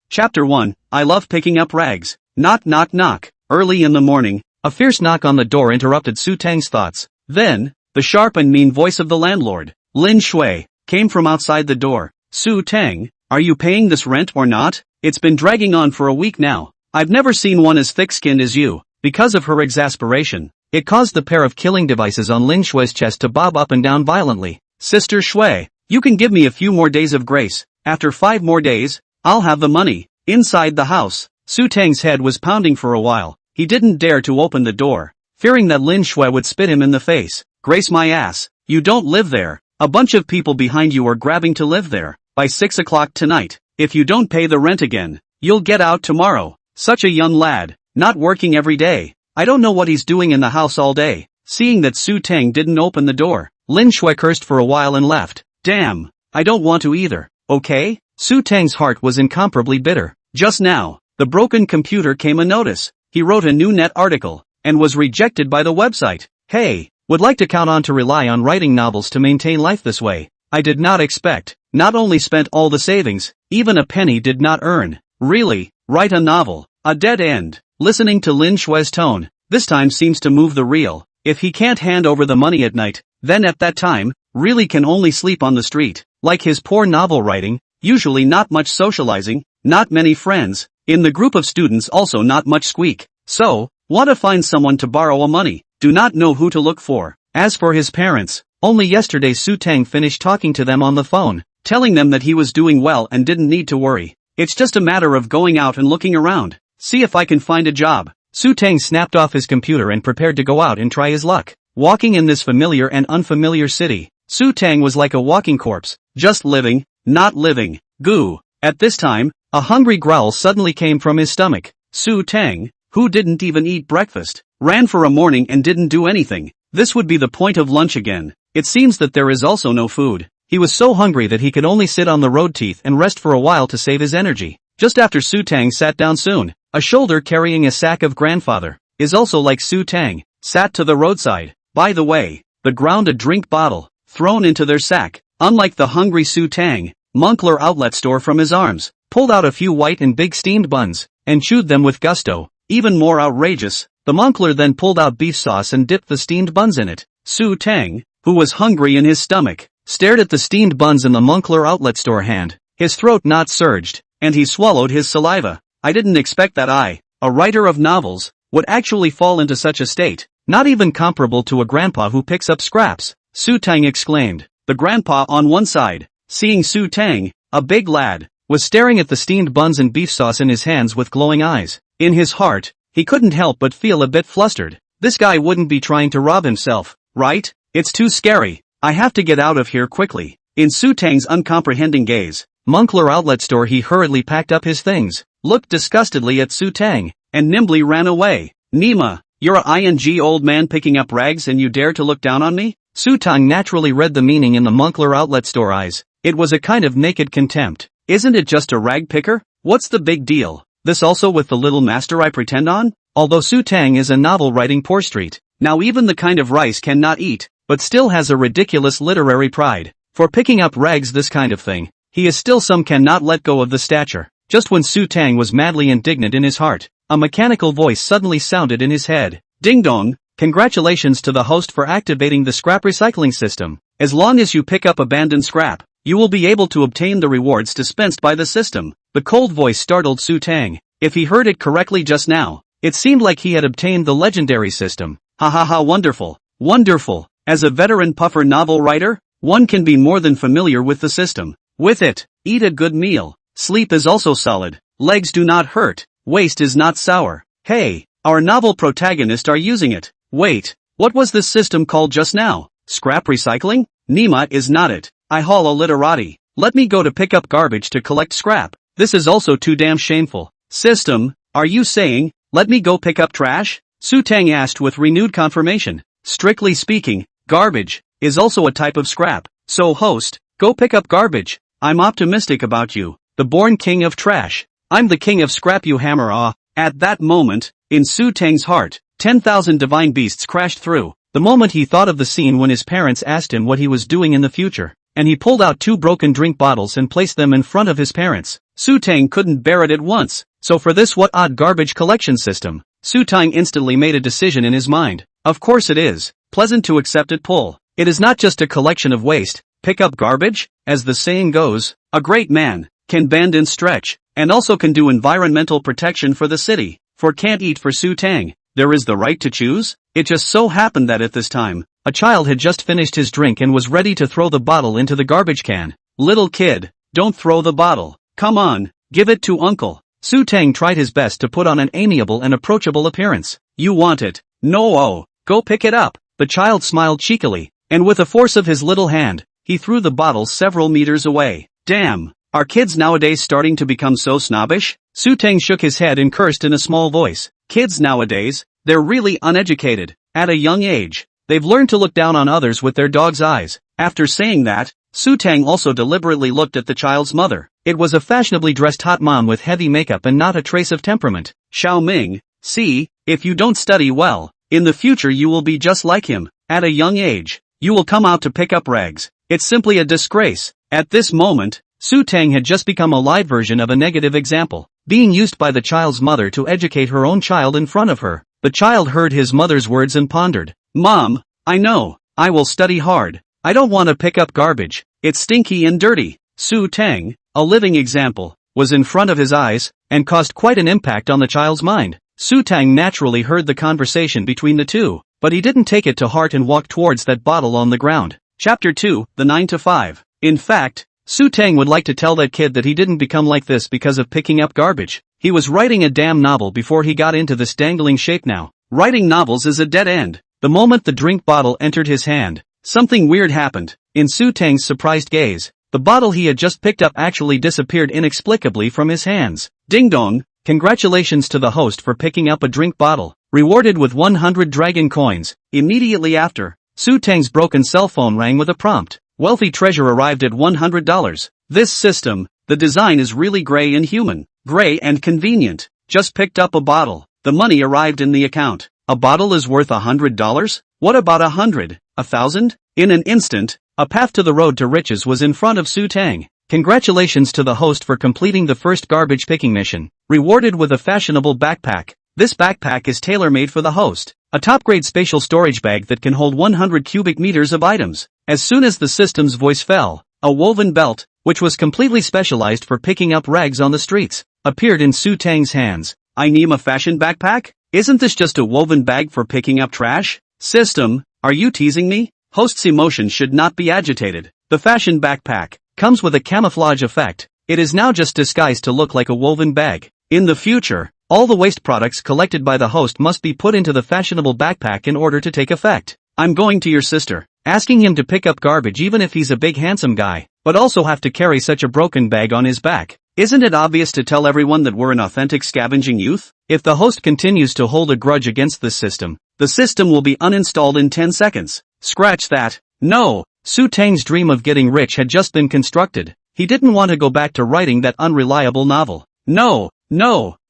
Chapter 1, I love picking up rags. Knock knock knock. Early in the morning, a fierce knock on the door interrupted Su Teng's thoughts. Then, the sharp and mean voice of the landlord, Lin Shui, came from outside the door. Su Teng, are you paying this rent or not? It's been dragging on for a week now. I've never seen one as thick-skinned as you. Because of her exasperation, it caused the pair of killing devices on Lin Shui's chest to bob up and down violently. Sister Shui, you can give me a few more days of grace. After 5 more days, I'll have the money. Inside the house, Su Teng's head was pounding for a while. He didn't dare to open the door, fearing that Lin Shui would spit him in the face. Grace my ass, you don't live there. A bunch of people behind you are grabbing to live there. By 6 o'clock tonight, if you don't pay the rent again, you'll get out tomorrow. Such a young lad, not working every day. I don't know what he's doing in the house all day. Seeing that Su Teng didn't open the door, Lin Shui cursed for a while and left. Damn, I don't want to either, okay? Su Teng's heart was incomparably bitter. Just now, the broken computer came a notice. He wrote a new net article, and was rejected by the website. Hey, would like to count on to rely on writing novels to maintain life this way. I did not expect, not only spent all the savings, even a penny did not earn. Really, write a novel, a dead end. Listening to Lin Shui's tone, this time seems to move the reel. If he can't hand over the money at night, then at that time, really can only sleep on the street. Like his poor novel writing, usually not much socializing, not many friends, in the group of students also not much squeak. So, want to find someone to borrow a money, do not know who to look for. As for his parents, only yesterday Su Teng finished talking to them on the phone, telling them that he was doing well and didn't need to worry. It's just a matter of going out and looking around. See if I can find a job. Su Teng snapped off his computer and prepared to go out and try his luck. Walking in this familiar and unfamiliar city, Su Teng was like a walking corpse, just living, not living. Goo. At this time, a hungry growl suddenly came from his stomach. Su Teng, who didn't even eat breakfast, ran for a morning and didn't do anything. This would be the point of lunch again. It seems that there is also no food. He was so hungry that he could only sit on the road teeth and rest for a while to save his energy. Just after Su Teng sat down soon, a shoulder carrying a sack of grandfather, is also like Su Teng, sat to the roadside. By the way, the ground a drink bottle, thrown into their sack. Unlike the hungry Su Teng, Moncler outlet store from his arms, pulled out a few white and big steamed buns, and chewed them with gusto. Even more outrageous, the Moncler then pulled out beef sauce and dipped the steamed buns in it. Su Teng, who was hungry in his stomach, stared at the steamed buns in the Moncler outlet store hand. His throat knot surged, and he swallowed his saliva. I didn't expect that I, a writer of novels, would actually fall into such a state. Not even comparable to a grandpa who picks up scraps, Su Teng exclaimed. The grandpa on one side, seeing Su Teng, a big lad, was staring at the steamed buns and beef sauce in his hands with glowing eyes. In his heart, he couldn't help but feel a bit flustered. This guy wouldn't be trying to rob himself, right? It's too scary. I have to get out of here quickly. In Su Teng's uncomprehending gaze, Moncler outlet store, he hurriedly packed up his things, looked disgustedly at Su Teng, and nimbly ran away. Nima, you're a ing old man picking up rags and you dare to look down on me? Su Teng naturally read the meaning in the Moncler outlet store eyes. It was a kind of naked contempt. Isn't it just a rag picker? What's the big deal? This also with the little master I pretend on? Although Su Teng is a novel writing poor street, now even the kind of rice cannot eat, but still has a ridiculous literary pride. For picking up rags this kind of thing, he is still some cannot let go of the stature. Just when Su Teng was madly indignant in his heart, a mechanical voice suddenly sounded in his head. Ding dong, congratulations to the host for activating the scrap recycling system. As long as you pick up abandoned scrap, you will be able to obtain the rewards dispensed by the system. The cold voice startled Su Teng. If he heard it correctly just now, it seemed like he had obtained the legendary system. Ha ha ha, wonderful, wonderful. As a veteran puffer novel writer, one can be more than familiar with the system. With it, eat a good meal. Sleep is also solid. Legs do not hurt. Waste is not sour. Hey, our novel protagonist are using it. Wait, what was this system called just now? Scrap recycling? Nima is not it. I haul a literati. Let me go to pick up garbage to collect scrap. This is also too damn shameful. System, are you saying, let me go pick up trash? Su Teng asked with renewed confirmation. Strictly speaking, garbage is also a type of scrap. So host, go pick up garbage. I'm optimistic about you, the born king of trash. I'm the king of scrap, you hammer ah. At that moment, in Su Teng's heart, 10,000 divine beasts crashed through. The moment he thought of the scene when his parents asked him what he was doing in the future, and he pulled out 2 broken drink bottles and placed them in front of his parents. Su Teng couldn't bear it at once, so for this what odd garbage collection system? Su Teng instantly made a decision in his mind. Of course it is. Pleasant to accept it pull. It is not just a collection of waste. Pick up garbage? As the saying goes, a great man can bend and stretch, and also can do environmental protection for the city. For can't eat for Su Teng. There is the right to choose? It just so happened that at this time, a child had just finished his drink and was ready to throw the bottle into the garbage can. Little kid, don't throw the bottle. Come on, give it to uncle. Su Teng tried his best to put on an amiable and approachable appearance. You want it? No, oh, go pick it up. The child smiled cheekily, and with the force of his little hand, he threw the bottle several meters away. Damn, are kids nowadays starting to become so snobbish? Su Teng shook his head and cursed in a small voice. Kids nowadays, they're really uneducated. At a young age, they've learned to look down on others with their dog's eyes. After saying that, Su Teng also deliberately looked at the child's mother. It was a fashionably dressed hot mom with heavy makeup and not a trace of temperament. Xiao Ming, see, if you don't study well, in the future you will be just like him. At a young age, you will come out to pick up rags. It's simply a disgrace. At this moment, Su Teng had just become a light version of a negative example, being used by the child's mother to educate her own child in front of her. The child heard his mother's words and pondered. Mom, I know, I will study hard. I don't want to pick up garbage. It's stinky and dirty. Su Teng, a living example, was in front of his eyes, and caused quite an impact on the child's mind. Su Teng naturally heard the conversation between the two, but he didn't take it to heart and walked towards that bottle on the ground. Chapter 2, The 9 to 5. In fact, Su Teng would like to tell that kid that he didn't become like this because of picking up garbage. He was writing a damn novel before he got into this dangling shape now. Writing novels is a dead end. The moment the drink bottle entered his hand, something weird happened. In Su Teng's surprised gaze, the bottle he had just picked up actually disappeared inexplicably from his hands. Ding dong, congratulations to the host for picking up a drink bottle, rewarded with 100 dragon coins. Immediately after, Su Teng's broken cell phone rang with a prompt. Wealthy treasure arrived at $100. This system, the design is really gray and human. Gray and convenient. Just picked up a bottle. The money arrived in the account. A bottle is worth $100? What about 100? 1,000? In an instant, a path to the road to riches was in front of Su Teng. Congratulations to the host for completing the first garbage picking mission. Rewarded with a fashionable backpack. This backpack is tailor-made for the host. A top-grade spatial storage bag that can hold 100 cubic meters of items. As soon as the system's voice fell, a woven belt, which was completely specialized for picking up rags on the streets, appeared in Su Teng's hands. I need a fashion backpack? Isn't this just a woven bag for picking up trash? System, are you teasing me? Host's emotions should not be agitated. The fashion backpack comes with a camouflage effect. It is now just disguised to look like a woven bag. In the future, all the waste products collected by the host must be put into the fashionable backpack in order to take effect. I'm going to your sister, asking him to pick up garbage even if he's a big handsome guy, but also have to carry such a broken bag on his back. Isn't it obvious to tell everyone that we're an authentic scavenging youth? If the host continues to hold a grudge against this system, the system will be uninstalled in 10 seconds. Scratch that. No, Su Teng's dream of getting rich had just been constructed. He didn't want to go back to writing that unreliable novel. No,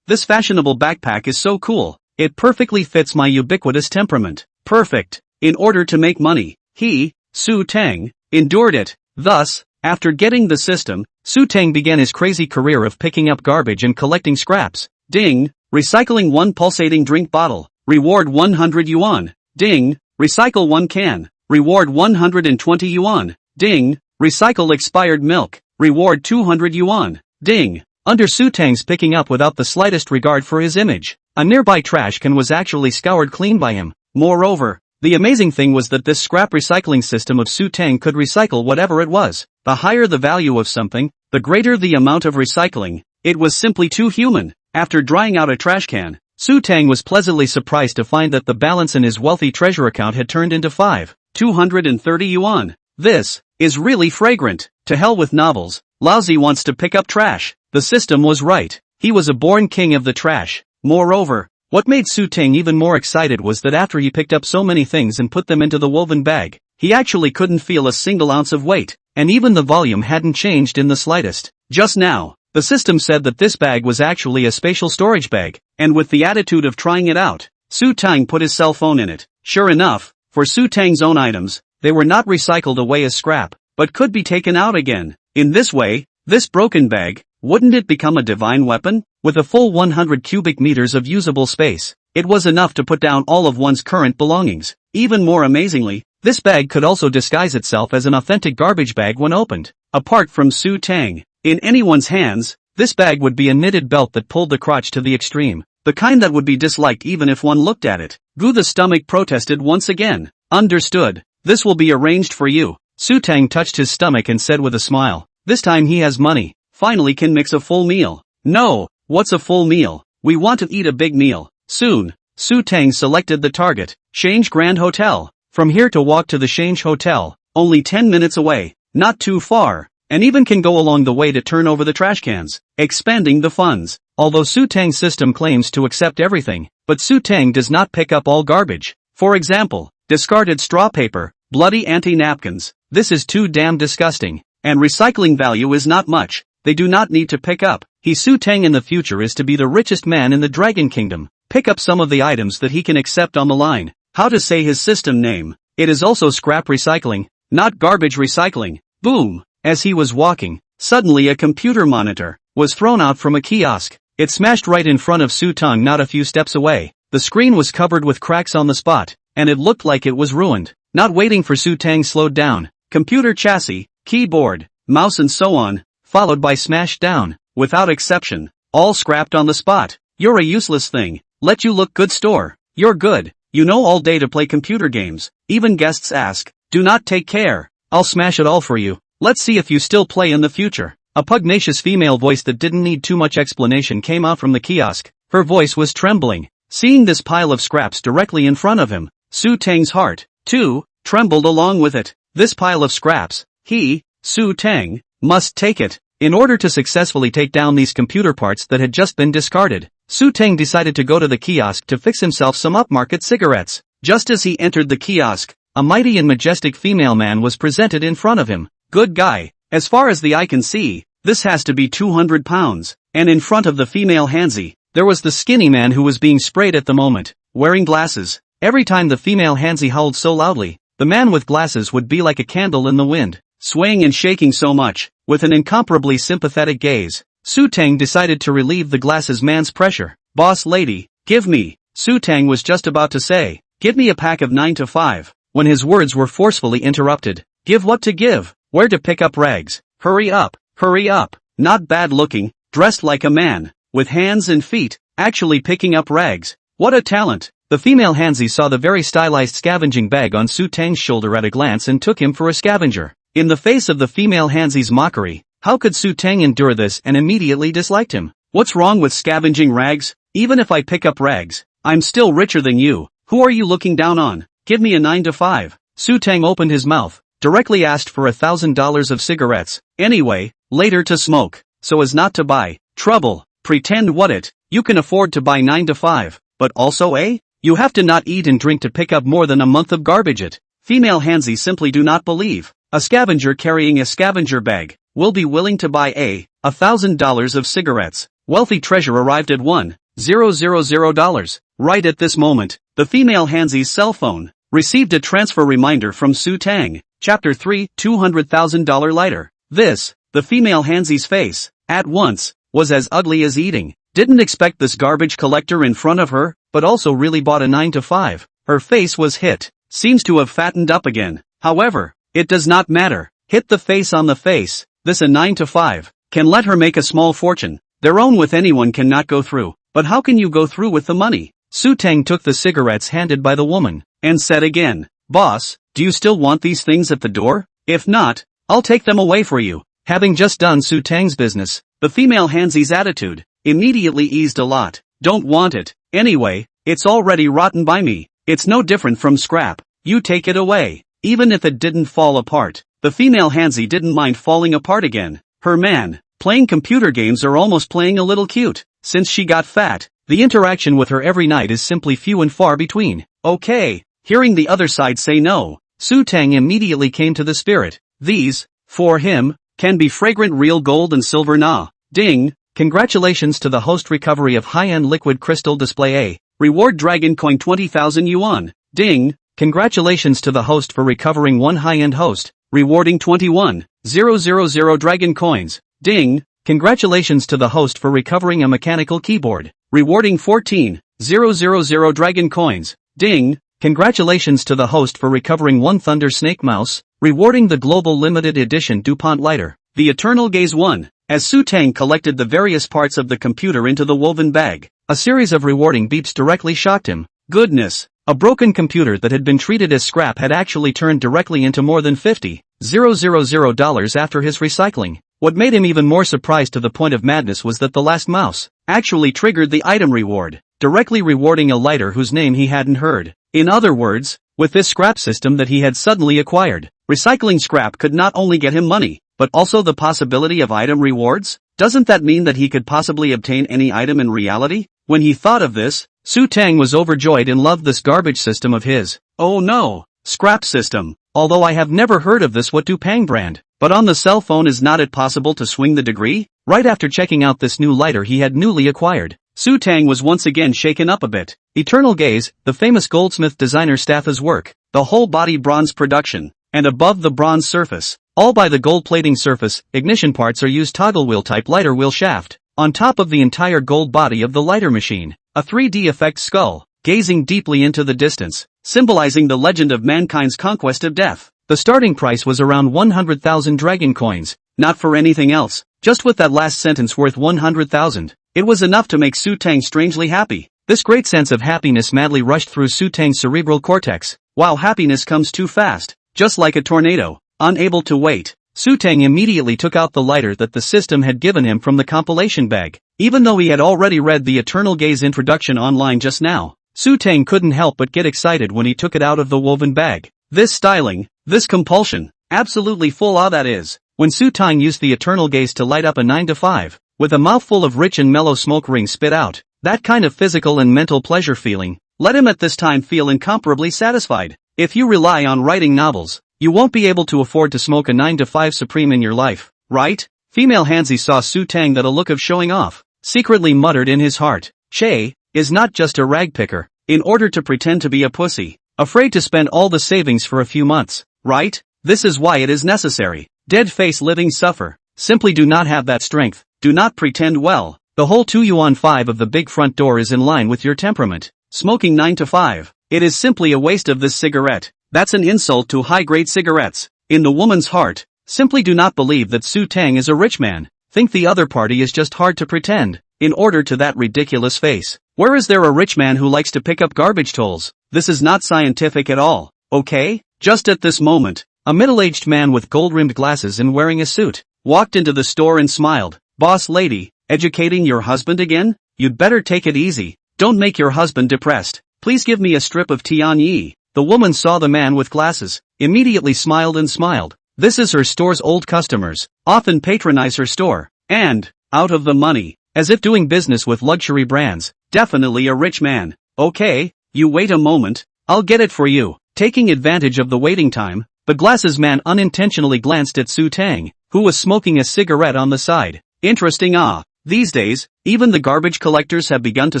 this fashionable backpack is so cool. It perfectly fits my ubiquitous temperament. Perfect. In order to make money, he, Su Teng, endured it. Thus, after getting the system, Su Teng began his crazy career of picking up garbage and collecting scraps. Ding, recycling 1 pulsating drink bottle. Reward 100 yuan. Ding, recycle 1 can. Reward 120 yuan. Ding, recycle expired milk. Reward 200 yuan. Ding. Under Su Teng's picking up without the slightest regard for his image, a nearby trash can was actually scoured clean by him. Moreover, the amazing thing was that this scrap recycling system of Su Teng could recycle whatever it was. The higher the value of something, the greater the amount of recycling. It was simply too human. After drying out a trash can, Su Teng was pleasantly surprised to find that the balance in his wealthy treasure account had turned into 230 yuan. This is really fragrant. To hell with novels. Lousy wants to pick up trash. The system was right. He was a born king of the trash. Moreover, what made Su Teng even more excited was that after he picked up so many things and put them into the woven bag, he actually couldn't feel a single ounce of weight, and even the volume hadn't changed in the slightest. Just now, the system said that this bag was actually a spatial storage bag, and with the attitude of trying it out, Su Teng put his cell phone in it. Sure enough, for Su Teng's own items, they were not recycled away as scrap, but could be taken out again. In this way, this broken bag Wouldn't it become a divine weapon? With a full 100 cubic meters of usable space, it was enough to put down all of one's current belongings. Even more amazingly, this bag could also disguise itself as an authentic garbage bag when opened. Apart from Su Teng, in anyone's hands, this bag would be a knitted belt that pulled the crotch to the extreme. The kind that would be disliked even if one looked at it. Gu the stomach protested once again. Understood. This will be arranged for you. Su Teng touched his stomach and said with a smile. This time he has money. Finally can mix a full meal. No, what's a full meal? We want to eat a big meal. Soon. Su Teng selected the target. Change Grand Hotel. From here to walk to the Change Hotel, only 10 minutes away. Not too far. And even can go along the way to turn over the trash cans. Expanding the funds. Although Su Teng's system claims to accept everything, but Su Teng does not pick up all garbage. For example, discarded straw paper, bloody anti-napkins. This is too damn disgusting. And recycling value is not much. They do not need to pick up. Su Teng in the future is to be the richest man in the Dragon Kingdom. Pick up some of the items that he can accept on the line. How to say his system name. It is also scrap recycling, not garbage recycling. Boom. As he was walking, suddenly a computer monitor was thrown out from a kiosk. It smashed right in front of Su Teng not a few steps away. The screen was covered with cracks on the spot, and it looked like it was ruined. Not waiting for Su Teng slowed down. Computer chassis, keyboard, mouse and so on, followed by smashed down, without exception. All scrapped on the spot. You're a useless thing. Let you look good store. You're good. You know all day to play computer games. Even guests ask. Do not take care. I'll smash it all for you. Let's see if you still play in the future. A pugnacious female voice that didn't need too much explanation came out from the kiosk. Her voice was trembling. Seeing this pile of scraps directly in front of him, Su Teng's heart, too, trembled along with it. This pile of scraps, he, Su Teng, must take it. In order to successfully take down these computer parts that had just been discarded, Su Teng decided to go to the kiosk to fix himself some upmarket cigarettes. Just as he entered the kiosk, a mighty and majestic female man was presented in front of him. Good guy. As far as the eye can see, this has to be 200 pounds. And in front of the female Hansi, there was the skinny man who was being sprayed at the moment, wearing glasses. Every time the female Hansi howled so loudly, the man with glasses would be like a candle in the wind, swaying and shaking so much. With an incomparably sympathetic gaze, Su Teng decided to relieve the glasses man's pressure. Boss lady, give me. Su Teng was just about to say, give me a pack of 9 to 5, when his words were forcefully interrupted. Give what to give? Where to pick up rags? Hurry up, hurry up. Not bad looking, dressed like a man, with hands and feet, actually picking up rags. What a talent. The female Hansi saw the very stylized scavenging bag on Su Teng's shoulder at a glance and took him for a scavenger. In the face of the female Hansi's mockery, how could Su Teng endure this and immediately disliked him? What's wrong with scavenging rags? Even if I pick up rags, I'm still richer than you. Who are you looking down on? Give me a 9 to 5. Su Teng opened his mouth, directly asked for $1,000 of cigarettes, anyway, later to smoke, so as not to buy trouble. Pretend what it, you can afford to buy 9 to 5, but also you have to not eat and drink to pick up more than a month of garbage it. Female Hansi simply do not believe. A scavenger carrying a scavenger bag will be willing to buy $1,000 of cigarettes. Wealthy treasure arrived at $1,000. Right at this moment, the female Hansi's cell phone received a transfer reminder from Su Teng. Chapter 3, $200,000 lighter. This, the female Hansi's face, at once, was as ugly as eating. Didn't expect this garbage collector in front of her, but also really bought a 9 to 5. Her face was hit. Seems to have fattened up again. However, it does not matter. Hit the face on the face. This a 9 to 5 can let her make a small fortune. Their own with anyone cannot go through. But how can you go through with the money? Su Teng took the cigarettes handed by the woman, and said again, Boss, do you still want these things at the door? If not, I'll take them away for you. Having just done Su Teng's business, the female Hansi's attitude immediately eased a lot. Don't want it. Anyway, it's already rotten by me. It's no different from scrap. You take it away. Even if it didn't fall apart, the female Hansi didn't mind falling apart again. Her man, playing computer games or almost playing a little cute. Since she got fat, the interaction with her every night is simply few and far between. Okay. Hearing the other side say no, Su Teng immediately came to the spirit. These, for him, can be fragrant real gold and silver na. Ding. Congratulations to the host recovery of high-end liquid crystal display Reward Dragon Coin 20,000 yuan. Ding. Congratulations to the host for recovering one high-end host, rewarding 21,000 Dragon Coins. Ding. congratulations to the host for recovering a mechanical keyboard. Rewarding 14,000 dragon coins. Ding, congratulations to the host for recovering one Thunder Snake mouse. Rewarding the global limited edition DuPont lighter. The Eternal Gaze won. As Su Teng collected the various parts of the computer into the woven bag, a series of rewarding beeps directly shocked him. Goodness! A broken computer that had been treated as scrap had actually turned directly into more than $50,000 after his recycling. What made him even more surprised to the point of madness was that the last mouse actually triggered the item reward, directly rewarding a lighter whose name he hadn't heard. In other words, with this scrap system that he had suddenly acquired, recycling scrap could not only get him money, but also the possibility of item rewards? Doesn't that mean that he could possibly obtain any item in reality? When he thought of this, Su Teng was overjoyed and loved this garbage system of his. Oh no! Scrap system. Although I have never heard of this what do Pang brand. But on the cell phone is not it possible to swing the degree? Right after checking out this new lighter he had newly acquired, Su Teng was once again shaken up a bit. Eternal Gaze, the famous goldsmith designer Staffa's work, the whole body bronze production, and above the bronze surface, all by the gold plating surface, ignition parts are used toggle wheel type lighter wheel shaft, on top of the entire gold body of the lighter machine, a 3D effect skull, gazing deeply into the distance, symbolizing the legend of mankind's conquest of death. The starting price was around 100,000 dragon coins, not for anything else, just with that last sentence worth 100,000. It was enough to make Su Teng strangely happy. This great sense of happiness madly rushed through Su Teng's cerebral cortex. Wow, happiness comes too fast, just like a tornado. Unable to wait, Su Teng immediately took out the lighter that the system had given him from the compilation bag. Even though he had already read the Eternal Gaze introduction online just now, Su Teng couldn't help but get excited when he took it out of the woven bag. This styling, this compulsion, absolutely full of that is. When Su Teng used the Eternal Gaze to light up a 9 to 5, with a mouthful of rich and mellow smoke ring spit out, that kind of physical and mental pleasure feeling, let him at this time feel incomparably satisfied. If you rely on writing novels, you won't be able to afford to smoke a 9 to 5 Supreme in your life, right? Female Hansi saw Su Teng that a look of showing off, secretly muttered in his heart, Che is not just a rag picker, in order to pretend to be a pussy, afraid to spend all the savings for a few months, right? This is why it is necessary. Dead face living suffer, simply do not have that strength, do not pretend well. The whole 2 yuan 5 of the big front door is in line with your temperament. Smoking 9 to 5, it is simply a waste of this cigarette. That's an insult to high-grade cigarettes. In the woman's heart, simply do not believe that Su Teng is a rich man. Think the other party is just hard to pretend, in order to that ridiculous face. Where is there a rich man who likes to pick up garbage tolls? This is not scientific at all, okay? Just at this moment, a middle-aged man with gold-rimmed glasses and wearing a suit, walked into the store and smiled. Boss lady, educating your husband again? You'd better take it easy, don't make your husband depressed. Please give me a strip of Tianyi. The woman saw the man with glasses, immediately smiled and smiled. This is her store's old customers, often patronize her store, and, out of the money, as if doing business with luxury brands, definitely a rich man. Okay, you wait a moment, I'll get it for you. Taking advantage of the waiting time, the glasses man unintentionally glanced at Su Teng, who was smoking a cigarette on the side. Interesting these days, even the garbage collectors have begun to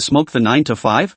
smoke the 9 to 5?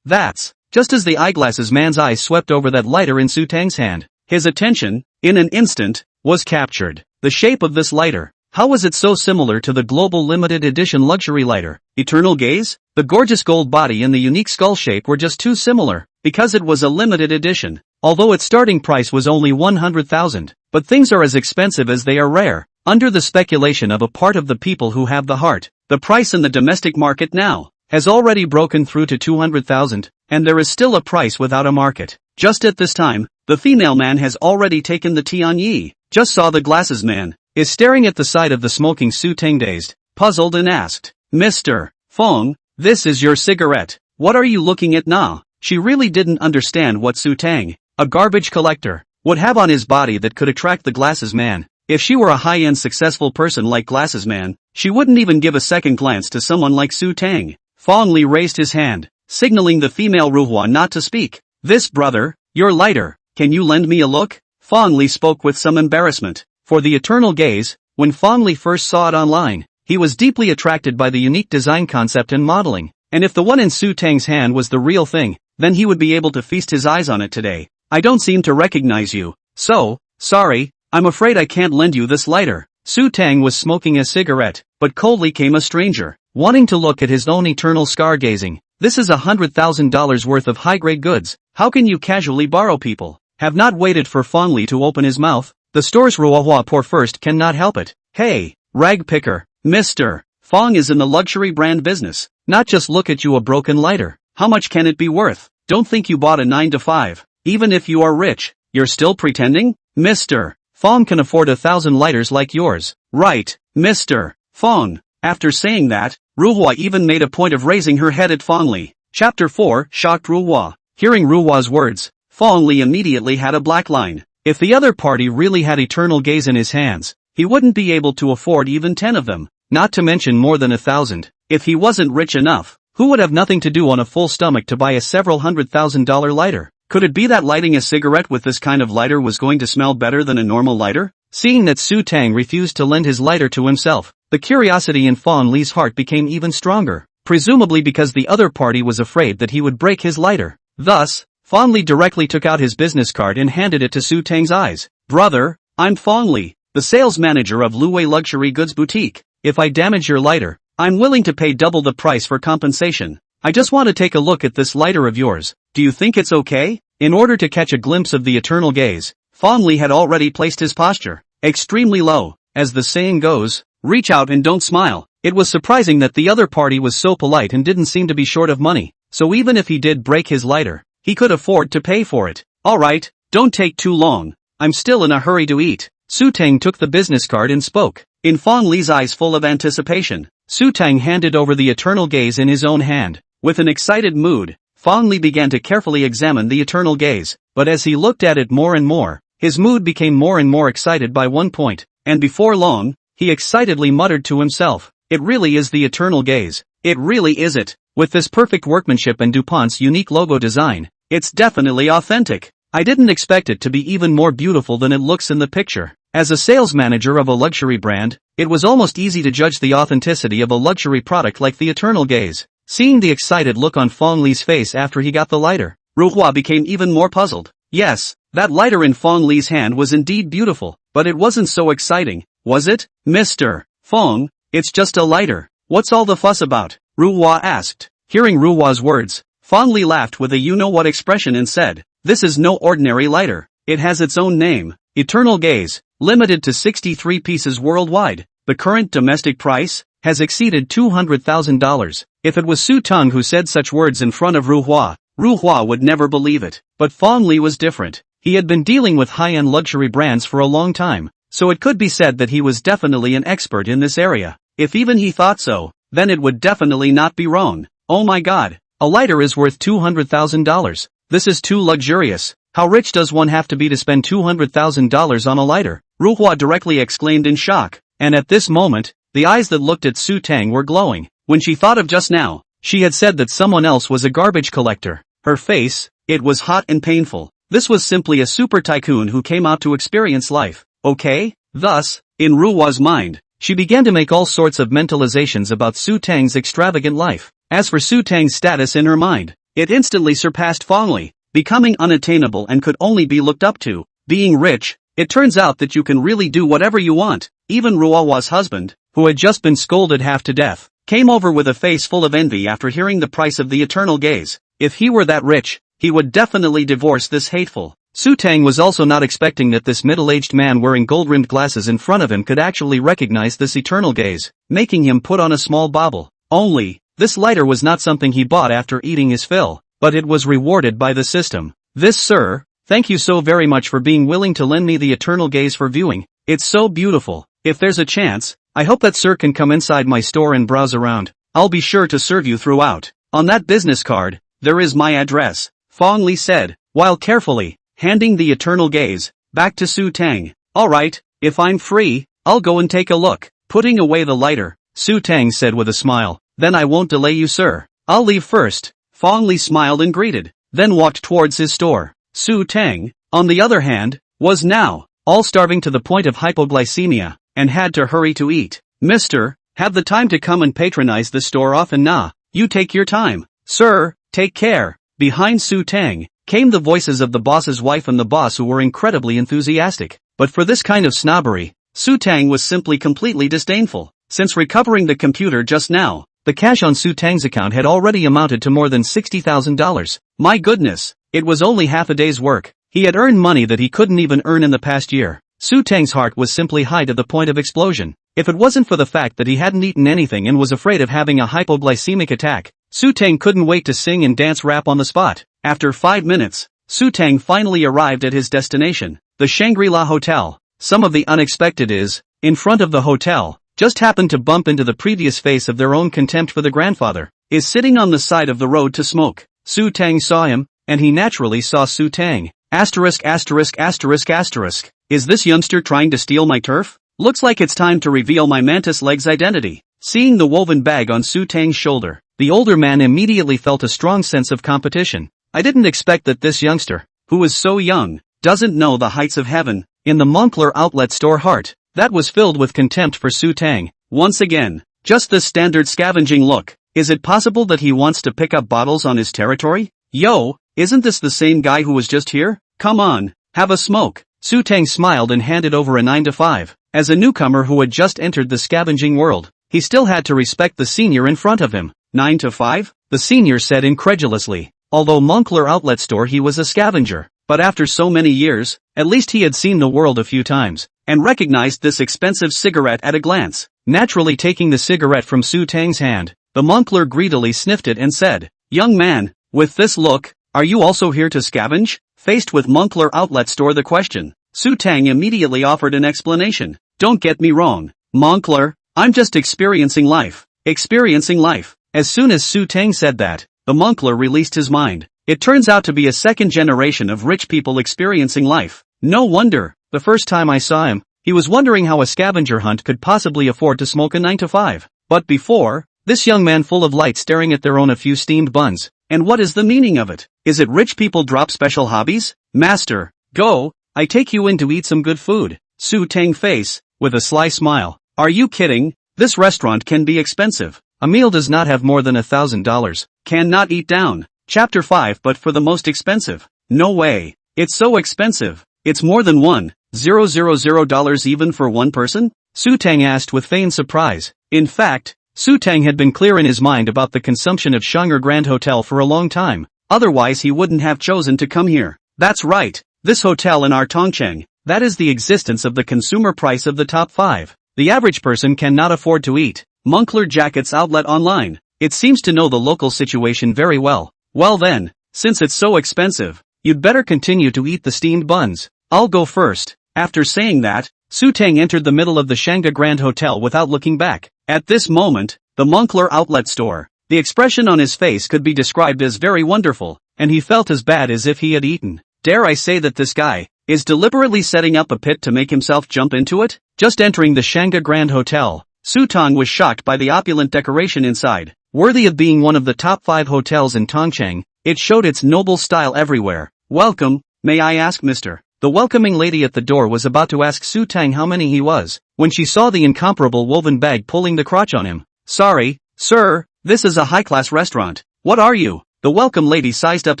That's... Just as the eyeglasses man's eyes swept over that lighter in Su Teng's hand, his attention, in an instant, was captured. The shape of this lighter, how was it so similar to the global limited edition luxury lighter, Eternal Gaze? The gorgeous gold body and the unique skull shape were just too similar, because it was a limited edition. Although its starting price was only 100,000, but things are as expensive as they are rare. Under the speculation of a part of the people who have the heart, the price in the domestic market now has already broken through to 200,000, and there is still a price without a market. Just at this time, the female man has already taken the Tianyi, just saw the glasses man, is staring at the side of the smoking Su Teng dazed, puzzled and asked, Mr. Fong, this is your cigarette, what are you looking at now? She really didn't understand what Su Teng, a garbage collector, would have on his body that could attract the glasses man. If she were a high-end successful person like Glasses Man, she wouldn't even give a second glance to someone like Su Teng. Fong Li raised his hand, signaling the female Ruhua not to speak. This brother, your lighter, can you lend me a look? Fong Li spoke with some embarrassment. For the Eternal Gaze, when Fong Li first saw it online, he was deeply attracted by the unique design concept and modeling. And if the one in Su Teng's hand was the real thing, then he would be able to feast his eyes on it today. I don't seem to recognize you. So, sorry, I'm afraid I can't lend you this lighter. Su Teng was smoking a cigarette, but coldly came a stranger, wanting to look at his own eternal scar-gazing. This is $100,000 worth of high-grade goods. How can you casually borrow people? Have not waited for Fong Li to open his mouth. The store's Ruohua pour first cannot help it. Hey, rag picker, Mr. Fong is in the luxury brand business. Not just look at you, a broken lighter. How much can it be worth? Don't think you bought a 9 to 5. Even if you are rich, you're still pretending? Mr. Fong can afford 1,000 lighters like yours. Right, Mr. Fong. After saying that, Ruohua even made a point of raising her head at Fong Li. Chapter 4 shocked Ruohua. Hearing Ruohua's words, Fong Li immediately had a black line. If the other party really had eternal gaze in his hands, he wouldn't be able to afford even 10 of them, not to mention more than 1,000. If he wasn't rich enough, who would have nothing to do on a full stomach to buy a several $100,000 lighter? Could it be that lighting a cigarette with this kind of lighter was going to smell better than a normal lighter? Seeing that Su Teng refused to lend his lighter to himself, the curiosity in Fong Li's heart became even stronger, presumably because the other party was afraid that he would break his lighter. Thus, Fong Li directly took out his business card and handed it to Su Teng's eyes. Brother, I'm Fong Li, the sales manager of Luwei Luxury Goods Boutique. If I damage your lighter, I'm willing to pay double the price for compensation. I just want to take a look at this lighter of yours. Do you think it's okay? In order to catch a glimpse of the eternal gaze, Fong Li had already placed his posture extremely low. As the saying goes, reach out and don't smile. It was surprising that the other party was so polite and didn't seem to be short of money, so even if he did break his lighter, he could afford to pay for it. Alright, don't take too long. I'm still in a hurry to eat. Su Teng took the business card and spoke. In Fong Li's eyes full of anticipation, Su Teng handed over the eternal gaze in his own hand. With an excited mood, Fong Li began to carefully examine the eternal gaze, but as he looked at it more and more, his mood became more and more excited by one point, and before long, he excitedly muttered to himself, "It really is the eternal gaze. It really is it. With this perfect workmanship and DuPont's unique logo design, it's definitely authentic. I didn't expect it to be even more beautiful than it looks in the picture." As a sales manager of a luxury brand, it was almost easy to judge the authenticity of a luxury product like the eternal gaze. Seeing the excited look on Fong Li's face after he got the lighter, Ruohua became even more puzzled. Yes, that lighter in Fong Li's hand was indeed beautiful, but it wasn't so exciting, was it? Mr. Fong, it's just a lighter. What's all the fuss about? Ruohua asked. Hearing Ruohua's words, Fong Li laughed with a you-know-what expression and said, "This is no ordinary lighter. It has its own name, Eternal Gaze, limited to 63 pieces worldwide. The current domestic price has exceeded $200,000. If it was Su Teng who said such words in front of Ruohua, Ruohua would never believe it. But Fong Li was different. He had been dealing with high-end luxury brands for a long time, so it could be said that he was definitely an expert in this area. If even he thought so, then it would definitely not be wrong. Oh my god, a lighter is worth $200,000. This is too luxurious. How rich does one have to be to spend $200,000 on a lighter? Ruohua directly exclaimed in shock, and at this moment, the eyes that looked at Su Teng were glowing. When she thought of just now, she had said that someone else was a garbage collector. Her face, it was hot and painful. This was simply a super tycoon who came out to experience life, okay? Thus, in Ruohua's mind, she began to make all sorts of mentalizations about Su Teng's extravagant life. As for Su Teng's status in her mind, it instantly surpassed Fong Li, becoming unattainable and could only be looked up to. Being rich, it turns out that you can really do whatever you want. Even Ruohua's husband, who had just been scolded half to death, came over with a face full of envy after hearing the price of the eternal gaze. If he were that rich, he would definitely divorce this hateful. Su Teng was also not expecting that this middle-aged man wearing gold-rimmed glasses in front of him could actually recognize this eternal gaze, making him put on a small bauble. Only, this lighter was not something he bought after eating his fill, but it was rewarded by the system. This, sir, thank you so very much for being willing to lend me the eternal gaze for viewing. It's so beautiful. If there's a chance, I hope that sir can come inside my store and browse around. I'll be sure to serve you throughout. On that business card, there is my address, Fong Li said, while carefully handing the eternal gaze back to Su Teng. Alright, if I'm free, I'll go and take a look. Putting away the lighter, Su Teng said with a smile, then I won't delay you, sir. I'll leave first. Fong Li smiled and greeted, then walked towards his store. Su Teng, on the other hand, was now all starving to the point of hypoglycemia, and had to hurry to eat. Mister, have the time to come and patronize the store often nah. You take your time. Sir, take care. Behind Su Teng came the voices of the boss's wife and the boss who were incredibly enthusiastic. But for this kind of snobbery, Su Teng was simply completely disdainful. Since recovering the computer just now, the cash on Su Teng's account had already amounted to more than $60,000. My goodness, it was only half a day's work. He had earned money that he couldn't even earn in the past year. Su Teng's heart was simply high to the point of explosion. If it wasn't for the fact that he hadn't eaten anything and was afraid of having a hypoglycemic attack, Su Teng couldn't wait to sing and dance rap on the spot. After 5 minutes, Su Teng finally arrived at his destination, the Shangri-La Hotel. Some of the unexpected is, in front of the hotel, just happened to bump into the previous face of their own contempt for the grandfather, is sitting on the side of the road to smoke. Su Teng saw him, and he naturally saw Su Teng. Asterisk asterisk asterisk asterisk. Is this youngster trying to steal my turf? Looks like it's time to reveal my mantis leg's identity. Seeing the woven bag on Su Teng's shoulder, the older man immediately felt a strong sense of competition. I didn't expect that this youngster, who is so young, doesn't know the heights of heaven. In the Moncler outlet store heart, that was filled with contempt for Su Teng. Once again, just this standard scavenging look. Is it possible that he wants to pick up bottles on his territory? Yo, isn't this the same guy who was just here? Come on, have a smoke. Su Teng smiled and handed over a 9 to 5. As a newcomer who had just entered the scavenging world, he still had to respect the senior in front of him. 9 to 5? The senior said incredulously. Although Moncler outlet store he was a scavenger, but after so many years, at least he had seen the world a few times, and recognized this expensive cigarette at a glance. Naturally taking the cigarette from Su Teng's hand, the Moncler greedily sniffed it and said, "Young man, with this look, are you also here to scavenge?" Faced with Moncler outlet store the question, Su Teng immediately offered an explanation. Don't get me wrong, Moncler, I'm just experiencing life. Experiencing life. As soon as Su Teng said that, the Moncler released his mind. It turns out to be a second generation of rich people experiencing life. No wonder, the first time I saw him, he was wondering how a scavenger hunt could possibly afford to smoke a 9 to 5. But before, this young man full of light staring at their own a few steamed buns. And what is the meaning of it? Is it rich people drop special hobbies? Master, go, I take you in to eat some good food. Su Teng face, with a sly smile. Are you kidding? This restaurant can be expensive. A meal does not have more than $1,000. Cannot eat down. Chapter 5 but for the most expensive. No way. It's so expensive. It's more than $1,000 even for one person? Su Teng asked with feigned surprise. In fact, Su Teng had been clear in his mind about the consumption of Shanghai Grand Hotel for a long time. Otherwise he wouldn't have chosen to come here. That's right. This hotel in our Tongcheng, that is the existence of the consumer price of the top 5. The average person cannot afford to eat. Moncler Jackets Outlet Online. It seems to know the local situation very well. Well then, since it's so expensive, you'd better continue to eat the steamed buns. I'll go first. After saying that, Su Teng entered the middle of the Shanghai Grand Hotel without looking back. At this moment, the Moncler outlet store, the expression on his face could be described as very wonderful, and he felt as bad as if he had eaten. Dare I say that this guy is deliberately setting up a pit to make himself jump into it? Just entering the Shanghai Grand Hotel, Su Teng was shocked by the opulent decoration inside. Worthy of being one of the top 5 hotels in Tongcheng, it showed its noble style everywhere. Welcome, may I ask Mr. The welcoming lady at the door was about to ask Su Teng how many he was, when she saw the incomparable woven bag pulling the crotch on him. Sorry, sir, this is a high-class restaurant. What are you? The welcome lady sized up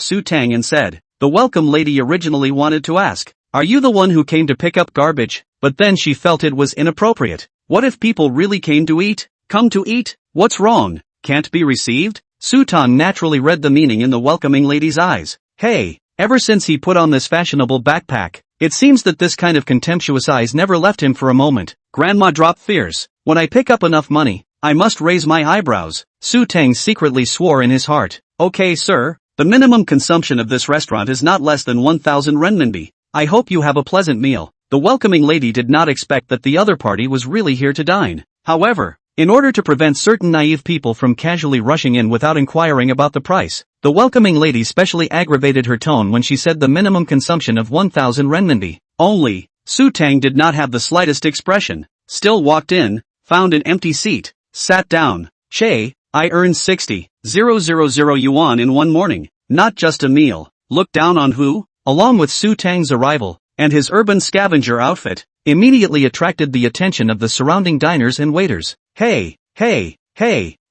Su Teng and said. The welcome lady originally wanted to ask, are you the one who came to pick up garbage? But then she felt it was inappropriate. What if people really came to eat? Come to eat? What's wrong? Can't be received? Su Teng naturally read the meaning in the welcoming lady's eyes. Hey, ever since he put on this fashionable backpack, it seems that this kind of contemptuous eyes never left him for a moment. Grandma dropped fierce. When I pick up enough money, I must raise my eyebrows. Su Teng secretly swore in his heart. Okay sir, the minimum consumption of this restaurant is not less than 1,000 renminbi. I hope you have a pleasant meal. The welcoming lady did not expect that the other party was really here to dine. However, in order to prevent certain naive people from casually rushing in without inquiring about the price, the welcoming lady specially aggravated her tone when she said the minimum consumption of 1,000 renminbi. Only, Su Teng did not have the slightest expression, still walked in, found an empty seat, sat down. Che, I earned 60,000 yuan in one morning, not just a meal. Look down on who? Along with Su Teng's arrival, and his urban scavenger outfit, immediately attracted the attention of the surrounding diners and waiters. Hey,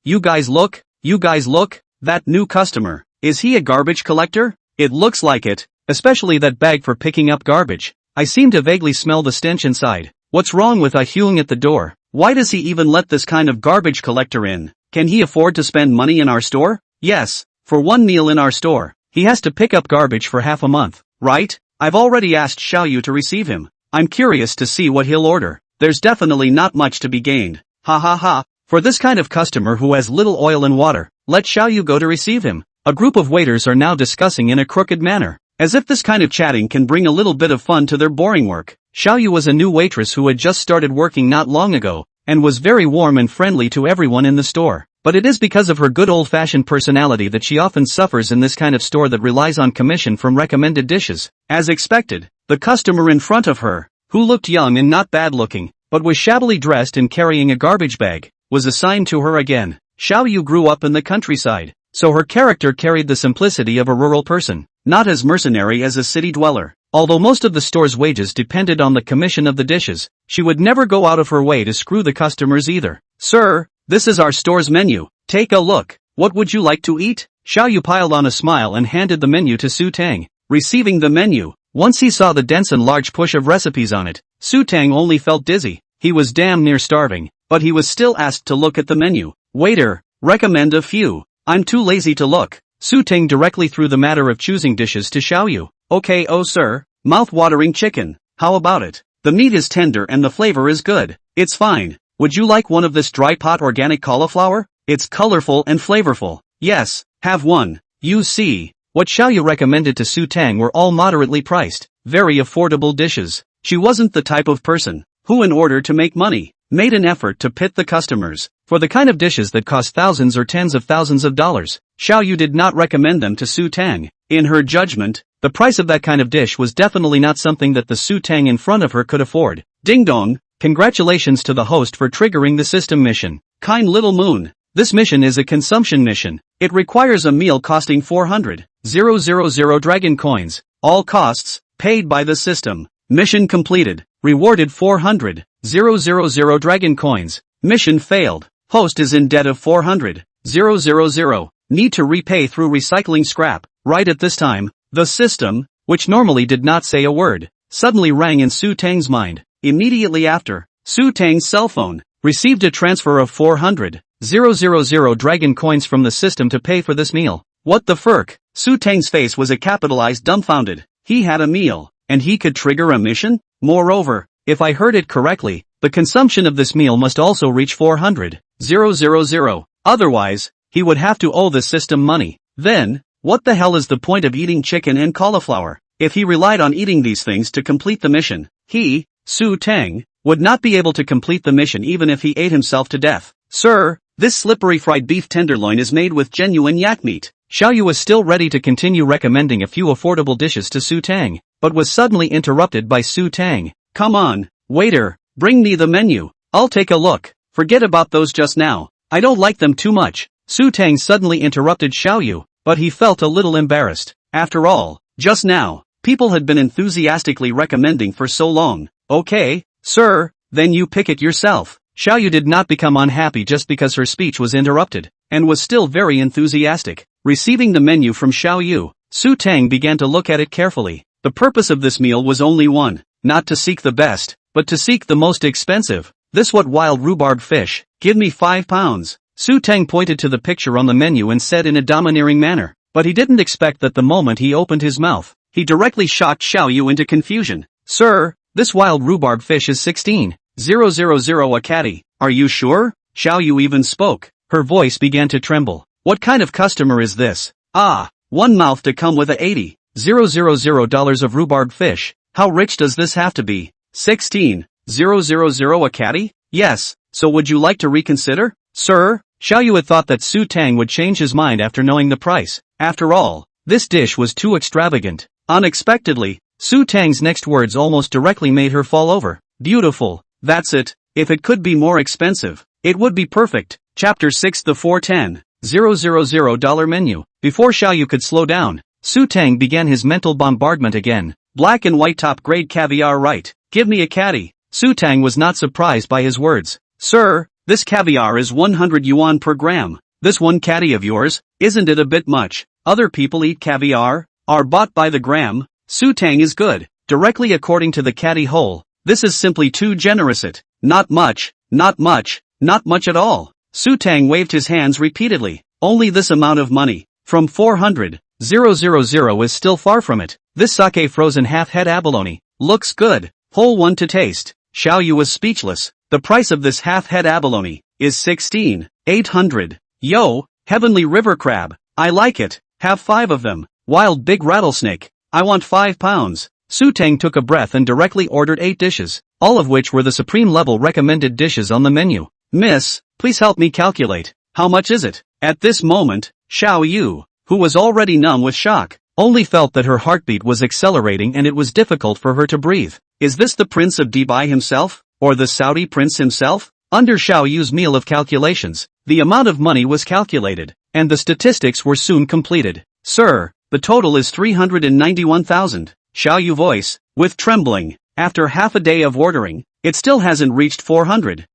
you guys look, that new customer, is he a garbage collector? It looks like it, especially that bag for picking up garbage. I seem to vaguely smell the stench inside. What's wrong with Hyung at the door? Why does he even let this kind of garbage collector in? Can he afford to spend money in our store? Yes, for one meal in our store, he has to pick up garbage for half a month, right? I've already asked Xiaoyu to receive him. I'm curious to see what he'll order. There's definitely not much to be gained. Ha ha ha. For this kind of customer who has little oil and water, let Xiaoyu go to receive him. A group of waiters are now discussing in a crooked manner, as if this kind of chatting can bring a little bit of fun to their boring work. Xiaoyu was a new waitress who had just started working not long ago, and was very warm and friendly to everyone in the store. But it is because of her good old-fashioned personality that she often suffers in this kind of store that relies on commission from recommended dishes. As expected, the customer in front of her, who looked young and not bad-looking, but was shabbily dressed and carrying a garbage bag, was assigned to her again. Xiaoyu grew up in the countryside, so her character carried the simplicity of a rural person, not as mercenary as a city dweller. Although most of the store's wages depended on the commission of the dishes, she would never go out of her way to screw the customers either. Sir, this is our store's menu. Take a look. What would you like to eat? Xiaoyu piled on a smile and handed the menu to Su Teng. Receiving the menu, once he saw the dense and large push of recipes on it, Su Teng only felt dizzy. He was damn near starving, but he was still asked to look at the menu. Waiter, recommend a few. I'm too lazy to look. Su Teng directly threw the matter of choosing dishes to Xiaoyu. Okay, oh sir, mouth-watering chicken. How about it? The meat is tender and the flavor is good. It's fine. Would you like one of this dry pot organic cauliflower? It's colorful and flavorful. Yes, have one. You see. What Xiaoyu recommended to Su Teng were all moderately priced, very affordable dishes. She wasn't the type of person who, in order to make money, made an effort to pit the customers for the kind of dishes that cost thousands or tens of thousands of dollars. Xiaoyu did not recommend them to Su Teng. In her judgment, the price of that kind of dish was definitely not something that the Su Teng in front of her could afford. Ding dong! Congratulations to the host for triggering the system mission. Kind little moon. This mission is a consumption mission. It requires a meal costing 400,000 dragon coins. All costs paid by the system. Mission completed. Rewarded 400,000 dragon coins. Mission failed. Host is in debt of 400,000. Need to repay through recycling scrap. Right at this time, the system, which normally did not say a word, suddenly rang in Su Teng's mind. Immediately after, Su Teng's cell phone received a transfer of 400,000 dragon coins from the system to pay for this meal. What the ferk? Su Teng's face was a capitalized dumbfounded. He had a meal, and he could trigger a mission? Moreover, if I heard it correctly, the consumption of this meal must also reach 400,000. Otherwise, he would have to owe the system money. Then, what the hell is the point of eating chicken and cauliflower? If he relied on eating these things to complete the mission, he, Su Teng, would not be able to complete the mission even if he ate himself to death. Sir, this slippery fried beef tenderloin is made with genuine yak meat. Xiaoyu was still ready to continue recommending a few affordable dishes to Su Teng, but was suddenly interrupted by Su Teng. Come on, waiter, bring me the menu. I'll take a look. Forget about those just now. I don't like them too much. Su Teng suddenly interrupted Xiaoyu, but he felt a little embarrassed. After all, just now, people had been enthusiastically recommending for so long. Okay, sir, then you pick it yourself. Xiaoyu did not become unhappy just because her speech was interrupted, and was still very enthusiastic. Receiving the menu from Xiaoyu, Su Teng began to look at it carefully. The purpose of this meal was only one, not to seek the best, but to seek the most expensive. This what wild rhubarb fish? Give me 5 pounds. Su Teng pointed to the picture on the menu and said in a domineering manner, but he didn't expect that the moment he opened his mouth, he directly shocked Xiaoyu into confusion. Sir, this wild rhubarb fish is 16,000 a catty. Are you sure? Xiaoyu even spoke. Her voice began to tremble. What kind of customer is this? Ah, one mouth to come with a $80,000 of rhubarb fish. How rich does this have to be? 16,000 a catty? Yes, so would you like to reconsider? Sir, Xiaoyu had thought that Su Teng would change his mind after knowing the price. After all, this dish was too extravagant. Unexpectedly, Su Teng's next words almost directly made her fall over. Beautiful, that's it. If it could be more expensive, it would be perfect. Chapter 6 The 410,000 menu. Before Xiaoyu could slow down, Su Teng began his mental bombardment again. Black and white top grade caviar, right? Give me a catty. Su Teng was not surprised by his words. Sir, this caviar is 100 yuan per gram. This one catty of yours, isn't it a bit much? Other people eat caviar, are bought by the gram. Su Teng is good. Directly according to the catty hole, This is simply too generous. It. Not much, not much, not much at all. Su Teng waved his hands repeatedly. Only this amount of money. From 400,000 is still far from it. This sake frozen half-head abalone looks good. Whole one to taste. Xiao Yu was speechless. The price of this half-head abalone is 16,800. Yo, heavenly river crab. I like it. Have 5 of them. Wild big rattlesnake. I want 5 pounds. Su Teng took a breath and directly ordered 8 dishes, all of which were the supreme level recommended dishes on the menu. Miss, please help me calculate. How much is it? At this moment, Xiao Yu, who was already numb with shock, only felt that her heartbeat was accelerating and it was difficult for her to breathe. Is this the Prince of Dubai himself? Or the Saudi Prince himself? Under Xiao Yu's meal of calculations, the amount of money was calculated, and the statistics were soon completed. Sir, the total is 391,000. Xiao Yu voice, with trembling. After half a day of ordering, it still hasn't reached 400,000.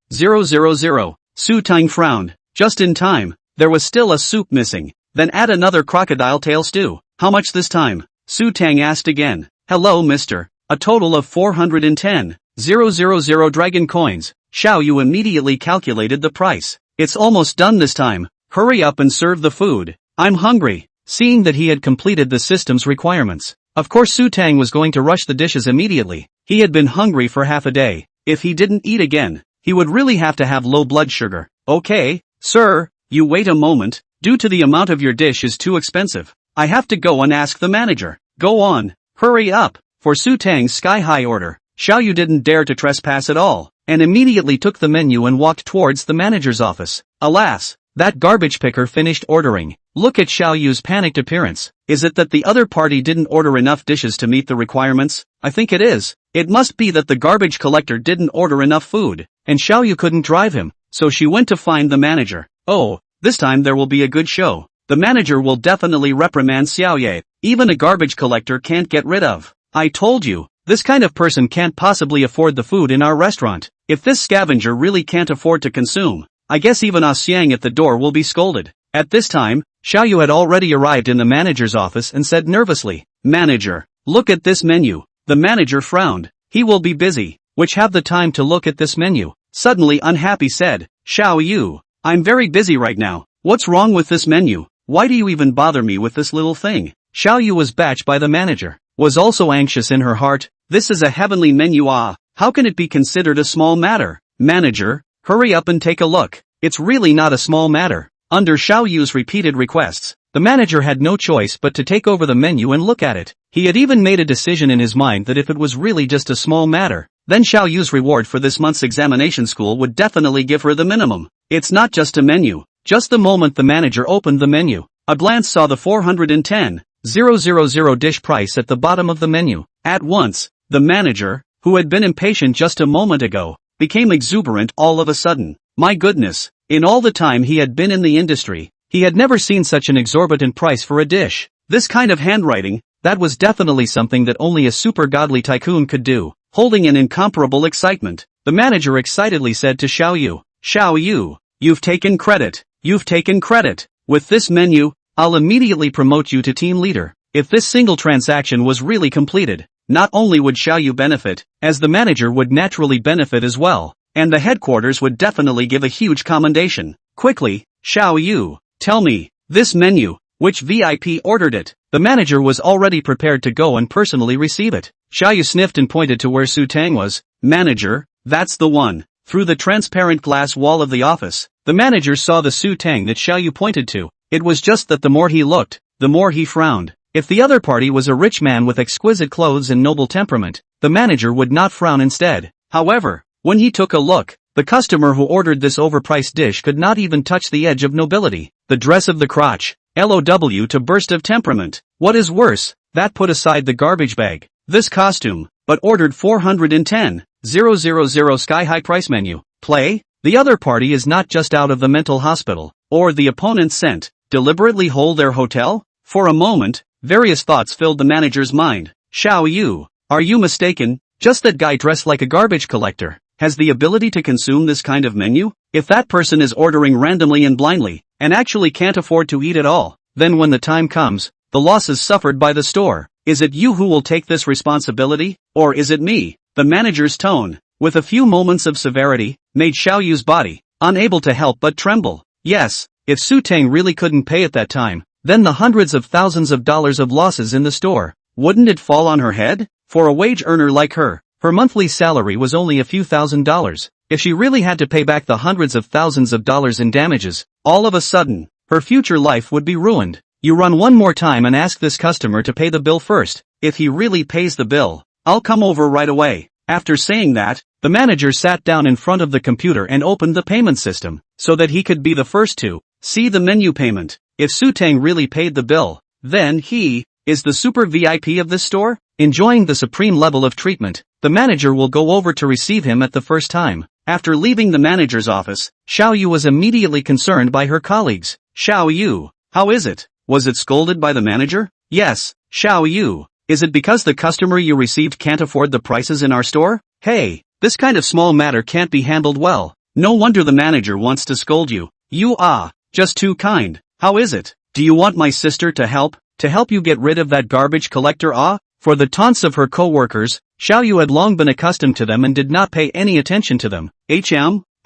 Su Teng frowned. Just in time. There was still a soup missing. Then add another crocodile tail stew. How much this time? Su Teng asked again. Hello mister. A total of 410,000 dragon coins. Xiao Yu immediately calculated the price. It's almost done this time. Hurry up and serve the food. I'm hungry. Seeing that he had completed the system's requirements, of course Su Teng was going to rush the dishes immediately. He had been hungry for half a day. If he didn't eat again, he would really have to have low blood sugar. Okay, sir, you wait a moment. Due to the amount of your dish is too expensive, I have to go and ask the manager. Go on, hurry up. For Su Teng's sky-high order, Xiao Yu didn't dare to trespass at all, and immediately took the menu and walked towards the manager's office. Alas, that garbage picker finished ordering. Look at Xiao Yu's panicked appearance. Is it that the other party didn't order enough dishes to meet the requirements? I think it is. It must be that the garbage collector didn't order enough food, and Xiao Yu couldn't drive him, so she went to find the manager. Oh, this time there will be a good show. The manager will definitely reprimand Xiao Ye. Even a garbage collector can't get rid of. I told you, this kind of person can't possibly afford the food in our restaurant. If this scavenger really can't afford to consume, I guess even Ah Xiang at the door will be scolded. At this time, Xiao Yu had already arrived in the manager's office and said nervously, Manager, look at this menu. The manager frowned. He will be busy. Which have the time to look at this menu? Suddenly unhappy said, Xiao Yu, I'm very busy right now. What's wrong with this menu? Why do you even bother me with this little thing? Xiao Yu was batched by the manager. Was also anxious in her heart. This is a heavenly menu. How can it be considered a small matter? Manager, hurry up and take a look. It's really not a small matter. Under Xiao Yu's repeated requests, the manager had no choice but to take over the menu and look at it. He had even made a decision in his mind that if it was really just a small matter, then Xiao Yu's reward for this month's examination school would definitely give her the minimum. It's not just a menu. Just the moment the manager opened the menu, a glance saw the 410,000 dish price at the bottom of the menu. At once, the manager, who had been impatient just a moment ago, became exuberant all of a sudden. My goodness, in all the time he had been in the industry, he had never seen such an exorbitant price for a dish. This kind of handwriting, that was definitely something that only a super godly tycoon could do. Holding an incomparable excitement, the manager excitedly said to Xiao Yu, Xiao Yu, you've taken credit. You've taken credit. With this menu, I'll immediately promote you to team leader. If this single transaction was really completed, not only would Xiao Yu benefit, as the manager would naturally benefit as well, and the headquarters would definitely give a huge commendation. Quickly, Xiao Yu, tell me, this menu, which VIP ordered it? The manager was already prepared to go and personally receive it. Xiao Yu sniffed and pointed to where Su Teng was. Manager, that's the one. Through the transparent glass wall of the office, the manager saw the Su Teng that Xiao Yu pointed to. It was just that the more he looked, the more he frowned. If the other party was a rich man with exquisite clothes and noble temperament, the manager would not frown instead. However, when he took a look, the customer who ordered this overpriced dish could not even touch the edge of nobility. The dress of the crotch, LOW to burst of temperament. What is worse, that put aside the garbage bag. This costume, but ordered 410,000 sky-high price menu. Play? The other party is not just out of the mental hospital, or the opponent sent, deliberately hold their hotel? For a moment, various thoughts filled the manager's mind. Xiao Yu, are you mistaken? Just that guy dressed like a garbage collector has the ability to consume this kind of menu? If that person is ordering randomly and blindly, and actually can't afford to eat at all, then when the time comes, the losses suffered by the store, is it you who will take this responsibility, or is it me? The manager's tone, with a few moments of severity, made Xiaoyu's body unable to help but tremble. Yes, if Su Teng really couldn't pay at that time, then the hundreds of thousands of dollars of losses in the store, wouldn't it fall on her head? For a wage earner like her monthly salary was only a few $1,000s. If she really had to pay back the hundreds of thousands of dollars in damages, all of a sudden, her future life would be ruined. You run one more time and ask this customer to pay the bill first. If he really pays the bill, I'll come over right away. After saying that, the manager sat down in front of the computer and opened the payment system, so that he could be the first to see the menu payment. If Su Teng really paid the bill, then he is the super VIP of this store, enjoying the supreme level of treatment. The manager will go over to receive him at the first time. After leaving the manager's office, Xiaoyu was immediately concerned by her colleagues. Xiaoyu, how is it? Was it scolded by the manager? Yes, Xiaoyu. Is it because the customer you received can't afford the prices in our store? Hey, this kind of small matter can't be handled well. No wonder the manager wants to scold you. You are just too kind. How is it? Do you want my sister to help you get rid of that garbage collector? For the taunts of her co-workers, Xiaoyu had long been accustomed to them and did not pay any attention to them.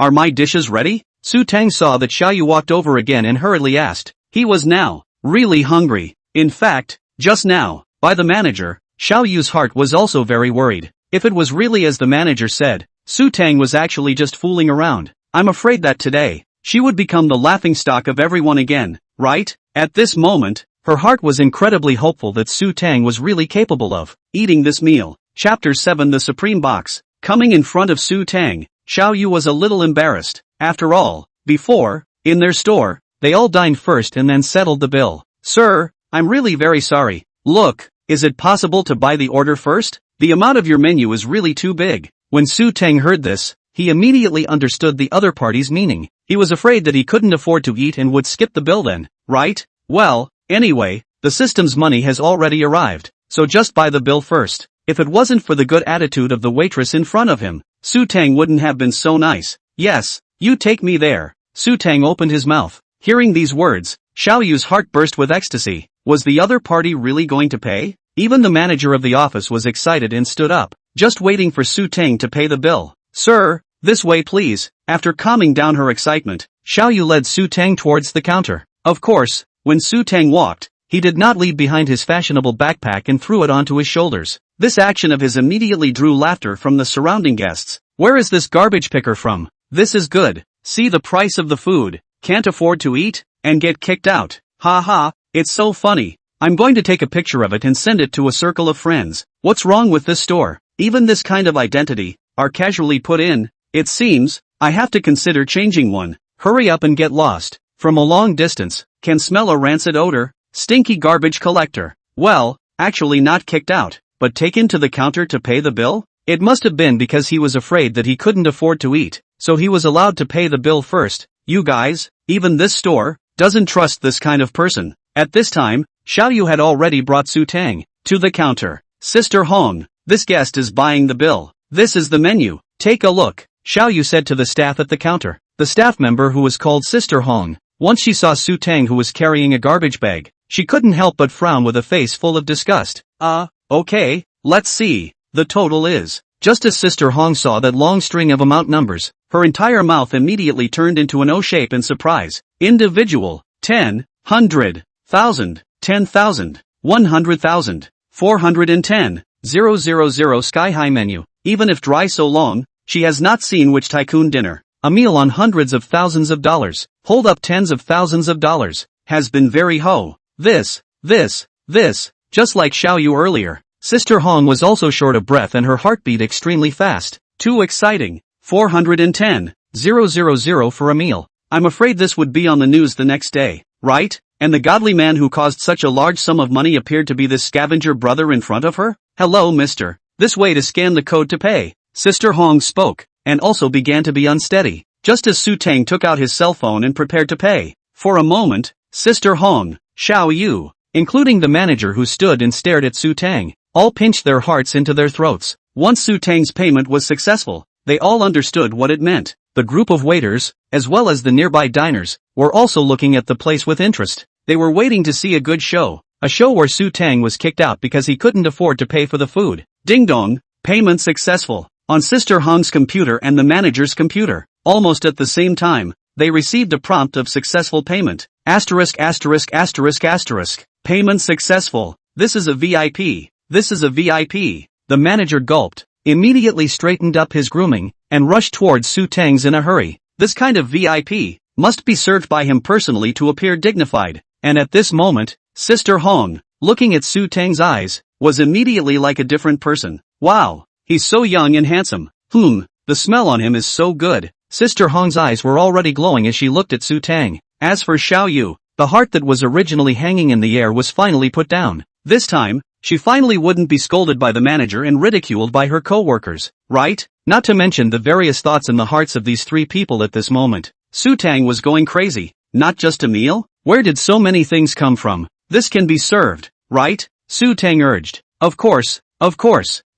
Are my dishes ready? Su Teng saw that Xiaoyu walked over again and hurriedly asked. He was now really hungry. In fact, just now, by the manager, Xiaoyu's heart was also very worried. If it was really as the manager said, Su Teng was actually just fooling around. I'm afraid that today, she would become the laughingstock of everyone again, right? At this moment, her heart was incredibly hopeful that Su Teng was really capable of eating this meal. Chapter 7 The Supreme Box. Coming in front of Su Teng, Xiaoyu was a little embarrassed. After all, before, in their store, they all dined first and then settled the bill. Sir, I'm really very sorry. Look, is it possible to buy the order first? The amount of your menu is really too big. When Su Teng heard this, he immediately understood the other party's meaning. He was afraid that he couldn't afford to eat and would skip the bill then, right? Well, anyway, the system's money has already arrived, so just buy the bill first. If it wasn't for the good attitude of the waitress in front of him, Su Teng wouldn't have been so nice. Yes, you take me there. Su Teng opened his mouth. Hearing these words, Xiaoyu's heart burst with ecstasy. Was the other party really going to pay? Even the manager of the office was excited and stood up, just waiting for Su Teng to pay the bill. Sir, this way please. After calming down her excitement, Xiaoyu led Su Teng towards the counter. Of course, when Su Teng walked, he did not leave behind his fashionable backpack and threw it onto his shoulders. This action of his immediately drew laughter from the surrounding guests. Where is this garbage picker from? This is good. See the price of the food. Can't afford to eat, and get kicked out. Ha ha, it's so funny. I'm going to take a picture of it and send it to a circle of friends. What's wrong with this store? Even this kind of identity are casually put in. It seems I have to consider changing one. Hurry up and get lost. From a long distance, can smell a rancid odor. Stinky garbage collector. Well, actually not kicked out, but taken to the counter to pay the bill? It must have been because he was afraid that he couldn't afford to eat, so he was allowed to pay the bill first. You guys, even this store doesn't trust this kind of person. At this time, Xiaoyu had already brought Su Teng to the counter. Sister Hong, this guest is buying the bill. This is the menu. Take a look, Xiaoyu said to the staff at the counter. The staff member who was called Sister Hong, once she saw Su Teng who was carrying a garbage bag, she couldn't help but frown with a face full of disgust. Okay, let's see. The total is. Just as Sister Hong saw that long string of amount numbers, her entire mouth immediately turned into an O shape in surprise. Individual, 10, 100, 1000, 10,000, 100,000, 410, 000 sky high menu. Even if dry so long, she has not seen which tycoon dinner. A meal on hundreds of thousands of dollars. Hold up tens of thousands of dollars. Has been very ho. This, just like Xiaoyu earlier. Sister Hong was also short of breath and her heart beat extremely fast. Too exciting. 410, 000 for a meal. I'm afraid this would be on the news the next day, right? And the godly man who caused such a large sum of money appeared to be this scavenger brother in front of her? Hello mister. This way to scan the code to pay. Sister Hong spoke, and also began to be unsteady, just as Su Teng took out his cell phone and prepared to pay. For a moment, Sister Hong, Xiaoyu, including the manager who stood and stared at Su Teng, all pinched their hearts into their throats. Once Su Teng's payment was successful, they all understood what it meant. The group of waiters, as well as the nearby diners, were also looking at the place with interest. They were waiting to see a good show. A show where Su Teng was kicked out because he couldn't afford to pay for the food. Ding dong, Payment successful. On Sister Hong's computer and the manager's computer, almost at the same time, they received a prompt of successful payment. Asterisk asterisk asterisk asterisk. Payment successful. This is a VIP. This is a VIP. The manager gulped, immediately straightened up his grooming, and rushed towards Su Teng's in a hurry. This kind of VIP must be served by him personally to appear dignified. And at this moment, Sister Hong, looking at Su Teng's eyes, was immediately like a different person. Wow, he's so young and handsome. The smell on him is so good. Sister Hong's eyes were already glowing as she looked at Su Teng. As for Xiao Yu, the heart that was originally hanging in the air was finally put down. This time, she finally wouldn't be scolded by the manager and ridiculed by her co-workers, right? Not to mention the various thoughts in the hearts of these three people at this moment. Su Teng was going crazy. Not just a meal? Where did so many things come from? This can be served, right? Su Teng urged. Of course.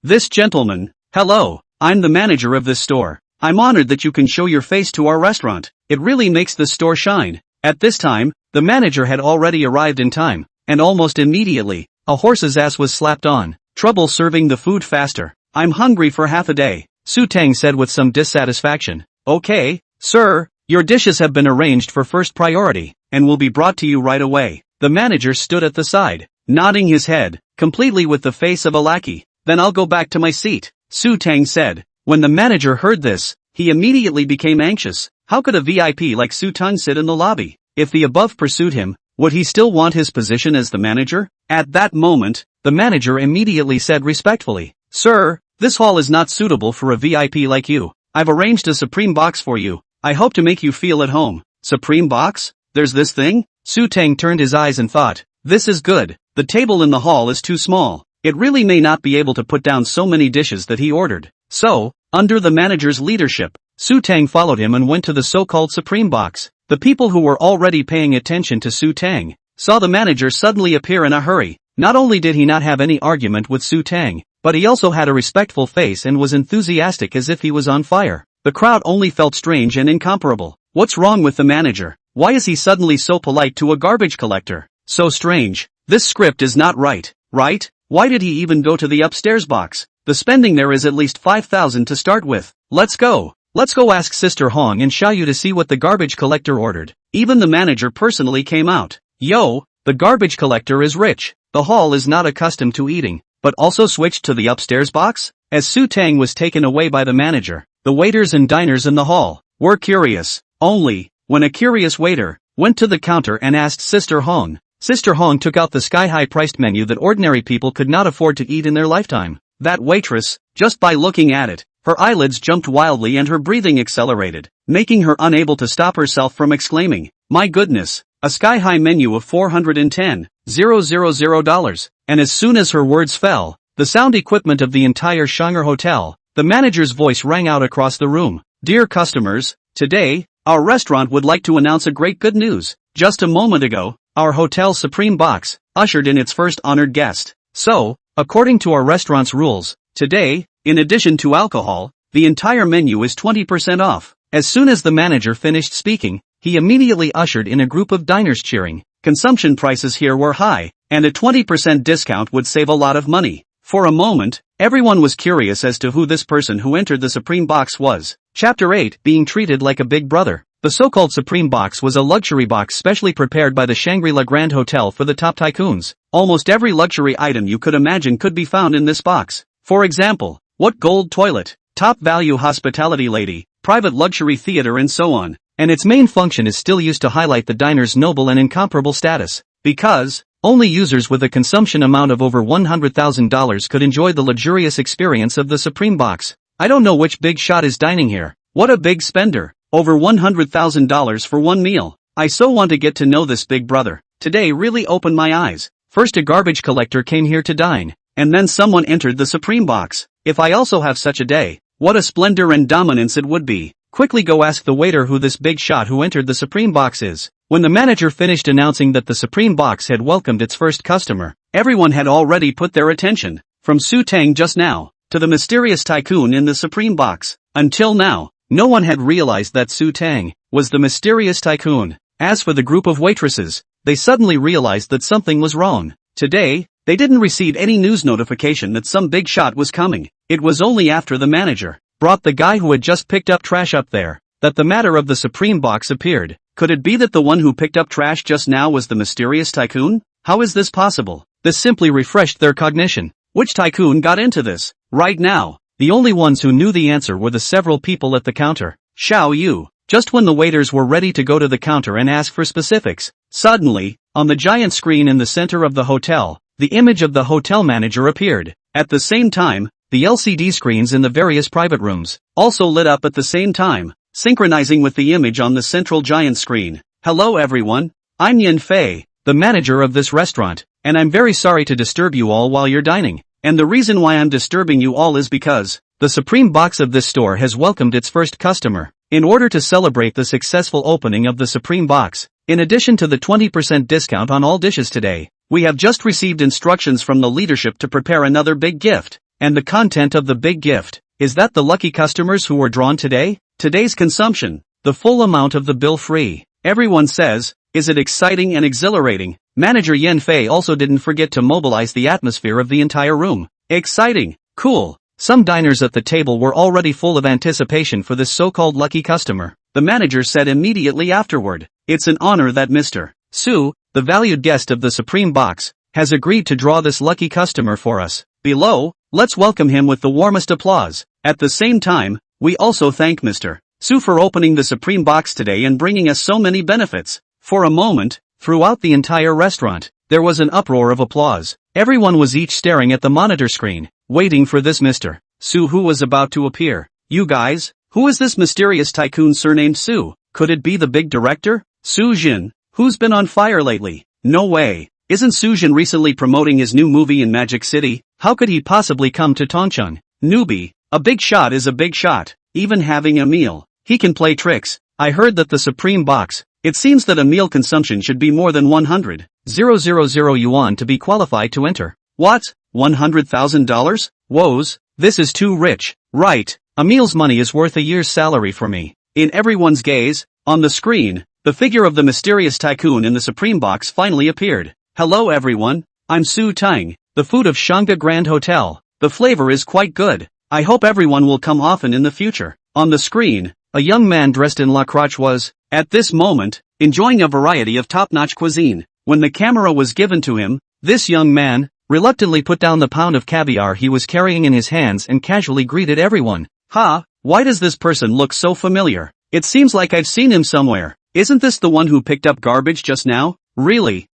This gentleman. Hello, I'm the manager of this store. I'm honored that you can show your face to our restaurant. It really makes the store shine. At this time, the manager had already arrived in time, and almost immediately, a horse's ass was slapped on. Trouble serving the food faster. I'm hungry for half a day, Su Teng said with some dissatisfaction. Okay, sir, your dishes have been arranged for first priority, and will be brought to you right away. The manager stood at the side, nodding his head, completely with the face of a lackey. Then I'll go back to my seat, Su Teng said. When the manager heard this, he immediately became anxious. How could a VIP like Su Teng sit in the lobby? If the above pursued him, would he still want his position as the manager? At that moment, the manager immediately said respectfully, Sir, this hall is not suitable for a VIP like you. I've arranged a supreme box for you. I hope to make you feel at home. Supreme box? There's this thing? Su Teng turned his eyes and thought, this is good. The table in the hall is too small. It really may not be able to put down so many dishes that he ordered. So, under the manager's leadership, Su Teng followed him and went to the so-called supreme box. The people who were already paying attention to Su Teng saw the manager suddenly appear in a hurry. Not only did he not have any argument with Su Teng, but he also had a respectful face and was enthusiastic as if he was on fire. The crowd only felt strange and incomparable. What's wrong with the manager? Why is he suddenly so polite to a garbage collector? So strange. This script is not right, right? Why did he even go to the upstairs box? The spending there is at least 5,000 to start with. Let's go ask Sister Hong and Xiao Yu to see what the garbage collector ordered. Even the manager personally came out. Yo, the garbage collector is rich. The hall is not accustomed to eating, but also switched to the upstairs box? As Su Teng was taken away by the manager, the waiters and diners in the hall were curious. Only, when a curious waiter went to the counter and asked Sister Hong, Sister Hong took out the sky-high priced menu that ordinary people could not afford to eat in their lifetime. That waitress, just by looking at it, her eyelids jumped wildly and her breathing accelerated, making her unable to stop herself from exclaiming, my goodness, a sky-high menu of $410,000. And as soon as her words fell, the sound equipment of the entire Shanghai hotel, the manager's voice rang out across the room. Dear customers, today, our restaurant would like to announce a great good news. Just a moment ago, our hotel's supreme box ushered in its first honored guest. So, according to our restaurant's rules, today, in addition to alcohol, the entire menu is 20% off. As soon as the manager finished speaking, he immediately ushered in a group of diners cheering. Consumption prices here were high, and a 20% discount would save a lot of money. For a moment, everyone was curious as to who this person who entered the supreme box was. Chapter 8, being treated like a big brother. The so-called supreme box was a luxury box specially prepared by the Shangri-La Grand Hotel for the top tycoons. Almost every luxury item you could imagine could be found in this box. For example, what gold toilet, top value hospitality lady, private luxury theater and so on. And its main function is still used to highlight the diner's noble and incomparable status. Because only users with a consumption amount of over $100,000 could enjoy the luxurious experience of the supreme box. I don't know which big shot is dining here. What a big spender. Over $100,000 for one meal. I so want to get to know this big brother. Today really opened my eyes. First a garbage collector came here to dine, and then someone entered the supreme box. If I also have such a day, what a splendor and dominance it would be. Quickly go ask the waiter who this big shot who entered the supreme box is. When the manager finished announcing that the supreme box had welcomed its first customer, everyone had already put their attention, from Su Teng just now, to the mysterious tycoon in the supreme box. Until now, no one had realized that Su Teng was the mysterious tycoon. As for the group of waitresses, they suddenly realized that something was wrong. Today, They didn't receive any news notification that some big shot was coming. It was only after the manager brought the guy who had just picked up trash up there that the matter of the Supreme box appeared. Could it be that the one who picked up trash just now was the mysterious tycoon? How is this possible? This simply refreshed their cognition. Which tycoon got into this? Right now, the only ones who knew the answer were the several people at the counter. Xiao Yu. Just when the waiters were ready to go to the counter and ask for specifics, suddenly, on the giant screen in the center of the hotel, the image of the hotel manager appeared. At the same time, the LCD screens in the various private rooms also lit up at the same time, synchronizing with the image on the central giant screen. Hello everyone, I'm Yin Fei, the manager of this restaurant, and I'm very sorry to disturb you all while you're dining. And the reason why I'm disturbing you all is because the Supreme box of this store has welcomed its first customer. In order to celebrate the successful opening of the Supreme box, in addition to the 20% discount on all dishes today, we have just received instructions from the leadership to prepare another big gift. And the content of the big gift is that the lucky customers who were drawn today's consumption, the full amount of the bill free. Everyone says, is it exciting and exhilarating? Manager Yen Fei also didn't forget to mobilize the atmosphere of the entire room. Exciting, cool. Some diners at the table were already full of anticipation for this so-called lucky customer. The manager said immediately afterward, it's an honor that Mr. Su, the valued guest of the Supreme box, has agreed to draw this lucky customer for us. Below, let's welcome him with the warmest applause. At the same time, we also thank Mr. Su for opening the Supreme box today and bringing us so many benefits. For a moment, throughout the entire restaurant, there was an uproar of applause. Everyone was each staring at the monitor screen, waiting for this Mr. Su who was about to appear. You guys, who is this mysterious tycoon surnamed Su? Could it be the big director? Su Jin, who's been on fire lately? No way. Isn't Su Jin recently promoting his new movie in Magic City? How could he possibly come to Tongcheng? Newbie, a big shot is a big shot. Even having a meal, he can play tricks. I heard that the Supreme box, it seems that a meal consumption should be more than 100,000 yuan to be qualified to enter. What? $100,000? Woes, this is too rich. Right, a meal's money is worth a year's salary for me. In everyone's gaze, on the screen, the figure of the mysterious tycoon in the Supreme box finally appeared. Hello everyone, I'm Su Teng, the food of Shangda Grand Hotel. The flavor is quite good. I hope everyone will come often in the future. On the screen, a young man dressed in La Croche was, at this moment, enjoying a variety of top-notch cuisine. When the camera was given to him, this young man reluctantly put down the pound of caviar he was carrying in his hands and casually greeted everyone. Ha, why does this person look so familiar? It seems like I've seen him somewhere. Isn't this the one who picked up garbage just now? Really,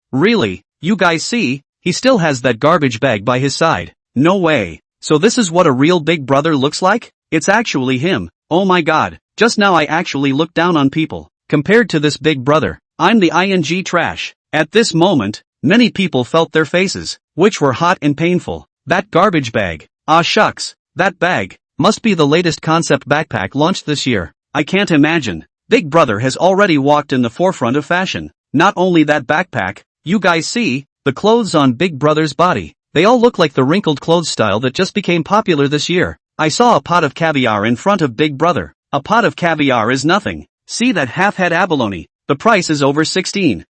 you guys see, he still has that garbage bag by his side. No way. So this is what a real big brother looks like? It's actually him. Oh my god, just now I actually looked down on people. Compared to this big brother, I'm the ing trash. At this moment, many people felt their faces, which were hot and painful. That garbage bag. Ah shucks, that bag must be the latest concept backpack launched this year. I can't imagine. Big Brother has already walked in the forefront of fashion. Not only that backpack, you guys see, the clothes on Big Brother's body. They all look like the wrinkled clothes style that just became popular this year. I saw a pot of caviar in front of Big Brother. A pot of caviar is nothing. See that half-head abalone. The price is over 16,000.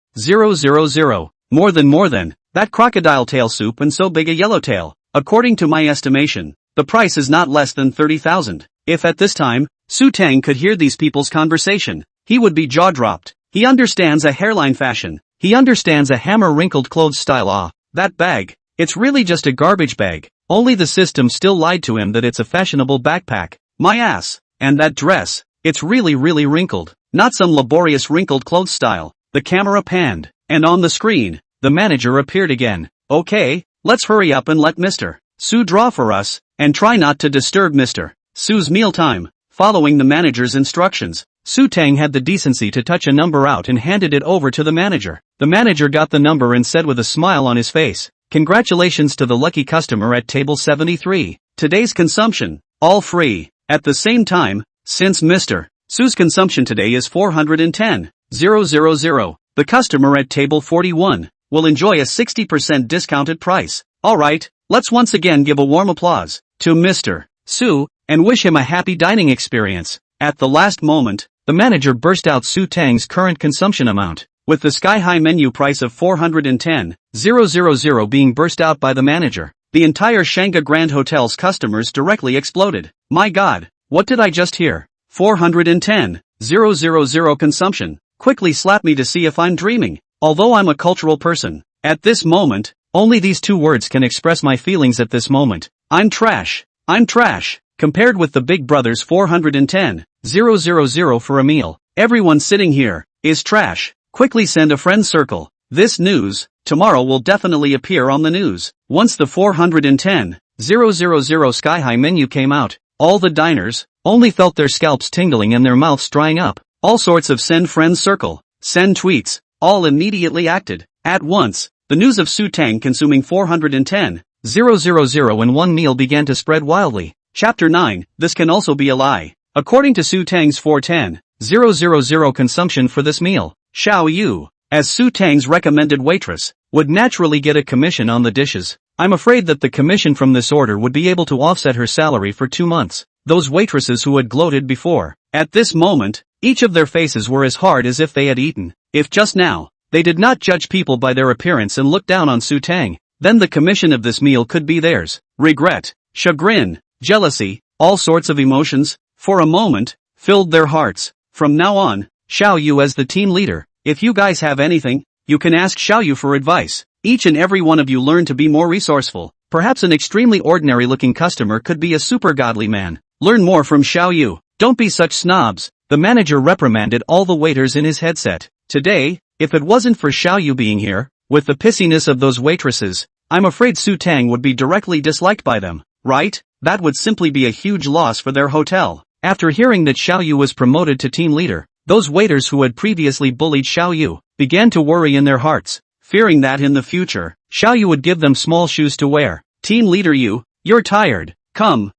More than. That crocodile tail soup and so big a yellowtail. According to my estimation, the price is not less than 30,000. If at this time, Su Teng could hear these people's conversation, he would be jaw-dropped. He understands a hairline fashion. He understands a hammer wrinkled clothes style. Ah, that bag. It's really just a garbage bag. Only the system still lied to him that it's a fashionable backpack. My ass. And that dress. It's really wrinkled. Not some laborious wrinkled clothes style. The camera panned. And on the screen, the manager appeared again. Okay, let's hurry up and let Mr. Su draw for us, and try not to disturb Mr. Su's mealtime. Following the manager's instructions, Su Teng had the decency to touch a number out and handed it over to the manager. The manager got the number and said with a smile on his face, "Congratulations to the lucky customer at table 73. Today's consumption, all free." At the same time, since Mr. Su's consumption today is 410,000, the customer at table 41 will enjoy a 60% discounted price. Alright, let's once again give a warm applause to Mr. Su and wish him a happy dining experience. At the last moment, the manager burst out Su Teng's current consumption amount. with the sky-high menu price of 410,000 being burst out by the manager. The entire Shanghai Grand Hotel's customers directly exploded. My god, what did I just hear? 410,000 consumption. Quickly slap me to see if I'm dreaming. Although I'm a cultural person, at this moment, only these two words can express my feelings at this moment. I'm trash. I'm trash. Compared with the Big Brother's 410,000 for a meal, everyone sitting here is trash. Quickly send a friend circle. This news, tomorrow will definitely appear on the news. Once the 410,000 sky-high menu came out, all the diners only felt their scalps tingling and their mouths drying up. All sorts of send friends circle, send tweets, all immediately acted. At once, the news of Su Teng consuming 410,000 in one meal began to spread wildly. Chapter 9, this can also be a lie. According to Su Teng's 410,000 consumption for this meal, Xiao Yu, as Su Teng's recommended waitress, would naturally get a commission on the dishes. I'm afraid that the commission from this order would be able to offset her salary for 2 months. Those waitresses who had gloated before, at this moment, each of their faces were as hard as if they had eaten. If just now, they did not judge people by their appearance and look down on Su Teng, then the commission of this meal could be theirs. Regret, chagrin, jealousy, all sorts of emotions, for a moment, filled their hearts. From now on, Xiao Yu as the team leader, if you guys have anything, you can ask Xiao Yu for advice. Each and every one of you learn to be more resourceful. Perhaps an extremely ordinary looking customer could be a super godly man. Learn more from Xiao Yu. Don't be such snobs. The manager reprimanded all the waiters in his headset. Today, if it wasn't for Xiao Yu being here, with the pissiness of those waitresses, I'm afraid Su Teng would be directly disliked by them, right? That would simply be a huge loss for their hotel. After hearing that Xiao Yu was promoted to team leader, those waiters who had previously bullied Xiao Yu began to worry in their hearts, fearing that in the future, Xiao Yu would give them small shoes to wear. Team leader Yu, you're tired. Come,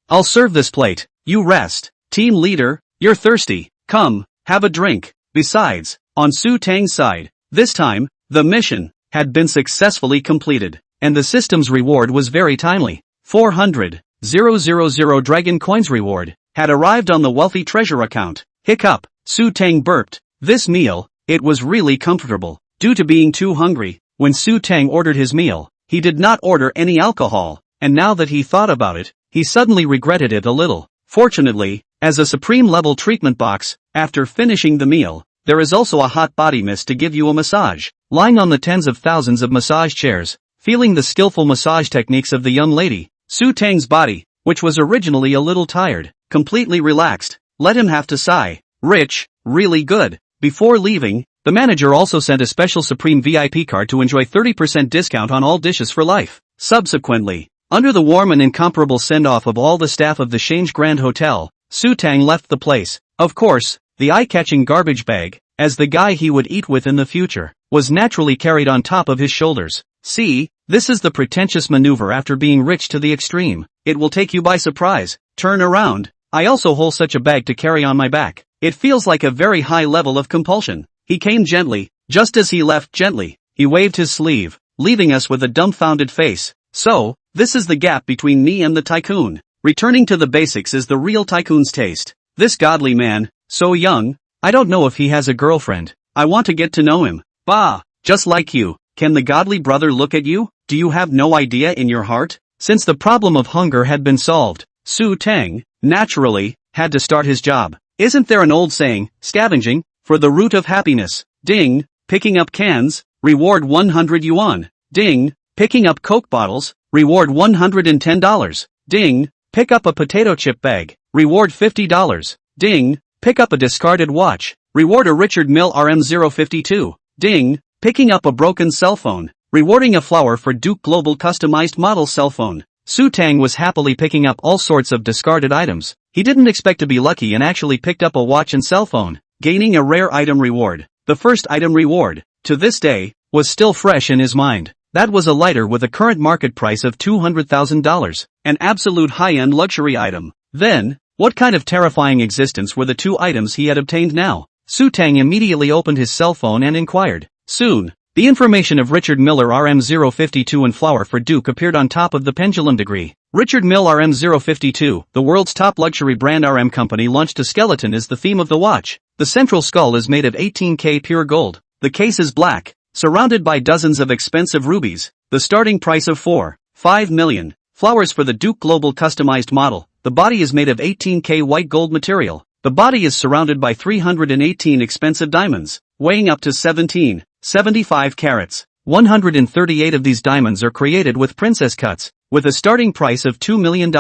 I'll serve this plate. You rest. Team leader, you're thirsty. Come, have a drink. Besides, on Su Teng's side, this time, the mission had been successfully completed, and the system's reward was very timely. 400,000 dragon coins reward had arrived on the wealthy treasure account. Hiccup, Su Teng burped. This meal, it was really comfortable. Due to being too hungry, when Su Teng ordered his meal, he did not order any alcohol, and now that he thought about it, he suddenly regretted it a little. Fortunately, as a supreme level treatment box, after finishing the meal, there is also a hot body mist to give you a massage. Lying on the tens of thousands of massage chairs, feeling the skillful massage techniques of the young lady, Su Teng's body, which was originally a little tired, completely relaxed. Let him have to sigh. Rich, really good. Before leaving, the manager also sent a special Supreme VIP card to enjoy 30% discount on all dishes for life. Subsequently, under the warm and incomparable send-off of all the staff of the Shanghai Grand Hotel, Su Teng left the place. Of course, the eye-catching garbage bag, as the guy he would eat with in the future, was naturally carried on top of his shoulders. See, this is the pretentious maneuver after being rich to the extreme. It will take you by surprise. Turn around. I also hold such a bag to carry on my back. It feels like a very high level of compulsion. He came gently, just as he left gently. He waved his sleeve, leaving us with a dumbfounded face. So, this is the gap between me and the tycoon. Returning to the basics is the real tycoon's taste. This godly man, so young, I don't know if he has a girlfriend. I want to get to know him. Bah, just like you. Can the godly brother look at you? Do you have no idea in your heart? Since the problem of hunger had been solved, Su Teng, naturally, had to start his job. Isn't there an old saying, scavenging, for the root of happiness? Ding, picking up cans, reward 100 yuan. Ding, picking up Coke bottles, reward $110. Ding, pick up a potato chip bag, reward $50. Ding, pick up a discarded watch, reward a Mille RM052. Ding, picking up a broken cell phone, rewarding a flower for Duke Global customized model cell phone. Su Teng was happily picking up all sorts of discarded items. He didn't expect to be lucky and actually picked up a watch and cell phone, gaining a rare item reward. The first item reward, to this day, was still fresh in his mind. That was a lighter with a current market price of $200,000, an absolute high-end luxury item. Then, what kind of terrifying existence were the two items he had obtained now? Su Teng immediately opened his cell phone and inquired. Soon, The information of Richard Mille RM052 and flower for Duke appeared on top of the pendulum degree. Richard Mille RM052, the world's top luxury brand RM company, launched a skeleton as the theme of the watch. The central skull is made of 18K pure gold. The case is black, surrounded by dozens of expensive rubies. The starting price of 4.5 million. Flowers for the Duke Global customized model. The body is made of 18K white gold material. The body is surrounded by 318 expensive diamonds, weighing up to 17.75 carats. 138 of these diamonds are created with princess cuts, with a starting price of $2 million.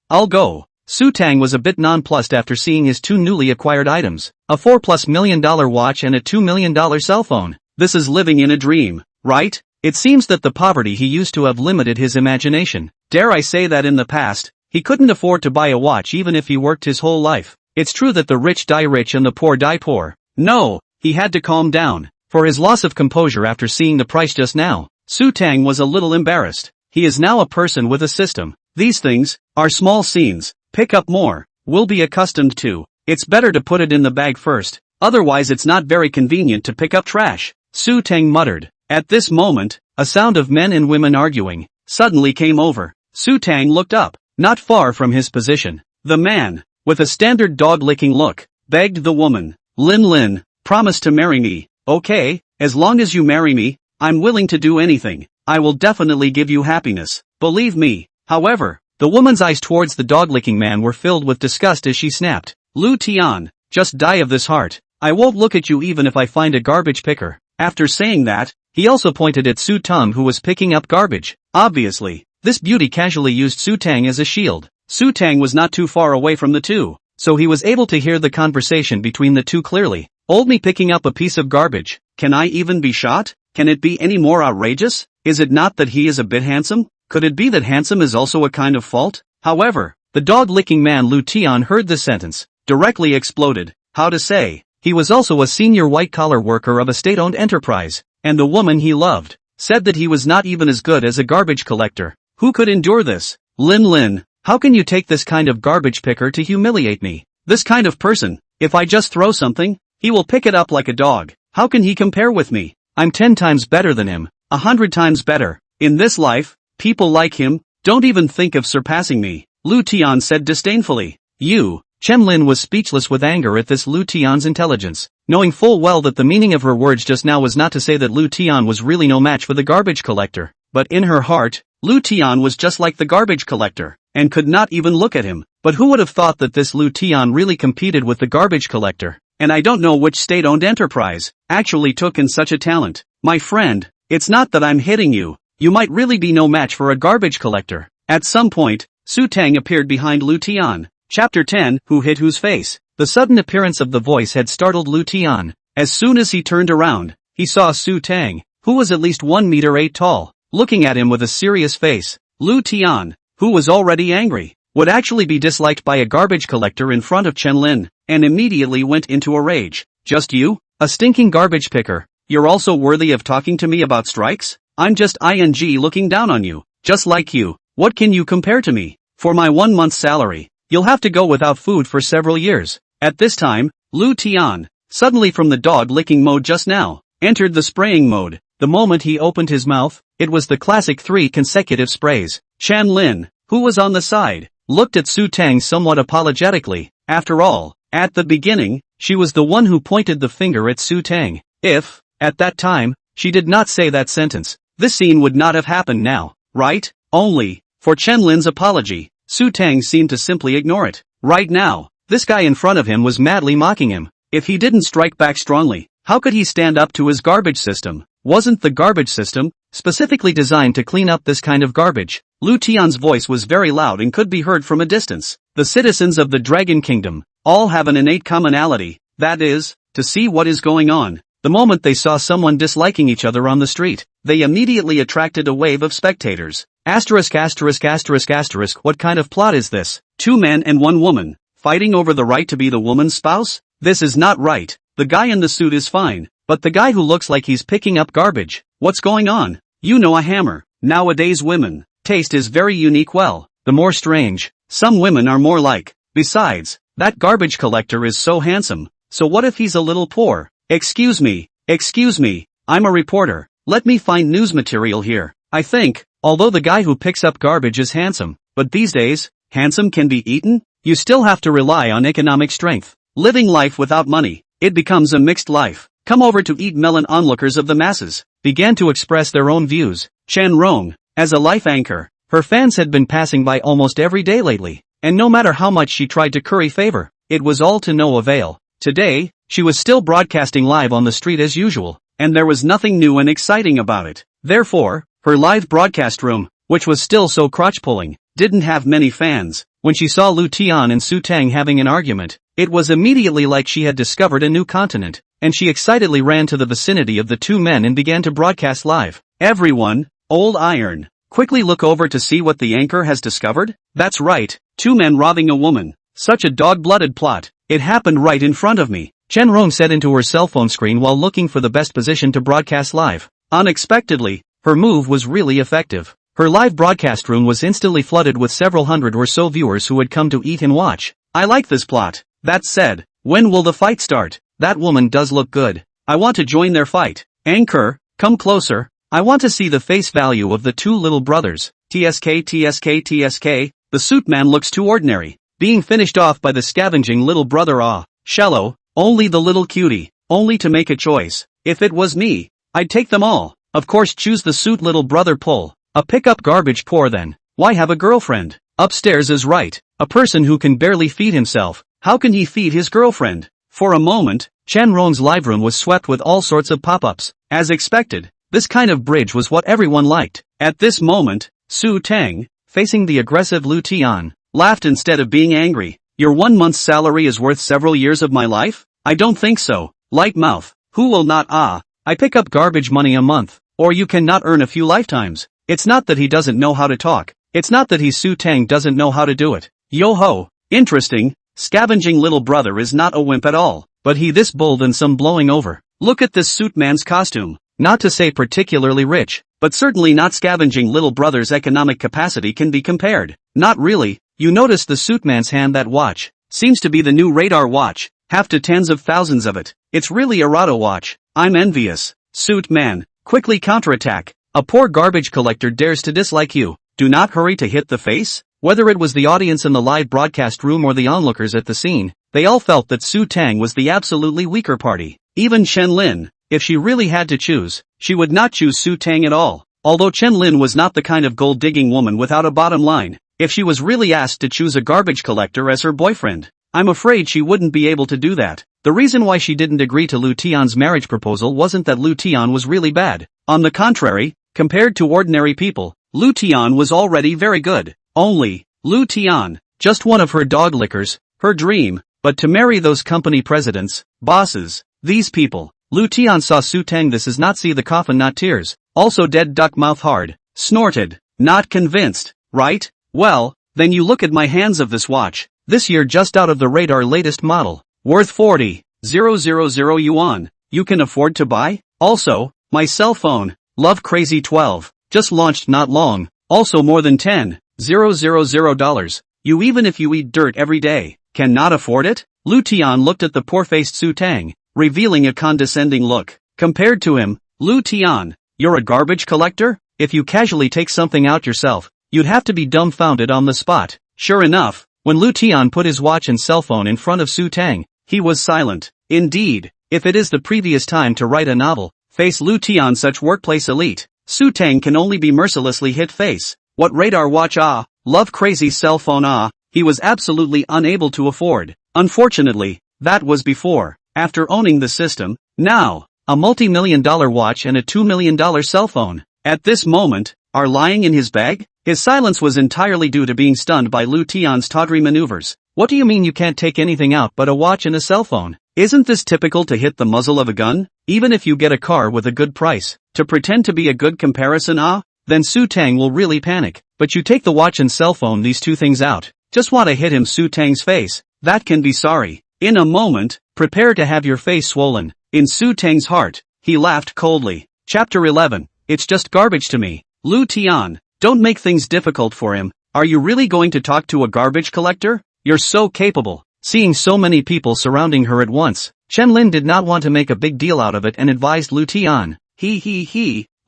I'll go. Teng was a bit nonplussed after seeing his two newly acquired items, a $4+ million watch and a $2 million cell phone. This is living in a dream, right? It seems that the poverty he used to have limited his imagination. Dare I say that in the past, he couldn't afford to buy a watch even if he worked his whole life. It's true that the rich die rich and the poor die poor. No, he had to calm down. For his loss of composure after seeing the price just now, Teng was a little embarrassed. He is now a person with a system. These things are small scenes. Pick up more. We'll be accustomed to. It's better to put it in the bag first. Otherwise it's not very convenient to pick up trash. Teng muttered. At this moment, a sound of men and women arguing suddenly came over. Teng looked up. Not far from his position, the man, with a standard dog-licking look, begged the woman, Lin, promise to marry me. Okay, as long as you marry me, I'm willing to do anything. I will definitely give you happiness. Believe me. However, the woman's eyes towards the dog-licking man were filled with disgust as she snapped, Lu Tian, just die of this heart. I won't look at you even if I find a garbage picker. After saying that, he also pointed at Teng who was picking up garbage. Obviously, this beauty casually used Teng as a shield. Teng was not too far away from the two, so he was able to hear the conversation between the two clearly. Old me picking up a piece of garbage. Can I even be shot? Can it be any more outrageous? Is it not that he is a bit handsome? Could it be that handsome is also a kind of fault? However, the dog-licking man Lu Tian heard this sentence, directly exploded. How to say? He was also a senior white-collar worker of a state-owned enterprise, and the woman he loved said that he was not even as good as a garbage collector. Who could endure this? Lin, how can you take this kind of garbage picker to humiliate me? This kind of person, if I just throw something, he will pick it up like a dog. How can he compare with me? I'm 10 times better than him, 100 times better. In this life, people like him don't even think of surpassing me, Lu Tian said disdainfully. You. Lin was speechless with anger at this Lu Tian's intelligence, knowing full well that the meaning of her words just now was not to say that Lu Tian was really no match for the garbage collector, but in her heart, Lu Tian was just like the garbage collector, and could not even look at him. But who would have thought that this Lu Tian really competed with the garbage collector? And I don't know which state-owned enterprise actually took in such a talent. My friend, it's not that I'm hitting you. You might really be no match for a garbage collector. At some point, Teng appeared behind Lu Tian. Chapter 10, Who Hit Whose Face? The sudden appearance of the voice had startled Lu Tian. As soon as he turned around, he saw Teng, who was at least 1 meter 8 tall, looking at him with a serious face. Lu Tian, who was already angry, would actually be disliked by a garbage collector in front of Lin, and immediately went into a rage. Just you? A stinking garbage picker. You're also worthy of talking to me about strikes? I'm just looking down on you. Just like you. What can you compare to me? For my 1 month's salary, you'll have to go without food for several years. At this time, Lu Tian, suddenly from the dog-licking mode just now, entered the spraying mode. The moment he opened his mouth, it was the classic 3 consecutive sprays. Lin, who was on the side, looked at Teng somewhat apologetically. After all, at the beginning, she was the one who pointed the finger at Teng. If, at that time, she did not say that sentence, this scene would not have happened now, right? Only, for Lin's apology, Teng seemed to simply ignore it. Right now, this guy in front of him was madly mocking him. If he didn't strike back strongly, how could he stand up to his garbage system? Wasn't the garbage system specifically designed to clean up this kind of garbage? Lu Tian's voice was very loud and could be heard from a distance. The citizens of the Dragon Kingdom all have an innate commonality, that is, to see what is going on. The moment they saw someone disliking each other on the street, they immediately attracted a wave of spectators. What kind of plot is this? 2 men and 1 woman, fighting over the right to be the woman's spouse? This is not right. The guy in the suit is fine, but the guy who looks like he's picking up garbage, what's going on? You know, a hammer. Nowadays women taste is very unique. Well, the more strange, some women are more like. Besides, that garbage collector is so handsome, so what if he's a little poor? Excuse me, I'm a reporter. let me find news material here. I think, although the guy who picks up garbage is handsome, but these days, handsome can be eaten? You still have to rely on economic strength. Living life without money, it becomes a mixed life. Come over to eat melon. Onlookers of the masses began to express their own views. Chen Rong, as a life anchor, her fans had been passing by almost every day lately, and no matter how much she tried to curry favor, it was all to no avail. Today, she was still broadcasting live on the street as usual, and there was nothing new and exciting about it. Therefore, her live broadcast room, which was still so crotch-pulling, didn't have many fans. When she saw Lu Tian and Su Teng having an argument, it was immediately like she had discovered a new continent, and she excitedly ran to the vicinity of the two men and began to broadcast live. Everyone, old iron, quickly look over to see what the anchor has discovered? That's right, two men robbing a woman. Such a dog-blooded plot. It happened right in front of me, Chen Rong said into her cell phone screen while looking for the best position to broadcast live. Unexpectedly, her move was really effective. Her live broadcast room was instantly flooded with several hundred or so viewers who had come to eat and watch. I like this plot. That said, when will the fight start? That woman does look good. I want to join their fight. Anchor, come closer. I want to see the face value of the two little brothers. TSK. The suit man looks too ordinary. Being finished off by the scavenging little brother. Shallow, only the little cutie. Only to make a choice. If it was me, I'd take them all. Of course choose the suit little brother pull. A pick up garbage poor then. Why have a girlfriend? Upstairs is right. A person who can barely feed himself. How can he feed his girlfriend? For a moment, Chen Rong's live room was swept with all sorts of pop-ups. As expected, this kind of bridge was what everyone liked. At this moment, Su Teng, facing the aggressive Lu Tian, laughed instead of being angry. Your 1 month's salary is worth several years of my life? I don't think so. Light mouth. Who will not? I pick up garbage money a month. Or you cannot earn a few lifetimes. It's not that he doesn't know how to talk. It's not that Su Teng doesn't know how to do it. Yo-ho. Interesting. Scavenging little brother is not a wimp at all. But he this bold and some blowing over. Look at this suit man's costume. Not to say particularly rich, but certainly not scavenging little brother's economic capacity can be compared. Not really. You notice the suit man's hand. That watch seems to be the new radar watch. Have to tens of thousands of it. It's really a Rado watch. I'm envious. Suit man, quickly counterattack. A poor garbage collector dares to dislike you. Do not hurry to hit the face. Whether it was the audience in the live broadcast room or the onlookers at the scene, they all felt that Su Teng was the absolutely weaker party. Even Chen Lin, if she really had to choose, she would not choose Su Teng at all. Although Chen Lin was not the kind of gold-digging woman without a bottom line, if she was really asked to choose a garbage collector as her boyfriend, I'm afraid she wouldn't be able to do that. The reason why she didn't agree to Lu Tian's marriage proposal wasn't that Lu Tian was really bad. On the contrary, compared to ordinary people, Lu Tian was already very good. Only, Lu Tian, just one of her dog lickers, her dream, but to marry those company presidents, bosses, these people. Lu Tian saw Su Teng. This is not see the coffin, not tears. Also dead duck mouth hard, snorted, not convinced, right? Well, then you look at my hands of this watch, this year just out of the radar latest model, worth 40,000 yuan, you can afford to buy? Also, my cell phone, Love Crazy 12, just launched not long, also more than $10,000. You even if you eat dirt every day, cannot afford it? Lu Tian looked at the poor-faced Su Teng, revealing a condescending look. Compared to him, Lu Tian, you're a garbage collector? If you casually take something out yourself, you'd have to be dumbfounded on the spot. Sure enough, when Lu Tian put his watch and cell phone in front of Su Teng, he was silent. Indeed, if it is the previous time to write a novel, face Lu Tian such workplace elite, Su Teng can only be mercilessly hit face. What radar watch? Love Crazy cell phone? He was absolutely unable to afford. Unfortunately, that was before. After owning the system, now, a multi-million-dollar watch and a $2 million cell phone, at this moment, are lying in his bag? His silence was entirely due to being stunned by Lu Tian's tawdry maneuvers. What do you mean you can't take anything out but a watch and a cell phone? Isn't this typical to hit the muzzle of a gun? Even if you get a car with a good price, to pretend to be a good comparison? Then Su Teng will really panic. But you take the watch and cell phone, these two things out. Just want to hit him. Su Teng's face. That can be sorry. In a moment, prepare to have your face swollen. In Su Teng's heart, he laughed coldly. Chapter 11. It's just garbage to me. Lu Tian, don't make things difficult for him. Are you really going to talk to a garbage collector? You're so capable. Seeing so many people surrounding her at once, Chen Lin did not want to make a big deal out of it and advised Lu Tian.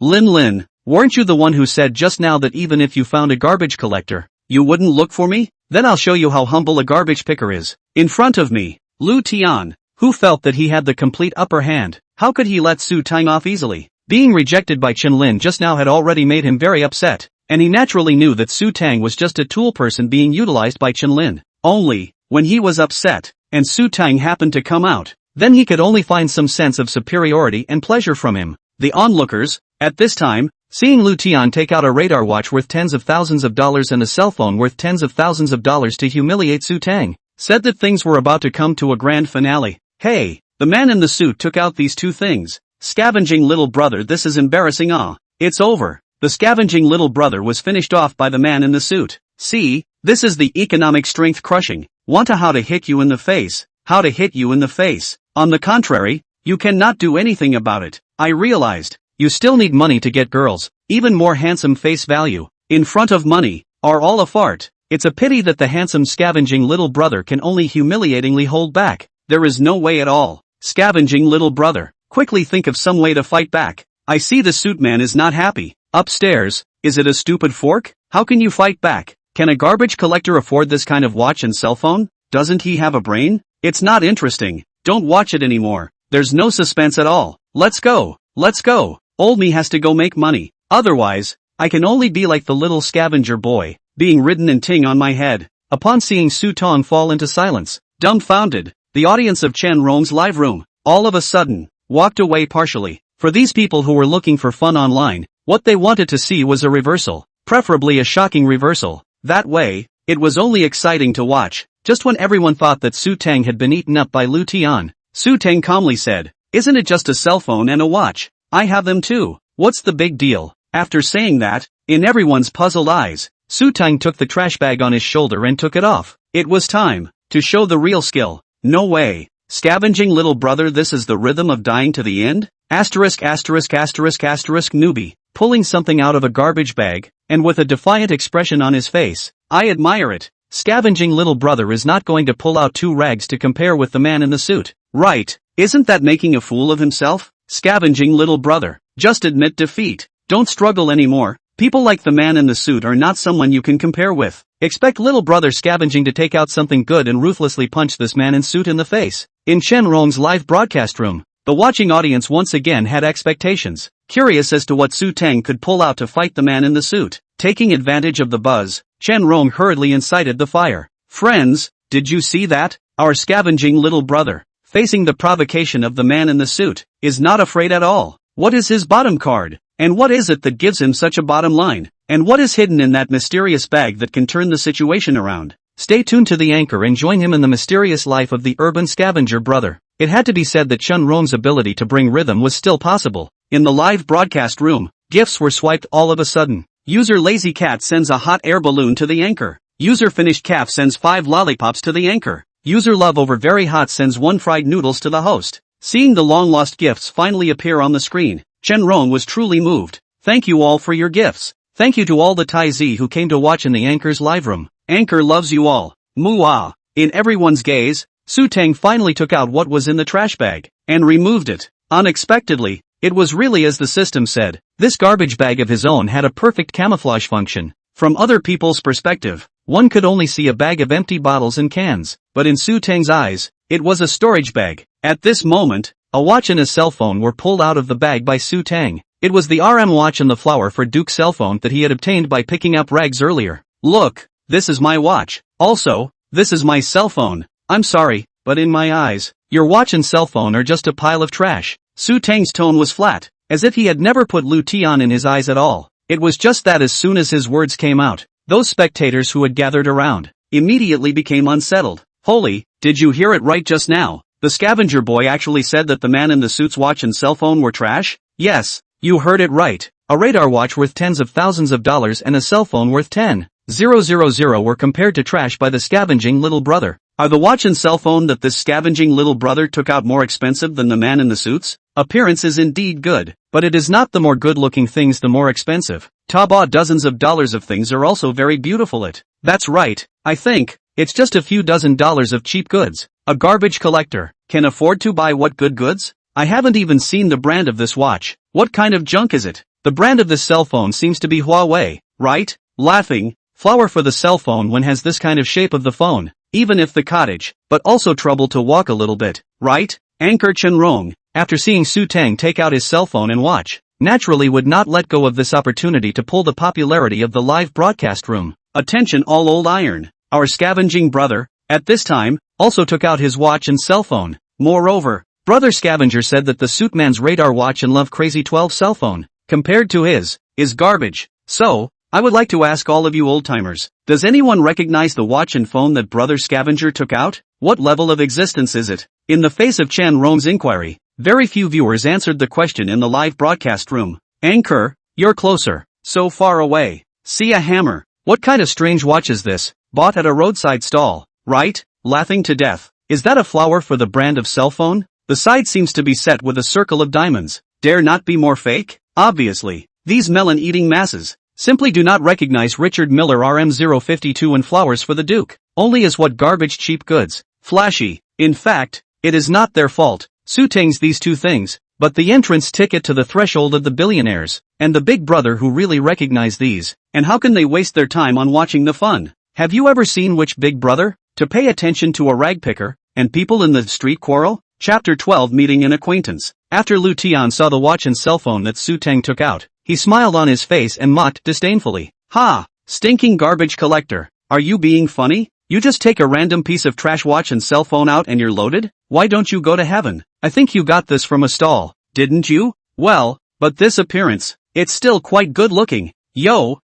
Lin, weren't you the one who said just now that even if you found a garbage collector, you wouldn't look for me? Then I'll show you how humble a garbage picker is. In front of me, Lu Tian, who felt that he had the complete upper hand. How could he let Su Teng off easily? Being rejected by Chen Lin just now had already made him very upset, and he naturally knew that Su Teng was just a tool person being utilized by Chen Lin. Only, when he was upset, and Su Teng happened to come out, then he could only find some sense of superiority and pleasure from him. The onlookers, at this time, seeing Lu Tian take out a radar watch worth tens of thousands of dollars and a cell phone worth tens of thousands of dollars to humiliate Su Teng, said that things were about to come to a grand finale. Hey, the man in the suit took out these two things. Scavenging little brother, this is embarrassing. It's over. The scavenging little brother was finished off by the man in the suit. See, this is the economic strength crushing. Want to how to hit you in the face. How to hit you in the face. On the contrary, you cannot do anything about it. I realized. You still need money to get girls. Even more handsome face value. In front of money. Are all a fart. It's a pity that the handsome scavenging little brother can only humiliatingly hold back. There is no way at all. Scavenging little brother. Quickly think of some way to fight back. I see the suit man is not happy. Upstairs, is it a stupid fork? How can you fight back? Can a garbage collector afford this kind of watch and cell phone? Doesn't he have a brain? It's not interesting. Don't watch it anymore. There's no suspense at all. Let's go. Let's go. Old me has to go make money. Otherwise, I can only be like the little scavenger boy, being ridden and ting on my head. Upon seeing Su Teng fall into silence, dumbfounded, the audience of Chen Rong's live room, all of a sudden, walked away partially. For these people who were looking for fun online, what they wanted to see was a reversal, preferably a shocking reversal. That way, it was only exciting to watch. Just when everyone thought that Su Teng had been eaten up by Lu Tian, Su Teng calmly said, "Isn't it just a cell phone and a watch? I have them too. What's the big deal?" After saying that, in everyone's puzzled eyes, Su Teng took the trash bag on his shoulder and took it off. It was time to show the real skill. No way. Scavenging little brother, this is the rhythm of dying to the end? Asterisk newbie, pulling something out of a garbage bag, and with a defiant expression on his face. I admire it. Scavenging little brother is not going to pull out two rags to compare with the man in the suit. Right, isn't that making a fool of himself? Scavenging little brother, just admit defeat. Don't struggle anymore. People like the man in the suit are not someone you can compare with. Expect little brother scavenging to take out something good and ruthlessly punch this man in suit in the face. In Chen Rong's live broadcast room, the watching audience once again had expectations, curious as to what Su Teng could pull out to fight the man in the suit. Taking advantage of the buzz, Chen Rong hurriedly incited the fire. Friends, did you see that? Our scavenging little brother, facing the provocation of the man in the suit, is not afraid at all. What is his bottom card? And what is it that gives him such a bottom line? And what is hidden in that mysterious bag that can turn the situation around? Stay tuned to the anchor and join him in the mysterious life of the urban scavenger brother. It had to be said that Chen Rong's ability to bring rhythm was still possible. In the live broadcast room, gifts were swiped all of a sudden. User Lazy Cat sends a hot air balloon to the anchor. User Finished Calf sends 5 lollipops to the anchor. User Love Over Very Hot sends 1 fried noodles to the host. Seeing the long-lost gifts finally appear on the screen, Chen Rong was truly moved. Thank you all for your gifts. Thank you to all the Tai Z who came to watch in the Anchor's live room. Anchor loves you all. Muah. In everyone's gaze, Su Teng finally took out what was in the trash bag, and removed it. Unexpectedly, it was really as the system said. This garbage bag of his own had a perfect camouflage function. From other people's perspective, one could only see a bag of empty bottles and cans, but in Su Teng's eyes, it was a storage bag. At this moment, a watch and a cell phone were pulled out of the bag by Su Teng. It was the RM watch and the flower for Duke cell phone that he had obtained by picking up rags earlier. Look, this is my watch. Also, this is my cell phone. I'm sorry, but in my eyes, your watch and cell phone are just a pile of trash. Su Teng's tone was flat, as if he had never put Lu Tian in his eyes at all. It was just that as soon as his words came out, those spectators who had gathered around immediately became unsettled. Holy, did you hear it right just now? The scavenger boy actually said that the man in the suit's watch and cell phone were trash? Yes, you heard it right. A radar watch worth tens of thousands of dollars and a cell phone worth 10,000 were compared to trash by the scavenging little brother. Are the watch and cell phone that this scavenging little brother took out more expensive than the man in the suits? Appearance is indeed good, but it is not the more good-looking things the more expensive. Taobao dozens of dollars of things are also very beautiful. That's right, I think, it's just a few dozen dollars of cheap goods. A garbage collector can afford to buy what good goods? I haven't even seen the brand of this watch. What kind of junk is it? The brand of this cell phone seems to be Huawei, right? Laughing. Flower for the cell phone when has this kind of shape of the phone, even if the cottage, but also trouble to walk a little bit, right? Anchor Chen Rong, after seeing Su Teng take out his cell phone and watch, naturally would not let go of this opportunity to pull the popularity of the live broadcast room. Attention all old iron, our scavenging brother, at this time, also took out his watch and cell phone. Moreover, brother scavenger said that the suitman's radar watch and Love Crazy 12 cell phone, compared to his, is garbage. So, I would like to ask all of you old-timers, does anyone recognize the watch and phone that Brother Scavenger took out? What level of existence is it? In the face of Chan Rong's inquiry, very few viewers answered the question in the live broadcast room. Anchor, you're closer, so far away. See a hammer. What kind of strange watch is this? Bought at a roadside stall, right? Laughing to death. Is that a flower for the brand of cell phone? The side seems to be set with a circle of diamonds. Dare not be more fake? Obviously, these melon-eating masses simply do not recognize Mille RM052 and flowers for the Duke, only as what garbage cheap goods, flashy. In fact, it is not their fault, Su Teng's these two things, but the entrance ticket to the threshold of the billionaires, and the big brother who really recognize these, and how can they waste their time on watching the fun? Have you ever seen which big brother? To pay attention to a rag picker, and people in the street quarrel? Chapter 12 Meeting an Acquaintance. After Lu Tian saw the watch and cell phone that Su Teng took out, he smiled on his face and mocked disdainfully. Ha! Stinking garbage collector. Are you being funny? You just take a random piece of trash watch and cell phone out and you're loaded? Why don't you go to heaven? I think you got this from a stall, didn't you? Well, but this appearance, it's still quite good looking. Yo,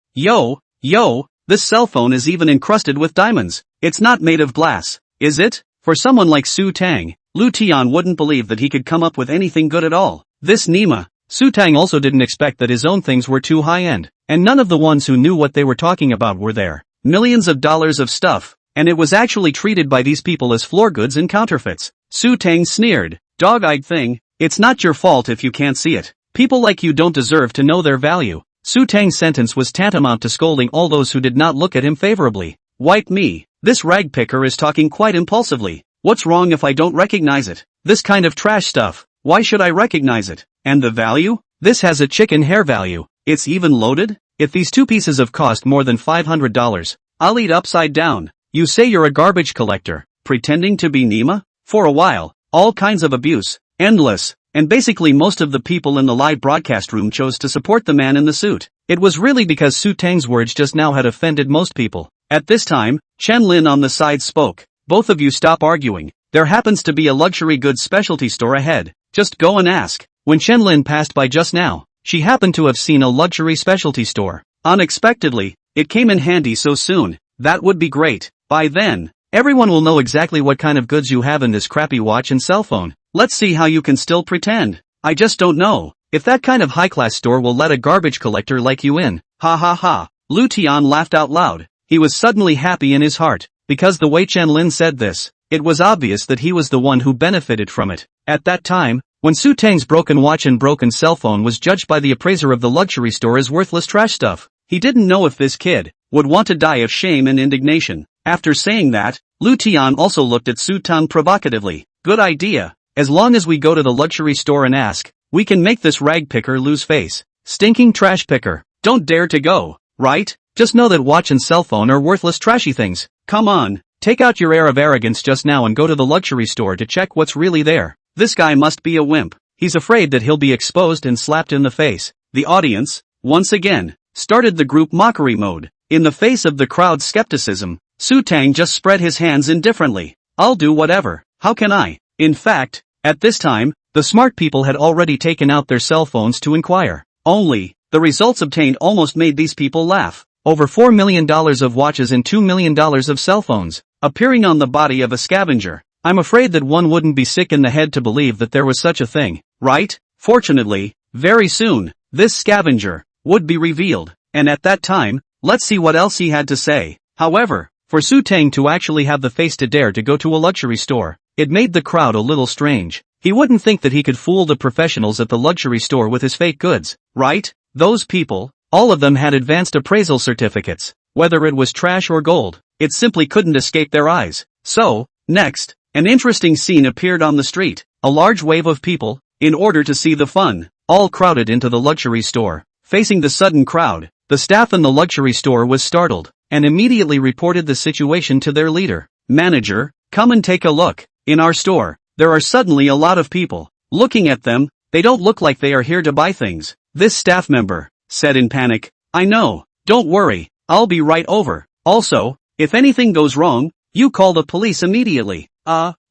this cell phone is even encrusted with diamonds. It's not made of glass, is it? For someone like Su Teng, Lu Tian wouldn't believe that he could come up with anything good at all. This Nima. Su Teng also didn't expect that his own things were too high-end, and none of the ones who knew what they were talking about were there. Millions of dollars of stuff, and it was actually treated by these people as floor goods and counterfeits. Su Teng sneered, dog-eyed thing, it's not your fault if you can't see it. People like you don't deserve to know their value. Su Teng's sentence was tantamount to scolding all those who did not look at him favorably. Wipe me, this rag picker is talking quite impulsively. What's wrong if I don't recognize it? This kind of trash stuff, why should I recognize it? And the value? This has a chicken hair value. It's even loaded? If these two pieces of cost more than $500, I'll eat upside down. You say you're a garbage collector, pretending to be Nima? For a while, all kinds of abuse, endless, and basically most of the people in the live broadcast room chose to support the man in the suit. It was really because Su Teng's words just now had offended most people. At this time, Chen Lin on the side spoke. Both of you stop arguing. There happens to be a luxury goods specialty store ahead. Just go and ask. When Chen Lin passed by just now, she happened to have seen a luxury specialty store. Unexpectedly, it came in handy so soon. That would be great. By then, everyone will know exactly what kind of goods you have in this crappy watch and cell phone. Let's see how you can still pretend. I just don't know if that kind of high-class store will let a garbage collector like you in. Ha ha ha. Lu Tian laughed out loud. He was suddenly happy in his heart, because the way Chen Lin said this, it was obvious that he was the one who benefited from it. At that time, when Su Teng's broken watch and broken cell phone was judged by the appraiser of the luxury store as worthless trash stuff, he didn't know if this kid would want to die of shame and indignation. After saying that, Lu Tian also looked at Su Teng provocatively. Good idea. As long as we go to the luxury store and ask, we can make this rag picker lose face. Stinking trash picker. Don't dare to go, right? Just know that watch and cell phone are worthless trashy things. Come on, take out your air of arrogance just now and go to the luxury store to check what's really there. This guy must be a wimp. He's afraid that he'll be exposed and slapped in the face. The audience, once again, started the group mockery mode. In the face of the crowd's skepticism, Su Teng just spread his hands indifferently. I'll do whatever. How can I? In fact, at this time, the smart people had already taken out their cell phones to inquire. Only, the results obtained almost made these people laugh. Over $4 million of watches and $2 million of cell phones, appearing on the body of a scavenger. I'm afraid that one wouldn't be sick in the head to believe that there was such a thing, right? Fortunately, very soon, this scavenger would be revealed, and at that time, let's see what else he had to say. However, for Su Teng to actually have the face to dare to go to a luxury store, it made the crowd a little strange. He wouldn't think that he could fool the professionals at the luxury store with his fake goods, right? Those people, all of them had advanced appraisal certificates. Whether it was trash or gold, it simply couldn't escape their eyes. So, next, an interesting scene appeared on the street. A large wave of people, in order to see the fun, all crowded into the luxury store. Facing the sudden crowd, the staff in the luxury store was startled, and immediately reported the situation to their leader. Manager, come and take a look. In our store, there are suddenly a lot of people. Looking at them, they don't look like they are here to buy things. This staff member said in panic, I know, don't worry, I'll be right over. Also, if anything goes wrong, you call the police immediately.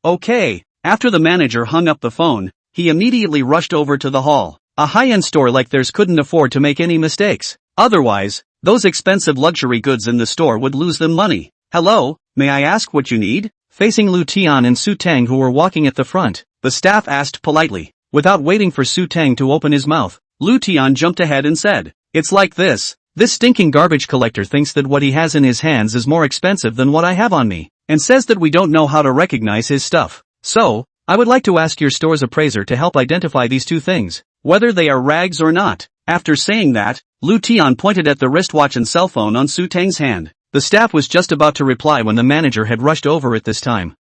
Okay. After the manager hung up the phone, he immediately rushed over to the hall. A high-end store like theirs couldn't afford to make any mistakes. Otherwise, those expensive luxury goods in the store would lose them money. Hello, may I ask what you need? Facing Lu Tian and Su Teng who were walking at the front, the staff asked politely. Without waiting for Su Teng to open his mouth, Lu Tian jumped ahead and said, it's like this. This stinking garbage collector thinks that what he has in his hands is more expensive than what I have on me, and says that we don't know how to recognize his stuff. So, I would like to ask your store's appraiser to help identify these two things, whether they are rags or not. After saying that, Lu Tian pointed at the wristwatch and cell phone on Su Teng's hand. The staff was just about to reply when the manager had rushed over at this time.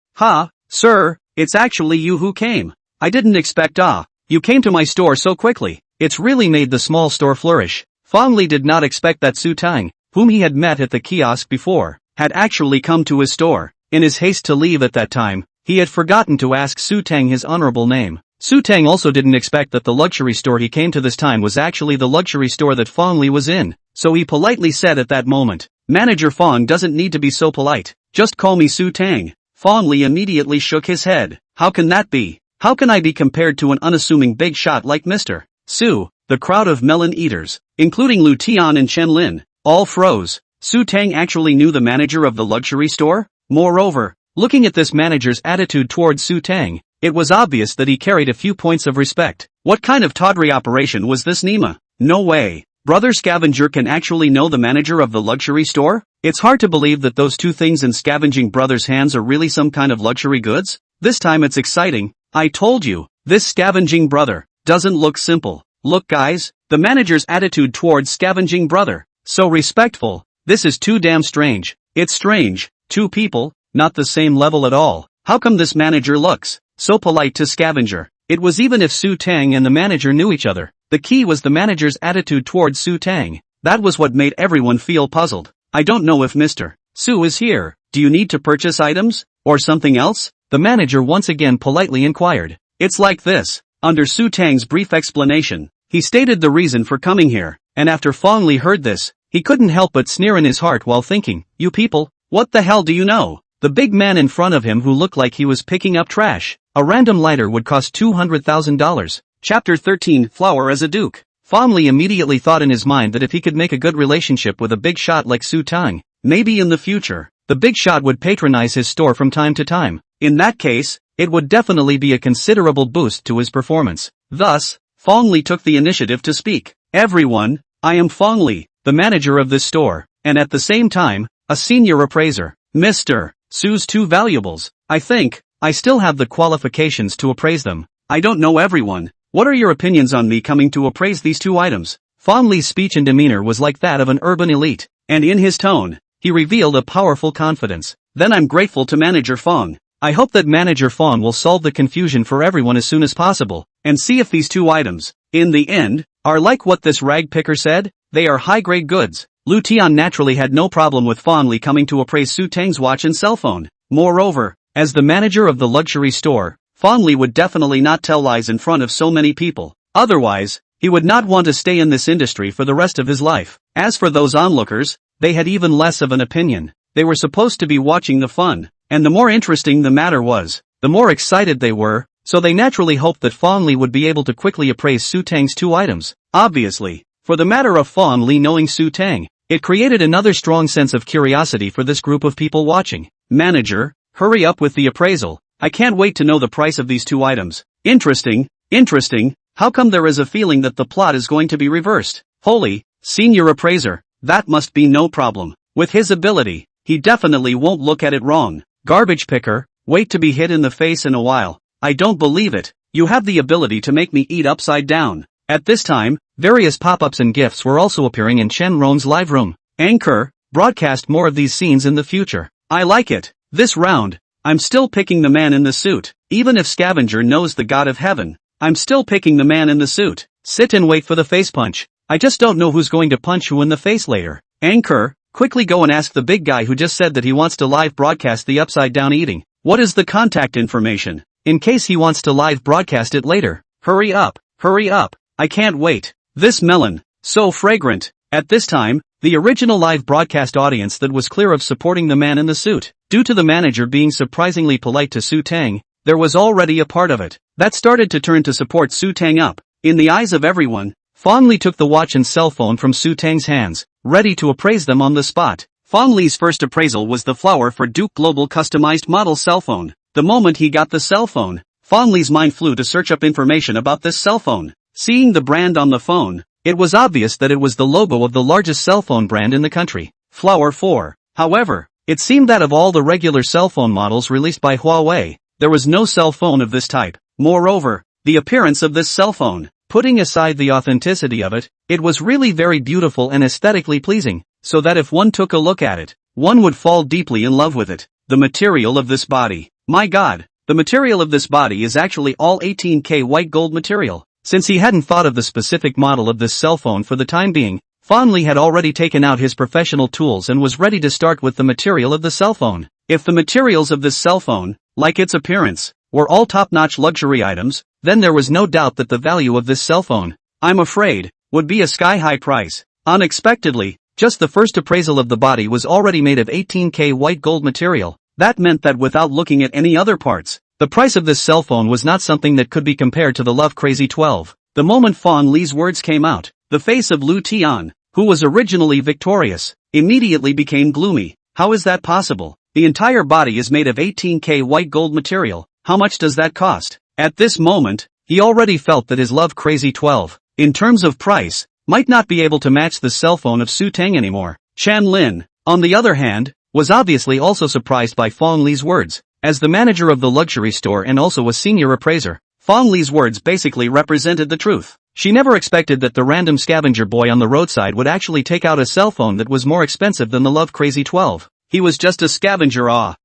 Sir, it's actually you who came. I didn't expect you came to my store so quickly. It's really made the small store flourish. Fong Li did not expect that Su Teng, whom he had met at the kiosk before, had actually come to his store. In his haste to leave at that time, he had forgotten to ask Su Teng his honorable name. Su Teng also didn't expect that the luxury store he came to this time was actually the luxury store that Fong Li was in, so he politely said at that moment, Manager Fong doesn't need to be so polite, just call me Su Teng. Fong Li immediately shook his head. How can that be? How can I be compared to an unassuming big shot like Mr. Su? The crowd of melon eaters, including Lu Tian and Chen Lin, all froze. Su Teng actually knew the manager of the luxury store? Moreover, looking at this manager's attitude towards Su Teng, it was obvious that he carried a few points of respect. What kind of tawdry operation was this Nima? No way. Brother Scavenger can actually know the manager of the luxury store? It's hard to believe that those two things in Scavenging Brother's hands are really some kind of luxury goods. This time it's exciting. I told you, this Scavenging Brother doesn't look simple. Look guys, the manager's attitude towards Scavenging Brother, so respectful. This is too damn strange. It's strange, two people, not the same level at all. How come this manager looks so polite to Scavenger? It was even if Su Teng and the manager knew each other. The key was the manager's attitude towards Su Teng. That was what made everyone feel puzzled. I don't know if Mr. Su is here. Do you need to purchase items, or something else? The manager once again politely inquired. It's like this. Under Su Teng's brief explanation, he stated the reason for coming here, and after Fong Li heard this, he couldn't help but sneer in his heart while thinking, you people, what the hell do you know? The big man in front of him who looked like he was picking up trash. A random lighter would cost $200,000. Chapter 13, Flower as a Duke. Fong Li immediately thought in his mind that if he could make a good relationship with a big shot like Su Teng, maybe in the future, the big shot would patronize his store from time to time. In that case, it would definitely be a considerable boost to his performance. Thus, Fong Li took the initiative to speak. Everyone, I am Fong Li, the manager of this store, and at the same time, a senior appraiser. Mr. Su's two valuables. I think, I still have the qualifications to appraise them. I don't know everyone. What are your opinions on me coming to appraise these two items? Fong Li's speech and demeanor was like that of an urban elite, and in his tone, he revealed a powerful confidence. Then I'm grateful to Manager Fong. I hope that Manager Fong will solve the confusion for everyone as soon as possible, and see if these two items, in the end, are like what this rag picker said. They are high-grade goods. Lu Tian naturally had no problem with Fong Li coming to appraise Su Teng's watch and cell phone. Moreover, as the manager of the luxury store, Fong Li would definitely not tell lies in front of so many people. Otherwise, he would not want to stay in this industry for the rest of his life. As for those onlookers, they had even less of an opinion. They were supposed to be watching the fun, and the more interesting the matter was, the more excited they were, so they naturally hoped that Fong Li would be able to quickly appraise Su Teng's two items. Obviously, for the matter of Fong Li knowing Su Teng, it created another strong sense of curiosity for this group of people watching. Manager, hurry up with the appraisal. I can't wait to know the price of these two items. Interesting. How come there is a feeling that the plot is going to be reversed? Holy, senior appraiser, that must be no problem. With his ability, he definitely won't look at it wrong. Garbage picker, wait to be hit in the face in a while. I don't believe it. You have the ability to make me eat upside down. At this time, various pop-ups and gifts were also appearing in Chen Ron's live room. Anchor, broadcast more of these scenes in the future. I like it. This round, I'm still picking the man in the suit. Even if Scavenger knows the God of Heaven, I'm still picking the man in the suit. Sit and wait for the face punch. I just don't know who's going to punch who in the face later. Anchor, quickly go and ask the big guy who just said that he wants to live broadcast the upside down eating. What is the contact information? In case he wants to live broadcast it later. Hurry up, I can't wait. This melon, so fragrant. At this time, the original live broadcast audience that was clear of supporting the man in the suit, due to the manager being surprisingly polite to Su Teng, there was already a part of it that started to turn to support Su Teng up. In the eyes of everyone, Fong Li took the watch and cell phone from Su Teng's hands, ready to appraise them on the spot. Fong Li's first appraisal was the Flower for Duke Global customized model cell phone. The moment he got the cell phone, Fong Li's mind flew to search up information about this cell phone. Seeing the brand on the phone, it was obvious that it was the logo of the largest cell phone brand in the country, Flower 4. However, it seemed that of all the regular cell phone models released by Huawei, there was no cell phone of this type. Moreover, the appearance of this cell phone, putting aside the authenticity of it, it was really very beautiful and aesthetically pleasing, so that if one took a look at it, one would fall deeply in love with it. The material of this body. My God, the material of this body is actually all 18K white gold material. Since he hadn't thought of the specific model of this cell phone for the time being, Fong Li had already taken out his professional tools and was ready to start with the material of the cell phone. If the materials of this cell phone, like its appearance, were all top-notch luxury items, then there was no doubt that the value of this cell phone, I'm afraid, would be a sky-high price. Unexpectedly, just the first appraisal of the body was already made of 18K white gold material. That meant that without looking at any other parts, the price of this cell phone was not something that could be compared to the Love Crazy 12. The moment Fong Li's words came out, the face of Lu Tian, who was originally victorious, immediately became gloomy. How is that possible? The entire body is made of 18K white gold material. How much does that cost? At this moment, he already felt that his Love Crazy 12, in terms of price, might not be able to match the cell phone of Su Teng anymore. Chan Lin, on the other hand, was obviously also surprised by Fong Li's words. As the manager of the luxury store and also a senior appraiser, Fong Li's words basically represented the truth. She never expected that the random scavenger boy on the roadside would actually take out a cell phone that was more expensive than the Love Crazy 12. He was just a scavenger. *******.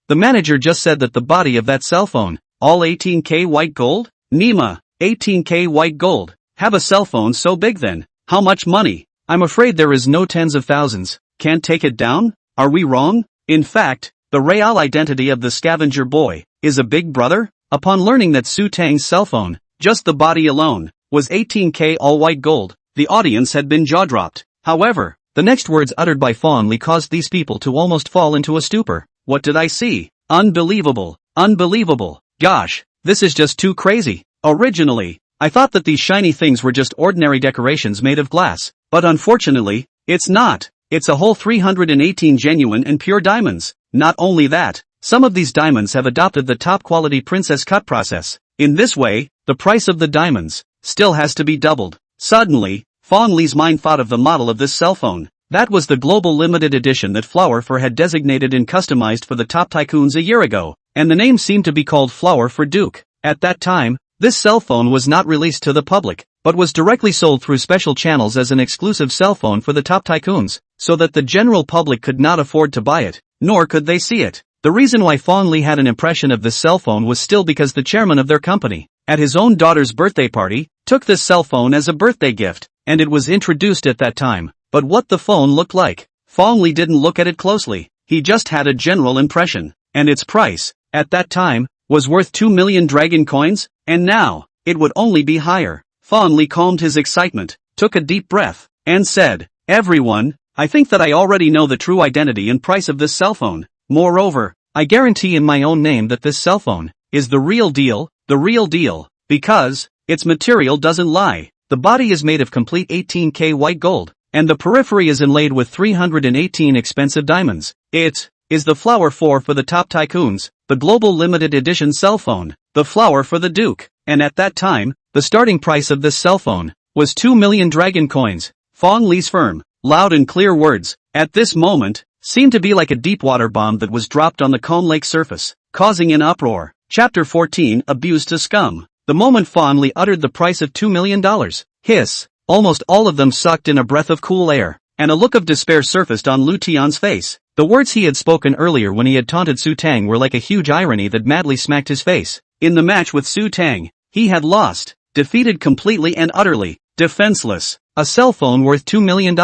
The manager just said that the body of that cell phone, all 18K white gold? Nima, 18K white gold. Have a cell phone so big then? How much money? I'm afraid there is no tens of thousands. Can't take it down? Are we wrong? In fact, the real identity of the scavenger boy is a big brother? Upon learning that Su Teng's cell phone, just the body alone, was 18K all white gold, the audience had been jaw-dropped. However, the next words uttered by Fong Li caused these people to almost fall into a stupor. What did I see? Unbelievable. Gosh, this is just too crazy. Originally, I thought that these shiny things were just ordinary decorations made of glass, but unfortunately, it's not. It's a whole 318 genuine and pure diamonds. Not only that, some of these diamonds have adopted the top quality princess cut process. In this way, the price of the diamonds still has to be doubled. Suddenly, Fong Li's mind thought of the model of this cell phone. That was the global limited edition that Flower for had designated and customized for the top tycoons a year ago, and the name seemed to be called Flower for Duke. At that time, this cell phone was not released to the public, but was directly sold through special channels as an exclusive cell phone for the top tycoons, so that the general public could not afford to buy it, nor could they see it. The reason why Fong Li had an impression of this cell phone was still because the chairman of their company, at his own daughter's birthday party, took this cell phone as a birthday gift, and it was introduced at that time. But what the phone looked like, Fong Li didn't look at it closely, he just had a general impression, and its price, at that time, was worth 2 million dragon coins, and now, it would only be higher. Fong Li calmed his excitement, took a deep breath, and said, "Everyone, I think that I already know the true identity and price of this cell phone. Moreover, I guarantee in my own name that this cell phone is the real deal, because its material doesn't lie. The body is made of complete 18K white gold, and the periphery is inlaid with 318 expensive diamonds. It is the Flower 4 for the top tycoons, the global limited edition cell phone, the Flower for the Duke, and at that time, the starting price of this cell phone was 2 million dragon coins." Fong Li's firm, loud and clear words, at this moment, seemed to be like a deep water bomb that was dropped on the calm lake surface, causing an uproar. Chapter 14, Abused to Scum. The moment Fong Li uttered the price of $2 million, hiss, almost all of them sucked in a breath of cool air, and a look of despair surfaced on Lu Tian's face. The words he had spoken earlier when he had taunted Su Teng were like a huge irony that madly smacked his face. In the match with Su Teng, he had lost. defeated completely and utterly, defenseless. A cell phone worth $2 million,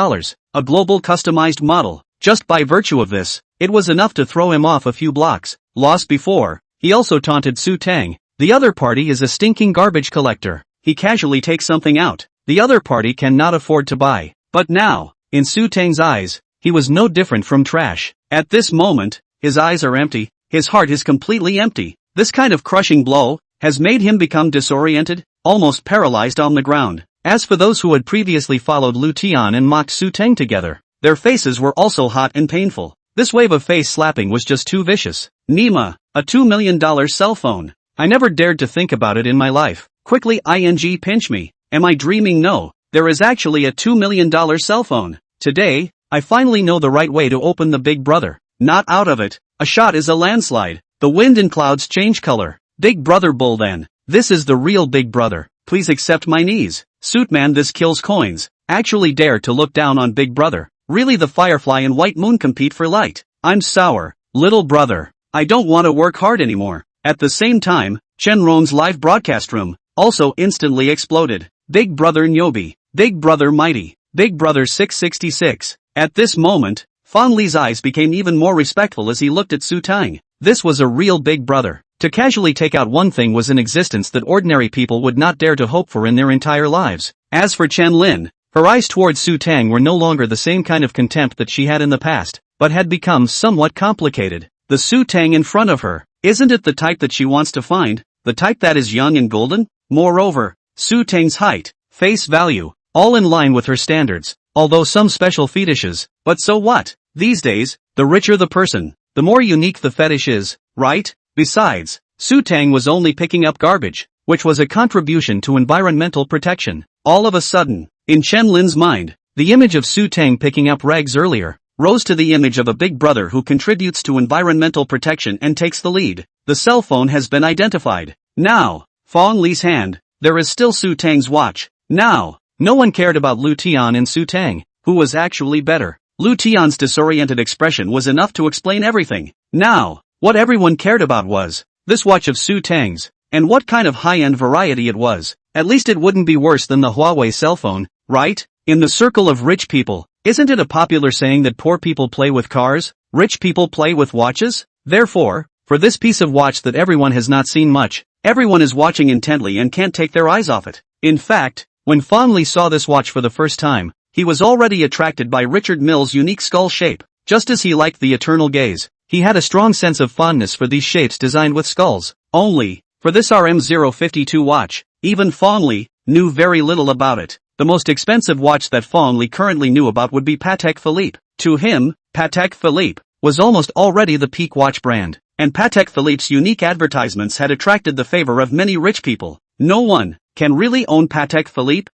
a global customized model. Just by virtue of this, it was enough to throw him off a few blocks. Lost before, he also taunted Su Teng. The other party is a stinking garbage collector. He casually takes something out the other party cannot afford to buy. But now, in Su Teng's eyes, he was no different from trash. At this moment, his eyes are empty, his heart is completely empty. This kind of crushing blow has made him become disoriented, almost paralyzed on the ground. As for those who had previously followed Lu Tian and mocked Su Teng together, their faces were also hot and painful. This wave of face slapping was just too vicious. Nima, a $2 million cell phone. I never dared to think about it in my life. Quickly pinch me. Am I dreaming? No, there is actually a $2 million cell phone. Today, I finally know the right way to open the Big Brother. Not out of it. A shot is a landslide. The wind and clouds change color. Big Brother bull then. This is the real Big Brother. Please accept my knees. Suitman, this kills coins. Actually dare to look down on Big Brother. Really, the Firefly and White Moon compete for light. I'm sour. Little brother. I don't want to work hard anymore. At the same time, Shenron's live broadcast room also instantly exploded. Big Brother Nyobi. Big Brother Mighty. Big Brother 666. At this moment, Fong Li's eyes became even more respectful as he looked at Su Teng. This was a real Big Brother. To casually take out one thing was an existence that ordinary people would not dare to hope for in their entire lives. As for Chen Lin, her eyes towards Su Teng were no longer the same kind of contempt that she had in the past, but had become somewhat complicated. The Su Teng in front of her, isn't it the type that she wants to find? The type that is young and golden? Moreover, Su Teng's height, face value, all in line with her standards, although some special fetishes, but so what? These days, the richer the person, the more unique the fetish is, right? Besides, Su Teng was only picking up garbage, which was a contribution to environmental protection. All of a sudden, in Chen Lin's mind, the image of Su Teng picking up rags earlier rose to the image of a big brother who contributes to environmental protection and takes the lead. The cell phone has been identified. Now, Fong Li's hand, there is still Su Teng's watch. Now, no one cared about Lu Tian and Su Teng, who was actually better. Lu Tian's disoriented expression was enough to explain everything. Now, what everyone cared about was this watch of Su Teng's, and what kind of high-end variety it was. At least it wouldn't be worse than the Huawei cell phone, right? In the circle of rich people, isn't it a popular saying that poor people play with cars, rich people play with watches? Therefore, for this piece of watch that everyone has not seen much, everyone is watching intently and can't take their eyes off it. In fact, when Fong Li saw this watch for the first time, he was already attracted by Richard Mill's unique skull shape. Just as he liked the eternal gaze, he had a strong sense of fondness for these shapes designed with skulls. Only, for this RM052 watch, even Fong Li knew very little about it. The most expensive watch that Fong Li currently knew about would be Patek Philippe. To him, Patek Philippe was almost already the peak watch brand, and Patek Philippe's unique advertisements had attracted the favor of many rich people. No one can really own Patek Philippe,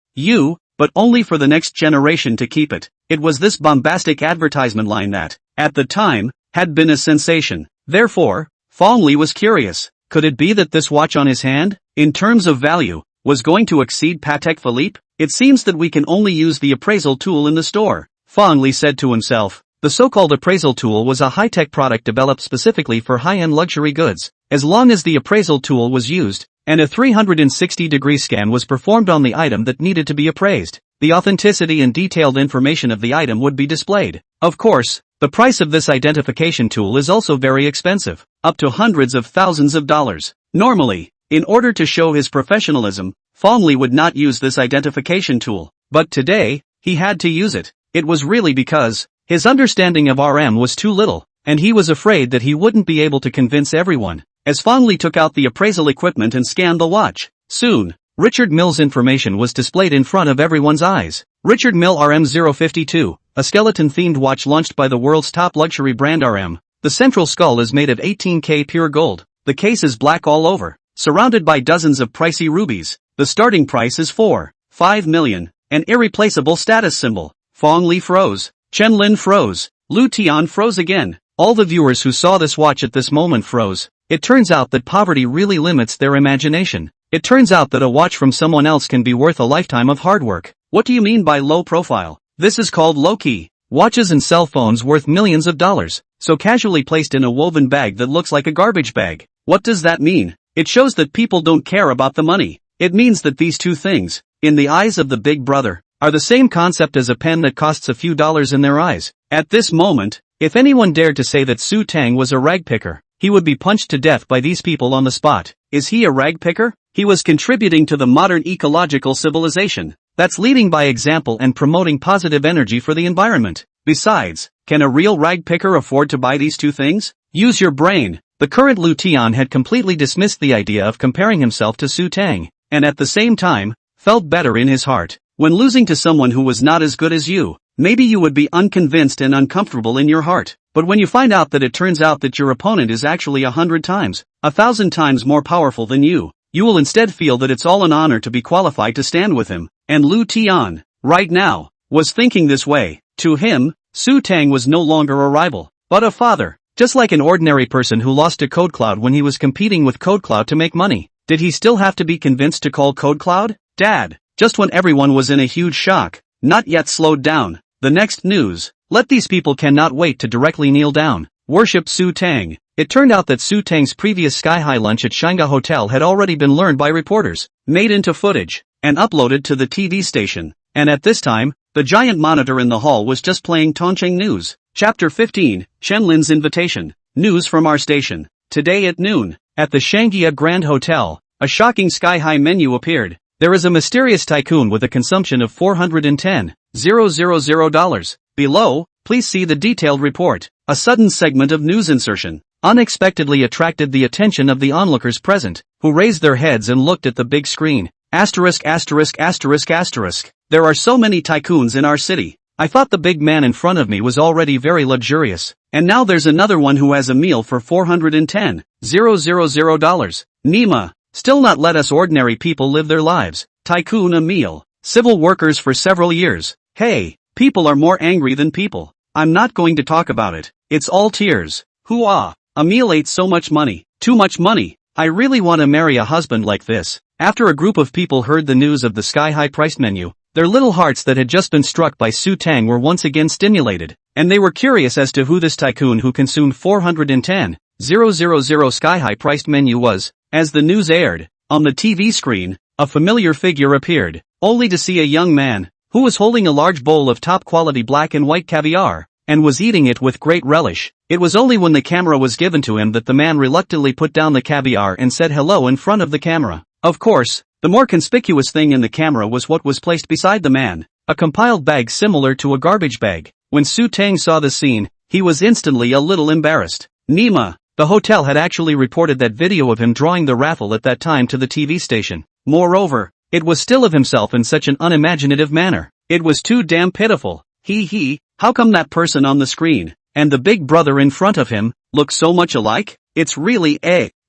but only for the next generation to keep it. It was this bombastic advertisement line that, at the time, had been a sensation. Therefore, Fong Li was curious. Could it be that this watch on his hand, in terms of value, was going to exceed Patek Philippe? It seems that we can only use the appraisal tool in the store, Fong Li said to himself. The so-called appraisal tool was a high-tech product developed specifically for high-end luxury goods. As long as the appraisal tool was used, and a 360-degree scan was performed on the item that needed to be appraised, the authenticity and detailed information of the item would be displayed. Of course, the price of this identification tool is also very expensive, up to hundreds of thousands of dollars. Normally, in order to show his professionalism, Fong Li would not use this identification tool, but today, he had to use it. It was really because his understanding of RM was too little, and he was afraid that he wouldn't be able to convince everyone. As Fong Li took out the appraisal equipment and scanned the watch, soon, Richard Mill's information was displayed in front of everyone's eyes. Richard Mille RM052, a skeleton-themed watch launched by the world's top luxury brand RM. The central skull is made of 18K pure gold. The case is black all over, surrounded by dozens of pricey rubies. The starting price is 4.5 million, an irreplaceable status symbol. Fong Li froze. Chen Lin froze. Lu Tian froze again. All the viewers who saw this watch at this moment froze. It turns out that poverty really limits their imagination. It turns out that a watch from someone else can be worth a lifetime of hard work. What do you mean by low profile? This is called low-key. Watches and cell phones worth millions of dollars, so casually placed in a woven bag that looks like a garbage bag. What does that mean? It shows that people don't care about the money. It means that these two things, in the eyes of the big brother, are the same concept as a pen that costs a few dollars in their eyes. At this moment, if anyone dared to say that Su Teng was a rag picker, he would be punched to death by these people on the spot. Is he a rag picker? He was contributing to the modern ecological civilization that's leading by example and promoting positive energy for the environment. Besides, can a real rag picker afford to buy these two things? Use your brain. The current Lu Tian had completely dismissed the idea of comparing himself to Su Teng, and at the same time, felt better in his heart. When losing to someone who was not as good as you, maybe you would be unconvinced and uncomfortable in your heart. But when you find out that it turns out that your opponent is actually 100 times, 1,000 times more powerful than you will instead feel that it's all an honor to be qualified to stand with him. And Lu Tian, right now, was thinking this way. To him, Su Teng was no longer a rival, but a father. Just like an ordinary person who lost to CodeCloud when he was competing with CodeCloud to make money. Did he still have to be convinced to call CodeCloud Dad? Just when everyone was in a huge shock, not yet slowed down. The next news. Let these people cannot wait to directly kneel down, worship Su Teng. It turned out that Su Teng's previous sky-high lunch at Shanga Hotel had already been learned by reporters, made into footage, and uploaded to the TV station. And at this time, the giant monitor in the hall was just playing Tongcheng News. Chapter 15, Shenlin's Invitation. News from our station. Today at noon, at the Shanghai Grand Hotel, a shocking sky-high menu appeared. There is a mysterious tycoon with a consumption of $410,000. Below, please see the detailed report. A sudden segment of news insertion unexpectedly attracted the attention of the onlookers present, who raised their heads and looked at the big screen. Asterisk asterisk asterisk asterisk. There are so many tycoons in our city. I thought the big man in front of me was already very luxurious, and now there's another one who has a meal for $410,000. Nima, still not let us ordinary people live their lives. Tycoon a meal. Civil workers for several years. Hey, people are more angry than people. I'm not going to talk about it. It's all tears. Hoo-ah. A meal ate so much money. Too much money. I really want to marry a husband like this. After a group of people heard the news of the sky-high priced menu, their little hearts that had just been struck by Su Teng were once again stimulated, and they were curious as to who this tycoon who consumed $410,000 sky-high priced menu was. As the news aired, on the TV screen, a familiar figure appeared, only to see a young man, who was holding a large bowl of top-quality black and white caviar, and was eating it with great relish. It was only when the camera was given to him that the man reluctantly put down the caviar and said hello in front of the camera. Of course, the more conspicuous thing in the camera was what was placed beside the man, a compiled bag similar to a garbage bag. When Su Teng saw the scene, he was instantly a little embarrassed. Nima, the hotel had actually reported that video of him drawing the raffle at that time to the TV station. Moreover, it was still of himself in such an unimaginative manner. It was too damn pitiful. How come that person on the screen, and the big brother in front of him, look so much alike? It's really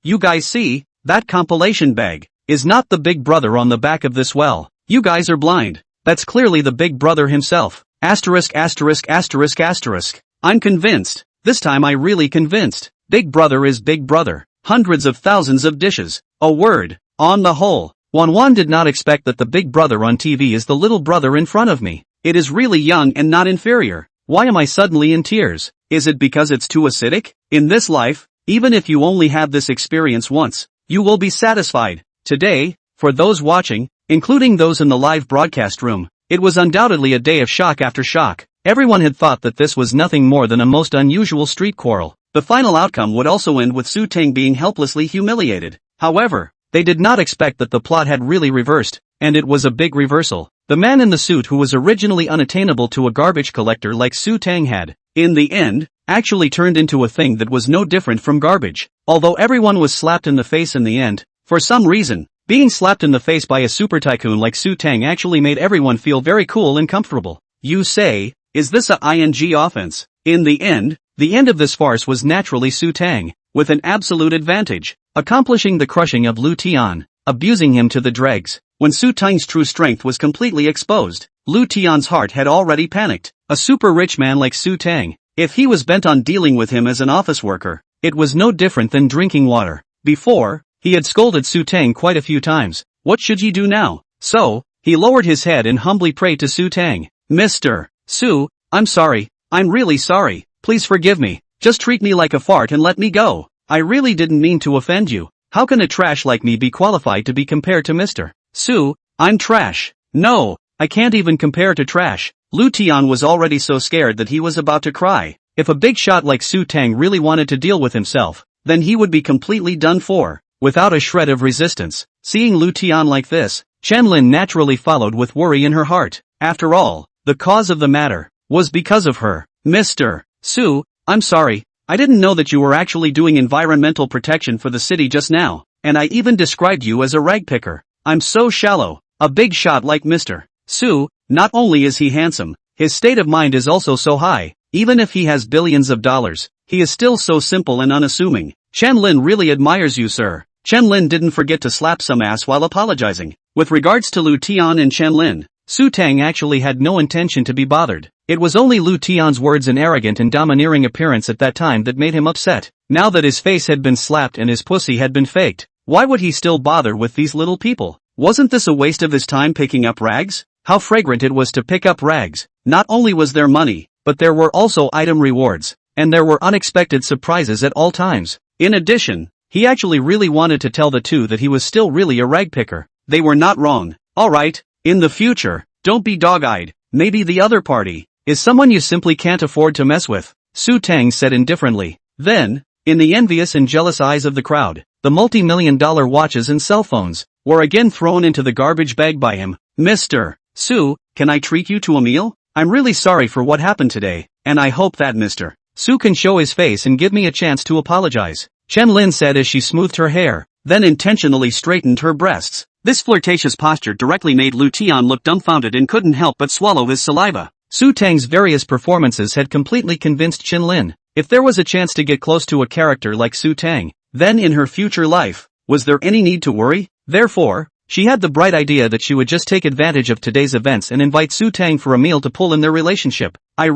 you guys see, that compilation bag is not the big brother on the back of this well. You guys are blind. That's clearly the big brother himself. Asterisk asterisk asterisk asterisk. I'm convinced. This time I really convinced. Big brother is big brother. Hundreds of thousands of dishes. A word. On the whole, Wanwan did not expect that the big brother on TV is the little brother in front of me. It is really young and not inferior. Why am I suddenly in tears? Is it because it's too acidic? In this life, even if you only have this experience once, you will be satisfied. Today, for those watching, including those in the live broadcast room, it was undoubtedly a day of shock after shock. Everyone had thought that this was nothing more than a most unusual street quarrel. The final outcome would also end with Su Teng being helplessly humiliated. However, they did not expect that the plot had really reversed, and it was a big reversal. The man in the suit who was originally unattainable to a garbage collector like Su Teng had, in the end, actually turned into a thing that was no different from garbage. Although everyone was slapped in the face in the end, for some reason, being slapped in the face by a super tycoon like Su Teng actually made everyone feel very cool and comfortable. You say, is this a ing offense? In the end of this farce was naturally Su Teng, with an absolute advantage, accomplishing the crushing of Lu Tian, abusing him to the dregs. When Su Teng's true strength was completely exposed, Lu Tian's heart had already panicked. A super rich man like Su Teng, if he was bent on dealing with him as an office worker, it was no different than drinking water. Before, he had scolded Su Teng quite a few times. What should he do now? So, he lowered his head and humbly prayed to Su Teng. Mr. Su, I'm sorry. I'm really sorry. Please forgive me. Just treat me like a fart and let me go. I really didn't mean to offend you. How can a trash like me be qualified to be compared to Mr. Su, I'm trash. No, I can't even compare to trash. Lu Tian was already so scared that he was about to cry. If a big shot like Su Teng really wanted to deal with himself, then he would be completely done for, without a shred of resistance. Seeing Lu Tian like this, Qianlin naturally followed with worry in her heart. After all, the cause of the matter was because of her. Mr. Su, I'm sorry, I didn't know that you were actually doing environmental protection for the city just now, and I even described you as a rag picker. I'm so shallow. A big shot like Mr. Su, not only is he handsome, his state of mind is also so high. Even if he has billions of dollars, he is still so simple and unassuming. Qianlin really admires you, sir. Qianlin didn't forget to slap some ass while apologizing. With regards to Lu Tian and Qianlin, Su Teng actually had no intention to be bothered. It was only Lu Tian's words and arrogant and domineering appearance at that time that made him upset. Now that his face had been slapped and his pussy had been faked, why would he still bother with these little people? Wasn't this a waste of his time picking up rags? How fragrant it was to pick up rags. Not only was there money, but there were also item rewards, and there were unexpected surprises at all times. In addition, he actually really wanted to tell the two that he was still really a rag picker. They were not wrong. Alright, in the future, don't be dog-eyed. Maybe the other party is someone you simply can't afford to mess with, Su Teng said indifferently. Then, in the envious and jealous eyes of the crowd, the multi-million-dollar watches and cell phones were again thrown into the garbage bag by him. Mr. Su, can I treat you to a meal? I'm really sorry for what happened today, and I hope that Mr. Su can show his face and give me a chance to apologize, Qianlin said as she smoothed her hair, then intentionally straightened her breasts. This flirtatious posture directly made Lu Tian look dumbfounded and couldn't help but swallow his saliva. Su Teng's various performances had completely convinced Qianlin. If there was a chance to get close to a character like Su Teng, then in her future life, was there any need to worry? Therefore, she had the bright idea that she would just take advantage of today's events and invite Su Teng for a meal to pull in their relationship. I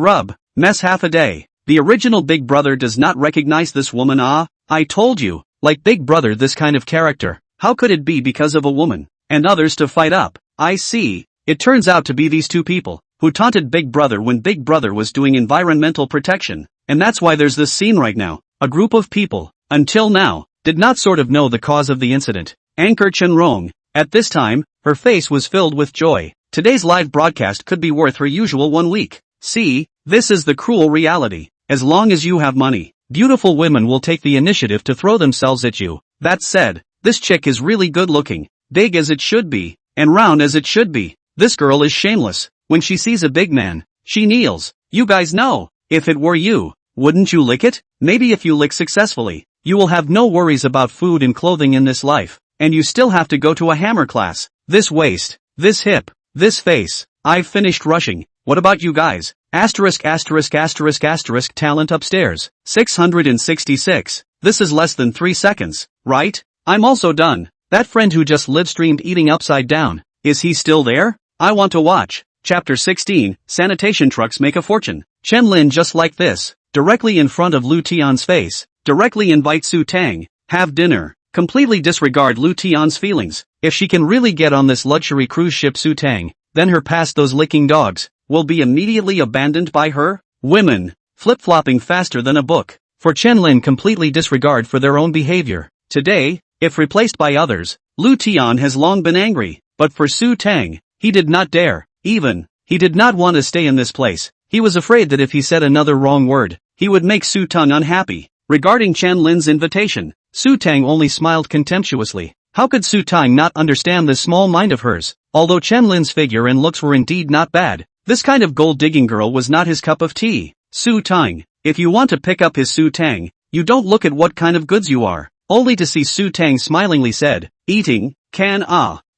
mess half a day. The original Big Brother does not recognize this woman. I told you, like Big Brother, this kind of character. How could it be because of a woman, and others to fight up? I see. It turns out to be these two people, who taunted Big Brother when Big Brother was doing environmental protection, and that's why there's this scene right now. A group of people, until now, did not sort of know the cause of the incident. Anchor Chen Rong. At this time, her face was filled with joy. Today's live broadcast could be worth her usual 1 week. See, this is the cruel reality. As long as you have money, beautiful women will take the initiative to throw themselves at you. That said, this chick is really good looking, big as it should be, and round as it should be. This girl is shameless. When she sees a big man, she kneels. You guys know, if it were you, wouldn't you lick it? Maybe if you lick successfully, you will have no worries about food and clothing in this life, and you still have to go to a hammer class. This waist, this hip, this face. I've finished rushing. What about you guys? Asterisk asterisk asterisk asterisk talent upstairs. 666. This is less than 3 seconds, right? I'm also done. That friend who just live-streamed eating upside down, is he still there? I want to watch. Chapter 16, Sanitation Trucks Make a Fortune. Qianlin just like this, directly in front of Lu Tian's face, directly invite Su Teng, have dinner, completely disregard Lu Tian's feelings. If she can really get on this luxury cruise ship Su Teng, then her past those licking dogs, will be immediately abandoned by her. Women, flip-flopping faster than a book. For Qianlin completely disregard for their own behavior. Today, if replaced by others, Lu Tian has long been angry, but for Su Teng, he did not dare. He did not want to stay in this place. He was afraid that if he said another wrong word, he would make Su Teng unhappy. Regarding Qianlin's invitation, Su Teng only smiled contemptuously. How could Su Teng not understand this small mind of hers? Although Qianlin's figure and looks were indeed not bad, this kind of gold-digging girl was not his cup of tea. Su Teng, if you want to pick up his Su Teng, you don't look at what kind of goods you are. Only to see Su Teng smilingly said, eating,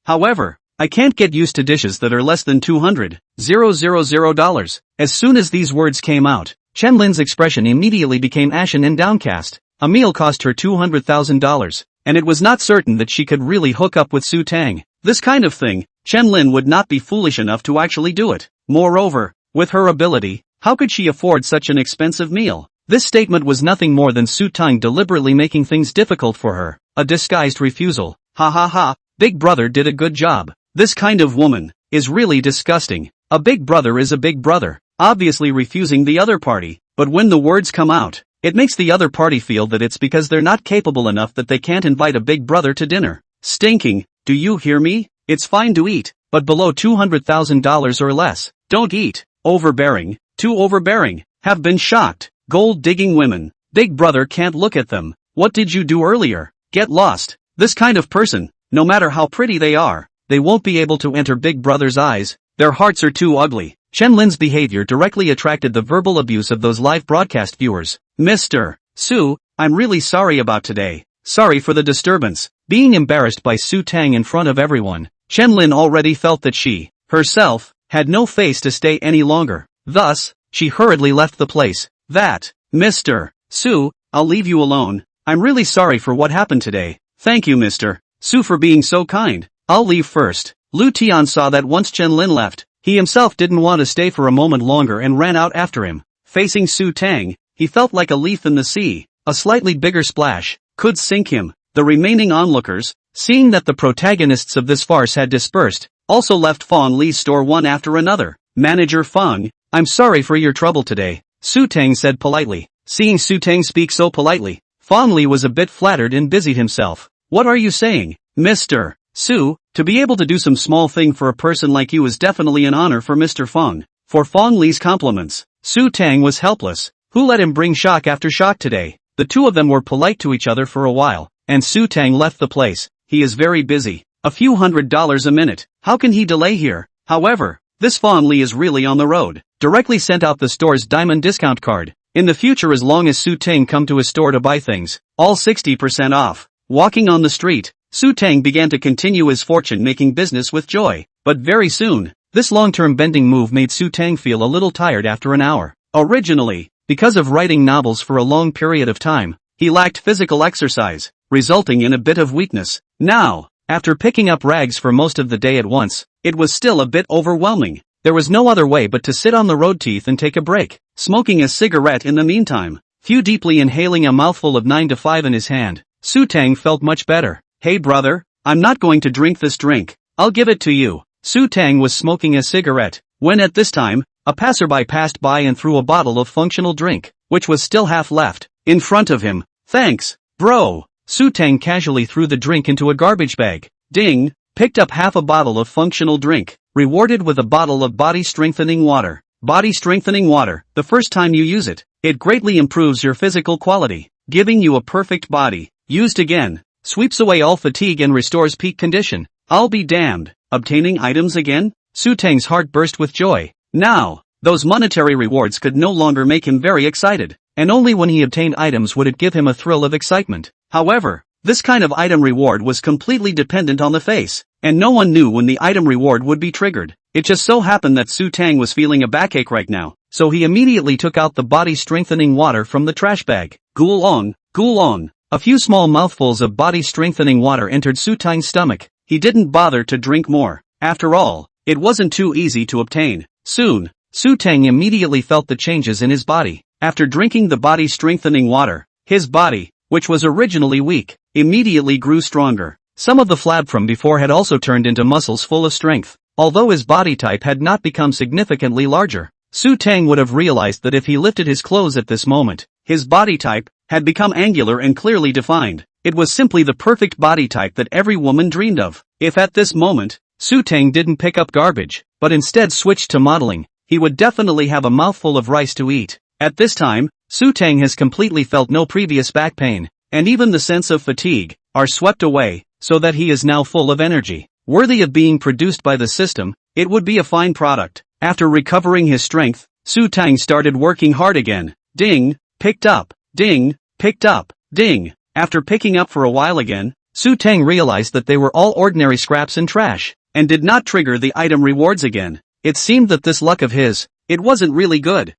however, I can't get used to dishes that are less than $200,000. As soon as these words came out, Qianlin's expression immediately became ashen and downcast. A meal cost her $200,000, and it was not certain that she could really hook up with Su Teng. This kind of thing, Qianlin would not be foolish enough to actually do it. Moreover, with her ability, how could she afford such an expensive meal? This statement was nothing more than Su Teng deliberately making things difficult for her. A disguised refusal. Ha ha ha, Big Brother did a good job. This kind of woman is really disgusting. A big brother is a big brother, obviously refusing the other party, but when the words come out, it makes the other party feel that it's because they're not capable enough that they can't invite a big brother to dinner. Stinking, do you hear me? It's fine to eat, but below $200,000 or less, don't eat. Overbearing, too overbearing, have been shocked. Gold-digging women. Big brother can't look at them. What did you do earlier? Get lost. This kind of person, no matter how pretty they are, they won't be able to enter Big Brother's eyes. Their hearts are too ugly. Chen Lin's behavior directly attracted the verbal abuse of those live broadcast viewers. Mr. Su, I'm really sorry about today. Sorry for the disturbance. Being embarrassed by Su Teng in front of everyone, Chen Lin already felt that she, herself, had no face to stay any longer. Thus, she hurriedly left the place. Mr. Su, I'll leave you alone. I'm really sorry for what happened today. Thank you Mr. Su for being so kind. I'll leave first. Lu Tian saw that once Chen Lin left, he himself didn't want to stay for a moment longer and ran out after him. Facing Su Teng, he felt like a leaf in the sea. A slightly bigger splash could sink him. The remaining onlookers, seeing that the protagonists of this farce had dispersed, also left Fong Li's store one after another. Manager Fong, I'm sorry for your trouble today, Su Teng said politely. Seeing Su Teng speak so politely, Fong Li was a bit flattered and busied himself. What are you saying, Mr. Su? To be able to do some small thing for a person like you is definitely an honor for Mr. Fong. For Fong Li's compliments, Su Teng was helpless. Who let him bring shock after shock today? The two of them were polite to each other for a while, and Su Teng left the place. He is very busy. A few $100s a minute. How can he delay here? However, this Fong Li is really on the road. Directly sent out the store's diamond discount card. In the future, as long as Su Teng come to his store to buy things, all 60% off. Walking on the street, Su Teng began to continue his fortune-making business with joy. But very soon, this long-term bending move made Su Teng feel a little tired after an hour. Originally, because of writing novels for a long period of time, he lacked physical exercise, resulting in a bit of weakness. Now, after picking up rags for most of the day at once, it was still a bit overwhelming. There was no other way but to sit on the road teeth and take a break, smoking a cigarette in the meantime. Deeply inhaling a mouthful of 9 to 5 in his hand, Su Teng felt much better. Hey brother, I'm not going to drink this drink. I'll give it to you. Su Teng was smoking a cigarette, when at this time, a passerby passed by and threw a bottle of functional drink, which was still half left, in front of him. Thanks, bro. Su Teng casually threw the drink into a garbage bag. Ding, picked up half a bottle of functional drink, rewarded with a bottle of body strengthening water. Body strengthening water, the first time you use it, it greatly improves your physical quality, giving you a perfect body. Used again, sweeps away all fatigue and restores peak condition. I'll be damned. Obtaining items again? Su Teng's heart burst with joy. Now, those monetary rewards could no longer make him very excited, and only when he obtained items would it give him a thrill of excitement. However, this kind of item reward was completely dependent on the face, and no one knew when the item reward would be triggered. It just so happened that Su Teng was feeling a backache right now, so he immediately took out the body strengthening water from the trash bag. Gulong, gulong. A few small mouthfuls of body strengthening water entered Su Teng's stomach. He didn't bother to drink more. After all, it wasn't too easy to obtain. Soon, Su Teng immediately felt the changes in his body. After drinking the body strengthening water, his body, which was originally weak, immediately grew stronger. Some of the flab from before had also turned into muscles full of strength. Although his body type had not become significantly larger, Su Teng would have realized that if he lifted his clothes at this moment, his body type had become angular and clearly defined. It was simply the perfect body type that every woman dreamed of. If at this moment, Su Teng didn't pick up garbage, but instead switched to modeling, he would definitely have a mouthful of rice to eat. At this time, Su Teng has completely felt no previous back pain, and even the sense of fatigue, are swept away, so that he is now full of energy. Worthy of being produced by the system, it would be a fine product. After recovering his strength, Su Teng started working hard again. Ding, picked up, ding, picked up, ding. After picking up for a while again, Su Teng realized that they were all ordinary scraps and trash, and did not trigger the item rewards again. It seemed that this luck of his, it wasn't really good.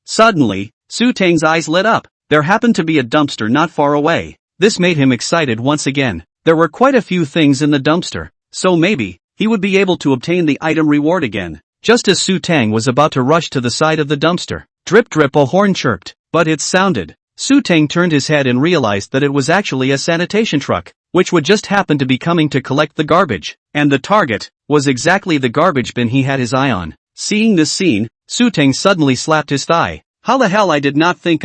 Suddenly, Su Teng's eyes lit up. There happened to be a dumpster not far away. This made him excited once again. There were quite a few things in the dumpster, so maybe he would be able to obtain the item reward again. Just as Su Teng was about to rush to the side of the dumpster, drip drip, a horn chirped, but it sounded. Su Teng turned his head and realized that it was actually a sanitation truck, which would just happen to be coming to collect the garbage, and the target was exactly the garbage bin he had his eye on. Seeing this scene, Su Teng suddenly slapped his thigh. How the hell, I did not think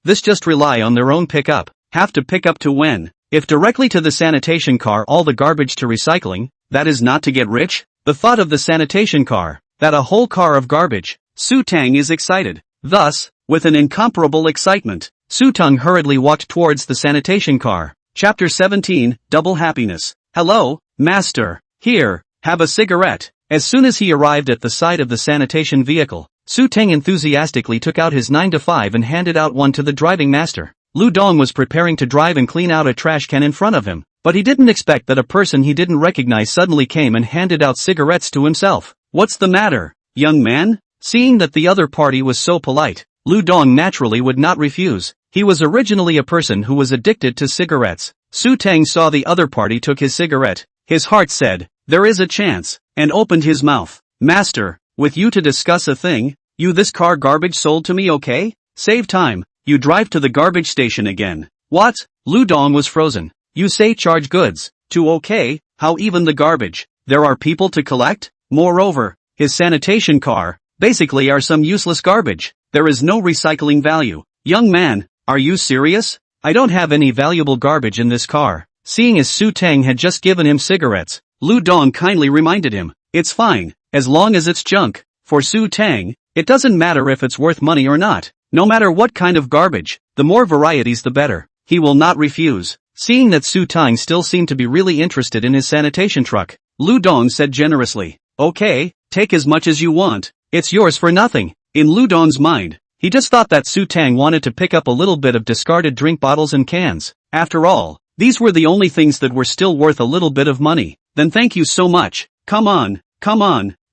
this just rely on their own pickup. Have to pick up to when? If directly to the sanitation car all the garbage to recycling, that is not to get rich? The thought of the sanitation car, that a whole car of garbage. Su Teng is excited. Thus, with an incomparable excitement, Su Teng hurriedly walked towards the sanitation car. Chapter 17, Double Happiness. Hello, Master. Here, have a cigarette. As soon as he arrived at the side of the sanitation vehicle, Su Teng enthusiastically took out his 9-to-5 and handed out one to the driving master. Lu Dong was preparing to drive and clean out a trash can in front of him, but he didn't expect that a person he didn't recognize suddenly came and handed out cigarettes to himself. What's the matter, young man? Seeing that the other party was so polite, Lu Dong naturally would not refuse. He was originally a person who was addicted to cigarettes. Su Teng saw the other party took his cigarette. His heart said, "There is a chance," and opened his mouth. "Master, with you to discuss a thing, you this car garbage sold to me, okay? Save time, you drive to the garbage station again." What? Lu Dong was frozen. You say charge goods, to okay, how even the garbage? There are people to collect? Moreover, his sanitation car, basically are some useless garbage. There is no recycling value. Young man, are you serious? I don't have any valuable garbage in this car. Seeing as Su Teng had just given him cigarettes, Lu Dong kindly reminded him, it's fine, as long as it's junk. For Su Teng, it doesn't matter if it's worth money or not. No matter what kind of garbage, the more varieties the better. He will not refuse. Seeing that Su Teng still seemed to be really interested in his sanitation truck, Lu Dong said generously, okay, take as much as you want. It's yours for nothing. In Lu Dong's mind, he just thought that Su Teng wanted to pick up a little bit of discarded drink bottles and cans. After all, these were the only things that were still worth a little bit of money. Then thank you so much. Come on,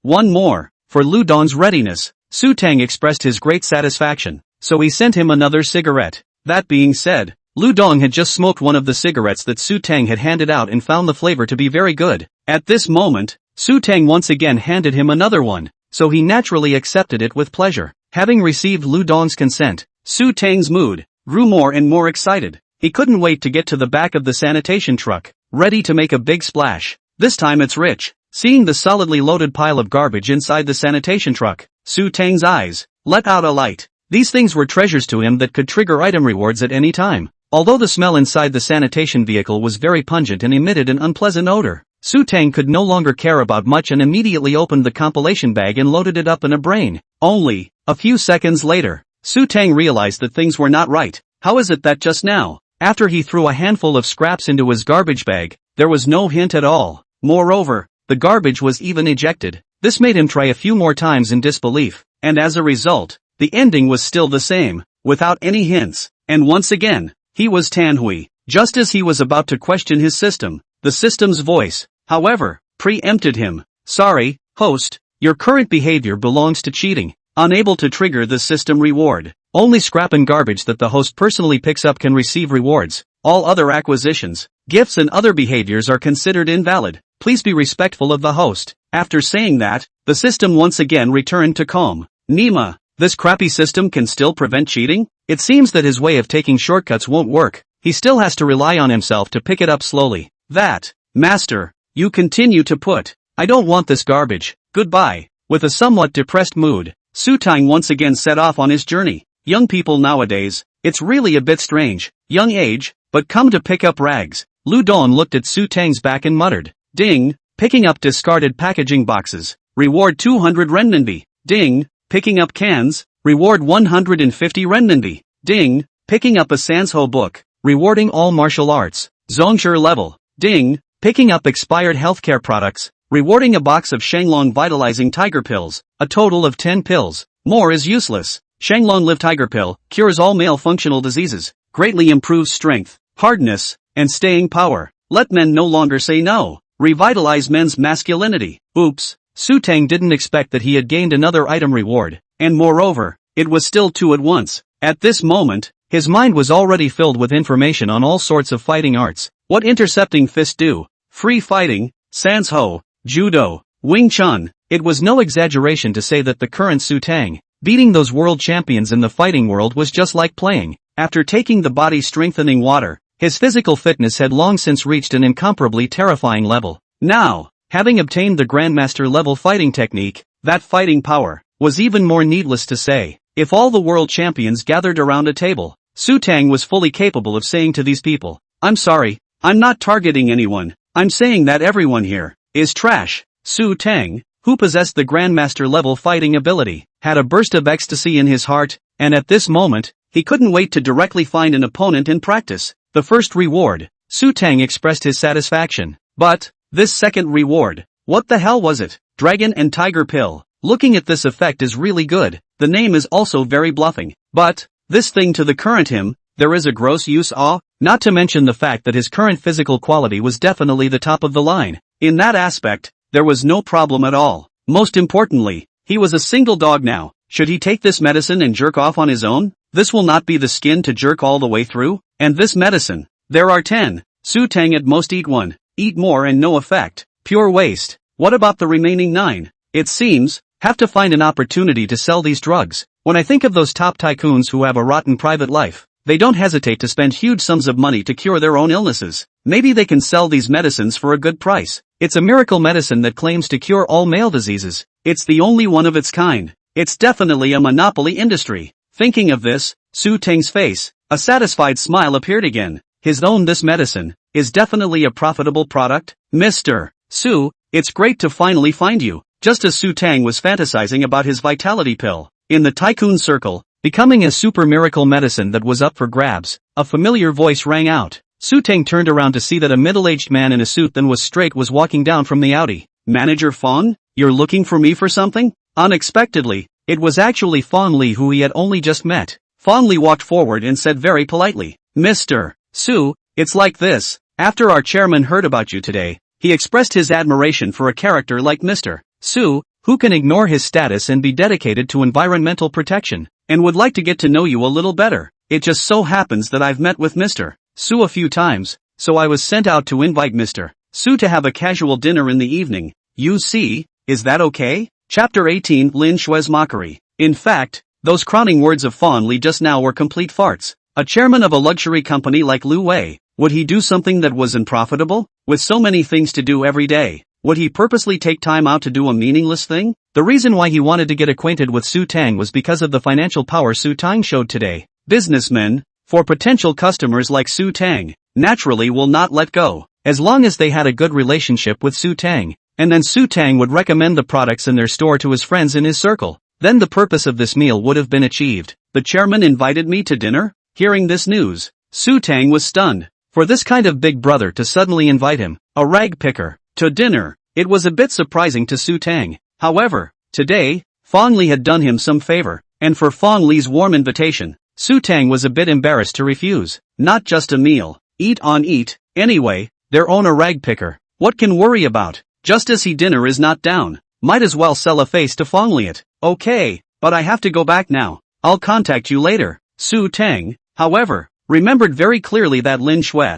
one more. For Lu Dong's readiness, Su Teng expressed his great satisfaction, so he sent him another cigarette. That being said, Lu Dong had just smoked one of the cigarettes that Su Teng had handed out and found the flavor to be very good. At this moment, Su Teng once again handed him another one, so he naturally accepted it with pleasure. Having received Lu Dong's consent, Su Teng's mood grew more and more excited. He couldn't wait to get to the back of the sanitation truck, ready to make a big splash. This time it's rich. Seeing the solidly loaded pile of garbage inside the sanitation truck, Su Teng's eyes let out a light. These things were treasures to him that could trigger item rewards at any time. Although the smell inside the sanitation vehicle was very pungent and emitted an unpleasant odor, Su Teng could no longer care about much and immediately opened the compilation bag and loaded it up in a brain. Only a few seconds later, Su Teng realized that things were not right. How is it that just now, after he threw a handful of scraps into his garbage bag, there was no hint at all? Moreover, the garbage was even ejected. This made him try a few more times in disbelief, and as a result, the ending was still the same, without any hints. And once again, he was Tanhui. Just as he was about to question his system, the system's voice, however, preempted him. Sorry, host, your current behavior belongs to cheating. Unable to trigger the system reward. Only scrap and garbage that the host personally picks up can receive rewards. All other acquisitions, gifts and other behaviors are considered invalid. Please be respectful of the host. After saying that, the system once again returned to calm. Nima, this crappy system can still prevent cheating? It seems that his way of taking shortcuts won't work. He still has to rely on himself to pick it up slowly. That, master, you continue to put. I don't want this garbage. Goodbye. With a somewhat depressed mood, Su Teng once again set off on his journey. Young people nowadays, it's really a bit strange. Young age, but come to pick up rags. Lu Dong looked at Su Teng's back and muttered, ding, picking up discarded packaging boxes. Reward 200 renminbi. Ding, picking up cans. Reward 150 renminbi. Ding, picking up a Sansho book. Rewarding all martial arts. Zongshir level. Ding, picking up expired healthcare products. Rewarding a box of Shanglong vitalizing tiger pills. A total of 10 pills. More is useless. Shanglong Live Tiger Pill cures all male functional diseases, greatly improves strength, hardness, and staying power. Let men no longer say no. Revitalize men's masculinity. Oops, Su Teng didn't expect that he had gained another item reward, and moreover, it was still two at once. At this moment, his mind was already filled with information on all sorts of fighting arts. What intercepting fist do? Free fighting, Sansho, Judo, Wing Chun. It was no exaggeration to say that the current Su Teng, beating those world champions in the fighting world was just like playing. After taking the body-strengthening water, his physical fitness had long since reached an incomparably terrifying level. Now, having obtained the Grandmaster level fighting technique, that fighting power was even more needless to say. If all the world champions gathered around a table, Su Teng was fully capable of saying to these people, I'm sorry, I'm not targeting anyone, I'm saying that everyone here, is trash. Su Teng, who possessed the Grandmaster-level fighting ability, had a burst of ecstasy in his heart, and at this moment, he couldn't wait to directly find an opponent and practice. The first reward, Su Teng expressed his satisfaction. But, this second reward, what the hell was it? Dragon and Tiger Pill. Looking at this effect is really good, the name is also very bluffing. But, this thing to the current him, there is a gross use of, not to mention the fact that his current physical quality was definitely the top of the line. In that aspect, there was no problem at all. Most importantly, he was a single dog now. Should he take this medicine and jerk off on his own? This will not be the skin to jerk all the way through. And this medicine, there are 10. Su Teng at most eat 1. Eat more and no effect. Pure waste. What about the remaining 9? It seems, have to find an opportunity to sell these drugs. When I think of those top tycoons who have a rotten private life, they don't hesitate to spend huge sums of money to cure their own illnesses. Maybe they can sell these medicines for a good price. It's a miracle medicine that claims to cure all male diseases. It's the only one of its kind. It's definitely a monopoly industry. Thinking of this, Su Teng's face, a satisfied smile appeared again. His own this medicine, is definitely a profitable product. Mr. Su, it's great to finally find you. Just as Su Teng was fantasizing about his vitality pill, in the tycoon circle, becoming a super miracle medicine that was up for grabs, a familiar voice rang out. Su Teng turned around to see that a middle-aged man in a suit that was straight was walking down from the Audi. Manager Fong, you're looking for me for something? Unexpectedly, it was actually Fong Li who he had only just met. Fong Li walked forward and said very politely, Mr. Su, it's like this. After our chairman heard about you today, he expressed his admiration for a character like Mr. Su, who can ignore his status and be dedicated to environmental protection, and would like to get to know you a little better. It just so happens that I've met with Mr. Su a few times, so I was sent out to invite Mr. Su to have a casual dinner in the evening. You see, is that okay? Chapter 18 Lin Shui's Mockery. In fact, those crowning words of Fong Li just now were complete farts. A chairman of a luxury company like Lu Wei, would he do something that wasn't profitable? With so many things to do every day, would he purposely take time out to do a meaningless thing? The reason why he wanted to get acquainted with Su Teng was because of the financial power Su Teng showed today. Businessmen, for potential customers like Su Teng, naturally will not let go, as long as they had a good relationship with Su Teng, and then Su Teng would recommend the products in their store to his friends in his circle. Then the purpose of this meal would have been achieved. The chairman invited me to dinner? Hearing this news, Su Teng was stunned. For this kind of big brother to suddenly invite him, a rag picker, to dinner, it was a bit surprising to Su Teng. However, today, Fong Li had done him some favor, and for Fong Li's warm invitation, Su Teng was a bit embarrassed to refuse. Not just a meal, eat on eat, anyway, their own a rag picker. What can worry about? Just as he dinner is not down, might as well sell a face to Fong Li it. Okay, but I have to go back now. I'll contact you later. Su Teng, however, remembered very clearly that Lin Shui,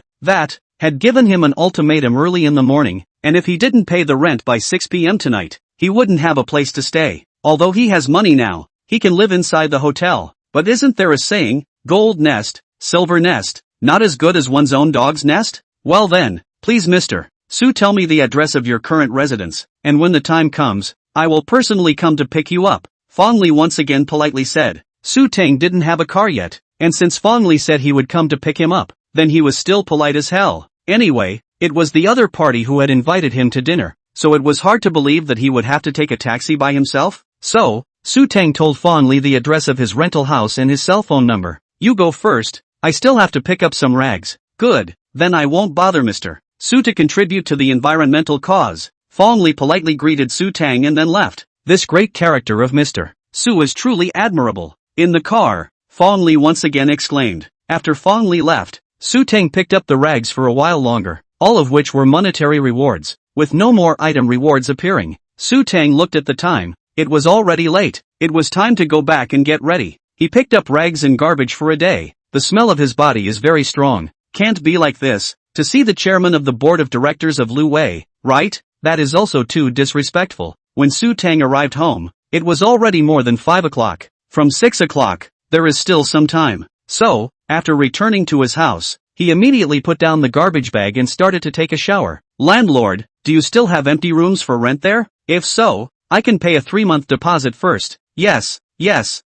had given him an ultimatum early in the morning, and if he didn't pay the rent by 6 p.m. tonight, he wouldn't have a place to stay. Although he has money now, he can live inside the hotel. But isn't there a saying, gold nest, silver nest, not as good as one's own dog's nest? Well then, please Mr. Su, tell me the address of your current residence, and when the time comes, I will personally come to pick you up. Fong Li once again politely said. Su Teng didn't have a car yet, and since Fong Li said he would come to pick him up, then he was still polite as hell. Anyway, it was the other party who had invited him to dinner, so it was hard to believe that he would have to take a taxi by himself. So, Su Teng told Fong Li the address of his rental house and his cell phone number. You go first, I still have to pick up some rags. Good, then I won't bother Mr. Su to contribute to the environmental cause. Fong Li politely greeted Su Teng and then left. This great character of Mr. Su is truly admirable. In the car, Fong Li once again exclaimed. After Fong Li left, Su Teng picked up the rags for a while longer, all of which were monetary rewards. With no more item rewards appearing, Su Teng looked at the time. It was already late. It was time to go back and get ready. He picked up rags and garbage for a day. The smell of his body is very strong. Can't be like this. To see the chairman of the board of directors of Lu Wei, right? That is also too disrespectful. When Su Teng arrived home, it was already more than 5 o'clock. From 6 o'clock, there is still some time. So, after returning to his house, he immediately put down the garbage bag and started to take a shower. Landlord, do you still have empty rooms for rent there? If so, I can pay a 3-month deposit first. Yes,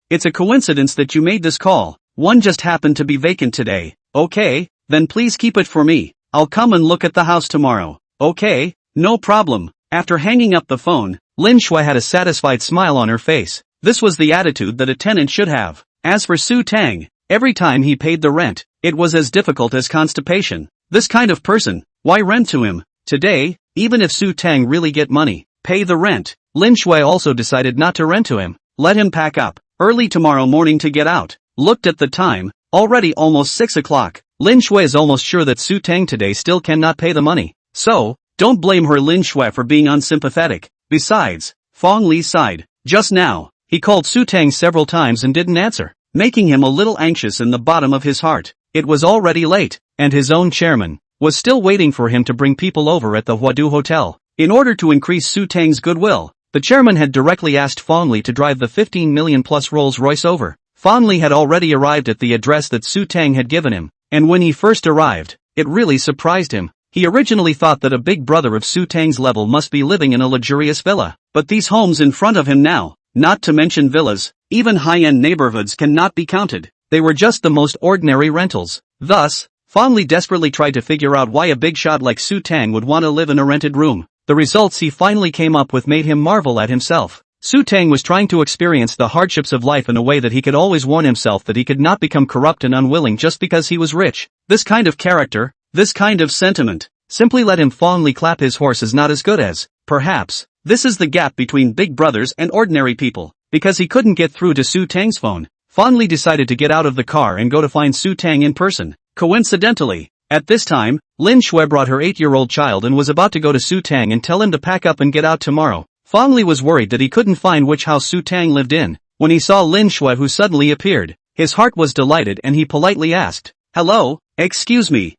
it's a coincidence that you made this call. One just happened to be vacant today. Okay, then please keep it for me. I'll come and look at the house tomorrow. Okay, No problem. After hanging up the phone, Lin Shui had a satisfied smile on her face. This was the attitude that a tenant should have. As for Su Teng, every time he paid the rent, it was as difficult as constipation. This kind of person, why rent to him? Today, even if Su Teng really get money, pay the rent, Lin Shui also decided not to rent to him. Let him pack up, early tomorrow morning to get out. Looked at the time, already almost 6 o'clock. Lin Shui is almost sure that Su Teng today still cannot pay the money. So, don't blame her Lin Shui for being unsympathetic. Besides, Fong Li sighed. Just now, he called Su Teng several times and didn't answer, making him a little anxious in the bottom of his heart. It was already late, and his own chairman was still waiting for him to bring people over at the Huadu Hotel. In order to increase Su Teng's goodwill, the chairman had directly asked Fong Li to drive the 15 million plus Rolls-Royce over. Fong Li had already arrived at the address that Su Teng had given him, and when he first arrived, it really surprised him. He originally thought that a big brother of Su Teng's level must be living in a luxurious villa, but these homes in front of him now, not to mention villas, even high-end neighborhoods cannot be counted. They were just the most ordinary rentals. Thus, Fong Li desperately tried to figure out why a big shot like Su Teng would want to live in a rented room. The results he finally came up with made him marvel at himself. Su Teng was trying to experience the hardships of life in a way that he could always warn himself that he could not become corrupt and unwilling just because he was rich. This kind of character, this kind of sentiment, simply let him Fong Li clap his horse is not as good as, perhaps, this is the gap between big brothers and ordinary people. Because he couldn't get through to Su Teng's phone, Fong Li decided to get out of the car and go to find Su Teng in person. Coincidentally, at this time, Lin Shui brought her 8-year-old child and was about to go to Su Teng and tell him to pack up and get out tomorrow. Fong Li was worried that he couldn't find which house Su Teng lived in. When he saw Lin Shui who suddenly appeared, his heart was delighted and he politely asked, "Hello, excuse me,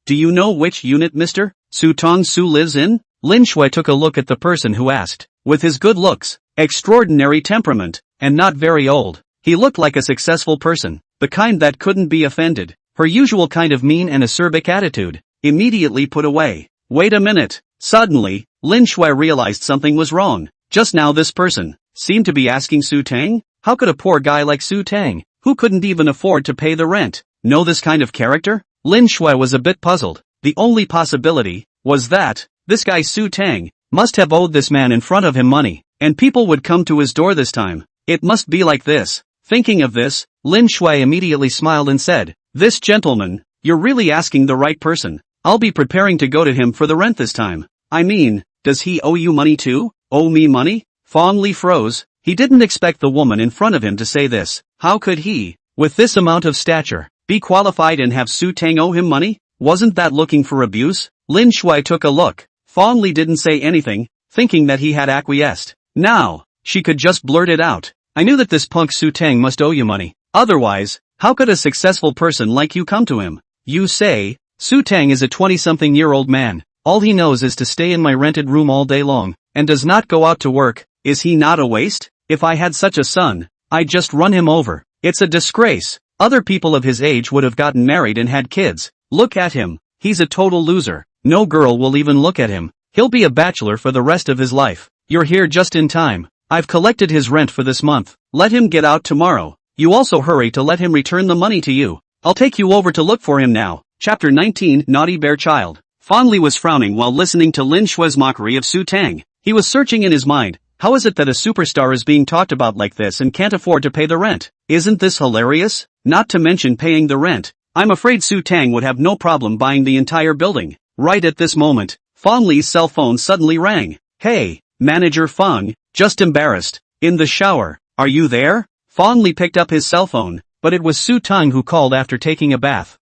do you know which unit Mr. Su Tong Su lives in?" Lin Shui took a look at the person who asked. With his good looks, extraordinary temperament, and not very old, he looked like a successful person, the kind that couldn't be offended. Her usual kind of mean and acerbic attitude, immediately put away. Wait a minute. Suddenly, Lin Shui realized something was wrong. Just now this person seemed to be asking Su Teng? How could a poor guy like Su Teng, who couldn't even afford to pay the rent, know this kind of character? Lin Shui was a bit puzzled. The only possibility was that this guy Su Teng must have owed this man in front of him money, and people would come to his door this time. It must be like this. Thinking of this, Lin Shui immediately smiled and said, "This gentleman, you're really asking the right person. I'll be preparing to go to him for the rent this time." I mean, does he owe you money too? Owe me money? Fong Li froze. He didn't expect the woman in front of him to say this. How could he, with this amount of stature, be qualified and have Su Teng owe him money? Wasn't that looking for abuse? Lin Shui took a look. Fong Li didn't say anything, thinking that he had acquiesced. Now, she could just blurt it out. "I knew that this punk Su Teng must owe you money. Otherwise, how could a successful person like you come to him? You say, Su Teng is a 20-something-year-old man. All he knows is to stay in my rented room all day long, and does not go out to work. Is he not a waste? If I had such a son, I'd just run him over. It's a disgrace. Other people of his age would have gotten married and had kids. Look at him. He's a total loser. No girl will even look at him. He'll be a bachelor for the rest of his life. You're here just in time. I've collected his rent for this month. Let him get out tomorrow. You also hurry to let him return the money to you. I'll take you over to look for him now." Chapter 19, Naughty Bear Child. Fong Li was frowning while listening to Lin Shui's mockery of Su Teng. He was searching in his mind, how is it that a superstar is being talked about like this and can't afford to pay the rent? Isn't this hilarious? Not to mention paying the rent. I'm afraid Su Teng would have no problem buying the entire building. Right at this moment, Fong Li's cell phone suddenly rang. "Hey, Manager Fong, just embarrassed. In the shower. Are you there?" Fong Li picked up his cell phone, but it was Su Teng who called after taking a bath.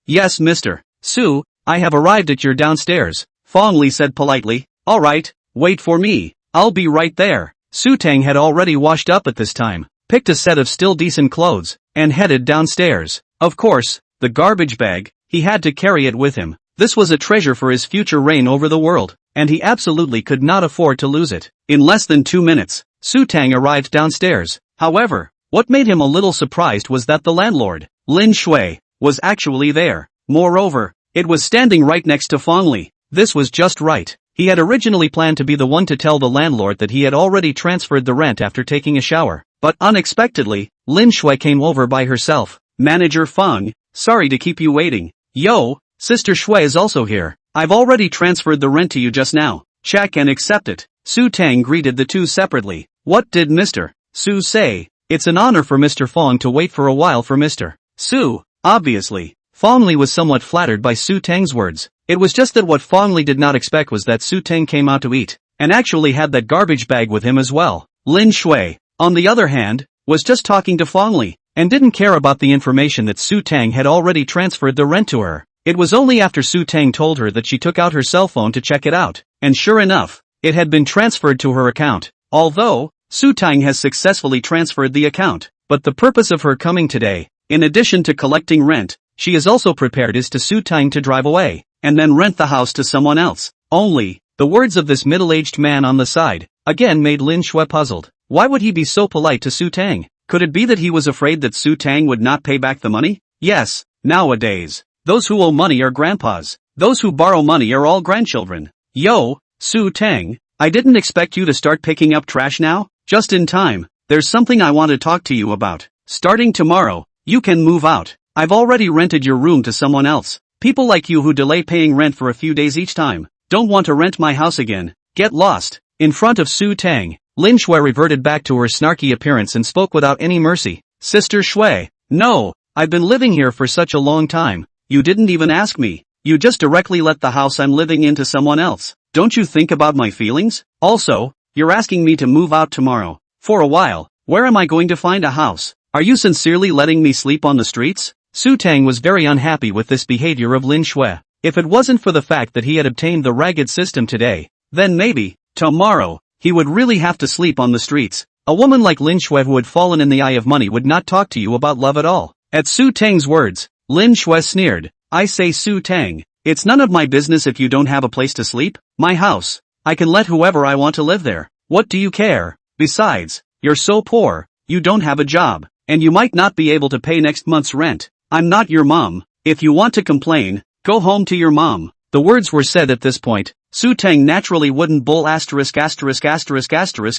Yes, Mr. Su, I have arrived at your downstairs," Fong Li said politely. "Alright, wait for me. I'll be right there." Su Teng had already washed up at this time, picked a set of still decent clothes, and headed downstairs. Of course, the garbage bag, he had to carry it with him. This was a treasure for his future reign over the world, and he absolutely could not afford to lose it. In less than 2 minutes, Su Teng arrived downstairs. However, what made him a little surprised was that the landlord, Lin Shui, was actually there. Moreover, it was standing right next to Fong Li. This was just right. He had originally planned to be the one to tell the landlord that he had already transferred the rent after taking a shower. But unexpectedly, Lin Shui came over by herself. "Manager Fong, sorry to keep you waiting. Yo, Sister Shui is also here." I've already transferred the rent to you just now. Check and accept it. Su Teng greeted the two separately. What did Mr. Su say? It's an honor for Mr. Fong to wait for a while for Mr. Su. Obviously, Fong Li was somewhat flattered by Su Teng's words. It was just that what Fong Li did not expect was that Su Teng came out to eat, and actually had that garbage bag with him as well. Lin Shui, on the other hand, was just talking to Fong Li, and didn't care about the information that Su Teng had already transferred the rent to her. It was only after Su Teng told her that she took out her cell phone to check it out, and sure enough, it had been transferred to her account. Although, Su Teng has successfully transferred the account, but the purpose of her coming today, in addition to collecting rent, she is also prepared is to Su Teng to drive away, and then rent the house to someone else. Only, the words of this middle-aged man on the side, again made Lin Shui puzzled. Why would he be so polite to Su Teng? Could it be that he was afraid that Su Teng would not pay back the money? Yes, nowadays, those who owe money are grandpas. Those who borrow money are all grandchildren. Yo, Su Teng, I didn't expect you to start picking up trash now? Just in time. There's something I want to talk to you about. Starting tomorrow, you can move out. I've already rented your room to someone else. People like you who delay paying rent for a few days each time don't want to rent my house again. Get lost. In front of Su Teng, Lin Shui reverted back to her snarky appearance and spoke without any mercy. Sister Shui, no, I've been living here for such a long time. You didn't even ask me. You just directly let the house I'm living in to someone else. Don't you think about my feelings? Also, you're asking me to move out tomorrow. For a while, where am I going to find a house? Are you sincerely letting me sleep on the streets? Su Teng was very unhappy with this behavior of Lin Shui. If it wasn't for the fact that he had obtained the ragged system today, then maybe, tomorrow, he would really have to sleep on the streets. A woman like Lin Shui who had fallen in the eye of money would not talk to you about love at all. At Su Teng's words, Lin Shui sneered. I say Su Teng, it's none of my business if you don't have a place to sleep. My house. I can let whoever I want to live there. What do you care? Besides, you're so poor, you don't have a job, and you might not be able to pay next month's rent. I'm not your mom. If you want to complain, go home to your mom. The words were said at this point. Su Teng naturally wouldn't bull asterisk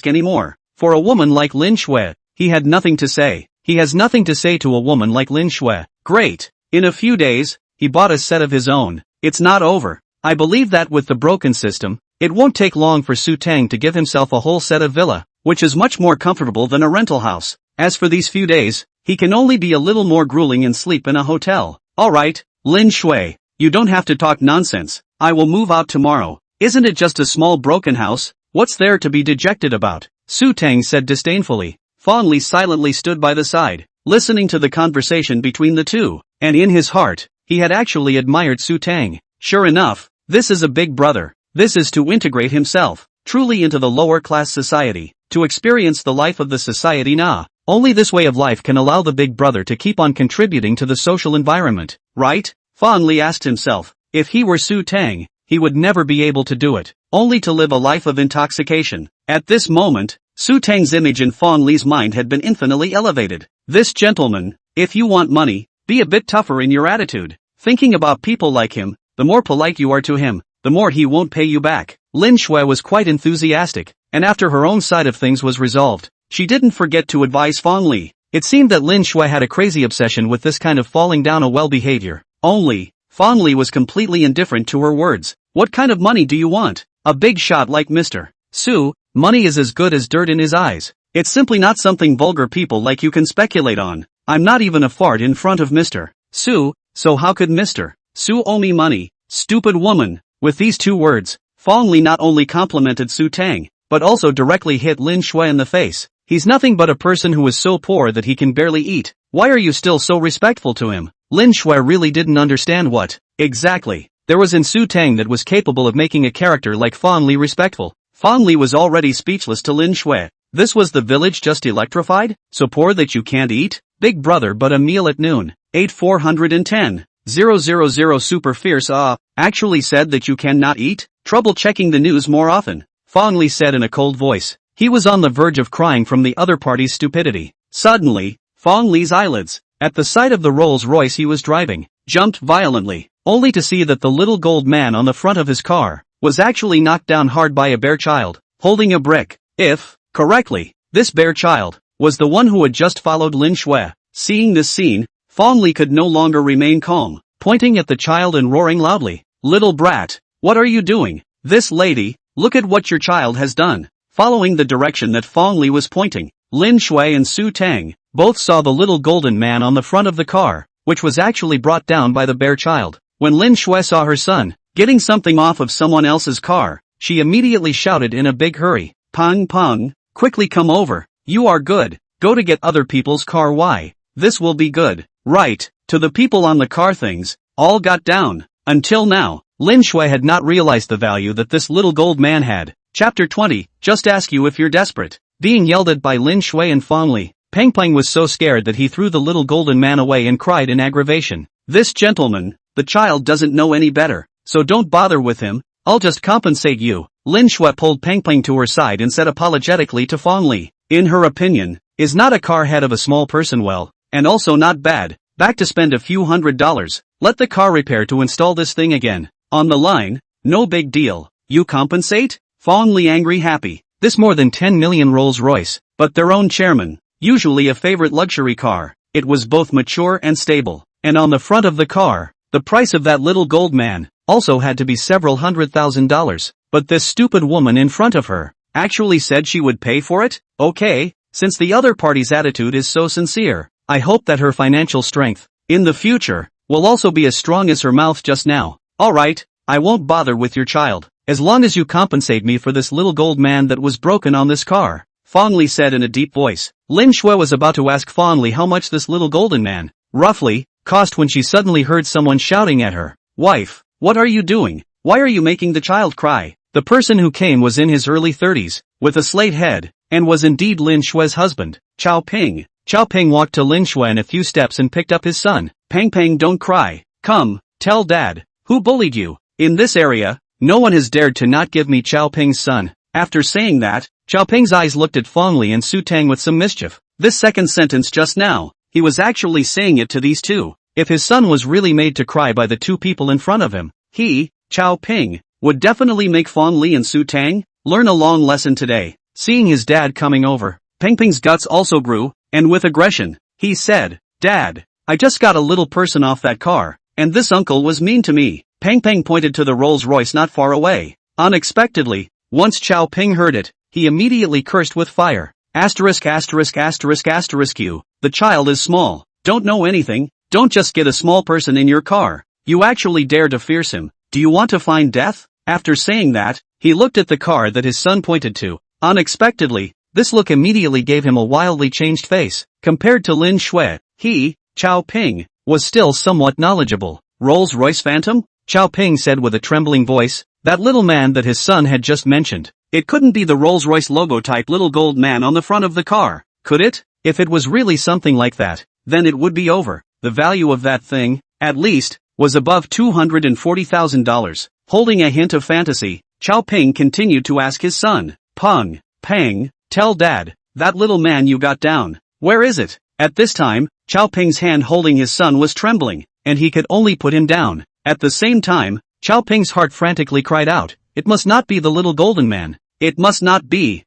anymore. For a woman like Lin Shui, he had nothing to say. He has nothing to say to a woman like Lin Shui. Great. In a few days, he bought a set of his own. It's not over. I believe that with the broken system, it won't take long for Su Teng to give himself a whole set of villa, which is much more comfortable than a rental house. As for these few days, he can only be a little more grueling and sleep in a hotel. Alright, Lin Shui, you don't have to talk nonsense. I will move out tomorrow. Isn't it just a small broken house? What's there to be dejected about? Su Teng said disdainfully. Fong Li silently stood by the side, listening to the conversation between the two, and in his heart, he had actually admired Su Teng. Sure enough, this is a big brother. This is to integrate himself, truly into the lower class society, to experience the life of the society na. Only this way of life can allow the big brother to keep on contributing to the social environment, right? Fong Li asked himself, if he were Su Teng, he would never be able to do it, only to live a life of intoxication. At this moment, Su Teng's image in Fong Li's mind had been infinitely elevated. This gentleman, if you want money, be a bit tougher in your attitude. Thinking about people like him, the more polite you are to him, the more he won't pay you back. Lin Shui was quite enthusiastic, and after her own side of things was resolved, she didn't forget to advise Fong Li. It seemed that Lin Shui had a crazy obsession with this kind of falling down a well behavior. Only, Fong Li was completely indifferent to her words. What kind of money do you want? A big shot like Mr. Su, money is as good as dirt in his eyes. It's simply not something vulgar people like you can speculate on. I'm not even a fart in front of Mr. Su, so how could Mr. Su owe me money? Stupid woman. With these two words, Fong Li not only complimented Su Teng, but also directly hit Lin Shui in the face. He's nothing but a person who is so poor that he can barely eat. Why are you still so respectful to him? Lin Shui really didn't understand what, exactly, there was in Su Teng that was capable of making a character like Fong Li respectful. Fong Li was already speechless to Lin Shui. This was the village just electrified? So poor that you can't eat? Big brother but a meal at noon. 8410. 000 super fierce actually said that you cannot eat? Trouble checking the news more often. Fong Li said in a cold voice. He was on the verge of crying from the other party's stupidity. Suddenly, Fong Li's eyelids, at the sight of the Rolls Royce he was driving, jumped violently, only to see that the little gold man on the front of his car was actually knocked down hard by a bear child, holding a brick. If, correctly, this bear child was the one who had just followed Lin Shui. Seeing this scene, Fong Li could no longer remain calm, pointing at the child and roaring loudly, "Little brat, What are you doing? This lady, look at what your child has done. Following the direction that Fong Li was pointing, Lin Shui and Su Teng both saw the little golden man on the front of the car, which was actually brought down by the bare child. When Lin Shui saw her son getting something off of someone else's car, she immediately shouted in a big hurry, "Peng Peng, quickly come over. You are good. Go to get other people's car. Why? This will be good, right?" To the people on the car, things all got down. Until now, Lin Shui had not realized the value that this little gold man had. Chapter 20, just ask you if you're desperate. Being yelled at by Lin Shui and Fong Li, Peng Peng was so scared that he threw the little golden man away and cried in aggravation. "This gentleman, the child doesn't know any better, so don't bother with him, I'll just compensate you." Lin Shui pulled Peng Peng to her side and said apologetically to Fong Li, in her opinion, is not a car head of a small person well, and also not bad, back to spend a few $100s, let the car repair to install this thing again. On the line, no big deal, you compensate? Fong Li angry happy, this more than 10 million Rolls-Royce, but their own chairman, usually a favorite luxury car, it was both mature and stable, and on the front of the car, the price of that little gold man, also had to be several $100,000, but this stupid woman in front of her, actually said she would pay for it? Okay, since the other party's attitude is so sincere, I hope that her financial strength, in the future, will also be as strong as her mouth just now. Alright, I won't bother with your child, as long as you compensate me for this little gold man that was broken on this car, Fong Li said in a deep voice. Lin Shui was about to ask Fong Li how much this little golden man, roughly, cost when she suddenly heard someone shouting at her. Wife, what are you doing? Why are you making the child cry? The person who came was in his early 30s, with a slate head, and was indeed Lin Shui's husband, Chao Ping. Chao Ping walked to Lin Shui in a few steps and picked up his son. Peng Peng, don't cry. Come, tell dad. Who bullied you? In this area, no one has dared to not give me Chao Ping's son. After saying that, Chao Ping's eyes looked at Fong Li and Su Teng with some mischief. This second sentence just now, he was actually saying it to these two. If his son was really made to cry by the two people in front of him, he, Chao Ping, would definitely make Fong Li and Su Teng learn a long lesson today. Seeing his dad coming over, Peng Peng's guts also grew, and with aggression, he said, "Dad, I just got a little person off that car, and this uncle was mean to me." Peng Peng pointed to the Rolls-Royce not far away. Unexpectedly, once Chao Ping heard it, he immediately cursed with fire. Asterisk asterisk asterisk asterisk you, the child is small, don't know anything, don't just get a small person in your car, you actually dare to fierce him, do you want to find death? After saying that, he looked at the car that his son pointed to. Unexpectedly, this look immediately gave him a wildly changed face. Compared to Lin Shui, he, Chao Ping, was still somewhat knowledgeable. Rolls-Royce Phantom? Chao Ping said with a trembling voice, that little man that his son had just mentioned. It couldn't be the Rolls-Royce logo type little gold man on the front of the car, could it? If it was really something like that, then it would be over. The value of that thing, at least, was above $240,000. Holding a hint of fantasy, Chao Ping continued to ask his son, Peng, tell dad, that little man you got down, where is it? At this time, Chao Ping's hand holding his son was trembling, and he could only put him down. At the same time, Chao Ping's heart frantically cried out, it must not be the little golden man. It must not be.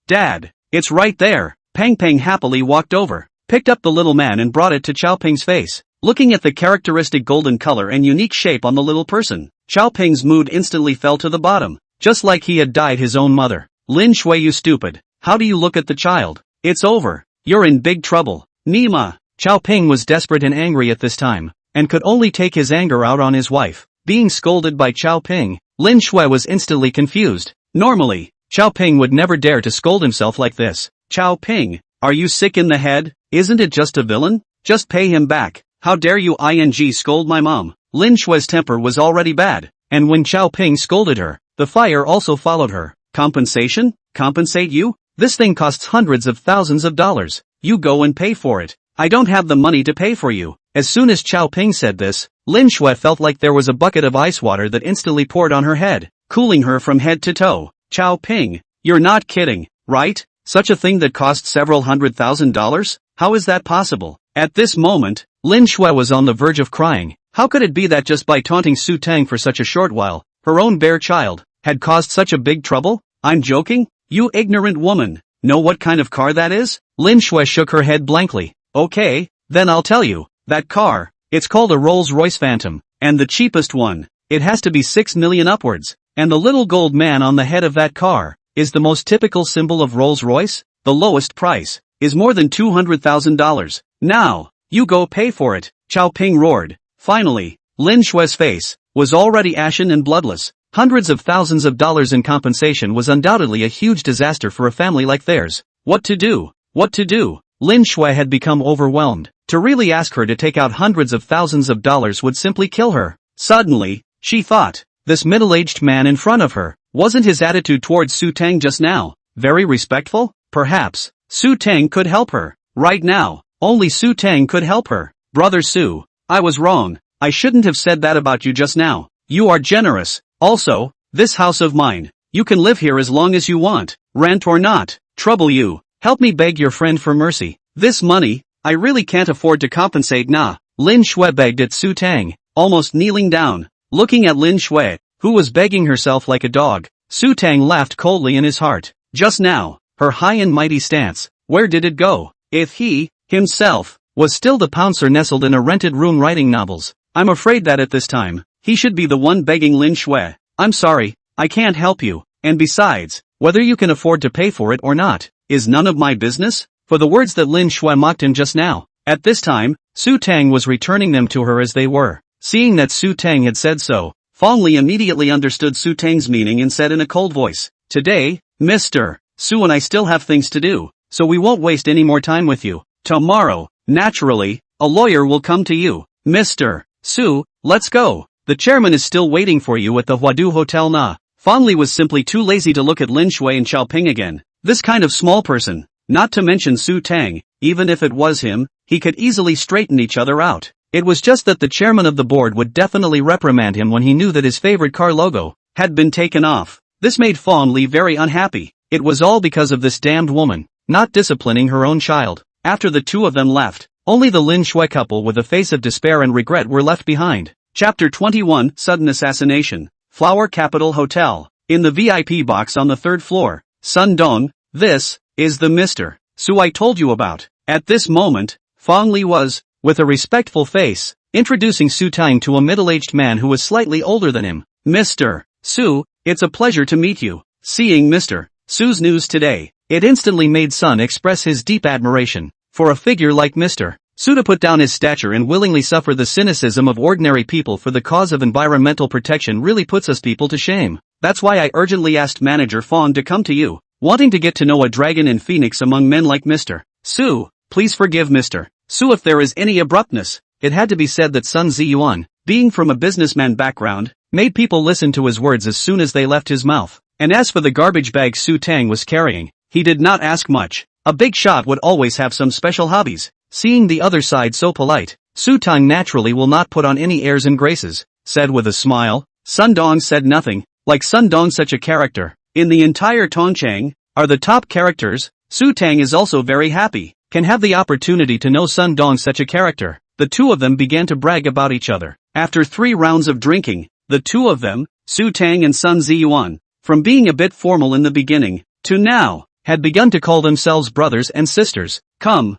Dad, it's right there. Peng Peng happily walked over, picked up the little man and brought it to Chao Ping's face. Looking at the characteristic golden color and unique shape on the little person, Chao Ping's mood instantly fell to the bottom, just like he had died his own mother. Lin Shui, you stupid. How do you look at the child? It's over. You're in big trouble. Nima. Chao Ping was desperate and angry at this time, and could only take his anger out on his wife. Being scolded by Chao Ping, Lin Shui was instantly confused. Normally, Chao Ping would never dare to scold himself like this. Chao Ping, are you sick in the head? Isn't it just a villain? Just pay him back. How dare you scold my mom? Lin Shui's temper was already bad, and when Chao Ping scolded her, the fire also followed her. Compensation? Compensate you? This thing costs hundreds of thousands of dollars. You go and pay for it. I don't have the money to pay for you. As soon as Chao Ping said this, Lin Shui felt like there was a bucket of ice water that instantly poured on her head, cooling her from head to toe. Chao Ping, you're not kidding, right? Such a thing that costs several $100,000? How is that possible? At this moment, Lin Shui was on the verge of crying. How could it be that just by taunting Su Teng for such a short while, her own bare child had caused such a big trouble? I'm joking? You ignorant woman. Know what kind of car that is? Lin Shui shook her head blankly. Okay, then I'll tell you. That car, it's called a Rolls-Royce Phantom, and the cheapest one. it has to be 6 million upwards. And the little gold man on the head of that car is the most typical symbol of Rolls-Royce. The lowest price is more than $200,000. Now, you go pay for it, Chao Ping roared. Finally, Lin Shue's face was already ashen and bloodless. Hundreds of thousands of dollars in compensation was undoubtedly a huge disaster for a family like theirs. What to do? What to do? Lin Shui had become overwhelmed. To really ask her to take out hundreds of thousands of dollars would simply kill her. Suddenly, she thought, this middle-aged man in front of her, wasn't his attitude towards Su Teng just now very respectful? Perhaps Su Teng could help her. Right now, only Su Teng could help her. Brother Su, I was wrong. I shouldn't have said that about you just now. You are generous. Also, this house of mine, you can live here as long as you want, rent or not. Trouble you. Help me beg your friend for mercy. This money, I really can't afford to compensate. Nah. Lin Shui begged at Su Teng, almost kneeling down. Looking at Lin Shui, who was begging herself like a dog, Su Teng laughed coldly in his heart. Just now, her high and mighty stance, where did it go? If he, himself, was still the pouncer nestled in a rented room writing novels, I'm afraid that at this time, he should be the one begging Lin Shui. I'm sorry, I can't help you, and besides, whether you can afford to pay for it or not, is none of my business? For the words that Lin Shui mocked him just now. At this time, Su Teng was returning them to her as they were. Seeing that Su Teng had said so, Fong Li immediately understood Su Teng's meaning and said in a cold voice, today, Mr. Su and I still have things to do, so we won't waste any more time with you. Tomorrow, naturally, a lawyer will come to you. Mr. Su, let's go. The chairman is still waiting for you at the Huadu Hotel Na. Fong Li was simply too lazy to look at Lin Shui and Chao Ping again. This kind of small person, not to mention Su Teng, even if it was him, he could easily straighten each other out. It was just that the chairman of the board would definitely reprimand him when he knew that his favorite car logo had been taken off. This made Fong Li very unhappy. It was all because of this damned woman, not disciplining her own child. After the two of them left, only the Lin Shui couple with a face of despair and regret were left behind. Chapter 21, Sudden Assassination. Flower Capital Hotel. In the VIP box on the third floor. Sun Dong, this is the Mr. Su I told you about. At this moment, Fong Li was, with a respectful face, introducing Su Teng to a middle-aged man who was slightly older than him. Mr. Su, it's a pleasure to meet you. Seeing Mr. Su's news today, it instantly made Sun express his deep admiration for a figure like Mr. Su to put down his stature and willingly suffer the cynicism of ordinary people for the cause of environmental protection really puts us people to shame. That's why I urgently asked manager Fong to come to you, wanting to get to know a dragon in Phoenix among men like Mr. Su. Please forgive Mr. Su if there is any abruptness. It had to be said that Sun Ziyuan, being from a businessman background, made people listen to his words as soon as they left his mouth. And as for the garbage bag Su Teng was carrying, he did not ask much. A big shot would always have some special hobbies. Seeing the other side so polite, Su Teng naturally will not put on any airs and graces, said with a smile. Sun Dong said nothing, like Sun Dong such a character. In the entire Tongchang, are the top characters. Su Teng is also very happy, can have the opportunity to know Sun Dong such a character. The two of them began to brag about each other. After 3 rounds of drinking, the two of them, Su Teng and Sun Ziyuan, from being a bit formal in the beginning, to now, had begun to call themselves brothers and sisters. Come,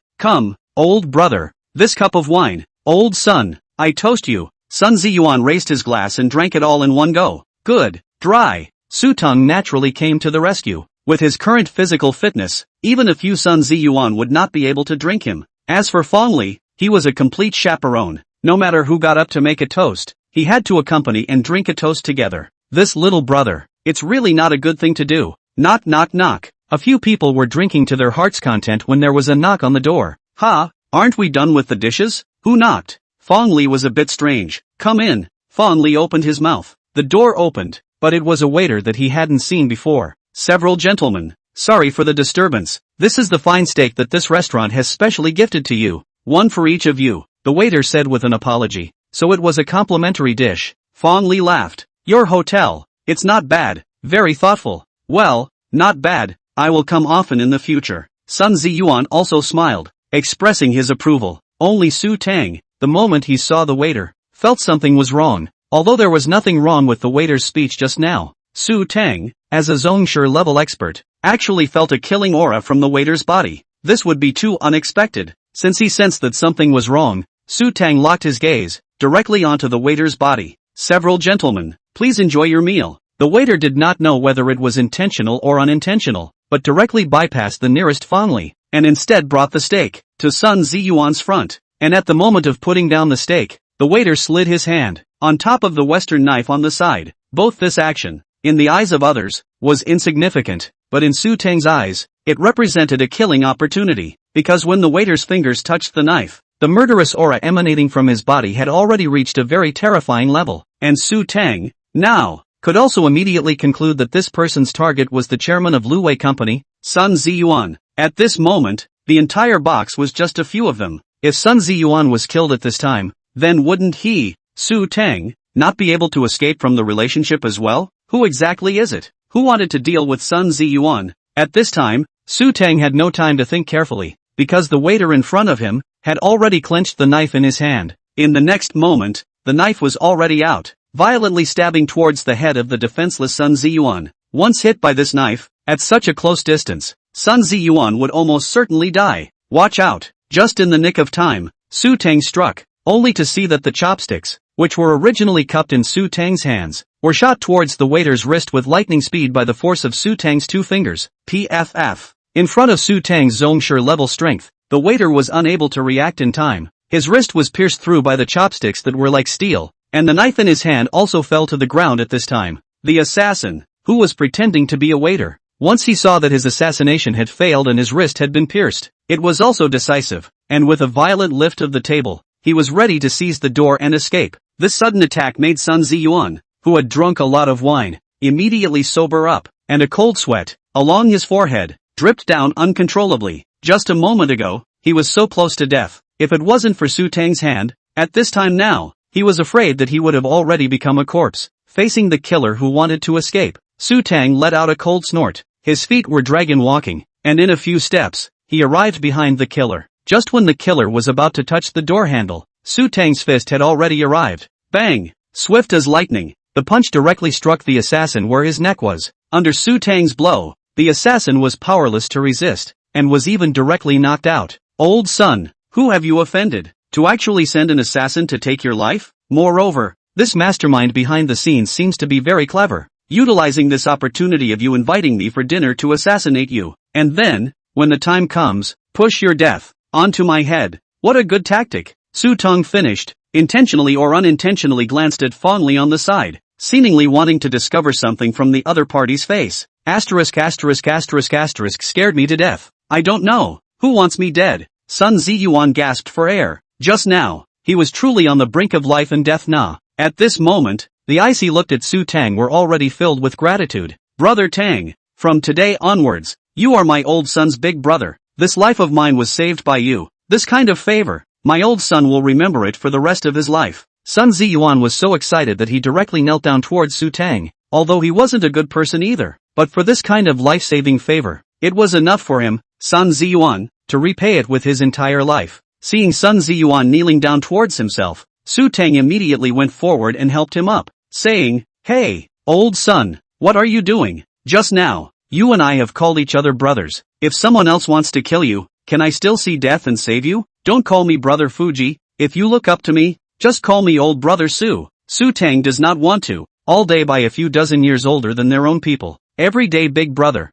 old brother, this cup of wine. Old Sun, I toast you. Sun Ziyuan raised his glass and drank it all in one go. Good, dry. Su Teng naturally came to the rescue. With his current physical fitness, even a few Sun Ziyuan would not be able to drink him. As for Fong Li, he was a complete chaperone. No matter who got up to make a toast, he had to accompany and drink a toast together. This little brother, it's really not a good thing to do. Knock knock knock. A few people were drinking to their heart's content when there was a knock on the door. Ha, aren't we done with the dishes? Who knocked? Fong Li was a bit strange. Come in. Fong Li opened his mouth. The door opened, but it was a waiter that he hadn't seen before. Several gentlemen, sorry for the disturbance. This is the fine steak that this restaurant has specially gifted to you. One for each of you, the waiter said with an apology. So it was a complimentary dish. Fong Li laughed. Your hotel, it's not bad, very thoughtful. Well, not bad, I will come often in the future. Sun Ziyuan also smiled, expressing his approval. Only Su Teng, the moment he saw the waiter, felt something was wrong, although there was nothing wrong with the waiter's speech just now. Su Teng, as a Zhongsher level expert, actually felt a killing aura from the waiter's body. This would be too unexpected. Since he sensed that something was wrong, Su Teng locked his gaze directly onto the waiter's body. Several gentlemen, please enjoy your meal. The waiter did not know whether it was intentional or unintentional, but directly bypassed the nearest Fong Li, and instead brought the steak to Sun Ziyuan's front. And at the moment of putting down the steak, the waiter slid his hand on top of the Western knife on the side. Both this action, in the eyes of others, was insignificant, but in Su Teng's eyes, it represented a killing opportunity, because when the waiter's fingers touched the knife, the murderous aura emanating from his body had already reached a very terrifying level, and Su Teng, now, could also immediately conclude that this person's target was the chairman of Luwei Company, Sun Ziyuan. At this moment, the entire box was just a few of them. If Sun Ziyuan was killed at this time, then wouldn't he, Su Teng, not be able to escape from the relationship as well? Who exactly is it? Who wanted to deal with Sun Ziyuan? At this time, Su Teng had no time to think carefully, because the waiter in front of him had already clenched the knife in his hand. In the next moment, the knife was already out, violently stabbing towards the head of the defenseless Sun Ziyuan. Once hit by this knife, at such a close distance, Sun Ziyuan would almost certainly die. Watch out! Just in the nick of time, Su Teng struck, only to see that the chopsticks, which were originally cupped in Su Teng's hands, were shot towards the waiter's wrist with lightning speed by the force of Su Teng's two fingers. PFF. In front of Su Teng's Zhongshi level strength, the waiter was unable to react in time. His wrist was pierced through by the chopsticks that were like steel, and the knife in his hand also fell to the ground at this time. The assassin, who was pretending to be a waiter, once he saw that his assassination had failed and his wrist had been pierced, it was also decisive, and with a violent lift of the table, he was ready to seize the door and escape. This sudden attack made Sun Ziyuan, who had drunk a lot of wine, immediately sober up, and a cold sweat, along his forehead, dripped down uncontrollably. Just a moment ago, he was so close to death. If it wasn't for Su Teng's hand, at this time now, he was afraid that he would have already become a corpse. Facing the killer who wanted to escape, Su Teng let out a cold snort. His feet were dragon walking, and in a few steps, he arrived behind the killer. Just when the killer was about to touch the door handle, Su Teng's fist had already arrived. Bang! Swift as lightning, the punch directly struck the assassin where his neck was. Under Su Teng's blow, the assassin was powerless to resist, and was even directly knocked out. Old son, who have you offended? To actually send an assassin to take your life? Moreover, this mastermind behind the scenes seems to be very clever, utilizing this opportunity of you inviting me for dinner to assassinate you, and then, when the time comes, push your death onto my head. What a good tactic. Su Teng finished, intentionally or unintentionally glanced at Fong Li on the side, seemingly wanting to discover something from the other party's face. Asterisk scared me to death. I don't know. Who wants me dead? Sun Ziyuan gasped for air. Just now, he was truly on the brink of life and death now. At this moment, the eyes he looked at Su Teng were already filled with gratitude. Brother Teng, from today onwards, you are my old son's big brother. This life of mine was saved by you. This kind of favor, my old son will remember it for the rest of his life. Sun Ziyuan was so excited that he directly knelt down towards Su Teng, although he wasn't a good person either. But for this kind of life-saving favor, it was enough for him, Sun Ziyuan, to repay it with his entire life. Seeing Sun Ziyuan kneeling down towards himself, Su Teng immediately went forward and helped him up, saying, "Hey, old son, what are you doing? Just now, you and I have called each other brothers. If someone else wants to kill you, can I still see death and save you? Don't call me Brother Fuji. If you look up to me, just call me Old Brother Su." Su Teng does not want to, all day by a few dozen years older than their own people. Every day Big Brother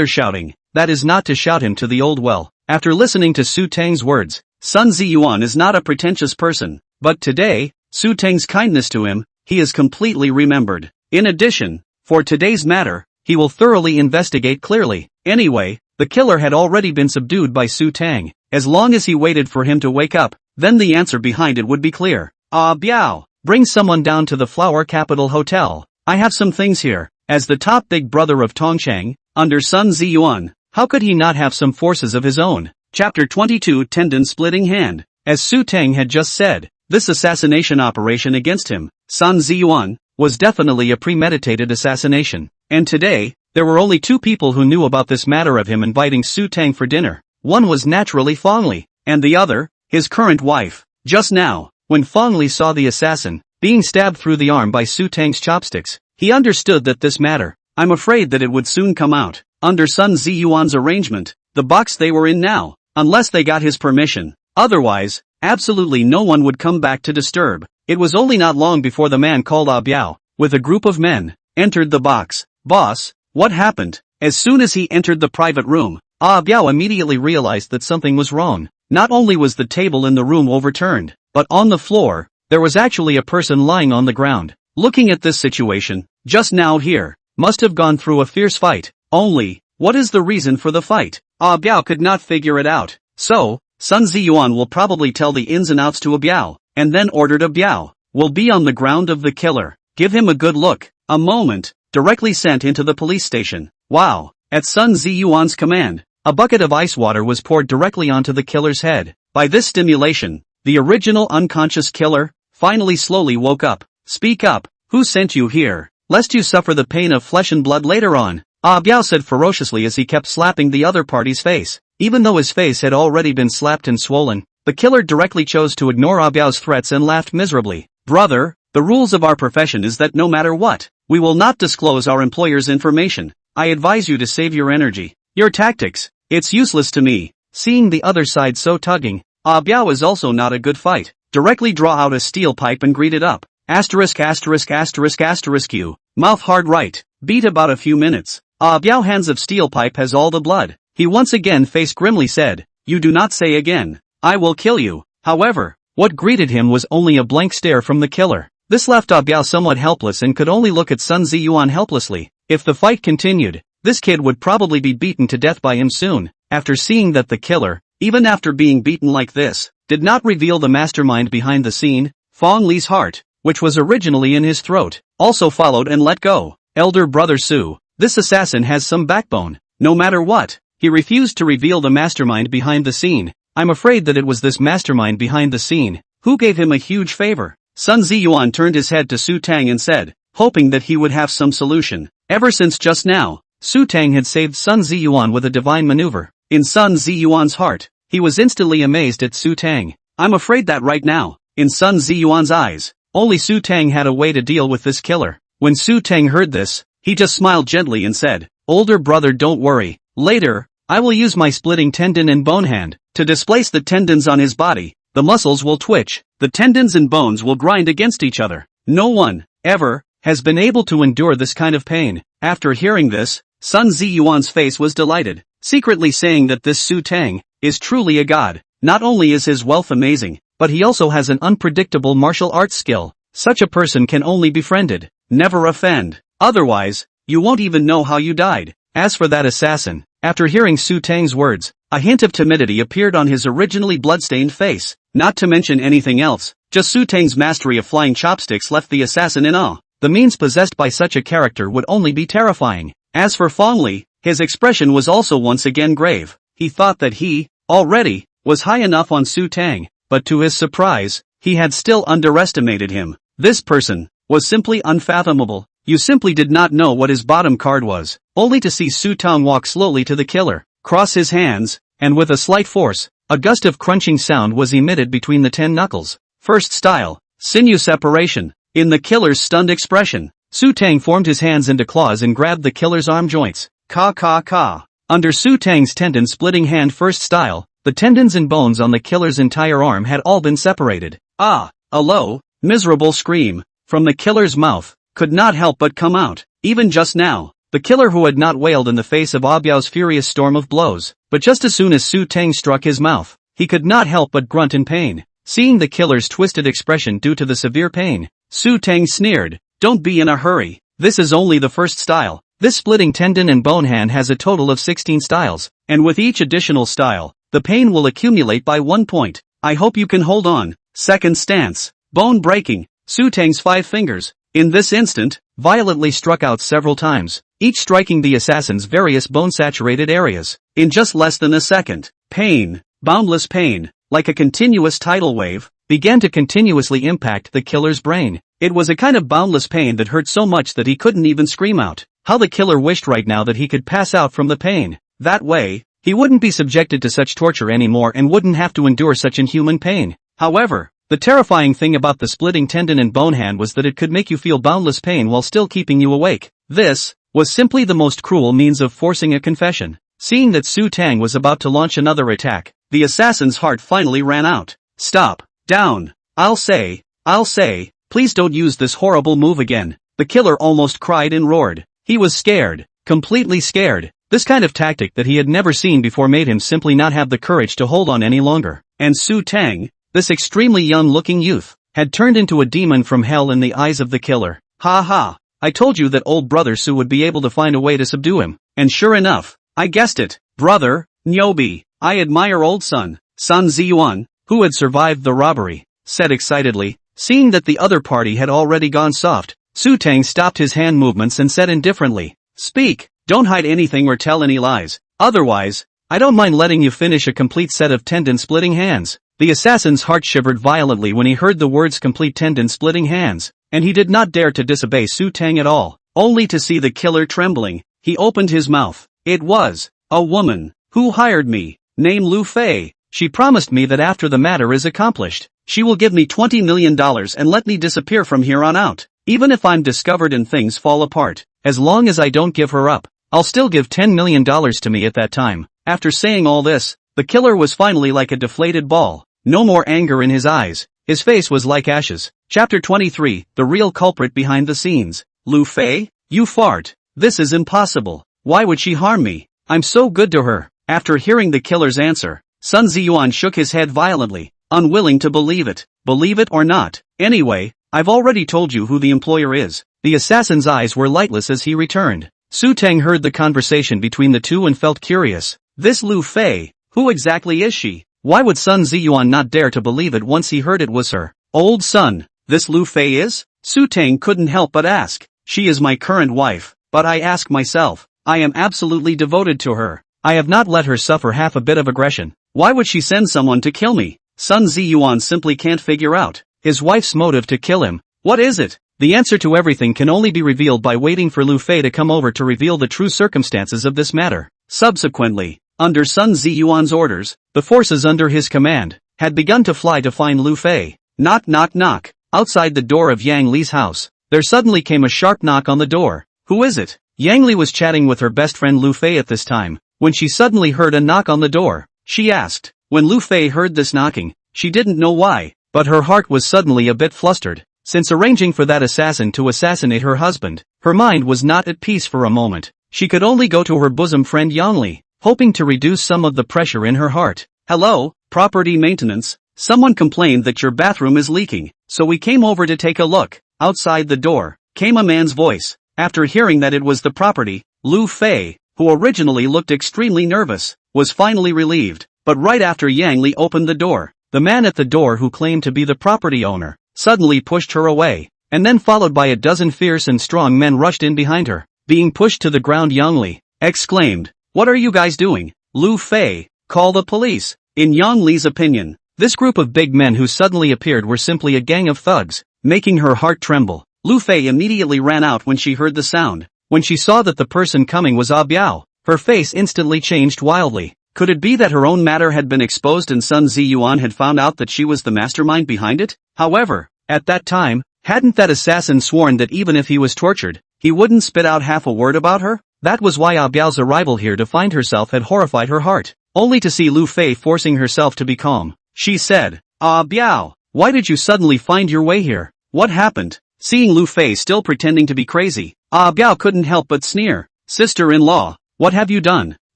shouting, that is not to shout him to the old well. After listening to Su Teng's words, Sun Ziyuan is not a pretentious person, but today, Su Teng's kindness to him, he is completely remembered. In addition, for today's matter, he will thoroughly investigate clearly. Anyway, the killer had already been subdued by Su Teng. As long as he waited for him to wake up, then the answer behind it would be clear. Ah Biao, bring someone down to the Flower Capital Hotel. I have some things here. As the top big brother of Tongchang, under Sun Ziyuan, how could he not have some forces of his own? Chapter 22 Tendon Splitting Hand. As Su Teng had just said, this assassination operation against him, Sun Ziyuan, was definitely a premeditated assassination. And today, there were only two people who knew about this matter of him inviting Su Teng for dinner. One was naturally Fong Li, and the other, his current wife. Just now, when Fong Li saw the assassin being stabbed through the arm by Su Teng's chopsticks, he understood that this matter, I'm afraid that it would soon come out. Under Sun Ziyuan's arrangement, the box they were in now, unless they got his permission. Otherwise, absolutely no one would come back to disturb. It was only not long before the man called Ah Biao, with a group of men, entered the box. Boss, what happened? As soon as he entered the private room, Ah Biao immediately realized that something was wrong. Not only was the table in the room overturned, but on the floor, there was actually a person lying on the ground. Looking at this situation, just now here, must have gone through a fierce fight. Only, what is the reason for the fight? Ah Biao could not figure it out. So, Sun Ziyuan will probably tell the ins and outs to Ah Biao, and then ordered Ah Biao will be on the ground of the killer. Give him a good look. A moment, directly sent into the police station. Wow. At Sun Ziyuan's command, a bucket of ice water was poured directly onto the killer's head. By this stimulation, the original unconscious killer finally slowly woke up. Speak up, who sent you here, lest you suffer the pain of flesh and blood later on, Ah Biao said ferociously as he kept slapping the other party's face. Even though his face had already been slapped and swollen, the killer directly chose to ignore Ah Biao's threats and laughed miserably. Brother, the rules of our profession is that no matter what, we will not disclose our employer's information. I advise you to save your energy. Your tactics, it's useless to me. Seeing the other side so tugging, Ah Biao is also not a good fight. Directly draw out a steel pipe and greet it up. Asterisk asterisk asterisk asterisk you. Mouth hard right. Beat about a few minutes. Ah Biao hands of steel pipe has all the blood. He once again face grimly said, you do not say again. I will kill you. However, what greeted him was only a blank stare from the killer. This left Ah Biao somewhat helpless and could only look at Sun Ziyuan helplessly. If the fight continued, this kid would probably be beaten to death by him soon. After seeing that the killer, even after being beaten like this, did not reveal the mastermind behind the scene, Fong Li's heart, which was originally in his throat, also followed and let go. Elder brother Su, this assassin has some backbone. No matter what, he refused to reveal the mastermind behind the scene. I'm afraid that it was this mastermind behind the scene, who gave him a huge favor. Sun Ziyuan turned his head to Su Teng and said, hoping that he would have some solution. Ever since just now, Su Teng had saved Sun Ziyuan with a divine maneuver. In Sun Ziyuan's heart, he was instantly amazed at Su Teng. I'm afraid that right now, in Sun Ziyuan's eyes, only Su Teng had a way to deal with this killer. When Su Teng heard this, he just smiled gently and said, older brother, don't worry. Later, I will use my splitting tendon and bone hand to displace the tendons on his body. The muscles will twitch, the tendons and bones will grind against each other. No one, ever, has been able to endure this kind of pain. After hearing this, Sun Ziyuan's face was delighted, secretly saying that this Su Teng is truly a god. Not only is his wealth amazing, but he also has an unpredictable martial arts skill. Such a person can only be befriended, never offend. Otherwise, you won't even know how you died. As for that assassin, after hearing Su Teng's words, a hint of timidity appeared on his originally bloodstained face. Not to mention anything else, just Su Teng's mastery of flying chopsticks left the assassin in awe. The means possessed by such a character would only be terrifying. As for Fong Li, his expression was also once again grave. He thought that he, already, was high enough on Su Teng, but to his surprise, he had still underestimated him. This person was simply unfathomable. You simply did not know what his bottom card was, only to see Su Teng walk slowly to the killer, cross his hands, and with a slight force, a gust of crunching sound was emitted between the 10 knuckles. First style, sinew separation. In the killer's stunned expression, Su Teng formed his hands into claws and grabbed the killer's arm joints. Ka ka ka. Under Su Teng's tendon-splitting hand first style, the tendons and bones on the killer's entire arm had all been separated. Ah! A low, miserable scream from the killer's mouth could not help but come out. Even just now, the killer who had not wailed in the face of Ah Biao's furious storm of blows, but just as soon as Su Teng struck his mouth, he could not help but grunt in pain. Seeing the killer's twisted expression due to the severe pain, Su Teng sneered, don't be in a hurry, this is only the first style. This splitting tendon and bone hand has a total of 16 styles, and with each additional style, the pain will accumulate by 1 point. I hope you can hold on. Second stance, bone breaking. Su Teng's 5 fingers, in this instant, violently struck out several times, each striking the assassin's various bone-saturated areas. In just less than a second, pain, boundless pain, like a continuous tidal wave, began to continuously impact the killer's brain. It was a kind of boundless pain that hurt so much that he couldn't even scream out. How the killer wished right now that he could pass out from the pain. That way, he wouldn't be subjected to such torture anymore and wouldn't have to endure such inhuman pain. However, the terrifying thing about the splitting tendon and bone hand was that it could make you feel boundless pain while still keeping you awake. This was simply the most cruel means of forcing a confession. Seeing that Su Teng was about to launch another attack, the assassin's heart finally ran out. Stop. Down. I'll say, I'll say, please don't use this horrible move again. The killer almost cried and roared. He was scared. Completely scared. This kind of tactic that he had never seen before made him simply not have the courage to hold on any longer. And Su Teng, this extremely young-looking youth, had turned into a demon from hell in the eyes of the killer. Ha ha. I told you that old brother Su would be able to find a way to subdue him. And sure enough, I guessed it. Brother, Nyobi, I admire old son, Sun Ziyuan, who had survived the robbery, said excitedly. Seeing that the other party had already gone soft, Su Teng stopped his hand movements and said indifferently, speak, don't hide anything or tell any lies. Otherwise, I don't mind letting you finish a complete set of tendon-splitting hands. The assassin's heart shivered violently when he heard the words complete tendon-splitting hands, and he did not dare to disobey Su Teng at all, only to see the killer trembling. He opened his mouth. It was a woman who hired me, named Lu Fei. She promised me that after the matter is accomplished, she will give me $20 million and let me disappear from here on out. Even if I'm discovered and things fall apart, as long as I don't give her up, I'll still give $10 million to me at that time. After saying all this, the killer was finally like a deflated ball. No more anger in his eyes. His face was like ashes. Chapter 23, The Real Culprit Behind the Scenes. Lu Fei? You fart. This is impossible. Why would she harm me? I'm so good to her. After hearing the killer's answer, Sun Ziyuan shook his head violently, unwilling to believe it. Believe it or not. Anyway, I've already told you who the employer is. The assassin's eyes were lightless as he returned. Su Teng heard the conversation between the two and felt curious. This Lu Fei, who exactly is she? Why would Sun Ziyuan not dare to believe it once he heard it was her? Old son, this Lu Fei is? Su Teng couldn't help but ask. She is my current wife, but I ask myself, I am absolutely devoted to her. I have not let her suffer half a bit of aggression. Why would she send someone to kill me? Sun Ziyuan simply can't figure out his wife's motive to kill him. What is it? The answer to everything can only be revealed by waiting for Lu Fei to come over to reveal the true circumstances of this matter. Subsequently, under Sun Ziyuan's orders, the forces under his command had begun to fly to find Lu Fei. Knock knock knock. Outside the door of Yang Li's house, there suddenly came a sharp knock on the door. Who is it? Yang Li was chatting with her best friend Lu Fei at this time, when she suddenly heard a knock on the door. She asked. When Lu Fei heard this knocking, she didn't know why, but her heart was suddenly a bit flustered. Since arranging for that assassin to assassinate her husband, her mind was not at peace for a moment. She could only go to her bosom friend Yang Li, hoping to reduce some of the pressure in her heart. Hello, property maintenance. Someone complained that your bathroom is leaking, so we came over to take a look. Outside the door came a man's voice. After hearing that it was the property, Lu Fei, who originally looked extremely nervous, was finally relieved. But right after Yang Li opened the door, the man at the door who claimed to be the property owner suddenly pushed her away, and then followed by a dozen fierce and strong men rushed in behind her. Being pushed to the ground, Yang Li exclaimed, "What are you guys doing? Lu Fei, call the police." In Yang Li's opinion, this group of big men who suddenly appeared were simply a gang of thugs, making her heart tremble. Lu Fei immediately ran out when she heard the sound. When she saw that the person coming was Ah Biao, her face instantly changed wildly. Could it be that her own matter had been exposed and Sun Ziyuan had found out that she was the mastermind behind it? However, at that time, hadn't that assassin sworn that even if he was tortured, he wouldn't spit out half a word about her? That was why Ah Biao's arrival here to find herself had horrified her heart. Only to see Lu Fei forcing herself to be calm, she said, "Ah Biao, why did you suddenly find your way here? What happened?" Seeing Lu Fei still pretending to be crazy, Ah Biao couldn't help but sneer. "Sister-in-law, what have you done?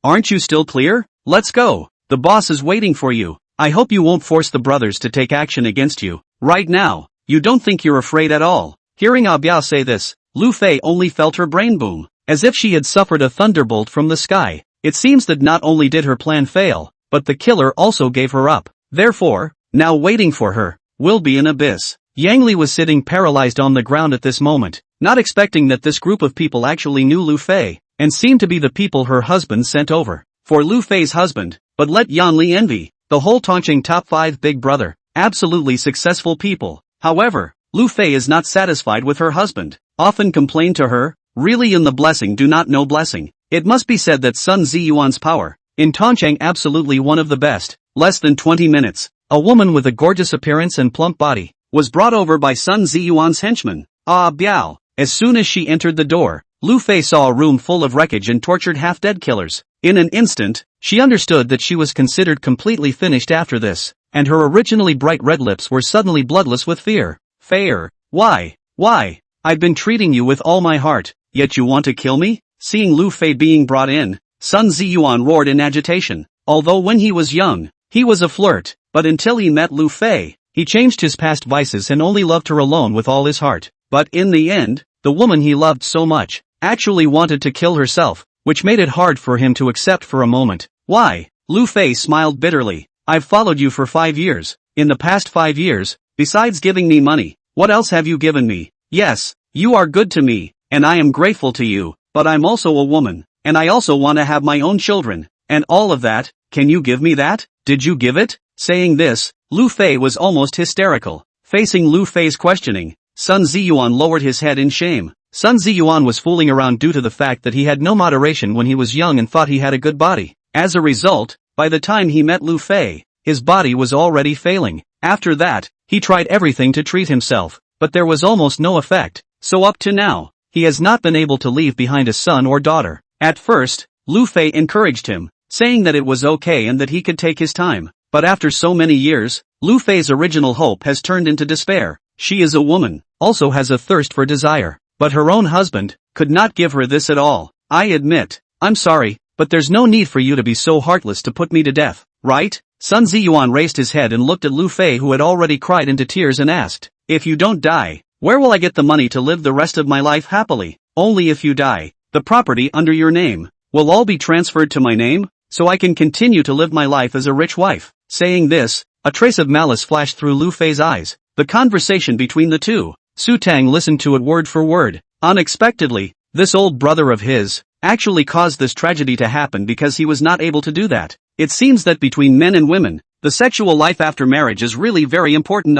Aren't you still clear? Let's go. The boss is waiting for you. I hope you won't force the brothers to take action against you. Right now, you don't think you're afraid at all." Hearing Ah Biao say this, Lu Fei only felt her brain boom, as if she had suffered a thunderbolt from the sky. It seems that not only did her plan fail, but the killer also gave her up. Therefore, now waiting for her will be an abyss. Yang Li was sitting paralyzed on the ground at this moment, not expecting that this group of people actually knew Lu Fei, and seemed to be the people her husband sent over for Lu Fei's husband. But let Yan Li envy the whole Tongcheng top 5 Big Brother, absolutely successful people. However, Lu Fei is not satisfied with her husband, often complained to her, really in the blessing do not know blessing. It must be said that Sun Ziyuan's power in Tongcheng absolutely one of the best. Less than 20 minutes, a woman with a gorgeous appearance and plump body was brought over by Sun Ziyuan's henchman, Ah Biao. As soon as she entered the door, Lu Fei saw a room full of wreckage and tortured half-dead killers. In an instant, she understood that she was considered completely finished after this, and her originally bright red lips were suddenly bloodless with fear. Fair. Why? Why? I've been treating you with all my heart, yet you want to kill me? Seeing Lu Fei being brought in, Sun Ziyuan roared in agitation. Although when he was young, he was a flirt, but until he met Lu Fei, he changed his past vices and only loved her alone with all his heart. But in the end, the woman he loved so much, actually wanted to kill herself, which made it hard for him to accept for a moment. Why? Lu Fei smiled bitterly. I've followed you for 5 years. In the past 5 years, besides giving me money, what else have you given me? Yes, you are good to me, and I am grateful to you, but I'm also a woman, and I also want to have my own children, and all of that. Can you give me that? Did you give it? Saying this, Lu Fei was almost hysterical. Facing Lu Fei's questioning, Sun Ziyuan lowered his head in shame. Sun Ziyuan was fooling around due to the fact that he had no moderation when he was young and thought he had a good body. As a result, by the time he met Lu Fei, his body was already failing. After that, he tried everything to treat himself, but there was almost no effect. So up to now, he has not been able to leave behind a son or daughter. At first, Lu Fei encouraged him, saying that it was okay and that he could take his time. But after so many years, Lu Fei's original hope has turned into despair. She is a woman, also has a thirst for desire, but her own husband could not give her this at all. I admit, I'm sorry, but there's no need for you to be so heartless to put me to death, right? Sun Ziyuan raised his head and looked at Lu Fei, who had already cried into tears, and asked, if you don't die, where will I get the money to live the rest of my life happily? Only if you die, the property under your name will all be transferred to my name, so I can continue to live my life as a rich wife. Saying this, a trace of malice flashed through Lu Fei's eyes. The conversation between the two, Su Teng listened to it word for word. Unexpectedly, this old brother of his actually caused this tragedy to happen because he was not able to do that. It seems that between men and women, the sexual life after marriage is really very important.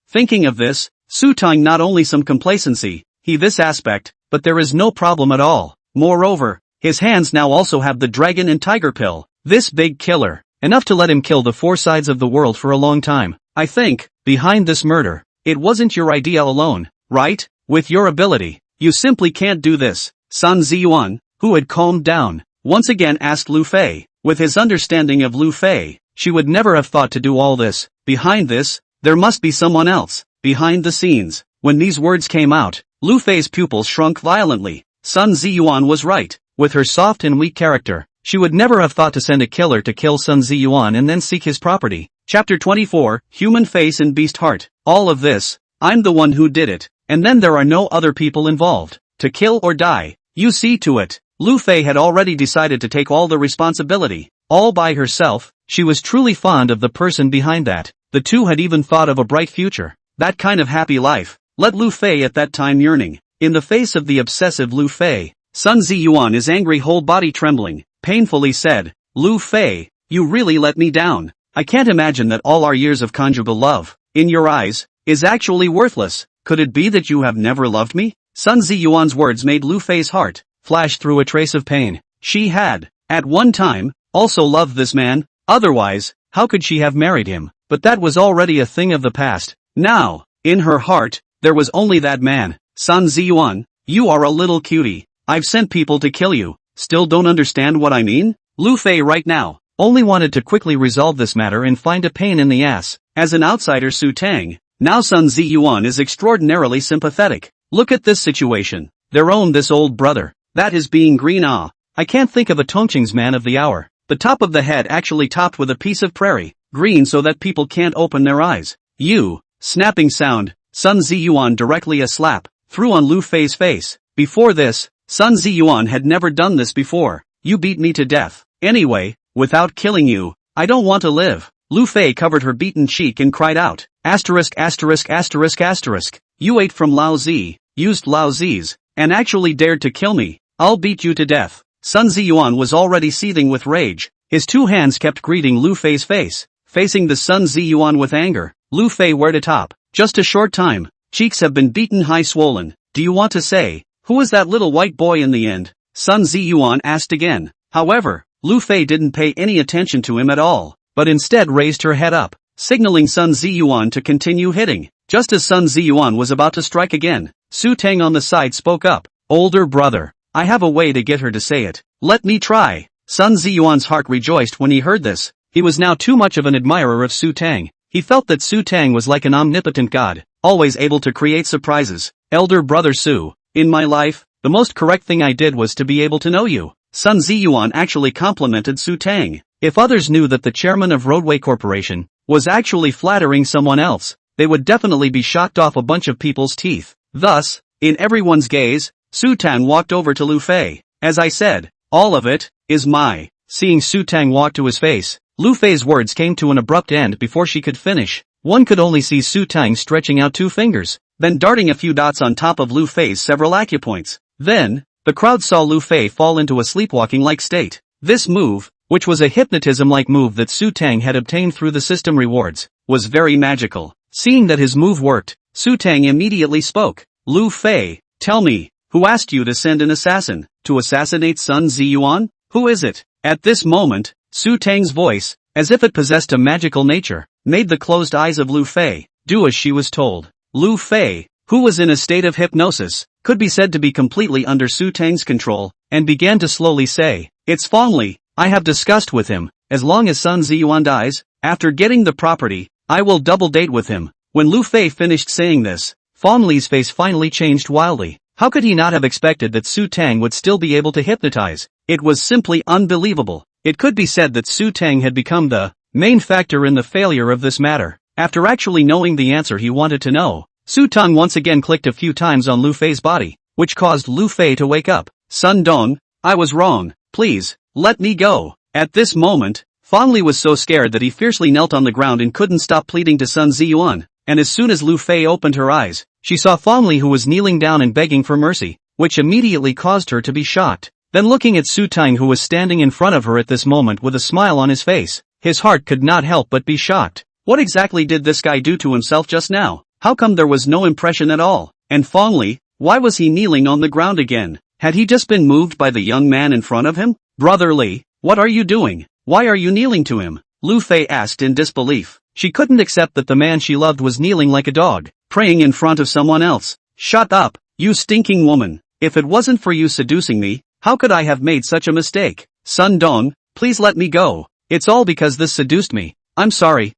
Thinking of this, Su Teng not only some complacency, this aspect, but there is no problem at all. Moreover, his hands now also have the dragon and tiger pill. This big killer, enough to let him kill the 4 sides of the world for a long time. I think, behind this murder, it wasn't your idea alone, right? With your ability, you simply can't do this. Sun Ziyuan, who had calmed down, once again asked Lu Fei. With his understanding of Lu Fei, she would never have thought to do all this. Behind this, there must be someone else. Behind the scenes, when these words came out, Lu Fei's pupils shrunk violently. Sun Ziyuan was right. With her soft and weak character, she would never have thought to send a killer to kill Sun Ziyuan and then seek his property. Chapter 24, Human Face and Beast Heart. All of this, I'm the one who did it, and then there are no other people involved. To kill or die, you see to it. Lu Fei had already decided to take all the responsibility, all by herself. She was truly fond of the person behind that. The two had even thought of a bright future. That kind of happy life, let Lu Fei at that time yearning. In the face of the obsessive Lu Fei, Sun Ziyuan, his angry whole body trembling, painfully said, Lu Fei, you really let me down. I can't imagine that all our years of conjugal love, in your eyes, is actually worthless. Could it be that you have never loved me? Sun Ziyuan's words made Lu Fei's heart flash through a trace of pain. She had, at one time, also loved this man. Otherwise, how could she have married him? But that was already a thing of the past. Now, in her heart, there was only that man. Sun Ziyuan, you are a little cutie. I've sent people to kill you. Still don't understand what I mean? Lu Fei right now only wanted to quickly resolve this matter and find a pain in the ass. As an outsider, Su Teng, now Sun Ziyuan is extraordinarily sympathetic. Look at this situation. Their own this old brother. That is being green. I can't think of a Tongqing's man of the hour. The top of the head actually topped with a piece of prairie green so that people can't open their eyes. You, snapping sound, Sun Ziyuan directly a slap threw on Lu Fei's face. Before this, Sun Ziyuan had never done this before. You beat me to death. Anyway, without killing you, I don't want to live. Lu Fei covered her beaten cheek and cried out, asterisk asterisk asterisk asterisk. You ate from Lao Zi, used Lao Zi's, and actually dared to kill me. I'll beat you to death. Sun Ziyuan was already seething with rage. His 2 hands kept greeting Lu Fei's face. Facing the Sun Ziyuan with anger, Lu Fei were to top. Just a short time. Cheeks have been beaten high swollen. Do you want to say, who is that little white boy in the end? Sun Ziyuan asked again. However, Lu Fei didn't pay any attention to him at all, but instead raised her head up, signaling Sun Ziyuan to continue hitting. Just as Sun Ziyuan was about to strike again, Su Teng on the side spoke up. Older brother, I have a way to get her to say it. Let me try. Sun Ziyuan's heart rejoiced when he heard this. He was now too much of an admirer of Su Teng. He felt that Su Teng was like an omnipotent god. always able to create surprises. Elder brother Su, in my life, the most correct thing I did was to be able to know you. Sun Ziyuan actually complimented Su Teng. If others knew that the chairman of Roadway Corporation was actually flattering someone else, they would definitely be shocked off a bunch of people's teeth. Thus, in everyone's gaze, Su Tang walked over to Lu Fei. As I said, all of it is my. Seeing Su Tang walk to his face, Lu Fei's words came to an abrupt end before she could finish. One could only see Su Tang stretching out 2 fingers, then darting a few dots on top of Lu Fei's several acupoints. Then, the crowd saw Lu Fei fall into a sleepwalking-like state. This move, which was a hypnotism-like move that Su Tang had obtained through the system rewards, was very magical. Seeing that his move worked, Su Tang immediately spoke. Lu Fei, tell me, who asked you to send an assassin to assassinate Sun Ziyuan? Who is it? At this moment, Su Tang's voice, as if it possessed a magical nature, made the closed eyes of Lu Fei do as she was told. Lu Fei, who was in a state of hypnosis, could be said to be completely under Su Tang's control, and began to slowly say, "It's Fongli, I have discussed with him, as long as Sun Ziyuan dies, after getting the property, I will double date with him." When Lu Fei finished saying this, Fongli's face finally changed wildly. How could he not have expected that Su Tang would still be able to hypnotize? It was simply unbelievable. It could be said that Su Tang had become the main factor in the failure of this matter. After actually knowing the answer he wanted to know, Su Tang once again clicked a few times on Lu Fei's body, which caused Lu Fei to wake up. Sun Dong, I was wrong, please, let me go. At this moment, Fongli was so scared that he fiercely knelt on the ground and couldn't stop pleading to Sun Ziyuan, and as soon as Lu Fei opened her eyes, she saw Fongli who was kneeling down and begging for mercy, which immediately caused her to be shocked. Then looking at Su Tang who was standing in front of her at this moment with a smile on his face, his heart could not help but be shocked. What exactly did this guy do to himself just now? How come there was no impression at all? And Fongli, why was he kneeling on the ground again? Had he just been moved by the young man in front of him? Brother Li, what are you doing? Why are you kneeling to him? Lu Fei asked in disbelief. She couldn't accept that the man she loved was kneeling like a dog, praying in front of someone else. Shut up, you stinking woman. If it wasn't for you seducing me, how could I have made such a mistake? Sun Dong, please let me go. It's all because this seduced me. I'm sorry.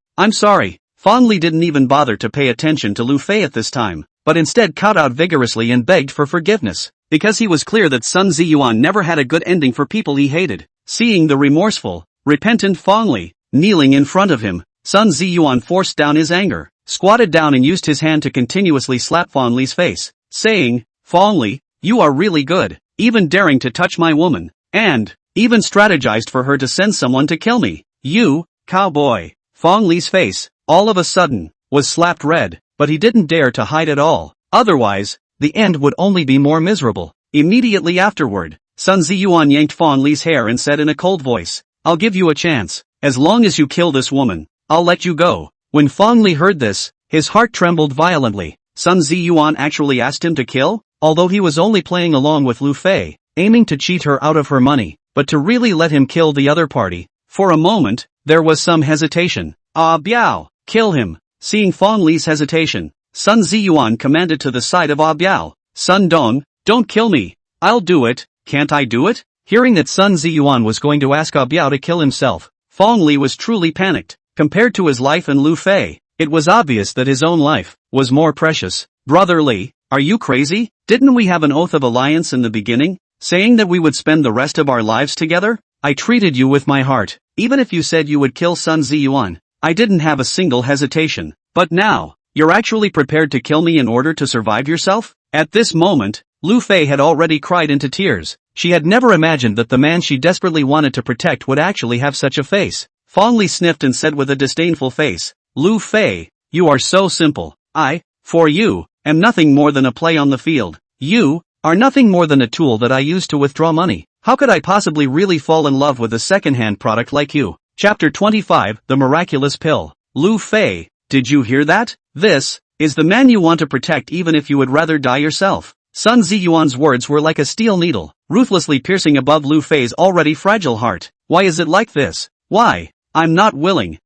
Fongli didn't even bother to pay attention to Lu Fei at this time, but instead kowtowed vigorously and begged for forgiveness, because he was clear that Sun Ziyuan never had a good ending for people he hated. Seeing the remorseful, repentant Fongli kneeling in front of him, Sun Ziyuan forced down his anger, squatted down and used his hand to continuously slap Fongli's face, saying, Fongli, you are really good, even daring to touch my woman, and even strategized for her to send someone to kill me. You, cowboy. Fongli's face, all of a sudden, was slapped red, but he didn't dare to hide at all. Otherwise, the end would only be more miserable. Immediately afterward, Sun Ziyuan yanked Fongli's hair and said in a cold voice, I'll give you a chance. As long as you kill this woman, I'll let you go. When Fongli heard this, his heart trembled violently. Sun Ziyuan actually asked him to kill? Although he was only playing along with Lu Fei, aiming to cheat her out of her money, but to really let him kill the other party. For a moment, there was some hesitation. Ah Biao, kill him. Seeing Fongli's hesitation, Sun Ziyuan commanded to the side of Ah Biao, Sun Dong, don't kill me. I'll do it, can't I do it? Hearing that Sun Ziyuan was going to ask Ah Biao to kill himself, Fongli was truly panicked. Compared to his life and Lu Fei, it was obvious that his own life was more precious. Brother Li, are you crazy? Didn't we have an oath of alliance in the beginning, saying that we would spend the rest of our lives together? I treated you with my heart, even if you said you would kill Sun Ziyuan. I didn't have a single hesitation. But now, you're actually prepared to kill me in order to survive yourself? At this moment, Lu Fei had already cried into tears. She had never imagined that the man she desperately wanted to protect would actually have such a face. Fongli sniffed and said with a disdainful face, Lu Fei, you are so simple. I, for you, am nothing more than a play on the field. You are nothing more than a tool that I use to withdraw money. How could I possibly really fall in love with a second-hand product like you? Chapter 25, The Miraculous Pill. Lu Fei, did you hear that? This is the man you want to protect even if you would rather die yourself. Sun Ziyuan's words were like a steel needle, ruthlessly piercing above Lu Fei's already fragile heart. Why is it like this? Why? I'm not willing.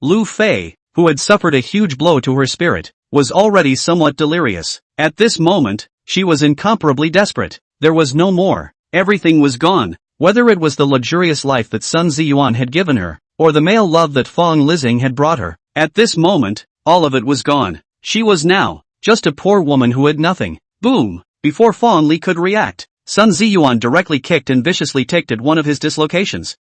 Lu Fei, who had suffered a huge blow to her spirit, was already somewhat delirious. At this moment, she was incomparably desperate. There was no more. Everything was gone. Whether it was the luxurious life that Sun Ziyuan had given her, or the male love that Fong Lizing had brought her. At this moment, all of it was gone. She was now just a poor woman who had nothing. Boom! Before Fong Li could react, Sun Ziyuan directly kicked and viciously ticked at one of his dislocations.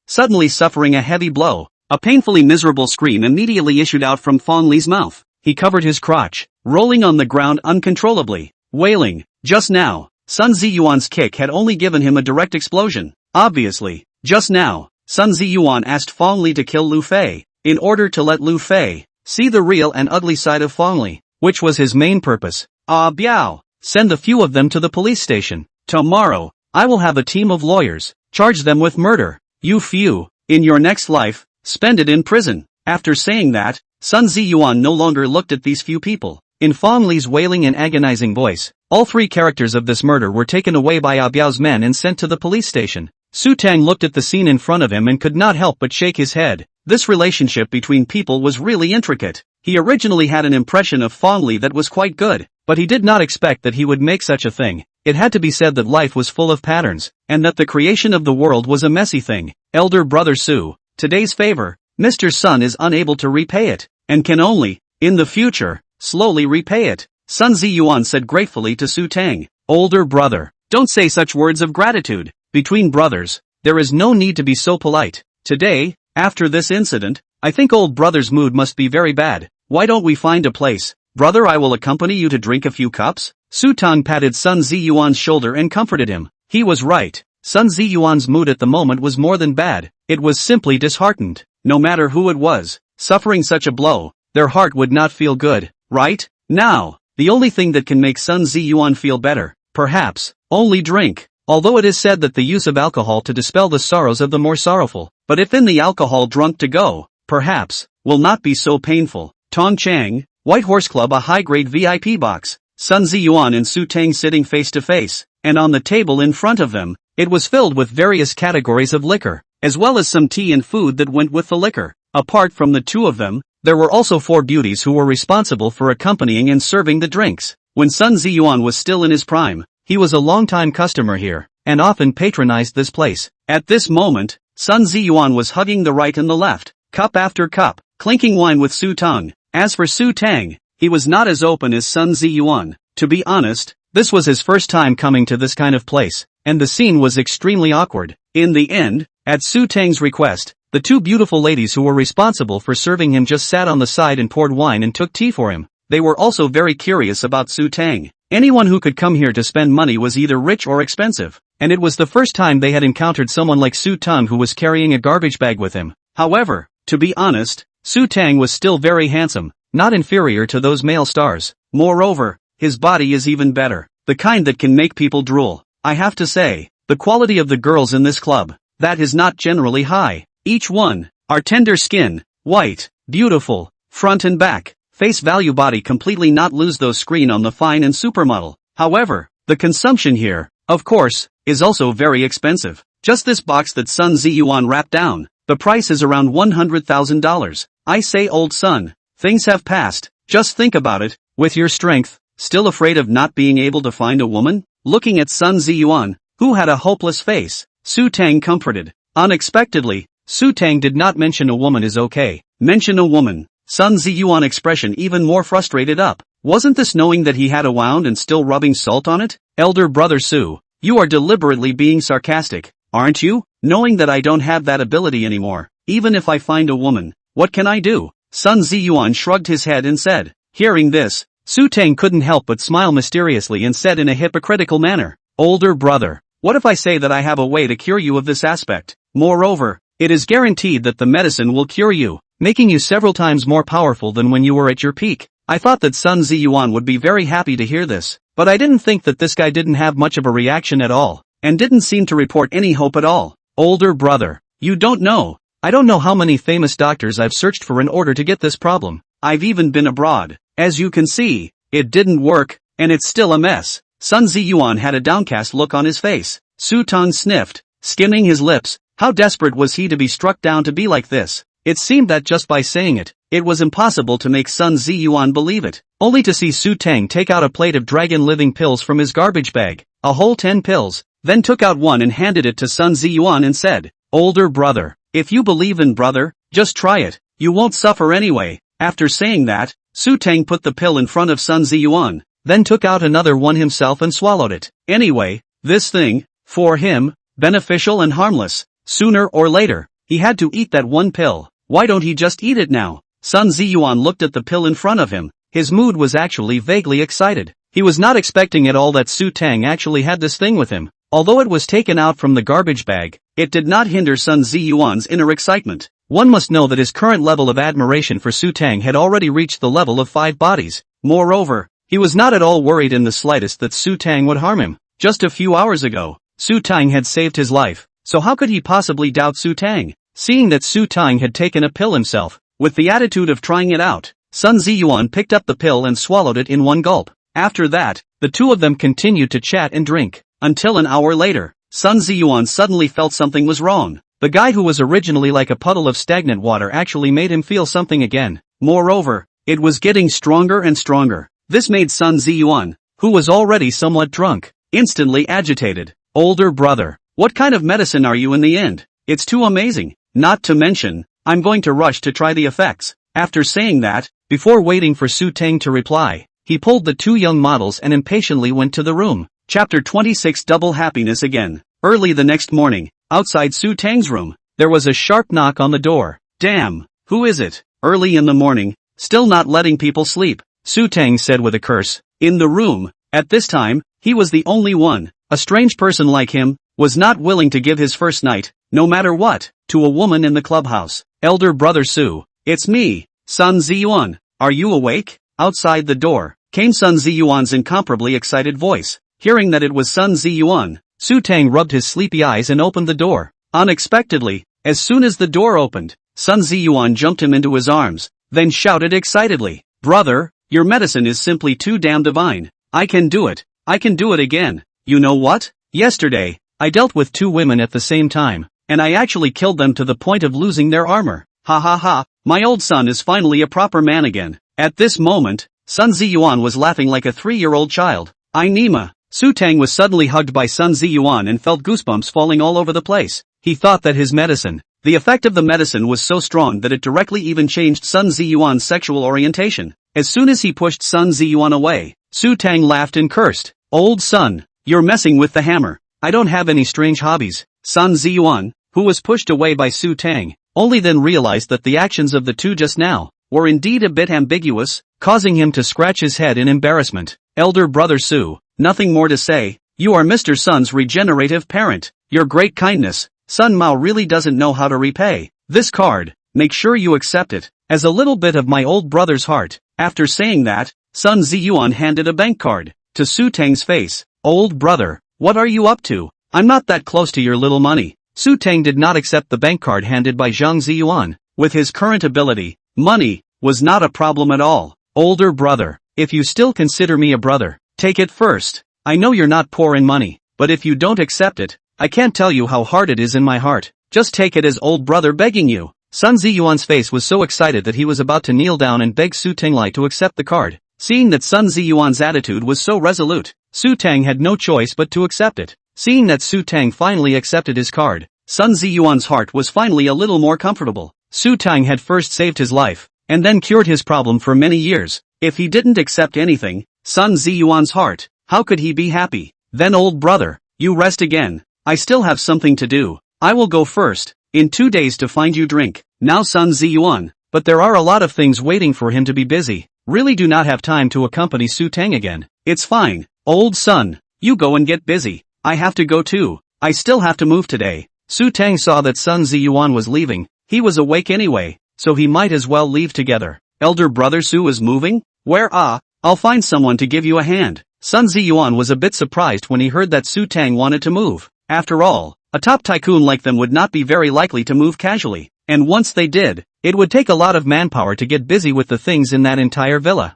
Suddenly suffering a heavy blow, a painfully miserable scream immediately issued out from Fong Li's mouth. He covered his crotch, rolling on the ground uncontrollably, wailing. Just now, Sun Ziyuan's kick had only given him a direct explosion. Obviously, just now, Sun Ziyuan asked Fong Li to kill Lu Fei, in order to let Lu Fei see the real and ugly side of Fong Li, which was his main purpose. Biao, send a few of them to the police station. Tomorrow, I will have a team of lawyers, charge them with murder. You few, in your next life, spend it in prison. After saying that, Sun Ziyuan no longer looked at these few people. In Fong Li's wailing and agonizing voice, all three characters of this murder were taken away by Biao's men and sent to the police station. Su Teng looked at the scene in front of him and could not help but shake his head. This relationship between people was really intricate. He originally had an impression of Fong Li that was quite good, but he did not expect that he would make such a thing. It had to be said that life was full of patterns, and that the creation of the world was a messy thing. Elder brother Su, today's favor, Mr. Sun is unable to repay it, and can only, in the future, slowly repay it. Sun Ziyuan said gratefully to Su Teng. Older brother, don't say such words of gratitude. Between brothers, there is no need to be so polite. Today, after this incident, I think old brother's mood must be very bad. Why don't we find a place? Brother, I will accompany you to drink a few cups. Su Teng patted Sun Ziyuan's shoulder and comforted him. He was right. Sun Ziyuan's mood at the moment was more than bad. It was simply disheartened. No matter who it was, suffering such a blow, their heart would not feel good, right? Now, the only thing that can make Sun Ziyuan feel better, perhaps, only drink. Although it is said that the use of alcohol to dispel the sorrows of the more sorrowful, but if in the alcohol drunk to go, perhaps, will not be so painful. Tong Chang, White Horse Club, a high-grade VIP box. Sun Ziyuan and Su Teng sitting face to face, and on the table in front of them, it was filled with various categories of liquor, as well as some tea and food that went with the liquor. Apart from the two of them, there were also four beauties who were responsible for accompanying and serving the drinks. When Sun Ziyuan was still in his prime, he was a long-time customer here, and often patronized this place. At this moment, Sun Ziyuan was hugging the right and the left, cup after cup, clinking wine with Su Teng. As for Su Teng, he was not as open as Sun Ziyuan. To be honest, this was his first time coming to this kind of place, and the scene was extremely awkward. In the end, at Su Teng's request, the two beautiful ladies who were responsible for serving him just sat on the side and poured wine and took tea for him. They were also very curious about Su Teng. Anyone who could come here to spend money was either rich or expensive, and it was the first time they had encountered someone like Su Teng who was carrying a garbage bag with him. However, to be honest, Su Teng was still very handsome, not inferior to those male stars. Moreover, his body is even better, the kind that can make people drool. I have to say, the quality of the girls in this club, that is not generally high. Each one are tender skin, white, beautiful, front and back, face value, body completely not lose those screen on the fine and supermodel. However, the consumption here, of course, is also very expensive. Just this box that Sun Ziyuan wrapped down, the price is around $100,000. I say, old son, things have passed. Just think about it. With your strength, still afraid of not being able to find a woman? Looking at Sun Ziyuan, who had a hopeless face, Su Teng comforted. Unexpectedly, Su Teng did not mention a woman is okay. Mention a woman. Sun Ziyuan expression even more frustrated up. Wasn't this knowing that he had a wound and still rubbing salt on it? Elder brother Su, you are deliberately being sarcastic, aren't you? Knowing that I don't have that ability anymore. Even if I find a woman, what can I do? Sun Ziyuan shrugged his head and said. Hearing this, Su Teng couldn't help but smile mysteriously and said in a hypocritical manner, older brother, what if I say that I have a way to cure you of this aspect? Moreover, it is guaranteed that the medicine will cure you, making you several times more powerful than when you were at your peak. I thought that Sun Ziyuan would be very happy to hear this, but I didn't think that this guy didn't have much of a reaction at all, and didn't seem to report any hope at all. Older brother, you don't know. I don't know how many famous doctors I've searched for in order to get this problem. I've even been abroad. As you can see, it didn't work, and it's still a mess. Sun Ziyuan had a downcast look on his face. Su Teng sniffed, skimming his lips. How desperate was he to be struck down to be like this? It seemed that just by saying it, it was impossible to make Sun Ziyuan believe it. Only to see Su Teng take out a plate of dragon living pills from his garbage bag, a whole 10 pills, then took out one and handed it to Sun Ziyuan and said, older brother, if you believe in brother, just try it, you won't suffer anyway. After saying that, Su Teng put the pill in front of Sun Ziyuan, then took out another one himself and swallowed it. Anyway, this thing, for him, beneficial and harmless. Sooner or later, he had to eat that one pill. Why don't he just eat it now? Sun Ziyuan looked at the pill in front of him. His mood was actually vaguely excited. He was not expecting at all that Su Teng actually had this thing with him. Although it was taken out from the garbage bag, it did not hinder Sun Ziyuan's inner excitement. One must know that his current level of admiration for Su Teng had already reached the level of 5 bodies. Moreover, he was not at all worried in the slightest that Su Teng would harm him. Just a few hours ago, Su Teng had saved his life, so how could he possibly doubt Su Teng? Seeing that Su Teng had taken a pill himself, with the attitude of trying it out, Sun Ziyuan picked up the pill and swallowed it in one gulp. After that, the two of them continued to chat and drink, until an hour later, Sun Ziyuan suddenly felt something was wrong. The guy who was originally like a puddle of stagnant water actually made him feel something again. Moreover, it was getting stronger and stronger. This made Sun Ziyuan, who was already somewhat drunk, instantly agitated. Older brother, what kind of medicine are you in the end? It's too amazing. Not to mention, I'm going to rush to try the effects. After saying that, before waiting for Su Teng to reply, he pulled the two young models and impatiently went to the room. Chapter 26 Double Happiness Again. Early the next morning, outside Su Teng's room, there was a sharp knock on the door. Damn, who is it? Early in the morning, still not letting people sleep, Su Teng said with a curse. In the room, at this time, he was the only one. A strange person like him, was not willing to give his first night, no matter what, to a woman in the clubhouse. Elder brother Su, it's me, Sun Ziyuan, are you awake? Outside the door, came Sun Ziyuan's incomparably excited voice. Hearing that it was Sun Ziyuan, Su Teng rubbed his sleepy eyes and opened the door. Unexpectedly, as soon as the door opened, Sun Ziyuan jumped him into his arms, then shouted excitedly, "Brother, your medicine is simply too damn divine. I can do it. I can do it again. You know what? Yesterday, I dealt with 2 women at the same time, and I actually killed them to the point of losing their armor. Ha ha ha, my old son is finally a proper man again." At this moment, Sun Ziyuan was laughing like a 3-year-old child. Nima. Su Teng was suddenly hugged by Sun Ziyuan and felt goosebumps falling all over the place. He thought that his medicine, the effect of the medicine was so strong that it directly even changed Sun Ziyuan's sexual orientation. As soon as he pushed Sun Ziyuan away, Su Teng laughed and cursed. Old son, you're messing with the hammer. I don't have any strange hobbies. Sun Ziyuan, who was pushed away by Su Teng, only then realized that the actions of the two just now were indeed a bit ambiguous, causing him to scratch his head in embarrassment. Elder brother Su, nothing more to say. You are Mr. Sun's regenerative parent. Your great kindness, Sun Mao really doesn't know how to repay. This card, make sure you accept it, as a little bit of my old brother's heart. After saying that, Sun Ziyuan handed a bank card to Su Teng's face. Old brother, what are you up to? I'm not that close to your little money. Su Teng did not accept the bank card handed by Zhang Ziyuan. With his current ability, money was not a problem at all. Older brother, if you still consider me a brother, take it first. I know you're not poor in money, but if you don't accept it, I can't tell you how hard it is in my heart. Just take it as old brother begging you. Sun Ziyuan's face was so excited that he was about to kneel down and beg Su Tenglai to accept the card. Seeing that Sun Ziyuan's attitude was so resolute, Su Teng had no choice but to accept it. Seeing that Su Teng finally accepted his card, Sun Ziyuan's heart was finally a little more comfortable. Su Teng had first saved his life, and then cured his problem for many years. If he didn't accept anything, Sun Ziyuan's heart, how could he be happy? Then old brother, you rest again. I still have something to do. I will go first, in 2 days to find you drink. Now Sun Ziyuan, but there are a lot of things waiting for him to be busy. Really do not have time to accompany Su Teng again. It's fine, old son, you go and get busy. I have to go too. I still have to move today. Su Teng saw that Sun Ziyuan was leaving. He was awake anyway, so he might as well leave together. Elder brother Su is moving? Where? I'll find someone to give you a hand. Sun Ziyuan was a bit surprised when he heard that Su Teng wanted to move. After all, a top tycoon like them would not be very likely to move casually, and once they did, it would take a lot of manpower to get busy with the things in that entire villa.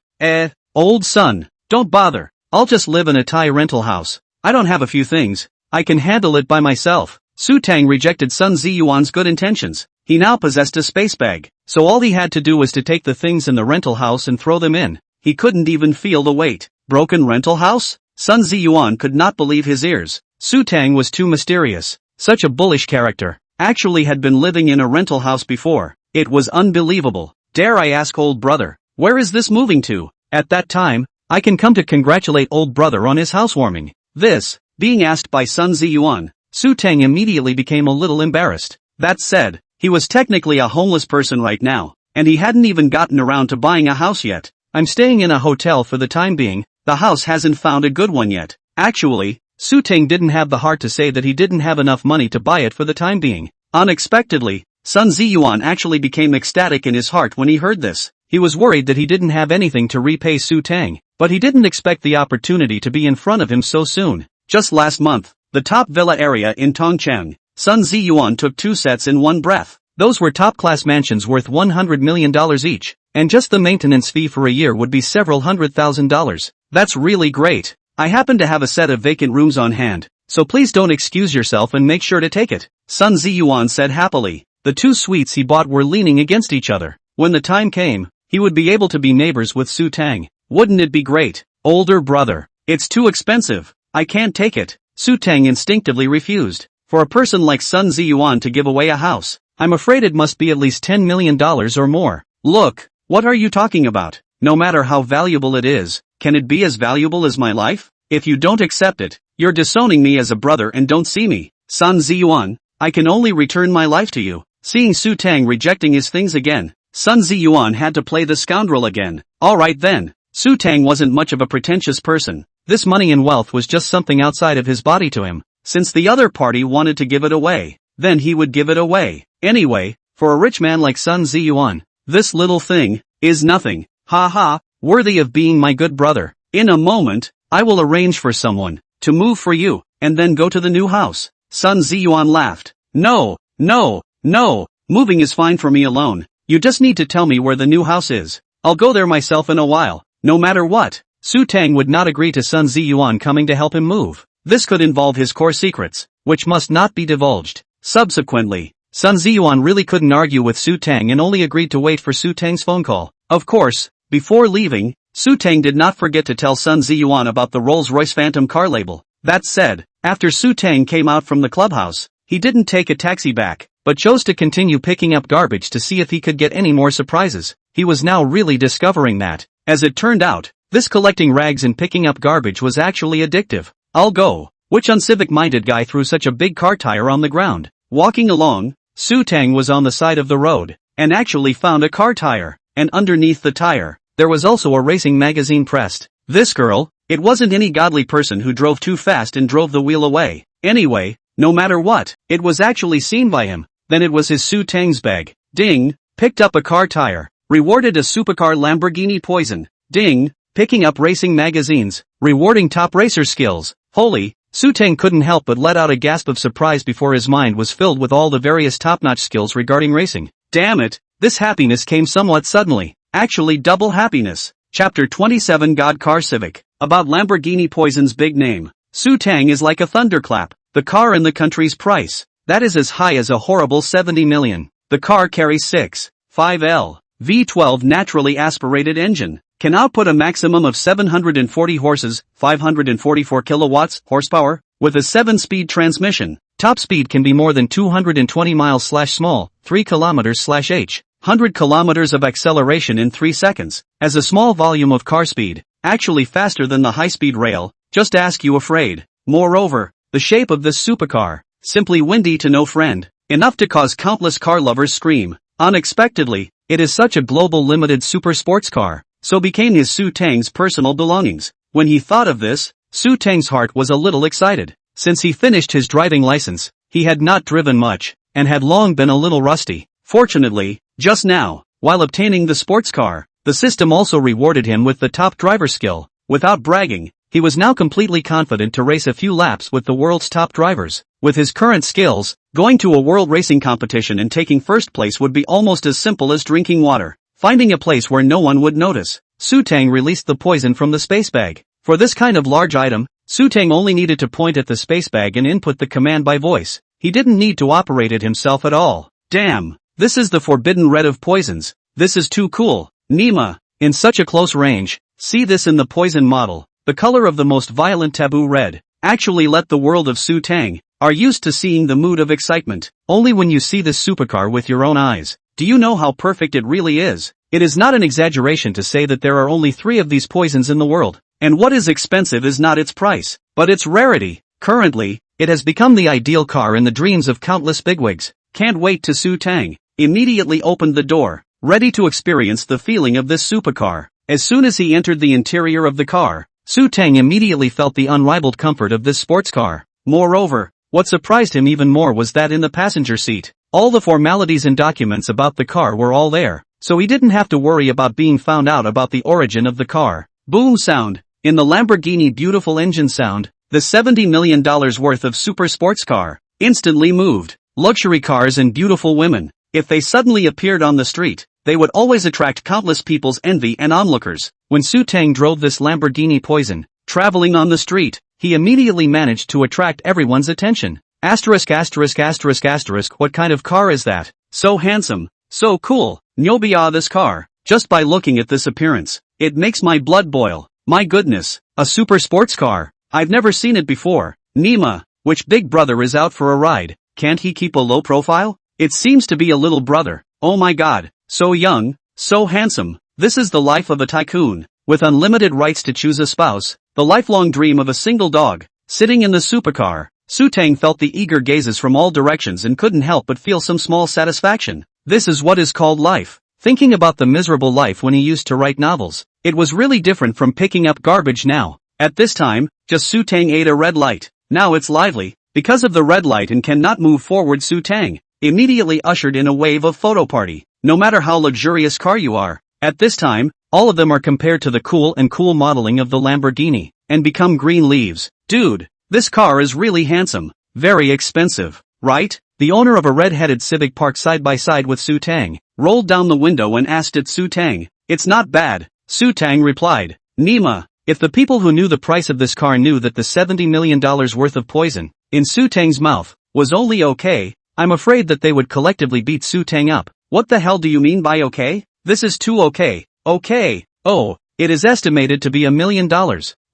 Old son, don't bother. I'll just live in a Thai rental house. I don't have a few things. I can handle it by myself. Su Teng rejected Sun Ziyuan's good intentions. He now possessed a space bag, so all he had to do was to take the things in the rental house and throw them in. He couldn't even feel the weight. Broken rental house? Sun Ziyuan could not believe his ears. Su Teng was too mysterious. Such a bullish character actually had been living in a rental house before. It was unbelievable. Dare I ask, old brother, where is this moving to? At that time, I can come to congratulate old brother on his housewarming. This, being asked by Sun Ziyuan, Su Teng immediately became a little embarrassed. That said, he was technically a homeless person right now, and he hadn't even gotten around to buying a house yet. I'm staying in a hotel for the time being, the house hasn't found a good one yet. Actually, Su Teng didn't have the heart to say that he didn't have enough money to buy it for the time being. Unexpectedly, Sun Ziyuan actually became ecstatic in his heart when he heard this. He was worried that he didn't have anything to repay Su Teng, but he didn't expect the opportunity to be in front of him so soon. Just last month, the top villa area in Tongcheng, Sun Ziyuan took 2 sets in one breath. Those were top-class mansions worth $100 million each, and just the maintenance fee for a year would be several $100,000. That's really great. I happen to have a set of vacant rooms on hand, so please don't excuse yourself and make sure to take it, Sun Ziyuan said happily. The 2 suites he bought were leaning against each other. When the time came, he would be able to be neighbors with Su Teng. Wouldn't it be great? Older brother, it's too expensive. I can't take it. Su Teng instinctively refused. For a person like Sun Ziyuan to give away a house, I'm afraid it must be at least $10 million or more. Look, what are you talking about? No matter how valuable it is, can it be as valuable as my life? If you don't accept it, you're disowning me as a brother and don't see me. Sun Ziyuan, I can only return my life to you. Seeing Su Teng rejecting his things again, Sun Ziyuan had to play the scoundrel again. Alright then, Su Teng wasn't much of a pretentious person. This money and wealth was just something outside of his body to him. Since the other party wanted to give it away, then he would give it away. Anyway, for a rich man like Sun Ziyuan, this little thing is nothing. Ha ha, worthy of being my good brother. In a moment, I will arrange for someone to move for you, and then go to the new house. Sun Ziyuan laughed. No, moving is fine for me alone. You just need to tell me where the new house is. I'll go there myself in a while, no matter what. Su Teng would not agree to Sun Ziyuan coming to help him move. This could involve his core secrets, which must not be divulged. Subsequently, Sun Ziyuan really couldn't argue with Su Teng and only agreed to wait for Su Teng's phone call. Of course, before leaving, Su Teng did not forget to tell Sun Ziyuan about the Rolls-Royce Phantom car label. That said, after Su Teng came out from the clubhouse, he didn't take a taxi back, but chose to continue picking up garbage to see if he could get any more surprises. He was now really discovering that, as it turned out, this collecting rags and picking up garbage was actually addictive. I'll go. Which uncivic-minded guy threw such a big car tire on the ground? Walking along, Su Teng was on the side of the road, and actually found a car tire, and underneath the tire, there was also a racing magazine pressed. This girl, it wasn't any godly person who drove too fast and drove the wheel away. Anyway, no matter what, it was actually seen by him. Then it was his Su Teng's bag. Ding, picked up a car tire. Rewarded a supercar Lamborghini Poison. Ding, picking up racing magazines. Rewarding top racer skills. Holy, Su Teng couldn't help but let out a gasp of surprise before his mind was filled with all the various top-notch skills regarding racing. Damn it, this happiness came somewhat suddenly. Actually double happiness. Chapter 27 God Car Civic. About Lamborghini Poison's big name. Su Teng is like a thunderclap. The car and the country's price. That is as high as a horrible 70 million. The car carries 6.5L V12 naturally aspirated engine. Can output a maximum of 740 horses, 544 kilowatts, horsepower, with a 7-speed transmission. Top speed can be more than 220 miles/small, 3 kilometers/h, 100 kilometers of acceleration in 3 seconds. As a small volume of car speed, actually faster than the high-speed rail, just ask you afraid. Moreover, the shape of this supercar, simply windy to no friend, enough to cause countless car lovers scream. Unexpectedly, it is such a global limited super sports car. So became his Su Teng's personal belongings. When he thought of this, Su Teng's heart was a little excited. Since he finished his driving license, he had not driven much, and had long been a little rusty. Fortunately, just now, while obtaining the sports car, the system also rewarded him with the top driver skill. Without bragging, he was now completely confident to race a few laps with the world's top drivers. With his current skills, going to a world racing competition and taking first place would be almost as simple as drinking water. Finding a place where no one would notice, Su Teng released the poison from the space bag. For this kind of large item, Su Teng only needed to point at the space bag and input the command by voice. He didn't need to operate it himself at all. Damn, this is the forbidden red of poisons. This is too cool. Nima, in such a close range, see this in the poison model, the color of the most violent taboo red. Actually let the world of Su Teng, are used to seeing the mood of excitement only when you see this supercar with your own eyes. Do you know how perfect it really is? It is not an exaggeration to say that there are only 3 of these poisons in the world, and what is expensive is not its price, but its rarity. Currently, it has become the ideal car in the dreams of countless bigwigs. Can't wait to Su Teng immediately opened the door, ready to experience the feeling of this supercar. As soon as he entered the interior of the car, Su Teng immediately felt the unrivaled comfort of this sports car. Moreover, what surprised him even more was that in the passenger seat, all the formalities and documents about the car were all there, so he didn't have to worry about being found out about the origin of the car. Boom sound. In the Lamborghini beautiful engine sound, the $70 million worth of super sports car instantly moved. Luxury cars and beautiful women, if they suddenly appeared on the street, they would always attract countless people's envy and onlookers. When Su Teng drove this Lamborghini Poison, traveling on the street, he immediately managed to attract everyone's attention. Asterisk asterisk asterisk asterisk, what kind of car is that? So handsome, so cool, Nyobia this car. Just by looking at this appearance, it makes my blood boil. My goodness, a super sports car. I've never seen it before. Nima, which big brother is out for a ride? Can't he keep a low profile? It seems to be a little brother. Oh my god, so young, so handsome. This is the life of a tycoon, with unlimited rights to choose a spouse, the lifelong dream of a single dog. Sitting in the supercar, Su Teng felt the eager gazes from all directions and couldn't help but feel some small satisfaction. This is what is called life. Thinking about the miserable life when he used to write novels, it was really different from picking up garbage now. At this time, just Su Teng ate a red light. Now it's lively, because of the red light and cannot move forward. Su Teng immediately ushered in a wave of photo party. No matter how luxurious car you are, at this time, all of them are compared to the cool modeling of the Lamborghini, and become green leaves. Dude, this car is really handsome. Very expensive, right? The owner of a red-headed Civic parked side by side with Su Teng, rolled down the window and asked it. Su Teng, it's not bad. Su Teng replied, Nima, if the people who knew the price of this car knew that the $70 million worth of poison in Su Teng's mouth was only okay, I'm afraid that they would collectively beat Su Teng up. What the hell do you mean by okay? This is too okay. Okay. Oh, it is estimated to be $1 million.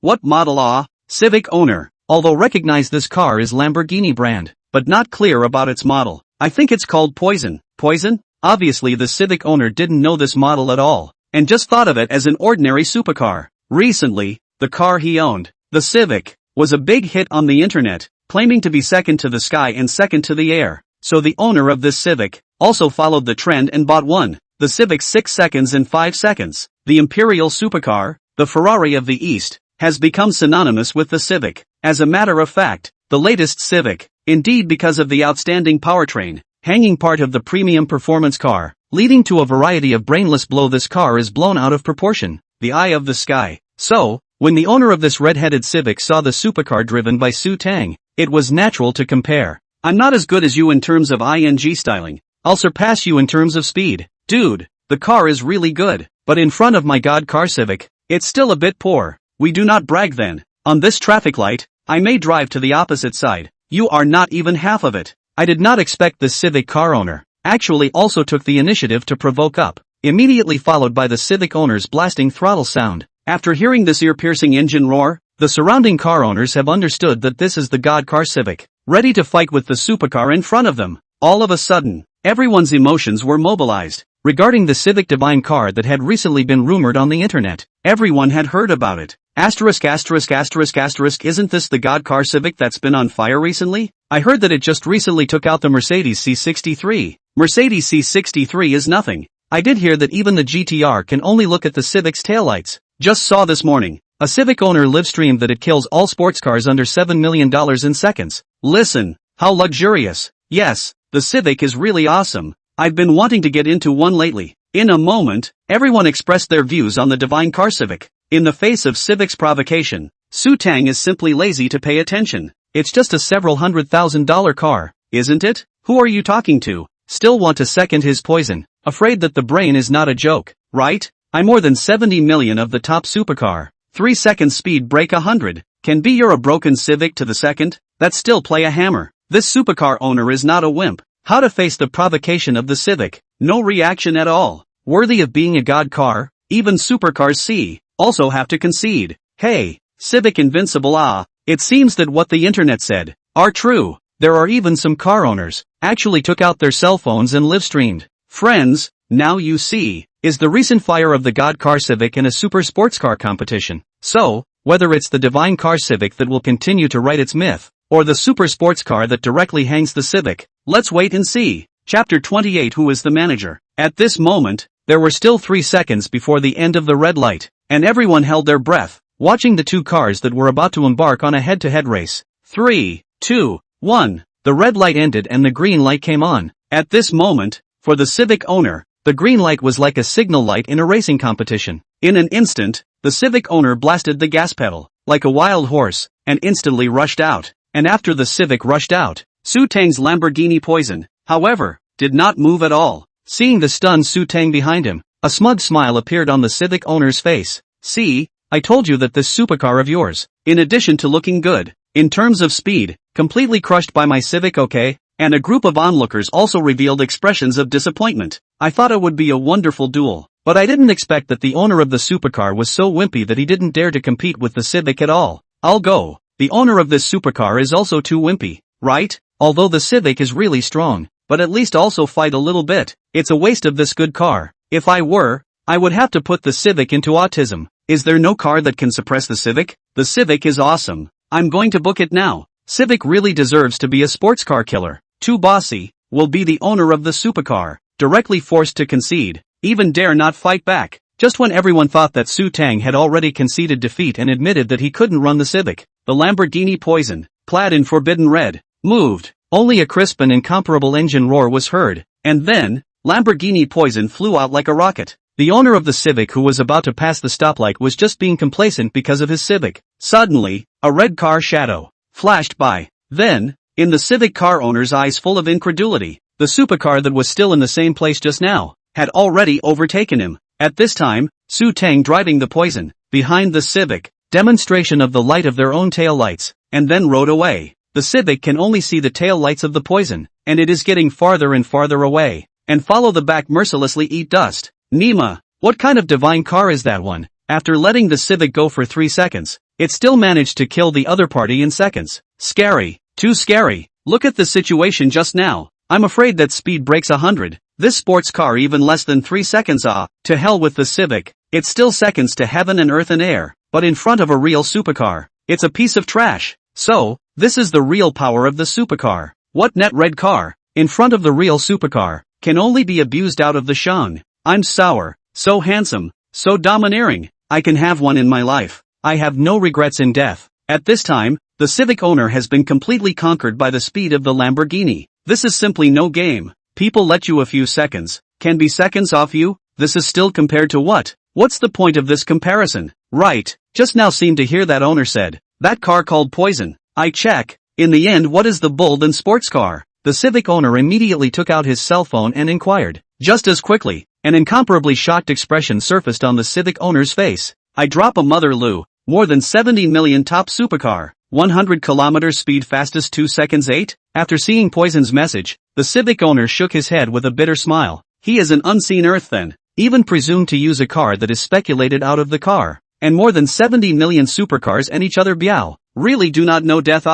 What model? Civic owner, although recognize this car is Lamborghini brand, but not clear about its model. I think it's called Poison. Poison? Obviously the Civic owner didn't know this model at all, and just thought of it as an ordinary supercar. Recently, the car he owned, the Civic, was a big hit on the internet, claiming to be second to the sky and second to the air. So the owner of this Civic also followed the trend and bought one. The Civic 6 seconds and 5 seconds. The imperial supercar, the Ferrari of the East, has become synonymous with the Civic. As a matter of fact, the latest Civic, indeed because of the outstanding powertrain, hanging part of the premium performance car, leading to a variety of brainless blow. This car is blown out of proportion, the eye of the sky. So, when the owner of this red-headed Civic saw the supercar driven by Su Teng, it was natural to compare. I'm not as good as you in terms of ing styling. I'll surpass you in terms of speed. Dude, the car is really good, but in front of my god car Civic, it's still a bit poor. We do not brag then. On this traffic light, I may drive to the opposite side. You are not even half of it. I did not expect this Civic car owner actually also took the initiative to provoke up, immediately followed by the Civic owner's blasting throttle sound. After hearing this ear-piercing engine roar, the surrounding car owners have understood that this is the god car Civic, ready to fight with the supercar in front of them. All of a sudden, everyone's emotions were mobilized. Regarding the Civic Divine car that had recently been rumored on the internet, everyone had heard about it. Asterisk asterisk asterisk asterisk, isn't this the god car Civic that's been on fire recently? I heard that it just recently took out the Mercedes C63. Mercedes C63 is nothing. I did hear that even the GTR can only look at the Civic's taillights. Just saw this morning, a Civic owner live-streamed that it kills all sports cars under $7 million in seconds. Listen, how luxurious. Yes, the Civic is really awesome. I've been wanting to get into one lately. In a moment, everyone expressed their views on the Divine Car Civic. In the face of Civic's provocation, Su Teng is simply lazy to pay attention. It's just a several $100,000 car, isn't it? Who are you talking to? Still want to second his poison, afraid that the brain is not a joke, right? I'm more than 70 million of the top supercar. 3 seconds speed break 100. Can be you're a broken Civic to the second? That's still play a hammer. This supercar owner is not a wimp. How to face the provocation of the Civic? No reaction at all. Worthy of being a god car? Even supercars also have to concede. Hey, Civic invincible. It seems that what the internet said are true. there are even some car owners actually took out their cell phones and live streamed. Friends, now you see, is the recent fire of the God Car Civic in a super sports car competition. So, whether it's the divine car Civic that will continue to write its myth, or the super sports car that directly hangs the Civic, let's wait and see. Chapter 28. Who is the manager? At this moment, there were still 3 seconds before the end of the red light, and everyone held their breath, watching the two cars that were about to embark on a head-to-head race. 3, 2, 1. The red light ended and the green light came on. At this moment, for the Civic owner, the green light was like a signal light in a racing competition. In an instant, the Civic owner blasted the gas pedal, like a wild horse, and instantly rushed out. And after the Civic rushed out, Su Teng's Lamborghini Poison, however, did not move at all. Seeing the stunned Su Teng behind him, a smug smile appeared on the Civic owner's face. See, I told you that this supercar of yours, in addition to looking good, in terms of speed, completely crushed by my Civic, okay? And a group of onlookers also revealed expressions of disappointment. I thought it would be a wonderful duel, but I didn't expect that the owner of the supercar was so wimpy that he didn't dare to compete with the Civic at all. I'll go. The owner of this supercar is also too wimpy, right? Although the Civic is really strong, but at least also fight a little bit. It's a waste of this good car. If I were, I would have to put the Civic into autism. Is there no car that can suppress the Civic? The Civic is awesome. I'm going to book it now. Civic really deserves to be a sports car killer. Too bossy, will be the owner of the supercar, directly forced to concede, even dare not fight back. Just when everyone thought that Su Teng had already conceded defeat and admitted that he couldn't run the Civic, the Lamborghini Poison, clad in forbidden red, moved. Only a crisp and incomparable engine roar was heard, and then, Lamborghini Poison flew out like a rocket. The owner of the Civic, who was about to pass the stoplight, was just being complacent because of his Civic. Suddenly, a red car shadow flashed by. Then, in the Civic car owner's eyes full of incredulity, the supercar that was still in the same place just now had already overtaken him. At this time, Su Teng driving the Poison, behind the Civic, demonstration of the light of their own tail lights, and then rode away. The Civic can only see the tail lights of the Poison, and it is getting farther and farther away, and follow the back mercilessly eat dust. Nima, what kind of divine car is that one? After letting the Civic go for 3 seconds, it still managed to kill the other party in seconds. Scary. Too scary. Look at the situation just now. I'm afraid that speed breaks 100. This sports car even less than 3 seconds. To hell with the Civic. It's still seconds to heaven and earth and air, but in front of a real supercar, it's a piece of trash. So, this is the real power of the supercar. What net red car, in front of the real supercar, can only be abused out of the shang. I'm sour, so handsome, so domineering. I can have one in my life. I have no regrets in death. At this time, the Civic owner has been completely conquered by the speed of the Lamborghini. This is simply no game. People let you a few seconds, can be seconds off you. This is still compared to what? What's the point of this comparison? Right, just now seemed to hear that owner said, that car called Poison. I check. In the end, what is the bull than sports car? The Civic owner immediately took out his cell phone and inquired. Just as quickly, an incomparably shocked expression surfaced on the Civic owner's face. I drop a mother Lou. More than 70 million top supercar. 100 kilometers speed fastest 2 seconds 8? After seeing Poison's message, the Civic owner shook his head with a bitter smile. He is an unseen earth then. Even presumed to use a car that is speculated out of the car. And more than 70 million supercars and each other biao. Really do not know death.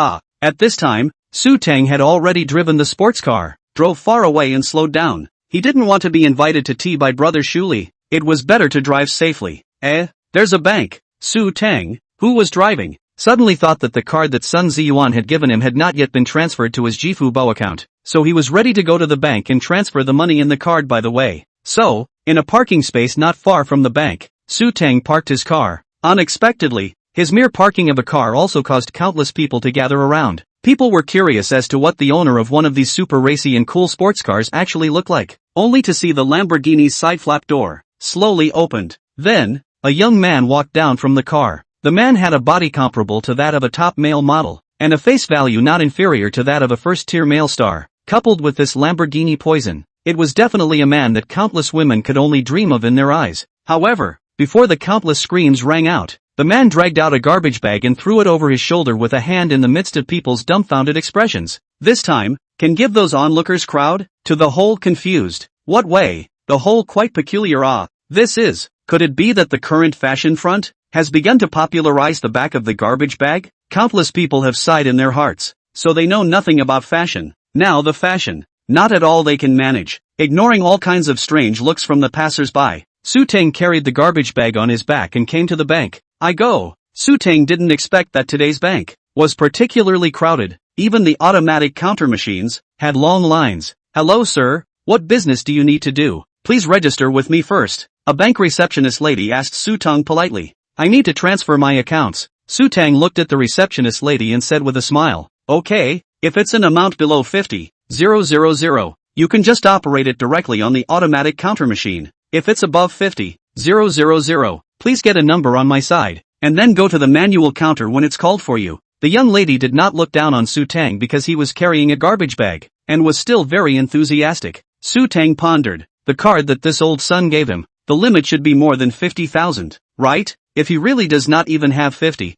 At this time, Su Teng had already driven the sports car, drove far away and slowed down. He didn't want to be invited to tea by brother Shuli. It was better to drive safely. There's a bank. Su Teng, who was driving, suddenly thought that the card that Sun Ziyuan had given him had not yet been transferred to his Jifu Bo account, so he was ready to go to the bank and transfer the money in the card by the way. So, in a parking space not far from the bank, Su Teng parked his car. Unexpectedly, his mere parking of a car also caused countless people to gather around. People were curious as to what the owner of one of these super racy and cool sports cars actually looked like, only to see the Lamborghini's side flap door slowly opened. Then, a young man walked down from the car. The man had a body comparable to that of a top male model, and a face value not inferior to that of a first-tier male star. Coupled with this Lamborghini Poison, it was definitely a man that countless women could only dream of in their eyes. However, before the countless screams rang out, the man dragged out a garbage bag and threw it over his shoulder with a hand in the midst of people's dumbfounded expressions. This time, can give those onlookers crowd? To the whole confused. What way? The whole quite peculiar. This is. Could it be that the current fashion front has begun to popularize the back of the garbage bag? Countless people have sighed in their hearts. so they know nothing about fashion. Now the fashion. Not at all they can manage. Ignoring all kinds of strange looks from the passers-by, Su Teng carried the garbage bag on his back and came to the bank. I go. Su Teng didn't expect that today's bank was particularly crowded. Even the automatic counter machines had long lines. Hello sir, what business do you need to do? Please register with me first. A bank receptionist lady asked Su Teng politely. I need to transfer my accounts. Su Teng looked at the receptionist lady and said with a smile, okay, if it's an amount below 50,000, you can just operate it directly on the automatic counter machine. If it's above 50,000, please get a number on my side, and then go to the manual counter when it's called for you. The young lady did not look down on Su Teng because he was carrying a garbage bag, and was still very enthusiastic. Su Teng pondered. The card that this old son gave him, the limit should be more than 50,000, right? If he really does not even have 50,000,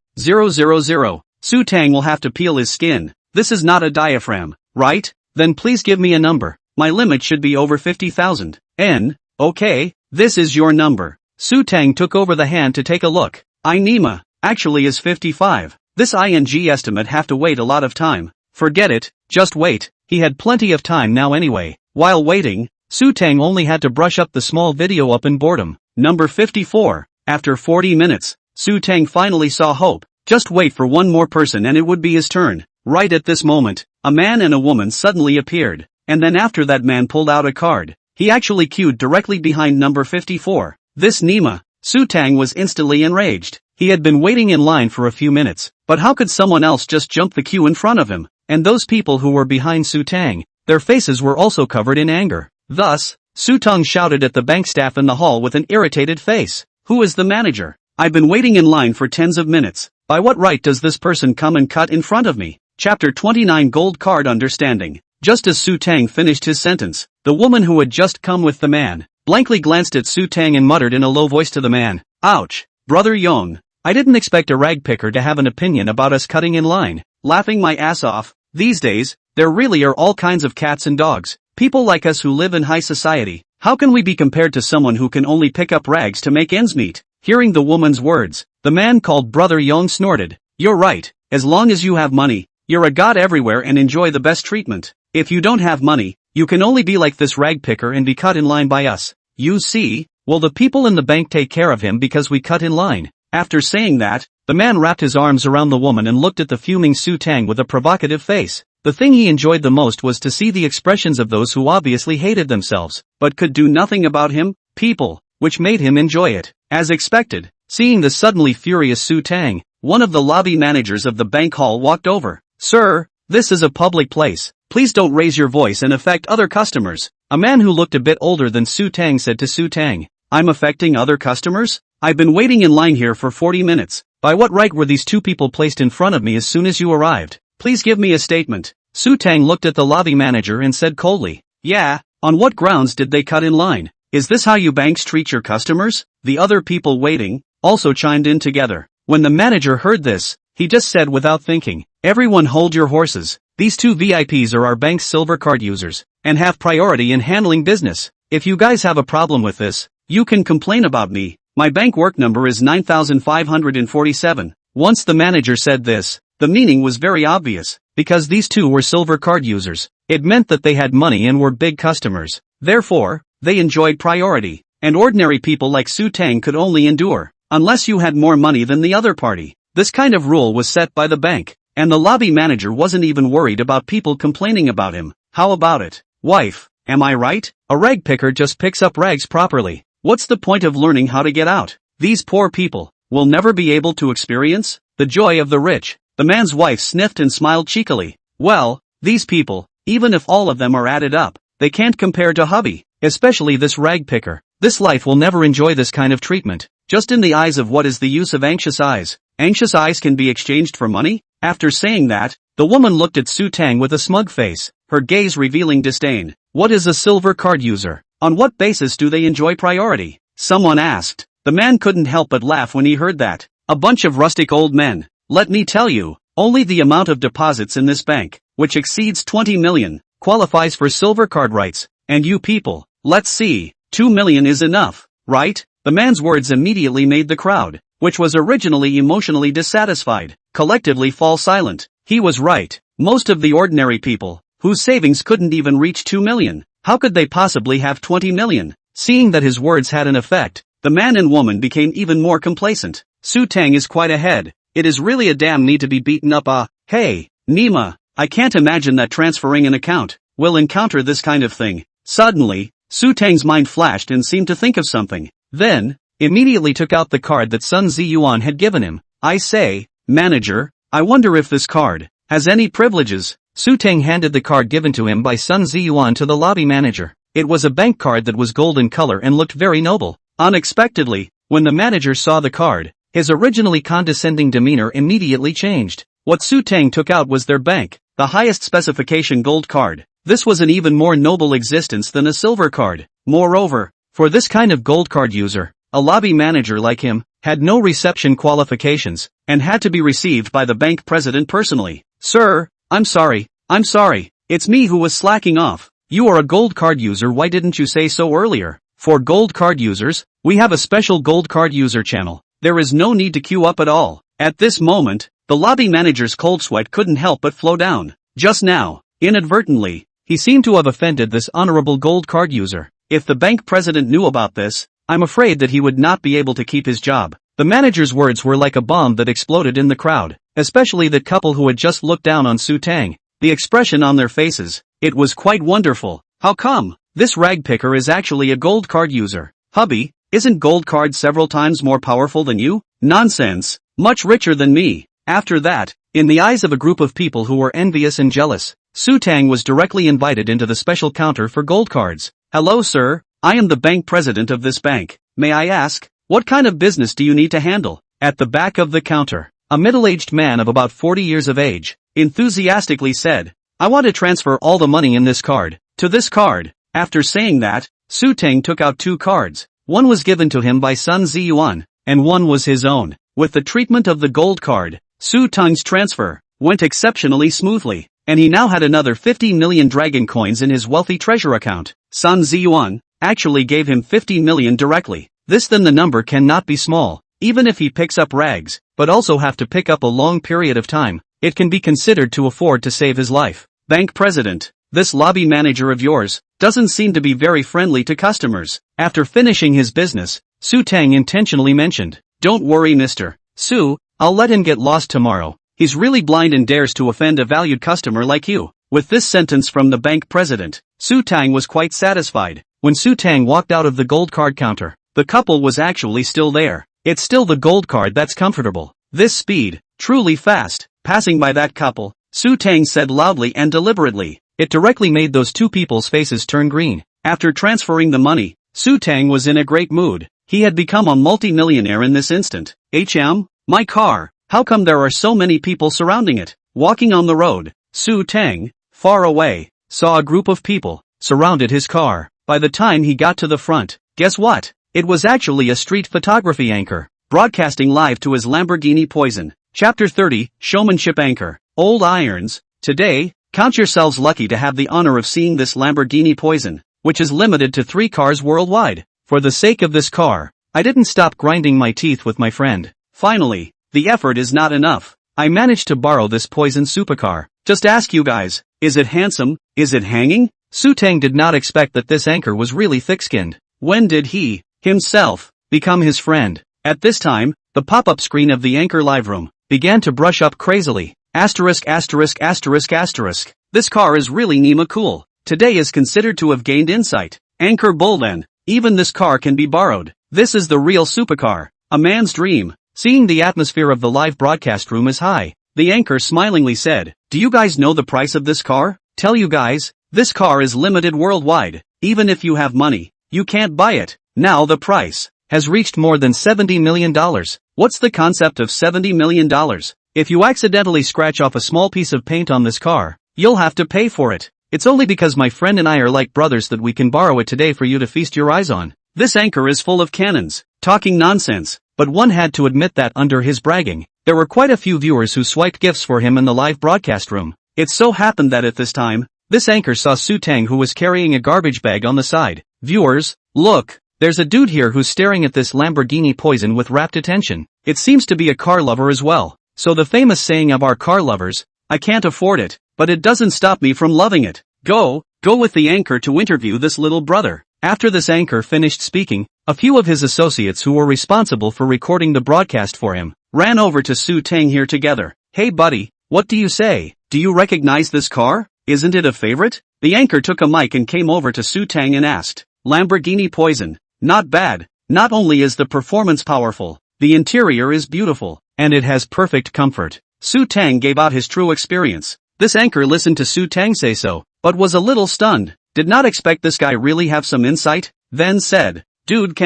Su Teng will have to peel his skin. This is not a diaphragm, right? Then please give me a number. My limit should be over 50,000. Okay, this is your number. Su Teng took over the hand to take a look. Nima actually is 55. This ing estimate have to wait a lot of time. Forget it, just wait. He had plenty of time now anyway. While waiting, Su Teng only had to brush up the small video up in boredom. Number 54. After 40 minutes, Su Teng finally saw hope. Just wait for one more person and it would be his turn. Right at this moment, a man and a woman suddenly appeared, and then after that man pulled out a card. He actually queued directly behind number 54. This Nima. Su Teng was instantly enraged. He had been waiting in line for a few minutes, but how could someone else just jump the queue in front of him? And those people who were behind Su Teng, their faces were also covered in anger. Thus, Su Teng shouted at the bank staff in the hall with an irritated face. Who is the manager? I've been waiting in line for tens of minutes. By what right does this person come and cut in front of me? Chapter 29 Gold Card Understanding. Just as Su Teng finished his sentence, the woman who had just come with the man, blankly glanced at Su Teng and muttered in a low voice to the man. Ouch. Brother Yong. I didn't expect a rag picker to have an opinion about us cutting in line. Laughing my ass off. These days, there really are all kinds of cats and dogs. People like us who live in high society. How can we be compared to someone who can only pick up rags to make ends meet? Hearing the woman's words, the man called Brother Yong snorted. You're right. As long as you have money, you're a god everywhere and enjoy the best treatment. If you don't have money, you can only be like this rag picker and be cut in line by us. You see, will the people in the bank take care of him because we cut in line? After saying that, the man wrapped his arms around the woman and looked at the fuming Su Teng with a provocative face. The thing he enjoyed the most was to see the expressions of those who obviously hated themselves, but could do nothing about him, people, which made him enjoy it. As expected, seeing the suddenly furious Su Teng, one of the lobby managers of the bank hall walked over. Sir, this is a public place. Please don't raise your voice and affect other customers. A man who looked a bit older than Su Teng said to Su Teng. I'm affecting other customers? I've been waiting in line here for 40 minutes. By what right were these two people placed in front of me as soon as you arrived? Please give me a statement. Su Teng looked at the lobby manager and said coldly. Yeah, on what grounds did they cut in line? Is this how you banks treat your customers? The other people waiting also chimed in together. When the manager heard this, he just said without thinking, everyone hold your horses. These two VIPs are our bank's silver card users, and have priority in handling business. If you guys have a problem with this, you can complain about me. My bank work number is 9547. Once the manager said this, the meaning was very obvious. Because these two were silver card users, it meant that they had money and were big customers. Therefore, they enjoyed priority, and ordinary people like Su Teng could only endure, unless you had more money than the other party. This kind of rule was set by the bank, and the lobby manager wasn't even worried about people complaining about him. How about it, wife? Am I right? A rag picker just picks up rags properly. What's the point of learning how to get out? These poor people will never be able to experience the joy of the rich. The man's wife sniffed and smiled cheekily. Well, these people, even if all of them are added up, they can't compare to hubby, especially this rag picker. This life will never enjoy this kind of treatment. Just in the eyes of what is the use of anxious eyes? Anxious eyes can be exchanged for money? After saying that, the woman looked at Su Teng with a smug face, her gaze revealing disdain. What is a silver card user? On what basis do they enjoy priority? Someone asked. The man couldn't help but laugh when he heard that. A bunch of rustic old men. Let me tell you, only the amount of deposits in this bank, which exceeds 20 million, qualifies for silver card rights. And you people, let's see, 2 million is enough, right? The man's words immediately made the crowd, which was originally emotionally dissatisfied, collectively fall silent. He was right. Most of the ordinary people, whose savings couldn't even reach 2 million, how could they possibly have 20 million? Seeing that his words had an effect, the man and woman became even more complacent. Su Teng is quite ahead. It is really a damn need to be beaten up. Hey, Nima, I can't imagine that transferring an account will encounter this kind of thing. Suddenly, Su Teng's mind flashed and seemed to think of something. Then, immediately took out the card that Sun Ziyuan had given him. I say, manager, I wonder if this card has any privileges. Su Teng handed the card given to him by Sun Ziyuan to the lobby manager. It was a bank card that was gold in color and looked very noble. Unexpectedly, when the manager saw the card, his originally condescending demeanor immediately changed. What Su Teng took out was their bank, the highest specification gold card. This was an even more noble existence than a silver card. Moreover, for this kind of gold card user, a lobby manager like him had no reception qualifications and had to be received by the bank president personally. Sir, I'm sorry, it's me who was slacking off. You are a gold card user, why didn't you say so earlier? For gold card users, we have a special gold card user channel. There is no need to queue up at all. At this moment, the lobby manager's cold sweat couldn't help but flow down. Just now, inadvertently, he seemed to have offended this honorable gold card user. If the bank president knew about this, I'm afraid that he would not be able to keep his job. The manager's words were like a bomb that exploded in the crowd, especially the couple who had just looked down on Su Teng. The expression on their faces, it was quite wonderful. How come? This rag picker is actually a gold card user. Hubby, isn't gold card several times more powerful than you? Nonsense. Much richer than me. After that, in the eyes of a group of people who were envious and jealous, Su Teng was directly invited into the special counter for gold cards. Hello sir, I am the bank president of this bank. May I ask, what kind of business do you need to handle? At the back of the counter, a middle-aged man of about 40 years of age, enthusiastically said, I want to transfer all the money in this card to this card. After saying that, Su Teng took out 2 cards. One was given to him by Sun Ziyuan, and one was his own. With the treatment of the gold card, Su Teng's transfer went exceptionally smoothly, and he now had another 50 million dragon coins in his wealthy treasure account. Sun Ziyuan actually gave him 50 million directly. Then the number cannot be small, even if he picks up rags, but also have to pick up a long period of time. It can be considered to afford to save his life. Bank president, this lobby manager of yours doesn't seem to be very friendly to customers. After finishing his business, Su Teng intentionally mentioned, don't worry Mr. Su, I'll let him get lost tomorrow. He's really blind and dares to offend a valued customer like you. With this sentence from the bank president, Su Teng was quite satisfied. When Su Teng walked out of the gold card counter, the couple was actually still there. It's still the gold card that's comfortable. This speed, truly fast. Passing by that couple, Su Teng said loudly and deliberately. It directly made those 2 people's faces turn green. After transferring the money, Su Teng was in a great mood. He had become a multi-millionaire in this instant. My car, how come there are so many people surrounding it? Walking on the road, Su Teng, far away, saw a group of people surrounded his car. By the time he got to the front, guess what? It was actually a street photography anchor, broadcasting live to his Lamborghini Poison. Chapter 30, Showmanship Anchor. Old irons. Today, count yourselves lucky to have the honor of seeing this Lamborghini Poison, which is limited to 3 cars worldwide. For the sake of this car, I didn't stop grinding my teeth with my friend. Finally, the effort is not enough. I managed to borrow this Poison supercar. Just ask you guys, is it handsome? Is it hanging? Su Teng did not expect that this anchor was really thick-skinned. When did he, himself, become his friend? At this time, the pop-up screen of the anchor live room began to brush up crazily. This car is really Nima cool. Today is considered to have gained insight. Anchor Bolden, even this car can be borrowed. This is the real supercar. A man's dream. Seeing the atmosphere of the live broadcast room is high, the anchor smilingly said, do you guys know the price of this car? Tell you guys, this car is limited worldwide. Even if you have money, you can't buy it. Now the price has reached more than $70 million. What's the concept of $70 million? If you accidentally scratch off a small piece of paint on this car, you'll have to pay for it. It's only because my friend and I are like brothers that we can borrow it today for you to feast your eyes on. This anchor is full of cannons, talking nonsense, but one had to admit that under his bragging, there were quite a few viewers who swiped gifts for him in the live broadcast room. It so happened that at this time, this anchor saw Su Teng, who was carrying a garbage bag on the side. Viewers, look, there's a dude here who's staring at this Lamborghini Poison with rapt attention. It seems to be a car lover as well. So the famous saying of our car lovers, I can't afford it, but it doesn't stop me from loving it. Go with the anchor to interview this little brother. After this anchor finished speaking, a few of his associates who were responsible for recording the broadcast for him ran over to Su Teng here together. Hey buddy, what do you say? Do you recognize this car? Isn't it a favorite? The anchor took a mic and came over to Su Teng and asked. Lamborghini Poison. Not bad. Not only is the performance powerful, the interior is beautiful, and it has perfect comfort. Su Teng gave out his true experience. This anchor listened to Su Teng say so, but was a little stunned. Did not expect this guy really have some insight, then said, Dude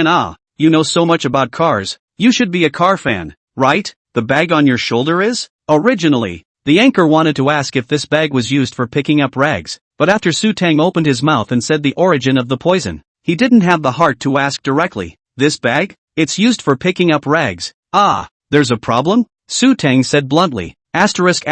you know so much about cars, you should be a car fan, right? The bag on your shoulder is? Originally, the anchor wanted to ask if this bag was used for picking up rags, but after Su Teng opened his mouth and said the origin of the poison, he didn't have the heart to ask directly. This bag? It's used for picking up rags. Ah, there's a problem? Su Teng said bluntly. Asterisk.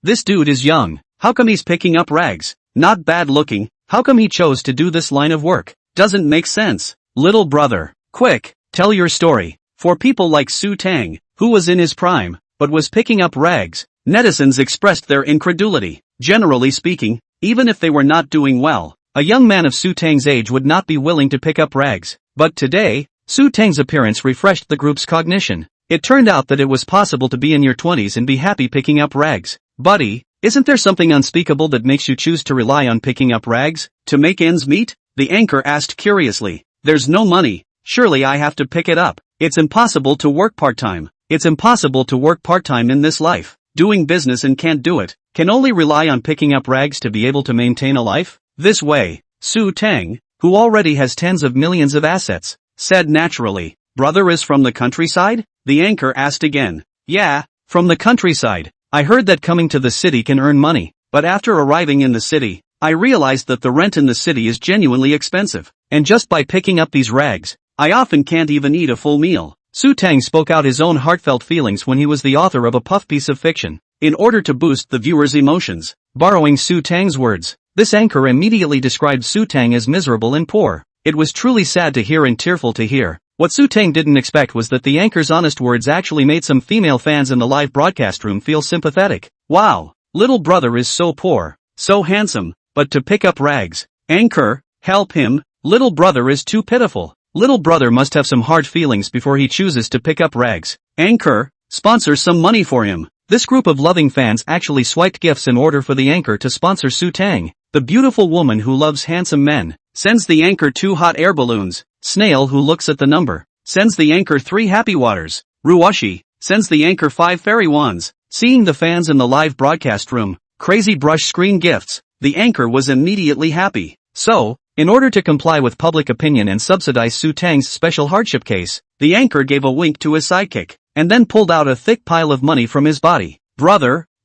This dude is young. How come he's picking up rags? Not bad looking. How come he chose to do this line of work? Doesn't make sense. Little brother, quick, tell your story. For people like Su Teng, who was in his prime, but was picking up rags, netizens expressed their incredulity. Generally speaking, even if they were not doing well, a young man of Su Teng's age would not be willing to pick up rags. But today, Su Teng's appearance refreshed the group's cognition. It turned out that it was possible to be in your 20s and be happy picking up rags. Buddy, isn't there something unspeakable that makes you choose to rely on picking up rags? To make ends meet? The anchor asked curiously. There's no money. Surely I have to pick it up. It's impossible to work part-time. It's impossible to work part-time in this life. Doing business and can't do it. Can only rely on picking up rags to be able to maintain a life? This way, Su Teng, who already has tens of millions of assets, said naturally. Brother is from the countryside? The anchor asked again. Yeah, from the countryside. I heard that coming to the city can earn money, but after arriving in the city, I realized that the rent in the city is genuinely expensive, and just by picking up these rags, I often can't even eat a full meal. Su Teng spoke out his own heartfelt feelings when he was the author of a puff piece of fiction, in order to boost the viewer's emotions. Borrowing Su Teng's words, this anchor immediately described Su Teng as miserable and poor. It was truly sad to hear and tearful to hear. What Su Teng didn't expect was that the anchor's honest words actually made some female fans in the live broadcast room feel sympathetic. Wow, little brother is so poor, so handsome, but to pick up rags. Anchor, help him, little brother is too pitiful. Little brother must have some hard feelings before he chooses to pick up rags. Anchor, sponsor some money for him. This group of loving fans actually swiped gifts in order for the anchor to sponsor Su Teng. The beautiful woman who loves handsome men sends the anchor 2 hot air balloons. Snail who looks at the number sends the anchor 3 happy waters. Ruwashi sends the anchor 5 fairy wands. Seeing the fans in the live broadcast room, crazy brush screen gifts, the anchor was immediately happy. So, in order to comply with public opinion and subsidize Su Teng's special hardship case, the anchor gave a wink to his sidekick, and then pulled out a thick pile of money from his body.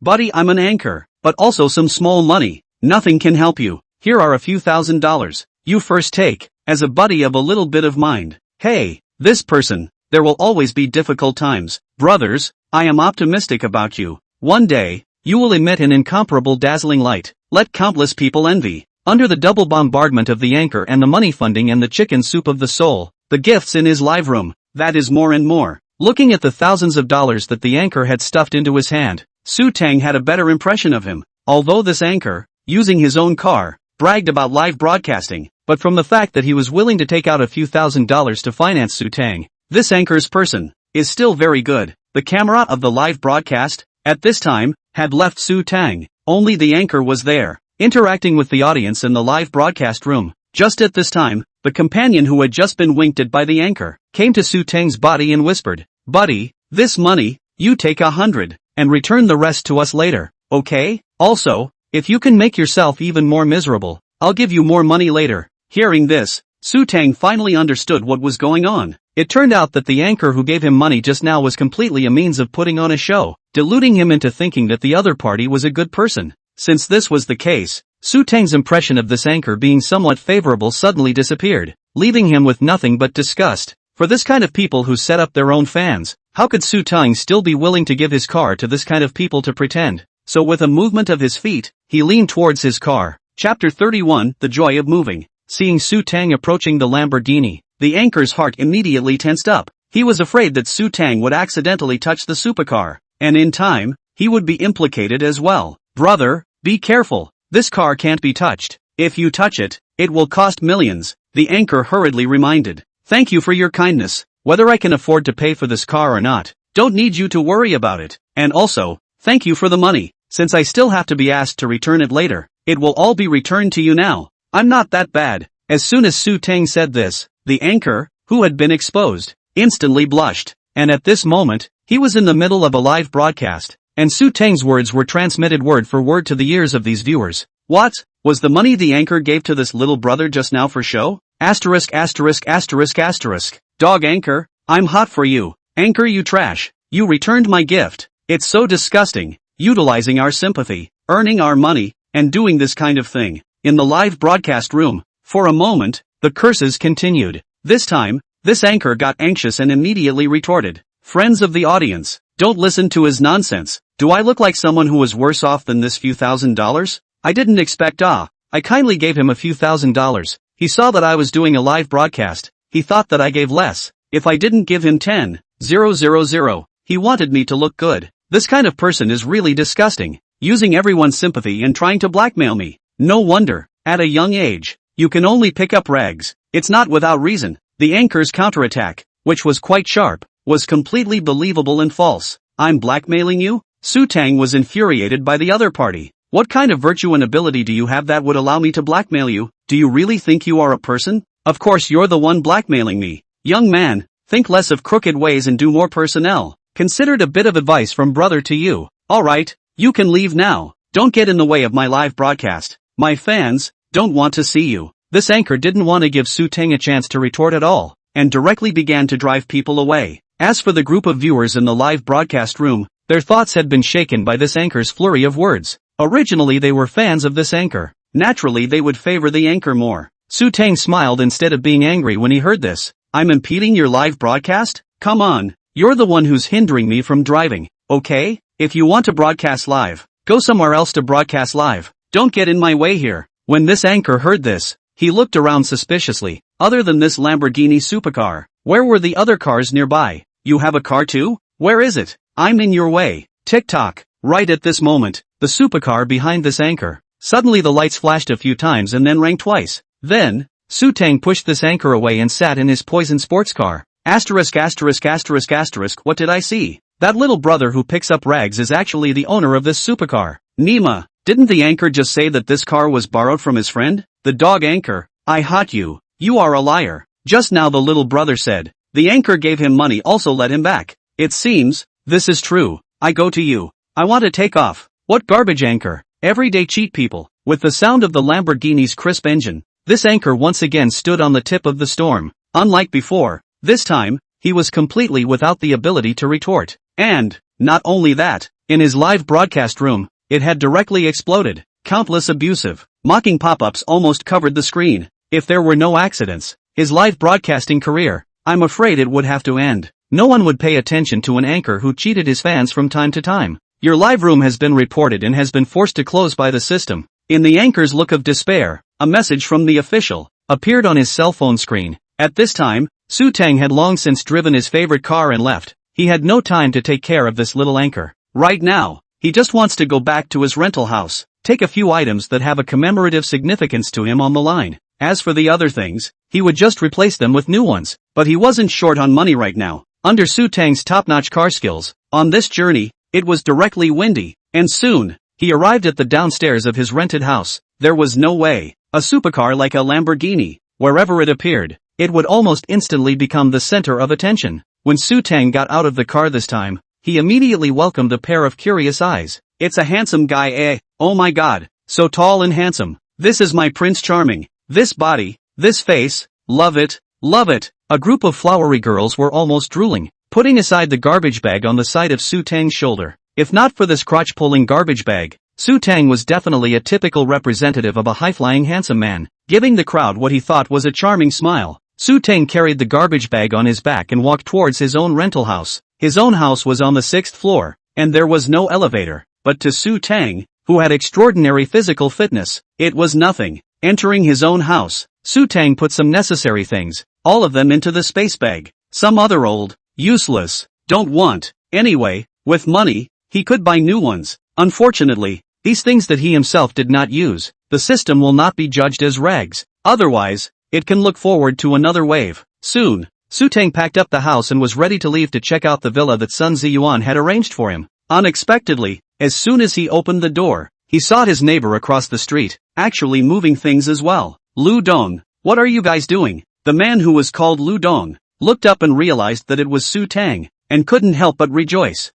Buddy, I'm an anchor, but also some small money. Nothing can help you. Here are a few $1,000. You first take, as a buddy of a little bit of mind. Hey, this person, there will always be difficult times. Brothers, I am optimistic about you. One day, you will emit an incomparable dazzling light. Let countless people envy. Under the double bombardment of the anchor and the money funding and the chicken soup of the soul, the gifts in his live room, that is more and more. Looking at the thousands of dollars that the anchor had stuffed into his hand, Su Teng had a better impression of him. Although this anchor, using his own car, bragged about live broadcasting, but from the fact that he was willing to take out a few $1,000s to finance Su Teng, this anchor's person is still very good. The camera of the live broadcast, at this time, had left Su Teng. Only the anchor was there, interacting with the audience in the live broadcast room. Just at this time, the companion who had just been winked at by the anchor, came to Su Teng's body and whispered, Buddy, this money, you take 100, and return the rest to us later, okay? Also, if you can make yourself even more miserable, I'll give you more money later. Hearing this, Su Teng finally understood what was going on. It turned out that the anchor who gave him money just now was completely a means of putting on a show, deluding him into thinking that the other party was a good person. Since this was the case, Su Teng's impression of this anchor being somewhat favorable suddenly disappeared, leaving him with nothing but disgust. For this kind of people who set up their own fans, how could Su Teng still be willing to give his car to this kind of people to pretend? So with a movement of his feet, he leaned towards his car. Chapter 31, The Joy of Moving. Seeing Su Teng approaching the Lamborghini, the anchor's heart immediately tensed up. He was afraid that Su Teng would accidentally touch the supercar, and in time, he would be implicated as well. Brother, be careful, this car can't be touched. If you touch it, it will cost millions, the anchor hurriedly reminded. Thank you for your kindness. Whether I can afford to pay for this car or not, don't need you to worry about it. And also, thank you for the money. Since I still have to be asked to return it later, it will all be returned to you now. I'm not that bad. As soon as Su Teng said this, the anchor, who had been exposed, instantly blushed. And at this moment, he was in the middle of a live broadcast, and Su Teng's words were transmitted word for word to the ears of these viewers. What? Was the money the anchor gave to this little brother just now for show? Asterisk asterisk asterisk asterisk. Dog anchor, I'm hot for you. Anchor, you trash. You returned my gift. It's so disgusting. Utilizing our sympathy, earning our money, and doing this kind of thing. In the live broadcast room, for a moment, the curses continued. This time, this anchor got anxious and immediately retorted. Friends of the audience, don't listen to his nonsense. Do I look like someone who was worse off than this few $1,000s? I didn't expect I kindly gave him a few $1,000s. He saw that I was doing a live broadcast. He thought that I gave less. If I didn't give him 10,000, he wanted me to look good. This kind of person is really disgusting, using everyone's sympathy and trying to blackmail me. No wonder, at a young age, you can only pick up rags. It's not without reason. The anchor's counterattack, which was quite sharp, was completely believable and false. I'm blackmailing you? Su Teng was infuriated by the other party. What kind of virtue and ability do you have that would allow me to blackmail you? Do you really think you are a person? Of course you're the one blackmailing me. Young man, think less of crooked ways and do more personnel. Considered a bit of advice from brother to you. Alright, you can leave now. Don't get in the way of my live broadcast. My fans don't want to see you. This anchor didn't want to give Su Teng a chance to retort at all, and directly began to drive people away. As for the group of viewers in the live broadcast room, their thoughts had been shaken by this anchor's flurry of words. Originally they were fans of this anchor. Naturally they would favor the anchor more. Su Teng smiled instead of being angry when he heard this. I'm impeding your live broadcast? Come on. You're the one who's hindering me from driving, okay? If you want to broadcast live, go somewhere else to broadcast live. Don't get in my way here. When this anchor heard this, he looked around suspiciously. Other than this Lamborghini supercar, where were the other cars nearby? You have a car too? Where is it? I'm in your way. Tick-tock. Right at this moment, the supercar behind this anchor. Suddenly the lights flashed a few times and then rang twice. Then, Su Teng pushed this anchor away and sat in his poison sports car. Asterisk asterisk asterisk asterisk. What did I see? That little brother who picks up rags is actually the owner of this supercar. Nima, didn't the anchor just say that this car was borrowed from his friend? The dog anchor. I haunt you. You are a liar. Just now the little brother said, the anchor gave him money, also let him back. It seems, this is true. I go to you. I want to take off. What garbage anchor? Everyday cheat people. With the sound of the Lamborghini's crisp engine, this anchor once again stood on the tip of the storm. Unlike before, this time, he was completely without the ability to retort. And, not only that, in his live broadcast room, it had directly exploded. Countless abusive, mocking pop-ups almost covered the screen. If there were no accidents, his live broadcasting career, I'm afraid it would have to end. No one would pay attention to an anchor who cheated his fans from time to time. Your live room has been reported and has been forced to close by the system. In the anchor's look of despair, a message from the official appeared on his cell phone screen. At this time, Su Teng had long since driven his favorite car and left. He had no time to take care of this little anchor. Right now, he just wants to go back to his rental house, take a few items that have a commemorative significance to him on the line. As for the other things, he would just replace them with new ones. But he wasn't short on money right now. Under Su Teng's top-notch car skills, on this journey, it was directly windy, and soon, he arrived at the downstairs of his rented house. There was no way. A supercar like a Lamborghini, wherever it appeared, it would almost instantly become the center of attention. When Su Teng got out of the car this time, he immediately welcomed a pair of curious eyes. It's a handsome guy, oh my god, so tall and handsome. This is my Prince Charming. This body, this face, love it, love it. A group of flowery girls were almost drooling, putting aside the garbage bag on the side of Su Teng's shoulder. If not for this crotch-pulling garbage bag, Su Teng was definitely a typical representative of a high-flying handsome man, giving the crowd what he thought was a charming smile. Su Teng carried the garbage bag on his back and walked towards his own rental house. His own house was on the 6th floor, and there was no elevator. But to Su Teng, who had extraordinary physical fitness, it was nothing. Entering his own house, Su Teng put some necessary things, all of them into the space bag. Some other old, useless, don't want. Anyway, with money, he could buy new ones. Unfortunately, these things that he himself did not use, the system will not be judged as rags. Otherwise, it can look forward to another wave. Soon, Su Teng packed up the house and was ready to leave to check out the villa that Sun Ziyuan had arranged for him. Unexpectedly, as soon as he opened the door, he saw his neighbor across the street, actually moving things as well. Lu Dong, what are you guys doing? The man who was called Lu Dong looked up and realized that it was Su Teng, and couldn't help but rejoice.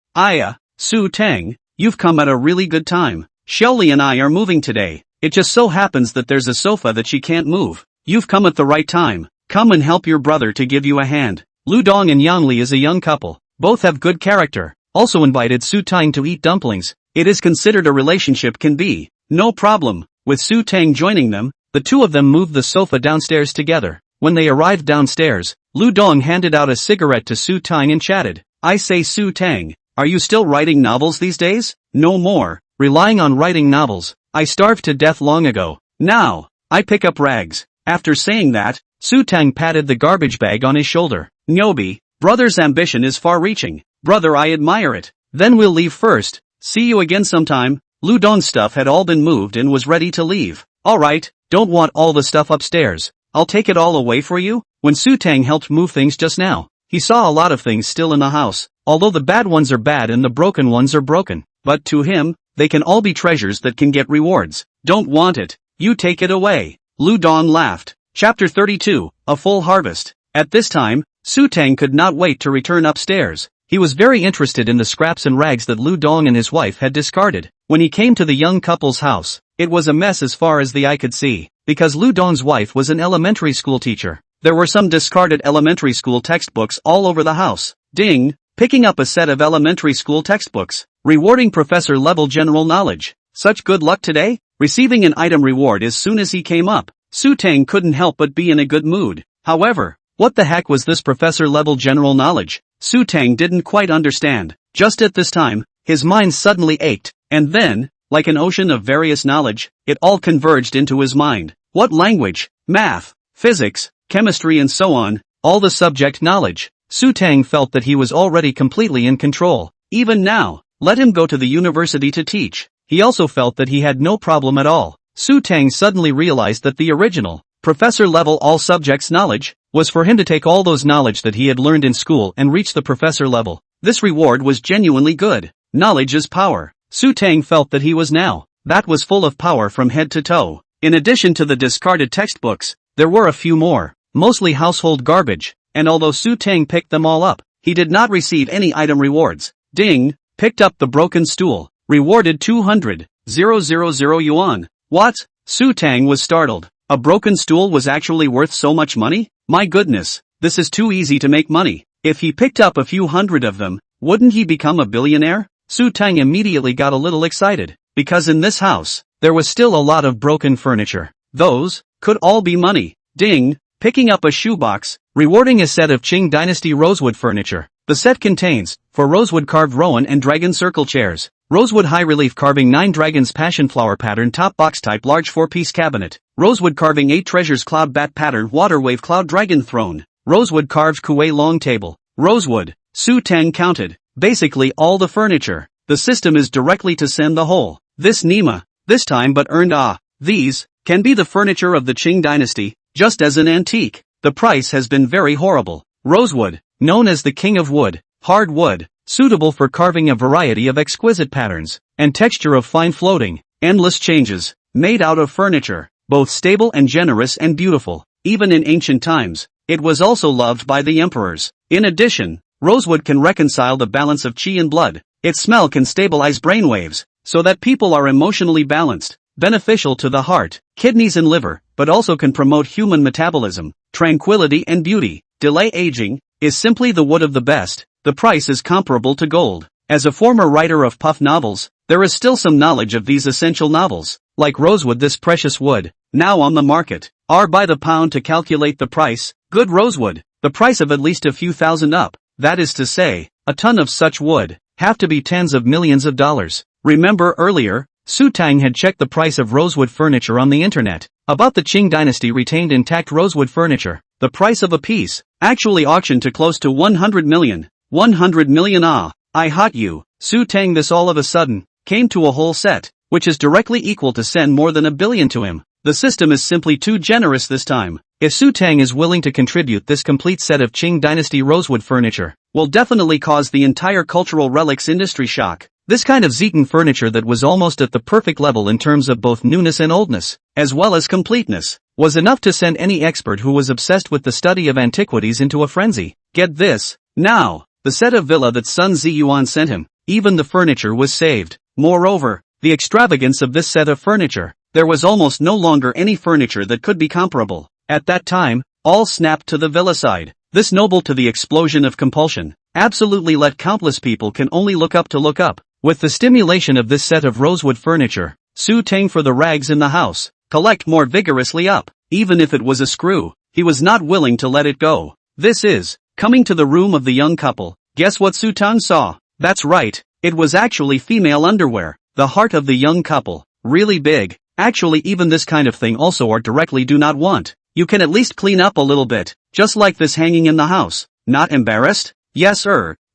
Su Teng, you've come at a really good time. Xiaoli and I are moving today. It just so happens that there's a sofa that she can't move. You've come at the right time. Come and help your brother to give you a hand. Lu Dong and Yang Li is a young couple. Both have good character. Also invited Su Teng to eat dumplings. It is considered a relationship can be. No problem. With Su Teng joining them, the two of them moved the sofa downstairs together. When they arrived downstairs, Lu Dong handed out a cigarette to Su Teng and chatted. I say Su Teng, are you still writing novels these days? No more. Relying on writing novels. I starved to death long ago. Now, I pick up rags. After saying that, Su Teng patted the garbage bag on his shoulder. Nyobi, brother's ambition is far-reaching. Brother, I admire it. Then we'll leave first. See you again sometime. Lu Dong's stuff had all been moved and was ready to leave. Alright, don't want all the stuff upstairs. I'll take it all away for you. When Su Teng helped move things just now, he saw a lot of things still in the house. Although the bad ones are bad and the broken ones are broken. But to him, they can all be treasures that can get rewards. Don't want it. You take it away. Lu Dong laughed. Chapter 32, A Full Harvest. At this time, Su Teng could not wait to return upstairs. He was very interested in the scraps and rags that Lu Dong and his wife had discarded. When he came to the young couple's house, it was a mess as far as the eye could see, because Lu Dong's wife was an elementary school teacher. There were some discarded elementary school textbooks all over the house. Ding! Picking up a set of elementary school textbooks. Rewarding professor-level general knowledge. Such good luck today? Receiving an item reward as soon as he came up, Su Teng couldn't help but be in a good mood. However, what the heck was this professor-level general knowledge? Su Teng didn't quite understand. Just at this time, his mind suddenly ached, and then, like an ocean of various knowledge, it all converged into his mind. What language? Math, physics, chemistry and so on, all the subject knowledge. Su Teng felt that he was already completely in control. Even now, let him go to the university to teach. He also felt that he had no problem at all. Su Teng suddenly realized that the original, professor-level all subjects knowledge, was for him to take all those knowledge that he had learned in school and reach the professor level. This reward was genuinely good. Knowledge is power. Su Teng felt that he was now, that was full of power from head to toe. In addition to the discarded textbooks, there were a few more, mostly household garbage, and although Su Teng picked them all up, he did not receive any item rewards. Ding! Picked up the broken stool. Rewarded 200,000 yuan. What? Su Teng was startled. A broken stool was actually worth so much money? My goodness, this is too easy to make money. If he picked up a few hundred of them, wouldn't he become a billionaire? Su Teng immediately got a little excited, because in this house, there was still a lot of broken furniture. Those could all be money. Ding! Picking up a shoebox, rewarding a set of Qing Dynasty rosewood furniture. The set contains, for rosewood carved rowan and dragon circle chairs, rosewood high-relief carving 9 dragons passion flower pattern top box type large 4-piece cabinet, rosewood carving 8 treasures cloud bat pattern water wave cloud dragon throne, rosewood carved kuei long table, rosewood. Su Teng counted, basically all the furniture. The system is directly to send the whole. This Nima, this time but earned these, can be the furniture of the Qing dynasty, just as an antique. The price has been very horrible. Rosewood, known as the king of wood, hard wood, suitable for carving a variety of exquisite patterns, and texture of fine floating, endless changes, made out of furniture, both stable and generous and beautiful. Even in ancient times, it was also loved by the emperors. In addition, rosewood can reconcile the balance of qi and blood. Its smell can stabilize brainwaves, so that people are emotionally balanced, beneficial to the heart, kidneys and liver, but also can promote human metabolism, tranquility and beauty, delay aging, is simply the wood of the best. The price is comparable to gold. As a former writer of puff novels, there is still some knowledge of these essential novels, like rosewood. This precious wood, now on the market, are by the pound to calculate the price. Good rosewood, the price of at least a few thousand up, that is to say, a ton of such wood, have to be tens of millions of dollars. Remember earlier, Su Teng had checked the price of rosewood furniture on the internet. About the Qing dynasty retained intact rosewood furniture, the price of a piece, actually auctioned to close to 100 million. 100 million I haught you. Su Teng this all of a sudden, came to a whole set, which is directly equal to send more than 1 billion to him. The system is simply too generous this time. If Su Teng is willing to contribute this complete set of Qing dynasty rosewood furniture, will definitely cause the entire cultural relics industry shock. This kind of Zeton furniture that was almost at the perfect level in terms of both newness and oldness, as well as completeness, was enough to send any expert who was obsessed with the study of antiquities into a frenzy. Get this, now, the set of villa that Sun Ziyuan sent him, even the furniture was saved. Moreover, the extravagance of this set of furniture, there was almost no longer any furniture that could be comparable. At that time, all snapped to the villa side. This noble to the explosion of compulsion, absolutely let countless people can only look up to look up. With the stimulation of this set of rosewood furniture, Su Teng for the rags in the house, collect more vigorously up. Even if it was a screw, he was not willing to let it go. This is, coming to the room of the young couple, guess what Su Teng saw? That's right, it was actually female underwear. The heart of the young couple, really big. Actually even this kind of thing also are directly do not want. You can at least clean up a little bit, just like this hanging in the house. Not embarrassed? Yes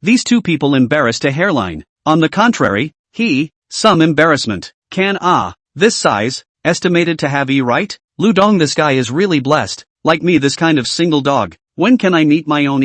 these two people embarrassed a hairline. On the contrary, some embarrassment. This size, estimated to have right? Ludong this guy is really blessed, like me this kind of single dog. When can I meet my own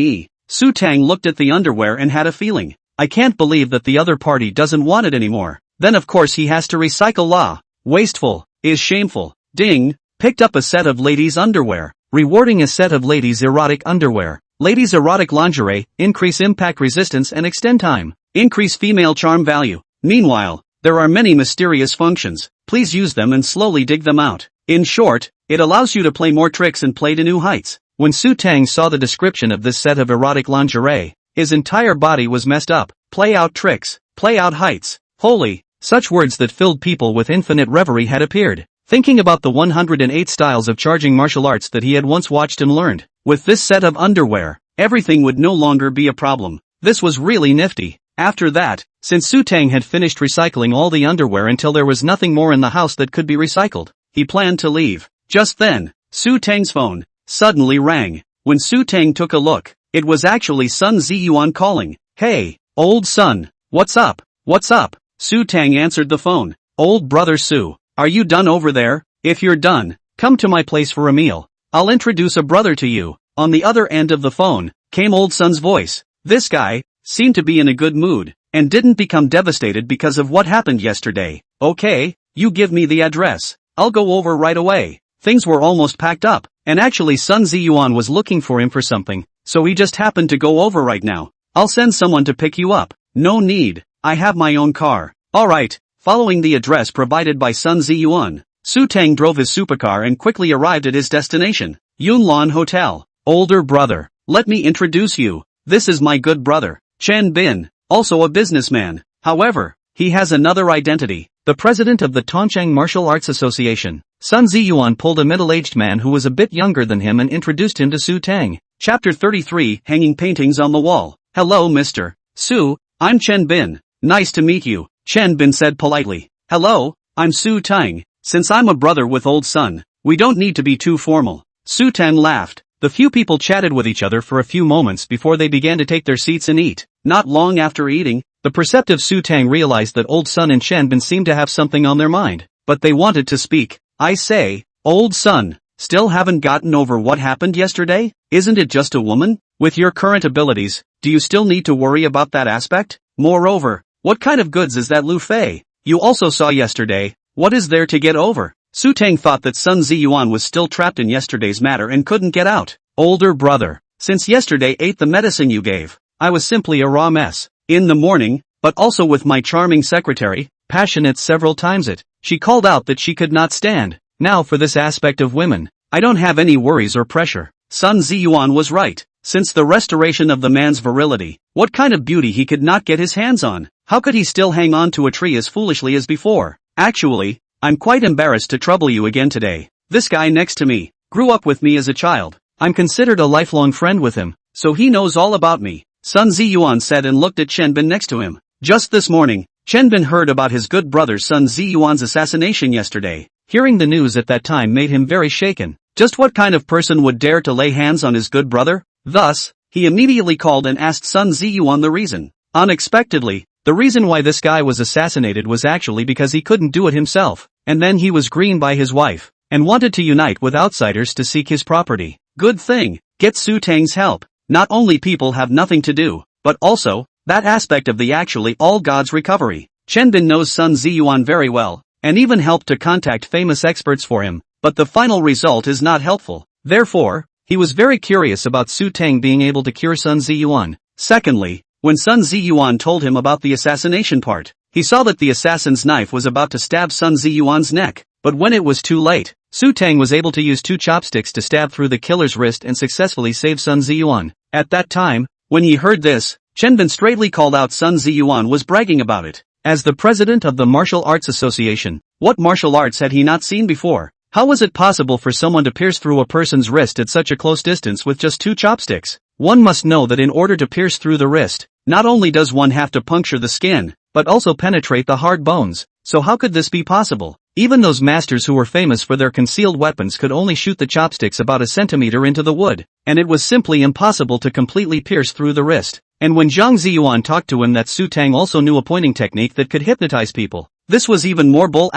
Su Teng looked at the underwear and had a feeling. I can't believe that the other party doesn't want it anymore. Then of course he has to recycle wasteful, is shameful. Ding, picked up a set of ladies' underwear. Rewarding a set of ladies' erotic underwear. Ladies' erotic lingerie, increase impact resistance and extend time. Increase female charm value. Meanwhile, there are many mysterious functions. Please use them and slowly dig them out. In short, it allows you to play more tricks and play to new heights. When Su Teng saw the description of this set of erotic lingerie, his entire body was messed up. Play out tricks, play out heights. Holy, such words that filled people with infinite reverie had appeared. Thinking about the 108 styles of charging martial arts that he had once watched and learned. With this set of underwear, everything would no longer be a problem. This was really nifty. After that, since Su Teng had finished recycling all the underwear until there was nothing more in the house that could be recycled, he planned to leave. Just then, Su Teng's phone suddenly rang. When Su Teng took a look, it was actually Sun Ziyuan calling. Hey, old son, what's up? What's up? Su Teng answered the phone. Old brother Su, are you done over there? If you're done, come to my place for a meal. I'll introduce a brother to you. On the other end of the phone, came old son's voice. This guy seemed to be in a good mood, and didn't become devastated because of what happened yesterday. Okay, you give me the address. I'll go over right away. Things were almost packed up, and actually Sun Ziyuan was looking for him for something, so he just happened to go over right now. I'll send someone to pick you up. No need, I have my own car. Alright, following the address provided by Sun Ziyuan, Su Teng drove his supercar and quickly arrived at his destination, Yunlan Hotel. Older brother, let me introduce you. This is my good brother, Chen Bin, also a businessman. However, he has another identity, the president of the Tongcheng Martial Arts Association. Sun Ziyuan pulled a middle-aged man who was a bit younger than him and introduced him to Su Teng. Chapter 33, Hanging Paintings on the Wall. Hello Mr. Su, I'm Chen Bin. Nice to meet you, Chen Bin said politely. Hello, I'm Su Teng. Since I'm a brother with old son, we don't need to be too formal. Su Teng laughed. The few people chatted with each other for a few moments before they began to take their seats and eat. Not long after eating, the perceptive Su Teng realized that old son and Chen Bin seemed to have something on their mind, but they wanted to speak. I say, old son, still haven't gotten over what happened yesterday? Isn't it just a woman? With your current abilities, do you still need to worry about that aspect? Moreover, what kind of goods is that Lu Fei you also saw yesterday? What is there to get over? Su Teng thought that Sun Ziyuan was still trapped in yesterday's matter and couldn't get out. Older brother, since yesterday ate the medicine you gave, I was simply a raw mess. In the morning, but also with my charming secretary, passionate several times she called out that she could not stand. Now for this aspect of women, I don't have any worries or pressure. Sun Ziyuan was right. Since the restoration of the man's virility, what kind of beauty he could not get his hands on? How could he still hang on to a tree as foolishly as before? Actually, I'm quite embarrassed to trouble you again today. This guy next to me grew up with me as a child. I'm considered a lifelong friend with him, so he knows all about me. Sun Ziyuan said and looked at Chen Bin next to him. Just this morning, Chen Bin heard about his good brother Sun Ziyuan's assassination yesterday. Hearing the news at that time made him very shaken. Just what kind of person would dare to lay hands on his good brother? Thus, he immediately called and asked Sun Ziyuan the reason. Unexpectedly, The reason why this guy was assassinated was actually because he couldn't do it himself, and then he was green by his wife, and wanted to unite with outsiders to seek his property. Good thing, get Su Teng's help. Not only people have nothing to do, but also, that aspect of the actually all gods recovery. Chen Bin knows Sun Ziyuan very well, and even helped to contact famous experts for him, but the final result is not helpful. Therefore, he was very curious about Su Teng being able to cure Sun Ziyuan. Secondly, when Sun Ziyuan told him about the assassination part, he saw that the assassin's knife was about to stab Sun Ziyuan's neck, but when it was too late, Su Teng was able to use 2 chopsticks to stab through the killer's wrist and successfully save Sun Ziyuan. At that time, when he heard this, Chen Bin straightly called out Sun Ziyuan was bragging about it. As the president of the Martial Arts Association, what martial arts had he not seen before? How was it possible for someone to pierce through a person's wrist at such a close distance with just 2 chopsticks? One must know that in order to pierce through the wrist, not only does one have to puncture the skin, but also penetrate the hard bones. So how could this be possible? Even those masters who were famous for their concealed weapons could only shoot the chopsticks about a centimeter into the wood, and it was simply impossible to completely pierce through the wrist. And when Zhang Ziyuan talked to him that Su Teng also knew a pointing technique that could hypnotize people, this was even more bull.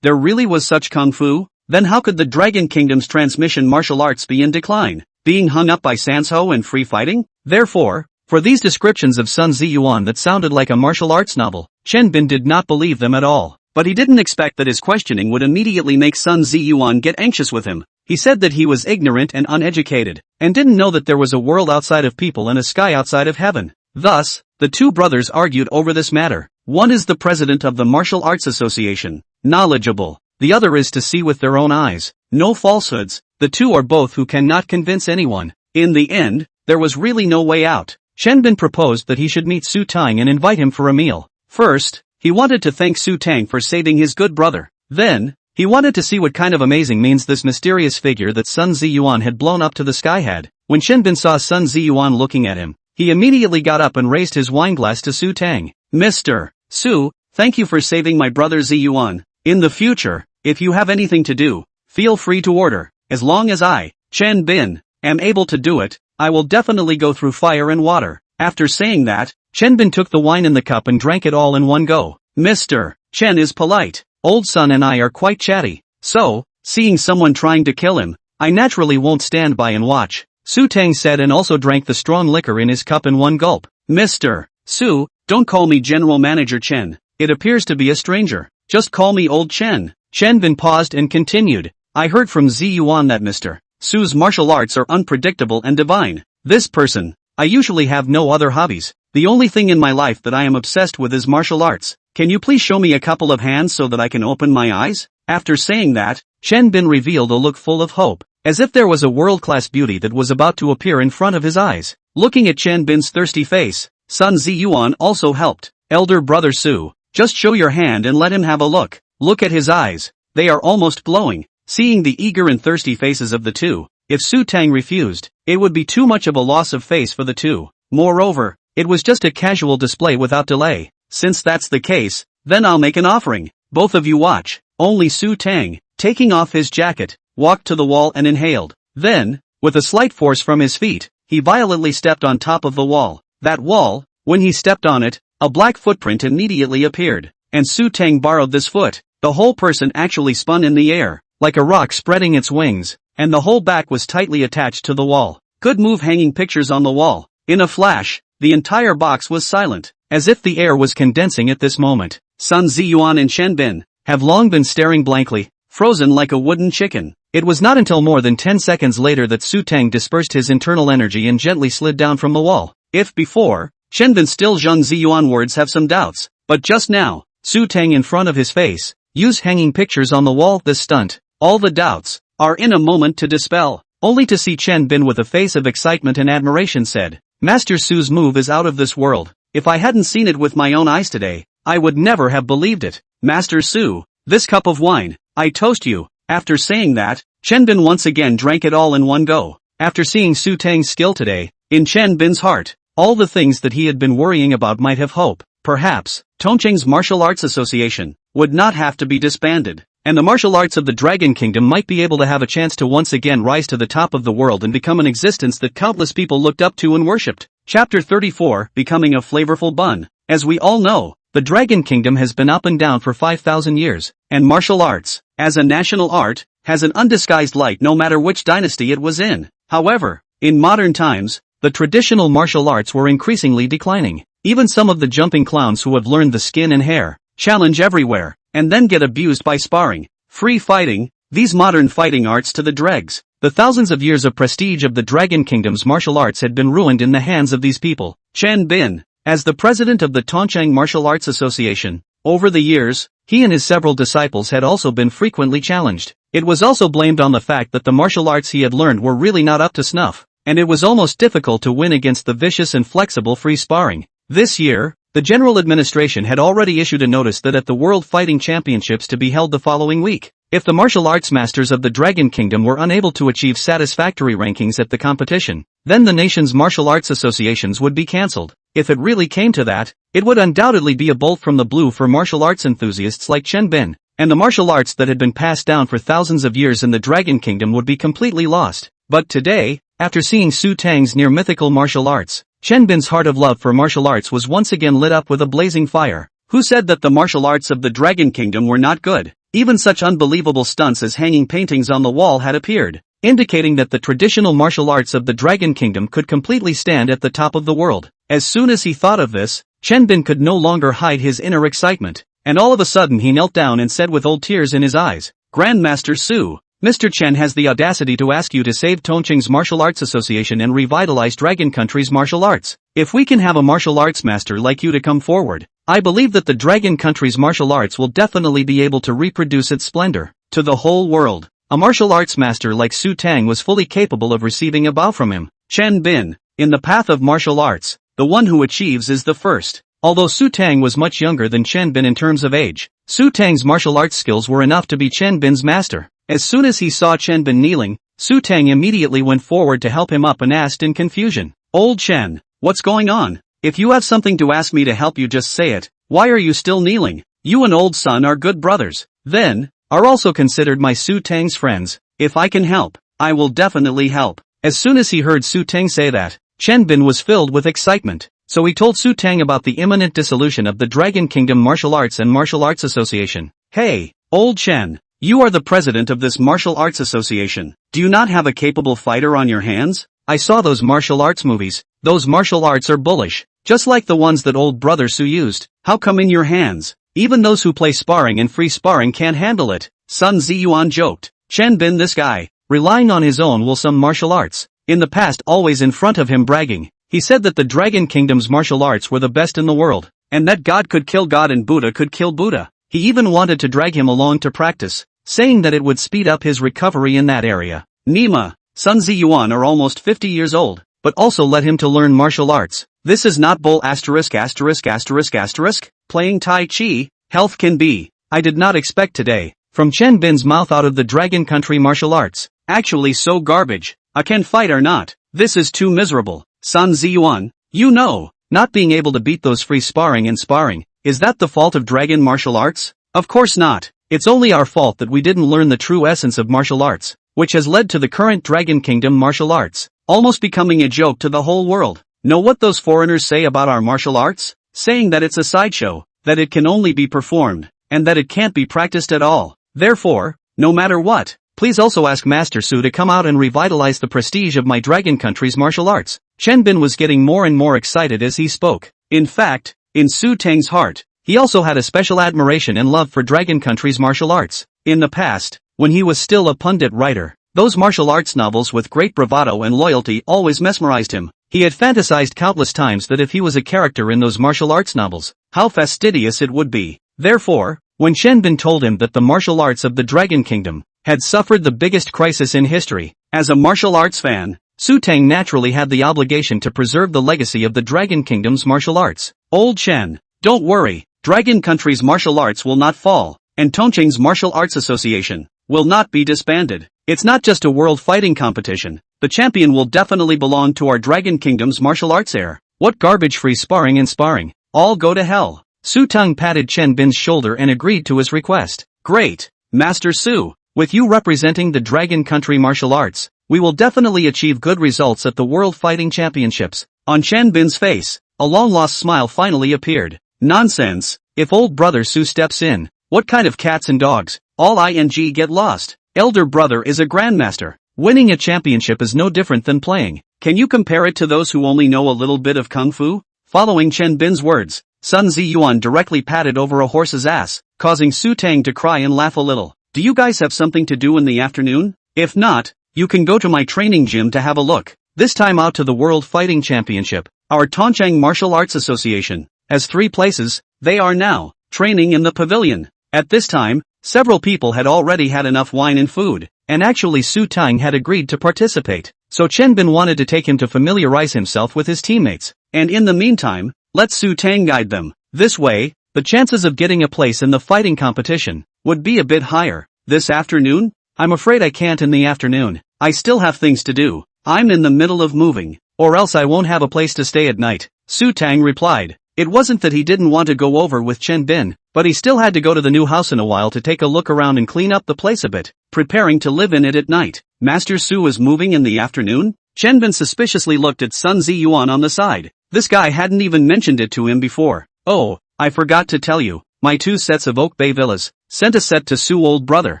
There really was such kung fu? Then how could the Dragon Kingdom's transmission martial arts be in decline, being hung up by Sanshou and free fighting? Therefore, for these descriptions of Sun Ziyuan that sounded like a martial arts novel, Chen Bin did not believe them at all. But he didn't expect that his questioning would immediately make Sun Ziyuan get anxious with him. He said that he was ignorant and uneducated, and didn't know that there was a world outside of people and a sky outside of heaven. Thus, the 2 brothers argued over this matter. One is the president of the Martial Arts Association, knowledgeable. The other is to see with their own eyes. No falsehoods. The 2 are both who cannot convince anyone. In the end, there was really no way out. Chen Bin proposed that he should meet Su Teng and invite him for a meal. First, he wanted to thank Su Teng for saving his good brother. Then, he wanted to see what kind of amazing means this mysterious figure that Sun Ziyuan had blown up to the sky had. When Chen Bin saw Sun Ziyuan looking at him, he immediately got up and raised his wineglass to Su Teng. Mr. Su, thank you for saving my brother Ziyuan. In the future, if you have anything to do, feel free to order. As long as I, Chen Bin, am able to do it, I will definitely go through fire and water. After saying that, Chen Bin took the wine in the cup and drank it all in one go. Mr. Chen is polite. Old Sun and I are quite chatty. So, seeing someone trying to kill him, I naturally won't stand by and watch. Su Teng said and also drank the strong liquor in his cup in one gulp. Mr. Su, don't call me General Manager Chen. It appears to be a stranger. Just call me Old Chen. Chen Bin paused and continued. I heard from Ziyuan that Mr. Su's martial arts are unpredictable and divine. This person, I usually have no other hobbies. The only thing in my life that I am obsessed with is martial arts. Can you please show me a couple of hands so that I can open my eyes? After saying that, Chen Bin revealed a look full of hope, as if there was a world-class beauty that was about to appear in front of his eyes. Looking at Chen Bin's thirsty face, Sun Ziyuan also helped. Elder brother Su, just show your hand and let him have a look. Look at his eyes. They are almost glowing. Seeing the eager and thirsty faces of the 2, if Su Teng refused, it would be too much of a loss of face for the 2. Moreover, it was just a casual display without delay. Since that's the case, then I'll make an offering. Both of you watch. Only Su Teng, taking off his jacket, walked to the wall and inhaled. Then, with a slight force from his feet, he violently stepped on top of the wall. That wall, when he stepped on it, a black footprint immediately appeared. And Su Teng borrowed this foot. The whole person actually spun in the air, like a rock spreading its wings, and the whole back was tightly attached to the wall. Good move hanging pictures on the wall. In a flash, the entire box was silent, as if the air was condensing at this moment. Sun Ziyuan and Chen Bin have long been staring blankly, frozen like a wooden chicken. It was not until more than 10 seconds later that Su Teng dispersed his internal energy and gently slid down from the wall. If before, Chen Bin still Zhang Ziyuan words have some doubts, but just now, Su Teng in front of his face, use hanging pictures on the wall. This stunt, all the doubts, are in a moment to dispel, only to see Chen Bin with a face of excitement and admiration said, Master Su's move is out of this world. If I hadn't seen it with my own eyes today, I would never have believed it. Master Su, this cup of wine, I toast you. After saying that, Chen Bin once again drank it all in one go. After seeing Su Teng's skill today, in Chen Bin's heart, all the things that he had been worrying about might have hope. Perhaps, Tongcheng's Martial Arts Association would not have to be disbanded, and the martial arts of the Dragon Kingdom might be able to have a chance to once again rise to the top of the world and become an existence that countless people looked up to and worshipped. Chapter 34, Becoming a Flavorful Bun. As we all know, the Dragon Kingdom has been up and down for 5,000 years, and martial arts, as a national art, has an undisguised light no matter which dynasty it was in. However, in modern times, the traditional martial arts were increasingly declining. Even some of the jumping clowns who have learned the skin and hair, challenge everywhere, and then get abused by sparring, free fighting, these modern fighting arts to the dregs. The thousands of years of prestige of the Dragon Kingdom's martial arts had been ruined in the hands of these people. Chen Bin, as the president of the Tongcheng Martial Arts Association, over the years, he and his several disciples had also been frequently challenged. It was also blamed on the fact that the martial arts he had learned were really not up to snuff, and it was almost difficult to win against the vicious and flexible free sparring. This year, the General Administration had already issued a notice that at the World Fighting Championships to be held the following week, if the martial arts masters of the Dragon Kingdom were unable to achieve satisfactory rankings at the competition, then the nation's martial arts associations would be cancelled. If it really came to that, it would undoubtedly be a bolt from the blue for martial arts enthusiasts like Chen Bin, and the martial arts that had been passed down for thousands of years in the Dragon Kingdom would be completely lost. But today, after seeing Su Tang's near-mythical martial arts, Chen Bin's heart of love for martial arts was once again lit up with a blazing fire. Who said that the martial arts of the Dragon Kingdom were not good? Even such unbelievable stunts as hanging paintings on the wall had appeared, indicating that the traditional martial arts of the Dragon Kingdom could completely stand at the top of the world. As soon as he thought of this, Chen Bin could no longer hide his inner excitement, and all of a sudden he knelt down and said with old tears in his eyes, "Grandmaster Su, Mr. Chen has the audacity to ask you to save Tongcheng's Martial Arts Association and revitalize Dragon Country's martial arts. If we can have a martial arts master like you to come forward, I believe that the Dragon Country's martial arts will definitely be able to reproduce its splendor to the whole world." A martial arts master like Su Tang was fully capable of receiving a bow from him. Chen Bin, in the path of martial arts, the one who achieves is the first. Although Su Tang was much younger than Chen Bin in terms of age, Su Tang's martial arts skills were enough to be Chen Bin's master. As soon as he saw Chen Bin kneeling, Su Tang immediately went forward to help him up and asked in confusion, "Old Chen, what's going on? If you have something to ask me to help you, just say it. Why are you still kneeling? You and old son are good brothers. Then, are also considered my Su Tang's friends. If I can help, I will definitely help." As soon as he heard Su Tang say that, Chen Bin was filled with excitement, so he told Su Tang about the imminent dissolution of the Dragon Kingdom Martial Arts and Martial Arts Association. "Hey, old Chen, you are the president of this martial arts association. Do you not have a capable fighter on your hands? I saw those martial arts movies. Those martial arts are bullish, just like the ones that old brother Su used. How come in your hands? Even those who play sparring and free sparring can't handle it." Sun Ziyuan joked. Chen Bin, this guy, relying on his own wholesome martial arts, in the past always in front of him bragging. He said that the Dragon Kingdom's martial arts were the best in the world, and that God could kill God and Buddha could kill Buddha. He even wanted to drag him along to practice, saying that it would speed up his recovery in that area. Nima, Sun Ziyuan are almost 50 years old, but also let him to learn martial arts. This is not bull asterisk asterisk asterisk asterisk, playing Tai Chi, health can be. I did not expect today, from Chen Bin's mouth out of the Dragon Country martial arts. Actually so garbage. I can fight or not. This is too miserable. Sun Ziyuan, you know, not being able to beat those free sparring and sparring, is that the fault of Dragon martial arts? Of course not. It's only our fault that we didn't learn the true essence of martial arts, which has led to the current Dragon Kingdom martial arts, almost becoming a joke to the whole world. Know what those foreigners say about our martial arts? Saying that it's a sideshow, that it can only be performed, and that it can't be practiced at all. Therefore, no matter what, please also ask Master Su to come out and revitalize the prestige of my Dragon Country's martial arts. Chen Bin was getting more and more excited as he spoke. In fact, in Su Tang's heart, he also had a special admiration and love for Dragon Country's martial arts. In the past, when he was still a pundit writer, those martial arts novels with great bravado and loyalty always mesmerized him. He had fantasized countless times that if he was a character in those martial arts novels, how fastidious it would be. Therefore, when Chen Bin told him that the martial arts of the Dragon Kingdom had suffered the biggest crisis in history, as a martial arts fan, Su Tang naturally had the obligation to preserve the legacy of the Dragon Kingdom's martial arts. "Old Chen, don't worry, Dragon Country's martial arts will not fall, and Tongcheng's Martial Arts Association will not be disbanded. It's not just a world fighting competition. The champion will definitely belong to our Dragon Kingdom's martial arts heir. What garbage-free sparring and sparring. All go to hell." Su Tang patted Chen Bin's shoulder and agreed to his request. "Great, Master Su. With you representing the Dragon Country martial arts, we will definitely achieve good results at the World Fighting Championships. On Chen Bin's face, a long-lost smile finally appeared. Nonsense, if old brother Su steps in, what kind of cats and dogs, all ing get lost. Elder brother is a grandmaster. Winning a championship is no different than playing. Can you compare it to those who only know a little bit of kung fu? Following Chen Bin's words, Sun Ziyuan directly patted over a horse's ass, causing Su Teng to cry and laugh a little. Do you guys have something to do in the afternoon? If not, you can go to my training gym to have a look. This time out to the World Fighting Championship. Our Tongchang Martial Arts Association has 3 places. They are now training in the pavilion. At this time, several people had already had enough wine and food, and actually Su Teng had agreed to participate. So Chen Bin wanted to take him to familiarize himself with his teammates, and in the meantime, let Su Teng guide them. This way, the chances of getting a place in the fighting competition would be a bit higher. This afternoon? I'm afraid I can't in the afternoon. I still have things to do. I'm in the middle of moving, or else I won't have a place to stay at night. Su Teng replied. It wasn't that he didn't want to go over with Chen Bin, but he still had to go to the new house in a while to take a look around and clean up the place a bit, preparing to live in it at night. Master Su is moving in the afternoon? Chen Bin suspiciously looked at Sun Ziyuan on the side. This guy hadn't even mentioned it to him before. Oh, I forgot to tell you, my 2 sets of Oak Bay villas, sent a set to Su old brother.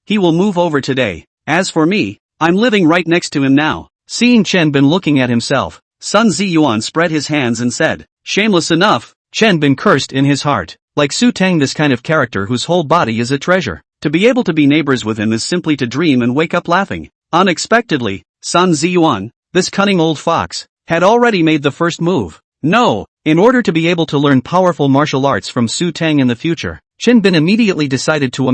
He will move over today. As for me, I'm living right next to him now. Seeing Chen Bin looking at himself, Sun Ziyuan spread his hands and said, shameless enough. Chen Bin cursed in his heart. Like Su Teng, this kind of character whose whole body is a treasure. To be able to be neighbors with him is simply to dream and wake up laughing. Unexpectedly, Sun Ziyuan, this cunning old fox, had already made the first move. No, in order to be able to learn powerful martial arts from Su Teng in the future, Chen Bin immediately decided to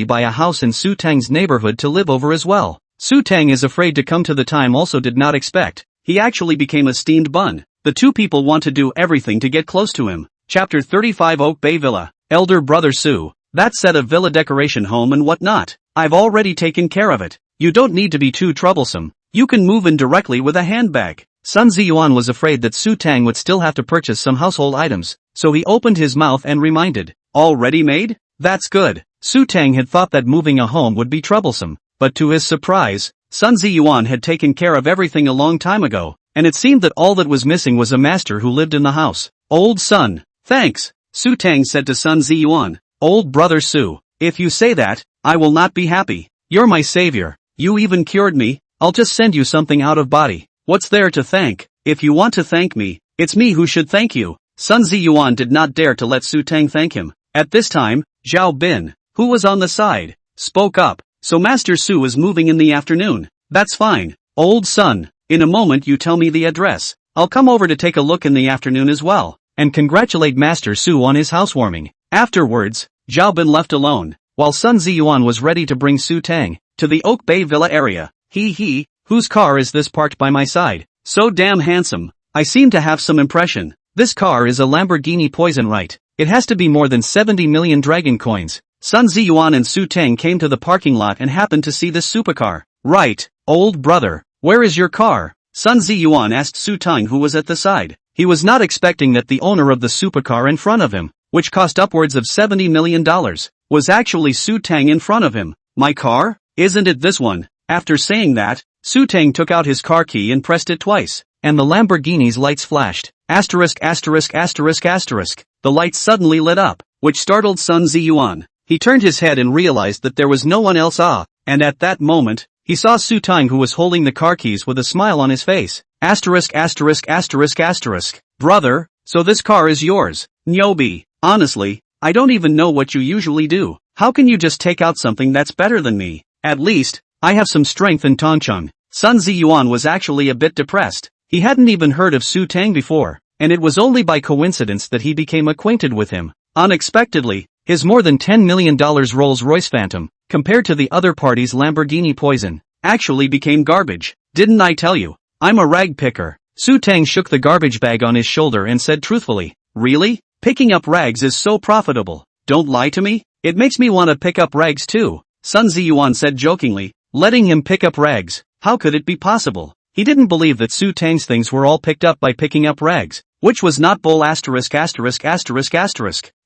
buy a house in Su Teng's neighborhood to live over as well. Su Teng is afraid to come to the time also did not expect. He actually became a steamed bun. The 2 people want to do everything to get close to him. Chapter 35 Oak Bay Villa. Elder brother Su. That set of villa decoration home and whatnot. I've already taken care of it. You don't need to be too troublesome. You can move in directly with a handbag. Sun Ziyuan was afraid that Su Teng would still have to purchase some household items, so he opened his mouth and reminded. Already made? That's good. Su Teng had thought that moving a home would be troublesome, but to his surprise, Sun Ziyuan had taken care of everything a long time ago, and it seemed that all that was missing was a master who lived in the house. Old son. Thanks, Su Teng said to Sun Ziyuan. Old brother Su, if you say that, I will not be happy. You're my savior. You even cured me. I'll just send you something out of body. What's there to thank? If you want to thank me, it's me who should thank you. Sun Ziyuan did not dare to let Su Teng thank him. At this time, Zhao Bin, who was on the side, spoke up. So Master Su is moving in the afternoon. That's fine. Old son, in a moment you tell me the address. I'll come over to take a look in the afternoon as well, and congratulate Master Su on his housewarming. Afterwards, Zhao Bin left alone, while Sun Ziyuan was ready to bring Su Teng to the Oak Bay Villa area. Whose car is this parked by my side? So damn handsome. I seem to have some impression. This car is a Lamborghini Poison, right? It has to be more than 70 million dragon coins. Sun Ziyuan and Su Teng came to the parking lot and happened to see this supercar. Right, old brother, where is your car? Sun Ziyuan asked Su Teng, who was at the side. He was not expecting that the owner of the supercar in front of him, which cost upwards of $70 million, was actually Su Teng in front of him. My car? Isn't it this one? After saying that, Su Teng took out his car key and pressed it twice, and the Lamborghini's lights flashed. The lights suddenly lit up, which startled Sun Ziyuan. He turned his head and realized that there was no one else, and at that moment, he saw Su Teng, who was holding the car keys with a smile on his face. Brother, so this car is yours. Nyobi, honestly, I don't even know what you usually do. How can you just take out something that's better than me? At least, I have some strength in Tongcheng. Sun Ziyuan was actually a bit depressed. He hadn't even heard of Su Teng before, and it was only by coincidence that he became acquainted with him. Unexpectedly, his more than $10 million Rolls-Royce Phantom, compared to the other party's Lamborghini Poison, actually became garbage. Didn't I tell you? I'm a rag picker. Su Teng shook the garbage bag on his shoulder and said truthfully, really? Picking up rags is so profitable. Don't lie to me. It makes me want to pick up rags too. Sun Ziyuan said jokingly, letting him pick up rags. How could it be possible? He didn't believe that Su Teng's things were all picked up by picking up rags, which was not bull.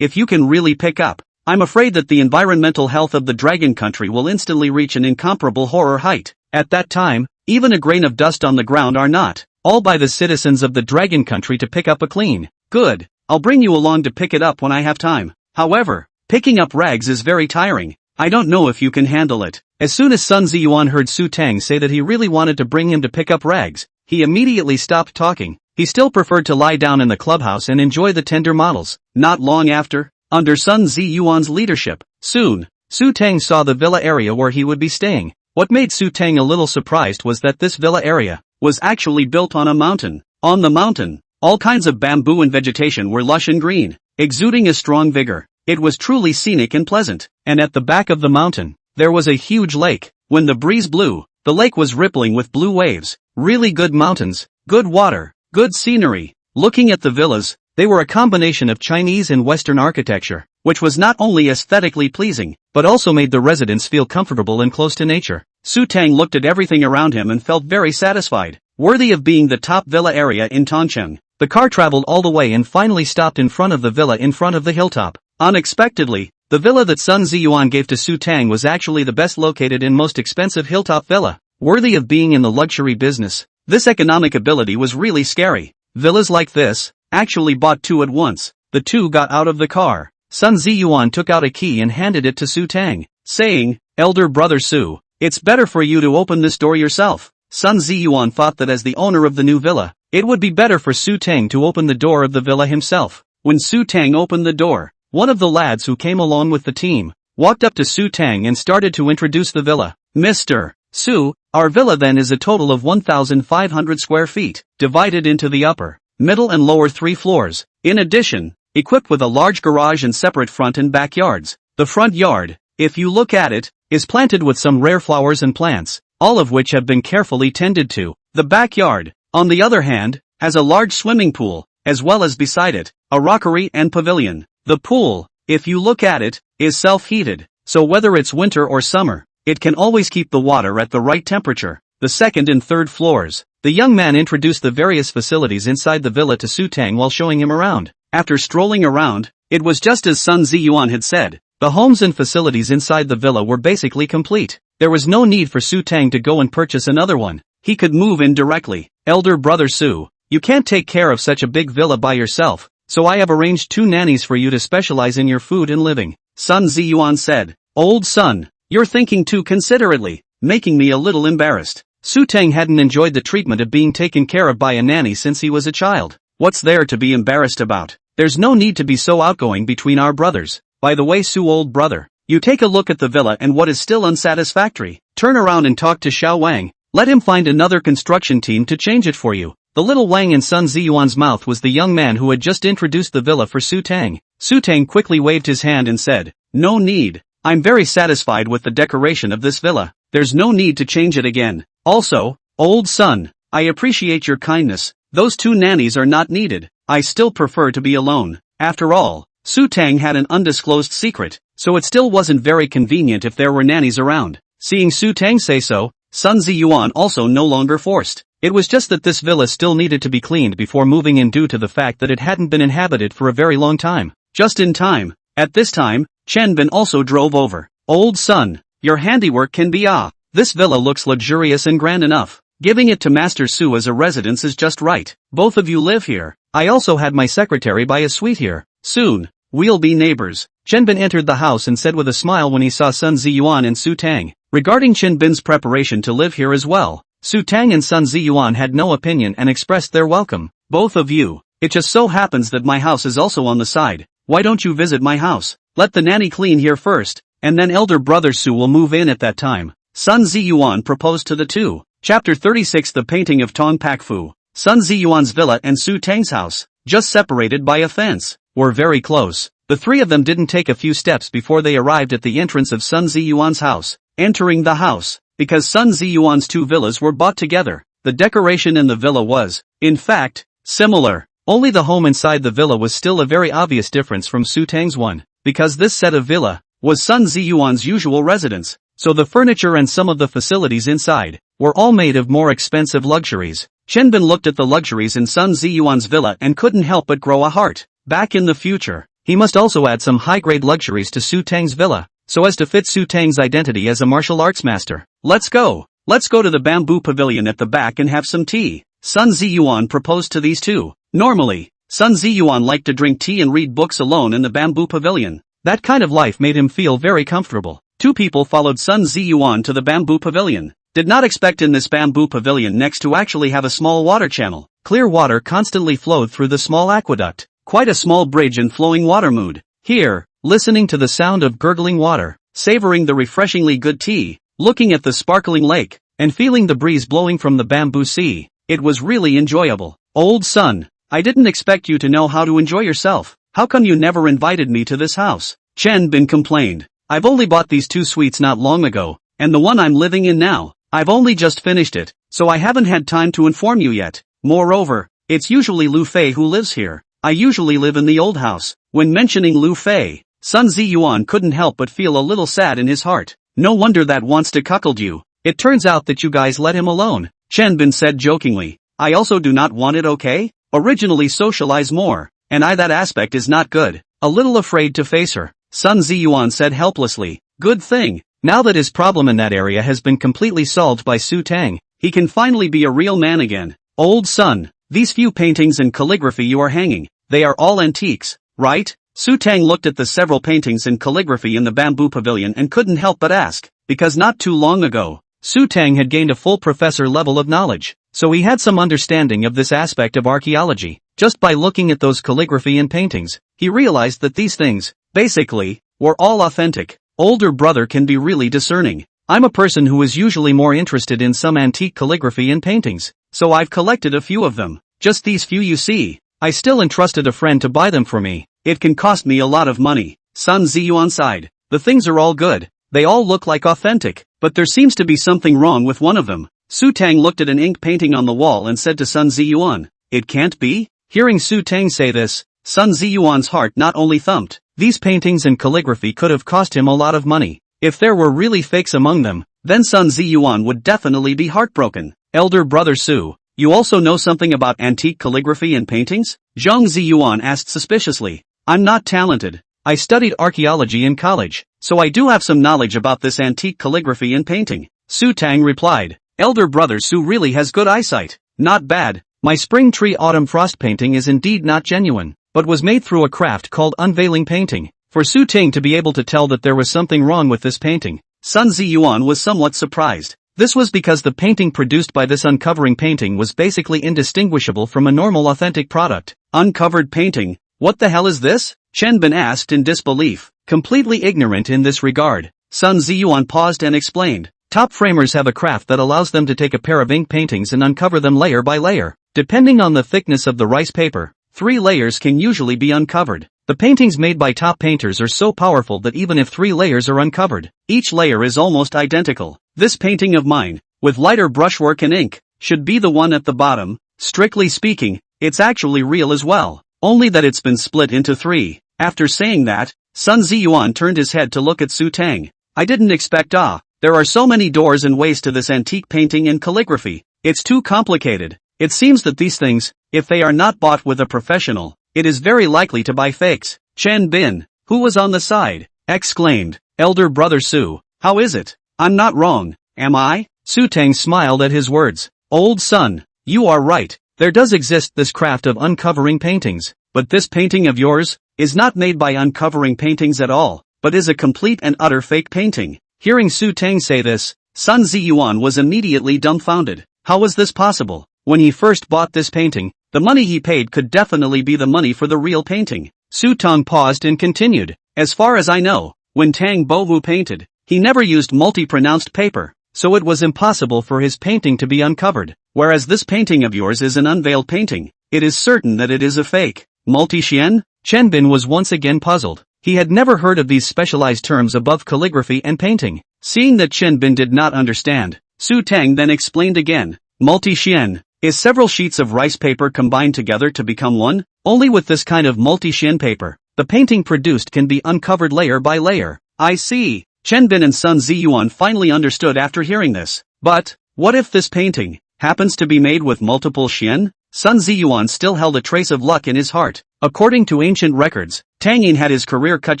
If you can really pick up, I'm afraid that the environmental health of the dragon country will instantly reach an incomparable horror height. At that time, even a grain of dust on the ground are not. all by the citizens of the dragon country to pick up a clean. Good, I'll bring you along to pick it up when I have time. However, picking up rags is very tiring. I don't know if you can handle it. As soon as Sun Ziyuan heard Su Teng say that he really wanted to bring him to pick up rags, he immediately stopped talking. He still preferred to lie down in the clubhouse and enjoy the tender models. Not long after, under Sun Ziyuan's leadership, soon, Su Teng saw the villa area where he would be staying. What made Su Teng a little surprised was that this villa area was actually built on a mountain. On the mountain, all kinds of bamboo and vegetation were lush and green, exuding a strong vigor. It was truly scenic and pleasant. And at the back of the mountain, there was a huge lake. When the breeze blew, the lake was rippling with blue waves. Really good mountains, good water, good scenery. Looking at the villas, they were a combination of Chinese and Western architecture, which was not only aesthetically pleasing, but also made the residents feel comfortable and close to nature. Su Teng looked at everything around him and felt very satisfied, worthy of being the top villa area in Tongcheng. The car traveled all the way and finally stopped in front of the villa in front of the hilltop. Unexpectedly, the villa that Sun Ziyuan gave to Su Teng was actually the best located and most expensive hilltop villa, worthy of being in the luxury business. This economic ability was really scary. Villas like this, actually bought two at once. The two got out of the car. Sun Ziyuan took out a key and handed it to Su Teng, saying, "Elder brother Su, it's better for you to open this door yourself." Sun Ziyuan thought that as the owner of the new villa, it would be better for Su Teng to open the door of the villa himself. When Su Teng opened the door, one of the lads who came along with the team walked up to Su Teng and started to introduce the villa. "Mr. Su, our villa then is a total of 1,500 square feet, divided into the upper, middle and lower 3 floors. In addition, equipped with a large garage and separate front and backyards. The front yard, if you look at it, is planted with some rare flowers and plants, all of which have been carefully tended to. The backyard, on the other hand, has a large swimming pool, as well as beside it, a rockery and pavilion. The pool, if you look at it, is self-heated, so whether it's winter or summer, it can always keep the water at the right temperature." The second and third floors. The young man introduced the various facilities inside the villa to Su Teng while showing him around. After strolling around, it was just as Sun Ziyuan had said. The homes and facilities inside the villa were basically complete. There was no need for Su Teng to go and purchase another one. He could move in directly. "Elder brother Su, you can't take care of such a big villa by yourself, so I have arranged 2 nannies for you to specialize in your food and living," Sun Ziyuan said. "Old son, you're thinking too considerately, making me a little embarrassed." Su Teng hadn't enjoyed the treatment of being taken care of by a nanny since he was a child. "What's there to be embarrassed about? There's no need to be so outgoing between our brothers. By the way, Su old brother, you take a look at the villa and what is still unsatisfactory, turn around and talk to Xiao Wang. Let him find another construction team to change it for you." The little Wang in Sun Ziyuan's mouth was the young man who had just introduced the villa for Su Teng. Su Teng quickly waved his hand and said, "No need. I'm very satisfied with the decoration of this villa. There's no need to change it again. Also, old son, I appreciate your kindness. Those 2 nannies are not needed. I still prefer to be alone." After all, Su Teng had an undisclosed secret, so it still wasn't very convenient if there were nannies around. Seeing Su Teng say so, Sun Ziyuan also no longer forced. It was just that this villa still needed to be cleaned before moving in due to the fact that it hadn't been inhabited for a very long time. Just in time. At this time, Chen Bin also drove over. "Old son, your handiwork can be this villa looks luxurious and grand enough. Giving it to Master Su as a residence is just right. Both of you live here. I also had my secretary buy a suite here. Soon, we'll be neighbors." Chen Bin entered the house and said with a smile when he saw Sun Ziyuan and Su Teng. Regarding Chen Bin's preparation to live here as well, Su Teng and Sun Ziyuan had no opinion and expressed their welcome. "Both of you, it just so happens that my house is also on the side. Why don't you visit my house? Let the nanny clean here first, and then elder brother Su will move in at that time," Sun Ziyuan proposed to the two. Chapter 36 The Painting of Tong Pakfu. Sun Ziyuan's villa and Su Teng's house, just separated by a fence, were very close. The 3 of them didn't take a few steps before they arrived at the entrance of Sun Ziyuan's house. Entering the house, because Sun Ziyuan's 2 villas were bought together, the decoration in the villa was, in fact, similar. Only the home inside the villa was still a very obvious difference from Su Teng's one, because this set of villa was Sun Ziyuan's usual residence, so the furniture and some of the facilities inside were all made of more expensive luxuries. Chen Bin looked at the luxuries in Sun Ziyuan's villa and couldn't help but grow a heart. Back in the future, he must also add some high-grade luxuries to Su Teng's villa, so as to fit Su Teng's identity as a martial arts master. Let's go to the bamboo pavilion at the back and have some tea." Sun Ziyuan proposed to these two. Normally, Sun Ziyuan liked to drink tea and read books alone in the bamboo pavilion. That kind of life made him feel very comfortable. Two people followed Sun Ziyuan to the bamboo pavilion. Did not expect in this bamboo pavilion next to actually have a small water channel. Clear water constantly flowed through the small aqueduct. Quite a small bridge and flowing water mood. Here, listening to the sound of gurgling water, savoring the refreshingly good tea, looking at the sparkling lake, and feeling the breeze blowing from the bamboo sea. It was really enjoyable. Old son, I didn't expect you to know how to enjoy yourself. How come you never invited me to this house? Chen Bin complained. I've only bought these two suites not long ago, and the one I'm living in now, I've only just finished it, so I haven't had time to inform you yet. Moreover, it's usually Lu Fei who lives here. I usually live in the old house. When mentioning Lu Fei, Sun Ziyuan couldn't help but feel a little sad in his heart. No wonder that wants to cuckold you. It turns out that you guys let him alone. Chen Bin said jokingly. I also do not want it, okay? Originally socialize more, and that aspect is not good. A little afraid to face her, Sun Ziyuan said helplessly. Good thing. Now that his problem in that area has been completely solved by Su Teng, he can finally be a real man again. Old son, these few paintings and calligraphy you are hanging, they are all antiques, right? Su Teng looked at the several paintings and calligraphy in the bamboo pavilion and couldn't help but ask, because not too long ago, Su Teng had gained a full professor level of knowledge, so he had some understanding of this aspect of archaeology. Just by looking at those calligraphy and paintings, he realized that these things, basically, were all authentic. Older brother can be really discerning. I'm a person who is usually more interested in some antique calligraphy and paintings, so I've collected a few of them. Just these few you see. I still entrusted a friend to buy them for me. It can cost me a lot of money. Sun Ziyuan sighed. The things are all good. They all look like authentic, but there seems to be something wrong with one of them. Su Teng looked at an ink painting on the wall and said to Sun Ziyuan, "It can't be?" Hearing Su Teng say this, Sun Ziyuan's heart not only thumped. These paintings and calligraphy could have cost him a lot of money. If there were really fakes among them, then Sun Ziyuan would definitely be heartbroken. Elder brother Su, you also know something about antique calligraphy and paintings? Zhang Ziyuan asked suspiciously. I'm not talented. I studied archaeology in college, so I do have some knowledge about this antique calligraphy and painting. Su Teng replied. Elder brother Su really has good eyesight. Not bad. My spring tree autumn frost painting is indeed not genuine, but was made through a craft called unveiling painting. For Su Teng to be able to tell that there was something wrong with this painting, Sun Ziyuan was somewhat surprised. This was because the painting produced by this uncovering painting was basically indistinguishable from a normal authentic product. Uncovered painting? What the hell is this? Chen Bin asked in disbelief. Completely ignorant in this regard, Sun Ziyuan paused and explained. Top framers have a craft that allows them to take a pair of ink paintings and uncover them layer by layer. Depending on the thickness of the rice paper, 3 layers can usually be uncovered. The paintings made by top painters are so powerful that even if 3 layers are uncovered, each layer is almost identical. This painting of mine, with lighter brushwork and ink, should be the one at the bottom. Strictly speaking, it's actually real as well, only that it's been split into 3. After saying that, Sun Ziyuan turned his head to look at Su Teng. I didn't expect there are so many doors and ways to this antique painting and calligraphy. It's too complicated. It seems that these things, if they are not bought with a professional, it is very likely to buy fakes. Chen Bin, who was on the side, exclaimed, Elder brother Su, how is it? I'm not wrong, am I? Su Teng smiled at his words. Old son, you are right. There does exist this craft of uncovering paintings, but this painting of yours is not made by uncovering paintings at all, but is a complete and utter fake painting. Hearing Su Teng say this, Sun Ziyuan was immediately dumbfounded. How was this possible? When he first bought this painting, the money he paid could definitely be the money for the real painting. Su Teng paused and continued. As far as I know, when Tang Bowu painted, he never used multi-pronounced paper, so it was impossible for his painting to be uncovered. Whereas this painting of yours is an unveiled painting, it is certain that it is a fake. Multi-xian? Chen Bin was once again puzzled. He had never heard of these specialized terms above calligraphy and painting. Seeing that Chen Bin did not understand, Su Teng then explained again. Multi-xian is several sheets of rice paper combined together to become one. Only with this kind of multi-xian paper, the painting produced can be uncovered layer by layer. I see. Chen Bin and Sun Ziyuan finally understood after hearing this. But, what if this painting happens to be made with multiple xian? Sun Ziyuan still held a trace of luck in his heart. According to ancient records, Tang Yin had his career cut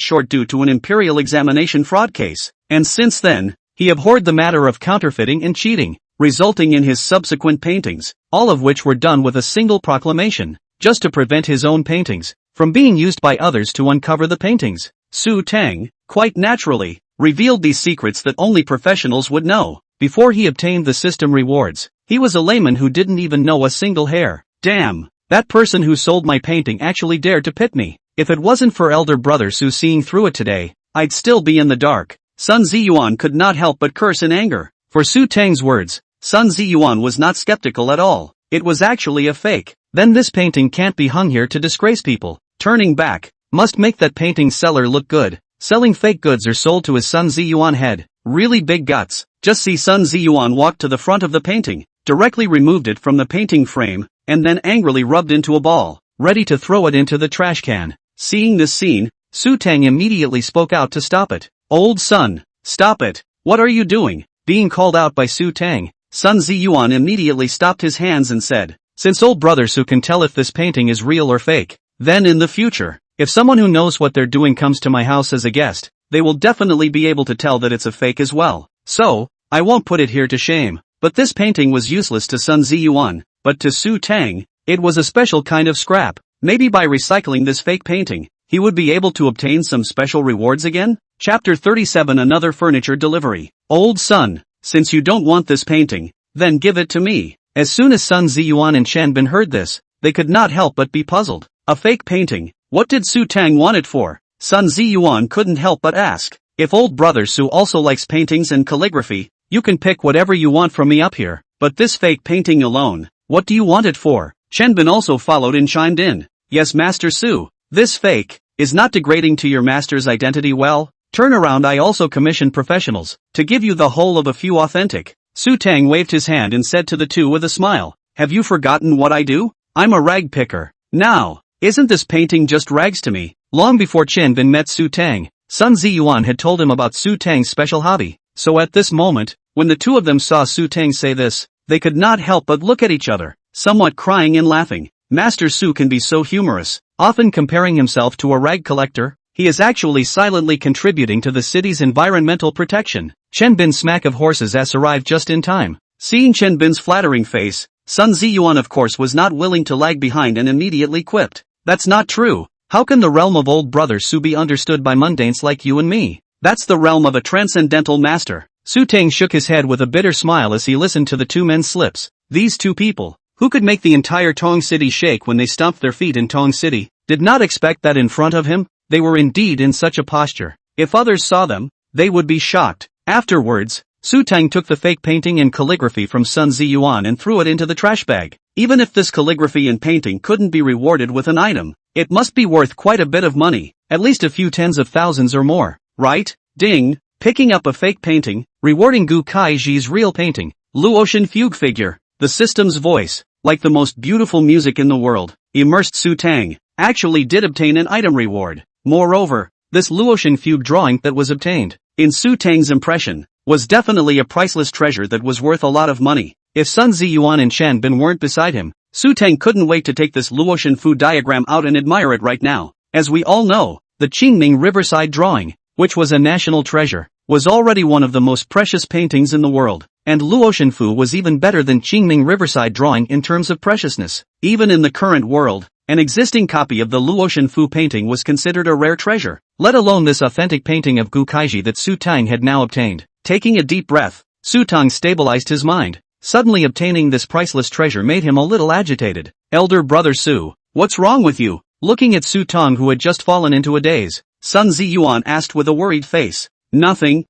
short due to an imperial examination fraud case, and since then, he abhorred the matter of counterfeiting and cheating. resulting in his subsequent paintings, all of which were done with a single proclamation, just to prevent his own paintings from being used by others to uncover the paintings. Su Teng, quite naturally, revealed these secrets that only professionals would know. Before he obtained the system rewards, he was a layman who didn't even know a single hair. Damn, that person who sold my painting actually dared to pit me. If it wasn't for elder brother Su seeing through it today, I'd still be in the dark. Sun Ziyuan could not help but curse in anger. For Su Teng's words, Sun Ziyuan was not skeptical at all. It was actually a fake. Then this painting can't be hung here to disgrace people. Turning back, must make that painting seller look good. Selling fake goods are sold to his Sun Ziyuan head. Really big guts. Just see Sun Ziyuan walk to the front of the painting, directly removed it from the painting frame, and then angrily rubbed into a ball, ready to throw it into the trash can. Seeing this scene, Su Teng immediately spoke out to stop it. Old Sun, stop it. What are you doing? Being called out by Su Teng, Sun Ziyuan immediately stopped his hands and said, since old brother Su can tell if this painting is real or fake, then in the future, if someone who knows what they're doing comes to my house as a guest, they will definitely be able to tell that it's a fake as well. So, I won't put it here to shame. But this painting was useless to Sun Ziyuan, but to Su Teng, it was a special kind of scrap. Maybe by recycling this fake painting, he would be able to obtain some special rewards again? Chapter 37 Another Furniture Delivery. Old Sun, since you don't want this painting, then give it to me. As soon as Sun Ziyuan and Shanbin heard this, they could not help but be puzzled. A fake painting? What did Su Teng want it for? Sun Ziyuan couldn't help but ask. If old brother Su also likes paintings and calligraphy, you can pick whatever you want from me up here. But this fake painting alone, what do you want it for? Shenbin also followed and chimed in. Yes, Master Su, this fake is not degrading to your master's identity. Well, turn around. I also commissioned professionals to give you the whole of a few authentic. Su Teng waved his hand and said to the two with a smile, have you forgotten what I do? I'm a rag picker. Now, isn't this painting just rags to me? Long before Shenbin met Su Teng, Sun Ziyuan had told him about Su Teng's special hobby. So at this moment, when the two of them saw Su Teng say this, they could not help but look at each other, somewhat crying and laughing. Master Su can be so humorous, often comparing himself to a rag collector. He is actually silently contributing to the city's environmental protection. Shenbin's smack of horse's ass arrived just in time. Seeing Shenbin's flattering face, Sun Ziyuan of course was not willing to lag behind and immediately quipped. That's not true. How can the realm of old brother Su be understood by mundanes like you and me? That's the realm of a transcendental master. Su Teng shook his head with a bitter smile as he listened to the two men's slips. These two people, who could make the entire Tong City shake when they stomped their feet in Tong City, did not expect that in front of him. They were indeed in such a posture. If others saw them, they would be shocked. Afterwards, Su Teng took the fake painting and calligraphy from Sun Ziyuan and threw it into the trash bag. Even if this calligraphy and painting couldn't be rewarded with an item, it must be worth quite a bit of money, at least a few tens of thousands or more, right? Ding! Picking up a fake painting, rewarding Gu Kaiji's real painting, Luotian fugue figure. The system's voice, like the most beautiful music in the world, immersed Su Teng, actually did obtain an item reward. Moreover, this Luotian fugue drawing that was obtained, in Su Teng's impression, was definitely a priceless treasure that was worth a lot of money. If Sun Ziyuan and Shanbin weren't beside him, Su Teng couldn't wait to take this Luotian Fu diagram out and admire it right now. As we all know, the Qingming Riverside drawing, which was a national treasure, was already one of the most precious paintings in the world, and Luotian Fu was even better than Qingming Riverside drawing in terms of preciousness. Even in the current world, an existing copy of the Luotian Fu painting was considered a rare treasure, let alone this authentic painting of Gu Kaiji that Su Teng had now obtained. Taking a deep breath, Su Teng stabilized his mind. Suddenly obtaining this priceless treasure made him a little agitated. Elder brother Su, what's wrong with you? Looking at Su Teng, who had just fallen into a daze, Sun Ziyuan asked with a worried face. Nothing.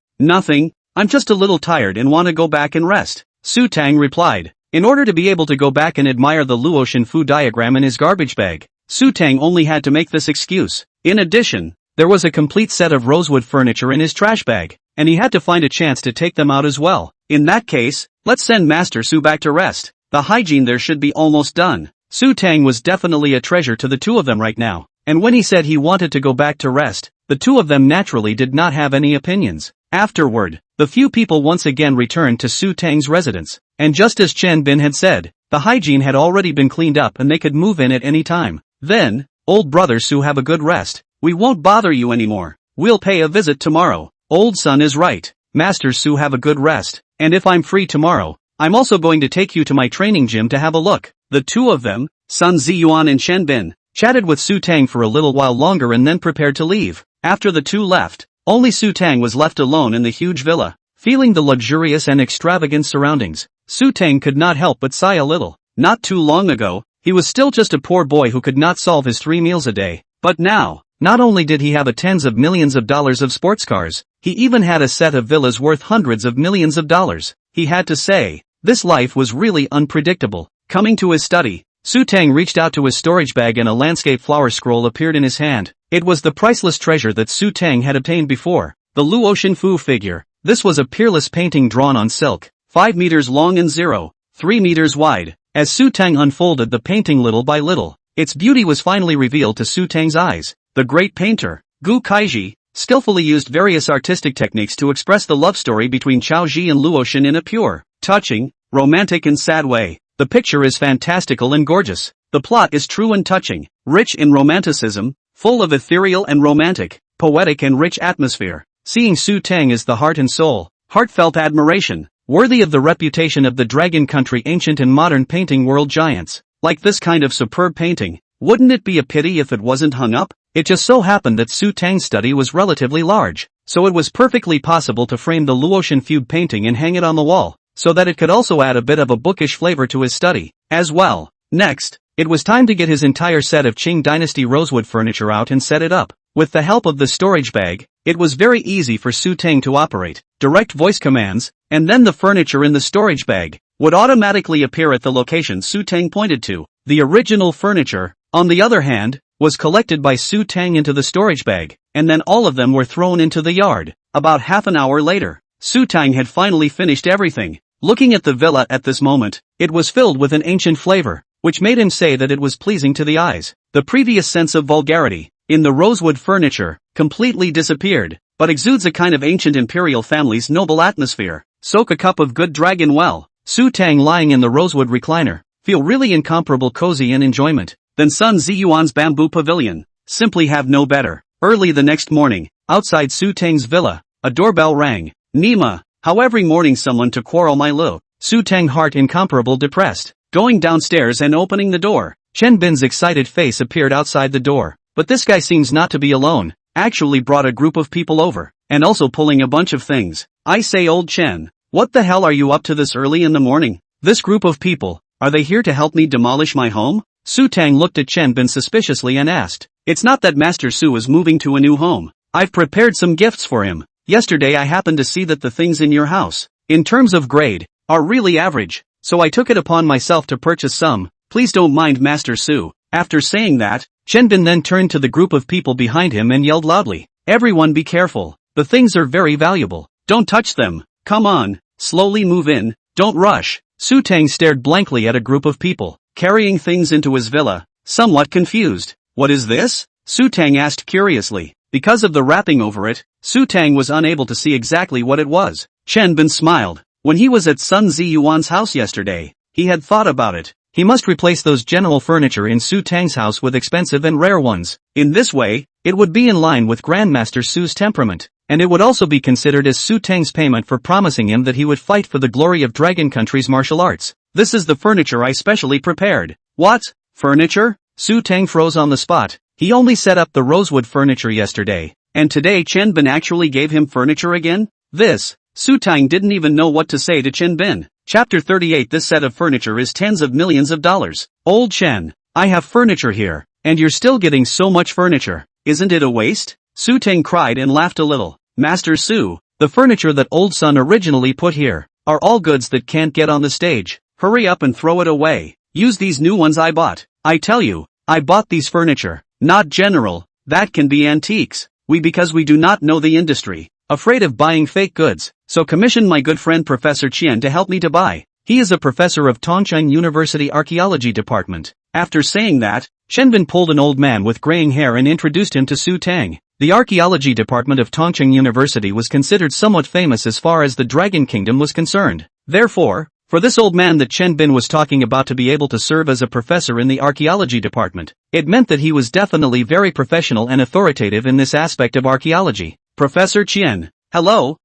I'm just a little tired and want to go back and rest. Su Teng replied. In order to be able to go back and admire the Luotian Fu diagram in his garbage bag, Su Teng only had to make this excuse. In addition, there was a complete set of rosewood furniture in his trash bag, and he had to find a chance to take them out as well. In that case, let's send Master Su back to rest. The hygiene there should be almost done. Su Teng was definitely a treasure to the two of them right now, and when he said he wanted to go back to rest, the two of them naturally did not have any opinions. Afterward, the few people once again returned to Su Teng's residence, and just as Chen Bin had said, the hygiene had already been cleaned up and they could move in at any time. Then, old brother Su, have a good rest. We won't bother you anymore. We'll pay a visit tomorrow. Old Sun is right. Master Su, have a good rest, and if I'm free tomorrow, I'm also going to take you to my training gym to have a look. The two of them, Sun Ziyuan and Chen Bin, chatted with Su Teng for a little while longer and then prepared to leave. After the two left, only Su Teng was left alone in the huge villa. Feeling the luxurious and extravagant surroundings, Su Teng could not help but sigh a little. Not too long ago, he was still just a poor boy who could not solve his 3 meals a day. But now, not only did he have a tens of millions of dollars of sports cars, he even had a set of villas worth hundreds of millions of dollars. He had to say, this life was really unpredictable. Coming to his study, Su Teng reached out to his storage bag and a landscape flower scroll appeared in his hand. It was the priceless treasure that Su Teng had obtained before, the Luo Xinfu figure. This was a peerless painting drawn on silk, 5 meters long and 0.3 meters wide. As Su Teng unfolded the painting little by little, its beauty was finally revealed to Su Teng's eyes. The great painter, Gu Kaiji, skillfully used various artistic techniques to express the love story between Chao Ji and Luoshan in a pure, touching, romantic and sad way. The picture is fantastical and gorgeous. The plot is true and touching, rich in romanticism, full of ethereal and romantic, poetic and rich atmosphere. Seeing Su Teng is the heart and soul, heartfelt admiration, worthy of the reputation of the Dragon Country ancient and modern painting world giants. Like this kind of superb painting, wouldn't it be a pity if it wasn't hung up? It just so happened that Su Teng's study was relatively large, so it was perfectly possible to frame the Luoshan feud painting and hang it on the wall, so that it could also add a bit of a bookish flavor to his study, as well. Next, it was time to get his entire set of Qing Dynasty rosewood furniture out and set it up. With the help of the storage bag, it was very easy for Su Teng to operate. Direct voice commands, and then the furniture in the storage bag would automatically appear at the location Su Teng pointed to. The original furniture, on the other hand, was collected by Su Teng into the storage bag, and then all of them were thrown into the yard. About half an hour later, Su Teng had finally finished everything. Looking at the villa at this moment, it was filled with an ancient flavor, which made him say that it was pleasing to the eyes. The previous sense of vulgarity in the rosewood furniture completely disappeared, but exudes a kind of ancient imperial family's noble atmosphere. Soak a cup of good dragon well. Su Teng lying in the rosewood recliner, feel really incomparable cozy and enjoyment. Then Sun Ziyuan's bamboo pavilion, simply have no better. Early the next morning, outside Su Teng's villa, a doorbell rang. Nima, how every morning someone to quarrel my Lu. Su Teng heart incomparable depressed. Going downstairs and opening the door, Chen Bin's excited face appeared outside the door. But this guy seems not to be alone, actually brought a group of people over, and also pulling a bunch of things. I say old Chen, what the hell are you up to this early in the morning? This group of people, are they here to help me demolish my home? Su Teng looked at Chen Bin suspiciously and asked. It's not that Master Su is moving to a new home. I've prepared some gifts for him. Yesterday I happened to see that the things in your house, in terms of grade, are really average, so I took it upon myself to purchase some. Please don't mind Master Su. After saying that, Chen Bin then turned to the group of people behind him and yelled loudly, everyone be careful, the things are very valuable, don't touch them, come on, slowly move in, don't rush. Su Teng stared blankly at a group of people, carrying things into his villa, somewhat confused. What is this? Su Teng asked curiously. Because of the wrapping over it, Su Teng was unable to see exactly what it was. Chen Bin smiled. When he was at Sun Ziyuan's house yesterday, he had thought about it. He must replace those general furniture in Su Teng's house with expensive and rare ones. In this way, it would be in line with Grandmaster Su's temperament, and it would also be considered as Su Teng's payment for promising him that he would fight for the glory of Dragon Country's martial arts. This is the furniture I specially prepared. What? Furniture? Su Teng froze on the spot. He only set up the rosewood furniture yesterday, and today Chen Bin actually gave him furniture again? Su Teng didn't even know what to say to Chen Bin. Chapter 38. This set of furniture is tens of millions of dollars. Old Chen, I have furniture here, and you're still getting so much furniture. Isn't it a waste? Su Teng cried and laughed a little. Master Su, the furniture that old Sun originally put here, are all goods that can't get on the stage. Hurry up and throw it away. Use these new ones I bought. I tell you, I bought these furniture. Not general, that can be antiques. Because we do not know the industry, afraid of buying fake goods, so commissioned my good friend Professor Qian to help me to buy. He is a professor of Tongcheng University Archaeology Department. After saying that, Chen Bin pulled an old man with graying hair and introduced him to Su Teng. The Archaeology Department of Tongcheng University was considered somewhat famous as far as the Dragon Kingdom was concerned. Therefore, for this old man that Chen Bin was talking about to be able to serve as a professor in the archaeology department, it meant that he was definitely very professional and authoritative in this aspect of archaeology. Professor Qian, hello,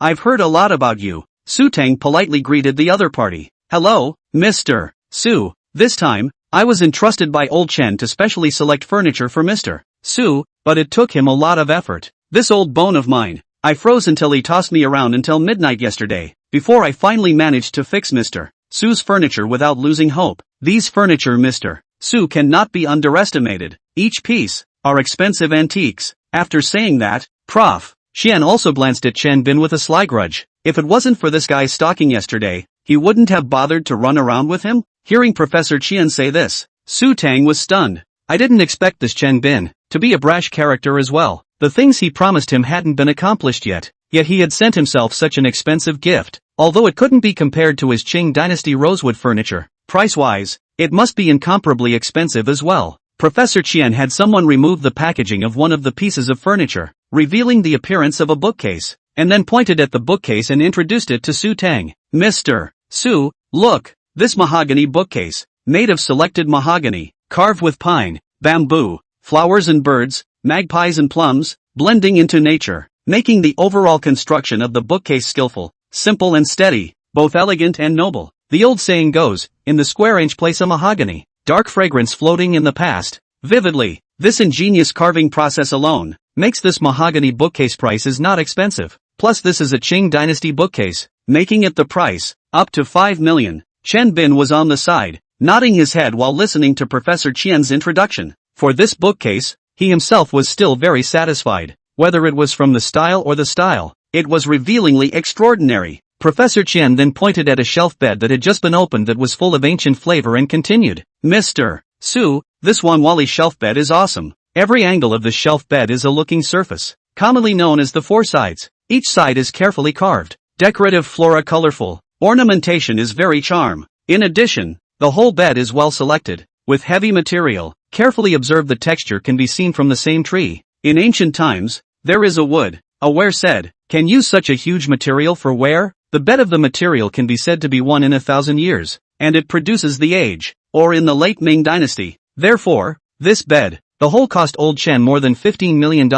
I've heard a lot about you. Su Teng politely greeted the other party. Hello, Mr. Su. This time, I was entrusted by old Chen to specially select furniture for Mr. Su, but it took him a lot of effort. This old bone of mine, I froze until he tossed me around until midnight yesterday, before I finally managed to fix Mr. Su's furniture without losing hope. These furniture Mr. Su cannot be underestimated. Each piece are expensive antiques. After saying that, Prof. Qian also glanced at Chen Bin with a sly grudge. If it wasn't for this guy's stalking yesterday, he wouldn't have bothered to run around with him? Hearing Professor Qian say this, Su Teng was stunned. I didn't expect this Chen Bin to be a brash character as well. The things he promised him hadn't been accomplished yet he had sent himself such an expensive gift. Although it couldn't be compared to his Qing dynasty rosewood furniture, price-wise, it must be incomparably expensive as well. Professor Qian had someone remove the packaging of one of the pieces of furniture, revealing the appearance of a bookcase, and then pointed at the bookcase and introduced it to Su Teng. Mr. Su, look, this mahogany bookcase, made of selected mahogany, carved with pine, bamboo, flowers and birds, magpies and plums, blending into nature, making the overall construction of the bookcase skillful, simple and steady, both elegant and noble. The old saying goes, in the square inch place a mahogany, dark fragrance floating in the past. Vividly, this ingenious carving process alone makes this mahogany bookcase price is not expensive. Plus this is a Qing dynasty bookcase, making it the price, up to 5 million. Chen Bin was on the side, nodding his head while listening to Professor Qian's introduction. For this bookcase, he himself was still very satisfied. Whether it was from the style or the style, it was revealingly extraordinary. Professor Qian then pointed at a shelf bed that had just been opened that was full of ancient flavor and continued. Mr. Su, this Wanwali shelf bed is awesome. Every angle of the shelf bed is a looking surface, commonly known as the four sides. Each side is carefully carved. Decorative flora colorful. Ornamentation is very charm. In addition, the whole bed is well selected, with heavy material. Carefully observe the texture can be seen from the same tree. In ancient times, there is a wood. A ware said, can use such a huge material for ware? The bed of the material can be said to be 1 in 1,000 years, and it produces the age, or in the late Ming dynasty. Therefore, this bed, the whole cost old Chen more than $15 million,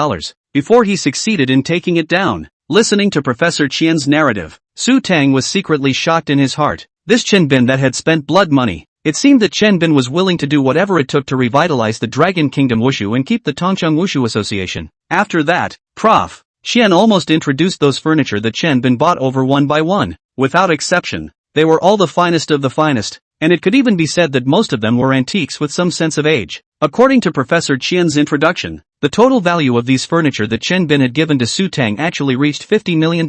before he succeeded in taking it down. Listening to Professor Qian's narrative, Su Teng was secretly shocked in his heart. This Chen Bin that had spent blood money. It seemed that Chen Bin was willing to do whatever it took to revitalize the Dragon Kingdom Wushu and keep the Tongcheng Wushu Association. After that, Prof. Qian almost introduced those furniture that Chen Bin bought over one by one. Without exception, they were all the finest of the finest, and it could even be said that most of them were antiques with some sense of age. According to Professor Qian's introduction, the total value of these furniture that Chen Bin had given to Su Teng actually reached $50 million.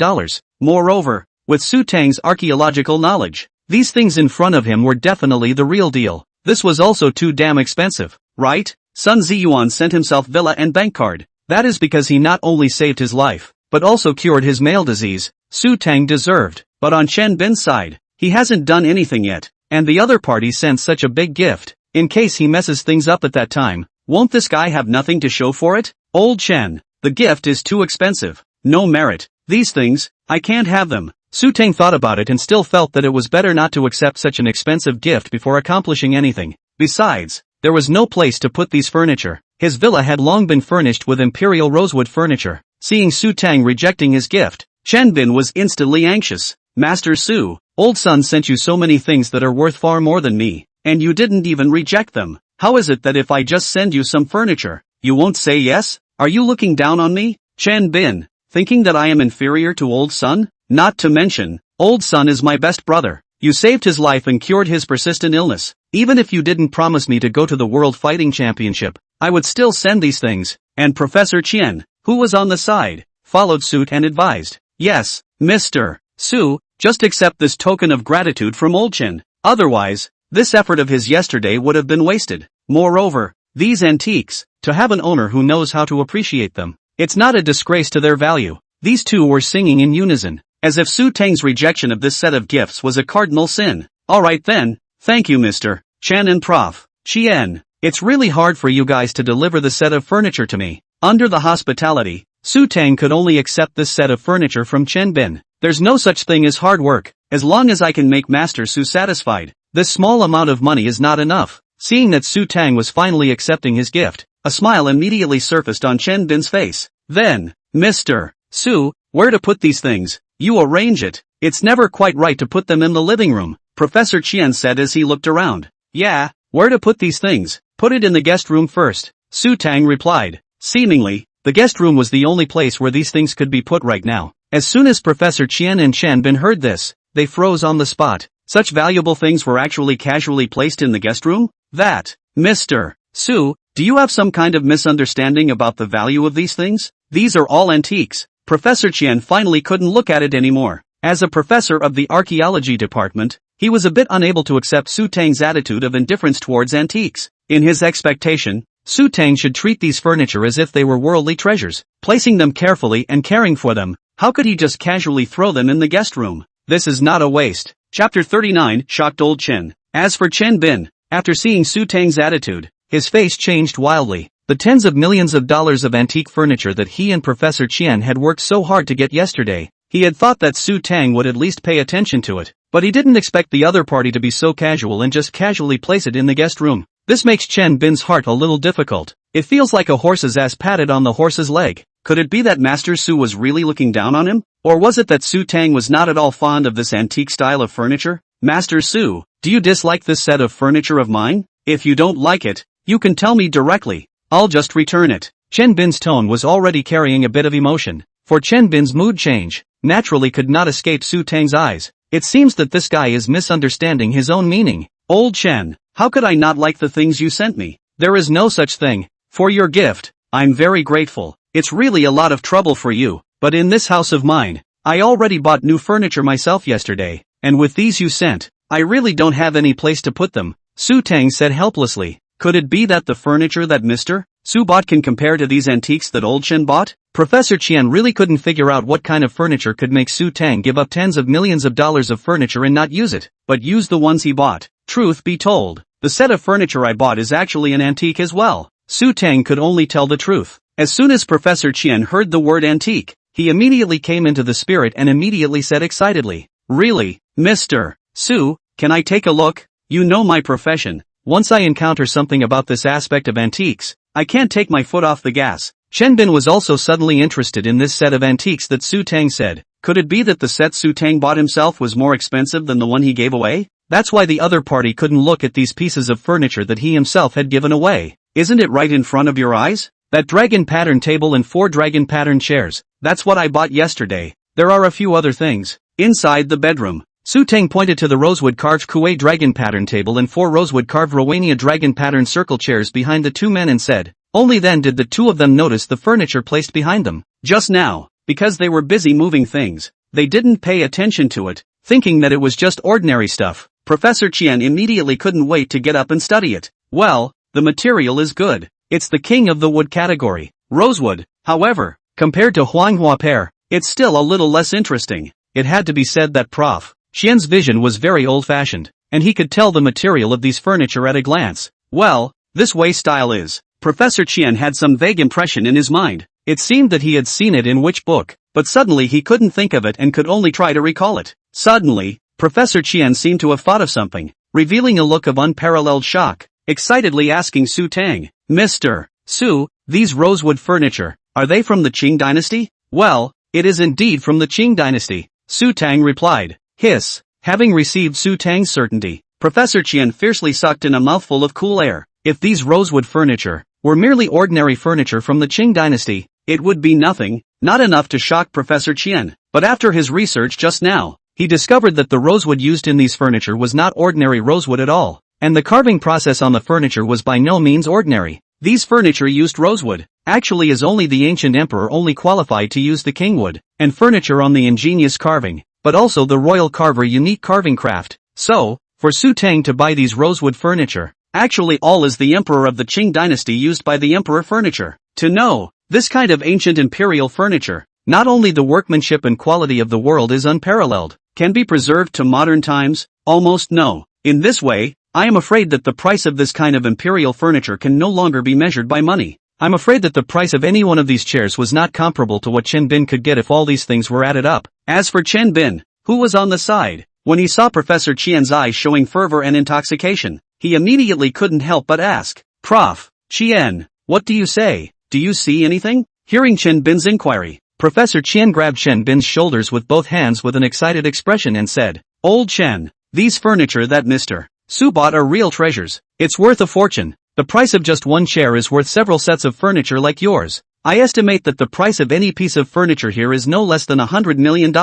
Moreover, with Su Teng's archaeological knowledge, these things in front of him were definitely the real deal. This was also too damn expensive, right? Sun Ziyuan sent himself villa and bank card. That is because he not only saved his life, but also cured his male disease. Su Teng deserved. But on Chen Bin's side, he hasn't done anything yet, and the other party sent such a big gift. In case he messes things up at that time, won't this guy have nothing to show for it? Old Chen, the gift is too expensive. No merit. These things, I can't have them. Su Teng thought about it and still felt that it was better not to accept such an expensive gift before accomplishing anything. Besides, there was no place to put these furniture. His villa had long been furnished with imperial rosewood furniture. Seeing Su Teng rejecting his gift, Chen Bin was instantly anxious. Master Su, old son sent you so many things that are worth far more than me, and you didn't even reject them. How is it that if I just send you some furniture, you won't say yes? Are you looking down on me? Chen Bin, thinking that I am inferior to old son? Not to mention, old son is my best brother. You saved his life and cured his persistent illness. Even if you didn't promise me to go to the World Fighting Championship, I would still send these things. And Professor Qian, who was on the side, followed suit and advised, yes, Mr. Su, just accept this token of gratitude from old Chen. Otherwise, this effort of his yesterday would have been wasted. Moreover, these antiques, to have an owner who knows how to appreciate them, it's not a disgrace to their value. These two were singing in unison, as if Su Teng's rejection of this set of gifts was a cardinal sin. Alright then, thank you Mr. Chen and Prof. Qian. It's really hard for you guys to deliver the set of furniture to me. Under the hospitality, Su Teng could only accept this set of furniture from Chen Bin. There's no such thing as hard work, as long as I can make Master Su satisfied. This small amount of money is not enough. Seeing that Su Teng was finally accepting his gift, a smile immediately surfaced on Chen Bin's face. Then, Mr. Su, where to put these things? You arrange it. It's never quite right to put them in the living room, Professor Chien said as he looked around. Yeah, where to put these things? Put it in the guest room first, Su Tang replied. Seemingly, the guest room was the only place where these things could be put right now. As soon as Professor Chien and Chen Bin heard this, they froze on the spot. Such valuable things were actually casually placed in the guest room? That, Mr. Su, do you have some kind of misunderstanding about the value of these things? These are all antiques. Professor Chien finally couldn't look at it anymore. As a professor of the archaeology department, he was a bit unable to accept Su Tang's attitude of indifference towards antiques. In his expectation, Su Tang should treat these furniture as if they were worldly treasures, placing them carefully and caring for them. How could he just casually throw them in the guest room? This is not a waste. Chapter 39, Shocked Old Chen. As for Chen Bin, after seeing Su Tang's attitude, his face changed wildly. The tens of millions of dollars of antique furniture that he and Professor Chien had worked so hard to get yesterday, he had thought that Su Tang would at least pay attention to it, but he didn't expect the other party to be so casual and just casually place it in the guest room. This makes Chen Bin's heart a little difficult. It feels like a horse's ass patted on the horse's leg. Could it be that Master Su was really looking down on him? Or was it that Su Tang was not at all fond of this antique style of furniture? Master Su, do you dislike this set of furniture of mine? If you don't like it, you can tell me directly. I'll just return it. Chen Bin's tone was already carrying a bit of emotion, for Chen Bin's mood change naturally could not escape Su Tang's eyes. It seems that this guy is misunderstanding his own meaning. Old Chen, how could I not like the things you sent me? There is no such thing. For your gift, I'm very grateful. It's really a lot of trouble for you, but in this house of mine, I already bought new furniture myself yesterday, and with these you sent, I really don't have any place to put them, Su Tang said helplessly. Could it be that the furniture that Mr. Su bought can compare to these antiques that old Chen bought? Professor Chien really couldn't figure out what kind of furniture could make Su Tang give up tens of millions of dollars of furniture and not use it, but use the ones he bought. Truth be told, the set of furniture I bought is actually an antique as well. Su Tang could only tell the truth. As soon as Professor Chien heard the word antique, he immediately came into the spirit and immediately said excitedly, Really, Mr. Su, can I take a look? You know my profession. Once I encounter something about this aspect of antiques, I can't take my foot off the gas. Chen Bin was also suddenly interested in this set of antiques that Su Tang said. Could it be that the set Su Tang bought himself was more expensive than the one he gave away? That's why the other party couldn't look at these pieces of furniture that he himself had given away. Isn't it right in front of your eyes? That dragon pattern table and 4 dragon pattern chairs, that's what I bought yesterday. There are a few other things. Inside the bedroom, Su Tang pointed to the rosewood carved Kuei dragon pattern table and 4 rosewood carved Romania dragon pattern circle chairs behind the two men and said, only then did the two of them notice the furniture placed behind them. Just now, because they were busy moving things, they didn't pay attention to it, thinking that it was just ordinary stuff. Professor Chien immediately couldn't wait to get up and study it. Well, the material is good. It's the king of the wood category. Rosewood, however, compared to Huanghua pear, it's still a little less interesting. It had to be said that Prof. Xian's vision was very old-fashioned, and he could tell the material of these furniture at a glance. Well, this way style is. Professor Chien had some vague impression in his mind. It seemed that he had seen it in which book, but suddenly he couldn't think of it and could only try to recall it. Suddenly, Professor Chien seemed to have thought of something, revealing a look of unparalleled shock, excitedly asking Su Tang, Mr. Su, these rosewood furniture, are they from the Qing dynasty? Well, it is indeed from the Qing dynasty, Su Tang replied. Hiss. Having received Su Tang's certainty, Professor Chien fiercely sucked in a mouthful of cool air. If these rosewood furniture were merely ordinary furniture from the Qing dynasty, it would be nothing, not enough to shock Professor Chien. But after his research just now, he discovered that the rosewood used in these furniture was not ordinary rosewood at all, and the carving process on the furniture was by no means ordinary. These furniture used rosewood, actually as only the ancient emperor only qualified to use the kingwood, and furniture on the ingenious carving, but also the royal carver unique carving craft. So, for Su Tang to buy these rosewood furniture, actually all is the emperor of the Qing dynasty used by the emperor furniture. To know, this kind of ancient imperial furniture, not only the workmanship and quality of the world is unparalleled, can be preserved to modern times, almost no. In this way, I am afraid that the price of this kind of imperial furniture can no longer be measured by money. I'm afraid that the price of any one of these chairs was not comparable to what Chen Bin could get if all these things were added up. As for Chen Bin, who was on the side, when he saw Professor Chien's eyes showing fervor and intoxication, he immediately couldn't help but ask, Prof. Chien, what do you say? Do you see anything? Hearing Chen Bin's inquiry, Professor Chen grabbed Chen Bin's shoulders with both hands with an excited expression and said, "Old Chen, these furniture that Mr. Su bought are real treasures. It's worth a fortune. The price of just one chair is worth several sets of furniture like yours. I estimate that the price of any piece of furniture here is no less than $100 million.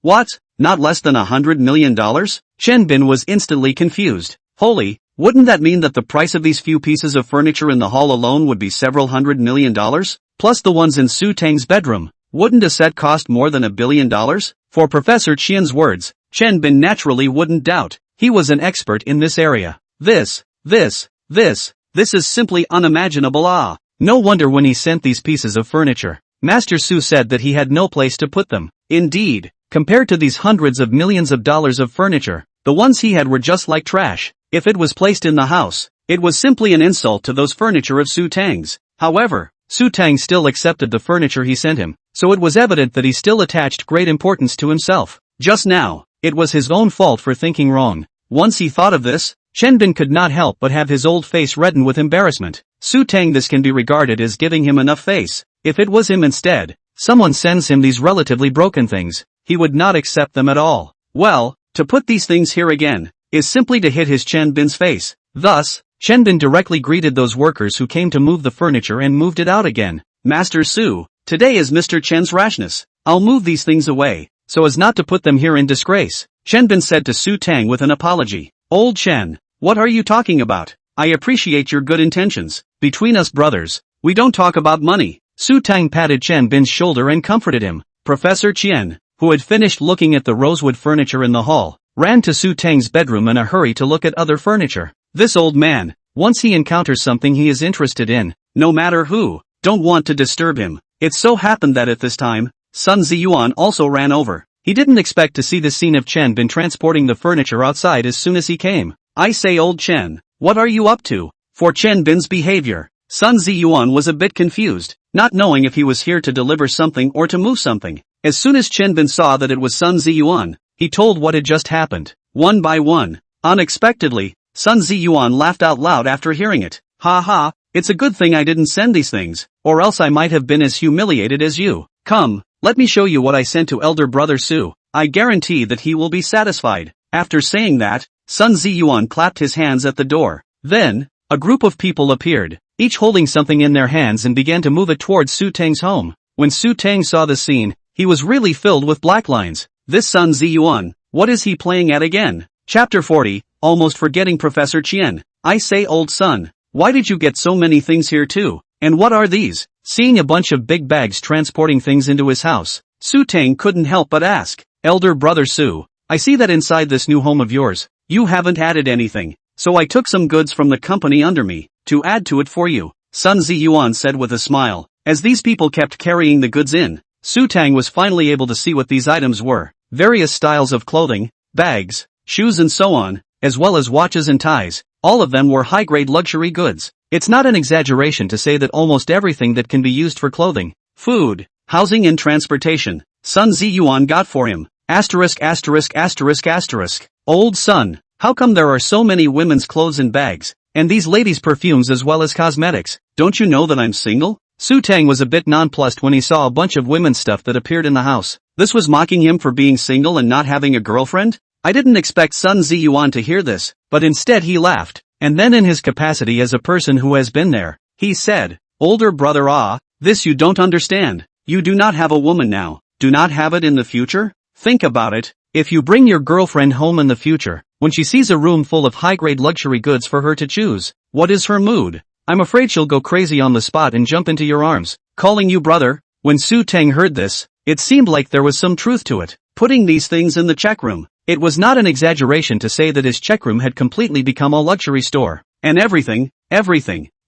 What? Not less than $100 million? Chen Bin was instantly confused. Holy, wouldn't that mean that the price of these few pieces of furniture in the hall alone would be several $100 million? Plus the ones in Su Teng's bedroom. Wouldn't a set cost more than $1 billion? For Professor Qian's words, Chen Bin naturally wouldn't doubt. He was an expert in this area. This is simply unimaginable. Ah! No wonder when he sent these pieces of furniture, Master Su said that he had no place to put them. Indeed, compared to these hundreds of millions of dollars of furniture, the ones he had were just like trash. If it was placed in the house, it was simply an insult to those furniture of Su Teng's. However, Su Teng still accepted the furniture he sent him, so it was evident that he still attached great importance to himself. Just now, it was his own fault for thinking wrong. Once he thought of this, Chen Bin could not help but have his old face redden with embarrassment. Su Teng, this can be regarded as giving him enough face. If it was him instead, someone sends him these relatively broken things, he would not accept them at all. Well, to put these things here again, is simply to hit his Chen Bin's face. Thus, Chen Bin directly greeted those workers who came to move the furniture and moved it out again. Master Su, today is Mr. Chen's rashness. I'll move these things away, so as not to put them here in disgrace, Chen Bin said to Su Teng with an apology. Old Chen, what are you talking about? I appreciate your good intentions. Between us brothers, we don't talk about money. Su Teng patted Chen Bin's shoulder and comforted him. Professor Qian, who had finished looking at the rosewood furniture in the hall, ran to Su Teng's bedroom in a hurry to look at other furniture. This old man, once he encounters something he is interested in, no matter who, don't want to disturb him. It so happened that at this time, Sun Ziyuan also ran over. He didn't expect to see the scene of Chen Bin transporting the furniture outside as soon as he came. I say, old Chen, what are you up to? For Chen Bin's behavior, Sun Ziyuan was a bit confused, not knowing if he was here to deliver something or to move something. As soon as Chen Bin saw that it was Sun Ziyuan, he told what had just happened. One by one, unexpectedly, Sun Ziyuan laughed out loud after hearing it. Ha ha, it's a good thing I didn't send these things, or else I might have been as humiliated as you. Come, let me show you what I sent to elder brother Su. I guarantee that he will be satisfied. After saying that, Sun Ziyuan clapped his hands at the door. Then, a group of people appeared, each holding something in their hands and began to move it towards Su Teng's home. When Su Teng saw the scene, he was really filled with black lines. This Sun Ziyuan, what is he playing at again? Chapter 40, almost forgetting Professor Qian. I say, old son, why did you get so many things here too? And what are these? Seeing a bunch of big bags transporting things into his house, Su Teng couldn't help but ask. Elder brother Su, I see that inside this new home of yours, you haven't added anything, so I took some goods from the company under me, to add to it for you, Sun Ziyuan said with a smile. As these people kept carrying the goods in, Su Teng was finally able to see what these items were. Various styles of clothing, bags, shoes and so on, as well as watches and ties, all of them were high-grade luxury goods. It's not an exaggeration to say that almost everything that can be used for clothing, food, housing and transportation, Sun Ziyuan got for him. Asterisk. Old son, how come there are so many women's clothes and bags, and these ladies' perfumes as well as cosmetics? Don't you know that I'm single? Su Teng was a bit nonplussed when he saw a bunch of women's stuff that appeared in the house. This was mocking him for being single and not having a girlfriend? I didn't expect Sun Ziyuan to hear this, but instead he laughed, and then in his capacity as a person who has been there, he said, older brother, this you don't understand. You do not have a woman now. Do not have it in the future? Think about it. If you bring your girlfriend home in the future, when she sees a room full of high-grade luxury goods for her to choose, what is her mood? I'm afraid she'll go crazy on the spot and jump into your arms, calling you brother. When Su Teng heard this, it seemed like there was some truth to it. Putting these things in the check room, it was not an exaggeration to say that his check room had completely become a luxury store. And everything.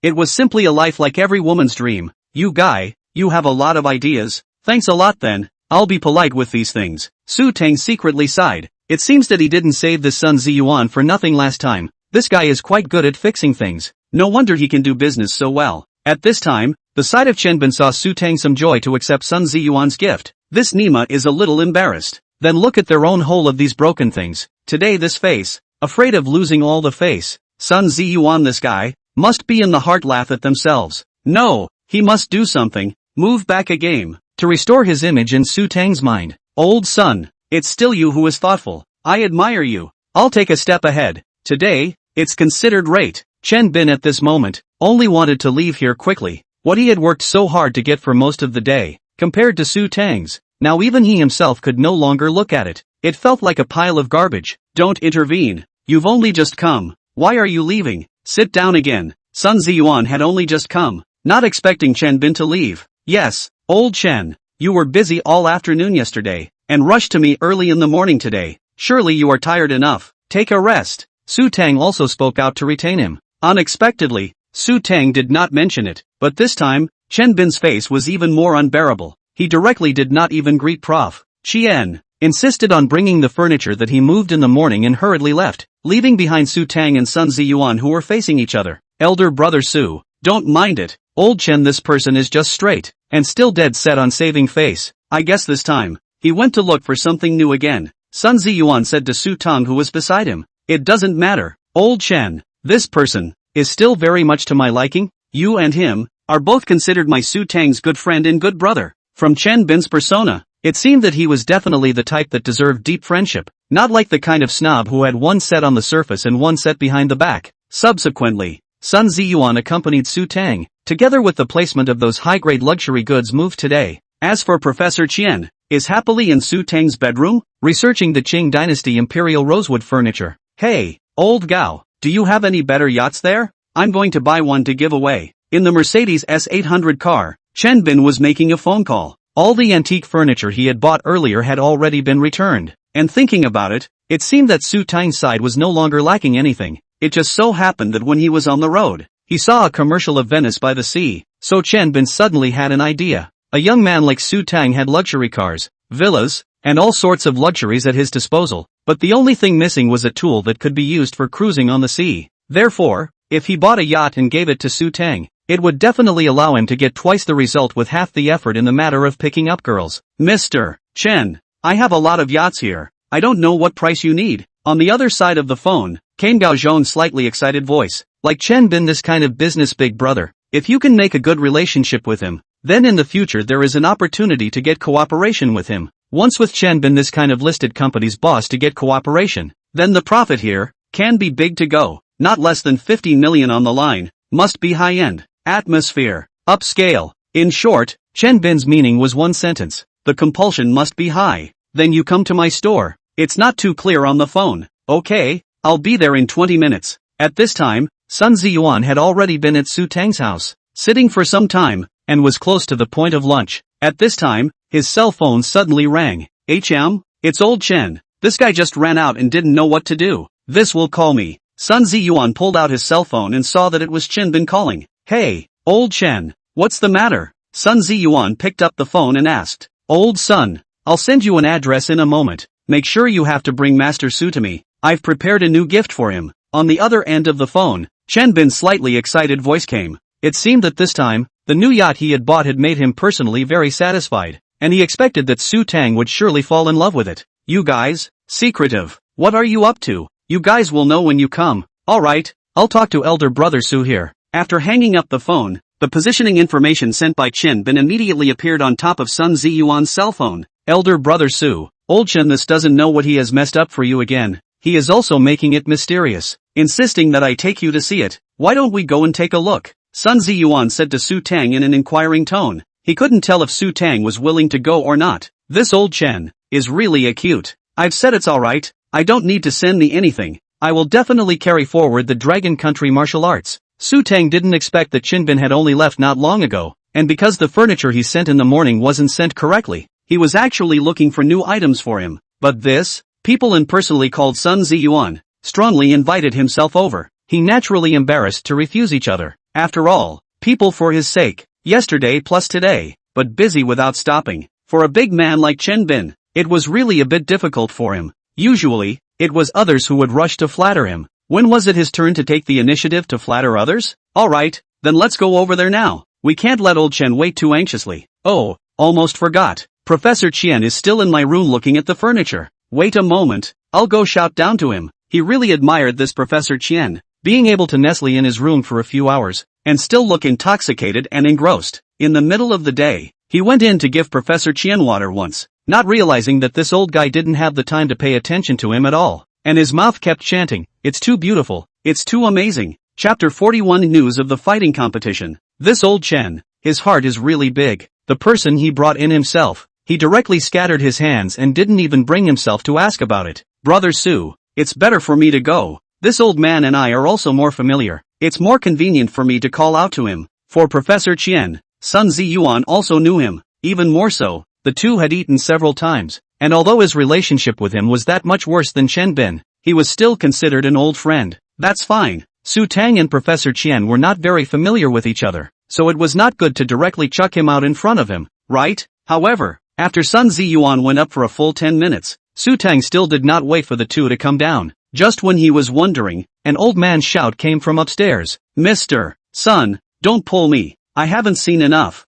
It was simply a life like every woman's dream. You guy, you have a lot of ideas. Thanks a lot then. I'll be polite with these things. Su Teng secretly sighed. It seems that he didn't save this Sun Ziyuan for nothing last time. This guy is quite good at fixing things. No wonder he can do business so well. At this time, the sight of Chen Bin saw Su Teng some joy to accept Sun Ziyuan's gift. This Nima is a little embarrassed. Then look at their own whole of these broken things. Today this face, afraid of losing all the face. Sun Ziyuan, this guy, must be in the heart laugh at themselves. No, he must do something, move back a game. to restore his image in Su Teng's mind. Old son, it's still you who is thoughtful. I admire you. I'll take a step ahead. Today, it's considered rate. Chen Bin at this moment only wanted to leave here quickly. What he had worked so hard to get for most of the day, compared to Su Teng's, now even he himself could no longer look at it. It felt like a pile of garbage. Don't intervene. You've only just come. Why are you leaving? Sit down again. Sun Ziyuan had only just come, not expecting Chen Bin to leave. Yes, old Chen, you were busy all afternoon yesterday, and rushed to me early in the morning today. Surely you are tired enough. Take a rest. Su Teng also spoke out to retain him. Unexpectedly, Su Teng did not mention it, but this time, Chen Bin's face was even more unbearable. He directly did not even greet Prof. Chien, insisted on bringing the furniture that he moved in the morning and hurriedly left, leaving behind Su Teng and Sun Ziyuan who were facing each other. Elder brother Su, don't mind it. Old Chen, this person is just straight, and still dead set on saving face. I guess this time, he went to look for something new again. Sun Ziyuan said to Su Teng who was beside him. It doesn't matter, old Chen, this person is still very much to my liking. You and him are both considered my Su Teng's good friend and good brother. From Chen Bin's persona, it seemed that he was definitely the type that deserved deep friendship, not like the kind of snob who had one set on the surface and one set behind the back. Subsequently, Sun Ziyuan accompanied Su Teng, together with the placement of those high-grade luxury goods moved today. As for Professor Chien, is happily in Su Teng's bedroom, researching the Qing Dynasty Imperial Rosewood furniture. Hey, old Gao, do you have any better yachts there? I'm going to buy one to give away. In the Mercedes S800 car, Chen Bin was making a phone call. All the antique furniture he had bought earlier had already been returned, and thinking about it, it seemed that Su Teng's side was no longer lacking anything. It just so happened that when he was on the road, he saw a commercial of Venice by the sea, so Chen Bin suddenly had an idea. A young man like Su Teng had luxury cars, villas, and all sorts of luxuries at his disposal, but the only thing missing was a tool that could be used for cruising on the sea. Therefore, if he bought a yacht and gave it to Su Teng, it would definitely allow him to get twice the result with half the effort in the matter of picking up girls. Mr. Chen, I have a lot of yachts here. I don't know what price you need. On the other side of the phone, came Gao Zhong's slightly excited voice. Like Chen Bin, this kind of business big brother, if you can make a good relationship with him, then in the future there is an opportunity to get cooperation with him. Once with Chen Bin, this kind of listed company's boss, to get cooperation, then the profit here can be big to go. Not less than 50 million on the line. Must be high-end. Atmosphere. Upscale. In short, Chen Bin's meaning was one sentence. The compulsion must be high. Then you come to my store. It's not too clear on the phone. Okay, I'll be there in 20 minutes. At this time, Sun Ziyuan had already been at Su Teng's house, sitting for some time, and was close to the point of lunch. At this time, his cell phone suddenly rang. It's old Chen. This guy just ran out and didn't know what to do. This will call me. Sun Ziyuan pulled out his cell phone and saw that it was Chen Bin calling. Hey, old Chen, what's the matter? Sun Ziyuan picked up the phone and asked. Old Sun, I'll send you an address in a moment. Make sure you have to bring Master Su to me. I've prepared a new gift for him. On the other end of the phone, Chen Bin's slightly excited voice came. It seemed that this time, the new yacht he had bought had made him personally very satisfied, and he expected that Su Teng would surely fall in love with it. You guys, secretive, what are you up to? You guys will know when you come. Alright, I'll talk to elder brother Su here. After hanging up the phone, the positioning information sent by Chen Bin immediately appeared on top of Sun Ziyuan's cell phone. Elder brother Su, old Chen this doesn't know what he has messed up for you again. He is also making it mysterious, insisting that I take you to see it. Why don't we go and take a look? Sun Ziyuan said to Su Teng in an inquiring tone. He couldn't tell if Su Teng was willing to go or not. This old Chen is really a cute. I've said it's alright. I don't need to send me anything. I will definitely carry forward the Dragon Country martial arts. Su Teng didn't expect that Chen Bin had only left not long ago, and because the furniture he sent in the morning wasn't sent correctly, he was actually looking for new items for him. But this, people impersonally called Sun Ziyuan, strongly invited himself over. He naturally embarrassed to refuse each other. After all, people for his sake, yesterday plus today, but busy without stopping. For a big man like Chen Bin, it was really a bit difficult for him. Usually, it was others who would rush to flatter him. When was it his turn to take the initiative to flatter others? Alright, then let's go over there now. We can't let old Chen wait too anxiously. Oh, almost forgot. Professor Chien is still in my room looking at the furniture. Wait a moment, I'll go shout down to him. He really admired this Professor Chien, being able to nestle in his room for a few hours, and still look intoxicated and engrossed. In the middle of the day, He went in to give Professor Chien water once, not realizing that this old guy didn't have the time to pay attention to him at all, and his mouth kept chanting, "It's too beautiful, it's too amazing." Chapter 41 News of the Fighting Competition. This old Chen, his heart is really big. The person he brought in himself, he directly scattered his hands and didn't even bring himself to ask about it. Brother Su, it's better for me to go. This old man and I are also more familiar. It's more convenient for me to call out to him. For Professor Chien, Sun Ziyuan also knew him. Even more so, the two had eaten several times, and although his relationship with him was that much worse than Chen Bin, he was still considered an old friend. That's fine. Su Tang and Professor Chien were not very familiar with each other, so it was not good to directly chuck him out in front of him, right? However, after Sun Ziyuan went up for a full 10 minutes, Su Tang still did not wait for the two to come down. Just when he was wondering, an old man's shout came from upstairs. "Mr. Sun, don't pull me. I haven't seen enough.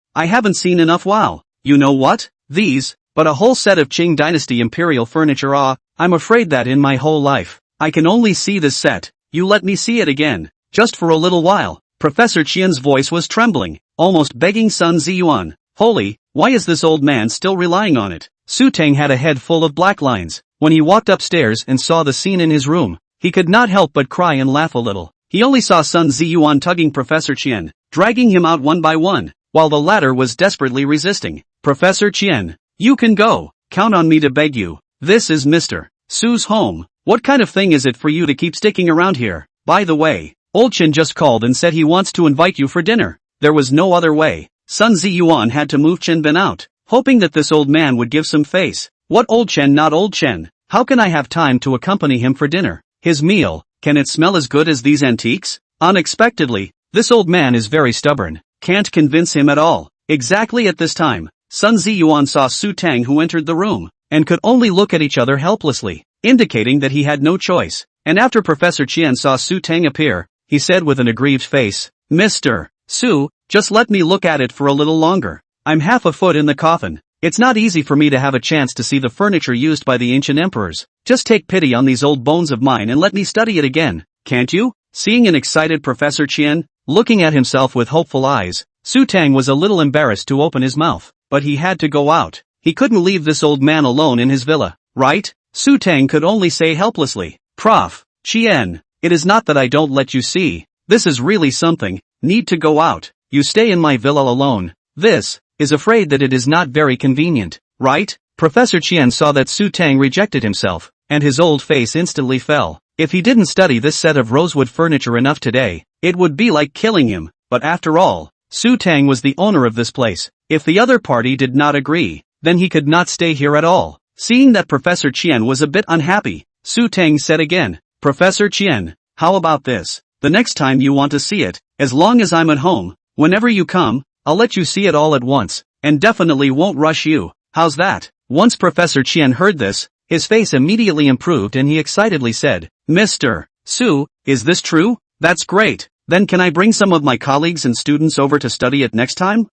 Wow. You know what? These, but a whole set of Qing Dynasty Imperial furniture. I'm afraid that in my whole life, I can only see this set. You let me see it again, just for a little while." Professor Qian's voice was trembling, almost begging Sun Ziyuan. Holy, why is this old man still relying on it? Su Teng had a head full of black lines. When he walked upstairs and saw the scene in his room, he could not help but cry and laugh a little. He only saw Sun Ziyuan tugging Professor Chien, dragging him out one by one, while the latter was desperately resisting. "Professor Chien, you can go. Count on me to beg you. This is Mr. Su's home. What kind of thing is it for you to keep sticking around here? By the way, old Chen just called and said he wants to invite you for dinner." There was no other way. Sun Ziyuan had to move Chen Bin out, hoping that this old man would give some face. What old Chen, not old Chen? How can I have time to accompany him for dinner? His meal, can it smell as good as these antiques? Unexpectedly, this old man is very stubborn. Can't convince him at all. Exactly at this time, Sun Ziyuan saw Su Tang who entered the room, and could only look at each other helplessly, indicating that he had no choice. And after Professor Chien saw Su Tang appear, he said with an aggrieved face, "Mr. Su, just let me look at it for a little longer. I'm half a foot in the coffin. It's not easy for me to have a chance to see the furniture used by the ancient emperors. Just take pity on these old bones of mine and let me study it again, can't you?" Seeing an excited Professor Chien, looking at himself with hopeful eyes, Su Tang was a little embarrassed to open his mouth, but he had to go out. He couldn't leave this old man alone in his villa, right? Su Tang could only say helplessly, "Prof. Chien, it is not that I don't let you see. This is really something. Need to go out. You stay in my villa alone. This is afraid that it is not very convenient, right?" Professor Chien saw that Su Tang rejected himself, and his old face instantly fell. If he didn't study this set of rosewood furniture enough today, it would be like killing him. But after all, Su Tang was the owner of this place. If the other party did not agree, then he could not stay here at all. Seeing that Professor Chien was a bit unhappy, Su Tang said again, "Professor Chien, how about this? The next time you want to see it, as long as I'm at home, whenever you come, I'll let you see it all at once, and definitely won't rush you. How's that?" Once Professor Chien heard this, his face immediately improved and he excitedly said, "Mr. Su, is this true? That's great. Then can I bring some of my colleagues and students over to study it next time?"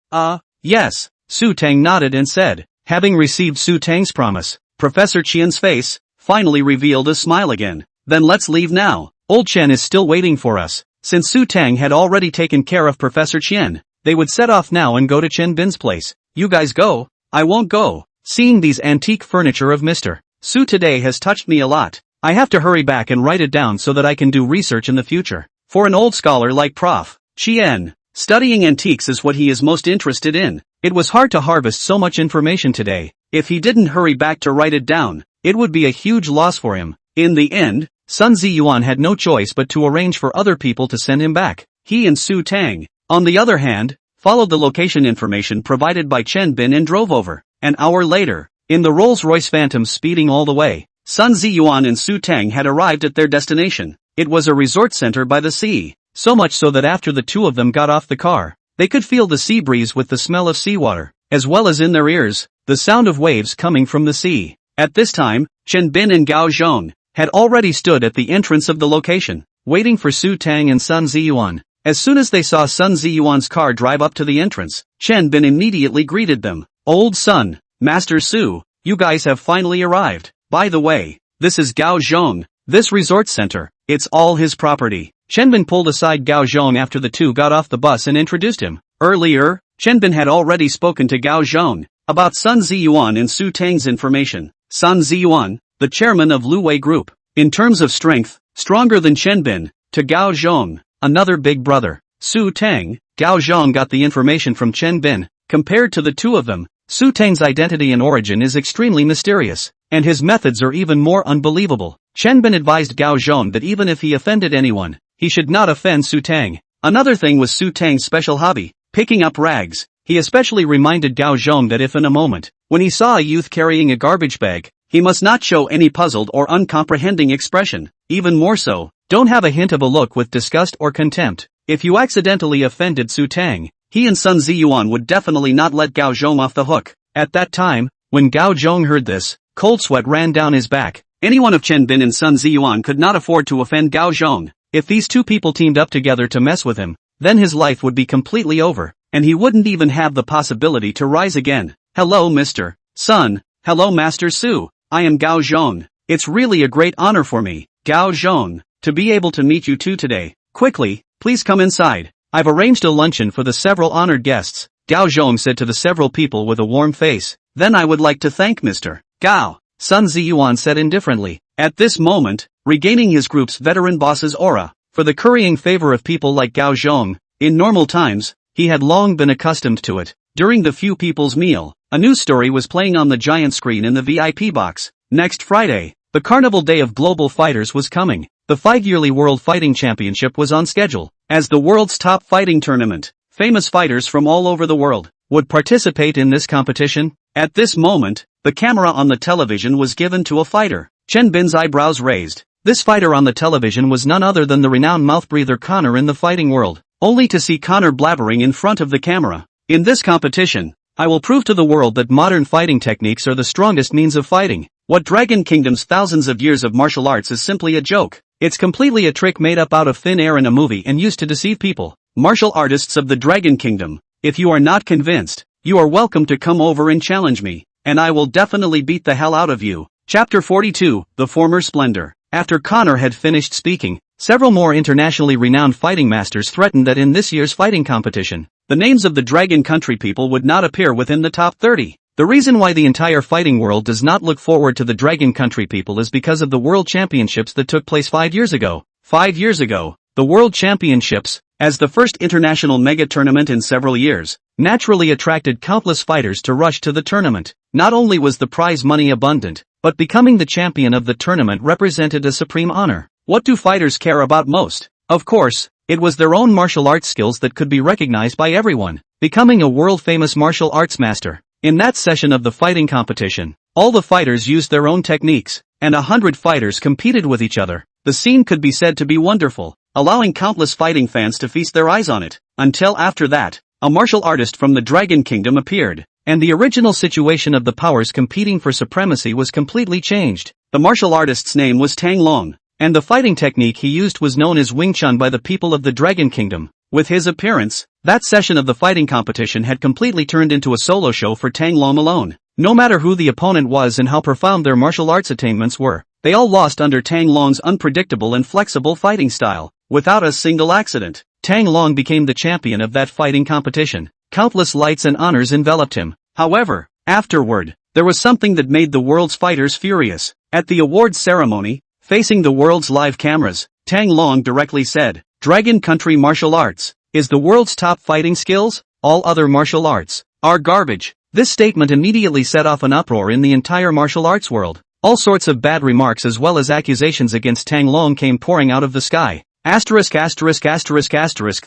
Yes. Su Tang nodded and said. Having received Su Tang's promise, Professor Chien's face finally revealed a smile again. "Then let's leave now. Old Chen is still waiting for us." Since Su Tang had already taken care of Professor Chien, they would set off now and go to Chen Bin's place. "You guys go, I won't go. Seeing these antique furniture of Mr. Su today has touched me a lot. I have to hurry back and write it down so that I can do research in the future." For an old scholar like Prof. Chien, studying antiques is what he is most interested in. It was hard to harvest so much information today. If he didn't hurry back to write it down, it would be a huge loss for him. In the end, Sun Ziyuan had no choice but to arrange for other people to send him back. He and Su Tang, on the other hand, followed the location information provided by Chen Bin and drove over. An hour later, in the Rolls-Royce Phantom speeding all the way, Sun Ziyuan and Su Tang had arrived at their destination. It was a resort center by the sea, so much so that after the two of them got off the car, they could feel the sea breeze with the smell of seawater, as well as in their ears, the sound of waves coming from the sea. At this time, Chen Bin and Gao Zhong had already stood at the entrance of the location, waiting for Su Tang and Sun Ziyuan. As soon as they saw Sun Ziyuan's car drive up to the entrance, Chen Bin immediately greeted them. "Old Sun, Master Su, you guys have finally arrived. By the way, this is Gao Zhong. This resort center, it's all his property." Chen Bin pulled aside Gao Zhong after the two got off the bus and introduced him. Earlier, Chen Bin had already spoken to Gao Zhong about Sun Ziyuan and Su Teng's information. Sun Ziyuan, the chairman of Lu Wei Group, in terms of strength, stronger than Chen Bin. To Gao Zhong, another big brother, Su Teng, Gao Zhong got the information from Chen Bin. Compared to the two of them, Su Teng's identity and origin is extremely mysterious, and his methods are even more unbelievable. Chen Bin advised Gao Zhong that even if he offended anyone, he should not offend Su Teng. Another thing was Su Teng's special hobby, picking up rags. He especially reminded Gao Zhong that if in a moment, when he saw a youth carrying a garbage bag, he must not show any puzzled or uncomprehending expression. Even more so, don't have a hint of a look with disgust or contempt. If you accidentally offended Su Teng, he and Sun Ziyuan would definitely not let Gao Zhong off the hook. At that time, when Gao Zhong heard this, cold sweat ran down his back. Anyone of Chen Bin and Sun Ziyuan could not afford to offend Gao Zhong. If these two people teamed up together to mess with him, then his life would be completely over, and he wouldn't even have the possibility to rise again. Hello Mr. Sun. Hello Master Su. I am Gao Zhong. It's really a great honor for me, Gao Zhong, to be able to meet you two today. Quickly, please come inside. I've arranged a luncheon for the several honored guests, Gao Zhong said to the several people with a warm face. Then I would like to thank Mr. Gao, Sun Ziyuan said indifferently, at this moment, regaining his group's veteran boss's aura, for the currying favor of people like Gao Zhong. In normal times, he had long been accustomed to it. During the few people's meal, a news story was playing on the giant screen in the VIP box. Next Friday, the carnival day of global fighters was coming. The 5-yearly World Fighting Championship was on schedule. As the world's top fighting tournament, famous fighters from all over the world would participate in this competition. At this moment, the camera on the television was given to a fighter. Chen Bin's eyebrows raised. This fighter on the television was none other than the renowned mouth-breather Connor in the fighting world. Only to see Connor blabbering in front of the camera. In this competition, I will prove to the world that modern fighting techniques are the strongest means of fighting. What Dragon Kingdom's thousands of years of martial arts is simply a joke. It's completely a trick made up out of thin air in a movie and used to deceive people. Martial artists of the Dragon Kingdom, if you are not convinced, you are welcome to come over and challenge me, and I will definitely beat the hell out of you. Chapter 42, The Former Splendor. After Connor had finished speaking, several more internationally renowned fighting masters threatened that in this year's fighting competition, the names of the Dragon Country people would not appear within the top 30. The reason why the entire fighting world does not look forward to the Dragon Country people is because of the World Championships that took place 5 years ago. 5 years ago, the World Championships, as the first international mega tournament in several years, naturally attracted countless fighters to rush to the tournament. Not only was the prize money abundant, but becoming the champion of the tournament represented a supreme honor. What do fighters care about most? Of course, it was their own martial arts skills that could be recognized by everyone, becoming a world-famous martial arts master. In that session of the fighting competition, all the fighters used their own techniques, and 100 fighters competed with each other. The scene could be said to be wonderful, allowing countless fighting fans to feast their eyes on it. Until after that, a martial artist from the Dragon Kingdom appeared, and the original situation of the powers competing for supremacy was completely changed. The martial artist's name was Tang Long, and the fighting technique he used was known as Wing Chun by the people of the Dragon Kingdom. With his appearance, that session of the fighting competition had completely turned into a solo show for Tang Long alone. No matter who the opponent was and how profound their martial arts attainments were, they all lost under Tang Long's unpredictable and flexible fighting style. Without a single accident, Tang Long became the champion of that fighting competition. Countless lights and honors enveloped him. However, afterward, there was something that made the world's fighters furious. At the awards ceremony, facing the world's live cameras, Tang Long directly said, "Dragon Country martial arts is the world's top fighting skills. All other martial arts are garbage." This statement immediately set off an uproar in the entire martial arts world. All sorts of bad remarks as well as accusations against Tang Long came pouring out of the sky.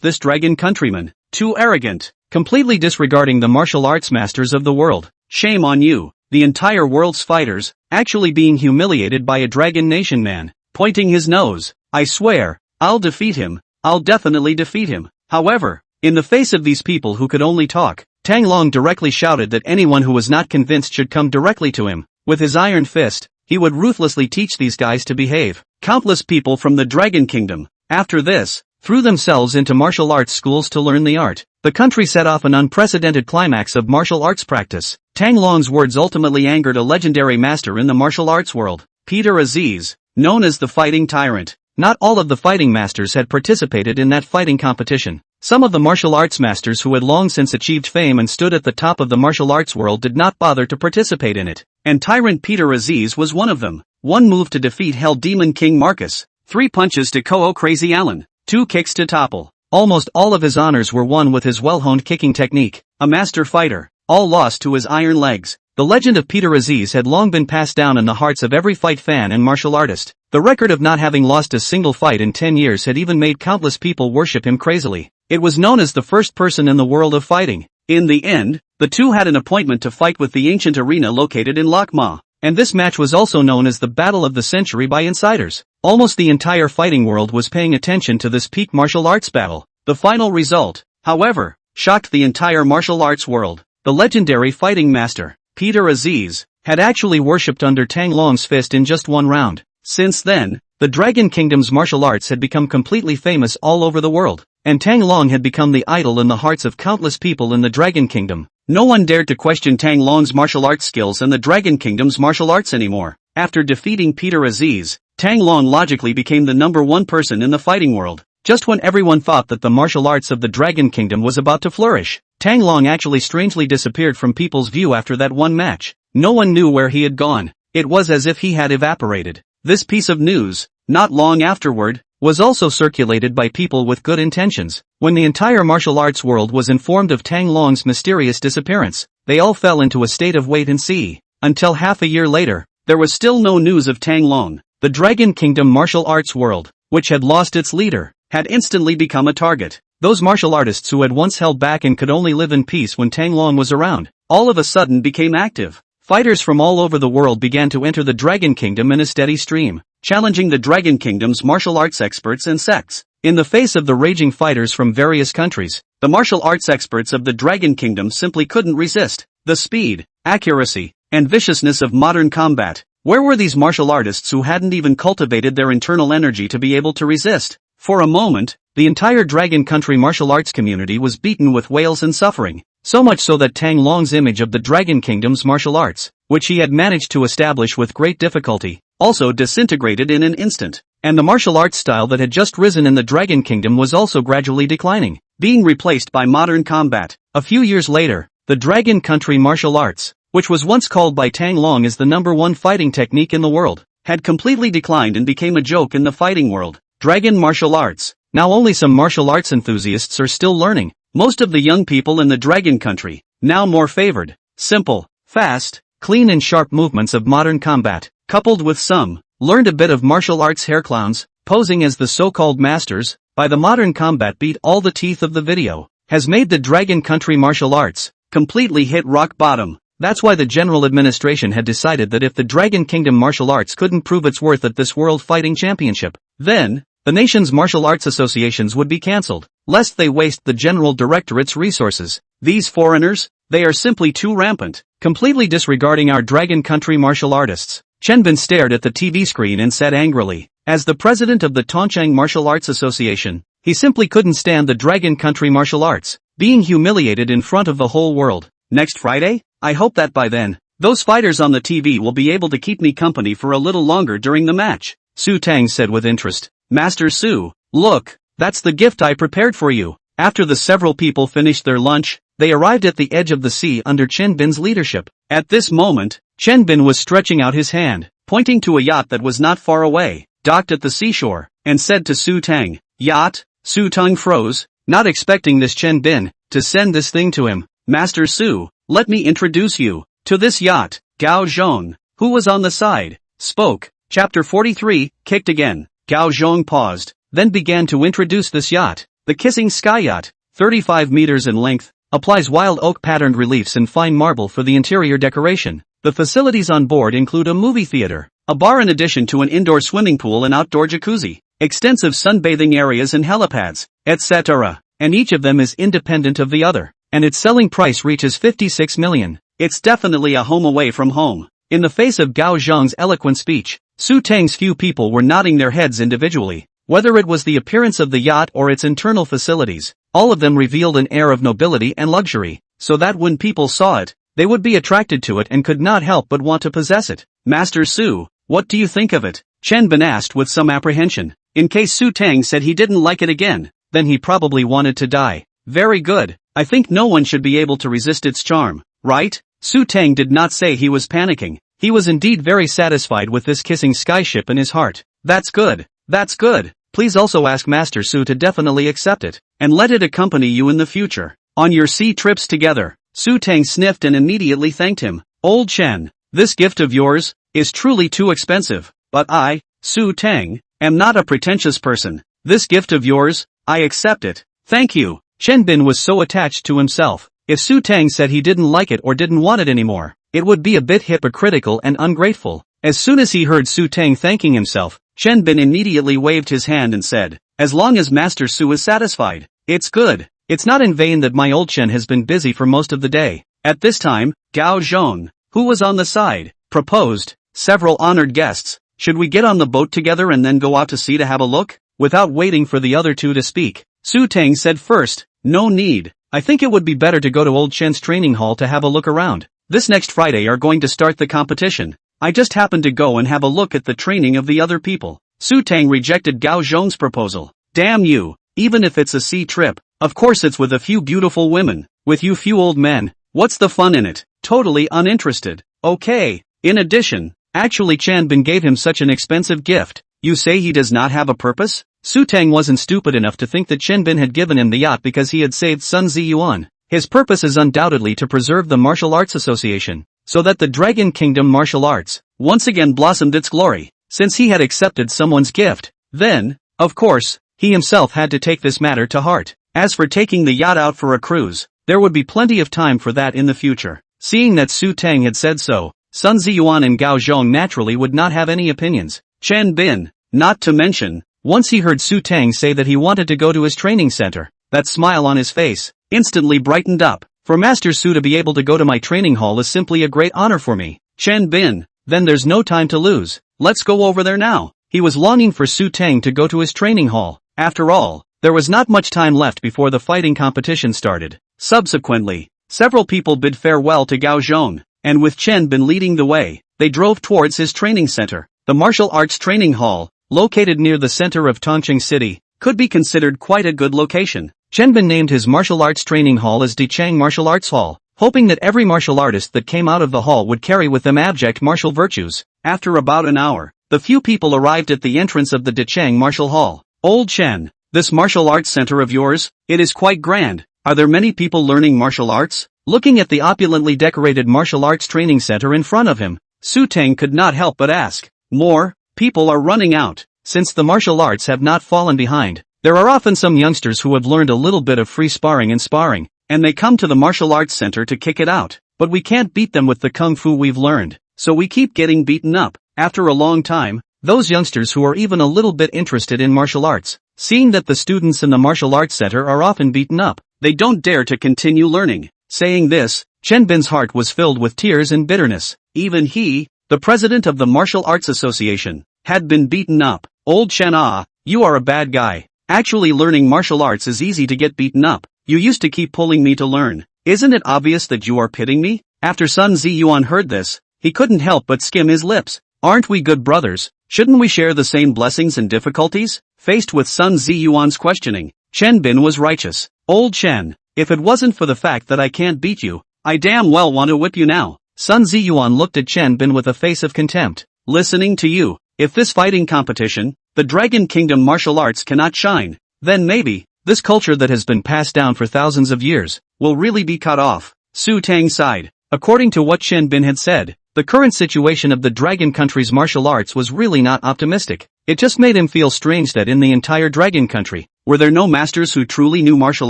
This Dragon Countryman, too arrogant, completely disregarding the martial arts masters of the world. Shame on you, the entire world's fighters, actually being humiliated by a Dragon Nation man, pointing his nose. I swear, I'll defeat him, I'll definitely defeat him. However, in the face of these people who could only talk, Tang Long directly shouted that anyone who was not convinced should come directly to him. With his iron fist, he would ruthlessly teach these guys to behave. Countless people from the Dragon Kingdom, after this, threw themselves into martial arts schools to learn the art. The country set off an unprecedented climax of martial arts practice. Tang Long's words ultimately angered a legendary master in the martial arts world, Peter Aziz, known as the Fighting Tyrant. Not all of the fighting masters had participated in that fighting competition. Some of the martial arts masters who had long since achieved fame and stood at the top of the martial arts world did not bother to participate in it, and Tyrant Peter Aziz was one of them. One move to defeat Hell Demon King Marcus, 3 punches to KO Crazy Allen, 2 kicks to topple. Almost all of his honors were won with his well-honed kicking technique, a master fighter, all lost to his iron legs. The legend of Peter Aziz had long been passed down in the hearts of every fight fan and martial artist. The record of not having lost a single fight in 10 years had even made countless people worship him crazily. It was known as the first person in the world of fighting. In the end, the two had an appointment to fight with the ancient arena located in Lakma, and this match was also known as the Battle of the Century by insiders. Almost the entire fighting world was paying attention to this peak martial arts battle. The final result, however, shocked the entire martial arts world. The legendary fighting master, Peter Aziz, had actually worshipped under Tang Long's fist in just 1 round. Since then, the Dragon Kingdom's martial arts had become completely famous all over the world, and Tang Long had become the idol in the hearts of countless people in the Dragon Kingdom. No one dared to question Tang Long's martial arts skills and the Dragon Kingdom's martial arts anymore. After defeating Peter Aziz, Tang Long logically became the #1 person in the fighting world. Just when everyone thought that the martial arts of the Dragon Kingdom was about to flourish, Tang Long actually strangely disappeared from people's view after that one match. No one knew where he had gone. It was as if he had evaporated. This piece of news, not long afterward, was also circulated by people with good intentions. When the entire martial arts world was informed of Tang Long's mysterious disappearance, they all fell into a state of wait and see. Until half a year later, there was still no news of Tang Long. The Dragon Kingdom martial arts world, which had lost its leader, had instantly become a target. Those martial artists who had once held back and could only live in peace when Tang Long was around, all of a sudden became active. Fighters from all over the world began to enter the Dragon Kingdom in a steady stream, challenging the Dragon Kingdom's martial arts experts and sects. In the face of the raging fighters from various countries, the martial arts experts of the Dragon Kingdom simply couldn't resist the speed, accuracy, and viciousness of modern combat. Where were these martial artists who hadn't even cultivated their internal energy to be able to resist? For a moment, the entire Dragon Country martial arts community was beaten with wails and suffering, so much so that Tang Long's image of the Dragon Kingdom's martial arts, which he had managed to establish with great difficulty, also disintegrated in an instant, and the martial arts style that had just risen in the Dragon Kingdom was also gradually declining, being replaced by modern combat. A few years later, the Dragon Country martial arts, which was once called by Tang Long as the #1 fighting technique in the world, had completely declined and became a joke in the fighting world. Dragon martial arts. Now only some martial arts enthusiasts are still learning. Most of the young people in the Dragon Country, now more favored, simple, fast, clean and sharp movements of modern combat, coupled with some, learned a bit of martial arts hair clowns, posing as the so-called masters, by the modern combat beat all the teeth of the video, has made the Dragon Country martial arts completely hit rock bottom. That's why the general administration had decided that if the Dragon Kingdom martial arts couldn't prove its worth at this World Fighting Championship, then the nation's martial arts associations would be cancelled, lest they waste the General Directorate's resources. These foreigners, they are simply too rampant, completely disregarding our Dragon Country martial artists. Chen Bin stared at the TV screen and said angrily, as the president of the Tongchang Martial Arts Association, he simply couldn't stand the Dragon Country martial arts being humiliated in front of the whole world. Next Friday? I hope that by then, those fighters on the TV will be able to keep me company for a little longer during the match. Su Tang said with interest. Master Su, look, that's the gift I prepared for you. After the several people finished their lunch, they arrived at the edge of the sea under Chen Bin's leadership. At this moment, Chen Bin was stretching out his hand, pointing to a yacht that was not far away, docked at the seashore, and said to Su Tang, "Yacht?" Su Tang froze, not expecting this Chen Bin to send this thing to him. Master Su, let me introduce you to this yacht. Gao Zhong, who was on the side, spoke. Chapter 43, kicked again. Gao Zhong paused, then began to introduce this yacht. The Kissing Sky Yacht, 35 meters in length, applies wild oak patterned reliefs and fine marble for the interior decoration. The facilities on board include a movie theater, a bar in addition to an indoor swimming pool and outdoor jacuzzi, extensive sunbathing areas and helipads, etc. And each of them is independent of the other, and its selling price reaches 56 million. It's definitely a home away from home. In the face of Gao Zhong's eloquent speech, Su Tang's few people were nodding their heads individually. Whether it was the appearance of the yacht or its internal facilities, all of them revealed an air of nobility and luxury, so that when people saw it, they would be attracted to it and could not help but want to possess it. Master Su, what do you think of it? Chen Bin asked with some apprehension. In case Su Tang said he didn't like it again, then he probably wanted to die. Very good. I think no one should be able to resist its charm, right? Su Teng did not say he was panicking. He was indeed very satisfied with this kissing skyship in his heart. That's good. That's good. Please also ask Master Su to definitely accept it, and let it accompany you in the future. On your sea trips together. Su Teng sniffed and immediately thanked him. Old Chen, this gift of yours is truly too expensive, but I, Su Teng, am not a pretentious person. This gift of yours, I accept it. Thank you. Chen Bin was so attached to himself. If Su Teng said he didn't like it or didn't want it anymore, it would be a bit hypocritical and ungrateful. As soon as he heard Su Teng thanking himself, Chen Bin immediately waved his hand and said, as long as Master Su is satisfied, it's good. It's not in vain that my old Chen has been busy for most of the day. At this time, Gao Zhong, who was on the side, proposed, several honored guests, should we get on the boat together and then go out to sea to have a look? Without waiting for the other two to speak, Su Teng said first, no need. I think it would be better to go to old Chen's training hall to have a look around. This next Friday are going to start the competition. I just happened to go and have a look at the training of the other people. Su Teng rejected Gao Zhong's proposal. Damn you, even if it's a sea trip, of course it's with a few beautiful women, with you few old men, what's the fun in it? Totally uninterested. Okay. In addition, actually Chen Bin gave him such an expensive gift. You say he does not have a purpose? Su Teng wasn't stupid enough to think that Chen Bin had given him the yacht because he had saved Sun Ziyuan. His purpose is undoubtedly to preserve the Martial Arts Association, so that the Dragon Kingdom martial arts once again blossomed its glory. Since he had accepted someone's gift, then, of course, he himself had to take this matter to heart. As for taking the yacht out for a cruise, there would be plenty of time for that in the future. Seeing that Su Teng had said so, Sun Ziyuan and Gao Zhong naturally would not have any opinions. Chen Bin, not to mention, once he heard Su Teng say that he wanted to go to his training center, that smile on his face instantly brightened up. For Master Su to be able to go to my training hall is simply a great honor for me. Chen Bin, then there's no time to lose. Let's go over there now. He was longing for Su Teng to go to his training hall. After all, there was not much time left before the fighting competition started. Subsequently, several people bid farewell to Gao Zhong, and with Chen Bin leading the way, they drove towards his training center. The martial arts training hall, located near the center of Tongcheng City, could be considered quite a good location. Chen Bin named his martial arts training hall as Dichang Martial Arts Hall, hoping that every martial artist that came out of the hall would carry with them abject martial virtues. After about an hour, the few people arrived at the entrance of the Dichang Martial Hall. Old Chen, this martial arts center of yours, it is quite grand. Are there many people learning martial arts? Looking at the opulently decorated martial arts training center in front of him, Su Teng could not help but ask. More people are running out. Since the martial arts have not fallen behind, there are often some youngsters who have learned a little bit of free sparring and sparring, and they come to the martial arts center to kick it out. But we can't beat them with the kung fu we've learned, so we keep getting beaten up. After a long time, those youngsters who are even a little bit interested in martial arts, seeing that the students in the martial arts center are often beaten up, they don't dare to continue learning. Saying this, Chen Bin's heart was filled with tears and bitterness. Even he, the president of the Martial Arts Association, had been beaten up. Old Chen, you are a bad guy. Actually, learning martial arts is easy to get beaten up. You used to keep pulling me to learn. Isn't it obvious that you are pitying me? After Sun Ziyuan heard this, he couldn't help but skim his lips. Aren't we good brothers? Shouldn't we share the same blessings and difficulties? Faced with Sun Ziyuan's questioning, Chen Bin was righteous. Old Chen, if it wasn't for the fact that I can't beat you, I damn well want to whip you now. Sun Ziyuan looked at Chen Bin with a face of contempt. Listening to you, if this fighting competition, the Dragon Kingdom martial arts cannot shine, then maybe, this culture that has been passed down for thousands of years, will really be cut off. Su Teng sighed. According to what Chen Bin had said, the current situation of the Dragon Country's martial arts was really not optimistic. It just made him feel strange that in the entire Dragon Country, were there no masters who truly knew martial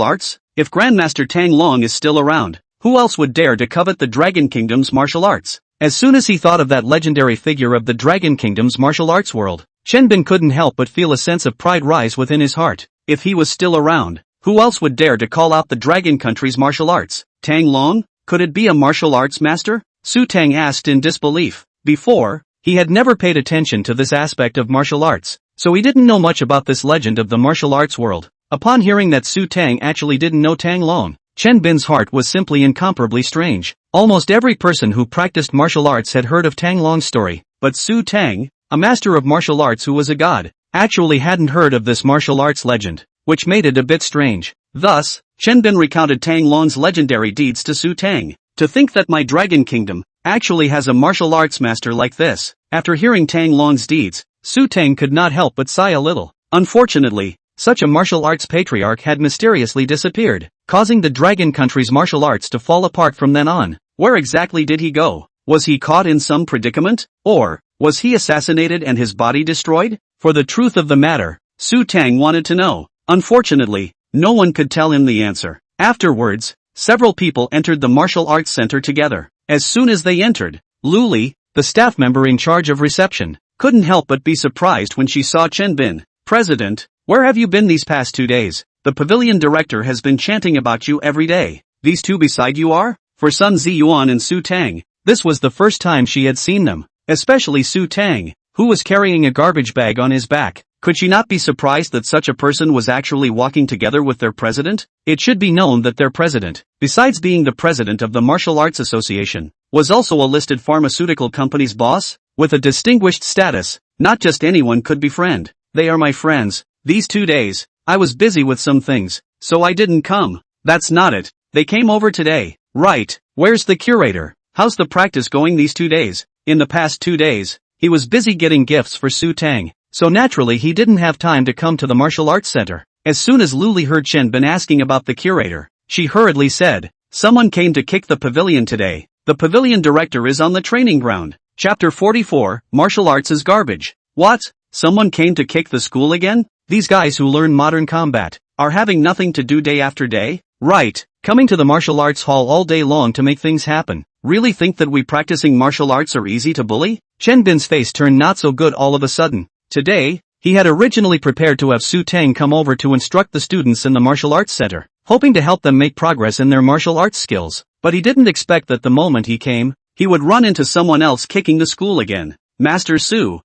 arts? If Grandmaster Tang Long is still around, who else would dare to covet the Dragon Kingdom's martial arts? As soon as he thought of that legendary figure of the Dragon Kingdom's martial arts world, Chen Bin couldn't help but feel a sense of pride rise within his heart. If he was still around, who else would dare to call out the Dragon Country's martial arts? Tang Long? Could it be a martial arts master? Su Teng asked in disbelief. Before, he had never paid attention to this aspect of martial arts, so he didn't know much about this legend of the martial arts world. Upon hearing that Su Teng actually didn't know Tang Long, Chen Bin's heart was simply incomparably strange. Almost every person who practiced martial arts had heard of Tang Long's story, but Su Teng, a master of martial arts who was a god, actually hadn't heard of this martial arts legend. which made it a bit strange. Thus, Chen Bin recounted Tang Long's legendary deeds to Su Tang. To think that my Dragon Kingdom actually has a martial arts master like this. After hearing Tang Long's deeds, Su Tang could not help but sigh a little. Unfortunately, such a martial arts patriarch had mysteriously disappeared, causing the dragon country's martial arts to fall apart from then on. Where exactly did he go? Was he caught in some predicament? Or was he assassinated and his body destroyed? For the truth of the matter, Su Tang wanted to know. Unfortunately, no one could tell him the answer. Afterwards, several people entered the martial arts center together. As soon as they entered, Luli, the staff member in charge of reception, couldn't help but be surprised when she saw Chen Bin. President, where have you been these past 2 days? The pavilion director has been chanting about you every day. These two beside you are? For Sun Ziyuan and Su Tang, this was the first time she had seen them. Especially Su Tang, who was carrying a garbage bag on his back. Could she not be surprised that such a person was actually walking together with their president? It should be known that their president, besides being the president of the Martial Arts Association, was also a listed pharmaceutical company's boss, with a distinguished status. Not just anyone could befriend. They are my friends. These 2 days, I was busy with some things, so I didn't come. That's not it. They came over today. Right. Where's the curator? How's the practice going these 2 days? In the past 2 days, he was busy getting gifts for Su Tang, so naturally he didn't have time to come to the martial arts center. As soon as Luli heard Chen Bin asking about the curator, she hurriedly said, someone came to kick the pavilion today. The pavilion director is on the training ground. Chapter 44, Martial Arts is Garbage. What? Someone came to kick the school again? These guys who learn modern combat are having nothing to do day after day? Right, coming to the martial arts hall all day long to make things happen. Really think that we practicing martial arts are easy to bully? Chen Bin's face turned not so good all of a sudden. Today, he had originally prepared to have Su Tang come over to instruct the students in the martial arts center, hoping to help them make progress in their martial arts skills. But he didn't expect that the moment he came, he would run into someone else kicking the school again. Master Su,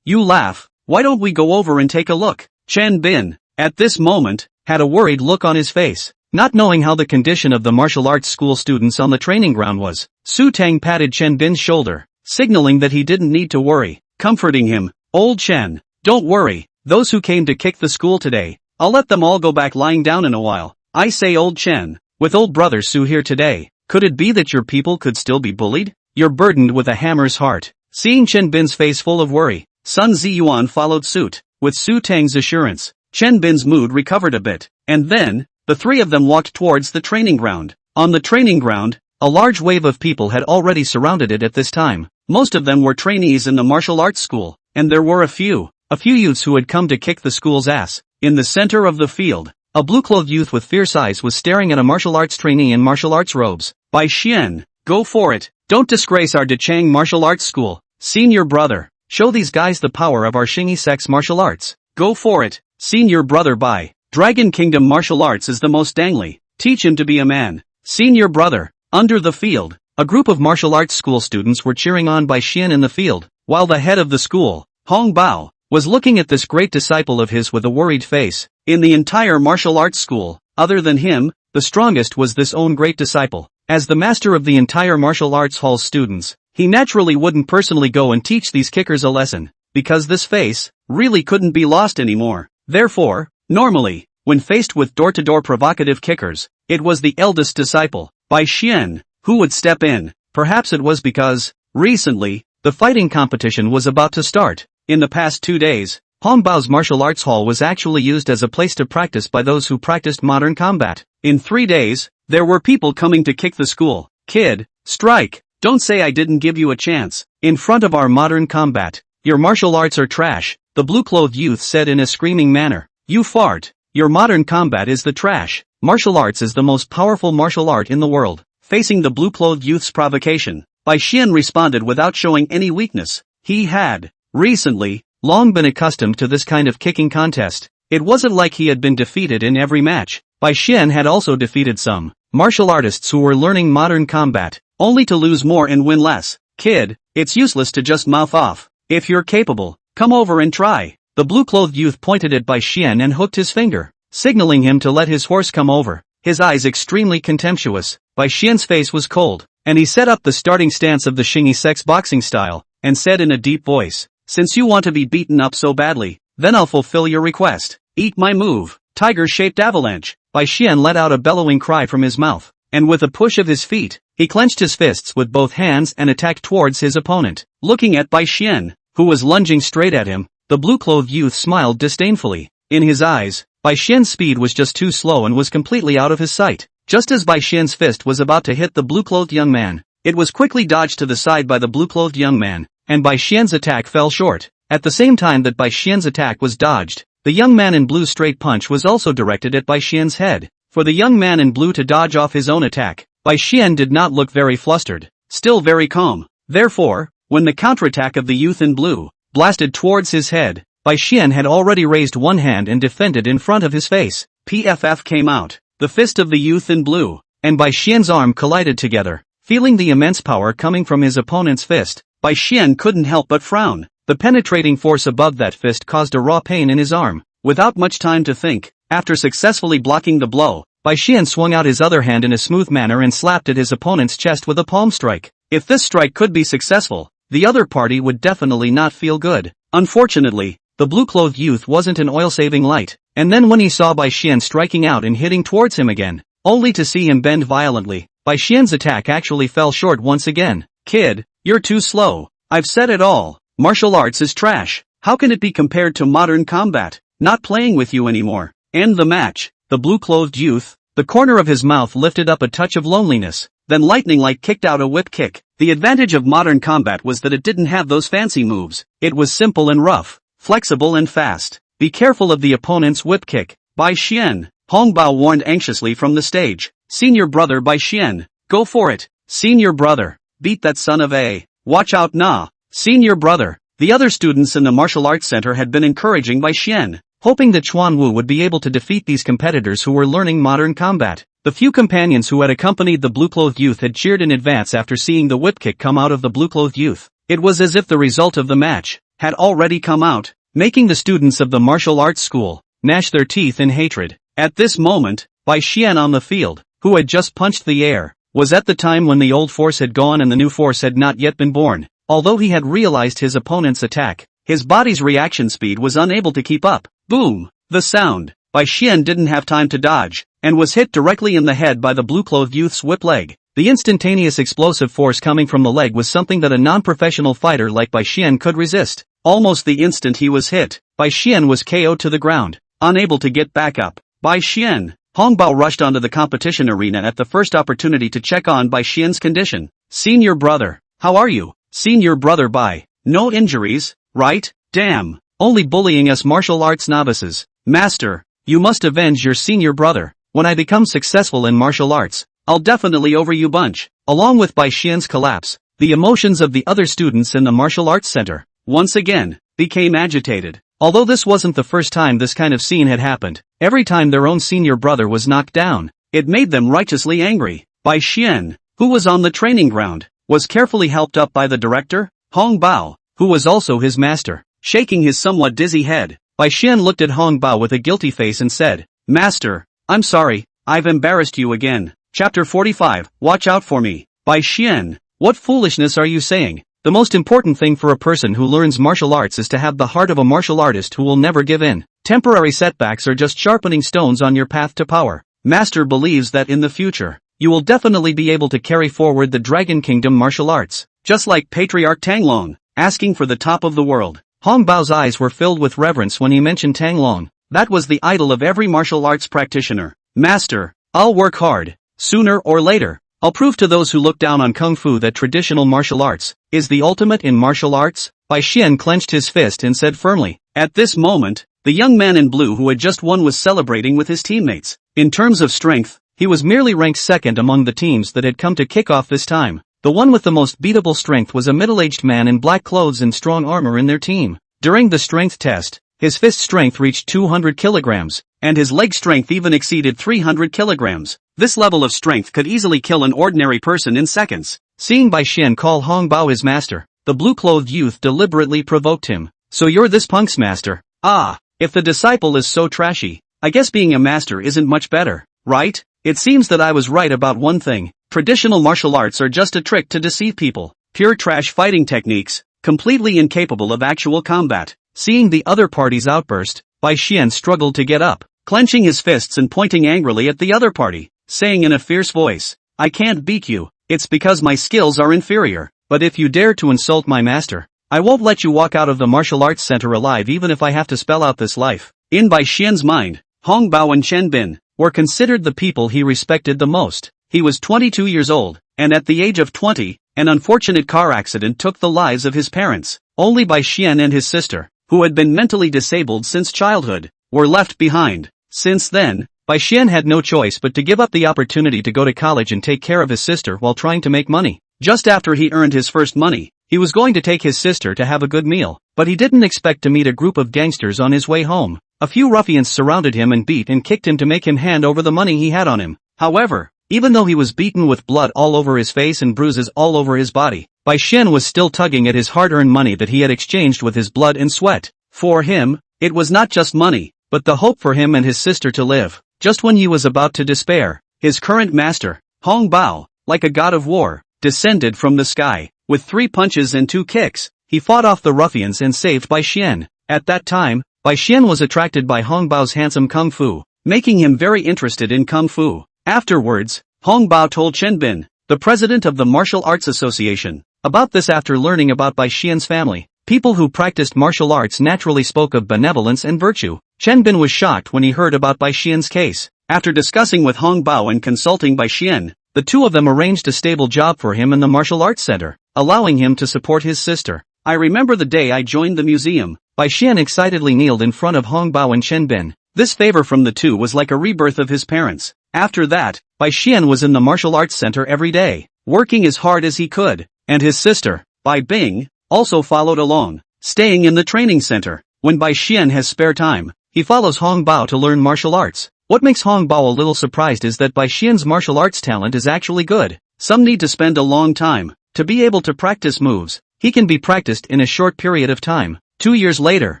you laugh. Why don't we go over and take a look? Chen Bin, at this moment, had a worried look on his face. Not knowing how the condition of the martial arts school students on the training ground was, Su Tang patted Chen Bin's shoulder, signaling that he didn't need to worry, comforting him. Old Chen, don't worry, those who came to kick the school today, I'll let them all go back lying down in a while. I say old Chen, with old brother Su here today, could it be that your people could still be bullied? You're burdened with a hammer's heart. Seeing Chen Bin's face full of worry, Sun Ziyuan followed suit. With Su Tang's assurance, Chen Bin's mood recovered a bit, and then, the three of them walked towards the training ground. On the training ground, a large wave of people had already surrounded it at this time. Most of them were trainees in the martial arts school, and there were a few youths who had come to kick the school's ass. In the center of the field, a blue-clothed youth with fierce eyes was staring at a martial arts trainee in martial arts robes. Bai Xian, go for it. Don't disgrace our Dechang martial arts school. Senior brother, show these guys the power of our Xingyi sex martial arts. Go for it. Senior brother Bai. Dragon Kingdom martial arts is the most dangly. Teach him to be a man. Senior brother. Under the field, a group of martial arts school students were cheering on Bai Xian in the field, while the head of the school, Hong Bao, was looking at this great disciple of his with a worried face. In the entire martial arts school, other than him, the strongest was this own great disciple. As the master of the entire martial arts hall's students, he naturally wouldn't personally go and teach these kickers a lesson, because this face really couldn't be lost anymore. Therefore, normally, when faced with door-to-door provocative kickers, it was the eldest disciple, Bai Xian, who would step in. Perhaps it was because, recently, the fighting competition was about to start. In the past 2 days, Hong Bao's martial arts hall was actually used as a place to practice by those who practiced modern combat. In 3 days, there were people coming to kick the school. Kid, strike. Don't say I didn't give you a chance. In front of our modern combat, your martial arts are trash, the blue-clothed youth said in a screaming manner. You fart. Your modern combat is the trash. Martial arts is the most powerful martial art in the world. Facing the blue-clothed youth's provocation, Bai Xian responded without showing any weakness. He had, recently, long been accustomed to this kind of kicking contest. It wasn't like he had been defeated in every match. Bai Xian had also defeated some martial artists who were learning modern combat, only to lose more and win less. Kid, it's useless to just mouth off. If you're capable, come over and try. The blue-clothed youth pointed at Bai Xian and hooked his finger, signaling him to let his horse come over. His eyes extremely contemptuous. Bai Xian's face was cold, and he set up the starting stance of the Xingyi sex boxing style, and said in a deep voice, since you want to be beaten up so badly, then I'll fulfill your request. Eat my move. tiger-shaped avalanche. Bai Xian let out a bellowing cry from his mouth, and with a push of his feet, he clenched his fists with both hands and attacked towards his opponent. Looking at Bai Xian, who was lunging straight at him, the blue-clothed youth smiled disdainfully. In his eyes, Bai Xian's speed was just too slow and was completely out of his sight. Just as Bai Xian's fist was about to hit the blue-clothed young man, it was quickly dodged to the side by the blue-clothed young man, and Bai Xian's attack fell short. At the same time that Bai Xian's attack was dodged, the young man in blue's straight punch was also directed at Bai Xian's head. For the young man in blue to dodge off his own attack, Bai Xian did not look very flustered, still very calm. Therefore, when the counterattack of the youth in blue blasted towards his head, Bai Xian had already raised one hand and defended in front of his face. PFF came out. The fist of the youth in blue and Bai Xian's arm collided together. Feeling the immense power coming from his opponent's fist, Bai Xian couldn't help but frown. The penetrating force above that fist caused a raw pain in his arm. Without much time to think, after successfully blocking the blow, Bai Xian swung out his other hand in a smooth manner and slapped at his opponent's chest with a palm strike. If this strike could be successful, the other party would definitely not feel good. Unfortunately, the blue-clothed youth wasn't an oil-saving light, and then when he saw Bai Xian striking out and hitting towards him again, only to see him bend violently, Bai Xian's attack actually fell short once again. Kid, you're too slow. I've said it all. Martial arts is trash. How can it be compared to modern combat? Not playing with you anymore. End the match. The blue-clothed youth, the corner of his mouth lifted up a touch of loneliness, then lightning-like kicked out a whip kick. The advantage of modern combat was that it didn't have those fancy moves. It was simple and rough, flexible and fast. Be careful of the opponent's whip kick. Bai Xian, Hong Bao warned anxiously from the stage. Senior brother Bai Xian, go for it. Senior brother, beat that son of a. Watch out nah. Senior brother. The other students in the martial arts center had been encouraging Bai Xian, hoping that Chuan Wu would be able to defeat these competitors who were learning modern combat. The few companions who had accompanied the blue-clothed youth had cheered in advance after seeing the whip kick come out of the blue-clothed youth. It was as if the result of the match had already come out, making the students of the martial arts school gnash their teeth in hatred. At this moment, Bai Xian on the field, who had just punched the air, was at the time when the old force had gone and the new force had not yet been born. Although he had realized his opponent's attack, his body's reaction speed was unable to keep up. Boom! The sound. Bai Xian didn't have time to dodge, and was hit directly in the head by the blue-clothed youth's whip leg. The instantaneous explosive force coming from the leg was something that a non-professional fighter like Bai Xian could resist. Almost the instant he was hit, Bai Xian was KO'd to the ground, unable to get back up. Bai Xian, Hong Bao rushed onto the competition arena at the first opportunity to check on Bai Xian's condition. Senior brother, how are you? Senior brother Bai, no injuries, right? Damn, only bullying us martial arts novices. Master, you must avenge your senior brother. When I become successful in martial arts, I'll definitely over you bunch. Along with Bai Xian's collapse, the emotions of the other students in the martial arts center, once again, became agitated. Although this wasn't the first time this kind of scene had happened, every time their own senior brother was knocked down, it made them righteously angry. Bai Xian, who was on the training ground, was carefully helped up by the director, Hong Bao, who was also his master. Shaking his somewhat dizzy head, Bai Xian looked at Hong Bao with a guilty face and said, Master, I'm sorry, I've embarrassed you again. Chapter 45, Watch out for me. Bai Xian, what foolishness are you saying? The most important thing for a person who learns martial arts is to have the heart of a martial artist who will never give in. Temporary setbacks are just sharpening stones on your path to power. Master believes that in the future, you will definitely be able to carry forward the Dragon Kingdom martial arts, just like Patriarch Tanglong, asking for the top of the world. Hong Bao's eyes were filled with reverence when he mentioned Tanglong. That was the idol of every martial arts practitioner. Master, I'll work hard. Sooner or later, I'll prove to those who look down on Kung Fu that traditional martial arts is the ultimate in martial arts. Bai Xian clenched his fist and said firmly. At this moment, the young man in blue who had just won was celebrating with his teammates. In terms of strength, he was merely ranked second among the teams that had come to kick off this time. The one with the most beatable strength was a middle-aged man in black clothes and strong armor in their team. During the strength test, his fist strength reached 200 kilograms, and his leg strength even exceeded 300 kilograms. This level of strength could easily kill an ordinary person in seconds. Seeing Bai Xian call Hong Bao his master, the blue-clothed youth deliberately provoked him. So you're this punk's master? Ah, if the disciple is so trashy, I guess being a master isn't much better, right? It seems that I was right about one thing. Traditional martial arts are just a trick to deceive people. Pure trash fighting techniques, completely incapable of actual combat. Seeing the other party's outburst, Bai Xian struggled to get up. clenching his fists and pointing angrily at the other party, saying in a fierce voice, "I can't beat you, it's because my skills are inferior, but if you dare to insult my master, I won't let you walk out of the martial arts center alive even if I have to spell out this life." In Bai Xian's mind, Hong Bao and Chen Bin were considered the people he respected the most. He was 22 years old, and at the age of 20, an unfortunate car accident took the lives of his parents. Only Bai Xian and his sister, who had been mentally disabled since childhood, were left behind. Since then, Bai Xian had no choice but to give up the opportunity to go to college and take care of his sister while trying to make money. Just after he earned his first money, he was going to take his sister to have a good meal, but he didn't expect to meet a group of gangsters on his way home. A few ruffians surrounded him and beat and kicked him to make him hand over the money he had on him. However, even though he was beaten with blood all over his face and bruises all over his body, Bai Xian was still tugging at his hard-earned money that he had exchanged with his blood and sweat. For him, it was not just money, but the hope for him and his sister to live. Just when he was about to despair, his current master, Hong Bao, like a god of war, descended from the sky. With 3 punches and 2 kicks, he fought off the ruffians and saved Bai Xian. At that time, Bai Xian was attracted by Hong Bao's handsome kung fu, making him very interested in kung fu. Afterwards, Hong Bao told Chen Bin, the president of the Martial Arts Association, about this. After learning about Bai Xian's family, people who practiced martial arts naturally spoke of benevolence and virtue. Chen Bin was shocked when he heard about Bai Xian's case. After discussing with Hong Bao and consulting Bai Xian, the two of them arranged a stable job for him in the martial arts center, allowing him to support his sister. "I remember the day I joined the museum." Bai Xian excitedly kneeled in front of Hong Bao and Chen Bin. This favor from the two was like a rebirth of his parents. After that, Bai Xian was in the martial arts center every day, working as hard as he could, and his sister, Bai Bing, also followed along, staying in the training center. When Bai Xian has spare time, he follows Hong Bao to learn martial arts. What makes Hong Bao a little surprised is that Bai Xian's martial arts talent is actually good. Some need to spend a long time to be able to practice moves. He can be practiced in a short period of time. 2 years later,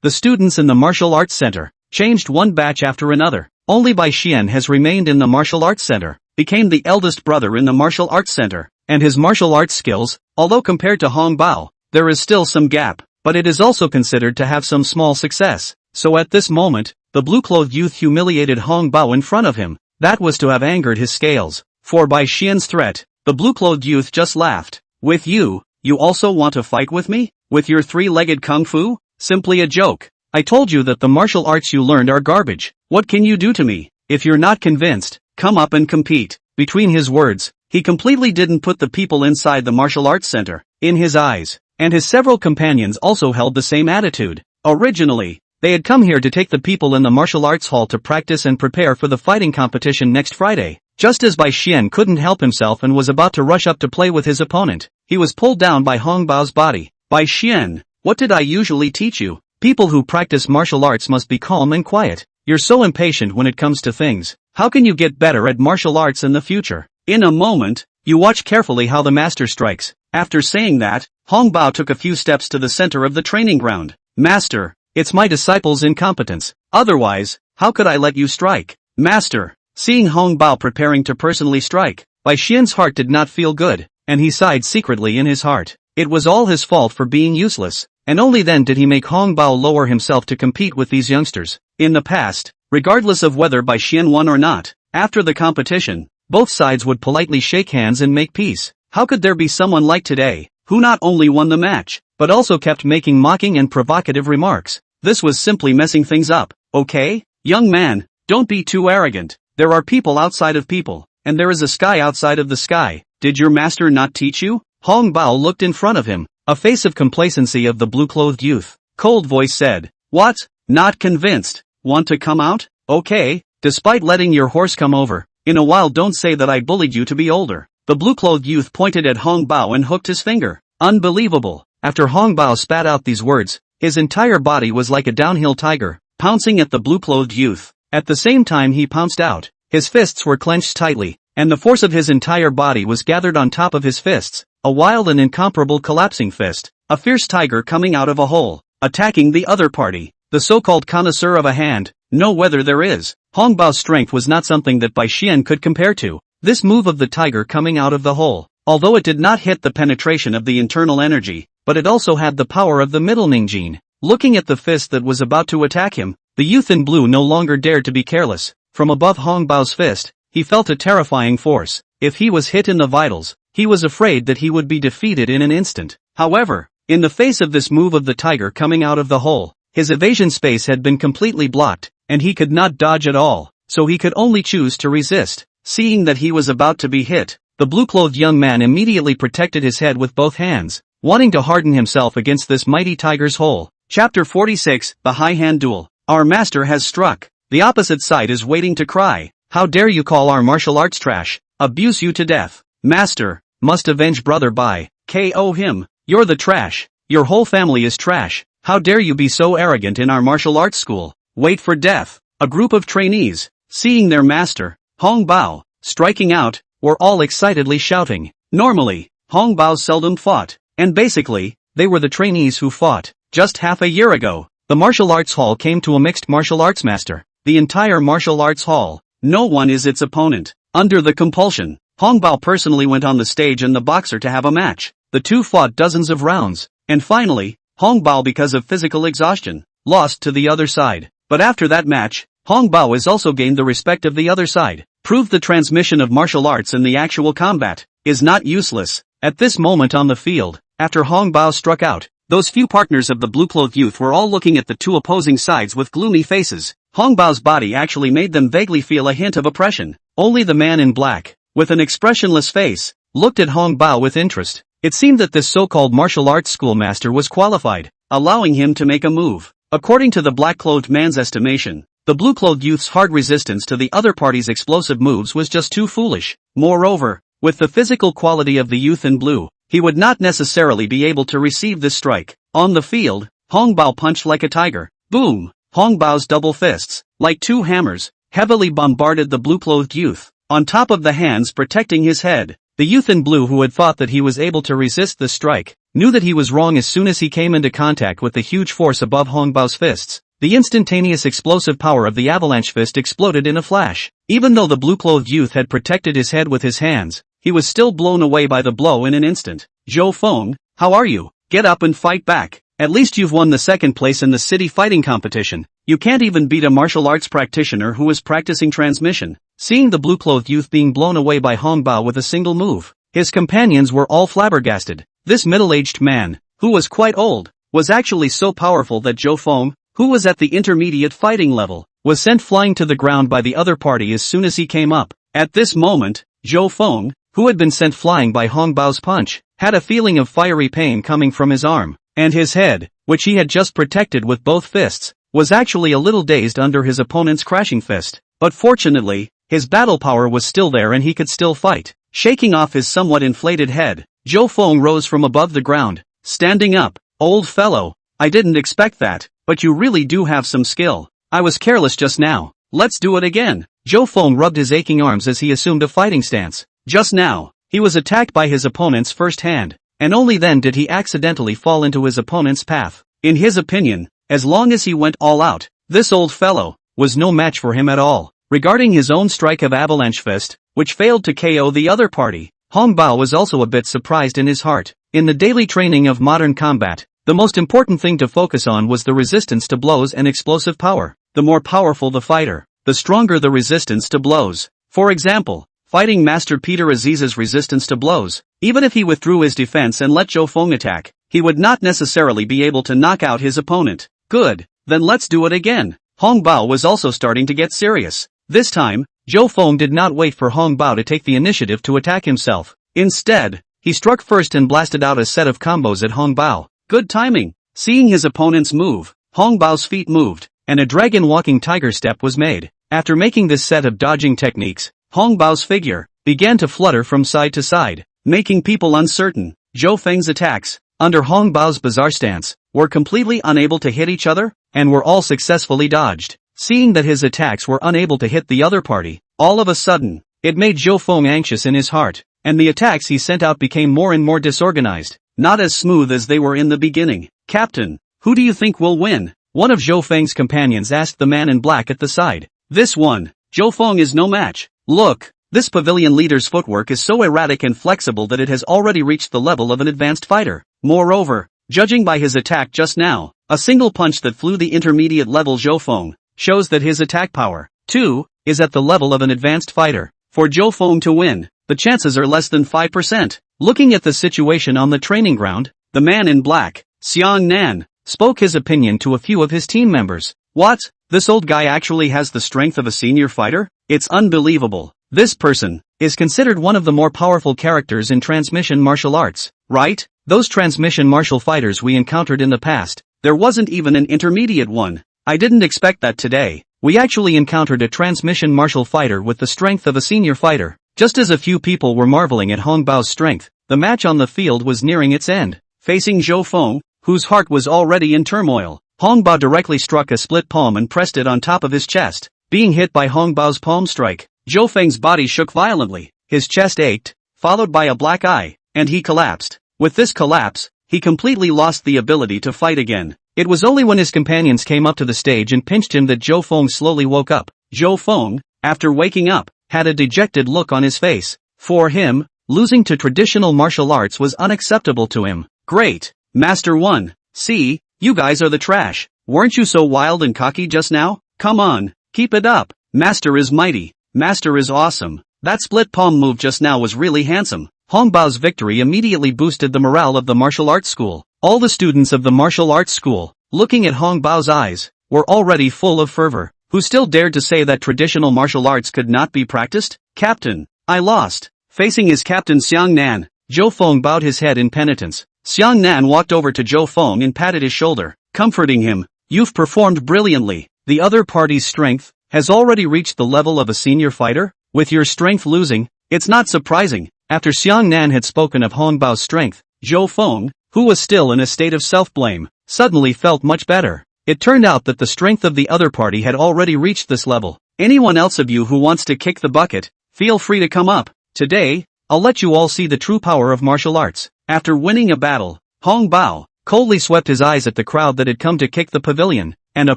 the students in the martial arts center changed one batch after another. Only Bai Xian has remained in the martial arts center, became the eldest brother in the martial arts center, and his martial arts skills, although compared to Hong Bao, there is still some gap, but it is also considered to have some small success. So at this moment, the blue-clothed youth humiliated Hong Bao in front of him. That was to have angered his scales. For Bai Xian's threat, the blue-clothed youth just laughed. "With you, you also want to fight with me? With your 3-legged kung fu? Simply a joke. I told you that the martial arts you learned are garbage. What can you do to me? If you're not convinced, come up and compete." Between his words, he completely didn't put the people inside the martial arts center in his eyes, and his several companions also held the same attitude. Originally, they had come here to take the people in the martial arts hall to practice and prepare for the fighting competition next Friday. Just as Bai Xian couldn't help himself and was about to rush up to play with his opponent, he was pulled down by Hong Bao's body. "Bai Xian, what did I usually teach you? People who practice martial arts must be calm and quiet. You're so impatient when it comes to things. How can you get better at martial arts in the future? In a moment, you watch carefully how the master strikes." After saying that, Hong Bao took a few steps to the center of the training ground. "Master, it's my disciple's incompetence. Otherwise, how could I let you strike?" "Master." Seeing Hong Bao preparing to personally strike, Bai Xian's heart did not feel good, and he sighed secretly in his heart. It was all his fault for being useless, and only then did he make Hong Bao lower himself to compete with these youngsters. In the past, regardless of whether Bai Xian won or not, after the competition, both sides would politely shake hands and make peace. How could there be someone like today, who not only won the match, but also kept making mocking and provocative remarks? This was simply messing things up. "Okay, young man, don't be too arrogant. There are people outside of people, and there is a sky outside of the sky. Did your master not teach you?" Hong Bao looked in front of him, a face of complacency of the blue-clothed youth. Cold voice said, "What? Not convinced? Want to come out? Okay, despite letting your horse come over. In a while don't say that I bullied you to be older." The blue-clothed youth pointed at Hong Bao and hooked his finger. Unbelievable. After Hong Bao spat out these words, his entire body was like a downhill tiger, pouncing at the blue-clothed youth. At the same time he pounced out, his fists were clenched tightly, and the force of his entire body was gathered on top of his fists, a wild and incomparable collapsing fist, a fierce tiger coming out of a hole, attacking the other party. The so-called connoisseur of a hand, know whether there is. Hong Bao's strength was not something that Bai Xian could compare to. This move of the tiger coming out of the hole, although it did not hit the penetration of the internal energy, but it also had the power of the middle Ning gene. Looking at the fist that was about to attack him, The youth in blue no longer dared to be careless. From above Hong Bao's fist, he felt a terrifying force. If he was hit in the vitals, he was afraid that he would be defeated in an instant. However, in the face of this move of the tiger coming out of the hole, his evasion space had been completely blocked, and he could not dodge at all, so he could only choose to resist. Seeing that he was about to be hit, the blue-clothed young man immediately protected his head with both hands, wanting to harden himself against this mighty tiger's hole. Chapter 46, The High Hand Duel. Our master has struck. The opposite side is waiting to cry. How dare you call our martial arts trash? Abuse you to death. Master, must avenge brother by KO him. You're the trash. Your whole family is trash. How dare you be so arrogant in our martial arts school? Wait for death. A group of trainees, seeing their master, Hong Bao, striking out, were all excitedly shouting. Normally, Hong Bao seldom fought, and basically, they were the trainees who fought. Just half a year ago, the martial arts hall came to a mixed martial arts master. The entire martial arts hall, no one is its opponent. Under the compulsion, Hong Bao personally went on the stage and the boxer to have a match. The two fought dozens of rounds, and finally, Hong Bao, because of physical exhaustion, lost to the other side. But after that match, Hong Bao has also gained the respect of the other side. Proved the transmission of martial arts in the actual combat is not useless. At this moment on the field, after Hong Bao struck out, those few partners of the blue-clothed youth were all looking at the two opposing sides with gloomy faces. Hong Bao's body actually made them vaguely feel a hint of oppression. Only the man in black, with an expressionless face, looked at Hong Bao with interest. It seemed that this so-called martial arts schoolmaster was qualified, allowing him to make a move. According to the black-clothed man's estimation, the blue-clothed youth's hard resistance to the other party's explosive moves was just too foolish. Moreover, with the physical quality of the youth in blue, he would not necessarily be able to receive this strike. On the field, Hong Bao punched like a tiger. Boom! Hong Bao's double fists, like two hammers, heavily bombarded the blue-clothed youth, on top of the hands protecting his head. The youth in blue, who had thought that he was able to resist the strike, knew that he was wrong as soon as he came into contact with the huge force above Hong Bao's fists. The instantaneous explosive power of the avalanche fist exploded in a flash. Even though the blue-clothed youth had protected his head with his hands, he was still blown away by the blow in an instant. Zhou Feng, how are you? Get up and fight back. At least you've won the second place in the city fighting competition. You can't even beat a martial arts practitioner who is practicing transmission. Seeing the blue-clothed youth being blown away by Hong Bao with a single move, his companions were all flabbergasted. This middle-aged man, who was quite old, was actually so powerful that Zhou Feng, who was at the intermediate fighting level, was sent flying to the ground by the other party as soon as he came up. At this moment, Zhou Feng, who had been sent flying by Hong Bao's punch, had a feeling of fiery pain coming from his arm, and his head, which he had just protected with both fists, was actually a little dazed under his opponent's crashing fist. But fortunately, his battle power was still there and he could still fight. Shaking off his somewhat inflated head, Zhou Feng rose from above the ground, standing up. Old fellow, I didn't expect that, but you really do have some skill. I was careless just now. Let's do it again. Zhou Feng rubbed his aching arms as he assumed a fighting stance. Just now, he was attacked by his opponent's first hand, and only then did he accidentally fall into his opponent's path. In his opinion, as long as he went all out, this old fellow was no match for him at all. Regarding his own strike of avalanche fist, which failed to KO the other party, Hong Bao was also a bit surprised in his heart. In the daily training of modern combat, the most important thing to focus on was the resistance to blows and explosive power. The more powerful the fighter, the stronger the resistance to blows. For example, fighting Master Peter Aziz's resistance to blows. Even if he withdrew his defense and let Zhou Feng attack, he would not necessarily be able to knock out his opponent. Good, then let's do it again. Hong Bao was also starting to get serious. This time, Zhou Feng did not wait for Hong Bao to take the initiative to attack himself. Instead, he struck first and blasted out a set of combos at Hong Bao. Good timing. Seeing his opponent's move, Hong Bao's feet moved, and a dragon-walking tiger step was made. After making this set of dodging techniques, Hong Bao's figure began to flutter from side to side, making people uncertain. Zhou Feng's attacks, under Hong Bao's bizarre stance, were completely unable to hit each other, and were all successfully dodged. Seeing that his attacks were unable to hit the other party, all of a sudden, it made Zhou Feng anxious in his heart, and the attacks he sent out became more and more disorganized, not as smooth as they were in the beginning. Captain, who do you think will win? One of Zhou Feng's companions asked the man in black at the side. This one, Zhou Feng is no match. Look, this pavilion leader's footwork is so erratic and flexible that it has already reached the level of an advanced fighter. Moreover, judging by his attack just now, a single punch that flew the intermediate level Zhou Feng, shows that his attack power, too, is at the level of an advanced fighter. For Zhou Feng to win, the chances are less than 5%. Looking at the situation on the training ground, the man in black, Xiang Nan, spoke his opinion to a few of his team members. What? This old guy actually has the strength of a senior fighter? It's unbelievable. This person is considered one of the more powerful characters in transmission martial arts, right? Those transmission martial fighters we encountered in the past, there wasn't even an intermediate one. I didn't expect that today. We actually encountered a transmission martial fighter with the strength of a senior fighter. Just as a few people were marveling at Hong Bao's strength, the match on the field was nearing its end. Facing Zhou Feng, whose heart was already in turmoil, Hong Bao directly struck a split palm and pressed it on top of his chest. Being hit by Hong Bao's palm strike, Zhou Feng's body shook violently, his chest ached, followed by a black eye, and he collapsed. With this collapse, he completely lost the ability to fight again. It was only when his companions came up to the stage and pinched him that Zhou Feng slowly woke up. Zhou Feng, after waking up, had a dejected look on his face. For him, losing to traditional martial arts was unacceptable to him. Great, Master 1. See, you guys are the trash. Weren't you so wild and cocky just now? Come on, keep it up. Master is mighty. Master is awesome. That split palm move just now was really handsome. Hong Bao's victory immediately boosted the morale of the martial arts school. All the students of the martial arts school, looking at Hong Bao's eyes, were already full of fervor. Who still dared to say that traditional martial arts could not be practiced? Captain, I lost. Facing his captain Xiang Nan, Zhou Feng bowed his head in penitence. Xiang Nan walked over to Zhou Feng and patted his shoulder, comforting him. You've performed brilliantly. The other party's strength has already reached the level of a senior fighter. With your strength losing, it's not surprising. After Xiang Nan had spoken of Hong Bao's strength, Zhou Feng, who was still in a state of self-blame, suddenly felt much better. It turned out that the strength of the other party had already reached this level. Anyone else of you who wants to kick the bucket, feel free to come up. Today, I'll let you all see the true power of martial arts. After winning a battle, Hong Bao coldly swept his eyes at the crowd that had come to kick the pavilion, and a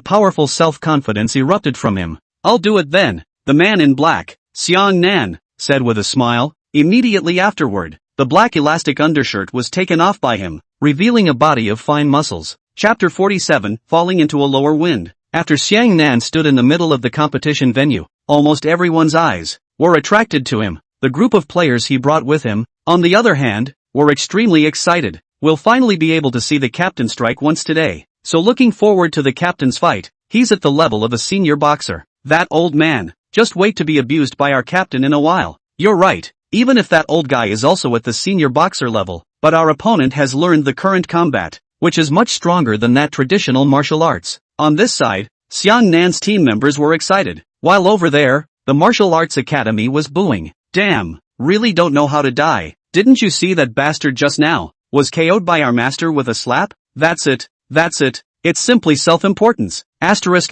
powerful self-confidence erupted from him. I'll do it then, the man in black, Xiang Nan, said with a smile. Immediately afterward, the black elastic undershirt was taken off by him, revealing a body of fine muscles. Chapter 47, Falling into a Lower Wind. After Xiang Nan stood in the middle of the competition venue, almost everyone's eyes were attracted to him. The group of players he brought with him, on the other hand, were extremely excited. We'll finally be able to see the captain strike once today. So looking forward to the captain's fight. He's at the level of a senior boxer. That old man, just wait to be abused by our captain in a while. You're right, even if that old guy is also at the senior boxer level, but our opponent has learned the current combat, which is much stronger than that traditional martial arts. On this side, Xiang Nan's team members were excited, while over there, the martial arts academy was booing. Damn, really don't know how to die. Didn't you see that bastard just now? Was KO'd by our master with a slap? That's it. It's simply self-importance. Asterisk.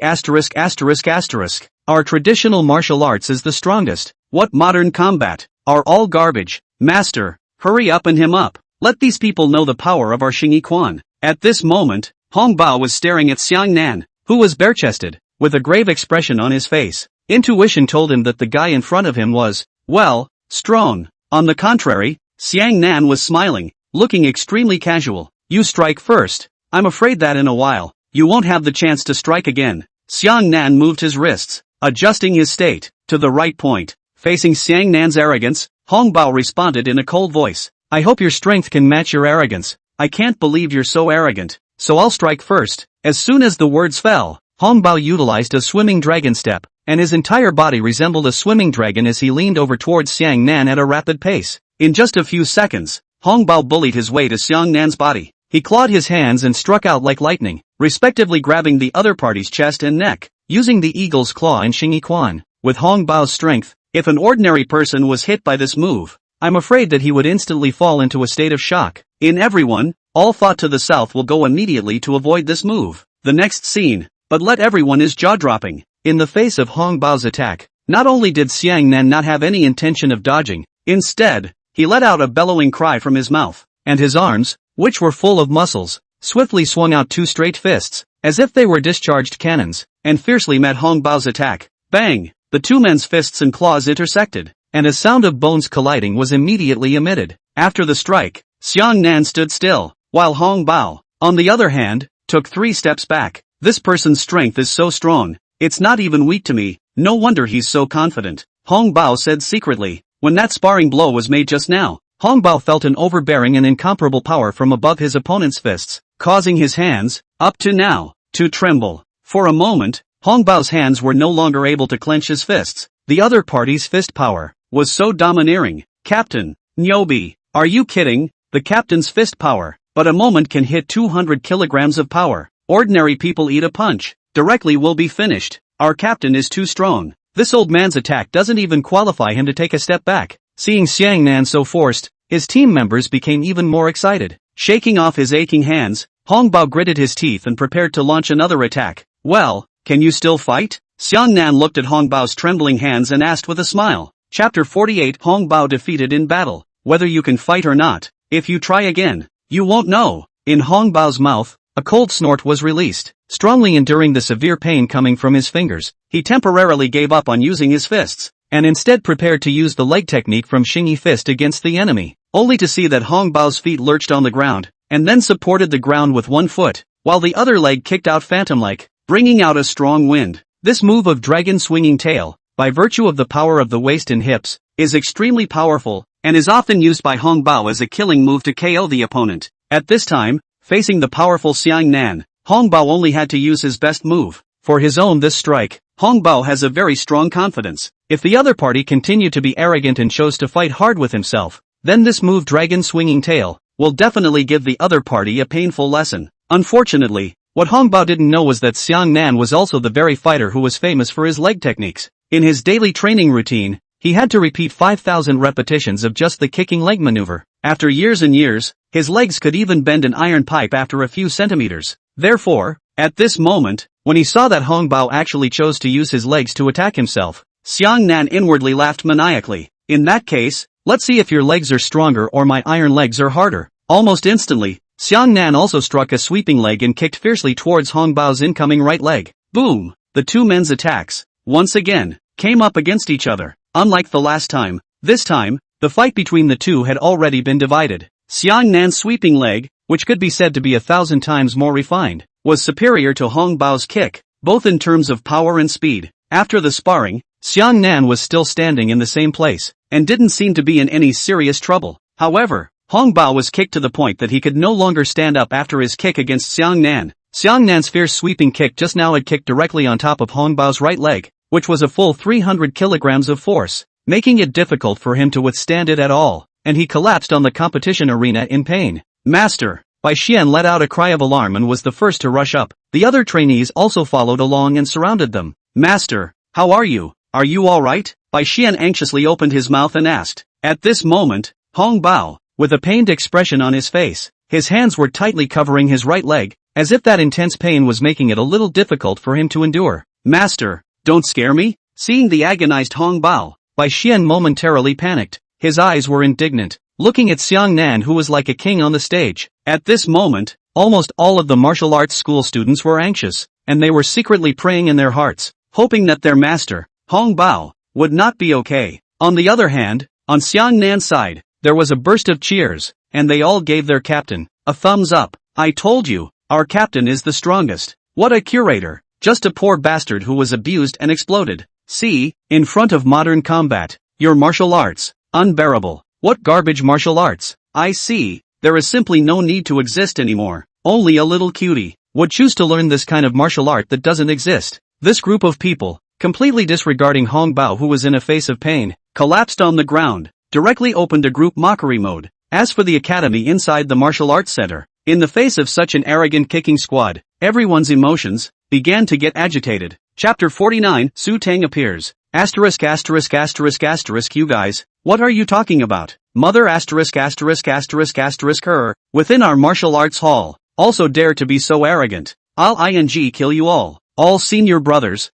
Our traditional martial arts is the strongest. What modern combat? Are all garbage. Master, hurry up and him up. Let these people know the power of our Xingyi Quan. At this moment, Hong Bao was staring at Xiang Nan, who was bare-chested, with a grave expression on his face. Intuition told him that the guy in front of him was, well, strong. On the contrary, Xiang Nan was smiling, looking extremely casual. You strike first. I'm afraid that in a while, you won't have the chance to strike again. Xiang Nan moved his wrists, adjusting his state to the right point. Facing Xiang Nan's arrogance, Hong Bao responded in a cold voice. I hope your strength can match your arrogance. I can't believe you're so arrogant. So I'll strike first. As soon as the words fell, Hong Bao utilized a swimming dragon step, and his entire body resembled a swimming dragon as he leaned over towards Xiang Nan at a rapid pace. In just a few seconds, Hong Bao bullied his way to Xiang Nan's body. He clawed his hands and struck out like lightning, respectively grabbing the other party's chest and neck, using the eagle's claw and Xingyi Quan. With Hong Bao's strength, if an ordinary person was hit by this move, I'm afraid that he would instantly fall into a state of shock. In everyone, all thought to the south will go immediately to avoid this move. The next scene, but let everyone is jaw-dropping. In the face of Hong Bao's attack, not only did Xiang Nan not have any intention of dodging, instead, he let out a bellowing cry from his mouth, and his arms, which were full of muscles, swiftly swung out two straight fists, as if they were discharged cannons, and fiercely met Hong Bao's attack. Bang! The two men's fists and claws intersected, and a sound of bones colliding was immediately emitted. After the strike, Xiang Nan stood still, while Hong Bao, on the other hand, took 3 steps back. This person's strength is so strong, It's not even weak to me, no wonder he's so confident, Hong Bao said secretly. When that sparring blow was made just now, Hong Bao felt an overbearing and incomparable power from above his opponent's fists, causing his hands, up to now, to tremble. For a moment, Hong Bao's hands were no longer able to clench his fists. The other party's fist power was so domineering. Captain, Nyobi, are you kidding? The captain's fist power, but a moment can hit 200 kilograms of power. Ordinary people eat a punch, directly will be finished. Our captain is too strong. This old man's attack doesn't even qualify him to take a step back. Seeing Xiang Nan so forced, his team members became even more excited. Shaking off his aching hands, Hong Bao gritted his teeth and prepared to launch another attack. Well, can you still fight? Xiang Nan looked at Hong Bao's trembling hands and asked with a smile. Chapter 48 Hong Bao defeated in battle. Whether you can fight or not, if you try again, you won't know. In Hong Bao's mouth, a cold snort was released. Strongly enduring the severe pain coming from his fingers, he temporarily gave up on using his fists, and instead prepared to use the leg technique from Xingyi fist against the enemy, only to see that Hong Bao's feet lurched on the ground, and then supported the ground with one foot, while the other leg kicked out phantom-like, bringing out a strong wind. This move of dragon swinging tail, by virtue of the power of the waist and hips, is extremely powerful, and is often used by Hong Bao as a killing move to KO the opponent. At this time, facing the powerful Xiang Nan, Hong Bao only had to use his best move. For his own this strike, Hong Bao has a very strong confidence. If the other party continued to be arrogant and chose to fight hard with himself, then this move dragon swinging tail, will definitely give the other party a painful lesson. Unfortunately, what Hong Bao didn't know was that Xiang Nan was also the very fighter who was famous for his leg techniques. In his daily training routine, he had to repeat 5,000 repetitions of just the kicking leg maneuver. After years and years, his legs could even bend an iron pipe after a few centimeters. Therefore, at this moment, when he saw that Hong Bao actually chose to use his legs to attack himself, Xiang Nan inwardly laughed maniacally. In that case, let's see if your legs are stronger or my iron legs are harder. Almost instantly, Xiang Nan also struck a sweeping leg and kicked fiercely towards Hong Bao's incoming right leg. Boom! The two men's attacks, once again, came up against each other. Unlike the last time, this time, the fight between the two had already been divided. Xiang Nan's sweeping leg, which could be said to be 1,000 times more refined, was superior to Hong Bao's kick, both in terms of power and speed. After the sparring, Xiang Nan was still standing in the same place, and didn't seem to be in any serious trouble. However, Hong Bao was kicked to the point that he could no longer stand up after his kick against Xiang Nan. Xiang Nan's fierce sweeping kick just now had kicked directly on top of Hong Bao's right leg, which was a full 300 kilograms of force, making it difficult for him to withstand it at all, and he collapsed on the competition arena in pain. Master! Bai Xian let out a cry of alarm and was the first to rush up. The other trainees also followed along and surrounded them. Master, how are you? Are you alright? Bai Xian anxiously opened his mouth and asked. At this moment, Hong Bao, with a pained expression on his face, his hands were tightly covering his right leg, as if that intense pain was making it a little difficult for him to endure. Master, don't scare me? Seeing the agonized Hong Bao, Bai Xian momentarily panicked. His eyes were indignant, looking at Xiang Nan who was like a king on the stage. At this moment, almost all of the martial arts school students were anxious, and they were secretly praying in their hearts, hoping that their master, Hong Bao, would not be okay. On the other hand, on Xiang Nan's side, there was a burst of cheers, and they all gave their captain a thumbs up. I told you, our captain is the strongest. What a curator, just a poor bastard who was abused and exploded. See, in front of modern combat, your martial arts, unbearable. What garbage martial arts? I see, there is simply no need to exist anymore. Only a little cutie would choose to learn this kind of martial art that doesn't exist. This group of people, completely disregarding Hong Bao who was in a face of pain, collapsed on the ground, directly opened a group mockery mode. As for the academy inside the martial arts center, in the face of such an arrogant kicking squad, everyone's emotions began to get agitated. Chapter 49 Su Teng appears. Asterisk asterisk asterisk asterisk you guys, what are you talking about? Mother asterisk asterisk asterisk asterisk her, within our martial arts hall, also dare to be so arrogant. I'll ing kill you all senior brothers,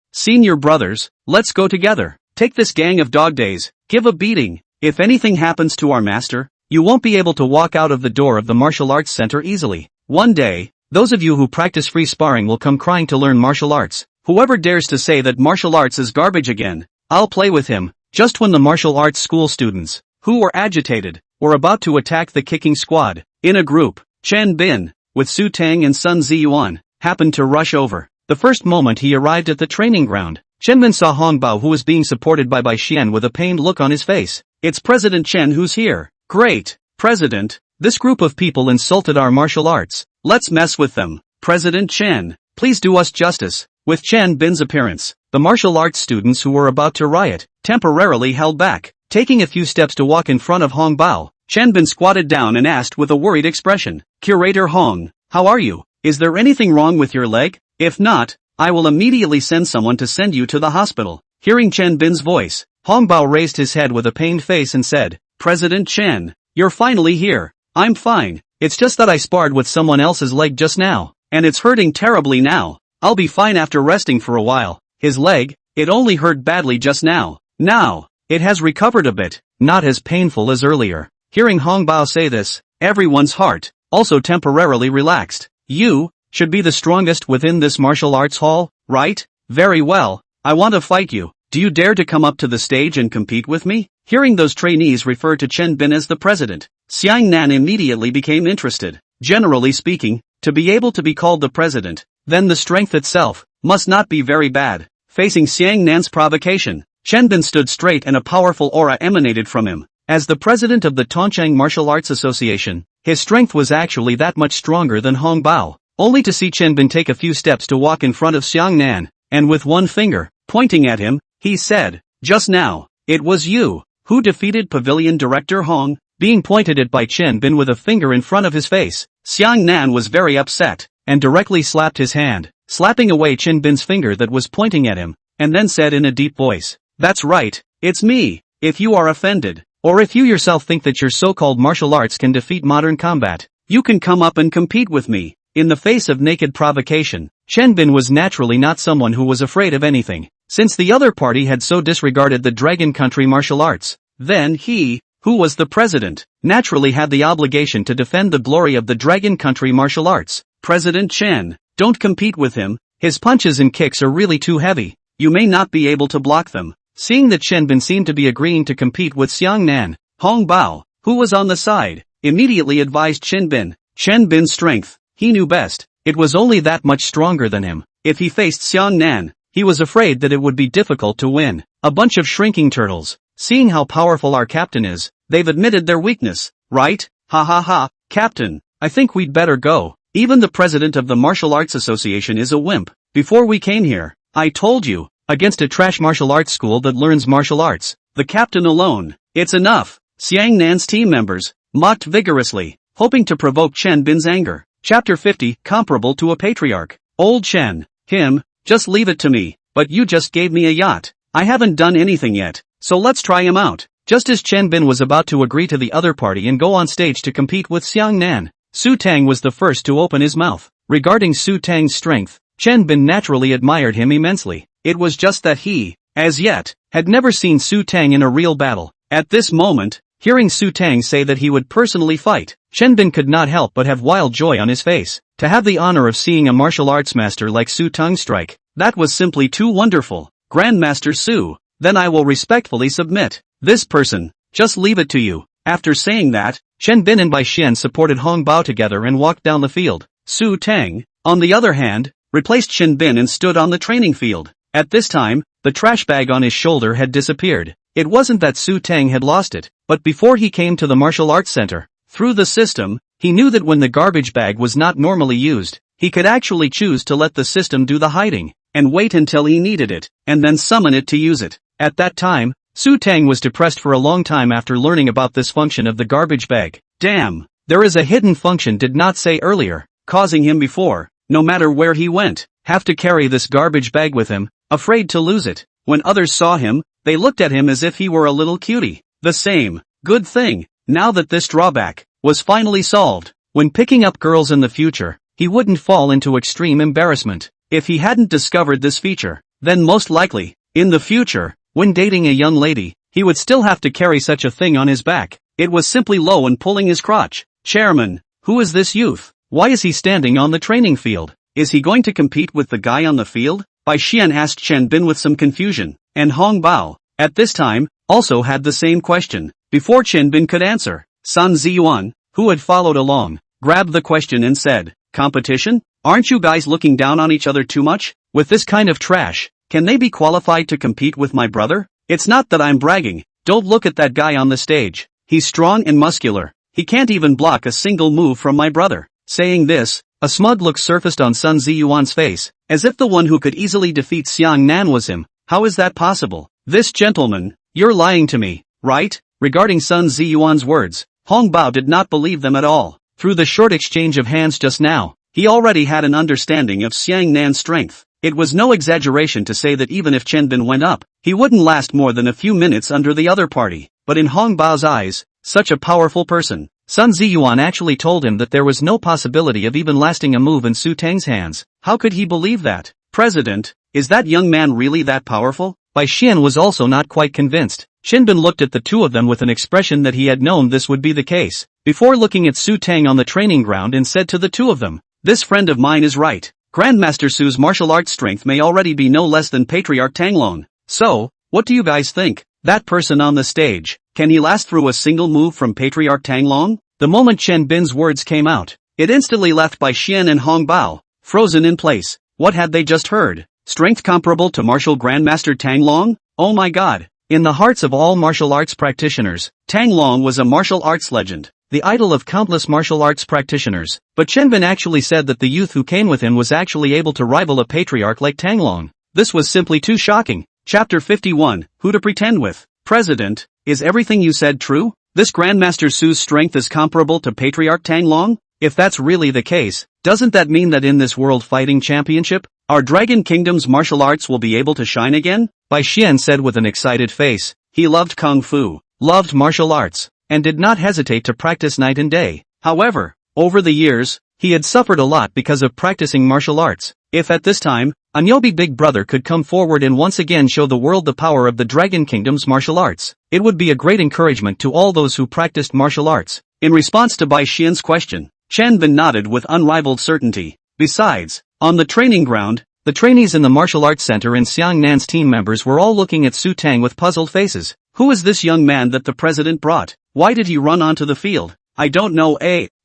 let's go together. Take this gang of dog days, give a beating. If anything happens to our master, you won't be able to walk out of the door of the martial arts center easily. One day, those of you who practice free sparring will come crying to learn martial arts. Whoever dares to say that martial arts is garbage again, I'll play with him. Just when the martial arts school students, who were agitated, were about to attack the kicking squad, in a group, Chen Bin, with Su Teng and Sun Ziyuan, happened to rush over. The first moment he arrived at the training ground, Chen Bin saw Hong Bao, who was being supported by Bai Xian, with a pained look on his face. It's President Chen who's here. Great, President. This group of people insulted our martial arts. Let's mess with them. President Chen, please do us justice. With Chen Bin's appearance, the martial arts students who were about to riot temporarily held back. Taking a few steps to walk in front of Hong Bao, Chen Bin squatted down and asked with a worried expression, Curator Hong, how are you? Is there anything wrong with your leg? If not, I will immediately send someone to send you to the hospital. Hearing Chen Bin's voice, Hong Bao raised his head with a pained face and said, President Chen, you're finally here. I'm fine. It's just that I sparred with someone else's leg just now, and it's hurting terribly now. I'll be fine after resting for a while. His leg, it only hurt badly just now. Now, it has recovered a bit, not as painful as earlier. Hearing Hong Bao say this, everyone's heart also temporarily relaxed. You should be the strongest within this martial arts hall, right? Very well. I want to fight you. Do you dare to come up to the stage and compete with me? Hearing those trainees refer to Chen Bin as the president, Xiang Nan immediately became interested. Generally speaking, to be able to be called the president, then the strength itself must not be very bad. Facing Xiang Nan's provocation, Chen Bin stood straight and a powerful aura emanated from him. As the president of the Tongcheng Martial Arts Association, his strength was actually that much stronger than Hong Bao. Only to see Chen Bin take a few steps to walk in front of Xiang Nan, and with one finger pointing at him, he said, just now, it was you who defeated Pavilion Director Hong. Being pointed at by Chen Bin with a finger in front of his face, Xiang Nan was very upset, and directly slapped his hand, slapping away Chen Bin's finger that was pointing at him, and then said in a deep voice, that's right, it's me. If you are offended, or if you yourself think that your so-called martial arts can defeat modern combat, you can come up and compete with me. In the face of naked provocation, Chen Bin was naturally not someone who was afraid of anything, since the other party had so disregarded the Dragon Country martial arts. Then he, who was the president, naturally had the obligation to defend the glory of the Dragon Country martial arts. President Chen, don't compete with him, his punches and kicks are really too heavy, you may not be able to block them. Seeing that Chen Bin seemed to be agreeing to compete with Xiang Nan, Hong Bao, who was on the side, immediately advised Chen Bin's strength, he knew best, it was only that much stronger than him. If he faced Xiang Nan, he was afraid that it would be difficult to win. A bunch of shrinking turtles. Seeing how powerful our captain is, they've admitted their weakness, right? Ha ha ha, Captain, I think we'd better go. Even the president of the Martial Arts Association is a wimp. Before we came here, I told you, against a trash martial arts school that learns martial arts, the captain alone, it's enough. Xiang Nan's team members mocked vigorously, hoping to provoke Chen Bin's anger. Chapter 50, comparable to a patriarch. Old Chen, him, just leave it to me, but you just gave me a yacht. I haven't done anything yet. So let's try him out. Just as Chen Bin was about to agree to the other party and go on stage to compete with Xiang Nan, Su Teng was the first to open his mouth. Regarding Su Teng's strength, Chen Bin naturally admired him immensely. It was just that he, as yet, had never seen Su Teng in a real battle. At this moment, hearing Su Teng say that he would personally fight, Chen Bin could not help but have wild joy on his face. To have the honor of seeing a martial arts master like Su Teng strike, that was simply too wonderful. Grandmaster Su, then I will respectfully submit. This person, just leave it to you. After saying that, Chen Bin and Bai Xian supported Hong Bao together and walked down the field. Su Teng, on the other hand, replaced Chen Bin and stood on the training field. At this time, the trash bag on his shoulder had disappeared. It wasn't that Su Teng had lost it, but before he came to the martial arts center, through the system, he knew that when the garbage bag was not normally used, he could actually choose to let the system do the hiding, and wait until he needed it, and then summon it to use it. At that time, Su Teng was depressed for a long time after learning about this function of the garbage bag. Damn, there is a hidden function did not say earlier, causing him before, no matter where he went, have to carry this garbage bag with him, afraid to lose it. When others saw him, they looked at him as if he were a little cutie. The same. Good thing, now that this drawback was finally solved, when picking up girls in the future, he wouldn't fall into extreme embarrassment. If he hadn't discovered this feature, then most likely, in the future, when dating a young lady, he would still have to carry such a thing on his back. It was simply low and pulling his crotch. Chairman, who is this youth? Why is he standing on the training field? Is he going to compete with the guy on the field? Bai Xian asked Chen Bin with some confusion, and Hong Bao, at this time, also had the same question. Before Chen Bin could answer, Sun Ziyuan, who had followed along, grabbed the question and said, competition? Aren't you guys looking down on each other too much? With this kind of trash, can they be qualified to compete with my brother? It's not that I'm bragging, don't look at that guy on the stage. He's strong and muscular. He can't even block a single move from my brother. Saying this, a smug look surfaced on Sun Ziyuan's face, as if the one who could easily defeat Xiang Nan was him. How is that possible? This gentleman, you're lying to me, right? Regarding Sun Ziyuan's words, Hong Bao did not believe them at all. Through the short exchange of hands just now, he already had an understanding of Xiang Nan's strength. It was no exaggeration to say that even if Chen Bin went up, he wouldn't last more than a few minutes under the other party. But in Hong Bao's eyes, such a powerful person, Sun Ziyuan actually told him that there was no possibility of even lasting a move in Su Teng's hands. How could he believe that? President, is that young man really that powerful? Bai Xian was also not quite convinced. Chen Bin looked at the two of them with an expression that he had known this would be the case, before looking at Su Teng on the training ground and said to the two of them, this friend of mine is right. Grandmaster Su's martial arts strength may already be no less than Patriarch Tanglong. So, what do you guys think? That person on the stage, can he last through a single move from Patriarch Tanglong? The moment Chen Bin's words came out, it instantly left Bai Xian and Hong Bao, frozen in place. What had they just heard? Strength comparable to martial Grandmaster Tanglong? Oh my god. In the hearts of all martial arts practitioners, Tanglong was a martial arts legend, the idol of countless martial arts practitioners. But Chen Bin actually said that the youth who came with him was actually able to rival a patriarch like Tanglong. This was simply too shocking. Chapter 51, Who to Pretend With? President, is everything you said true? This Grandmaster Su's strength is comparable to Patriarch Tanglong? If that's really the case, doesn't that mean that in this World Fighting Championship, our Dragon Kingdom's martial arts will be able to shine again? Bai Xian said with an excited face. He loved Kung Fu, loved martial arts, and did not hesitate to practice night and day. However, over the years, he had suffered a lot because of practicing martial arts. If at this time, a Nyobi big brother could come forward and once again show the world the power of the Dragon Kingdom's martial arts, it would be a great encouragement to all those who practiced martial arts. In response to Bai Xian's question, Chen Bin nodded with unrivaled certainty. Besides, on the training ground, the trainees in the martial arts center and Xiang Nan's team members were all looking at Su Teng with puzzled faces. Who is this young man that the president brought? Why did he run onto the field? I don't know.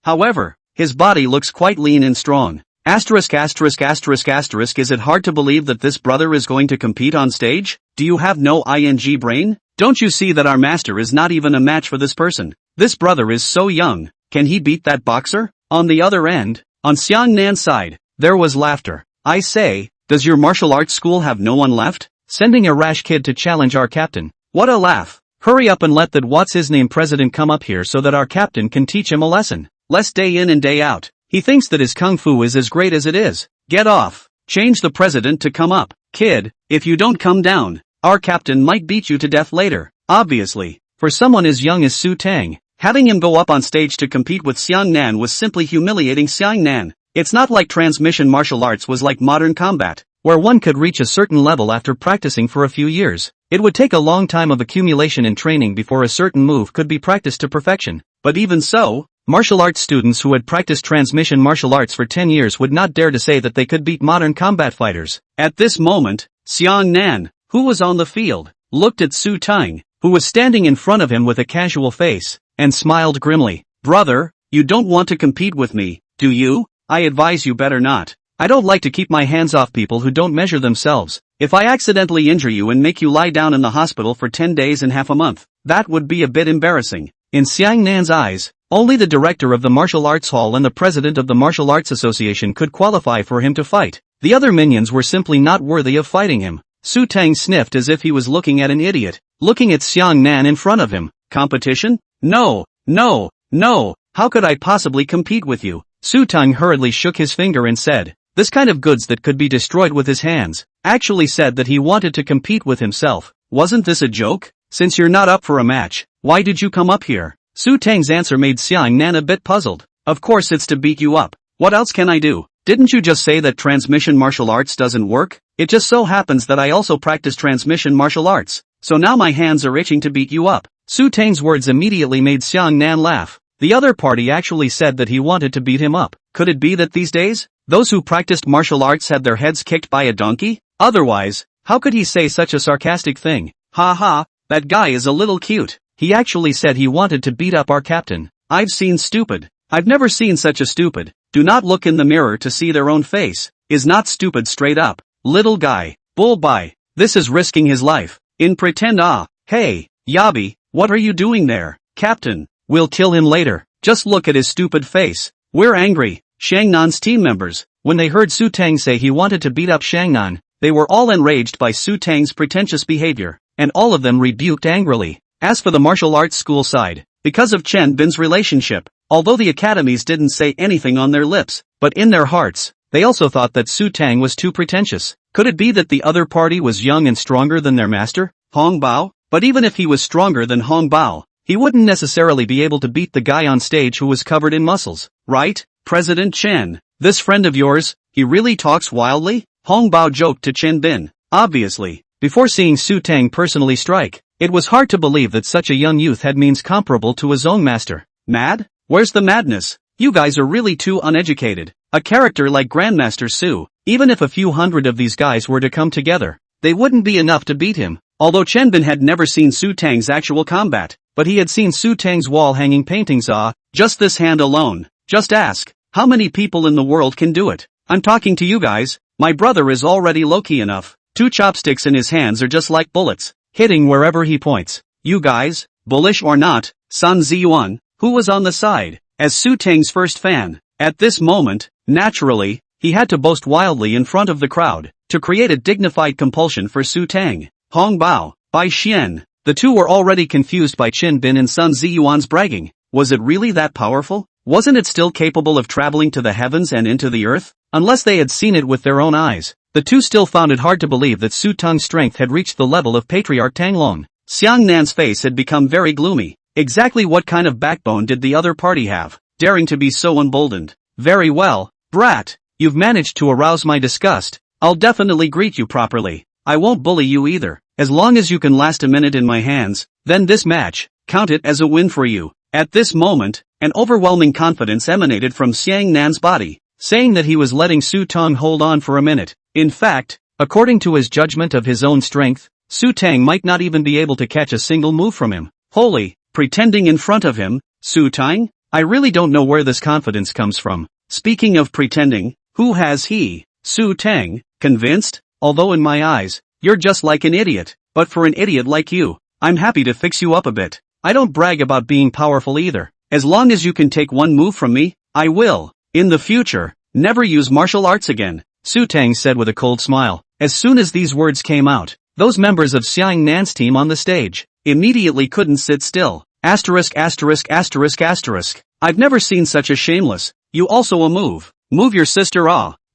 However, his body looks quite lean and strong. Is it hard to believe that this brother is going to compete on stage? Do you have no ing brain? Don't you see that our master is not even a match for this person? This brother is so young. Can he beat that boxer? On the other end, on Xiang Nan's side, there was laughter. I say, does your martial arts school have no one left? Sending a rash kid to challenge our captain. What a laugh. Hurry up and let that what's-his-name president come up here so that our captain can teach him a lesson. Less day in and day out. He thinks that his kung fu is as great as it is. Get off. Change the president to come up. Kid, if you don't come down, our captain might beat you to death later. Obviously, for someone as young as Su Teng, having him go up on stage to compete with Xiang Nan was simply humiliating Xiang Nan. It's not like transmission martial arts was like modern combat, where one could reach a certain level after practicing for a few years. It would take a long time of accumulation and training before a certain move could be practiced to perfection. But even so, martial arts students who had practiced transmission martial arts for 10 years would not dare to say that they could beat modern combat fighters. At this moment, Xiang Nan, who was on the field, looked at Su Teng, who was standing in front of him with a casual face, and smiled grimly. Brother, you don't want to compete with me, do you? I advise you better not. I don't like to keep my hands off people who don't measure themselves. If I accidentally injure you and make you lie down in the hospital for 10 days and half a month, that would be a bit embarrassing. In Xiang Nan's eyes, only the director of the martial arts hall and the president of the martial arts association could qualify for him to fight. The other minions were simply not worthy of fighting him. Su Teng sniffed as if he was looking at an idiot, looking at Xiang Nan in front of him. Competition? No. How could I possibly compete with you? Su Teng hurriedly shook his finger and said, this kind of goods that could be destroyed with his hands, actually said that he wanted to compete with himself. Wasn't this a joke? Since you're not up for a match, why did you come up here? Su Teng's answer made Xiang Nan a bit puzzled. Of course it's to beat you up. What else can I do? Didn't you just say that transmission martial arts doesn't work? It just so happens that I also practice transmission martial arts, so now my hands are itching to beat you up. Su Teng's words immediately made Xiang Nan laugh. The other party actually said that he wanted to beat him up. Could it be that these days, those who practiced martial arts had their heads kicked by a donkey? Otherwise, how could he say such a sarcastic thing? Ha ha, that guy is a little cute. He actually said he wanted to beat up our captain. I've never seen such a stupid. do not look in the mirror to see their own face, is not stupid straight up. Little guy, bull bye, this is risking his life. In pretend hey, Yabi, what are you doing there? Captain, we'll kill him later, just look at his stupid face. We're angry. Xiangnan's team members, when they heard Su Teng say he wanted to beat up Xiangnan, they were all enraged by Su Teng's pretentious behavior, and all of them rebuked angrily. As for the martial arts school side, because of Chen Bin's relationship, although the academies didn't say anything on their lips, but in their hearts, they also thought that Su Teng was too pretentious. Could it be that the other party was young and stronger than their master, Hong Bao? But even if he was stronger than Hong Bao, he wouldn't necessarily be able to beat the guy on stage who was covered in muscles, right? President Chen, this friend of yours, he really talks wildly? Hong Bao joked to Chen Bin. Obviously, before seeing Su Teng personally strike, it was hard to believe that such a young youth had means comparable to his own master. Mad? Where's the madness? You guys are really too uneducated. A character like Grandmaster Su, even if a few hundred of these guys were to come together, they wouldn't be enough to beat him. Although Chen Bin had never seen Su Teng's actual combat, but he had seen Su Teng's wall-hanging paintings. Just this hand alone. Just ask, how many people in the world can do it? I'm talking to you guys. My brother is already low-key enough. 2 chopsticks in his hands are just like bullets, hitting wherever he points. You guys, bullish or not, Sun Ziyuan, who was on the side, as Su Teng's first fan, at this moment, naturally, he had to boast wildly in front of the crowd, to create a dignified compulsion for Su Teng. Hong Bao, Bai Xian, the two were already confused by Chen Bin and Sun Ziyuan's bragging. Was it really that powerful? Wasn't it still capable of traveling to the heavens and into the earth? Unless they had seen it with their own eyes, the two still found it hard to believe that Su Teng's strength had reached the level of Patriarch Tanglong. Xiangnan's face had become very gloomy. Exactly what kind of backbone did the other party have, daring to be so emboldened? Very well, brat, you've managed to arouse my disgust. I'll definitely greet you properly. I won't bully you either. As long as you can last a minute in my hands, then this match, count it as a win for you. At this moment, an overwhelming confidence emanated from Xiangnan's body, saying that he was letting Su Teng hold on for a minute. In fact, according to his judgment of his own strength, Su Teng might not even be able to catch a single move from him. Holy, pretending in front of him, Su Teng? I really don't know where this confidence comes from. Speaking of pretending, who has he, Su Teng, convinced? Although in my eyes, you're just like an idiot, but for an idiot like you, I'm happy to fix you up a bit. I don't brag about being powerful either. As long as you can take one move from me, I will, in the future, never use martial arts again, Su Teng said with a cold smile. As soon as these words came out, those members of Xiangnan's team on the stage immediately couldn't sit still. Asterisk asterisk asterisk asterisk. I've never seen such a shameless. You also a move. Move your sister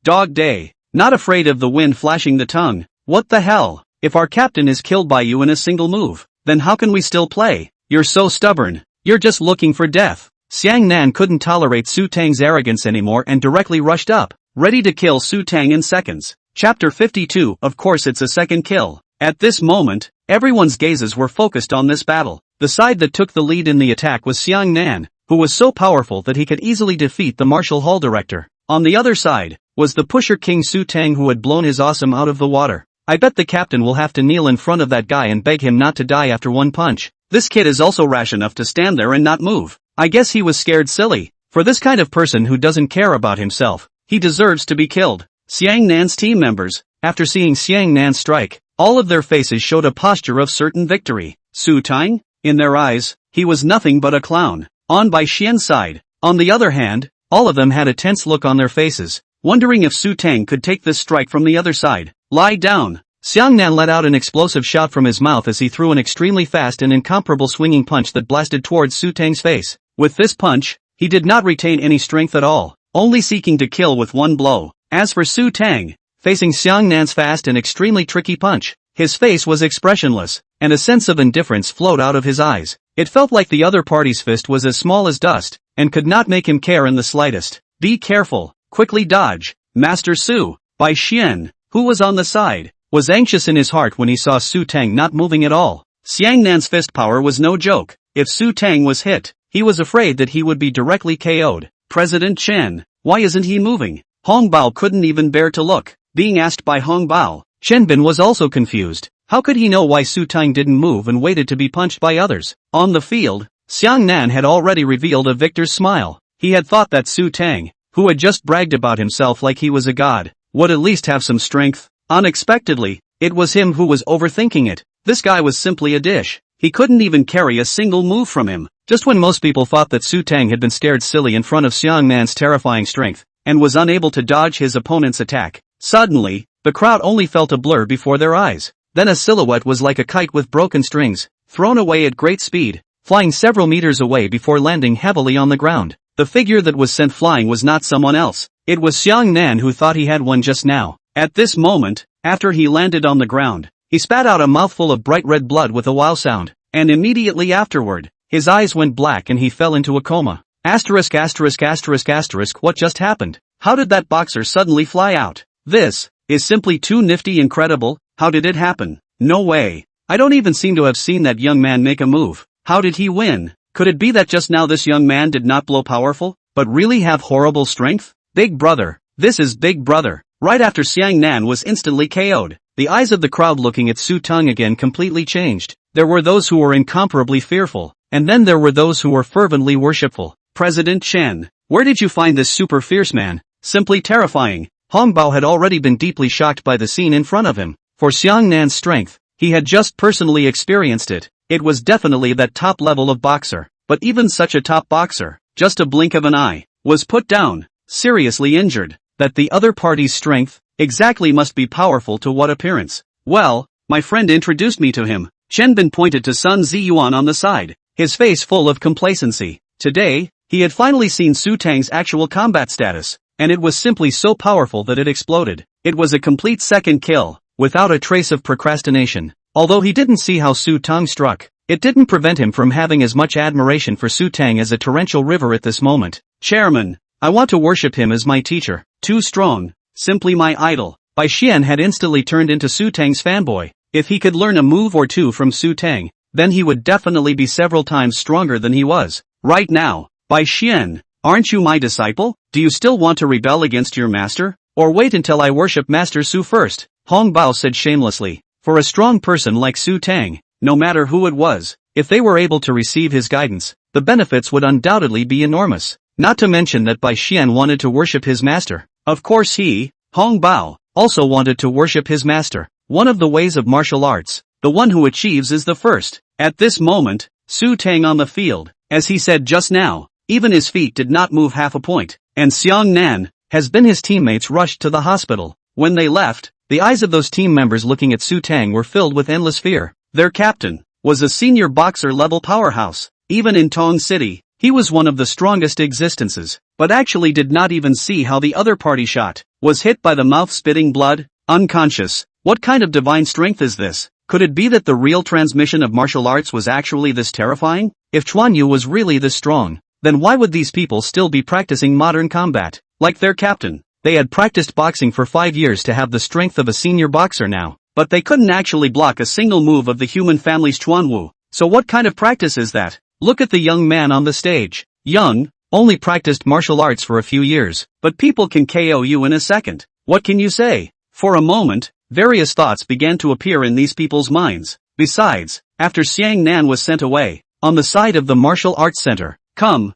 dog day. Not afraid of the wind flashing the tongue. What the hell? If our captain is killed by you in a single move, then how can we still play? You're so stubborn. You're just looking for death. Xiangnan couldn't tolerate Su Teng's arrogance anymore and directly rushed up, ready to kill Su Teng in seconds. Chapter 52. Of course it's a second kill. At this moment, everyone's gazes were focused on this battle. The side that took the lead in the attack was Xiangnan, who was so powerful that he could easily defeat the martial hall director. On the other side, was the pusher king Su Teng who had blown his awesome out of the water. I bet the captain will have to kneel in front of that guy and beg him not to die after one punch. This kid is also rash enough to stand there and not move. I guess he was scared silly. For this kind of person who doesn't care about himself, he deserves to be killed. Xiangnan's team members, after seeing Xiangnan strike, all of their faces showed a posture of certain victory. Su Teng? In their eyes, he was nothing but a clown. On Bai Xian's side, on the other hand, all of them had a tense look on their faces, wondering if Su Teng could take this strike from the other side. Lie down. Xiangnan let out an explosive shout from his mouth as he threw an extremely fast and incomparable swinging punch that blasted towards Su Teng's face. With this punch, he did not retain any strength at all, only seeking to kill with one blow. As for Su Teng, facing Xiangnan's fast and extremely tricky punch, his face was expressionless, and a sense of indifference flowed out of his eyes. It felt like the other party's fist was as small as dust, and could not make him care in the slightest. Be careful, quickly dodge. Master Su, Bai Xian, who was on the side, was anxious in his heart when he saw Su Teng not moving at all. Xiangnan's fist power was no joke. If Su Teng was hit, he was afraid that he would be directly KO'd. President Chen, why isn't he moving? Hong Bao couldn't even bear to look. Being asked by Hong Bao, Chen Bin was also confused. How could he know why Su Teng didn't move and waited to be punched by others? On the field, Xiangnan had already revealed a victor's smile. He had thought that Su Teng, who had just bragged about himself like he was a god, would at least have some strength. Unexpectedly, it was him who was overthinking it. This guy was simply a dish. He couldn't even carry a single move from him. Just when most people thought that Su Teng had been scared silly in front of Xiang Nan's terrifying strength, and was unable to dodge his opponent's attack, suddenly, the crowd only felt a blur before their eyes. Then a silhouette was like a kite with broken strings, thrown away at great speed, flying several meters away before landing heavily on the ground. The figure that was sent flying was not someone else. It was Xiang Nan, who thought he had one just now. At this moment, after he landed on the ground, he spat out a mouthful of bright red blood with a wow sound, and immediately afterward, his eyes went black and he fell into a coma. What just happened? How did that boxer suddenly fly out? This is simply too nifty incredible. How did it happen? No way. I don't even seem to have seen that young man make a move. How did he win? Could it be that just now this young man did not blow powerful, but really have horrible strength? Big brother. This is Big Brother. Right after Xiang Nan was instantly KO'd, the eyes of the crowd looking at Su Teng again completely changed. There were those who were incomparably fearful, and then there were those who were fervently worshipful. President Chen, where did you find this super fierce man? Simply terrifying. Hong Bao had already been deeply shocked by the scene in front of him. For Xiang Nan's strength, he had just personally experienced it. It was definitely that top level of boxer. But even such a top boxer, just a blink of an eye, was put down, seriously injured. That the other party's strength, exactly must be powerful to what appearance? Well, my friend introduced me to him. Chen Bin pointed to Sun Ziyuan on the side, his face full of complacency. Today, he had finally seen Su Teng's actual combat status, and it was simply so powerful that it exploded. It was a complete second kill, without a trace of procrastination. Although he didn't see how Su Teng struck, it didn't prevent him from having as much admiration for Su Teng as a torrential river at this moment. Chairman, I want to worship him as my teacher. Too strong, simply my idol. Bai Xian had instantly turned into Su Teng's fanboy. If he could learn a move or two from Su Teng, then he would definitely be several times stronger than he was right now. Bai Xian, aren't you my disciple? Do you still want to rebel against your master? Or wait until I worship Master Su first? Hong Bao said shamelessly. For a strong person like Su Teng, no matter who it was, if they were able to receive his guidance, the benefits would undoubtedly be enormous. Not to mention that Bai Xian wanted to worship his master. Of course he, Hong Bao, also wanted to worship his master. One of the ways of martial arts, the one who achieves is the first. At this moment, Su Teng on the field, as he said just now, even his feet did not move half a point, and Xiang Nan, has been his teammates rushed to the hospital. When they left, the eyes of those team members looking at Su Teng were filled with endless fear. Their captain was a senior boxer-level powerhouse. Even in Tong City, he was one of the strongest existences, but actually did not even see how the other party shot, was hit by the mouth spitting blood, unconscious. What kind of divine strength is this? Could it be that the real transmission of martial arts was actually this terrifying? If Chuan Yu was really this strong, then why would these people still be practicing modern combat? Like their captain, they had practiced boxing for 5 years to have the strength of a senior boxer now, but they couldn't actually block a single move of the human family's Chuan Wu. So what kind of practice is that? Look at the young man on the stage. Young, only practiced martial arts for a few years, but people can KO you in a second. What can you say? For a moment, various thoughts began to appear in these people's minds. Besides, after Xiang Nan was sent away, on the side of the martial arts center, come,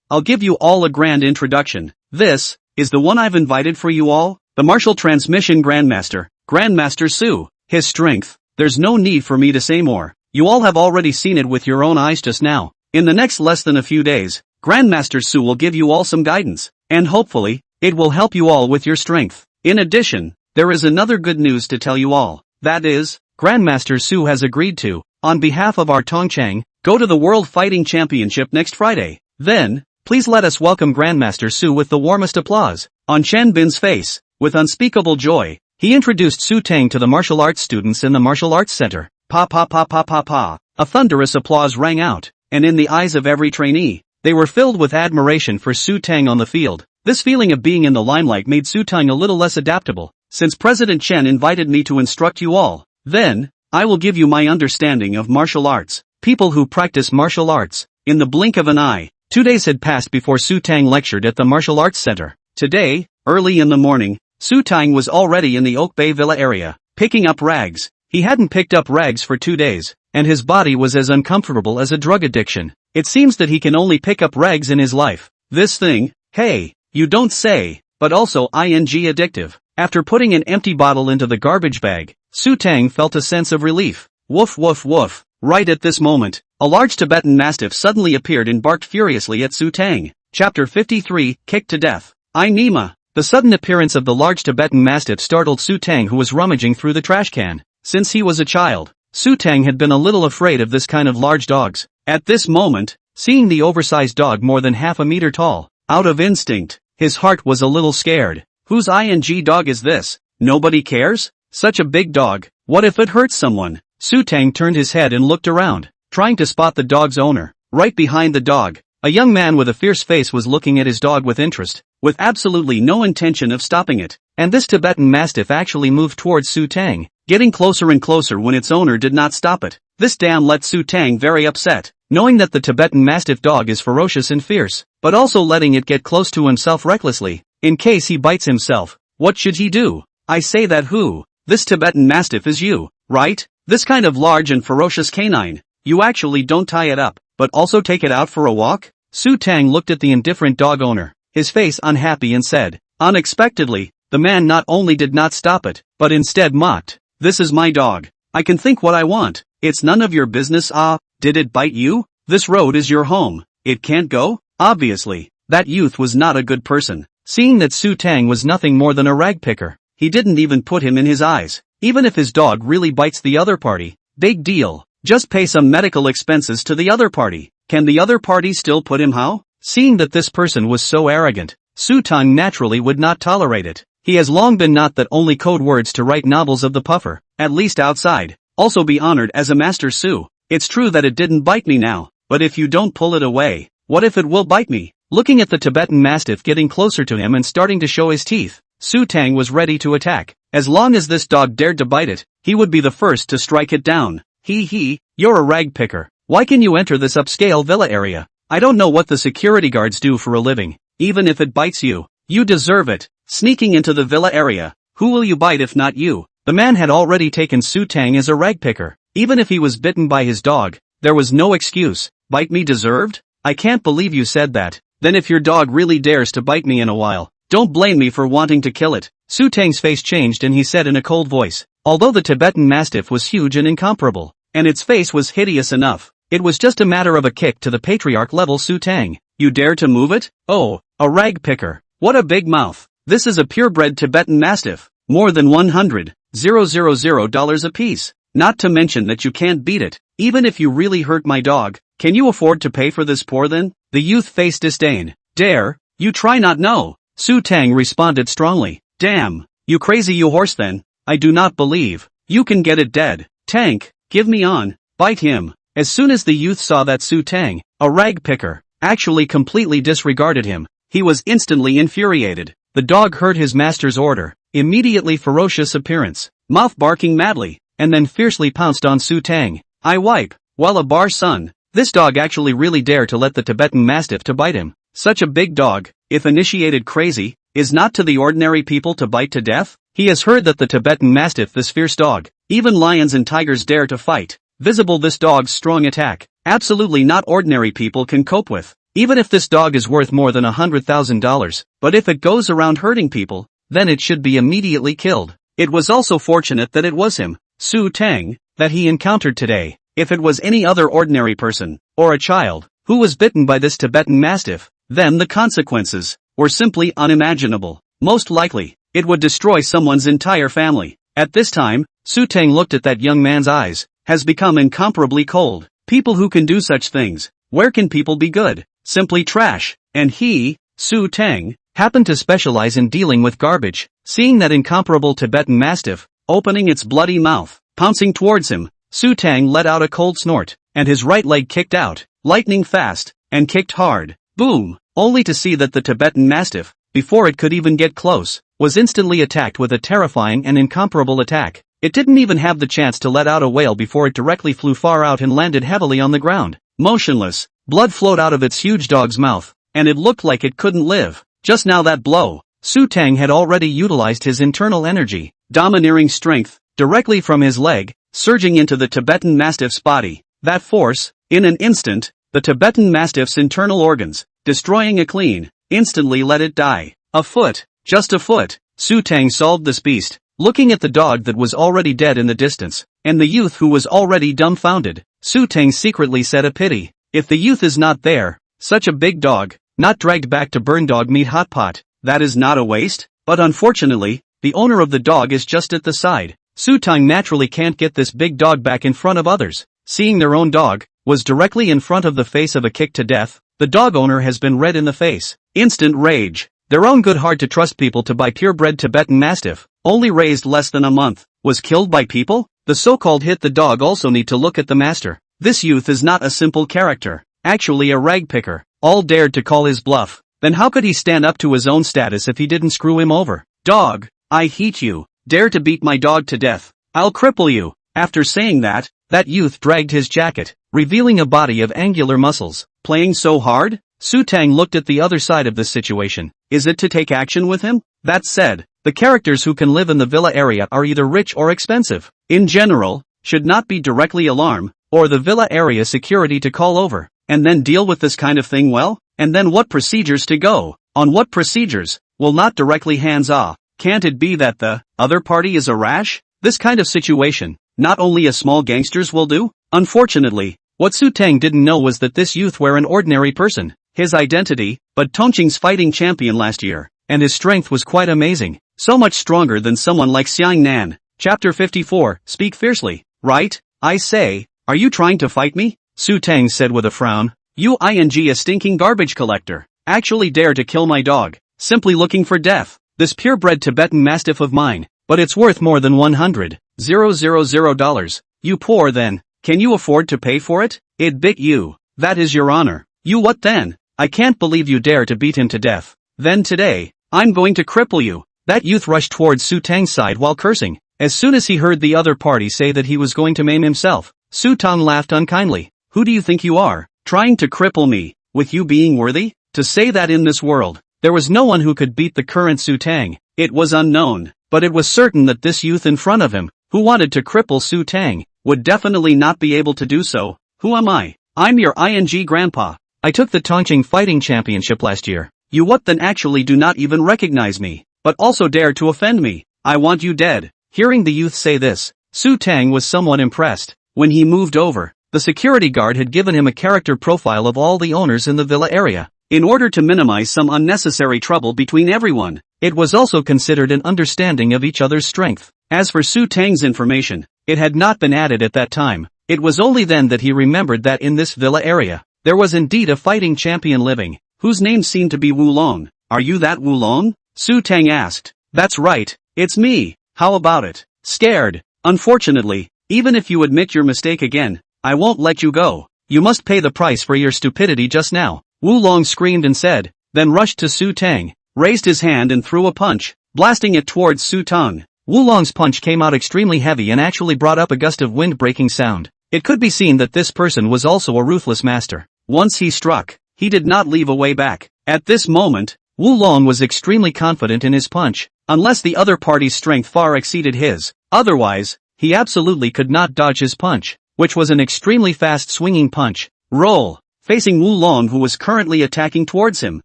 I'll give you all a grand introduction. This is the one I've invited for you all, the martial transmission Grandmaster, Grandmaster Su. His strength, there's no need for me to say more. You all have already seen it with your own eyes just now. In the next less than a few days, Grandmaster Su will give you all some guidance, and hopefully, it will help you all with your strength. In addition, there is another good news to tell you all. That is, Grandmaster Su has agreed to, on behalf of our Tongchang, go to the World Fighting Championship next Friday. Then, please let us welcome Grandmaster Su with the warmest applause. On Chen Bin's face, with unspeakable joy, he introduced Su Teng to the martial arts students in the martial arts center. Pa pa pa pa pa pa. A thunderous applause rang out, and in the eyes of every trainee, they were filled with admiration for Su Teng on the field. This feeling of being in the limelight made Su Teng a little less adaptable. Since President Chen invited me to instruct you all, then, I will give you my understanding of martial arts. People who practice martial arts, in the blink of an eye. 2 days had passed before Su Teng lectured at the martial arts center. Today, early in the morning, Su Teng was already in the Oak Bay Villa area, picking up rags. He hadn't picked up rags for 2 days, and his body was as uncomfortable as a drug addiction. It seems that he can only pick up rags in his life. This thing, hey, You don't say, but also addictive. After putting an empty bottle into the garbage bag, Su Teng felt a sense of relief. Woof woof woof. Right at this moment, a large Tibetan Mastiff suddenly appeared and barked furiously at Su Teng. Chapter 53, Kicked to Death. Nima. The sudden appearance of the large Tibetan Mastiff startled Su Teng, who was rummaging through the trash can. Since he was a child, Su Teng had been a little afraid of this kind of large dogs. At this moment, seeing the oversized dog more than half a meter tall, out of instinct, his heart was a little scared. Whose dog is this? Nobody cares? Such a big dog, what if it hurts someone? Su Teng turned his head and looked around, trying to spot the dog's owner. Right behind the dog, a young man with a fierce face was looking at his dog with interest, with absolutely no intention of stopping it. And this Tibetan Mastiff actually moved towards Su Teng, getting closer and closer when its owner did not stop it. This damn let Su Teng very upset, knowing that the Tibetan Mastiff dog is ferocious and fierce, but also letting it get close to himself recklessly. In case he bites himself, what should he do? I say that who? This Tibetan Mastiff is you, right? This kind of large and ferocious canine. You actually don't tie it up, but also take it out for a walk? Su Teng looked at the indifferent dog owner, his face unhappy, and said. Unexpectedly, the man not only did not stop it, but instead mocked. This is my dog. I can think what I want. It's none of your business. Did it bite you? This road is your home. It can't go? Obviously, that youth was not a good person. Seeing that Su Teng was nothing more than a rag picker, he didn't even put him in his eyes. Even if his dog really bites the other party, big deal. Just pay some medical expenses to the other party. Can the other party still put him how? Seeing that this person was so arrogant, Su Teng naturally would not tolerate it. He has long been not that only code words to write novels of the puffer, at least outside. Also be honored as a master Su. It's true that it didn't bite me now, but if you don't pull it away, what if it will bite me? Looking at the Tibetan Mastiff getting closer to him and starting to show his teeth, Su Teng was ready to attack. As long as this dog dared to bite it, he would be the first to strike it down. You're a rag picker. Why can you enter this upscale villa area? I don't know what the security guards do for a living. Even if it bites you, you deserve it. Sneaking into the villa area, who will you bite if not you? The man had already taken Su Teng as a rag picker. Even if he was bitten by his dog, there was no excuse. Bite me deserved? I can't believe you said that. Then if your dog really dares to bite me in a while, don't blame me for wanting to kill it. Su Teng's face changed and he said in a cold voice. Although the Tibetan Mastiff was huge and incomparable, and its face was hideous enough, it was just a matter of a kick to the patriarch level. Su Teng, you dare to move it? Oh, a rag picker. What a big mouth. This is a purebred Tibetan Mastiff. More than $100,000 a piece. Not to mention that you can't beat it. Even if you really hurt my dog, can you afford to pay for this poor then? The youth faced disdain. Dare? You try not know. Su Teng responded strongly. Damn, you crazy you horse then. I do not believe. You can get it dead. Tank, give me on. Bite him. As soon as the youth saw that Su Teng, a rag picker, actually completely disregarded him, he was instantly infuriated. The dog heard his master's order, immediately ferocious appearance, mouth barking madly, and then fiercely pounced on Su Teng. I wipe. Well, a bar son. This dog actually really dared to let the Tibetan Mastiff to bite him. Such a big dog, if initiated crazy, is not to the ordinary people to bite to death. He has heard that the Tibetan Mastiff, this fierce dog, even lions and tigers dare to fight. Visible this dog's strong attack, absolutely not ordinary people can cope with. Even if this dog is worth more than $100,000, but if it goes around hurting people, then it should be immediately killed. It was also fortunate that it was him, Su Teng, that he encountered today. If it was any other ordinary person, or a child, who was bitten by this Tibetan Mastiff, then the consequences were simply unimaginable. Most likely, it would destroy someone's entire family. At this time, Su Teng looked at that young man's eyes, has become incomparably cold. People who can do such things, where can people be good? Simply trash. And he, Su Teng, happened to specialize in dealing with garbage. Seeing that incomparable Tibetan Mastiff, opening its bloody mouth, pouncing towards him, Su Teng let out a cold snort, and his right leg kicked out, lightning fast, and kicked hard. Boom! Only to see that the Tibetan Mastiff, before it could even get close, was instantly attacked with a terrifying and incomparable attack. It didn't even have the chance to let out a wail before it directly flew far out and landed heavily on the ground. Motionless, blood flowed out of its huge dog's mouth, and it looked like it couldn't live. Just now that blow, Su Teng had already utilized his internal energy, domineering strength, directly from his leg, surging into the Tibetan Mastiff's body. That force, in an instant, the Tibetan Mastiff's internal organs, destroying a clean, instantly let it die. A foot, just a foot. Su Teng solved this beast, looking at the dog that was already dead in the distance, and the youth who was already dumbfounded. Su Teng secretly said a pity. If the youth is not there, such a big dog, not dragged back to burn dog meat hot pot, that is not a waste? But unfortunately, the owner of the dog is just at the side. Su Teng naturally can't get this big dog back in front of others. Seeing their own dog was directly in front of the face of a kick to death, the dog owner has been red in the face. Instant rage. Their own good hard to trust people to buy purebred Tibetan Mastiff, only raised less than a month, was killed by people? The so-called hit the dog also need to look at the master. This youth is not a simple character, actually a rag picker. All dared to call his bluff. Then how could he stand up to his own status if he didn't screw him over? Dog, I hate you. Dare to beat my dog to death. I'll cripple you. After saying that, that youth dragged his jacket, revealing a body of angular muscles. Playing so hard? Su Teng looked at the other side of this situation. Is it to take action with him? That said, the characters who can live in the villa area are either rich or expensive. In general, should not be directly alarm, or the villa area security to call over, and then deal with this kind of thing well? And then what procedures to go? On what procedures? Well, not directly hands off. Can't it be that the other party is a rash? This kind of situation, not only a small gangsters will do? Unfortunately, what Su Teng didn't know was that this youth were an ordinary person. His identity, but Tongqing's fighting champion last year, and his strength was quite amazing. So much stronger than someone like Xiang Nan. Chapter 54, Speak Fiercely. Right? I say, are you trying to fight me? Su Teng said with a frown. A stinking garbage collector. Actually dare to kill my dog. Simply looking for death. This purebred Tibetan Mastiff of mine. But it's worth more than $100,000. You poor then. Can you afford to pay for it? It bit you. That is your honor. You what then? I can't believe you dare to beat him to death. Then today, I'm going to cripple you. That youth rushed towards Su Teng's side while cursing. As soon as he heard the other party say that he was going to maim himself, Su Teng laughed unkindly. Who do you think you are? Trying to cripple me, with you being worthy? To say that in this world, there was no one who could beat the current Su Teng. It was unknown, but it was certain that this youth in front of him, who wanted to cripple Su Teng, would definitely not be able to do so. Who am I? I'm your grandpa. I took the Tongqing fighting championship last year. You what then actually do not even recognize me, but also dare to offend me. I want you dead. Hearing the youth say this, Su Teng was somewhat impressed. When he moved over, the security guard had given him a character profile of all the owners in the villa area, in order to minimize some unnecessary trouble between everyone. It was also considered an understanding of each other's strength. As for Su Teng's information, it had not been added at that time. It was only then that he remembered that in this villa area, there was indeed a fighting champion living, whose name seemed to be Wulong. Are you that Wulong? Su Teng asked. That's right, it's me. How about it? Scared? Unfortunately, even if you admit your mistake again, I won't let you go. You must pay the price for your stupidity just now. Wulong screamed and said, then rushed to Su Teng, raised his hand and threw a punch, blasting it towards Su Teng. Wulong's punch came out extremely heavy and actually brought up a gust of wind-breaking sound. It could be seen that this person was also a ruthless master. Once he struck, he did not leave a way back. At this moment, Wulong was extremely confident in his punch, unless the other party's strength far exceeded his. Otherwise, he absolutely could not dodge his punch, which was an extremely fast swinging punch. Roll! Facing Wulong who was currently attacking towards him,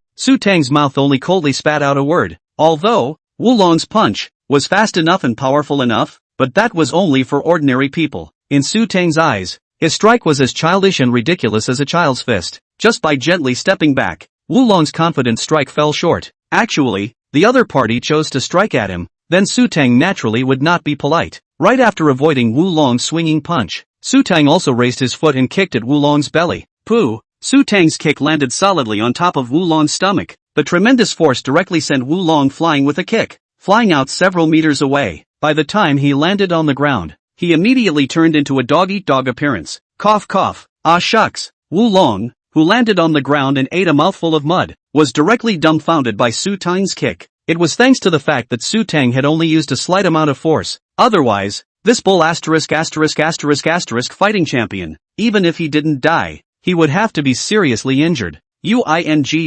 Su Teng's mouth only coldly spat out a word. Although, Wulong's punch was fast enough and powerful enough, but that was only for ordinary people. In Su Teng's eyes, his strike was as childish and ridiculous as a child's fist. Just by gently stepping back, Wulong's confident strike fell short. Actually, the other party chose to strike at him, then Su Teng naturally would not be polite. Right after avoiding Wulong's swinging punch, Su Teng also raised his foot and kicked at Wulong's belly. Pooh! Su Teng's kick landed solidly on top of Wulong's stomach. The tremendous force directly sent Wulong flying with a kick, flying out several meters away. By the time he landed on the ground, he immediately turned into a dog-eat-dog appearance. Cough cough. Ah shucks. Wulong, who landed on the ground and ate a mouthful of mud, was directly dumbfounded by Su Teng's kick. It was thanks to the fact that Su Teng had only used a slight amount of force. Otherwise, this bull fighting champion, even if he didn't die, he would have to be seriously injured. You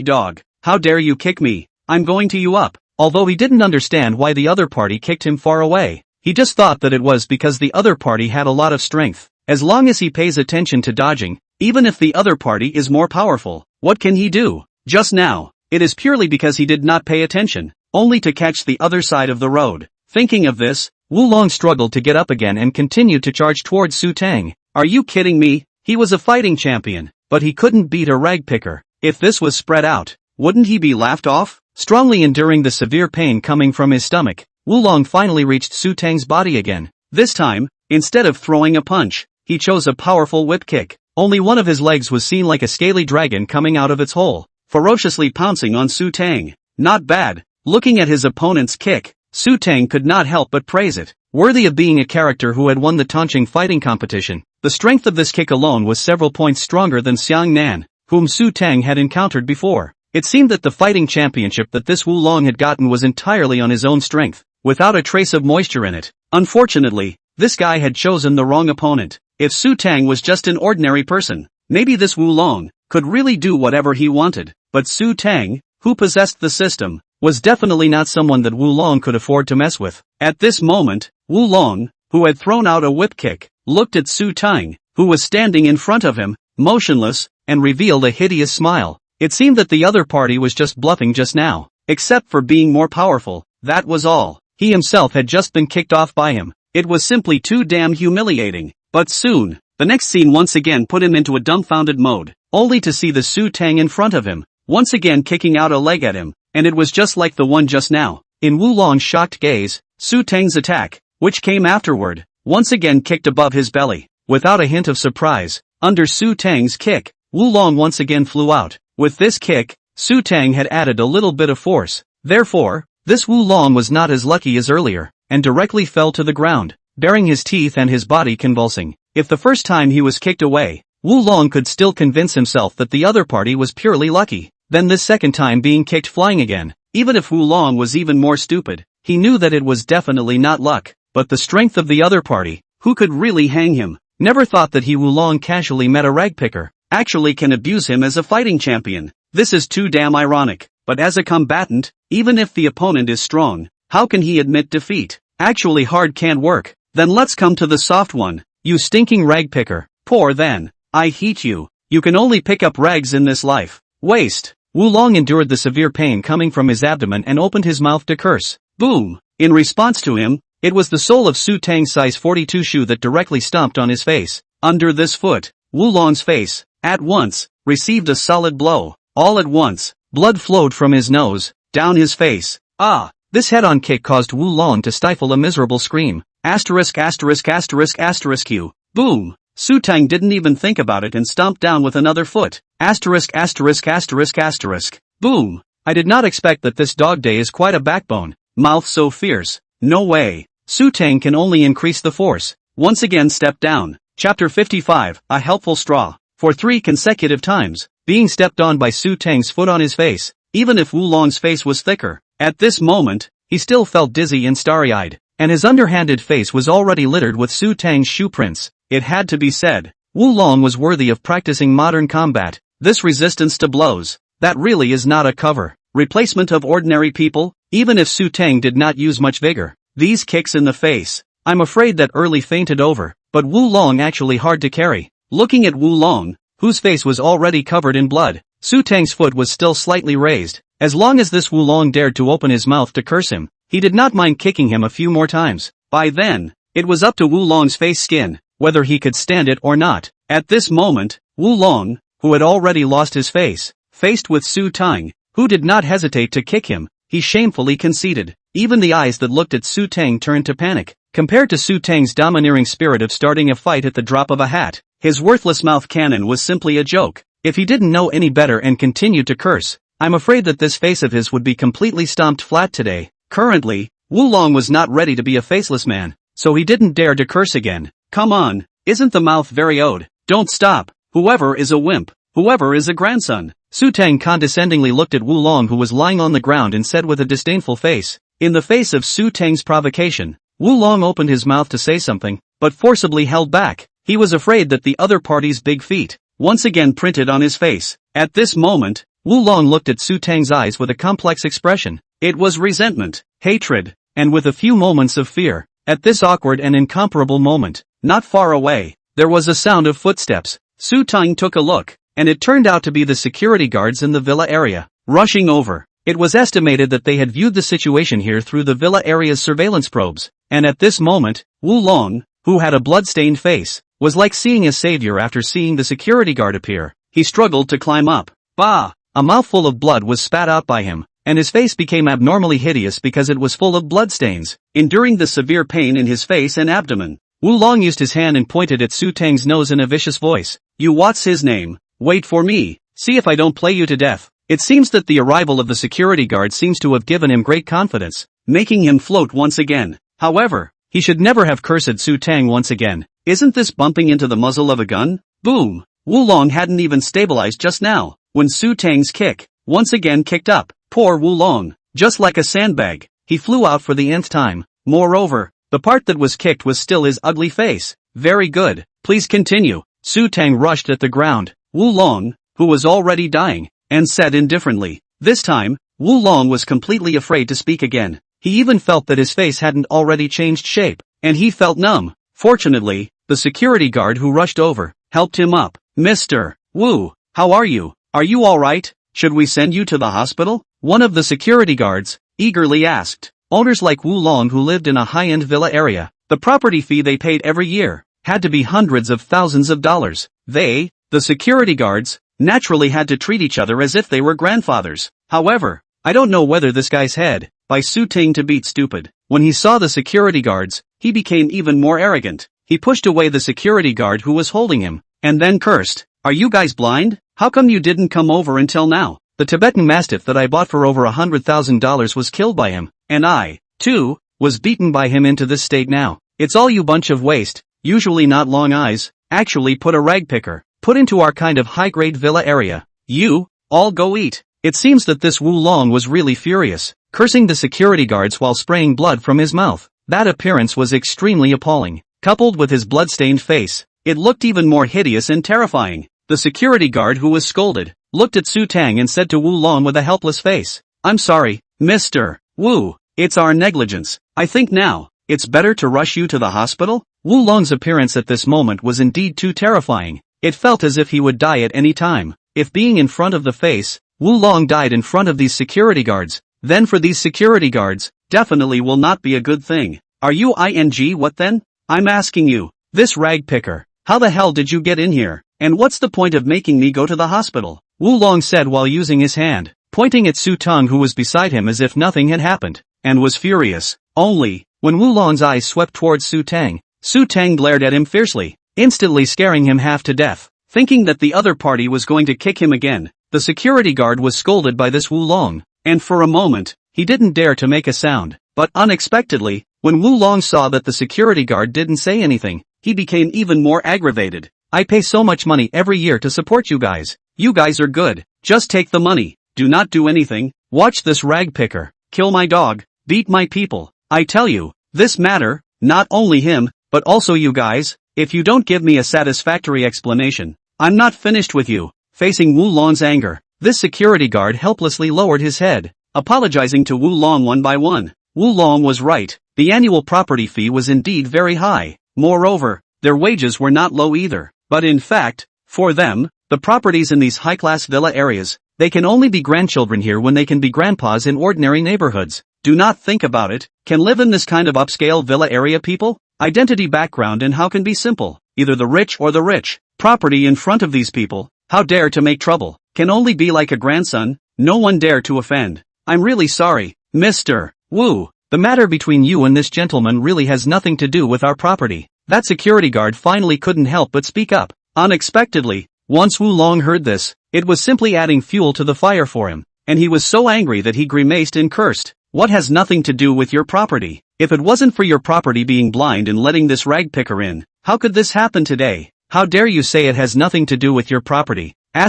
dog, how dare you kick me? I'm going to you up. Although he didn't understand why the other party kicked him far away, he just thought that it was because the other party had a lot of strength. As long as he pays attention to dodging, even if the other party is more powerful, what can he do? Just now, it is purely because he did not pay attention, only to catch the other side of the road. Thinking of this, Wulong struggled to get up again and continued to charge towards Su Teng. Are you kidding me? He was a fighting champion, but he couldn't beat a rag picker. If this was spread out, wouldn't he be laughed off? Strongly enduring the severe pain coming from his stomach, Wulong finally reached Su Teng's body again. This time, instead of throwing a punch, he chose a powerful whip kick. Only one of his legs was seen like a scaly dragon coming out of its hole, ferociously pouncing on Su Teng. Not bad. Looking at his opponent's kick, Su Teng could not help but praise it. Worthy of being a character who had won the Tongcheng fighting competition, the strength of this kick alone was several points stronger than Xiang Nan, whom Su Teng had encountered before. It seemed that the fighting championship that this Wulong had gotten was entirely on his own strength, without a trace of moisture in it. Unfortunately, this guy had chosen the wrong opponent. If Su Teng was just an ordinary person, maybe this Wulong could really do whatever he wanted. But Su Teng, who possessed the system, was definitely not someone that Wulong could afford to mess with. At this moment, Wulong, who had thrown out a whip kick, looked at Su Teng, who was standing in front of him, motionless, and revealed a hideous smile. It seemed that the other party was just bluffing just now, except for being more powerful, that was all. He himself had just been kicked off by him. It was simply too damn humiliating. But soon, the next scene once again put him into a dumbfounded mode, only to see the Su Teng in front of him, once again kicking out a leg at him, and it was just like the one just now. In Wulong's shocked gaze, Su Teng's attack, which came afterward, once again kicked above his belly. Without a hint of surprise, under Su Teng's kick, Wulong once again flew out. With this kick, Su Teng had added a little bit of force. Therefore, this Wulong was not as lucky as earlier, and directly fell to the ground, baring his teeth and his body convulsing. If the first time he was kicked away, Wulong could still convince himself that the other party was purely lucky, then this second time being kicked flying again. Even if Wulong was even more stupid, he knew that it was definitely not luck, but the strength of the other party, who could really hang him. Never thought that he Wulong casually met a rag picker, actually can abuse him as a fighting champion. This is too damn ironic, but as a combatant, even if the opponent is strong, how can he admit defeat? Actually hard can't work. Then let's come to the soft one. You stinking rag picker. Poor then. I hate you. You can only pick up rags in this life. Waste. Wulong endured the severe pain coming from his abdomen and opened his mouth to curse. Boom. In response to him, it was the sole of Su Teng's size 42 shoe that directly stomped on his face. Under this foot, Wulong's face, at once, received a solid blow. All at once, blood flowed from his nose, down his face. Ah! This head-on kick caused Wulong to stifle a miserable scream. Asterisk asterisk asterisk asterisk Q. Boom! Su Teng didn't even think about it and stomped down with another foot. Asterisk asterisk asterisk asterisk. Boom! I did not expect that this dog day is quite a backbone. Mouth so fierce. No way. Su Teng can only increase the force. Once again stepped down. Chapter 55, A Helpful Straw. For 3 consecutive times, being stepped on by Su Teng's foot on his face, even if Wulong's face was thicker. At this moment, he still felt dizzy and starry-eyed, and his underhanded face was already littered with Su Teng's shoe prints. It had to be said, Wulong was worthy of practicing modern combat. This resistance to blows, that really is not a cover replacement of ordinary people, even if Su Teng did not use much vigor. These kicks in the face, I'm afraid that early fainted over, but Wulong actually hard to carry. Looking at Wulong, whose face was already covered in blood, Su Teng's foot was still slightly raised. As long as this Wulong dared to open his mouth to curse him, he did not mind kicking him a few more times. By then, it was up to Wulong's face skin, whether he could stand it or not. At this moment, Wulong, who had already lost his face, faced with Su Teng, who did not hesitate to kick him, he shamefully conceded. Even the eyes that looked at Su Teng turned to panic. Compared to Su Teng's domineering spirit of starting a fight at the drop of a hat, his worthless mouth cannon was simply a joke. If he didn't know any better and continued to curse, I'm afraid that this face of his would be completely stomped flat today. Currently, Wulong was not ready to be a faceless man, so he didn't dare to curse again. Come on, isn't the mouth very old? Don't stop. Whoever is a wimp, whoever is a grandson. Su Teng condescendingly looked at Wulong, who was lying on the ground, and said with a disdainful face. In the face of Su Teng's provocation, Wulong opened his mouth to say something, but forcibly held back. He was afraid that the other party's big feet, once again printed on his face. At this moment, Wulong looked at Su Teng's eyes with a complex expression. It was resentment, hatred, and with a few moments of fear. At this awkward and incomparable moment, not far away, there was a sound of footsteps. Su Teng took a look, and it turned out to be the security guards in the villa area. rushing over. It was estimated that they had viewed the situation here through the villa area's surveillance probes, and at this moment, Wu Long, who had a blood-stained face, was like seeing a savior after seeing the security guard appear. He struggled to climb up. Bah! A mouthful of blood was spat out by him, and his face became abnormally hideous because it was full of bloodstains. Enduring the severe pain in his face and abdomen, Wu Long used his hand and pointed at Su Teng's nose in a vicious voice. You what's his name? Wait for me. See if I don't play you to death. It seems that the arrival of the security guard seems to have given him great confidence, making him float once again. However, he should never have cursed Su Teng once again. Isn't this bumping into the muzzle of a gun? Boom! Wu Long hadn't even stabilized just now, when Su Teng's kick, once again kicked up. Poor Wu Long, just like a sandbag, he flew out for the nth time. Moreover, the part that was kicked was still his ugly face. Very good, please continue. Su Teng rushed at the ground. Wu Long, who was already dying, and said indifferently. This time, Wu Long was completely afraid to speak again. He even felt that his face hadn't already changed shape, and he felt numb. Fortunately, the security guard who rushed over, helped him up. Mr. Wu, how are you? Are you alright? Should we send you to the hospital? One of the security guards, eagerly asked. Owners like Wu Long who lived in a high-end villa area, the property fee they paid every year, had to be hundreds of thousands of dollars. They, the security guards, naturally had to treat each other as if they were grandfathers. However, I don't know whether this guy's head, by Su Teng to beat stupid. When he saw the security guards, he became even more arrogant. He pushed away the security guard who was holding him, and then cursed. Are you guys blind? How come you didn't come over until now? The Tibetan Mastiff that I bought for over $100,000 was killed by him, and I, too, was beaten by him into this state now. It's all you bunch of waste, usually not long eyes, actually put a rag picker, put into our kind of high-grade villa area. You, all go eat. It seems that this Wu Long was really furious, cursing the security guards while spraying blood from his mouth. That appearance was extremely appalling, coupled with his blood-stained face. It looked even more hideous and terrifying. The security guard who was scolded, looked at Su Teng and said to Wu Long with a helpless face, I'm sorry, Mr. Wu, it's our negligence. I think now, it's better to rush you to the hospital? Wu Long's appearance at this moment was indeed too terrifying. It felt as if he would die at any time. If being in front of the face, Wu Long died in front of these security guards, then for these security guards, definitely will not be a good thing. Are you what then? I'm asking you, this rag picker, how the hell did you get in here? And what's the point of making me go to the hospital? Wu Long said while using his hand, pointing at Su Teng who was beside him as if nothing had happened, and was furious. Only, when Wu Long's eyes swept towards Su Teng glared at him fiercely, instantly scaring him half to death. Thinking that the other party was going to kick him again, the security guard was scolded by this Wu Long, and for a moment, he didn't dare to make a sound. But unexpectedly, when Wu Long saw that the security guard didn't say anything, he became even more aggravated. I pay so much money every year to support you guys. You guys are good. Just take the money. Do not do anything. Watch this rag picker. Kill my dog. Beat my people. I tell you, this matter, not only him, but also you guys, if you don't give me a satisfactory explanation, I'm not finished with you. Facing Wu Long's anger, this security guard helplessly lowered his head, apologizing to Wu Long one by one. Wu Long was right. The annual property fee was indeed very high. Moreover, their wages were not low either. But in fact, for them, the properties in these high-class villa areas, they can only be grandchildren here when they can be grandpas in ordinary neighborhoods. Do not think about it. Can live in this kind of upscale villa area people? Identity, background and how can be simple. Either the rich or the rich. Property in front of these people, how dare to make trouble. Can only be like a grandson, no one dare to offend. I'm really sorry, Mr. Wu. The matter between you and this gentleman really has nothing to do with our property. That security guard finally couldn't help but speak up. Unexpectedly, once Wu Long heard this, it was simply adding fuel to the fire for him, and he was so angry that he grimaced and cursed. What has nothing to do with your property? If it wasn't for your property being blind and letting this rag picker in, how could this happen today? How dare you say it has nothing to do with your property? You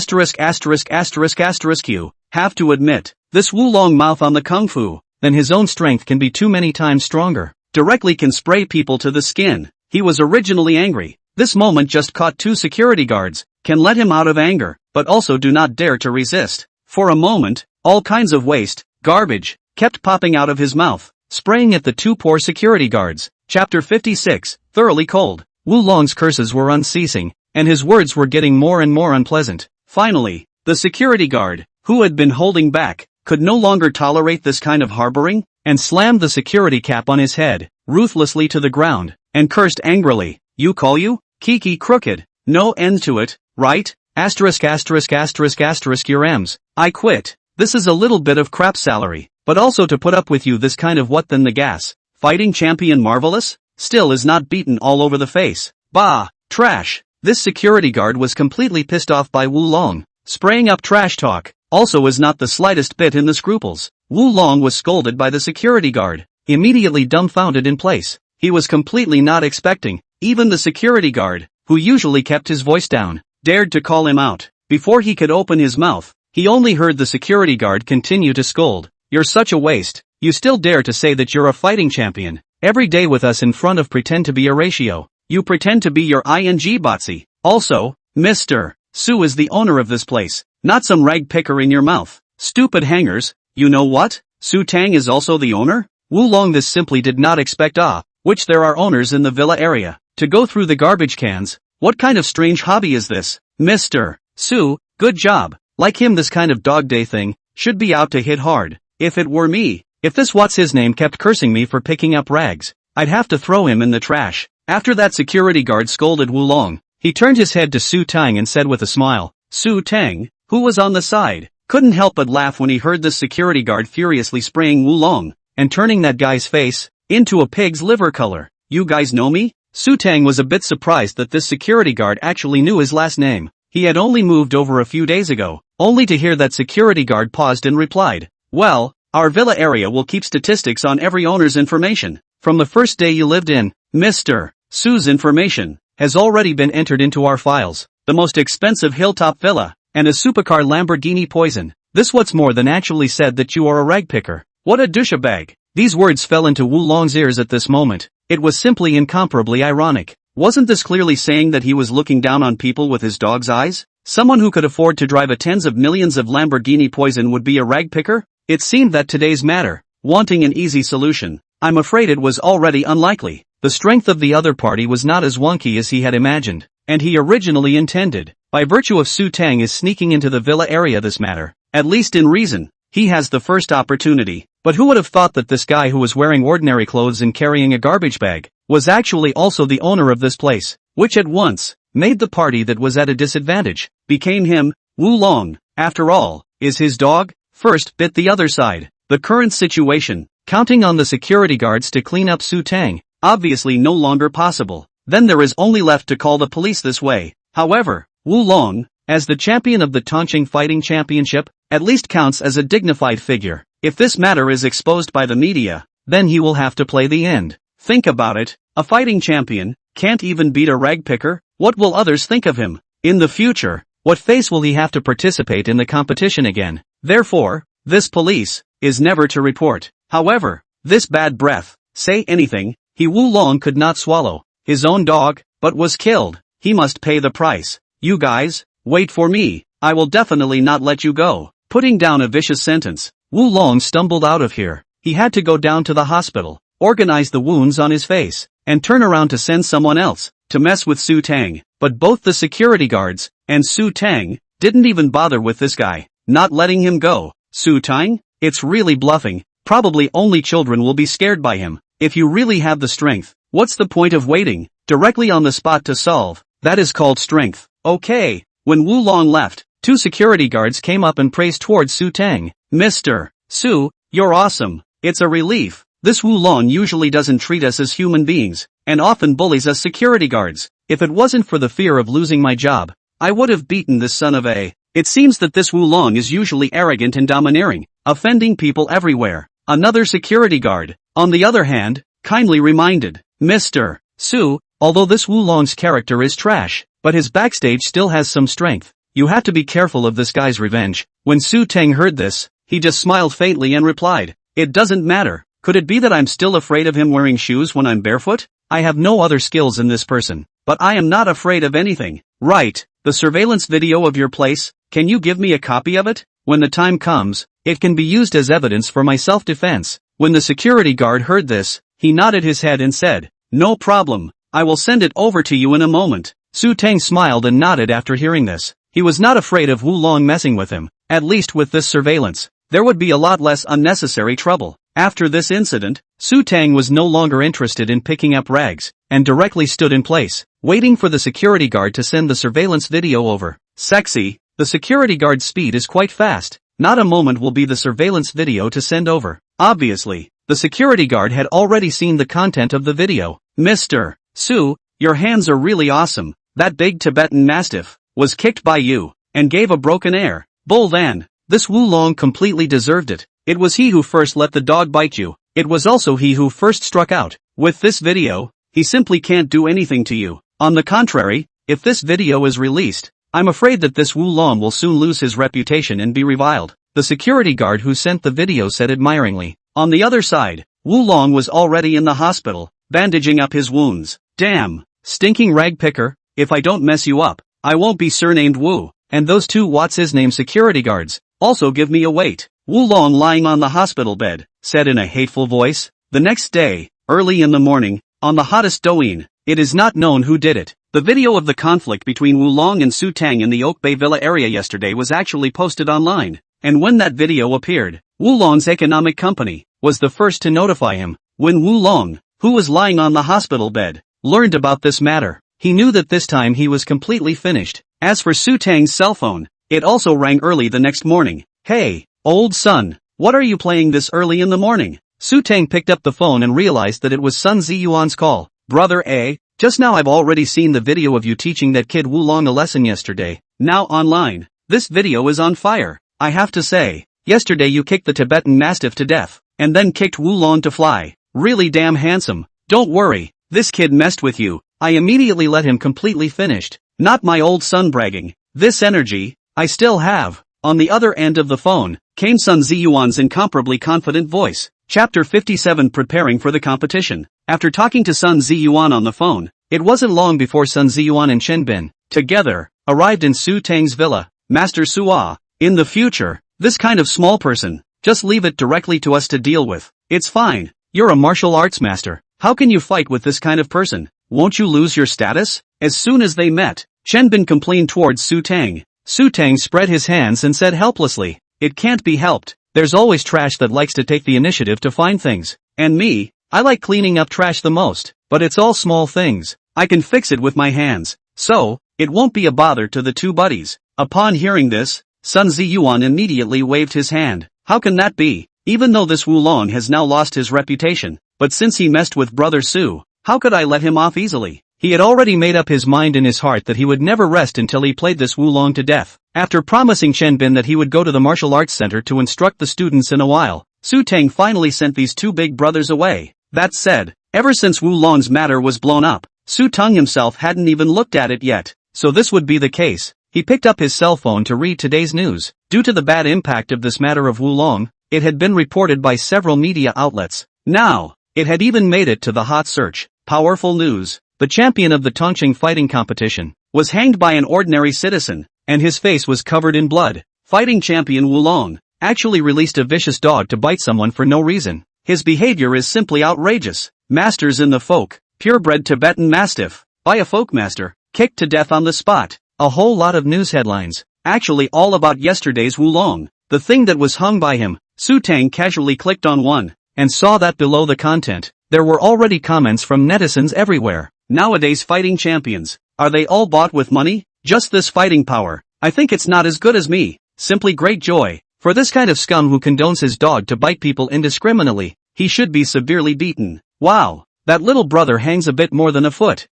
have to admit, this Wu Long mouth on the kung fu, then his own strength can be too many times stronger, directly can spray people to the skin. He was originally angry. This moment just caught two security guards, can let him out of anger, but also do not dare to resist. For a moment, all kinds of waste, garbage, kept popping out of his mouth, spraying at the two poor security guards. Chapter 56, Thoroughly Cold. Wu Long's curses were unceasing, and his words were getting more and more unpleasant. Finally, the security guard, who had been holding back, could no longer tolerate this kind of harboring, and slammed the security cap on his head, ruthlessly to the ground, and cursed angrily, "You call you? Kiki crooked. No end to it, right? Asterisk asterisk asterisk asterisk your M's. I quit. This is a little bit of crap salary, but also to put up with you this kind of what then the gas. Fighting champion marvelous? Still is not beaten all over the face. Bah, trash." This security guard was completely pissed off by Wulong. Spraying up trash talk, also was not the slightest bit in the scruples. Wulong was scolded by the security guard, immediately dumbfounded in place. He was completely not expecting, even the security guard, who usually kept his voice down, dared to call him out. Before he could open his mouth, he only heard the security guard continue to scold. "You're such a waste. You still dare to say that you're a fighting champion. Every day with us in front of pretend to be a ratio. You pretend to be your ing botsy. Also, Mr. Su is the owner of this place, not some rag picker in your mouth. Stupid hangers, you know what? Su Teng is also the owner?" Wulong this simply did not expect which there are owners in the villa area, to go through the garbage cans. What kind of strange hobby is this? Mr. Su, good job. Like him this kind of dog day thing, should be out to hit hard. If it were me, if this what's his name kept cursing me for picking up rags, I'd have to throw him in the trash. After that security guard scolded Wulong, he turned his head to Su Teng and said with a smile, Su Teng, who was on the side, couldn't help but laugh when he heard this security guard furiously spraying Wulong, and turning that guy's face into a pig's liver color. "You guys know me?" Su Teng was a bit surprised that this security guard actually knew his last name. He had only moved over a few days ago, only to hear that security guard paused and replied, "Well, our villa area will keep statistics on every owner's information. From the first day you lived in, Mr. Su's information has already been entered into our files. The most expensive hilltop villa, and a supercar Lamborghini Poison. This what's more than actually said that you are a rag picker. What a douchebag." These words fell into Wulong's ears at this moment. It was simply incomparably ironic. Wasn't this clearly saying that he was looking down on people with his dog's eyes? Someone who could afford to drive a tens of millions of Lamborghini Poison would be a rag picker? It seemed that today's matter, wanting an easy solution, I'm afraid it was already unlikely. The strength of the other party was not as wonky as he had imagined, and he originally intended. By virtue of Su Teng is sneaking into the villa area this matter, at least in reason, he has the first opportunity. But who would have thought that this guy who was wearing ordinary clothes and carrying a garbage bag, was actually also the owner of this place, which at once made the party that was at a disadvantage, became him. Wulong, after all, is his dog, first bit the other side. The current situation, counting on the security guards to clean up Su Teng, obviously no longer possible. Then there is only left to call the police this way. However, Wulong, as the champion of the Tongqing Fighting Championship, at least counts as a dignified figure. If this matter is exposed by the media, then he will have to play the end. Think about it, a fighting champion can't even beat a rag picker. What will others think of him? In the future, what face will he have to participate in the competition again? Therefore, this police is never to report. However, this bad breath, say anything, Wulong could not swallow. His own dog, but was killed. He must pay the price. You guys, wait for me. I will definitely not let you go. Putting down a vicious sentence, Wulong stumbled out of here. He had to go down to the hospital, organize the wounds on his face, and turn around to send someone else to mess with Su Teng. But both the security guards and Su Teng didn't even bother with this guy, not letting him go. Su Teng? It's really bluffing. Probably only children will be scared by him. If you really have the strength, what's the point of waiting directly on the spot to solve? That is called strength. Okay. When Wulong left, two security guards came up and praised towards Su Teng. Mr. Su, you're awesome. It's a relief. This Wulong usually doesn't treat us as human beings, and often bullies us security guards. If it wasn't for the fear of losing my job, I would have beaten this son of a. It seems that this Wulong is usually arrogant and domineering, offending people everywhere. Another security guard, on the other hand, kindly reminded Mr. Su, although this Wulong's character is trash, but his backstage still has some strength. You have to be careful of this guy's revenge. When Su Teng heard this, he just smiled faintly and replied, "It doesn't matter. Could it be that I'm still afraid of him wearing shoes when I'm barefoot? I have no other skills in this person, but I am not afraid of anything." Right, the surveillance video of your place, can you give me a copy of it? When the time comes, it can be used as evidence for my self-defense. When the security guard heard this, he nodded his head and said, "No problem. I will send it over to you in a moment." Su Teng smiled and nodded after hearing this. He was not afraid of Wulong messing with him. At least with this surveillance, there would be a lot less unnecessary trouble. After this incident, Su Teng was no longer interested in picking up rags, and directly stood in place, waiting for the security guard to send the surveillance video over. Sexy, the security guard's speed is quite fast. Not a moment will be the surveillance video to send over. Obviously, the security guard had already seen the content of the video. Mr. Su, your hands are really awesome. That big Tibetan Mastiff was kicked by you, and gave a broken air. Bull then. This Wulong completely deserved it. It was he who first let the dog bite you. It was also he who first struck out. With this video, he simply can't do anything to you. On the contrary, if this video is released, I'm afraid that this Wulong will soon lose his reputation and be reviled. The security guard who sent the video said admiringly. On the other side, Wulong was already in the hospital, bandaging up his wounds. Damn, stinking rag picker, if I don't mess you up, I won't be surnamed Wu. And those two what's-his-name security guards also give me a weight. Wulong, lying on the hospital bed, said in a hateful voice. The next day, early in the morning, on the hottest Douyin, it is not known who did it. The video of the conflict between Wulong and Su Teng in the Oak Bay Villa area yesterday was actually posted online, and when that video appeared, Wulong's economic company was the first to notify him. When Wulong, who was lying on the hospital bed, learned about this matter, he knew that this time he was completely finished. As for Su Teng's cell phone, it also rang early the next morning. Hey, old son, what are you playing this early in the morning? Su Teng picked up the phone and realized that it was Sun Ziyuan's call. Brother A, just now I've already seen the video of you teaching that kid Wulong a lesson yesterday. Now online. This video is on fire. I have to say, yesterday you kicked the Tibetan Mastiff to death, and then kicked Wulong to fly. Really damn handsome. Don't worry, this kid messed with you. I immediately let him completely finished. Not my old son bragging. This energy, I still have. On the other end of the phone, came Sun Ziyuan's incomparably confident voice. Chapter 57. Preparing for the competition. After talking to Sun Ziyuan on the phone, it wasn't long before Sun Ziyuan and Shenbin, together, arrived in Su Teng's villa. Master Sua, in the future, this kind of small person, just leave it directly to us to deal with. It's fine, you're a martial arts master. How can you fight with this kind of person? Won't you lose your status? As soon as they met, Shenbin complained towards Su Teng. Su Teng spread his hands and said helplessly, it can't be helped. There's always trash that likes to take the initiative to find things. And me, I like cleaning up trash the most, but it's all small things. I can fix it with my hands. So, it won't be a bother to the two buddies. Upon hearing this, Sun Ziyuan immediately waved his hand. How can that be? Even though this Wulong has now lost his reputation, but since he messed with Brother Su, how could I let him off easily? He had already made up his mind in his heart that he would never rest until he played this Wulong to death. After promising Shenbin that he would go to the martial arts center to instruct the students in a while, Su Teng finally sent these two big brothers away. That said, ever since Wulong's matter was blown up, Su Teng himself hadn't even looked at it yet, so this would be the case. He picked up his cell phone to read today's news. Due to the bad impact of this matter of Wulong, it had been reported by several media outlets. Now, it had even made it to the hot search. Powerful news. The champion of the Tongqing fighting competition was hanged by an ordinary citizen, and his face was covered in blood. Fighting champion Wulong actually released a vicious dog to bite someone for no reason. His behavior is simply outrageous. Masters in the folk, purebred Tibetan Mastiff, by a folkmaster, kicked to death on the spot. A whole lot of news headlines, actually all about yesterday's Wulong, the thing that was hung by him. Su Teng casually clicked on one, and saw that below the content, there were already comments from netizens everywhere. Nowadays fighting champions, are they all bought with money? Just this fighting power, I think it's not as good as me. Simply great joy. For this kind of scum who condones his dog to bite people indiscriminately, he should be severely beaten. Wow, that little brother hangs a bit more than a foot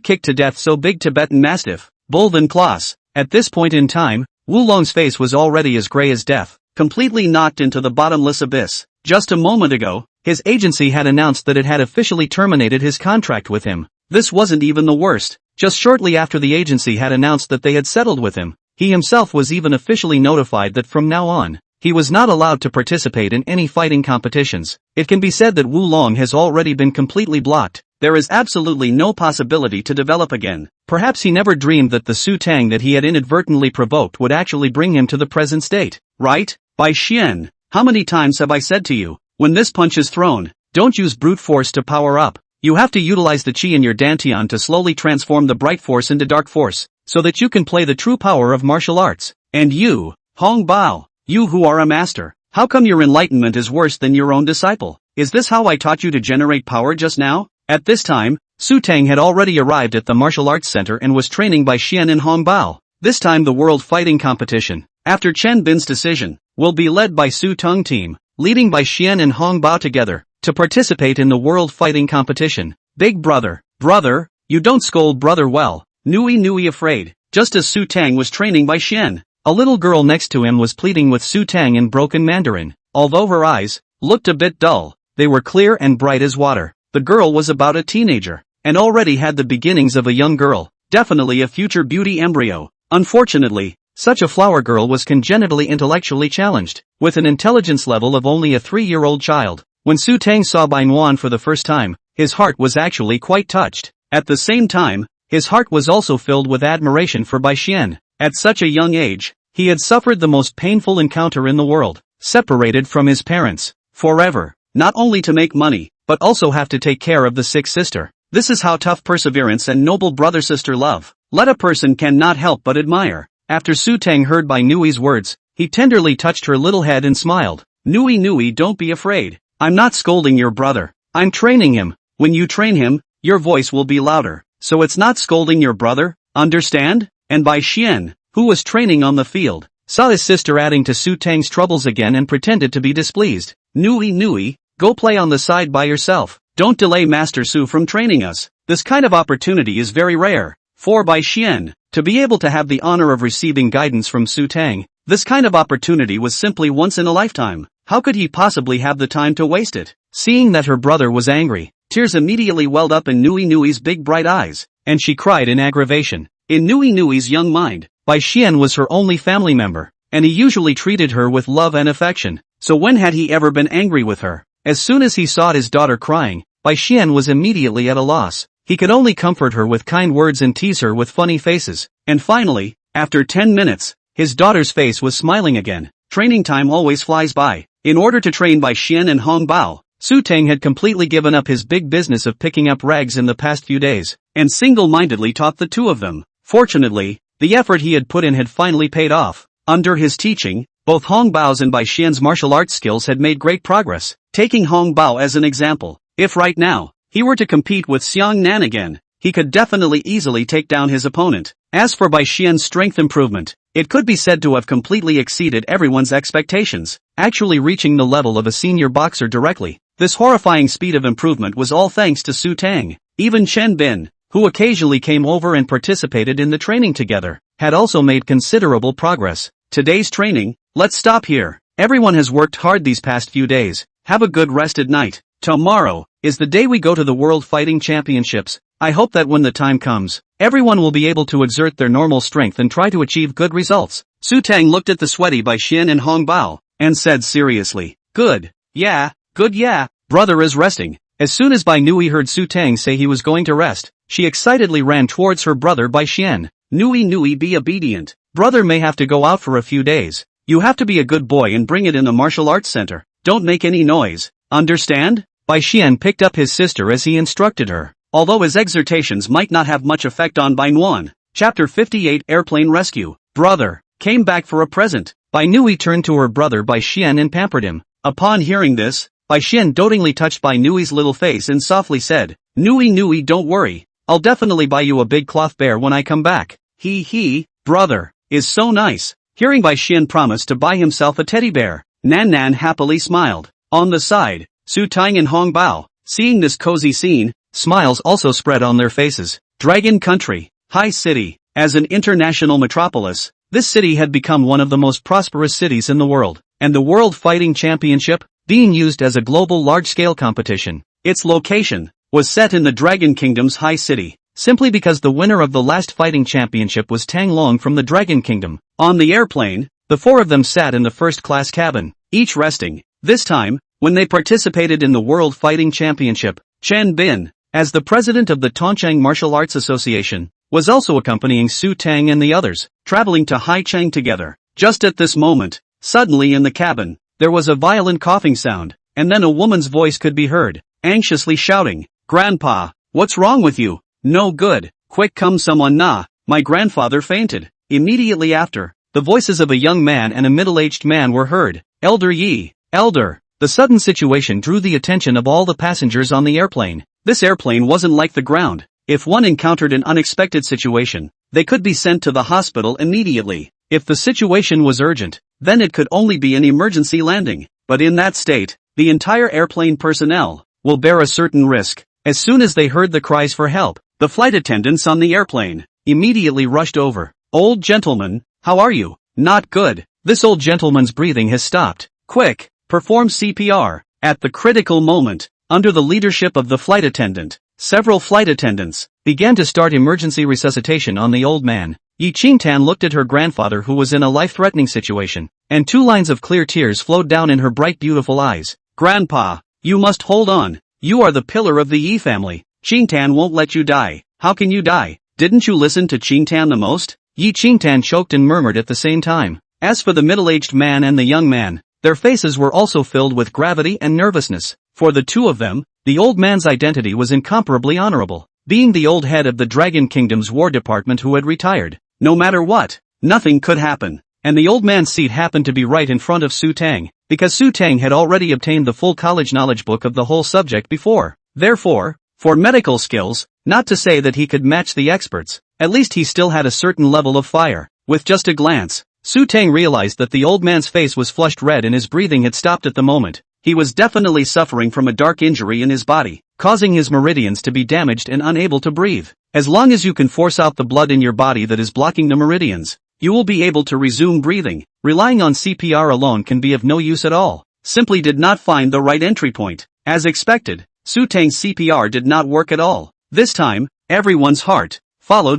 kicked to death so big Tibetan Mastiff, bull than class. At this point in time, Wulong's face was already as gray as death, completely knocked into the bottomless abyss. Just a moment ago, his agency had announced that it had officially terminated his contract with him. This wasn't even the worst. Just shortly after the agency had announced that they had settled with him, he himself was even officially notified that from now on, he was not allowed to participate in any fighting competitions. It can be said that Wulong has already been completely blocked. There is absolutely no possibility to develop again. Perhaps he never dreamed that the Su Teng that he had inadvertently provoked would actually bring him to the present state. Right? By Xian, how many times have I said to you, when this punch is thrown, don't use brute force to power up. You have to utilize the chi in your dantian to slowly transform the bright force into dark force. so that you can play the true power of martial arts. And you, Hong Bao, you who are a master, how come your enlightenment is worse than your own disciple? Is this how I taught you to generate power just now? At this time, Su Teng had already arrived at the martial arts center and was training by Xian and Hong Bao. This time the world fighting competition, after Chen Bin's decision, will be led by Su Teng team, leading by Xian and Hong Bao together, to participate in the world fighting competition. Big brother, you don't scold brother well, Nui afraid, just as Su Teng was training by Xian. A little girl next to him was pleading with Su Teng in broken Mandarin. Although her eyes looked a bit dull, they were clear and bright as water. The girl was about a teenager, and already had the beginnings of a young girl, definitely a future beauty embryo. Unfortunately, such a flower girl was congenitally intellectually challenged, with an intelligence level of only a 3-year-old child. When Su Teng saw Bai Nuan for the first time, his heart was actually quite touched. At the same time, his heart was also filled with admiration for Bai Xian. At such a young age, he had suffered the most painful encounter in the world, separated from his parents, forever, not only to make money, but also have to take care of the sick sister. This is how tough perseverance and noble brother-sister love let a person cannot help but admire. After Su Teng heard Bai Nui's words, he tenderly touched her little head and smiled. Nui, don't be afraid. I'm not scolding your brother. I'm training him. When you train him, your voice will be louder. So it's not scolding your brother, understand? And Bai Xian, who was training on the field, saw his sister adding to Su Teng's troubles again and pretended to be displeased. Nui, go play on the side by yourself. Don't delay Master Su from training us. This kind of opportunity is very rare. For Bai Xian, to be able to have the honor of receiving guidance from Su Teng, this kind of opportunity was simply once in a lifetime. How could he possibly have the time to waste it? Seeing that her brother was angry, tears immediately welled up in Nui's big bright eyes, and she cried in aggravation. In Nui's young mind, Bai Xian was her only family member, and he usually treated her with love and affection. So when had he ever been angry with her? As soon as he saw his daughter crying, Bai Xian was immediately at a loss. He could only comfort her with kind words and tease her with funny faces. And finally, after 10 minutes, his daughter's face was smiling again. Training time always flies by. In order to train Bai Xian and Hong Bao, Su Teng had completely given up his big business of picking up rags in the past few days, and single-mindedly taught the two of them. Fortunately, the effort he had put in had finally paid off. Under his teaching, both Hong Bao's and Bai Xian's martial arts skills had made great progress. Taking Hong Bao as an example, if right now, he were to compete with Xiang Nan again, he could definitely easily take down his opponent. As for Bai Xian's strength improvement, it could be said to have completely exceeded everyone's expectations, actually reaching the level of a senior boxer directly. This horrifying speed of improvement was all thanks to Su Teng. Even Chen Bin, who occasionally came over and participated in the training together, had also made considerable progress. Today's training, let's stop here. Everyone has worked hard these past few days. Have a good rest at night. Tomorrow is the day we go to the World Fighting Championships. I hope that when the time comes, everyone will be able to exert their normal strength and try to achieve good results. Su Teng looked at the sweaty Bai Xian and Hong Bao, and said seriously, good yeah, brother is resting. As soon as Bai Nui heard Su Teng say he was going to rest, she excitedly ran towards her brother Bai Xian. Nui, be obedient. Brother may have to go out for a few days. You have to be a good boy and bring it in the martial arts center. Don't make any noise. Understand? Bai Xian picked up his sister as he instructed her, although his exhortations might not have much effect on Bai Nuan. Chapter 58 Airplane Rescue. Brother, came back for a present. Bai Nui turned to her brother Bai Xian and pampered him. Upon hearing this, Bai Xian dotingly touched Bai Nui's little face and softly said, Nui, don't worry. I'll definitely buy you a big cloth bear when I come back. Brother, is so nice. Hearing Bai Xian promise to buy himself a teddy bear, Nan happily smiled. On the side, Su Teng and Hong Bao, seeing this cozy scene, smiles also spread on their faces. Dragon Country, High City. As an international metropolis, this city had become one of the most prosperous cities in the world, and the World Fighting Championship, being used as a global large-scale competition. Its location was set in the Dragon Kingdom's High City, simply because the winner of the last fighting championship was Tang Long from the Dragon Kingdom. On the airplane, the four of them sat in the first-class cabin, each resting. This time, when they participated in the World Fighting Championship, Chen Bin, as the president of the Tongcheng Martial Arts Association, was also accompanying Su Teng and the others, traveling to Haicheng together. Just at this moment, suddenly in the cabin, there was a violent coughing sound, and then a woman's voice could be heard, anxiously shouting, Grandpa, what's wrong with you? No good, quick come someone my grandfather fainted. Immediately after, the voices of a young man and a middle-aged man were heard. Elder Yi, elder. The sudden situation drew the attention of all the passengers on the airplane. This airplane wasn't like the ground. If one encountered an unexpected situation, they could be sent to the hospital immediately. If the situation was urgent, then it could only be an emergency landing. But in that state, the entire airplane personnel will bear a certain risk. As soon as they heard the cries for help, the flight attendants on the airplane immediately rushed over. Old gentleman, how are you? Not good. This old gentleman's breathing has stopped. Quick, perform CPR. At the critical moment, under the leadership of the flight attendant, several flight attendants began to start emergency resuscitation on the old man. Yi Qingtan looked at her grandfather who was in a life-threatening situation, and 2 lines of clear tears flowed down in her bright beautiful eyes. Grandpa, you must hold on. You are the pillar of the Yi family. Qingtan won't let you die. How can you die? Didn't you listen to Qingtan the most? Yi Qingtan choked and murmured at the same time. As for the middle-aged man and the young man, their faces were also filled with gravity and nervousness. For the two of them, the old man's identity was incomparably honorable, being the old head of the Dragon Kingdom's war department who had retired. No matter what, nothing could happen. And the old man's seat happened to be right in front of Su Teng, because Su Teng had already obtained the full college knowledge book of the whole subject before. Therefore, for medical skills, not to say that he could match the experts, at least he still had a certain level of fire. With just a glance, Su Teng realized that the old man's face was flushed red and his breathing had stopped at the moment. He was definitely suffering from a dark injury in his body, causing his meridians to be damaged and unable to breathe. As long as you can force out the blood in your body that is blocking the meridians, you will be able to resume breathing. Relying on CPR alone can be of no use at all. Simply did not find the right entry point. As expected, Su Teng's CPR did not work at all. This time, everyone's heart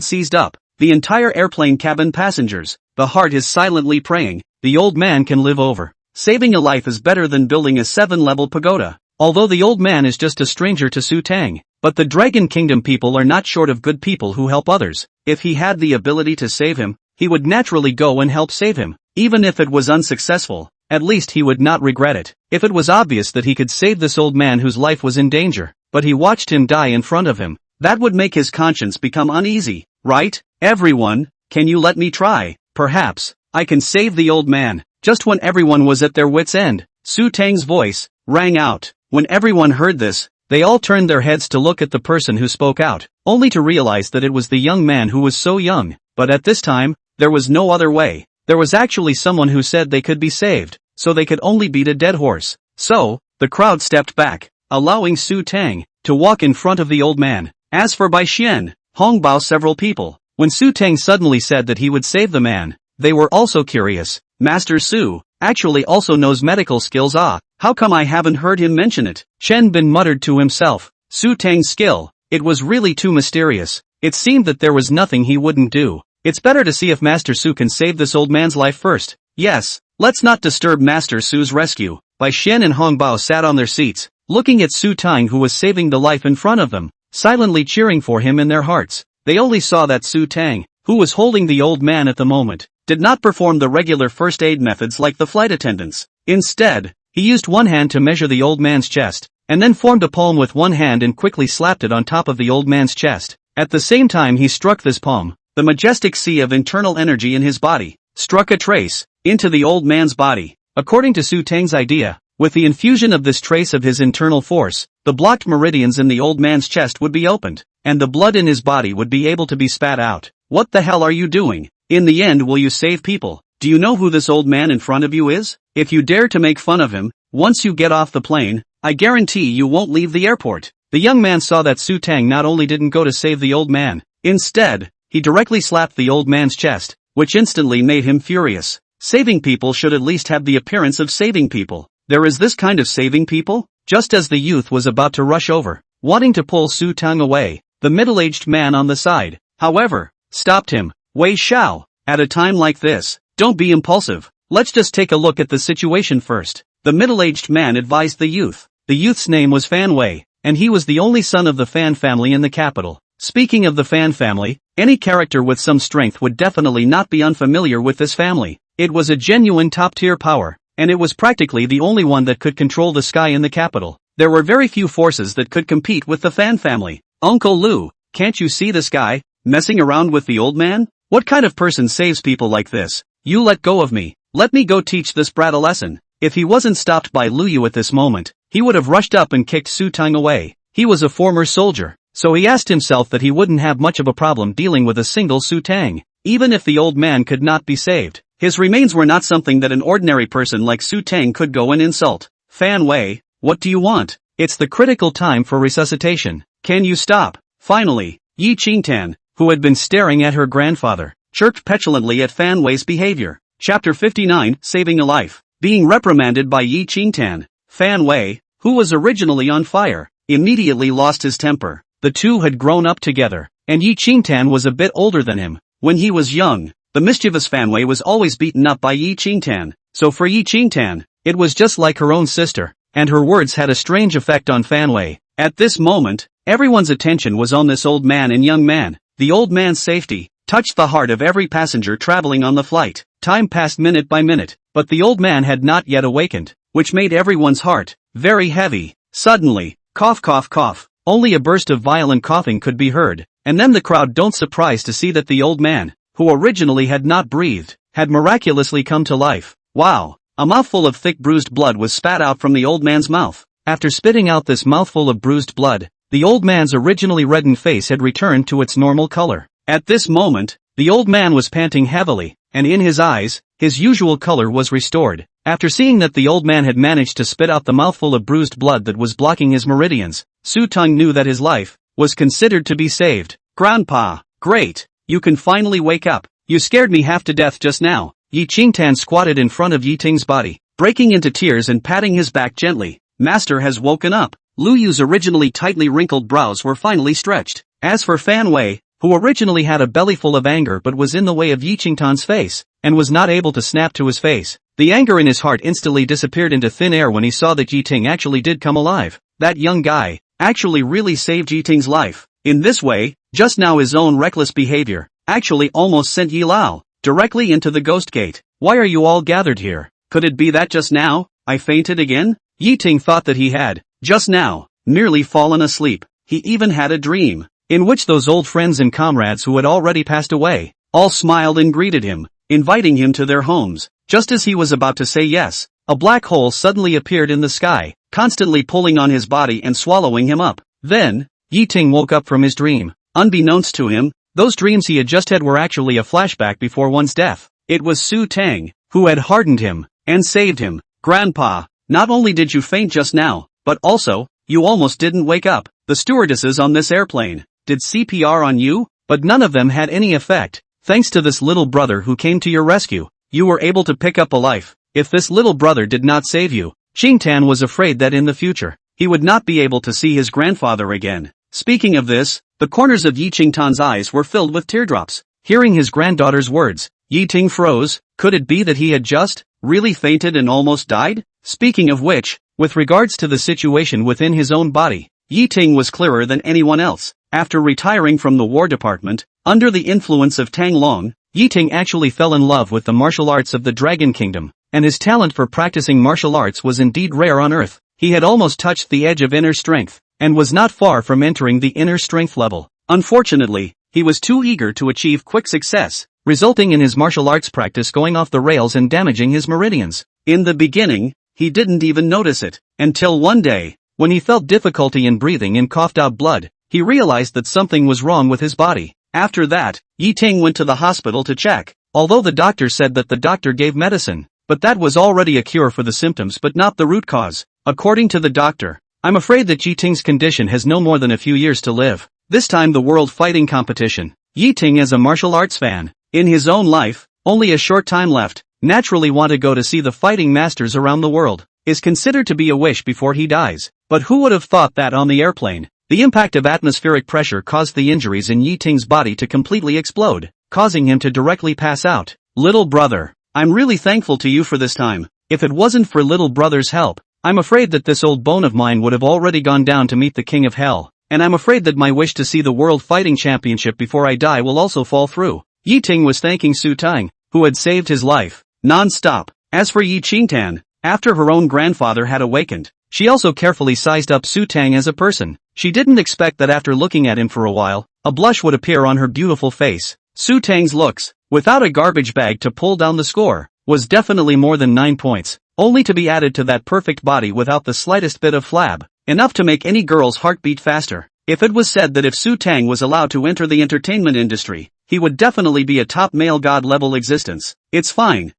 seized up. The entire airplane cabin passengers, the heart is silently praying, the old man can live over. Saving a life is better than building a 7-level pagoda. Although the old man is just a stranger to Su Teng, but the Dragon Kingdom people are not short of good people who help others. If he had the ability to save him, he would naturally go and help save him. Even if it was unsuccessful, at least he would not regret it. If it was obvious that he could save this old man whose life was in danger, but he watched him die in front of him, that would make his conscience become uneasy, right? Everyone, can you let me try? Perhaps I can save the old man. Just when everyone was at their wits' end, Su Teng's voice rang out. When everyone heard this, they all turned their heads to look at the person who spoke out, only to realize that it was the young man who was so young. But at this time, there was no other way. There was actually someone who said they could be saved, so they could only beat a dead horse. So, the crowd stepped back, allowing Su Teng to walk in front of the old man. As for Bai Xian, Hongbao, several people, when Su Teng suddenly said that he would save the man, they were also curious. Master Su actually also knows medical skills. How come I haven't heard him mention it? Chen Bin muttered to himself. Su Teng's skill, it was really too mysterious. It seemed that there was nothing he wouldn't do. It's better to see if Master Su can save this old man's life first. Yes, let's not disturb Master Su's rescue. Bai Xian and Hongbao sat on their seats, looking at Su Teng who was saving the life in front of them, silently cheering for him in their hearts. They only saw that Su Teng, who was holding the old man at the moment, did not perform the regular first aid methods like the flight attendants. Instead, he used one hand to measure the old man's chest, and then formed a palm with one hand and quickly slapped it on top of the old man's chest. At the same time he struck this palm, the majestic sea of internal energy in his body struck a trace into the old man's body. According to Su Teng's idea, with the infusion of this trace of his internal force, the blocked meridians in the old man's chest would be opened, and the blood in his body would be able to be spat out. What the hell are you doing? In the end, will you save people? Do you know who this old man in front of you is? If you dare to make fun of him, once you get off the plane, I guarantee you won't leave the airport. The young man saw that Su Teng not only didn't go to save the old man, instead, he directly slapped the old man's chest, which instantly made him furious. Saving people should at least have the appearance of saving people. There is this kind of saving people? Just as the youth was about to rush over, wanting to pull Su Teng away, the middle-aged man on the side, however, stopped him. Wei Xiao, at a time like this, don't be impulsive. Let's just take a look at the situation first. The middle-aged man advised the youth. The youth's name was Fan Wei, and he was the only son of the Fan family in the capital. Speaking of the Fan family, any character with some strength would definitely not be unfamiliar with this family. It was a genuine top-tier power, and it was practically the only one that could control the sky in the capital. There were very few forces that could compete with the Fan family. Uncle Lu, can't you see this guy? Messing around with the old man? What kind of person saves people like this? You let go of me. Let me go teach this brat a lesson. If he wasn't stopped by Lu Yu at this moment, he would have rushed up and kicked Su Teng away. He was a former soldier, so he asked himself that he wouldn't have much of a problem dealing with a single Su Teng. Even if the old man could not be saved, his remains were not something that an ordinary person like Su Teng could go and insult. Fan Wei, what do you want? It's the critical time for resuscitation. Can you stop? Finally, Yi Qingtan, who had been staring at her grandfather, chirped petulantly at Fan Wei's behavior. Chapter 59, Saving a Life. Being reprimanded by Yi Qingtan, Fan Wei, who was originally on fire, immediately lost his temper. The two had grown up together, and Yi Qingtan was a bit older than him. When he was young, the mischievous Fan Wei was always beaten up by Yi Qingtan, so for Yi Qingtan, it was just like her own sister, and her words had a strange effect on Fan Wei. At this moment, everyone's attention was on this old man and young man. The old man's safety touched the heart of every passenger traveling on the flight. Time passed minute by minute, but the old man had not yet awakened, which made everyone's heart very heavy. Suddenly, cough cough cough, only a burst of violent coughing could be heard, and then the crowd don't surprised to see that the old man, who originally had not breathed, had miraculously come to life. Wow! A mouthful of thick bruised blood was spat out from the old man's mouth. After spitting out this mouthful of bruised blood, the old man's originally reddened face had returned to its normal color. At this moment, the old man was panting heavily, and in his eyes, his usual color was restored. After seeing that the old man had managed to spit out the mouthful of bruised blood that was blocking his meridians, Su Teng knew that his life was considered to be saved. Grandpa, great! You can finally wake up. You scared me half to death just now. Yi Qingtan squatted in front of Yi Ting's body, breaking into tears and patting his back gently. Master has woken up. Lu Yu's originally tightly wrinkled brows were finally stretched. As for Fan Wei, who originally had a bellyful of anger but was in the way of Yi Qingtan's face, and was not able to snap to his face, the anger in his heart instantly disappeared into thin air when he saw that Yi Ting actually did come alive. That young guy actually really saved Yi Ting's life. In this way, just now his own reckless behavior actually almost sent Yi Lao directly into the ghost gate. Why are you all gathered here? Could it be that just now I fainted again? Yi Ting thought that he had, just now, merely fallen asleep. He even had a dream, in which those old friends and comrades who had already passed away, all smiled and greeted him, inviting him to their homes. Just as he was about to say yes, a black hole suddenly appeared in the sky, constantly pulling on his body and swallowing him up. Then, Yi Ting woke up from his dream. Unbeknownst to him, those dreams he had just had were actually a flashback before one's death. It was Su Teng, who had hardened him, and saved him. Grandpa, not only did you faint just now, but also, you almost didn't wake up. The stewardesses on this airplane did CPR on you, but none of them had any effect. Thanks to this little brother who came to your rescue, you were able to pick up a life. If this little brother did not save you, Qingtan was afraid that in the future, he would not be able to see his grandfather again. Speaking of this, the corners of Yi Qingtan's eyes were filled with teardrops. Hearing his granddaughter's words, Yi Ting froze. Could it be that he had just really fainted and almost died? Speaking of which, with regards to the situation within his own body, Yi Ting was clearer than anyone else. After retiring from the War Department, under the influence of Tang Long, Yi Ting actually fell in love with the martial arts of the Dragon Kingdom, and his talent for practicing martial arts was indeed rare on Earth. He had almost touched the edge of inner strength, and was not far from entering the inner strength level. Unfortunately, he was too eager to achieve quick success, resulting in his martial arts practice going off the rails and damaging his meridians. In the beginning, he didn't even notice it, until one day, when he felt difficulty in breathing and coughed out blood, he realized that something was wrong with his body. After that, Yi Ting went to the hospital to check, although the doctor said that the doctor gave medicine, but that was already a cure for the symptoms but not the root cause. According to the doctor, I'm afraid that Yi Ting's condition has no more than a few years to live. This time the world fighting competition. Yi Ting as a martial arts fan, in his own life, only a short time left, naturally want to go to see the fighting masters around the world, is considered to be a wish before he dies. But who would have thought that on the airplane, the impact of atmospheric pressure caused the injuries in Yi Ting's body to completely explode, causing him to directly pass out. Little brother, I'm really thankful to you for this time. If it wasn't for little brother's help, I'm afraid that this old bone of mine would have already gone down to meet the king of hell, and I'm afraid that my wish to see the World Fighting Championship before I die will also fall through. Yi Ting was thanking Su Teng, who had saved his life, non-stop. As for Yi Qingtan, after her own grandfather had awakened, she also carefully sized up Su Teng as a person. She didn't expect that after looking at him for a while, a blush would appear on her beautiful face. Su Teng's looks, without a garbage bag to pull down the score, was definitely more than 9 points, only to be added to that perfect body without the slightest bit of flab, enough to make any girl's heart beat faster. If it was said that if Su Teng was allowed to enter the entertainment industry, he would definitely be a top male god-level existence. It's fine,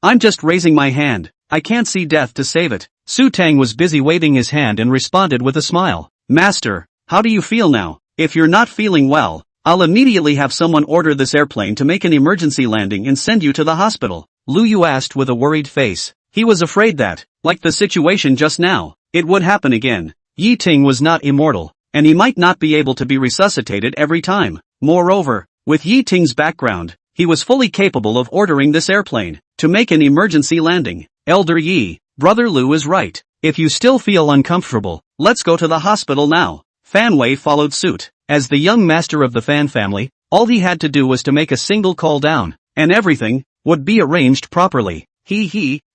I'm just raising my hand, I can't see death to save it. Su Teng was busy waving his hand and responded with a smile. Master, how do you feel now? If you're not feeling well, I'll immediately have someone order this airplane to make an emergency landing and send you to the hospital. Lu Yu asked with a worried face. He was afraid that, like the situation just now, it would happen again. Yi Ting was not immortal, and he might not be able to be resuscitated every time. Moreover, with Yi Ting's background, he was fully capable of ordering this airplane to make an emergency landing. Elder Yi, Brother Lu is right. If you still feel uncomfortable, let's go to the hospital now. Fan Wei followed suit. As the young master of the Fan family, all he had to do was to make a single call down, and everything would be arranged properly.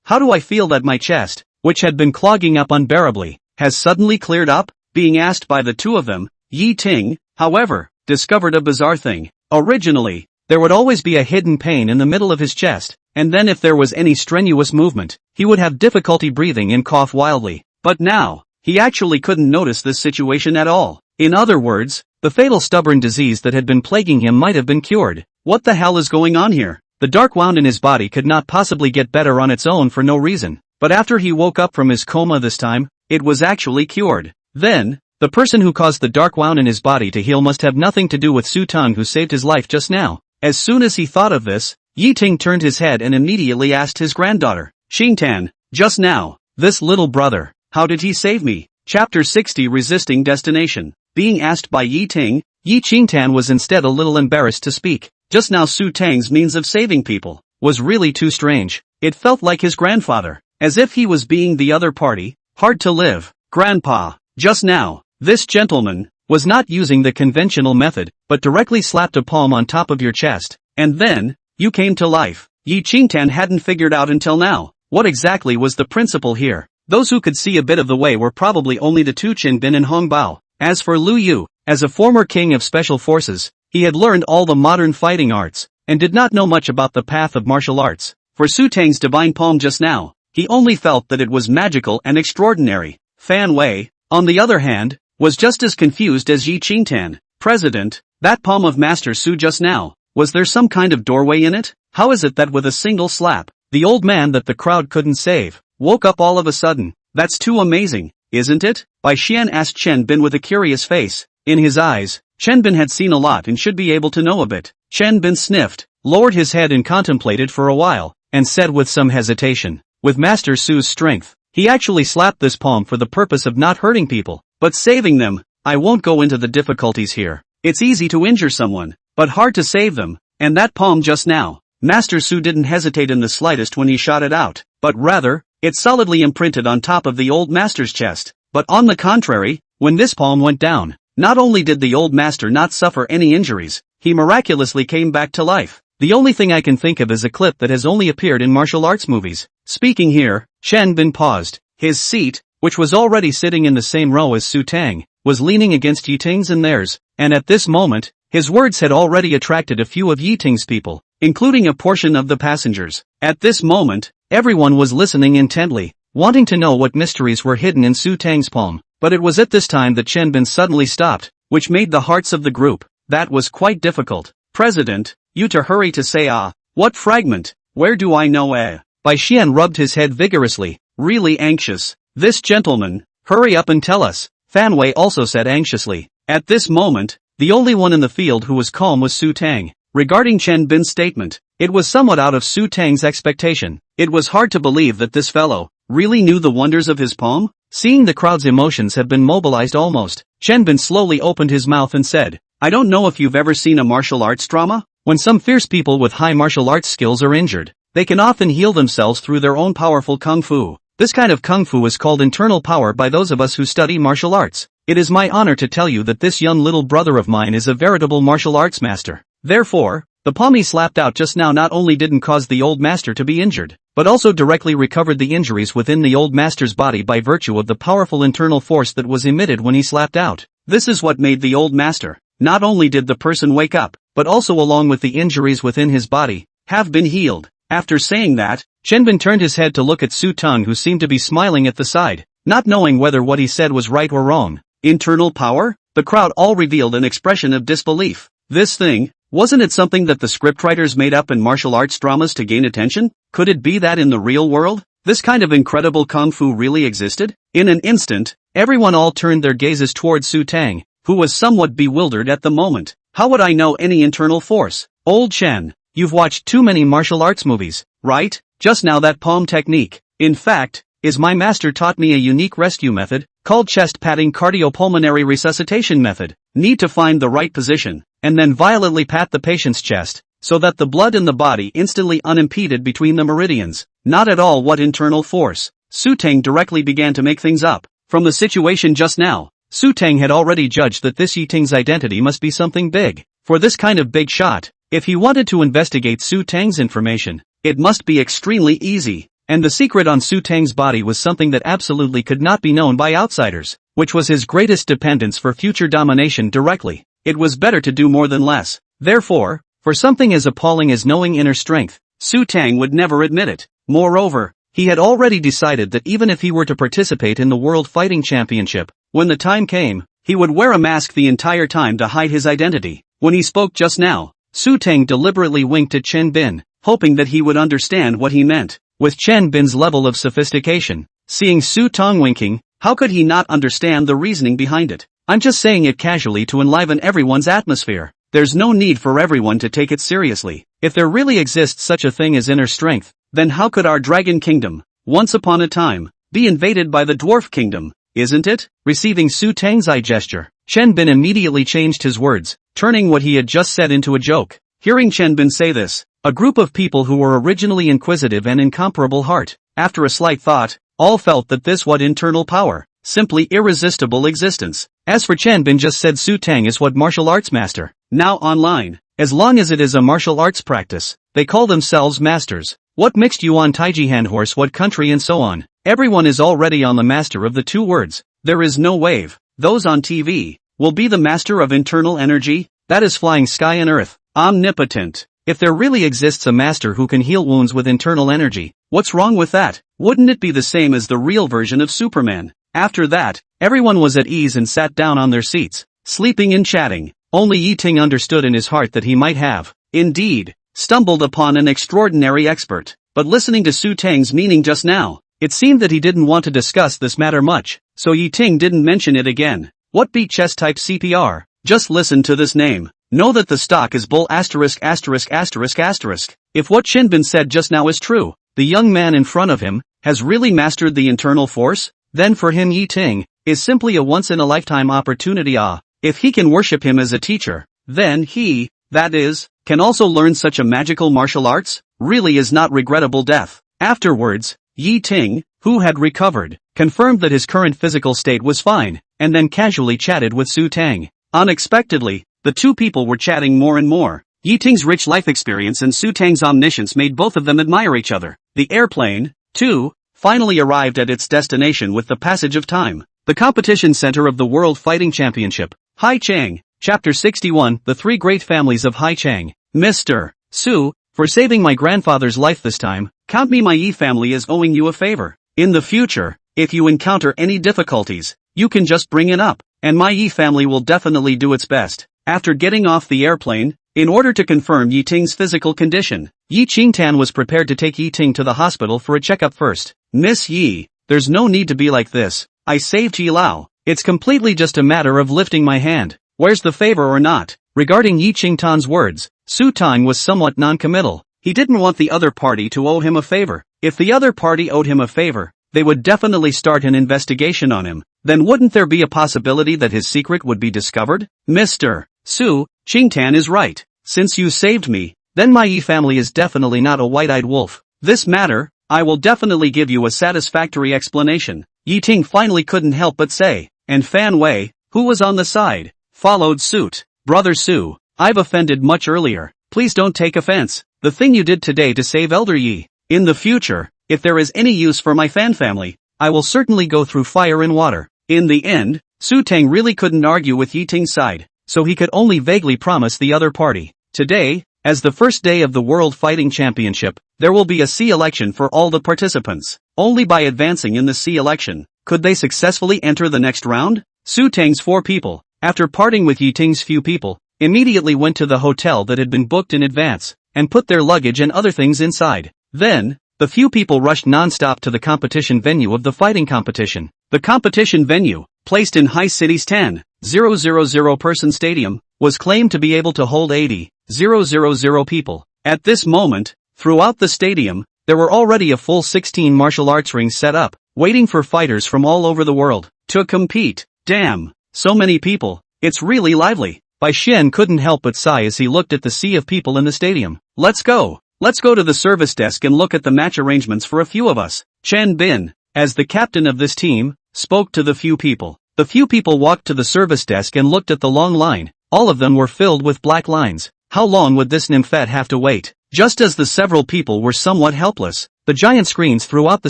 How do I feel that my chest, which had been clogging up unbearably, has suddenly cleared up? Being asked by the two of them, Yi Ting, however, discovered a bizarre thing. Originally, there would always be a hidden pain in the middle of his chest, and then if there was any strenuous movement, he would have difficulty breathing and cough wildly. But now, he actually couldn't notice this situation at all. In other words, the fatal stubborn disease that had been plaguing him might have been cured. What the hell is going on here? The dark wound in his body could not possibly get better on its own for no reason, but after he woke up from his coma this time, it was actually cured. Then, the person who caused the dark wound in his body to heal must have nothing to do with Su Teng who saved his life just now. As soon as he thought of this, Yi Ting turned his head and immediately asked his granddaughter, Xingtan, just now, this little brother, how did he save me? Chapter 60 Resisting Destination. Being asked by Yi Ting, Yi Xingtan was instead a little embarrassed to speak. Just now Su Teng's means of saving people was really too strange. It felt like his grandfather, as if he was being the other party. Hard to live. Grandpa, just now, this gentleman was not using the conventional method, but directly slapped a palm on top of your chest, and then, you came to life. Yi Qingtan hadn't figured out until now, what exactly was the principle here. Those who could see a bit of the way were probably only the two Qinbin and Hongbao. As for Lu Yu, as a former king of special forces, he had learned all the modern fighting arts, and did not know much about the path of martial arts. For Su Teng's divine palm just now, he only felt that it was magical and extraordinary. Fan Wei, on the other hand, was just as confused as Yi Qingtan. President, that palm of Master Su just now, was there some kind of doorway in it? How is it that with a single slap, the old man that the crowd couldn't save, woke up all of a sudden? That's too amazing, isn't it? Bai Xian asked Chen Bin with a curious face. In his eyes, Chen Bin had seen a lot and should be able to know a bit. Chen Bin sniffed, lowered his head and contemplated for a while, and said with some hesitation, with Master Su's strength, he actually slapped this palm for the purpose of not hurting people, but saving them. I won't go into the difficulties here. It's easy to injure someone, but hard to save them, and that palm just now, Master Su didn't hesitate in the slightest when he shot it out, but rather, it solidly imprinted on top of the old master's chest. But on the contrary, when this palm went down, not only did the old master not suffer any injuries, he miraculously came back to life. The only thing I can think of is a clip that has only appeared in martial arts movies. Speaking here, Chen Bin paused. His seat, which was already sitting in the same row as Su Teng, was leaning against Yi Ting's and theirs, and at this moment, his words had already attracted a few of Yi Ting's people, including a portion of the passengers. At this moment, everyone was listening intently, wanting to know what mysteries were hidden in Su Teng's palm, but it was at this time that Chen Bin suddenly stopped, which made the hearts of the group. That was quite difficult. President, you to hurry to say what fragment? Where do I know Bai Xian rubbed his head vigorously, really anxious. This gentleman, hurry up and tell us. Fan Wei also said anxiously. At this moment, the only one in the field who was calm was Su Teng. Regarding Chen Bin's statement, it was somewhat out of Su Teng's expectation. It was hard to believe that this fellow really knew the wonders of his palm. Seeing the crowd's emotions have been mobilized almost, Chen Bin slowly opened his mouth and said, I don't know if you've ever seen a martial arts drama. When some fierce people with high martial arts skills are injured, they can often heal themselves through their own powerful kung fu. This kind of kung fu is called internal power by those of us who study martial arts. It is my honor to tell you that this young little brother of mine is a veritable martial arts master. Therefore, The palm he slapped out just now not only didn't cause the old master to be injured, but also directly recovered the injuries within the old master's body by virtue of the powerful internal force that was emitted when he slapped out. This is what made the old master. Not only did the person wake up, but also along with the injuries within his body, have been healed. After saying that, Chenbin turned his head to look at Su Teng, who seemed to be smiling at the side, not knowing whether what he said was right or wrong. Internal power? The crowd all revealed an expression of disbelief. This thing, wasn't it something that the scriptwriters made up in martial arts dramas to gain attention? Could it be that in the real world, this kind of incredible kung fu really existed? In an instant, everyone all turned their gazes towards Su Teng, who was somewhat bewildered at the moment. How would I know any internal force? Old Chen, you've watched too many martial arts movies, right? Just now that palm technique. In fact, my master taught me a unique rescue method, called chest padding cardiopulmonary resuscitation method. Need to find the right position, and then violently pat the patient's chest, so that the blood in the body instantly unimpeded between the meridians. Not at all what internal force. Su Teng directly began to make things up. From the situation just now, Su Teng had already judged that this Yi Ting's identity must be something big. For this kind of big shot, if he wanted to investigate Su Teng's information, it must be extremely easy. And the secret on Su Teng's body was something that absolutely could not be known by outsiders, which was his greatest dependence for future domination directly. It was better to do more than less. Therefore, for something as appalling as knowing inner strength, Su Teng would never admit it. Moreover, he had already decided that even if he were to participate in the World Fighting Championship, when the time came, he would wear a mask the entire time to hide his identity. When he spoke just now, Su Teng deliberately winked at Chen Bin, hoping that he would understand what he meant. With Chen Bin's level of sophistication, seeing Su Teng winking, how could he not understand the reasoning behind it? I'm just saying it casually to enliven everyone's atmosphere. There's no need for everyone to take it seriously. If there really exists such a thing as inner strength, then how could our dragon kingdom, once upon a time, be invaded by the dwarf kingdom, isn't it? Receiving Su Teng's eye gesture, Chen Bin immediately changed his words, turning what he had just said into a joke. Hearing Chen Bin say this, a group of people who were originally inquisitive and incomparable heart, after a slight thought, all felt that this what internal power, simply irresistible existence. As for Chen Bin just said Su Teng is what martial arts master. Now online, as long as it is a martial arts practice, they call themselves masters. What mixed yuan taiji hand horse what country and so on. Everyone is already on the master of the two words. There is no wave. Those on TV will be the master of internal energy, that is flying sky and earth, omnipotent. If there really exists a master who can heal wounds with internal energy, what's wrong with that? Wouldn't it be the same as the real version of Superman? After that, everyone was at ease and sat down on their seats, sleeping and chatting. Only Yi Ting understood in his heart that he might have, indeed, stumbled upon an extraordinary expert. But listening to Su Teng's meaning just now, it seemed that he didn't want to discuss this matter much, so Yi Ting didn't mention it again. What beat chess type CPR? Just listen to this name. Know that the stock is bull asterisk asterisk asterisk asterisk. If what Chen Bin said just now is true, the young man in front of him has really mastered the internal force, then for him Yi Ting is simply a once-in-a-lifetime opportunity. If he can worship him as a teacher, then he, that is, can also learn such a magical martial arts, really is not regrettable death. Afterwards, Yi Ting, who had recovered, confirmed that his current physical state was fine, and then casually chatted with Su Teng. Unexpectedly, the two people were chatting more and more. Yi Ting's rich life experience and Su Teng's omniscience made both of them admire each other. The airplane, too, finally arrived at its destination with the passage of time. The competition center of the World Fighting Championship. Hai Chang, Chapter 61, The Three Great Families of Hai Chang. Mr. Su, for saving my grandfather's life this time, count me my Yi family as owing you a favor. In the future, if you encounter any difficulties, you can just bring it up, and my Yi family will definitely do its best. After getting off the airplane, in order to confirm Yi Ting's physical condition, Yi Qingtan was prepared to take Yi Ting to the hospital for a checkup first. Miss Yi, there's no need to be like this. I saved Yi Lao. It's completely just a matter of lifting my hand. Where's the favor or not? Regarding Yi Qingtan's words, Su Teng was somewhat non-committal. He didn't want the other party to owe him a favor. If the other party owed him a favor, they would definitely start an investigation on him. Then wouldn't there be a possibility that his secret would be discovered? Mr. Su, Qingtan is right. Since you saved me, then my Yi family is definitely not a white-eyed wolf. This matter, I will definitely give you a satisfactory explanation. Yi Ting finally couldn't help but say, and Fan Wei, who was on the side, followed suit. Brother Su, I've offended much earlier. please don't take offense. The thing you did today to save Elder Yi. In the future, if there is any use for my fan family, I will certainly go through fire and water. In the end, Su Teng really couldn't argue with Yi Ting's side, so he could only vaguely promise the other party. Today, as the first day of the World Fighting Championship, there will be a C election for all the participants. Only by advancing in the C election could they successfully enter the next round. Su Teng's 4 people, after parting with Yi Ting's few people, immediately went to the hotel that had been booked in advance, and put their luggage and other things inside. Then, the few people rushed non-stop to the competition venue of the fighting competition. The competition venue, placed in High City's 10,000 person stadium, was claimed to be able to hold 80,000 people. At this moment, throughout the stadium, there were already a full 16 martial arts rings set up, waiting for fighters from all over the world to compete. Damn, so many people, it's really lively. Bai Xian couldn't help but sigh as he looked at the sea of people in the stadium. Let's go to the service desk and look at the match arrangements for a few of us. Chen Bin, as the captain of this team, spoke to the few people. The few people walked to the service desk and looked at the long line. All of them were filled with black lines. How long would this nymphette have to wait? Just as the several people were somewhat helpless, the giant screens throughout the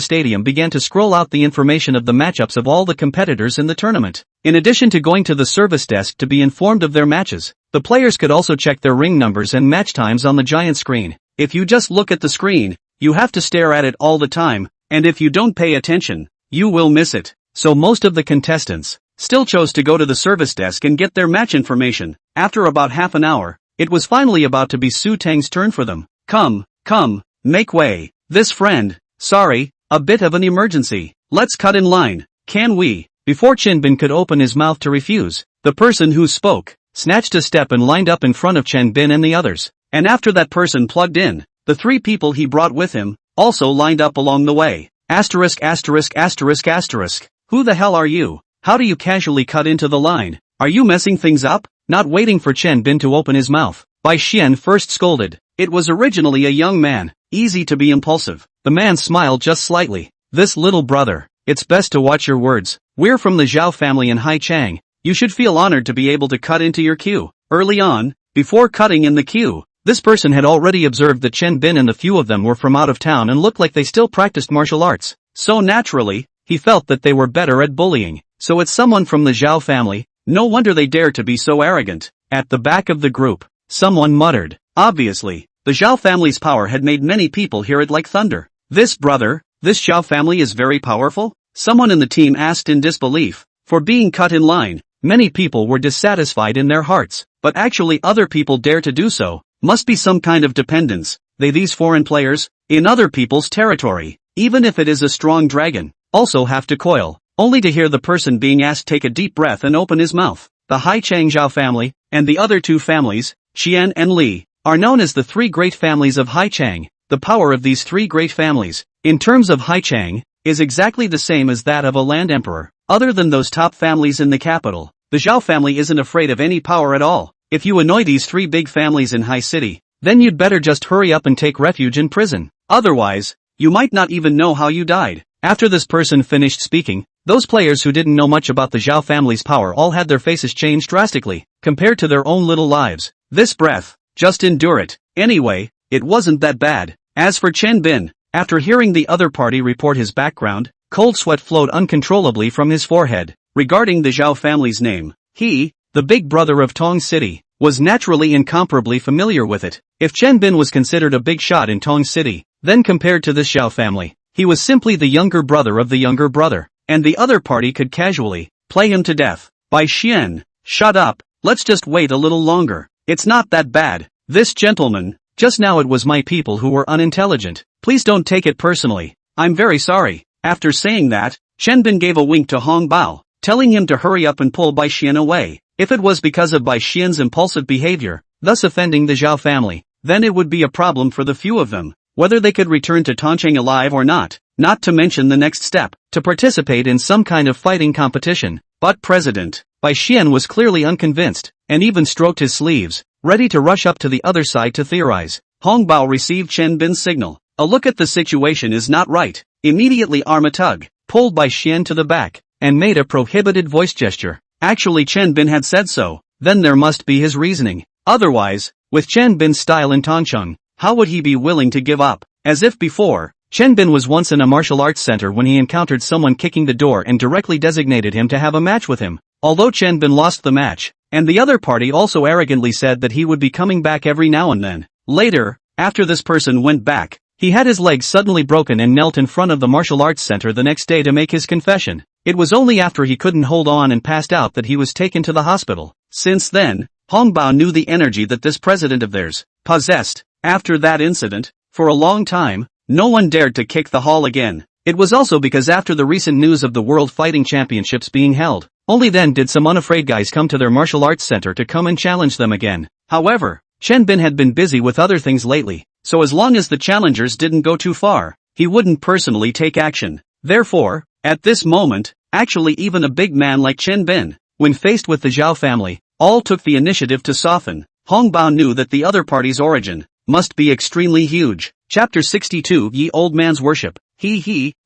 stadium began to scroll out the information of the matchups of all the competitors in the tournament. In addition to going to the service desk to be informed of their matches, the players could also check their ring numbers and match times on the giant screen. If you just look at the screen, you have to stare at it all the time, and if you don't pay attention, you will miss it. So most of the contestants still chose to go to the service desk and get their match information. After about half an hour, it was finally about to be Su Teng's turn for them. Come, make way. This friend, sorry, a bit of an emergency. Let's cut in line, can we? Before Chen Bin could open his mouth to refuse, the person who spoke snatched a step and lined up in front of Chen Bin and the others. And after that person plugged in, the 3 people he brought with him also lined up along the way. Asterisk. Who the hell are you? How do you casually cut into the line? Are you messing things up? Not waiting for Chen Bin to open his mouth, Bai Xian first scolded. It was originally a young man, easy to be impulsive. The man smiled just slightly. This little brother, it's best to watch your words. We're from the Zhao family in Haichang. You should feel honored to be able to cut into your queue. Early on, before cutting in the queue, this person had already observed that Chen Bin and the few of them were from out of town and looked like they still practiced martial arts. So naturally, he felt that they were better at bullying. So it's someone from the Zhao family, no wonder they dare to be so arrogant. At the back of the group, someone muttered. Obviously, the Zhao family's power had made many people hear it like thunder. This Zhao family is very powerful? Someone in the team asked in disbelief. For being cut in line, many people were dissatisfied in their hearts, but actually other people dare to do so. Must be some kind of dependence. These foreign players, in other people's territory, even if it is a strong dragon, also have to coil, only to hear the person being asked take a deep breath and open his mouth. The Haichang Zhao family, and the other 2 families, Qian and Li, are known as the 3 great families of Haichang. The power of these 3 great families, in terms of Haichang, is exactly the same as that of a land emperor. Other than those top families in the capital, the Zhao family isn't afraid of any power at all. If you annoy these 3 big families in High City, then you'd better just hurry up and take refuge in prison. Otherwise, you might not even know how you died. After this person finished speaking, those players who didn't know much about the Zhao family's power all had their faces changed drastically, compared to their own little lives. This breath, just endure it. Anyway, it wasn't that bad. As for Chen Bin, after hearing the other party report his background, cold sweat flowed uncontrollably from his forehead. Regarding the Zhao family's name, he, the big brother of Tong City, was naturally incomparably familiar with it. If Chen Bin was considered a big shot in Tong City, then compared to this Zhao family, he was simply the younger brother of the younger brother, and the other party could casually play him to death. Bai Xian, shut up, let's just wait a little longer. It's not that bad. This gentleman, just now it was my people who were unintelligent. Please don't take it personally. I'm very sorry. After saying that, Chen Bin gave a wink to Hong Bao, telling him to hurry up and pull Bai Xian away. If it was because of Bai Xian's impulsive behavior, thus offending the Zhao family, then it would be a problem for the few of them, whether they could return to Tongcheng alive or not to mention the next step, to participate in some kind of fighting competition. But President Bai Xian was clearly unconvinced, and even stroked his sleeves, ready to rush up to the other side to theorize. Hong Bao received Chen Bin's signal. A look at the situation is not right. Immediately arm a tug, pulled Bai Xian to the back, and made a prohibited voice gesture. Actually Chen Bin had said so, then there must be his reasoning. Otherwise, with Chen Bin's style in Tongcheng, how would he be willing to give up? As if before, Chen Bin was once in a martial arts center when he encountered someone kicking the door and directly designated him to have a match with him. Although Chen Bin lost the match, and the other party also arrogantly said that he would be coming back every now and then. Later, after this person went back, he had his leg suddenly broken and knelt in front of the martial arts center the next day to make his confession. It was only after he couldn't hold on and passed out that he was taken to the hospital. Since then, Hong Bao knew the energy that this president of theirs possessed. After that incident, for a long time, no one dared to kick the hall again. It was also because after the recent news of the World Fighting Championships being held, only then did some unafraid guys come to their martial arts center to come and challenge them again. However, Chen Bin had been busy with other things lately, so as long as the challengers didn't go too far, he wouldn't personally take action. Therefore, at this moment, actually even a big man like Chen Bin, when faced with the Zhao family, all took the initiative to soften. Hong Bao knew that the other party's origin must be extremely huge. Chapter 62 Ye Old Man's Worship.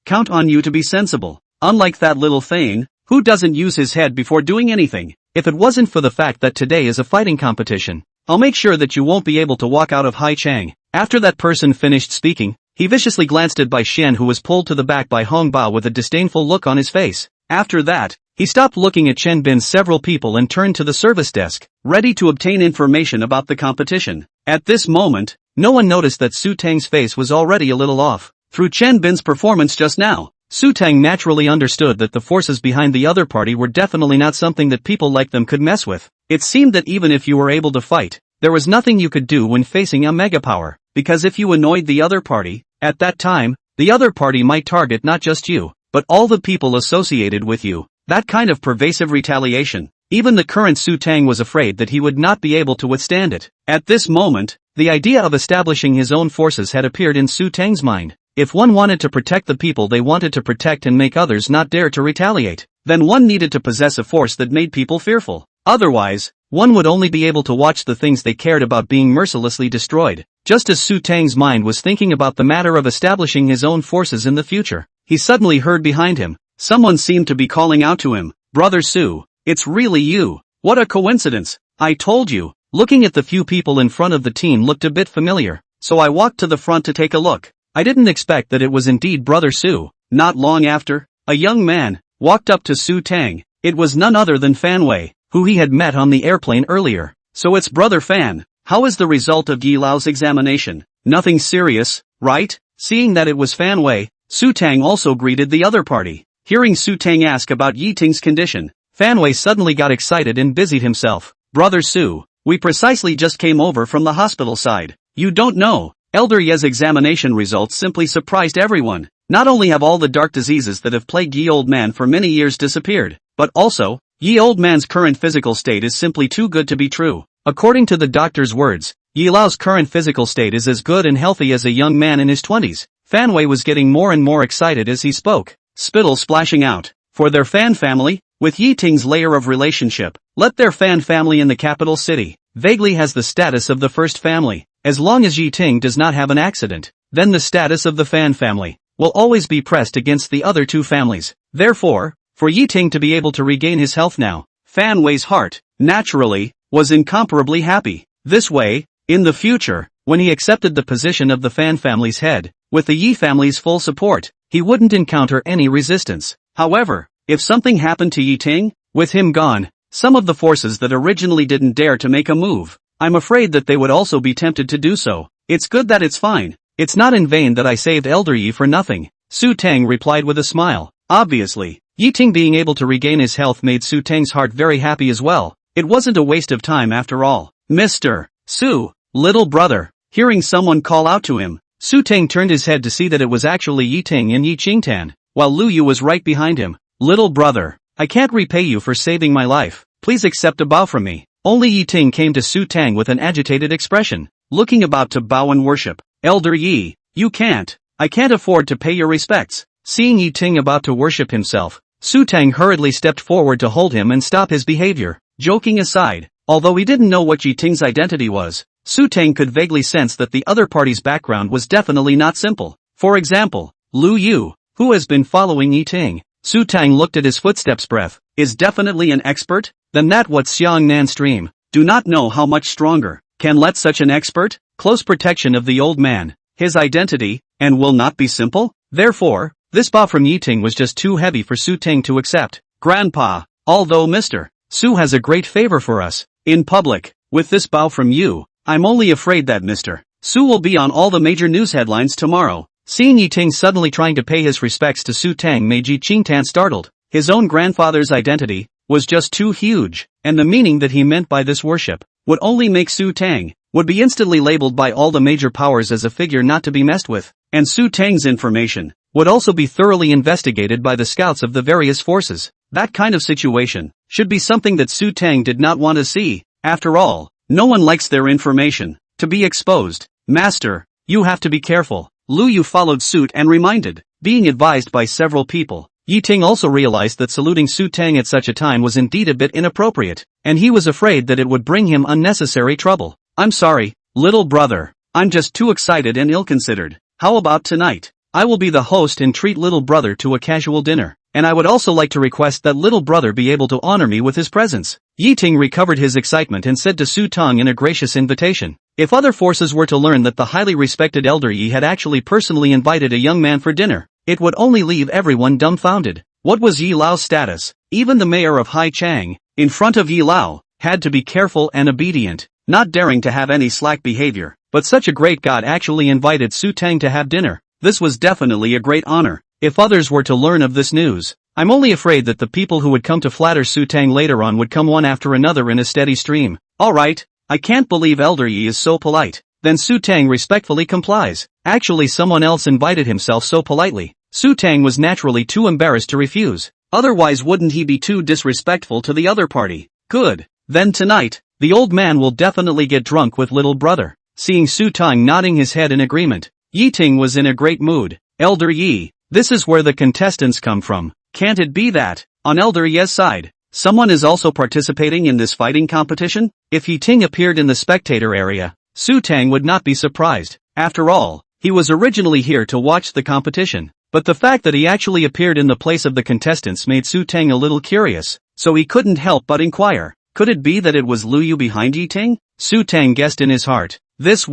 Count on you to be sensible. Unlike that little Thane, who doesn't use his head before doing anything. If it wasn't for the fact that today is a fighting competition, I'll make sure that you won't be able to walk out of Hai Chang. After that person finished speaking, he viciously glanced at Bai Xian, who was pulled to the back by Hong Bao with a disdainful look on his face. After that, he stopped looking at Chen Bin's several people and turned to the service desk, ready to obtain information about the competition. At this moment, no one noticed that Su Teng's face was already a little off. Through Chen Bin's performance just now, Su Teng naturally understood that the forces behind the other party were definitely not something that people like them could mess with. It seemed that even if you were able to fight, there was nothing you could do when facing a mega power, because if you annoyed the other party, at that time, the other party might target not just you, but all the people associated with you. That kind of pervasive retaliation, even the current Su Teng was afraid that he would not be able to withstand it. At this moment, the idea of establishing his own forces had appeared in Su Teng's mind. If one wanted to protect the people they wanted to protect and make others not dare to retaliate, then one needed to possess a force that made people fearful. Otherwise, one would only be able to watch the things they cared about being mercilessly destroyed. Just as Su Teng's mind was thinking about the matter of establishing his own forces in the future, he suddenly heard behind him, someone seemed to be calling out to him, "Brother Su, it's really you. What a coincidence, I told you." Looking at the few people in front of the team looked a bit familiar, so I walked to the front to take a look. I didn't expect that it was indeed Brother Su. Not long after, a young man walked up to Su Teng. It was none other than Fan Wei, who he had met on the airplane earlier. "So it's Brother Fan. How is the result of Yi Lao's examination?" "Nothing serious, right?" Seeing that it was Fan Wei, Su Teng also greeted the other party. Hearing Su Teng ask about Yi Ting's condition, Fan Wei suddenly got excited and busied himself. "Brother Su, we precisely just came over from the hospital side. You don't know, Elder Ye's examination results simply surprised everyone. Not only have all the dark diseases that have plagued Ye Old Man for many years disappeared, but also, Ye Old Man's current physical state is simply too good to be true. According to the doctor's words, Yi Lao's current physical state is as good and healthy as a young man in his 20s. Fan Wei was getting more and more excited as he spoke, spittle splashing out. For their Fan family, with Yi Ting's layer of relationship, let their Fan family in the capital city, vaguely has the status of the first family. As long as Yi Ting does not have an accident, then the status of the Fan family will always be pressed against the other two families. Therefore, for Yi Ting to be able to regain his health now, Fan Wei's heart, naturally, was incomparably happy. This way, in the future, when he accepted the position of the Fan family's head, with the Yi family's full support, he wouldn't encounter any resistance. However, if something happened to Yi Ting, with him gone, some of the forces that originally didn't dare to make a move, I'm afraid that they would also be tempted to do so. It's good that it's fine. It's not in vain that I saved Elder Yi for nothing. Su Teng replied with a smile. Obviously, Yi Ting being able to regain his health made Su Teng's heart very happy as well. It wasn't a waste of time after all. "Mr. Su, little brother." Hearing someone call out to him, Su Teng turned his head to see that it was actually Yi Ting and Yi Qingtan, while Lu Yu was right behind him. "Little brother, I can't repay you for saving my life. Please accept a bow from me." Only Yi Ting came to Su Teng with an agitated expression, looking about to bow and worship. "Elder Yi, you can't. I can't afford to pay your respects." Seeing Yi Ting about to worship himself, Su Teng hurriedly stepped forward to hold him and stop his behavior. Joking aside, although he didn't know what Yi Ting's identity was, Su Teng could vaguely sense that the other party's background was definitely not simple. For example, Lu Yu, who has been following Yi Ting. Su Teng looked at his footsteps. Breath, is definitely an expert? Then that what Xiang Nan stream, do not know how much stronger. can let such an expert, close protection of the old man, his identity, and will not be simple? Therefore, this bow from Teng was just too heavy for Su Teng to accept. Grandpa, although Mr. Su has a great favor for us, in public, with this bow from you, I'm only afraid that Mr. Su will be on all the major news headlines tomorrow. Seeing Teng suddenly trying to pay his respects to Su Teng made Tan startled. His own grandfather's identity was just too huge, and the meaning that he meant by this worship would only make Su Teng would be instantly labeled by all the major powers as a figure not to be messed with, and Su Teng's information would also be thoroughly investigated by the scouts of the various forces. That kind of situation should be something that Su Teng did not want to see. After all, no one likes their information to be exposed. Master, you have to be careful. Lu Yu followed suit and reminded. Being advised by several people, Teng also realized that saluting Su Teng at such a time was indeed a bit inappropriate, and he was afraid that it would bring him unnecessary trouble. I'm sorry, little brother. I'm just too excited and ill-considered. How about tonight? I will be the host and treat little brother to a casual dinner, and I would also like to request that little brother be able to honor me with his presence. Teng recovered his excitement and said to Su Teng in a gracious invitation. If other forces were to learn that the highly respected elder Yi had actually personally invited a young man for dinner, it would only leave everyone dumbfounded. What was Yi Lao's status? Even the mayor of Haichang, in front of Yi Lao, had to be careful and obedient, not daring to have any slack behavior. But such a great god actually invited Su Teng to have dinner. This was definitely a great honor. If others were to learn of this news, I'm only afraid that the people who would come to flatter Su Teng later on would come one after another in a steady stream. Alright, I can't believe Elder Yi is so polite. Then Su Teng respectfully complies. Actually someone else invited himself so politely. Su Teng was naturally too embarrassed to refuse. Otherwise wouldn't he be too disrespectful to the other party? Good. Then tonight, the old man will definitely get drunk with little brother. Seeing Su Teng nodding his head in agreement, Teng was in a great mood. Elder Yi, this is where the contestants come from. Can't it be that, on Elder Yi's side, someone is also participating in this fighting competition? If Teng appeared in the spectator area, Su Teng would not be surprised. After all, he was originally here to watch the competition. But the fact that he actually appeared in the place of the contestants made Su Teng a little curious, so he couldn't help but inquire. Could it be that it was Lu Yu behind Teng? Su Teng guessed in his heart. This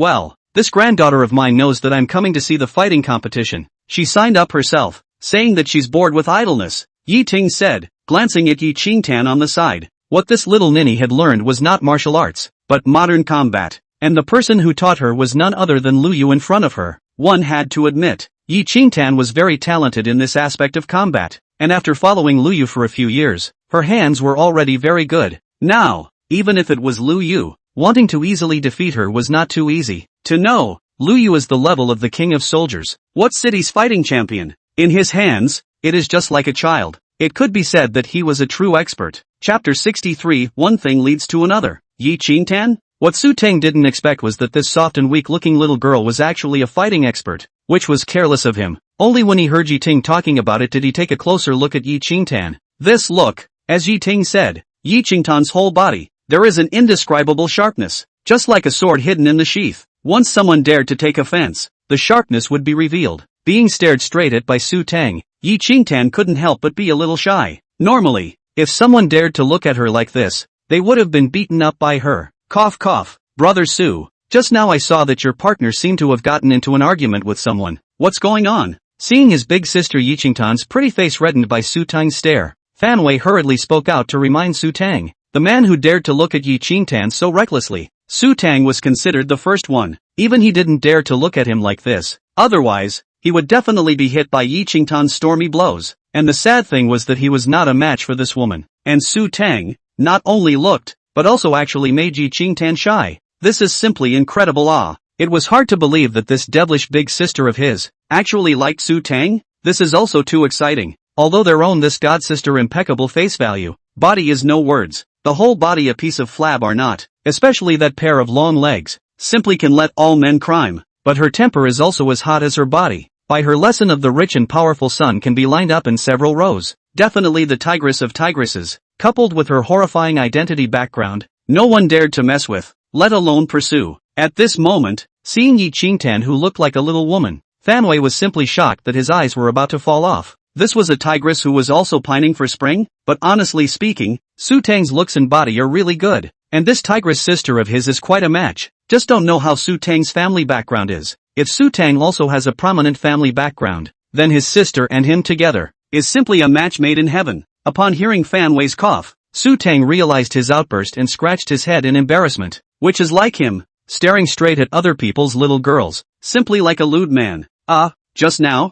granddaughter of mine knows that I'm coming to see the fighting competition. She signed up herself, saying that she's bored with idleness. Teng said, glancing at Tan on the side. What this little ninny had learned was not martial arts, but modern combat, and the person who taught her was none other than Lu Yu in front of her. One had to admit, Tan was very talented in this aspect of combat, and after following Lu Yu for a few years, her hands were already very good. Now, even if it was Lu Yu, wanting to easily defeat her was not too easy. To know, Lu Yu is the level of the king of soldiers. What city's fighting champion? In his hands, it is just like a child. It could be said that he was a true expert. Chapter 63. One thing leads to another. Tan? What Su Teng didn't expect was that this soft and weak-looking little girl was actually a fighting expert, which was careless of him. Only when he heard Teng talking about it did he take a closer look at Tan. This look, as Teng said, Tan's whole body, there is an indescribable sharpness, just like a sword hidden in the sheath. Once someone dared to take offense, the sharpness would be revealed. Being stared straight at by Su Teng, Tan couldn't help but be a little shy. Normally, if someone dared to look at her like this, they would have been beaten up by her. Cough cough, brother Su, just now I saw that your partner seemed to have gotten into an argument with someone. What's going on? Seeing his big sister Tan's pretty face reddened by Su Teng's stare, Fanwei hurriedly spoke out to remind Su Teng, the man who dared to look at Tan so recklessly. Su Teng was considered the first one. Even he didn't dare to look at him like this. Otherwise, he would definitely be hit by Tan's stormy blows. And the sad thing was that he was not a match for this woman. And Su Teng not only looked, but also actually made Tan shy. This is simply incredible awe. It was hard to believe that this devilish big sister of his actually liked Su Teng. This is also too exciting. Although their own this god sister impeccable face value, body is no words. The whole body a piece of flab are not, especially that pair of long legs, simply can let all men crime. But her temper is also as hot as her body. By her lesson of the rich and powerful sun can be lined up in several rows. Definitely the tigress of tigresses, coupled with her horrifying identity background, no one dared to mess with, let alone pursue. At this moment, seeing Tan who looked like a little woman, Fanwei was simply shocked that his eyes were about to fall off. This was a tigress who was also pining for spring? But honestly speaking, Su Teng's looks and body are really good, and this tigress sister of his is quite a match. Just don't know how Su Teng's family background is. If Su Teng also has a prominent family background, then his sister and him together is simply a match made in heaven. Upon hearing Fan Wei's cough, Su Teng realized his outburst and scratched his head in embarrassment, which is like him, staring straight at other people's little girls, simply like a lewd man. Just now,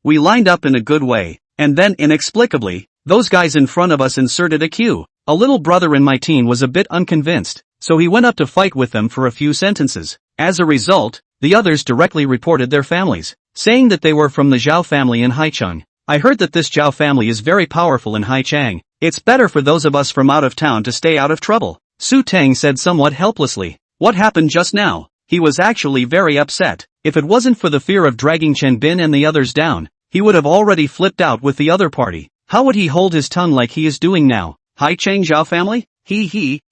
we lined up in a good way, and then inexplicably, those guys in front of us inserted a cue. A little brother in my team was a bit unconvinced, so he went up to fight with them for a few sentences. As a result, the others directly reported their families, saying that they were from the Zhao family in Haicheng. I heard that this Zhao family is very powerful in Haicheng. It's better for those of us from out of town to stay out of trouble. Su Teng said somewhat helplessly. What happened just now? He was actually very upset. If it wasn't for the fear of dragging Chen Bin and the others down, he would have already flipped out with the other party. How would he hold his tongue like he is doing now? Haicheng Zhao family?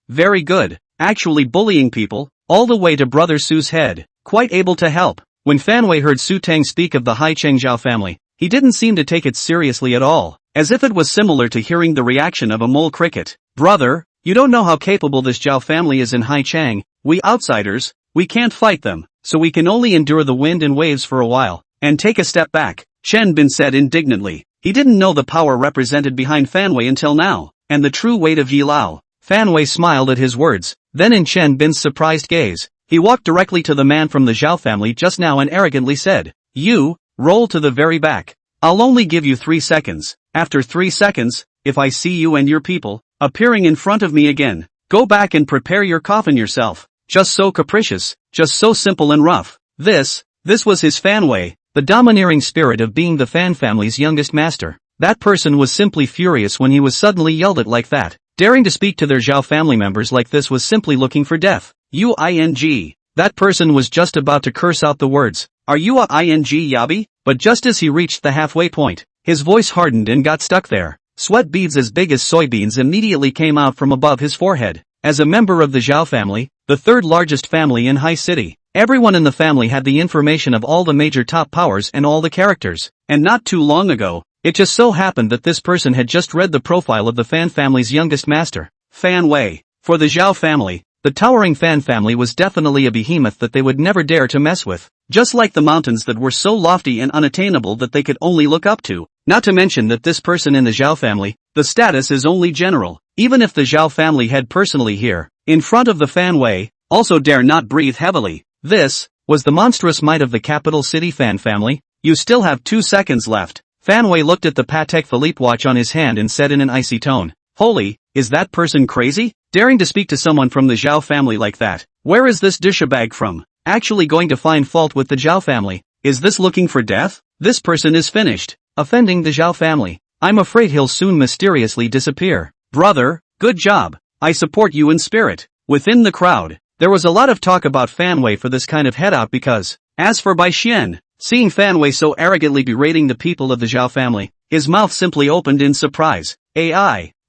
Very good. Actually bullying people, all the way to Brother Su's head. Quite able to help. When Fan Wei heard Su Teng speak of the Haicheng Zhao family, he didn't seem to take it seriously at all, as if it was similar to hearing the reaction of a mole cricket. Brother, you don't know how capable this Zhao family is in Haicheng. We outsiders, we can't fight them, so we can only endure the wind and waves for a while, and take a step back, Chen Bin said indignantly. He didn't know the power represented behind Fan Wei until now, and the true weight of Yi Lao. Fan Wei smiled at his words, then in Chen Bin's surprised gaze, he walked directly to the man from the Zhao family just now and arrogantly said, "You, roll to the very back. I'll only give you 3 seconds. After 3 seconds, if I see you and your people appearing in front of me again, go back and prepare your coffin yourself." Just so capricious, just so simple and rough. This was his Fan Wei, the domineering spirit of being the Fan family's youngest master. That person was simply furious when he was suddenly yelled at like that. Daring to speak to their Zhao family members like this was simply looking for death. That person was just about to curse out the words, "Are you a ing Yabi?" But just as he reached the halfway point, his voice hardened and got stuck there. Sweat beads as big as soybeans immediately came out from above his forehead. As a member of the Zhao family, the third largest family in Hai City, everyone in the family had the information of all the major top powers and all the characters. And not too long ago, it just so happened that this person had just read the profile of the Fan family's youngest master, Fan Wei. For the Zhao family, the towering Fan family was definitely a behemoth that they would never dare to mess with. Just like the mountains that were so lofty and unattainable that they could only look up to. Not to mention that this person in the Zhao family, the status is only general. Even if the Zhao family head personally here, in front of the Fan Wei, also dare not breathe heavily. This was the monstrous might of the capital city Fan family. You still have 2 seconds left. Fan Wei looked at the Patek Philippe watch on his hand and said in an icy tone, "Holy, is that person crazy? Daring to speak to someone from the Zhao family like that? Where is this douchebag from? Actually going to find fault with the Zhao family? Is this looking for death? This person is finished offending the Zhao family. I'm afraid he'll soon mysteriously disappear." Brother, good job. I support you in spirit. Within the crowd, there was a lot of talk about Fan Wei for this kind of head out because, as for Bai Xian, seeing Fan Wei so arrogantly berating the people of the Zhao family, his mouth simply opened in surprise.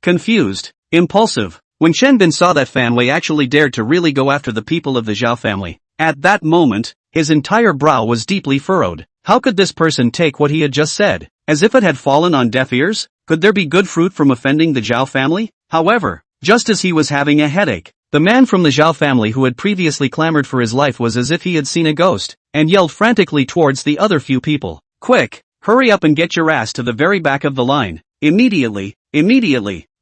Confused, impulsive. When Chen Bin saw that Fan Wei actually dared to really go after the people of the Zhao family, at that moment, his entire brow was deeply furrowed. How could this person take what he had just said, as if it had fallen on deaf ears? Could there be good fruit from offending the Zhao family? However, just as he was having a headache, the man from the Zhao family who had previously clamored for his life was as if he had seen a ghost, and yelled frantically towards the other few people. "Quick, hurry up and get your ass to the very back of the line." Immediately.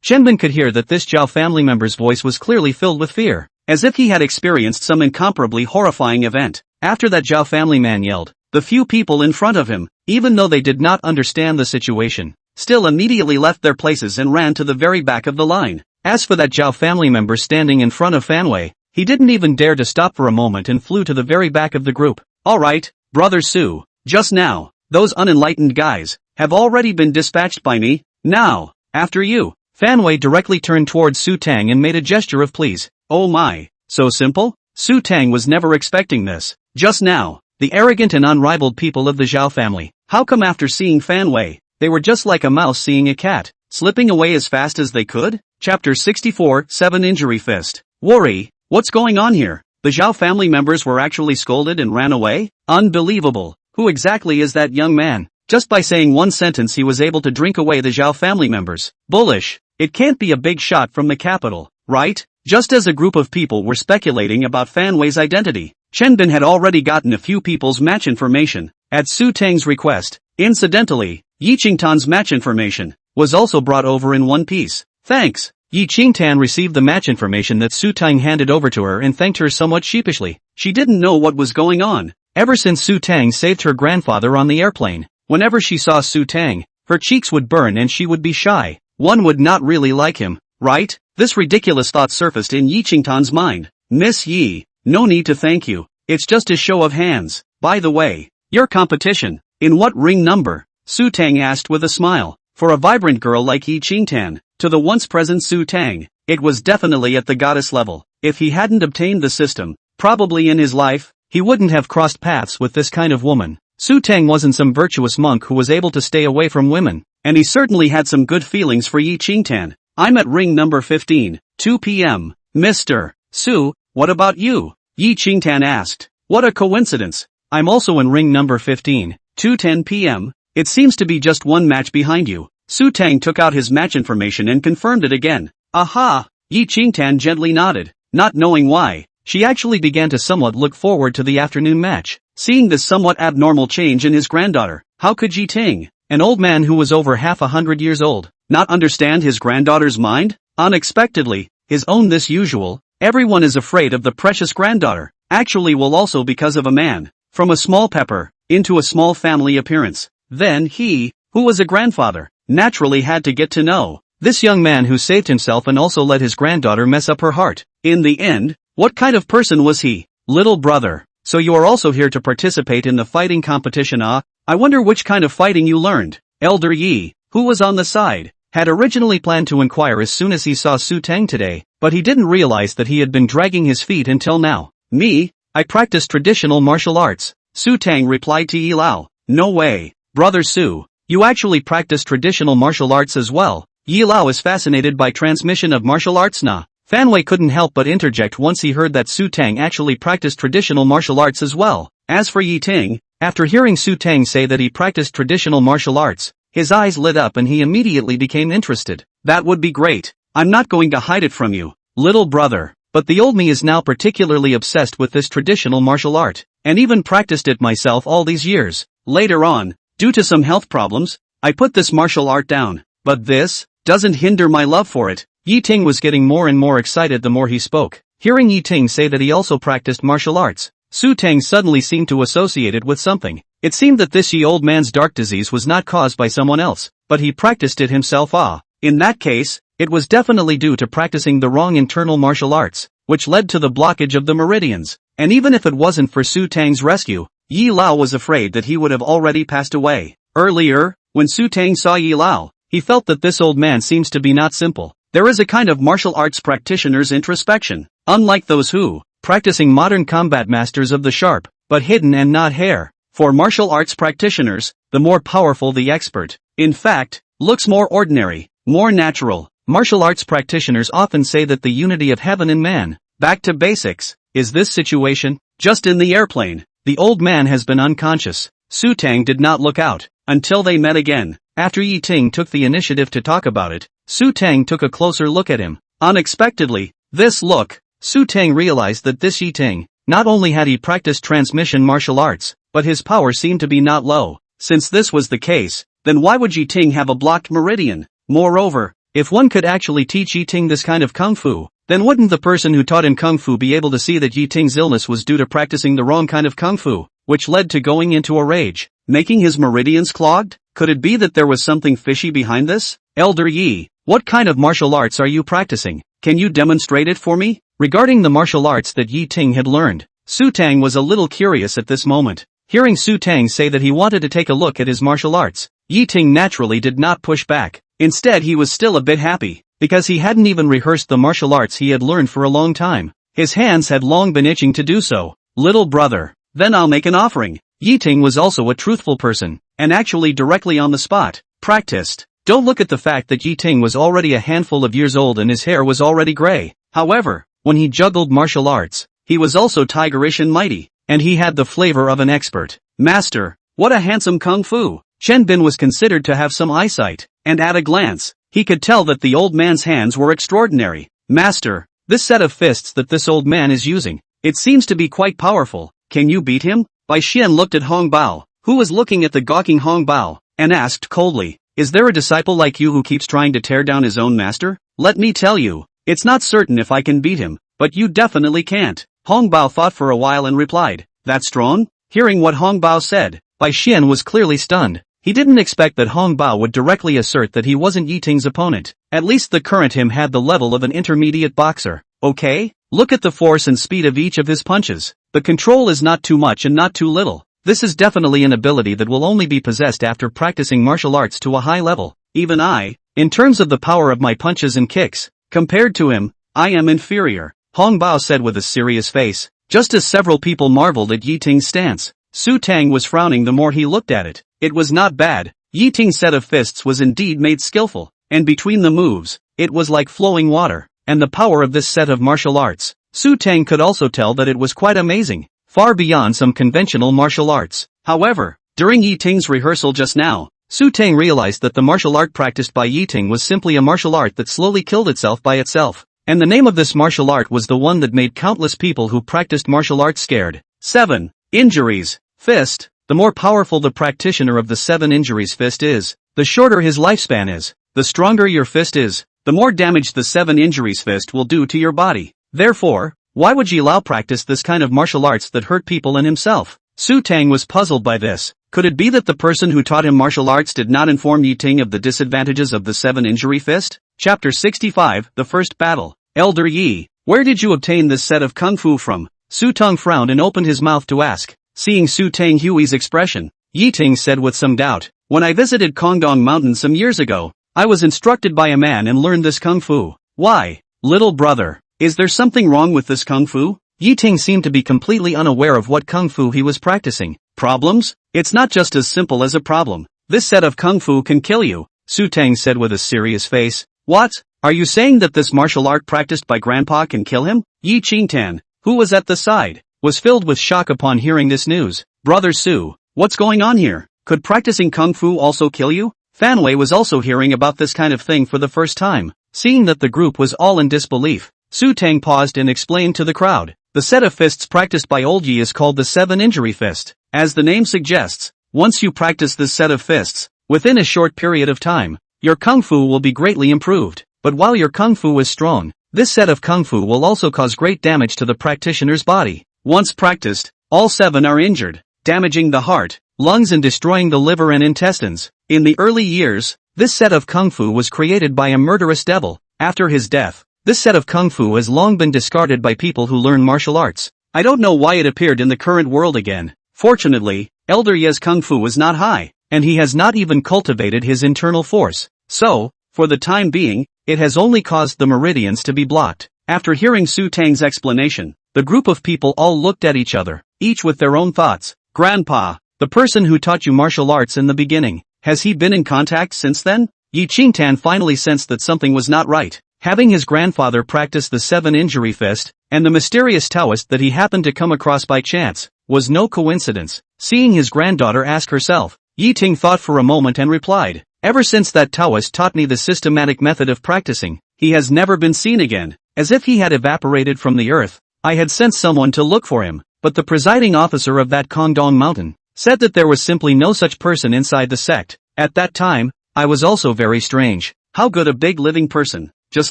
Chen Bin could hear that this Zhao family member's voice was clearly filled with fear, as if he had experienced some incomparably horrifying event. After that Zhao family man yelled, the few people in front of him, even though they did not understand the situation, still immediately left their places and ran to the very back of the line. As for that Zhao family member standing in front of Fan Wei, he didn't even dare to stop for a moment and flew to the very back of the group. "Alright, Brother Su, just now, those unenlightened guys have already been dispatched by me. Now, after you." Fan Wei directly turned towards Su Teng and made a gesture of please. Oh my, so simple? Su Teng was never expecting this. Just now, the arrogant and unrivaled people of the Zhao family, how come after seeing Fan Wei, they were just like a mouse seeing a cat, slipping away as fast as they could? Chapter 64, 7 Injury Fist. Worry, what's going on here? The Zhao family members were actually scolded and ran away? Unbelievable. Who exactly is that young man? Just by saying one sentence he was able to drink away the Zhao family members. Bullish. It can't be a big shot from the capital, right? Just as a group of people were speculating about Fan Wei's identity, Chen Bin had already gotten a few people's match information. At Su Teng's request, incidentally, Yi Qingtan's match information was also brought over in one piece. Thanks. Yi Qingtan received the match information that Su Teng handed over to her and thanked her somewhat sheepishly. She didn't know what was going on. Ever since Su Teng saved her grandfather on the airplane, whenever she saw Su Teng, her cheeks would burn and she would be shy. One would not really like him, right? This ridiculous thought surfaced in Yi Qingtan's mind. Miss Yi, no need to thank you. It's just a show of hands. By the way, your competition, in what ring number? Su Teng asked with a smile. For a vibrant girl like Yi Qingtan, to the once present Su Teng, it was definitely at the goddess level. If he hadn't obtained the system, probably in his life, he wouldn't have crossed paths with this kind of woman. Su Teng wasn't some virtuous monk who was able to stay away from women, and he certainly had some good feelings for Yi Qingtan. I'm at ring number 15, 2 p.m. Mr. Su, what about you? Yi Qingtan asked. What a coincidence. I'm also in ring number 15, 2:10 p.m. It seems to be just one match behind you. Su Teng took out his match information and confirmed it again. Aha! Yi Qingtan gently nodded. Not knowing why, she actually began to somewhat look forward to the afternoon match. Seeing this somewhat abnormal change in his granddaughter, how could Yi Ting, an old man who was over half 100 years old, not understand his granddaughter's mind? Unexpectedly, his own this usual, everyone is afraid of the precious granddaughter, actually will also because of a man, from a small pepper, into a small family appearance. Then he, who was a grandfather, naturally had to get to know this young man who saved himself and also let his granddaughter mess up her heart. In the end, what kind of person was he? Little brother, so you are also here to participate in the fighting competition, ah? I wonder which kind of fighting you learned. Elder Yi, who was on the side, had originally planned to inquire as soon as he saw Su Teng today, but he didn't realize that he had been dragging his feet until now. Me? I practice traditional martial arts. Su Teng replied to Yi Lao. No way. Brother Su, you actually practice traditional martial arts as well. Yi Lao is fascinated by transmission of martial arts na. Fan Wei couldn't help but interject once he heard that Su Teng actually practiced traditional martial arts as well. As for Yi Ting, after hearing Su Teng say that he practiced traditional martial arts, his eyes lit up and he immediately became interested. That would be great. I'm not going to hide it from you, little brother. But the old me is now particularly obsessed with this traditional martial art, and even practiced it myself all these years. Later on, due to some health problems, I put this martial art down. But this doesn't hinder my love for it. Yi Ting was getting more and more excited the more he spoke. Hearing Yi Ting say that he also practiced martial arts, Su Teng suddenly seemed to associate it with something. It seemed that this Yi old man's dark disease was not caused by someone else, but he practiced it himself. Ah, in that case, it was definitely due to practicing the wrong internal martial arts, which led to the blockage of the meridians. And even if it wasn't for Su Teng's rescue, Yi Lao was afraid that he would have already passed away. Earlier, when Su Teng saw Yi Lao, he felt that this old man seems to be not simple. There is a kind of martial arts practitioner's introspection, unlike those who, practicing modern combat masters of the sharp, but hidden and not hair. For martial arts practitioners, the more powerful the expert, in fact, looks more ordinary, more natural. Martial arts practitioners often say that the unity of heaven and man. Back to basics. Is this situation? Just in the airplane, the old man has been unconscious. Su Teng did not look out, until they met again. After Yi Ting took the initiative to talk about it, Su Teng took a closer look at him. Unexpectedly, this look, Su Teng realized that this Yi Ting, not only had he practiced transmission martial arts, but his power seemed to be not low. Since this was the case, then why would Yi Ting have a blocked meridian? Moreover, if one could actually teach Yi Ting this kind of kung fu, then wouldn't the person who taught him kung fu be able to see that Yi Ting's illness was due to practicing the wrong kind of kung fu, which led to going into a rage, making his meridians clogged? Could it be that there was something fishy behind this? Elder Yi, what kind of martial arts are you practicing? Can you demonstrate it for me? Regarding the martial arts that Yi Ting had learned, Su Teng was a little curious at this moment. Hearing Su Teng say that he wanted to take a look at his martial arts, Yi Ting naturally did not push back. Instead he was still a bit happy, because he hadn't even rehearsed the martial arts he had learned for a long time. His hands had long been itching to do so. Little brother, then I'll make an offering. Yi Ting was also a truthful person, and actually directly on the spot, practiced. Don't look at the fact that Yi Ting was already a handful of years old and his hair was already gray. However, when he juggled martial arts, he was also tigerish and mighty, and he had the flavor of an expert. Master, what a handsome kung fu! Chen Bin was considered to have some eyesight, and at a glance, he could tell that the old man's hands were extraordinary. Master, This set of fists that this old man is using, it seems to be quite powerful. Can you beat him? Bai Xian looked at Hong Bao, who was looking at the gawking Hong Bao, and asked coldly, is there a disciple like you who keeps trying to tear down his own master? Let me tell you, it's not certain if I can beat him, but you definitely can't. Hong Bao thought for a while and replied, that's strong? Hearing what Hong Bao said, Bai Xian was clearly stunned. He didn't expect that Hong Bao would directly assert that he wasn't Yi Ting's opponent. At least the current him had the level of an intermediate boxer. Okay? Look at the force and speed of each of his punches. The control is not too much and not too little. This is definitely an ability that will only be possessed after practicing martial arts to a high level. Even I, in terms of the power of my punches and kicks, compared to him, I am inferior, Hong Bao said with a serious face. Just as several people marveled at Yi Ting's stance, Su Teng was frowning the more he looked at it. It was not bad. Yi Ting's set of fists was indeed made skillful, and between the moves, it was like flowing water, and the power of this set of martial arts, Su Teng could also tell that it was quite amazing, far beyond some conventional martial arts. However, during Yi Ting's rehearsal just now, Su Teng realized that the martial art practiced by Yi Ting was simply a martial art that slowly killed itself by itself, and the name of this martial art was the one that made countless people who practiced martial arts scared. 7. Injuries. Fist. The more powerful the practitioner of the 7 injuries fist is, the shorter his lifespan is. The stronger your fist is, the more damage the 7 injuries fist will do to your body. Therefore, why would Ji Lao practice this kind of martial arts that hurt people and himself? Su Teng was puzzled by this. Could it be that the person who taught him martial arts did not inform Yi Ting of the disadvantages of the 7 injury fist? Chapter 65, The First Battle. Elder Yi, where did you obtain this set of kung fu from? Su Teng frowned and opened his mouth to ask. Seeing Su Teng Hui's expression, Yi Ting said with some doubt, when I visited Kongdong Mountain some years ago, I was instructed by a man and learned this kung fu. Why, little brother, is there something wrong with this kung fu? Yi Ting seemed to be completely unaware of what kung fu he was practicing. Problems? It's not just as simple as a problem. This set of kung fu can kill you, Su Teng said with a serious face. What? Are you saying that this martial art practiced by Grandpa can kill him? Yi Qingtan, who was at the side, was filled with shock upon hearing this news. Brother Su, what's going on here? Could practicing kung fu also kill you? Fan Wei was also hearing about this kind of thing for the first time. Seeing that the group was all in disbelief, Su Teng paused and explained to the crowd. The set of fists practiced by Old Yi is called the 7 injury fist. As the name suggests, once you practice this set of fists, within a short period of time, your kung fu will be greatly improved. But while your kung fu is strong, this set of kung fu will also cause great damage to the practitioner's body. Once practiced, all 7 are injured, damaging the heart, lungs and destroying the liver and intestines. In the early years, this set of kung fu was created by a murderous devil. After his death, this set of kung fu has long been discarded by people who learn martial arts. I don't know why it appeared in the current world again. Fortunately, Elder Ye's kung fu is not high, and he has not even cultivated his internal force. So, for the time being, it has only caused the meridians to be blocked. After hearing Su Teng's explanation, the group of people all looked at each other, each with their own thoughts. Grandpa, the person who taught you martial arts in the beginning, has he been in contact since then? Yi Qingtan finally sensed that something was not right. Having his grandfather practice the 7 injury fist, and the mysterious Taoist that he happened to come across by chance, was no coincidence. Seeing his granddaughter ask herself, Yi Ting thought for a moment and replied, ever since that Taoist taught me the systematic method of practicing, he has never been seen again. As if he had evaporated from the earth, I had sent someone to look for him, but the presiding officer of that Kongdong Mountain said that there was simply no such person inside the sect. At that time, I was also very strange. How good a big living person, just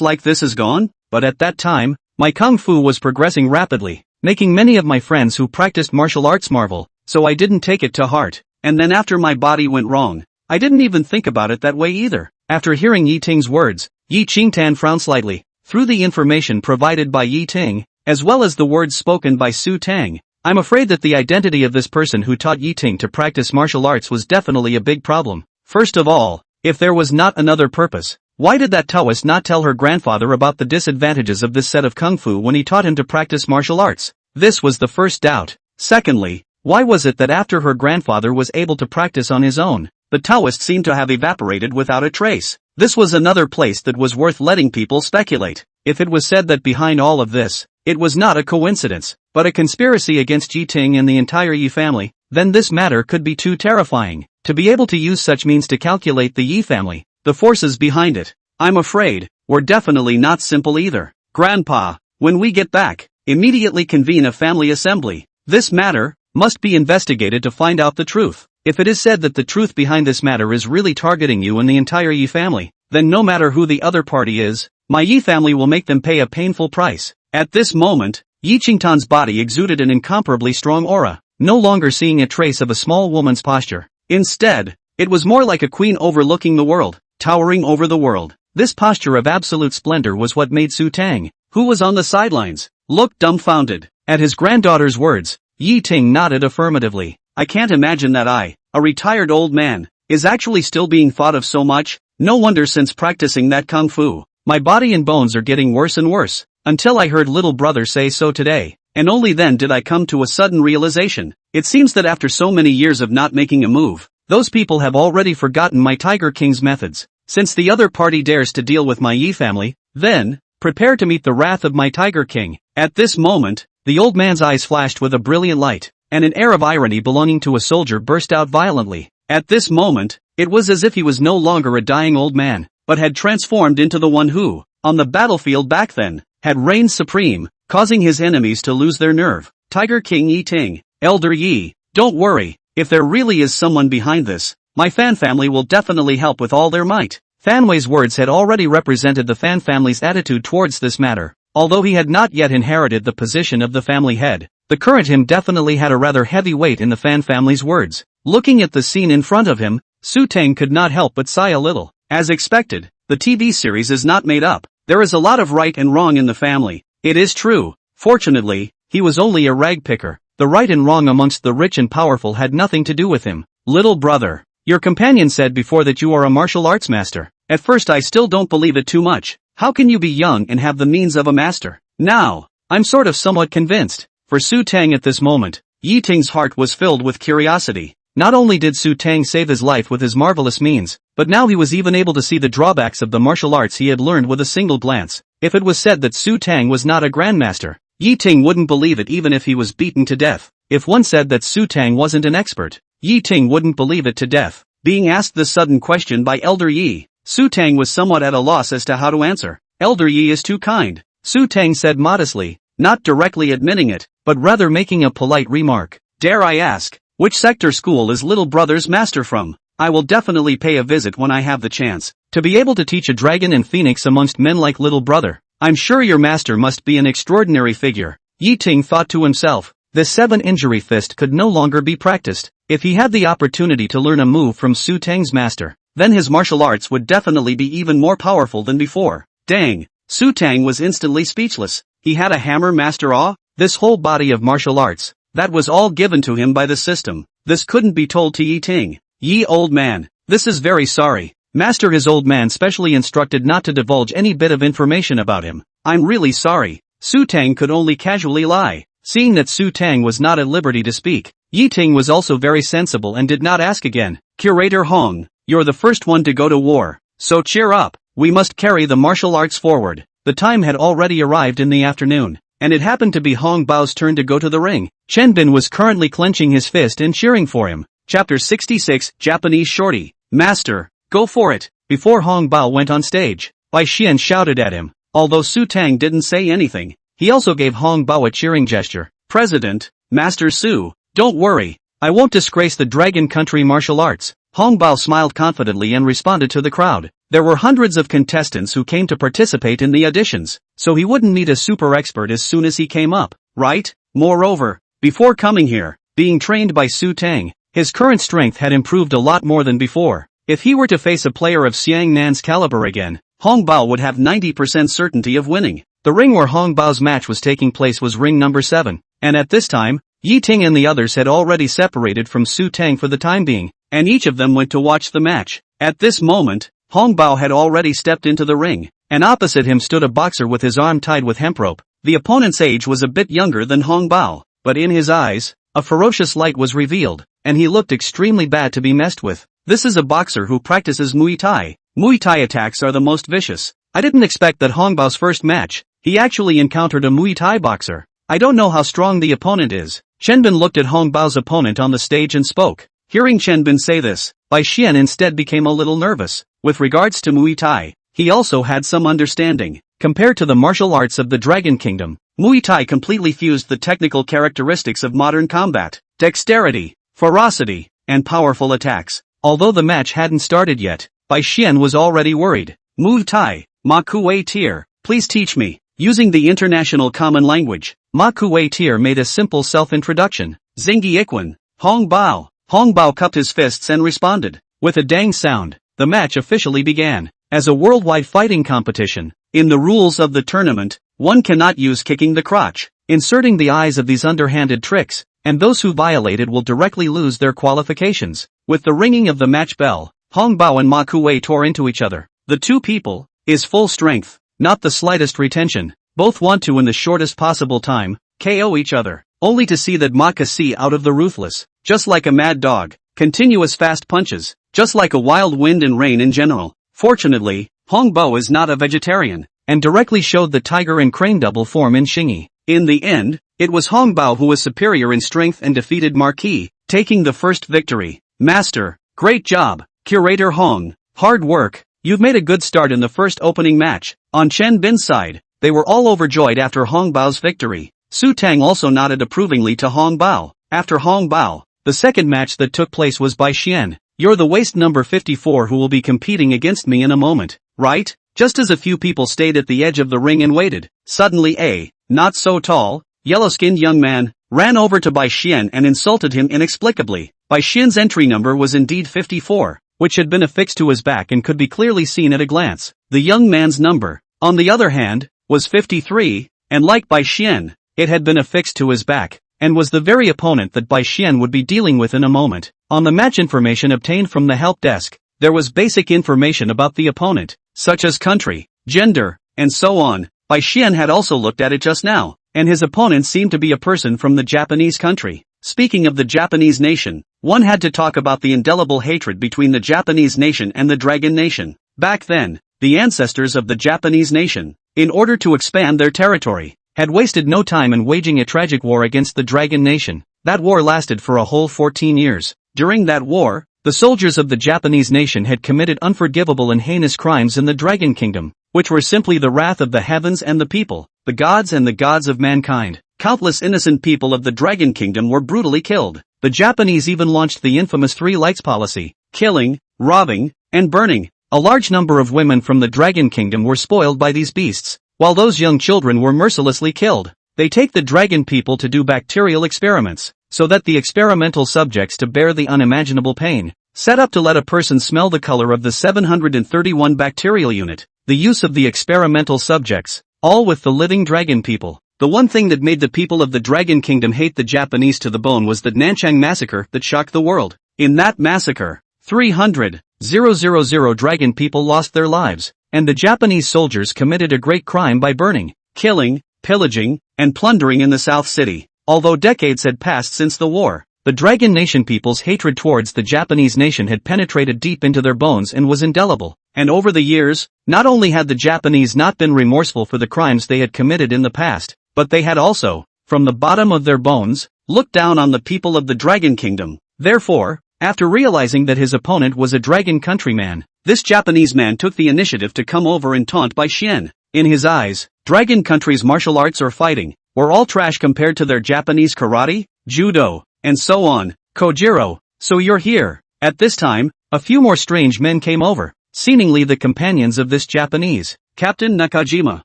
like this is gone? But at that time, my kung fu was progressing rapidly, making many of my friends who practiced martial arts marvel, so I didn't take it to heart. And then after my body went wrong, I didn't even think about it that way either. After hearing Yi Ting's words, Yi Qingtan frowned slightly. Through the information provided by Yi Ting, as well as the words spoken by Su Teng, I'm afraid that the identity of this person who taught Yi Ting to practice martial arts was definitely a big problem. First of all, if there was not another purpose, why did that Taoist not tell her grandfather about the disadvantages of this set of kung fu when he taught him to practice martial arts? This was the first doubt. Secondly, why was it that after her grandfather was able to practice on his own, the Taoist seemed to have evaporated without a trace? This was another place that was worth letting people speculate. If it was said that behind all of this, it was not a coincidence, but a conspiracy against Yi Ting and the entire Yi family, then this matter could be too terrifying. To be able to use such means to calculate the Yi family, the forces behind it, I'm afraid, were definitely not simple either. Grandpa, When we get back, immediately convene a family assembly. This matter must be investigated to find out the truth. If it is said that the truth behind this matter is really targeting you and the entire Yi family, then no matter who the other party is, my Yi family will make them pay a painful price. At this moment, Yi Qingtan's body exuded an incomparably strong aura, no longer seeing a trace of a small woman's posture. Instead, it was more like a queen overlooking the world, towering over the world. This posture of absolute splendor was what made Su Teng, who was on the sidelines, look dumbfounded. At his granddaughter's words, Yi Ting nodded affirmatively. I can't imagine that I, a retired old man, is actually still being thought of so much. No wonder since practicing that kung fu, my body and bones are getting worse and worse, until I heard little brother say so today, and only then did I come to a sudden realization. It seems that after so many years of not making a move, those people have already forgotten my Tiger King's methods. Since the other party dares to deal with my Yi family, then, prepare to meet the wrath of my Tiger King. At this moment, the old man's eyes flashed with a brilliant light, and an air of irony belonging to a soldier burst out violently. At this moment, it was as if he was no longer a dying old man, but had transformed into the one who, on the battlefield back then, had reigned supreme, causing his enemies to lose their nerve. Tiger King Yi Ting, Elder Yi, don't worry, if there really is someone behind this, my Fan family will definitely help with all their might. Fan Wei's words had already represented the Fan family's attitude towards this matter. Although he had not yet inherited the position of the family head, the current him definitely had a rather heavy weight in the Fan family's words. Looking at the scene in front of him, Su Teng could not help but sigh a little. As expected, the TV series is not made up. There is a lot of right and wrong in the family. It is true. Fortunately, he was only a rag picker. The right and wrong amongst the rich and powerful had nothing to do with him. Little brother, your companion said before that you are a martial arts master. At first I still don't believe it too much. How can you be young and have the means of a master? Now, I'm sort of somewhat convinced. For Su Teng at this moment, Yi Ting's heart was filled with curiosity. Not only did Su Teng save his life with his marvelous means, but now he was even able to see the drawbacks of the martial arts he had learned with a single glance. If it was said that Su Teng was not a grandmaster, Yi Ting wouldn't believe it even if he was beaten to death. If one said that Su Teng wasn't an expert, Yi Ting wouldn't believe it to death. Being asked this sudden question by Elder Yi, Su Teng was somewhat at a loss as to how to answer. Elder Yi is too kind, Su Teng said modestly, not directly admitting it, but rather making a polite remark. Dare I ask, which sector school is little brother's master from? I will definitely pay a visit when I have the chance. To be able to teach a dragon and phoenix amongst men like little brother, I'm sure your master must be an extraordinary figure. Yi Ting thought to himself, this 7-injury fist could no longer be practiced. If he had the opportunity to learn a move from Su Teng's master, then his martial arts would definitely be even more powerful than before. Dang, Su Teng was instantly speechless. He had a hammer master this whole body of martial arts, that was all given to him by the system. This couldn't be told to Yi Ting. Yi old man, this is very sorry. Master his old man specially instructed not to divulge any bit of information about him. I'm really sorry. Su Teng could only casually lie. Seeing that Su Teng was not at liberty to speak, Yi Ting was also very sensible and did not ask again. Curator Hong, you're the first one to go to war, so cheer up. We must carry the martial arts forward. The time had already arrived in the afternoon, and it happened to be Hong Bao's turn to go to the ring. Chen Bin was currently clenching his fist and cheering for him. Chapter 66, Japanese Shorty. Master, go for it. Before Hong Bao went on stage, Bai Xian shouted at him. Although Su Teng didn't say anything, he also gave Hong Bao a cheering gesture. President, Master Su, don't worry. I won't disgrace the Dragon Country martial arts. Hong Bao smiled confidently and responded to the crowd. There were hundreds of contestants who came to participate in the auditions, so he wouldn't need a super expert as soon as he came up, right? Moreover, before coming here, being trained by Su Teng, his current strength had improved a lot more than before. If he were to face a player of Xiang Nan's caliber again, Hong Bao would have 90% certainty of winning. The ring where Hong Bao's match was taking place was ring number 7, and at this time, Yi Ting and the others had already separated from Su Teng for the time being, and each of them went to watch the match. At this moment, Hong Bao had already stepped into the ring, and opposite him stood a boxer with his arm tied with hemp rope. The opponent's age was a bit younger than Hong Bao, but in his eyes, a ferocious light was revealed, and he looked extremely bad to be messed with. This is a boxer who practices Muay Thai. Muay Thai attacks are the most vicious. I didn't expect that Hong Bao's first match, he actually encountered a Muay Thai boxer. I don't know how strong the opponent is. Chen Bin looked at Hong Bao's opponent on the stage and spoke. Hearing Chen Bin say this, Bai Xian instead became a little nervous. With regards to Muay Thai, he also had some understanding. Compared to the martial arts of the Dragon Kingdom, Muay Thai completely fused the technical characteristics of modern combat, dexterity, ferocity, and powerful attacks. Although the match hadn't started yet, Bai Xian was already worried. Muay Thai, Ma Kuei Tier, please teach me. Using the international common language, Ma Kuei Tier made a simple self-introduction. Zingi Iquan, Hong Bao. Hong Bao cupped his fists and responded. With a dang sound, the match officially began. As a worldwide fighting competition, in the rules of the tournament, one cannot use kicking the crotch, inserting the eyes of these underhanded tricks, and those who violate it will directly lose their qualifications. With the ringing of the match bell, Hong Bao and Ma Kuei tore into each other. The two people, is full strength, not the slightest retention. Both want to in the shortest possible time, KO each other, only to see that Ma see out of the ruthless, just like a mad dog, continuous fast punches, just like a wild wind and rain in general. Fortunately, Hong Bao is not a vegetarian, and directly showed the tiger and crane double form in Xingyi. In the end, it was Hong Bao who was superior in strength and defeated Marquis, taking the first victory. Master, great job, Curator Hong, hard work, you've made a good start in the first opening match. On Chen Bin's side, they were all overjoyed after Hong Bao's victory. Su Teng also nodded approvingly to Hong Bao. After Hong Bao, the second match that took place was Bai Xian. You're the waist number 54 who will be competing against me in a moment, right? Just as a few people stayed at the edge of the ring and waited, suddenly a, not so tall, yellow-skinned young man, ran over to Bai Xian and insulted him inexplicably. Bai Xian's entry number was indeed 54, which had been affixed to his back and could be clearly seen at a glance. The young man's number, on the other hand, was 53, and like Bai Xian, it had been affixed to his back, and was the very opponent that Bai Xian would be dealing with in a moment. On the match information obtained from the help desk, there was basic information about the opponent, such as country, gender, and so on. Bai Xian had also looked at it just now, and his opponent seemed to be a person from the Japanese country. Speaking of the Japanese nation, one had to talk about the indelible hatred between the Japanese nation and the Dragon Nation. Back then, the ancestors of the Japanese nation, in order to expand their territory, had wasted no time in waging a tragic war against the Dragon Nation. That war lasted for a whole 14 years. During that war, the soldiers of the Japanese nation had committed unforgivable and heinous crimes in the Dragon Kingdom, which were simply the wrath of the heavens and the people, the gods and the gods of mankind. Countless innocent people of the Dragon Kingdom were brutally killed. The Japanese even launched the infamous Three Lights policy, killing, robbing, and burning. A large number of women from the Dragon Kingdom were spoiled by these beasts, while those young children were mercilessly killed. They take the dragon people to do bacterial experiments, so that the experimental subjects to bear the unimaginable pain, set up to let a person smell the color of the 731 bacterial unit, the use of the experimental subjects, all with the living dragon people. The one thing that made the people of the Dragon Kingdom hate the Japanese to the bone was the Nanchang massacre that shocked the world. In that massacre, 300,000 dragon people lost their lives, and the Japanese soldiers committed a great crime by burning, killing, pillaging, and plundering in the South City. Although decades had passed since the war, the Dragon Nation people's hatred towards the Japanese nation had penetrated deep into their bones and was indelible. And over the years, not only had the Japanese not been remorseful for the crimes they had committed in the past, but they had also, from the bottom of their bones, looked down on the people of the Dragon Kingdom. Therefore, after realizing that his opponent was a dragon countryman, this Japanese man took the initiative to come over and taunt Bai Xian. In his eyes, dragon country's martial arts or fighting were all trash compared to their Japanese karate, judo, and so on. Kojiro, so you're here. At this time, a few more strange men came over, seemingly the companions of this Japanese. Captain Nakajima,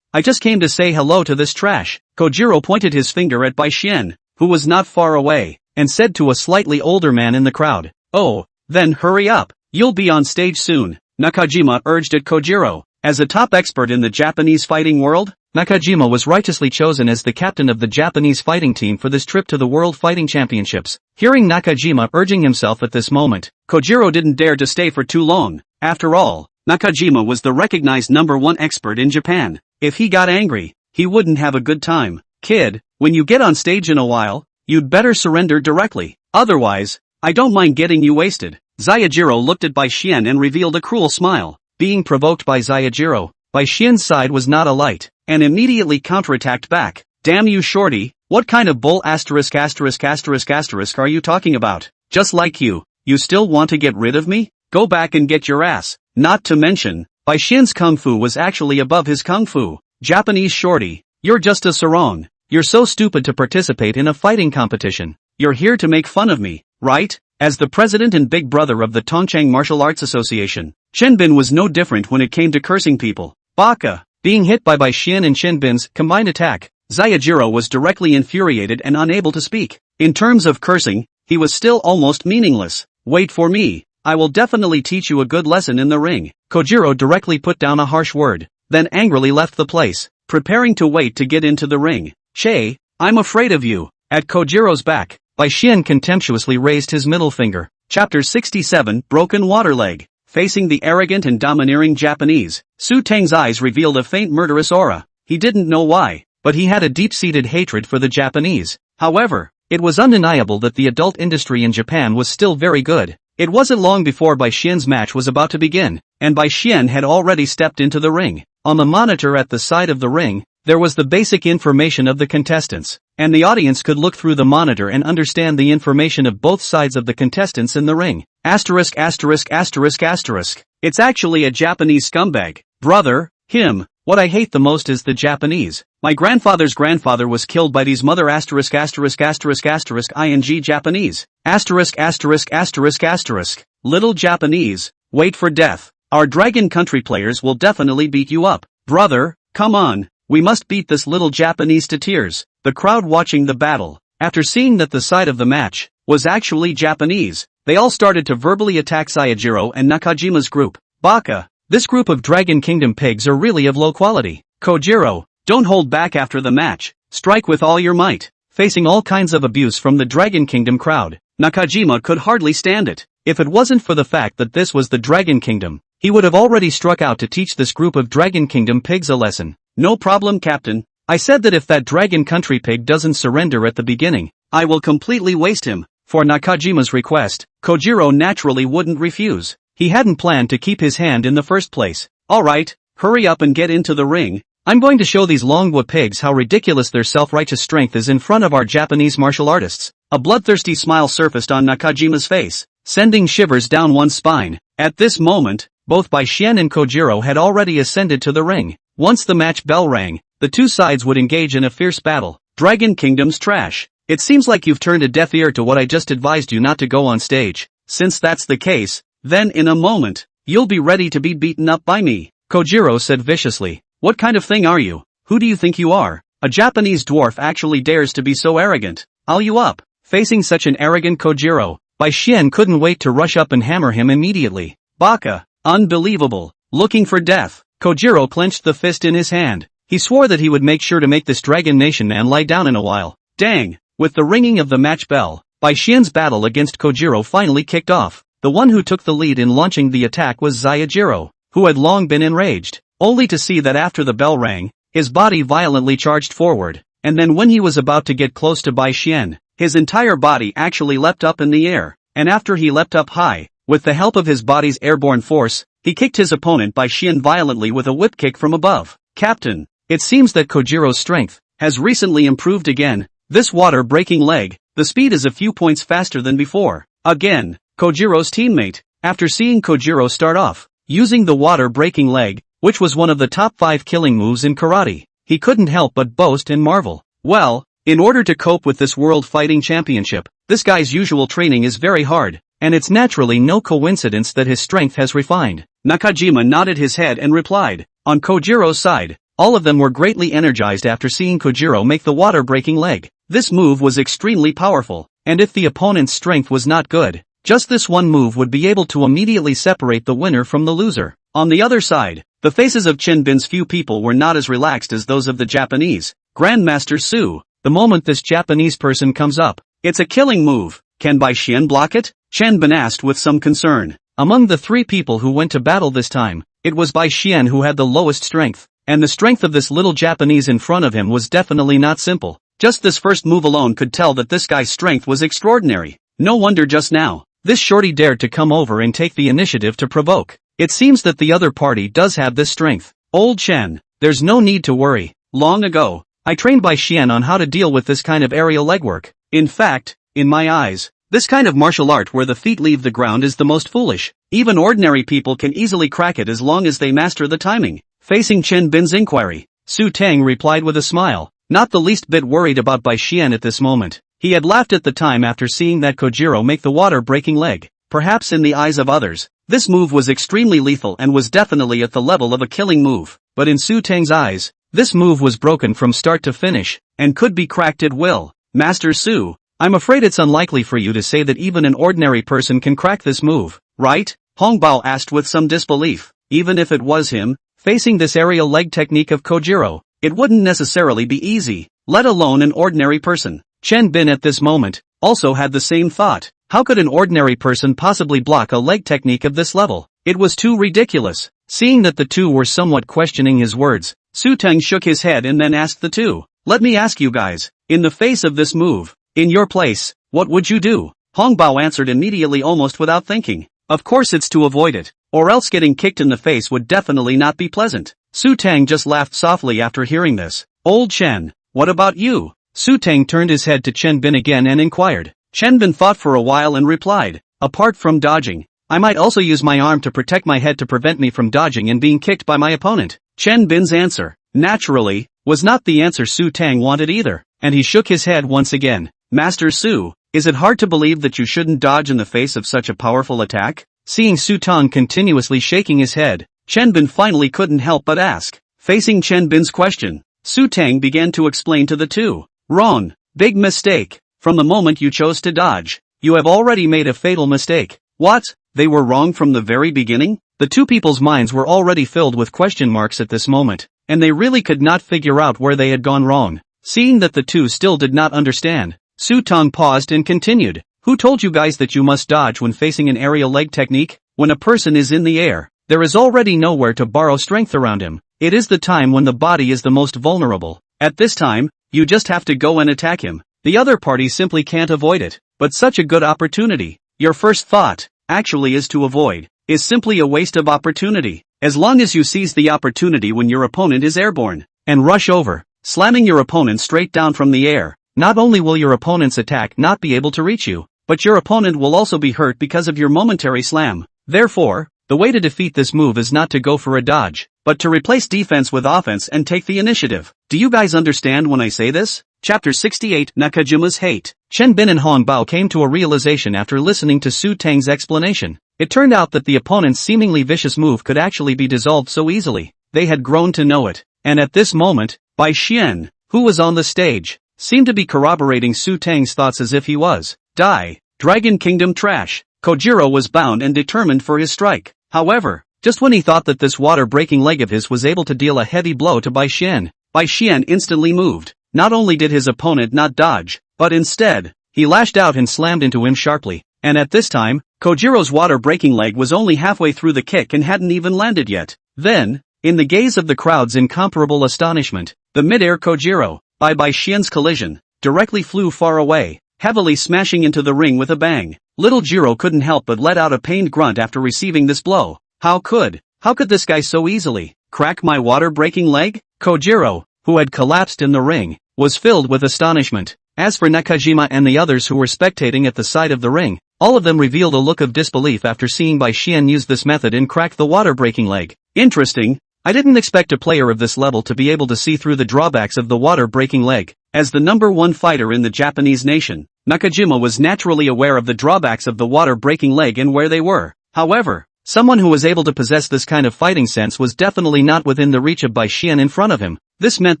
I just came to say hello to this trash. Kojiro pointed his finger at Bai Xian, who was not far away, and said to a slightly older man in the crowd, "Oh, then hurry up, you'll be on stage soon." Nakajima urged at Kojiro. As a top expert in the Japanese fighting world, Nakajima was righteously chosen as the captain of the Japanese fighting team for this trip to the World Fighting Championships. Hearing Nakajima urging himself at this moment, Kojiro didn't dare to stay for too long. After all, Nakajima was the recognized #1 expert in Japan. If he got angry, he wouldn't have a good time. Kid, when you get on stage in a while, you'd better surrender directly. Otherwise, I don't mind getting you wasted. Zayajiro looked at Bai Xian and revealed a cruel smile. Being provoked by Zayajiro, Bai Xian's side was not alight, and immediately counterattacked back. Damn you shorty, what kind of bull **** are you talking about? Just like you still want to get rid of me? Go back and get your ass. Not to mention, Bai Xian's kung fu was actually above his kung fu. Japanese shorty, you're just a sarong. You're so stupid to participate in a fighting competition. You're here to make fun of me, right? As the president and big brother of the Tongchang Martial Arts Association, Shenbin was no different when it came to cursing people. Baka. Being hit by Xian and Shenbin's combined attack, Zayajiro was directly infuriated and unable to speak. In terms of cursing, he was still almost meaningless. Wait for me. I will definitely teach you a good lesson in the ring. Kojiro directly put down a harsh word, then angrily left the place, preparing to wait to get into the ring. Che, I'm afraid of you. At Kojiro's back, Xian contemptuously raised his middle finger. Chapter 67, Broken Water Leg. Facing the arrogant and domineering Japanese, Su Teng's eyes revealed a faint murderous aura. He didn't know why, but he had a deep-seated hatred for the Japanese. However, it was undeniable that the adult industry in Japan was still very good. It wasn't long before Xian's match was about to begin, and Xian had already stepped into the ring. On the monitor at the side of the ring, there was the basic information of the contestants, and the audience could look through the monitor and understand the information of both sides of the contestants in the ring. Asterisk asterisk asterisk asterisk. It's actually a Japanese scumbag. Brother, him. What I hate the most is the Japanese. My grandfather's grandfather was killed by these mother asterisk asterisk asterisk asterisk ing Japanese. Asterisk asterisk asterisk asterisk. Little Japanese, wait for death. Our Dragon Country players will definitely beat you up. Brother, come on. We must beat this little Japanese to tears. The crowd watching the battle, after seeing that the side of the match was actually Japanese, they all started to verbally attack Sayajiro and Nakajima's group. Baka, this group of Dragon Kingdom pigs are really of low quality. Kojiro, don't hold back after the match, strike with all your might. Facing all kinds of abuse from the Dragon Kingdom crowd, Nakajima could hardly stand it. If it wasn't for the fact that this was the Dragon Kingdom, he would have already struck out to teach this group of Dragon Kingdom pigs a lesson. No problem, Captain. I said that if that Dragon Country pig doesn't surrender at the beginning, I will completely waste him. For Nakajima's request, Kojiro naturally wouldn't refuse. He hadn't planned to keep his hand in the first place. Alright, hurry up and get into the ring. I'm going to show these Longwa pigs how ridiculous their self-righteous strength is in front of our Japanese martial artists. A bloodthirsty smile surfaced on Nakajima's face, sending shivers down one's spine. At this moment, both Xian and Kojiro had already ascended to the ring. Once the match bell rang, the two sides would engage in a fierce battle. Dragon Kingdom's trash. It seems like you've turned a deaf ear to what I just advised you not to go on stage. Since that's the case, then in a moment, you'll be ready to be beaten up by me. Kojiro said viciously. What kind of thing are you? Who do you think you are? A Japanese dwarf actually dares to be so arrogant. I'll you up. Facing such an arrogant Kojiro, Xian couldn't wait to rush up and hammer him immediately. Baka. Unbelievable. Looking for death. Kojiro clenched the fist in his hand. He swore that he would make sure to make this Dragon Nation man lie down in a while. Dang! With the ringing of the match bell, Xian's battle against Kojiro finally kicked off. The one who took the lead in launching the attack was Zayajiro, who had long been enraged, only to see that after the bell rang, his body violently charged forward, and then when he was about to get close to Xian, his entire body actually leapt up in the air, and after he leapt up high, with the help of his body's airborne force, he kicked his opponent Xian violently with a whip kick from above. Captain, it seems that Kojiro's strength has recently improved again. This water-breaking leg, the speed is a few points faster than before. Again, Kojiro's teammate, after seeing Kojiro start off using the water-breaking leg, which was one of the top 5 killing moves in karate, he couldn't help but boast and marvel. Well, in order to cope with this World Fighting Championship, this guy's usual training is very hard, and it's naturally no coincidence that his strength has refined. Nakajima nodded his head and replied. On Kojiro's side, all of them were greatly energized after seeing Kojiro make the water-breaking leg. This move was extremely powerful, and if the opponent's strength was not good, just this one move would be able to immediately separate the winner from the loser. On the other side, the faces of Chinbin's few people were not as relaxed as those of the Japanese. Grandmaster Su, the moment this Japanese person comes up, it's a killing move. Can Xian block it? Chinbin asked with some concern. Among the 3 people who went to battle this time, it was Xian who had the lowest strength, and the strength of this little Japanese in front of him was definitely not simple. Just this first move alone could tell that this guy's strength was extraordinary. No wonder just now, this shorty dared to come over and take the initiative to provoke. It seems that the other party does have this strength. Old Chen, there's no need to worry. Long ago, I trained Xian on how to deal with this kind of aerial legwork. In fact, in my eyes, this kind of martial art where the feet leave the ground is the most foolish. Even ordinary people can easily crack it as long as they master the timing. Facing Chinbin's inquiry, Su Teng replied with a smile, not the least bit worried about Bai Xian at this moment. He had laughed at the time after seeing that Kojiro make the water-breaking leg. Perhaps in the eyes of others, this move was extremely lethal and was definitely at the level of a killing move, but in Su Teng's eyes, this move was broken from start to finish, and could be cracked at will. Master Su, I'm afraid it's unlikely for you to say that even an ordinary person can crack this move, right? Hongbao asked with some disbelief. Even if it was him, facing this aerial leg technique of Kojiro, it wouldn't necessarily be easy, let alone an ordinary person. Chen Bin at this moment also had the same thought. How could an ordinary person possibly block a leg technique of this level? It was too ridiculous. Seeing that the two were somewhat questioning his words, Su Teng shook his head and then asked the two, let me ask you guys, in the face of this move, in your place, what would you do? Hongbao answered immediately almost without thinking. Of course it's to avoid it, or else getting kicked in the face would definitely not be pleasant. Su Teng just laughed softly after hearing this. Old Chen, what about you? Su Teng turned his head to Chen Bin again and inquired. Chen Bin thought for a while and replied, apart from dodging, I might also use my arm to protect my head to prevent me from dodging and being kicked by my opponent. Chen Bin's answer, naturally, was not the answer Su Teng wanted either, and he shook his head once again. Master Su, is it hard to believe that you shouldn't dodge in the face of such a powerful attack? Seeing Su Teng continuously shaking his head, Chen Bin finally couldn't help but ask. Facing Chen Bin's question, Su Teng began to explain to the two. Wrong, big mistake. From the moment you chose to dodge, you have already made a fatal mistake. What? They were wrong from the very beginning? The two people's minds were already filled with question marks at this moment, and they really could not figure out where they had gone wrong. Seeing that the two still did not understand, Su Teng paused and continued. Who told you guys that you must dodge when facing an aerial leg technique? When a person is in the air, there is already nowhere to borrow strength around him. It is the time when the body is the most vulnerable. At this time, you just have to go and attack him. The other party simply can't avoid it. But such a good opportunity, your first thought, actually is to avoid, is simply a waste of opportunity. As long as you seize the opportunity when your opponent is airborne, and rush over, slamming your opponent straight down from the air, not only will your opponent's attack not be able to reach you, but your opponent will also be hurt because of your momentary slam. Therefore, the way to defeat this move is not to go for a dodge, but to replace defense with offense and take the initiative. Do you guys understand when I say this? Chapter 68 Nakajima's Hate. Chen Bin and Hongbao came to a realization after listening to Su Teng's explanation. It turned out that the opponent's seemingly vicious move could actually be dissolved so easily. They had grown to know it, and at this moment, Bai Xian, who was on the stage, seemed to be corroborating Su Teng's thoughts as if he was. Die, Dragon Kingdom trash. Kojiro was bound and determined for his strike. However, just when he thought that this water-breaking leg of his was able to deal a heavy blow to Bai Xian instantly moved. Not only did his opponent not dodge, but instead, he lashed out and slammed into him sharply. And at this time, Kojiro's water-breaking leg was only halfway through the kick and hadn't even landed yet. Then, in the gaze of the crowd's incomparable astonishment, the mid-air Kojiro, by Bai Xian's collision, directly flew far away, heavily smashing into the ring with a bang. Little Jiro couldn't help but let out a pained grunt after receiving this blow. How could this guy so easily crack my water-breaking leg? Kojiro, who had collapsed in the ring, was filled with astonishment. As for Nakajima and the others who were spectating at the side of the ring, all of them revealed a look of disbelief after seeing Bai Xian use this method and crack the water-breaking leg. Interesting. I didn't expect a player of this level to be able to see through the drawbacks of the water-breaking leg. As the #1 fighter in the Japanese nation, Nakajima was naturally aware of the drawbacks of the water-breaking leg and where they were. However, someone who was able to possess this kind of fighting sense was definitely not within the reach of Bai Xian in front of him. This meant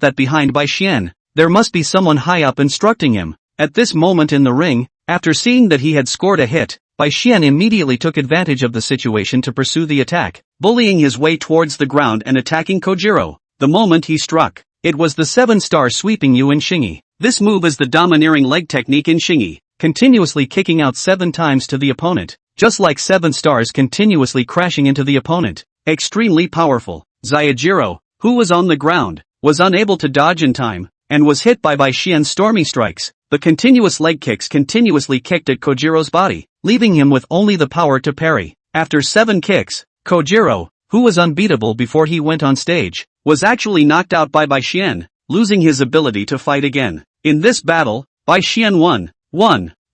that behind Bai Xian, there must be someone high up instructing him. At this moment in the ring, after seeing that he had scored a hit, Bai Xian immediately took advantage of the situation to pursue the attack, bullying his way towards the ground and attacking Kojiro. The moment he struck, it was the 7-star sweeping Yuan Shingi. This move is the domineering leg technique in Shingi, continuously kicking out 7 times to the opponent, just like 7 stars continuously crashing into the opponent. Extremely powerful. Zayajiro, who was on the ground, was unable to dodge in time, and was hit by Bai Xian's stormy strikes. The continuous leg kicks continuously kicked at Kojiro's body, leaving him with only the power to parry. After 7 kicks, Kojiro, who was unbeatable before he went on stage, was actually knocked out by Bai Xian, losing his ability to fight again. In this battle, Bai Xian won.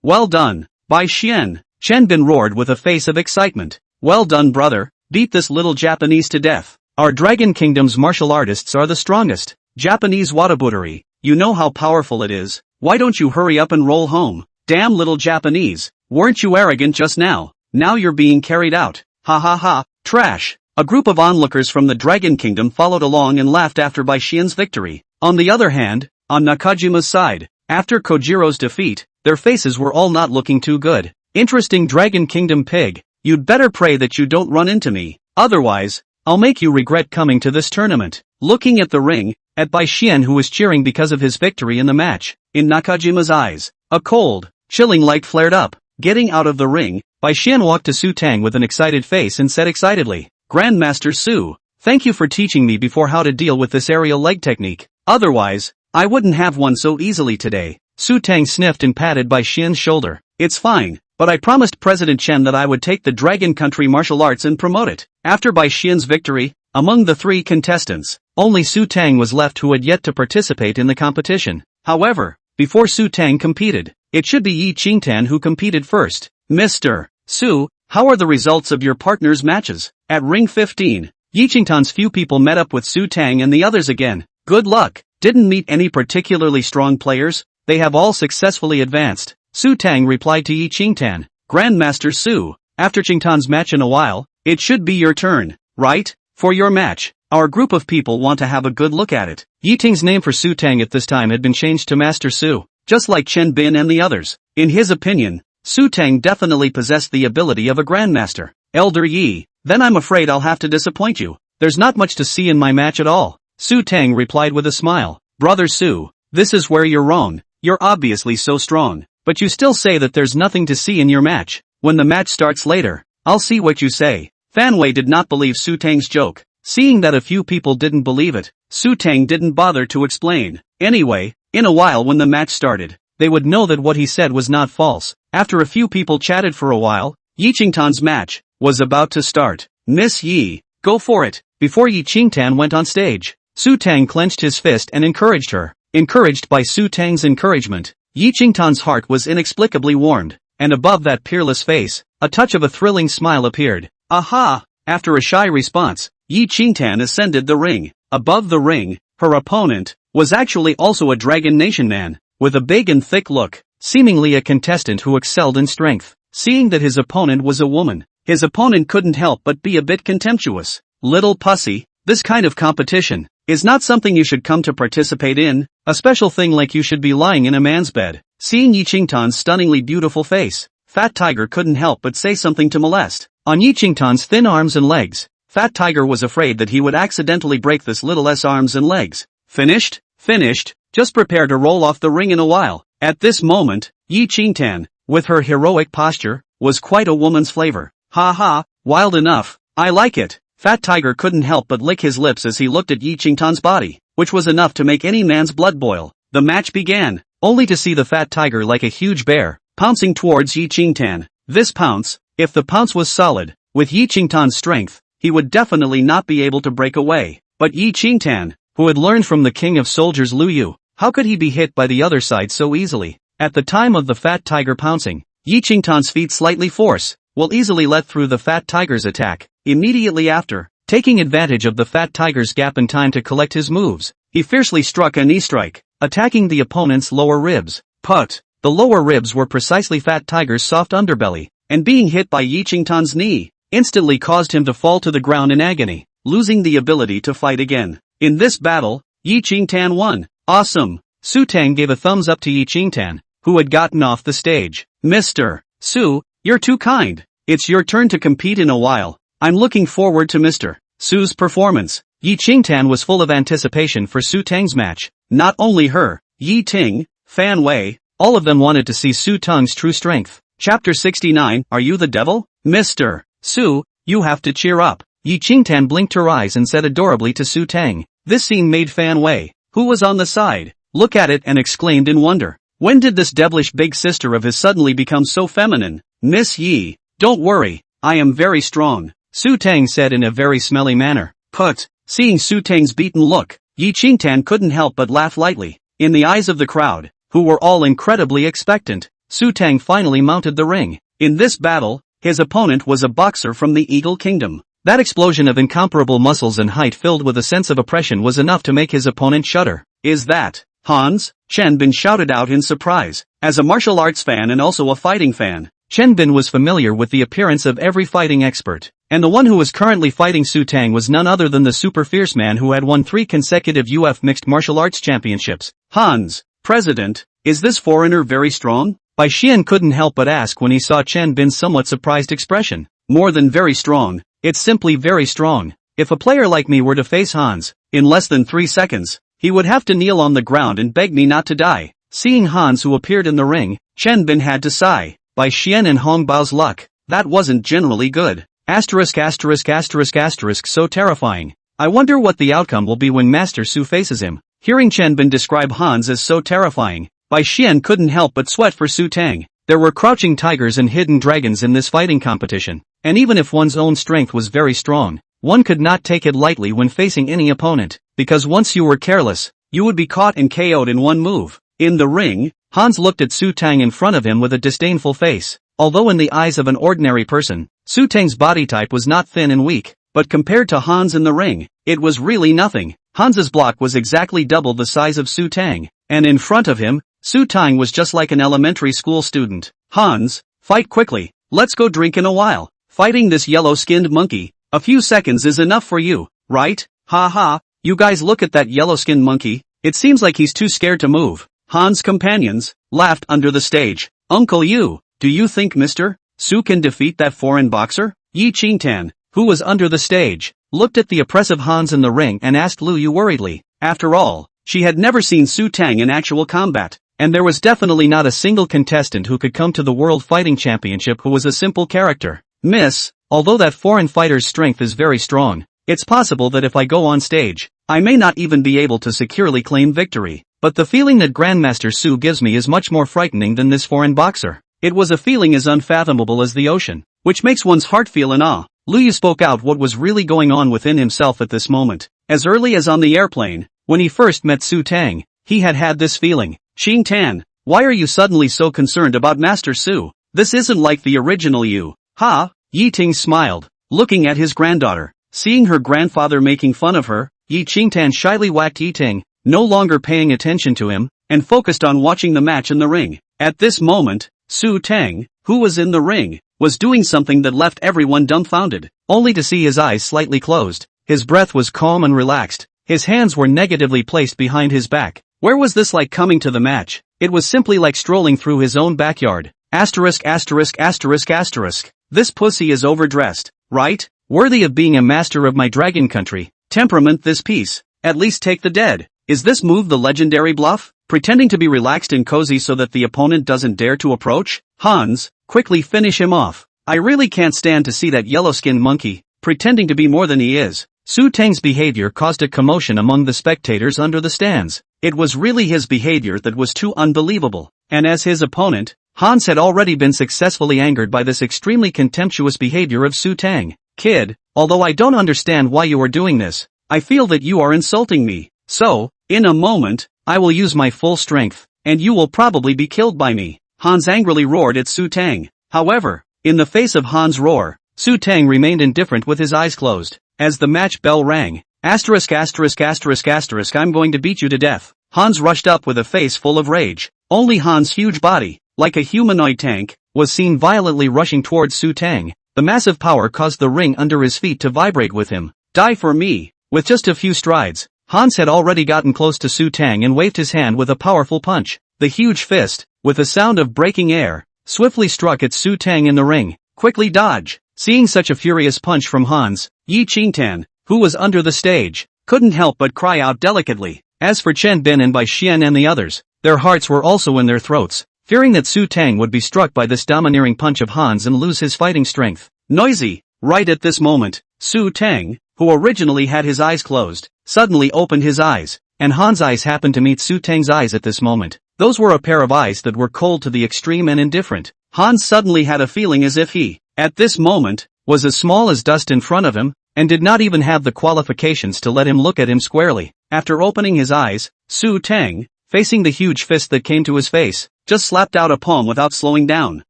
Well done, Bai Xian. Chen Bin roared with a face of excitement. Well done, brother, beat this little Japanese to death. Our Dragon Kingdom's martial artists are the strongest. Japanese watabutery, you know how powerful it is, why don't you hurry up and roll home? Damn little Japanese, weren't you arrogant just now? Now you're being carried out. Ha ha ha, trash. A group of onlookers from the Dragon Kingdom followed along and laughed after Baishien's victory. On the other hand, on Nakajima's side, after Kojiro's defeat, their faces were all not looking too good. Interesting Dragon Kingdom pig, you'd better pray that you don't run into me, otherwise, I'll make you regret coming to this tournament. Looking at the ring, at Baishien who was cheering because of his victory in the match, in Nakajima's eyes, a cold, chilling light flared up. Getting out of the ring, Baishien walked to Su Teng with an excited face and said excitedly, Grandmaster Su, thank you for teaching me before how to deal with this aerial leg technique. Otherwise, I wouldn't have won so easily today. Su Teng sniffed and patted Baishien's shoulder. It's fine, but I promised President Chen that I would take the Dragon Country martial arts and promote it. After Baishien's victory, among the 3 contestants, only Su Teng was left who had yet to participate in the competition. However, before Su Teng competed, it should be Yi Qingtan who competed first. Mr. Su, how are the results of your partner's matches? At ring 15, Yi Qingtan's few people met up with Su Teng and the others again. Good luck. Didn't meet any particularly strong players, they have all successfully advanced. Su Teng replied to Yi Qingtan. Grandmaster Su, after Qingtan's match in a while, it should be your turn, right? For your match, our group of people want to have a good look at it. Yi Ting's name for Su Teng at this time had been changed to Master Su, just like Chen Bin and the others. In his opinion, Su Teng definitely possessed the ability of a grandmaster. Elder Yi, then I'm afraid I'll have to disappoint you. There's not much to see in my match at all. Su Teng replied with a smile. Brother Su, this is where you're wrong. You're obviously so strong, but you still say that there's nothing to see in your match. When the match starts later, I'll see what you say. Fan Wei did not believe Su Teng's joke. Seeing that a few people didn't believe it, Su Teng didn't bother to explain. Anyway, in a while when the match started, they would know that what he said was not false. After a few people chatted for a while, Yi Qingtan's match was about to start. Miss Yi, go for it. Before Yi Qingtan went on stage, Su Teng clenched his fist and encouraged her. Encouraged by Su Teng's encouragement, Yi Qingtan's heart was inexplicably warmed, and above that peerless face, a touch of a thrilling smile appeared. Aha! After a shy response, Yi Qingtan ascended the ring. Above the ring, her opponent was actually also a Dragon Nation man, with a big and thick look, seemingly a contestant who excelled in strength. Seeing that his opponent was a woman, his opponent couldn't help but be a bit contemptuous. Little pussy, this kind of competition is not something you should come to participate in, a special thing like you should be lying in a man's bed. Seeing Yi Qingtan's stunningly beautiful face, Fat Tiger couldn't help but say something to molest. On Yi Qingtan's thin arms and legs, Fat Tiger was afraid that he would accidentally break this little arms and legs. Finished? Finished, just prepare to roll off the ring in a while. At this moment, Yi Qingtan, with her heroic posture, was quite a woman's flavor. Ha ha, wild enough, I like it. Fat Tiger couldn't help but lick his lips as he looked at Yi Qingtan's body, which was enough to make any man's blood boil. The match began, only to see the Fat Tiger like a huge bear, pouncing towards Yi Qingtan. This pounce, if the pounce was solid, with Yi Qingtan's strength, he would definitely not be able to break away. But Yi Qingtan, who had learned from the king of soldiers Lu Yu, how could he be hit by the other side so easily? At the time of the Fat Tiger pouncing, Yi Qingtan's feet slightly force, will easily let through the Fat Tiger's attack. Immediately after, taking advantage of the Fat Tiger's gap in time to collect his moves, he fiercely struck a knee strike, attacking the opponent's lower ribs. But the lower ribs were precisely Fat Tiger's soft underbelly, and being hit by Yi Qingtan's knee, instantly caused him to fall to the ground in agony, losing the ability to fight again. In this battle, Yi Qingtan won. Awesome! Su Teng gave a thumbs up to Yi Qingtan, who had gotten off the stage. Mr. Su, you're too kind. It's your turn to compete in a while. I'm looking forward to Mr. Su's performance. Yi Qingtan was full of anticipation for Su Teng's match. Not only her, Yi Ting, Fan Wei, all of them wanted to see Su Teng's true strength. Chapter 69, Are You the Devil? Mr. Su, you have to cheer up. Yi Qingtan blinked her eyes and said adorably to Su Teng. This scene made Fan Wei, who was on the side, look at it and exclaimed in wonder. When did this devilish big sister of his suddenly become so feminine? Miss Yi, don't worry, I am very strong, Su Teng said in a very smelly manner. But, seeing Su Teng's beaten look, Yi Qingtan couldn't help but laugh lightly. In the eyes of the crowd, who were all incredibly expectant, Su Teng finally mounted the ring. In this battle, his opponent was a boxer from the Eagle Kingdom. That explosion of incomparable muscles and height filled with a sense of oppression was enough to make his opponent shudder. Is that Hans? Chen Bin shouted out in surprise. As a martial arts fan and also a fighting fan, Chen Bin was familiar with the appearance of every fighting expert, and the one who was currently fighting Su Teng was none other than the super fierce man who had won 3 consecutive UF mixed martial arts championships. Hans, President, is this foreigner very strong? Bai Xian couldn't help but ask when he saw Chen Bin's somewhat surprised expression. More than very strong, it's simply very strong. If a player like me were to face Hans, in less than 3 seconds, he would have to kneel on the ground and beg me not to die. Seeing Hans who appeared in the ring, Chen Bin had to sigh. Bai Xian and Hong Bao's luck, that wasn't generally good. Asterisk asterisk asterisk asterisk so terrifying. I wonder what the outcome will be when Master Su faces him. Hearing Chen Bin describe Hans as so terrifying, Bai Xian couldn't help but sweat for Su Teng. There were crouching tigers and hidden dragons in this fighting competition, and even if one's own strength was very strong, one could not take it lightly when facing any opponent, because once you were careless, you would be caught and KO'd in one move. In the ring, Hans looked at Su Teng in front of him with a disdainful face. Although in the eyes of an ordinary person, Su Teng's body type was not thin and weak, but compared to Hans in the ring, it was really nothing. Hans's block was exactly double the size of Su Teng, and in front of him, Su Teng was just like an elementary school student. Hans, fight quickly, let's go drink in a while. Fighting this yellow-skinned monkey, a few seconds is enough for you, right? Ha ha, you guys look at that yellow-skinned monkey, it seems like he's too scared to move. Hans' companions laughed under the stage. Uncle Yu, do you think Mr. Su can defeat that foreign boxer? Yi Qingtan, who was under the stage, looked at the oppressive Hans in the ring and asked Lu Yu worriedly. After all, she had never seen Su Teng in actual combat, and there was definitely not a single contestant who could come to the World Fighting Championship who was a simple character. Miss, although that foreign fighter's strength is very strong, it's possible that if I go on stage, I may not even be able to securely claim victory. But the feeling that Grandmaster Su gives me is much more frightening than this foreign boxer. It was a feeling as unfathomable as the ocean, which makes one's heart feel in awe. Lu Yu spoke out what was really going on within himself at this moment. As early as on the airplane, when he first met Su Teng, he had had this feeling. Xing Tan, why are you suddenly so concerned about Master Su? This isn't like the original you. Ha, Yi Ting smiled, looking at his granddaughter. Seeing her grandfather making fun of her, Yi Qingtan shyly whacked Yi Ting, no longer paying attention to him, and focused on watching the match in the ring. At this moment, Su Teng, who was in the ring, was doing something that left everyone dumbfounded, only to see his eyes slightly closed. His breath was calm and relaxed. His hands were negatively placed behind his back. Where was this like coming to the match? It was simply like strolling through his own backyard. Asterisk asterisk asterisk asterisk. This pussy is overdressed, right? Worthy of being a master of my dragon country. Temperament this piece. At least take the dead. Is this move the legendary bluff? Pretending to be relaxed and cozy so that the opponent doesn't dare to approach? Hans, quickly finish him off. I really can't stand to see that yellow-skinned monkey, pretending to be more than he is. Su Teng's behavior caused a commotion among the spectators under the stands. It was really his behavior that was too unbelievable, and as his opponent, Hans had already been successfully angered by this extremely contemptuous behavior of Su Teng. Kid, although I don't understand why you are doing this, I feel that you are insulting me. So, in a moment, I will use my full strength, and you will probably be killed by me. Hans angrily roared at Su Teng. However, in the face of Hans' roar, Su Teng remained indifferent with his eyes closed. As the match bell rang, asterisk asterisk asterisk asterisk I'm going to beat you to death. Hans rushed up with a face full of rage. Only Hans' huge body, like a humanoid tank, was seen violently rushing towards Su Teng. The massive power caused the ring under his feet to vibrate with him. Die for me. With just a few strides, Hans had already gotten close to Su Teng and waved his hand with a powerful punch. The huge fist, with a sound of breaking air, swiftly struck at Su Teng in the ring. Quickly dodge. Seeing such a furious punch from Hans, Yi Qingtan, who was under the stage, couldn't help but cry out delicately. As for Chen Bin and Bai Xian and the others, their hearts were also in their throats, fearing that Su Teng would be struck by this domineering punch of Hans and lose his fighting strength. Noisy. Right at this moment, Su Teng, who originally had his eyes closed, suddenly opened his eyes, and Hans' eyes happened to meet Su Teng's eyes at this moment. Those were a pair of eyes that were cold to the extreme and indifferent. Hans suddenly had a feeling as if he, at this moment, was as small as dust in front of him, and did not even have the qualifications to let him look at him squarely. After opening his eyes, Su Teng, facing the huge fist that came to his face, just slapped out a palm without slowing down.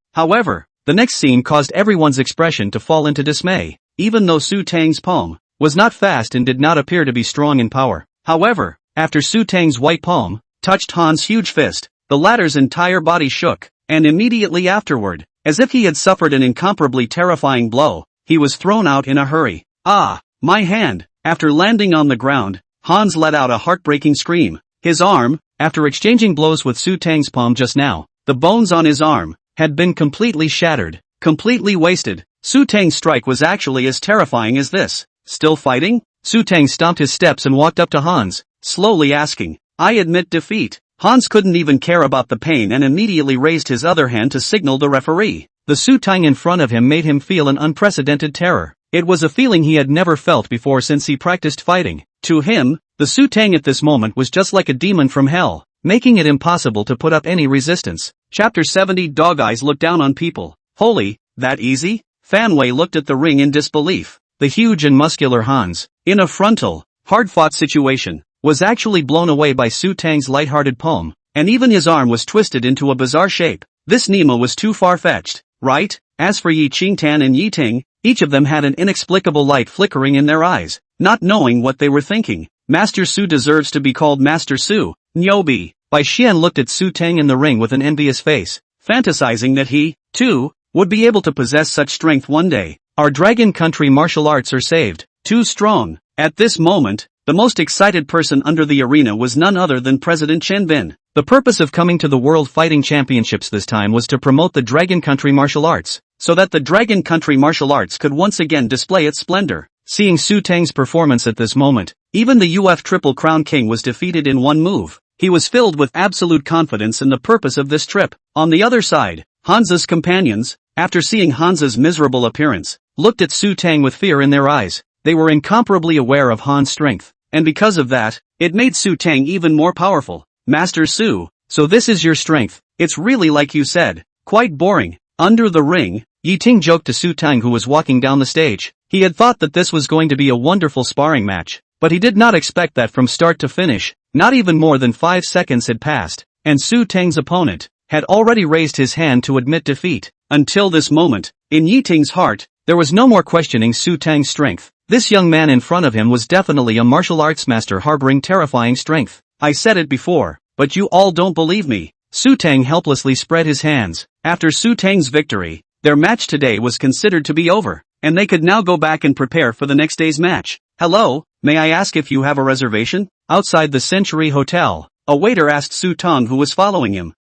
However, the next scene caused everyone's expression to fall into dismay. even though Su Tang's palm was not fast and did not appear to be strong in power. However, after Su Tang's white palm touched Han's huge fist, the latter's entire body shook, and immediately afterward, as if he had suffered an incomparably terrifying blow, he was thrown out in a hurry. Ah, my hand! After landing on the ground, Hans let out a heartbreaking scream. His arm, after exchanging blows with Su Tang's palm just now, the bones on his arm had been completely shattered, completely wasted. Su Tang's strike was actually as terrifying as this. Still fighting? Su Tang stomped his steps and walked up to Hans, slowly asking, I admit defeat. Hans couldn't even care about the pain and immediately raised his other hand to signal the referee. The Su Tang in front of him made him feel an unprecedented terror. It was a feeling he had never felt before since he practiced fighting. To him, the Su Tang at this moment was just like a demon from hell, making it impossible to put up any resistance. Chapter 70 Dog Eyes Look Down on People. Holy, that easy? Fan Wei looked at the ring in disbelief. The huge and muscular Hans, in a frontal, hard-fought situation, was actually blown away by Su Tang's light-hearted palm, and even his arm was twisted into a bizarre shape. This Nima was too far-fetched, right? As for Yi Qingtan and Yi Ting, each of them had an inexplicable light flickering in their eyes, not knowing what they were thinking. Master Su deserves to be called Master Su. Nyobi. Bai Xian looked at Su Tang in the ring with an envious face, fantasizing that he, too, would be able to possess such strength one day. Our Dragon Country martial arts are saved. Too strong. At this moment, the most excited person under the arena was none other than President Chen Bin. The purpose of coming to the World Fighting Championships this time was to promote the Dragon Country martial arts, so that the Dragon Country martial arts could once again display its splendor. Seeing Su Tang's performance at this moment, even the UF Triple Crown King was defeated in one move. He was filled with absolute confidence in the purpose of this trip. On the other side, Hansa's companions, after seeing Hansa's miserable appearance, looked at Su Tang with fear in their eyes. They were incomparably aware of Han's strength, and because of that, it made Su Tang even more powerful. Master Su, so this is your strength. It's really like you said, quite boring. Under the ring, Yi Ting joked to Su Tang who was walking down the stage. He had thought that this was going to be a wonderful sparring match, but he did not expect that from start to finish. Not even more than 5 seconds had passed, and Su Tang's opponent had already raised his hand to admit defeat. Until this moment, in Yi Ting's heart, there was no more questioning Su Tang's strength. This young man in front of him was definitely a martial arts master harboring terrifying strength. I said it before, but you all don't believe me. Su Tang helplessly spread his hands. After Su Tang's victory, their match today was considered to be over, and they could now go back and prepare for the next day's match. Hello, may I ask if you have a reservation? Outside the Century Hotel, a waiter asked Su Tang who was following him.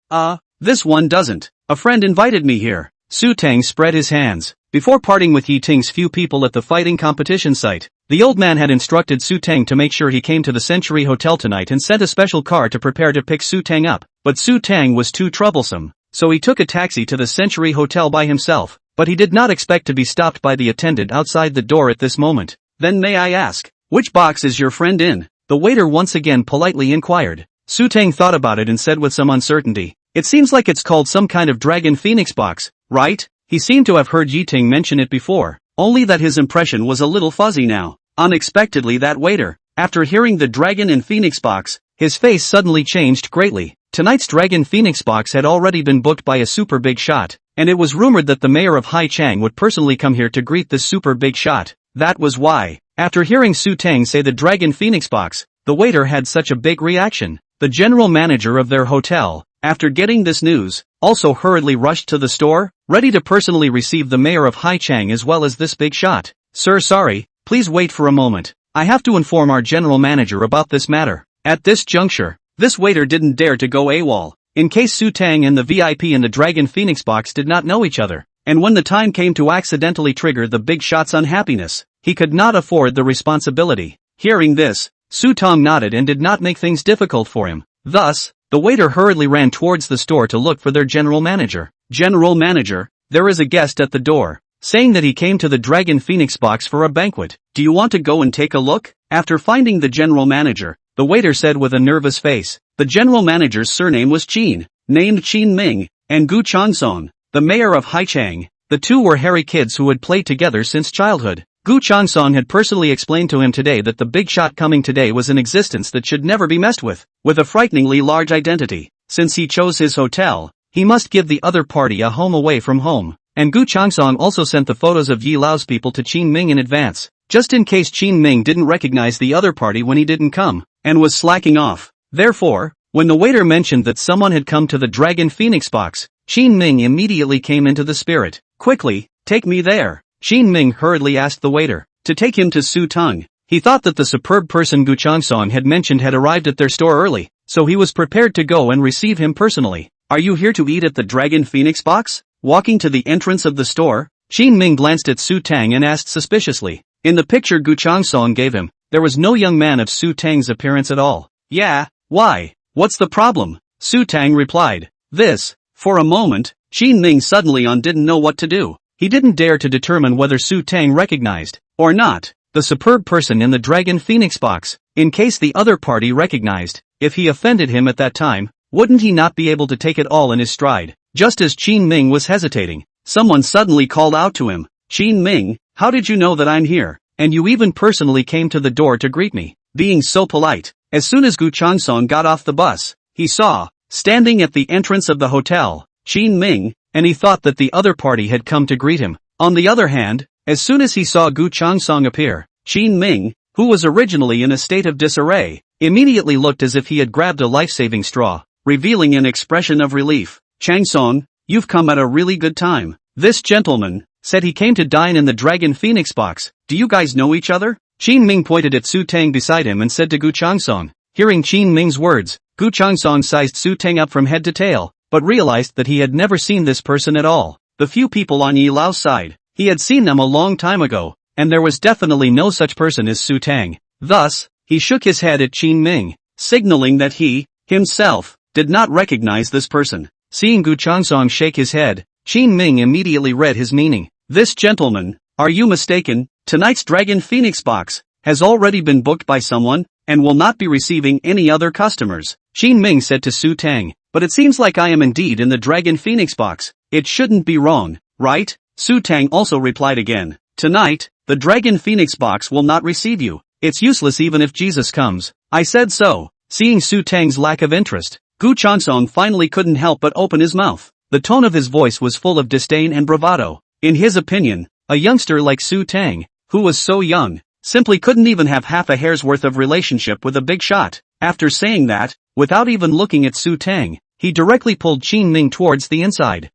This one doesn't. A friend invited me here. Su Tang spread his hands. Before parting with Yi Ting's few people at the fighting competition site, the old man had instructed Su Tang to make sure he came to the Century Hotel tonight and sent a special car to prepare to pick Su Tang up. But Su Tang was too troublesome, so he took a taxi to the Century Hotel by himself. But he did not expect to be stopped by the attendant outside the door at this moment. Then may I ask, which box is your friend in? The waiter once again politely inquired. Su Tang thought about it and said with some uncertainty, it seems like it's called some kind of Dragon Phoenix box, right? He seemed to have heard Yi Ting mention it before, only that his impression was a little fuzzy now. Unexpectedly that waiter, after hearing the Dragon and Phoenix box, his face suddenly changed greatly. Tonight's Dragon Phoenix box had already been booked by a super big shot, and it was rumored that the mayor of Haichang would personally come here to greet this super big shot. That was why, after hearing Su Tang say the Dragon Phoenix box, the waiter had such a big reaction. The general manager of their hotel, after getting this news, also hurriedly rushed to the store, ready to personally receive the mayor of Haichang as well as this big shot. Sir, sorry, please wait for a moment. I have to inform our general manager about this matter. At this juncture, this waiter didn't dare to go AWOL, in case Su Tang and the VIP in the Dragon Phoenix box did not know each other, and when the time came to accidentally trigger the big shot's unhappiness, he could not afford the responsibility. Hearing this, Su Tang nodded and did not make things difficult for him. Thus, the waiter hurriedly ran towards the store to look for their general manager. General manager, there is a guest at the door, saying that he came to the Dragon Phoenix box for a banquet. Do you want to go and take a look? After finding the general manager, the waiter said with a nervous face. The general manager's surname was Qin, named Qin Ming, and Gu Changsong, the mayor of Haichang. The two were hairy kids who had played together since childhood. Gu Changsong had personally explained to him today that the big shot coming today was an existence that should never be messed with a frighteningly large identity. Since he chose his hotel, he must give the other party a home away from home. and Gu Changsong also sent the photos of Yi Lao's people to Qin Ming in advance, just in case Qin Ming didn't recognize the other party when he didn't come, and was slacking off. Therefore, when the waiter mentioned that someone had come to the Dragon Phoenix box, Qin Ming immediately came into the spirit. Quickly, take me there. Qin Ming hurriedly asked the waiter to take him to Su Teng. He thought that the superb person Gu Changsong had mentioned had arrived at their store early, so he was prepared to go and receive him personally. Are you here to eat at the Dragon Phoenix box? Walking to the entrance of the store, Qin Ming glanced at Su Teng and asked suspiciously. In the picture Gu Changsong gave him, there was no young man of Su Teng's appearance at all. Yeah, why? What's the problem? Su Teng replied. This. For a moment, Qin Ming suddenly didn't know what to do. He didn't dare to determine whether Su Teng recognized, or not, the superb person in the Dragon Phoenix box. In case the other party recognized, if he offended him at that time, wouldn't he not be able to take it all in his stride? Just as Qin Ming was hesitating, someone suddenly called out to him. Qin Ming, how did you know that I'm here? And you even personally came to the door to greet me, being so polite. As soon as Gu Changsong got off the bus, he saw, standing at the entrance of the hotel, Qin Ming, and he thought that the other party had come to greet him. On the other hand, as soon as he saw Gu Changsong appear, Qin Ming, who was originally in a state of disarray, immediately looked as if he had grabbed a life-saving straw, revealing an expression of relief. Changsong, you've come at a really good time. This gentleman said he came to dine in the Dragon Phoenix box. Do you guys know each other? Qin Ming pointed at Su Teng beside him and said to Gu Changsong. Hearing Qin Ming's words, Gu Changsong sized Su Teng up from head to tail, but realized that he had never seen this person at all. The few people on Yi Lao's side, he had seen them a long time ago, and there was definitely no such person as Su Teng. Thus, he shook his head at Qin Ming, signaling that he, himself, did not recognize this person. Seeing Gu Changsong shake his head, Qin Ming immediately read his meaning. This gentleman, are you mistaken? Tonight's Dragon Phoenix box has already been booked by someone, and will not be receiving any other customers. Qin Ming said to Su Teng, but it seems like I am indeed in the Dragon Phoenix box. It shouldn't be wrong, right? Su Teng also replied again. Tonight, the Dragon Phoenix box will not receive you. It's useless even if Jesus comes. I said so. Seeing Su Teng's lack of interest, Gu Changsong finally couldn't help but open his mouth. The tone of his voice was full of disdain and bravado. In his opinion, a youngster like Su Teng, who was so young, simply couldn't even have half a hair's worth of relationship with a big shot. After saying that, without even looking at Su Teng, he directly pulled Qin Ming towards the inside.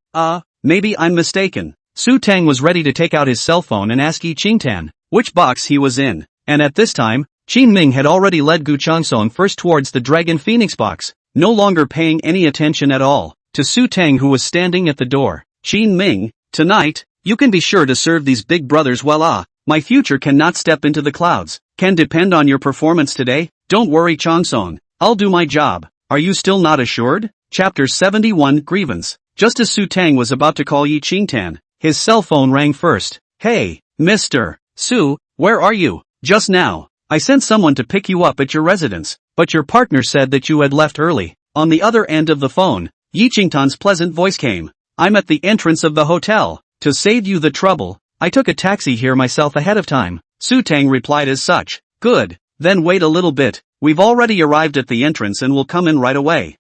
Maybe I'm mistaken. Su Teng was ready to take out his cell phone and ask Yi Qingtan which box he was in, and at this time, Qin Ming had already led Gu Changsong first towards the Dragon Phoenix box, no longer paying any attention at all to Su Teng, who was standing at the door. Qin Ming, tonight, you can be sure to serve these big brothers well. My future cannot step into the clouds, can depend on your performance today. Don't worry Changsong, I'll do my job. Are you still not assured? Chapter 71 Grievance. Just as Su Teng was about to call Yi Qingtan, his cell phone rang first. Hey, Mr. Su, where are you? Just now, I sent someone to pick you up at your residence, but your partner said that you had left early. On the other end of the phone, Yi Qingtan's pleasant voice came. I'm at the entrance of the hotel. To save you the trouble, I took a taxi here myself ahead of time. Su Teng replied as such. Good, then wait a little bit. We've already arrived at the entrance and will come in right away.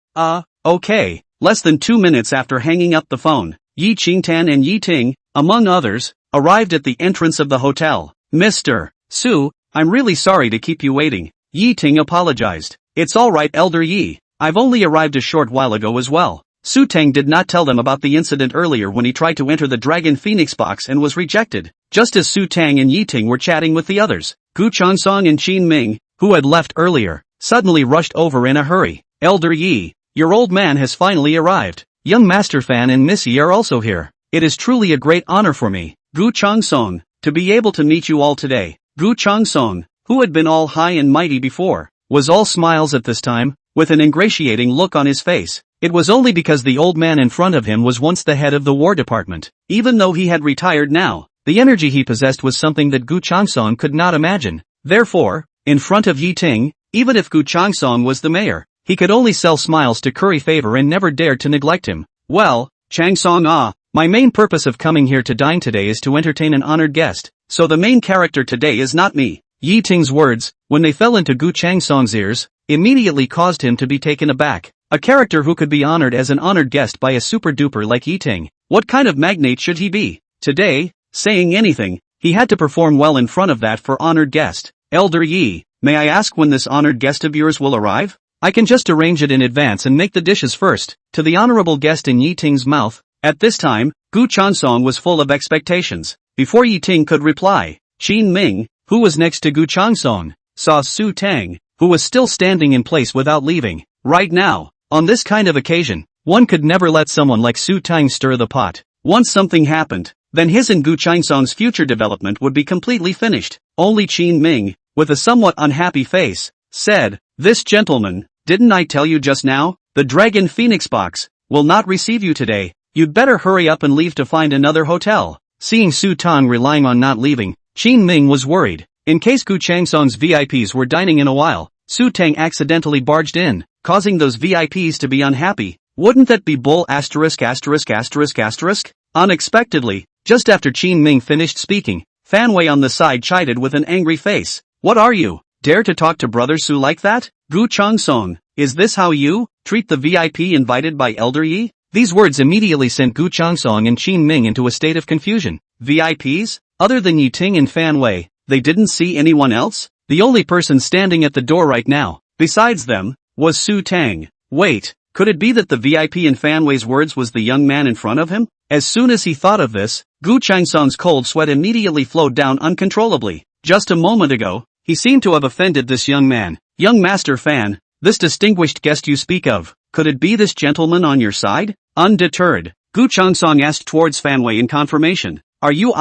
Okay. Less than 2 minutes after hanging up the phone, Yi Qingtan and Yi Ting, among others, arrived at the entrance of the hotel. Mr. Su, I'm really sorry to keep you waiting. Yi Ting apologized. It's alright Elder Yi, I've only arrived a short while ago as well. Su Teng did not tell them about the incident earlier when he tried to enter the Dragon Phoenix box and was rejected. Just as Su Teng and Yi Ting were chatting with the others, Gu Changsong and Qin Ming, who had left earlier, suddenly rushed over in a hurry. Elder Yi, your old man has finally arrived. Young Master Fan and Miss Yi are also here. It is truly a great honor for me, Gu Changsong, to be able to meet you all today. Gu Changsong, who had been all high and mighty before, was all smiles at this time, with an ingratiating look on his face. It was only because the old man in front of him was once the head of the war department. Even though he had retired now, the energy he possessed was something that Gu Changsong could not imagine. Therefore, in front of Yi Ting, even if Gu Changsong was the mayor, he could only sell smiles to curry favor and never dared to neglect him. Well, Changsong my main purpose of coming here to dine today is to entertain an honored guest, so the main character today is not me. Yi Ting's words, when they fell into Gu Changsong's ears, immediately caused him to be taken aback. A character who could be honored as an honored guest by a super duper like Yi Ting. What kind of magnate should he be? Today, saying anything, he had to perform well in front of that for honored guest. Elder Yi, may I ask when this honored guest of yours will arrive? I can just arrange it in advance and make the dishes first. To the honorable guest in Yi Ting's mouth. At this time, Gu Chansong was full of expectations. Before Yi Ting could reply, Qin Ming, who was next to Gu Chansong, saw Su Teng, who was still standing in place without leaving. Right now, on this kind of occasion, one could never let someone like Su Teng stir the pot. Once something happened, then his and Gu Chansong's future development would be completely finished. Only Qin Ming, with a somewhat unhappy face, said, "This gentleman, didn't I tell you just now? The Dragon Phoenix box will not receive you today. You'd better hurry up and leave to find another hotel." Seeing Su Teng relying on not leaving, Qin Ming was worried. In case Gu Chansong's VIPs were dining in a while, Su Teng accidentally barged in, causing those VIPs to be unhappy. Wouldn't that be bull asterisk asterisk asterisk asterisk? Unexpectedly, just after Qin Ming finished speaking, Fan Wei on the side chided with an angry face. "What are you? Dare to talk to Brother Su like that? Gu Chansong, is this how you treat the VIP invited by Elder Yi?" These words immediately sent Gu Chansong and Qin Ming into a state of confusion. VIPs? Other than Yi Ting and Fan Wei, they didn't see anyone else? The only person standing at the door right now, besides them, was Su Teng. Wait, could it be that the VIP in Fan Wei's words was the young man in front of him? As soon as he thought of this, Gu Chansong's cold sweat immediately flowed down uncontrollably. Just a moment ago, he seemed to have offended this young man. "Young Master Fan, this distinguished guest you speak of, could it be this gentleman on your side?" Undeterred, Gu Chansong asked towards Fan Wei in confirmation. "Are you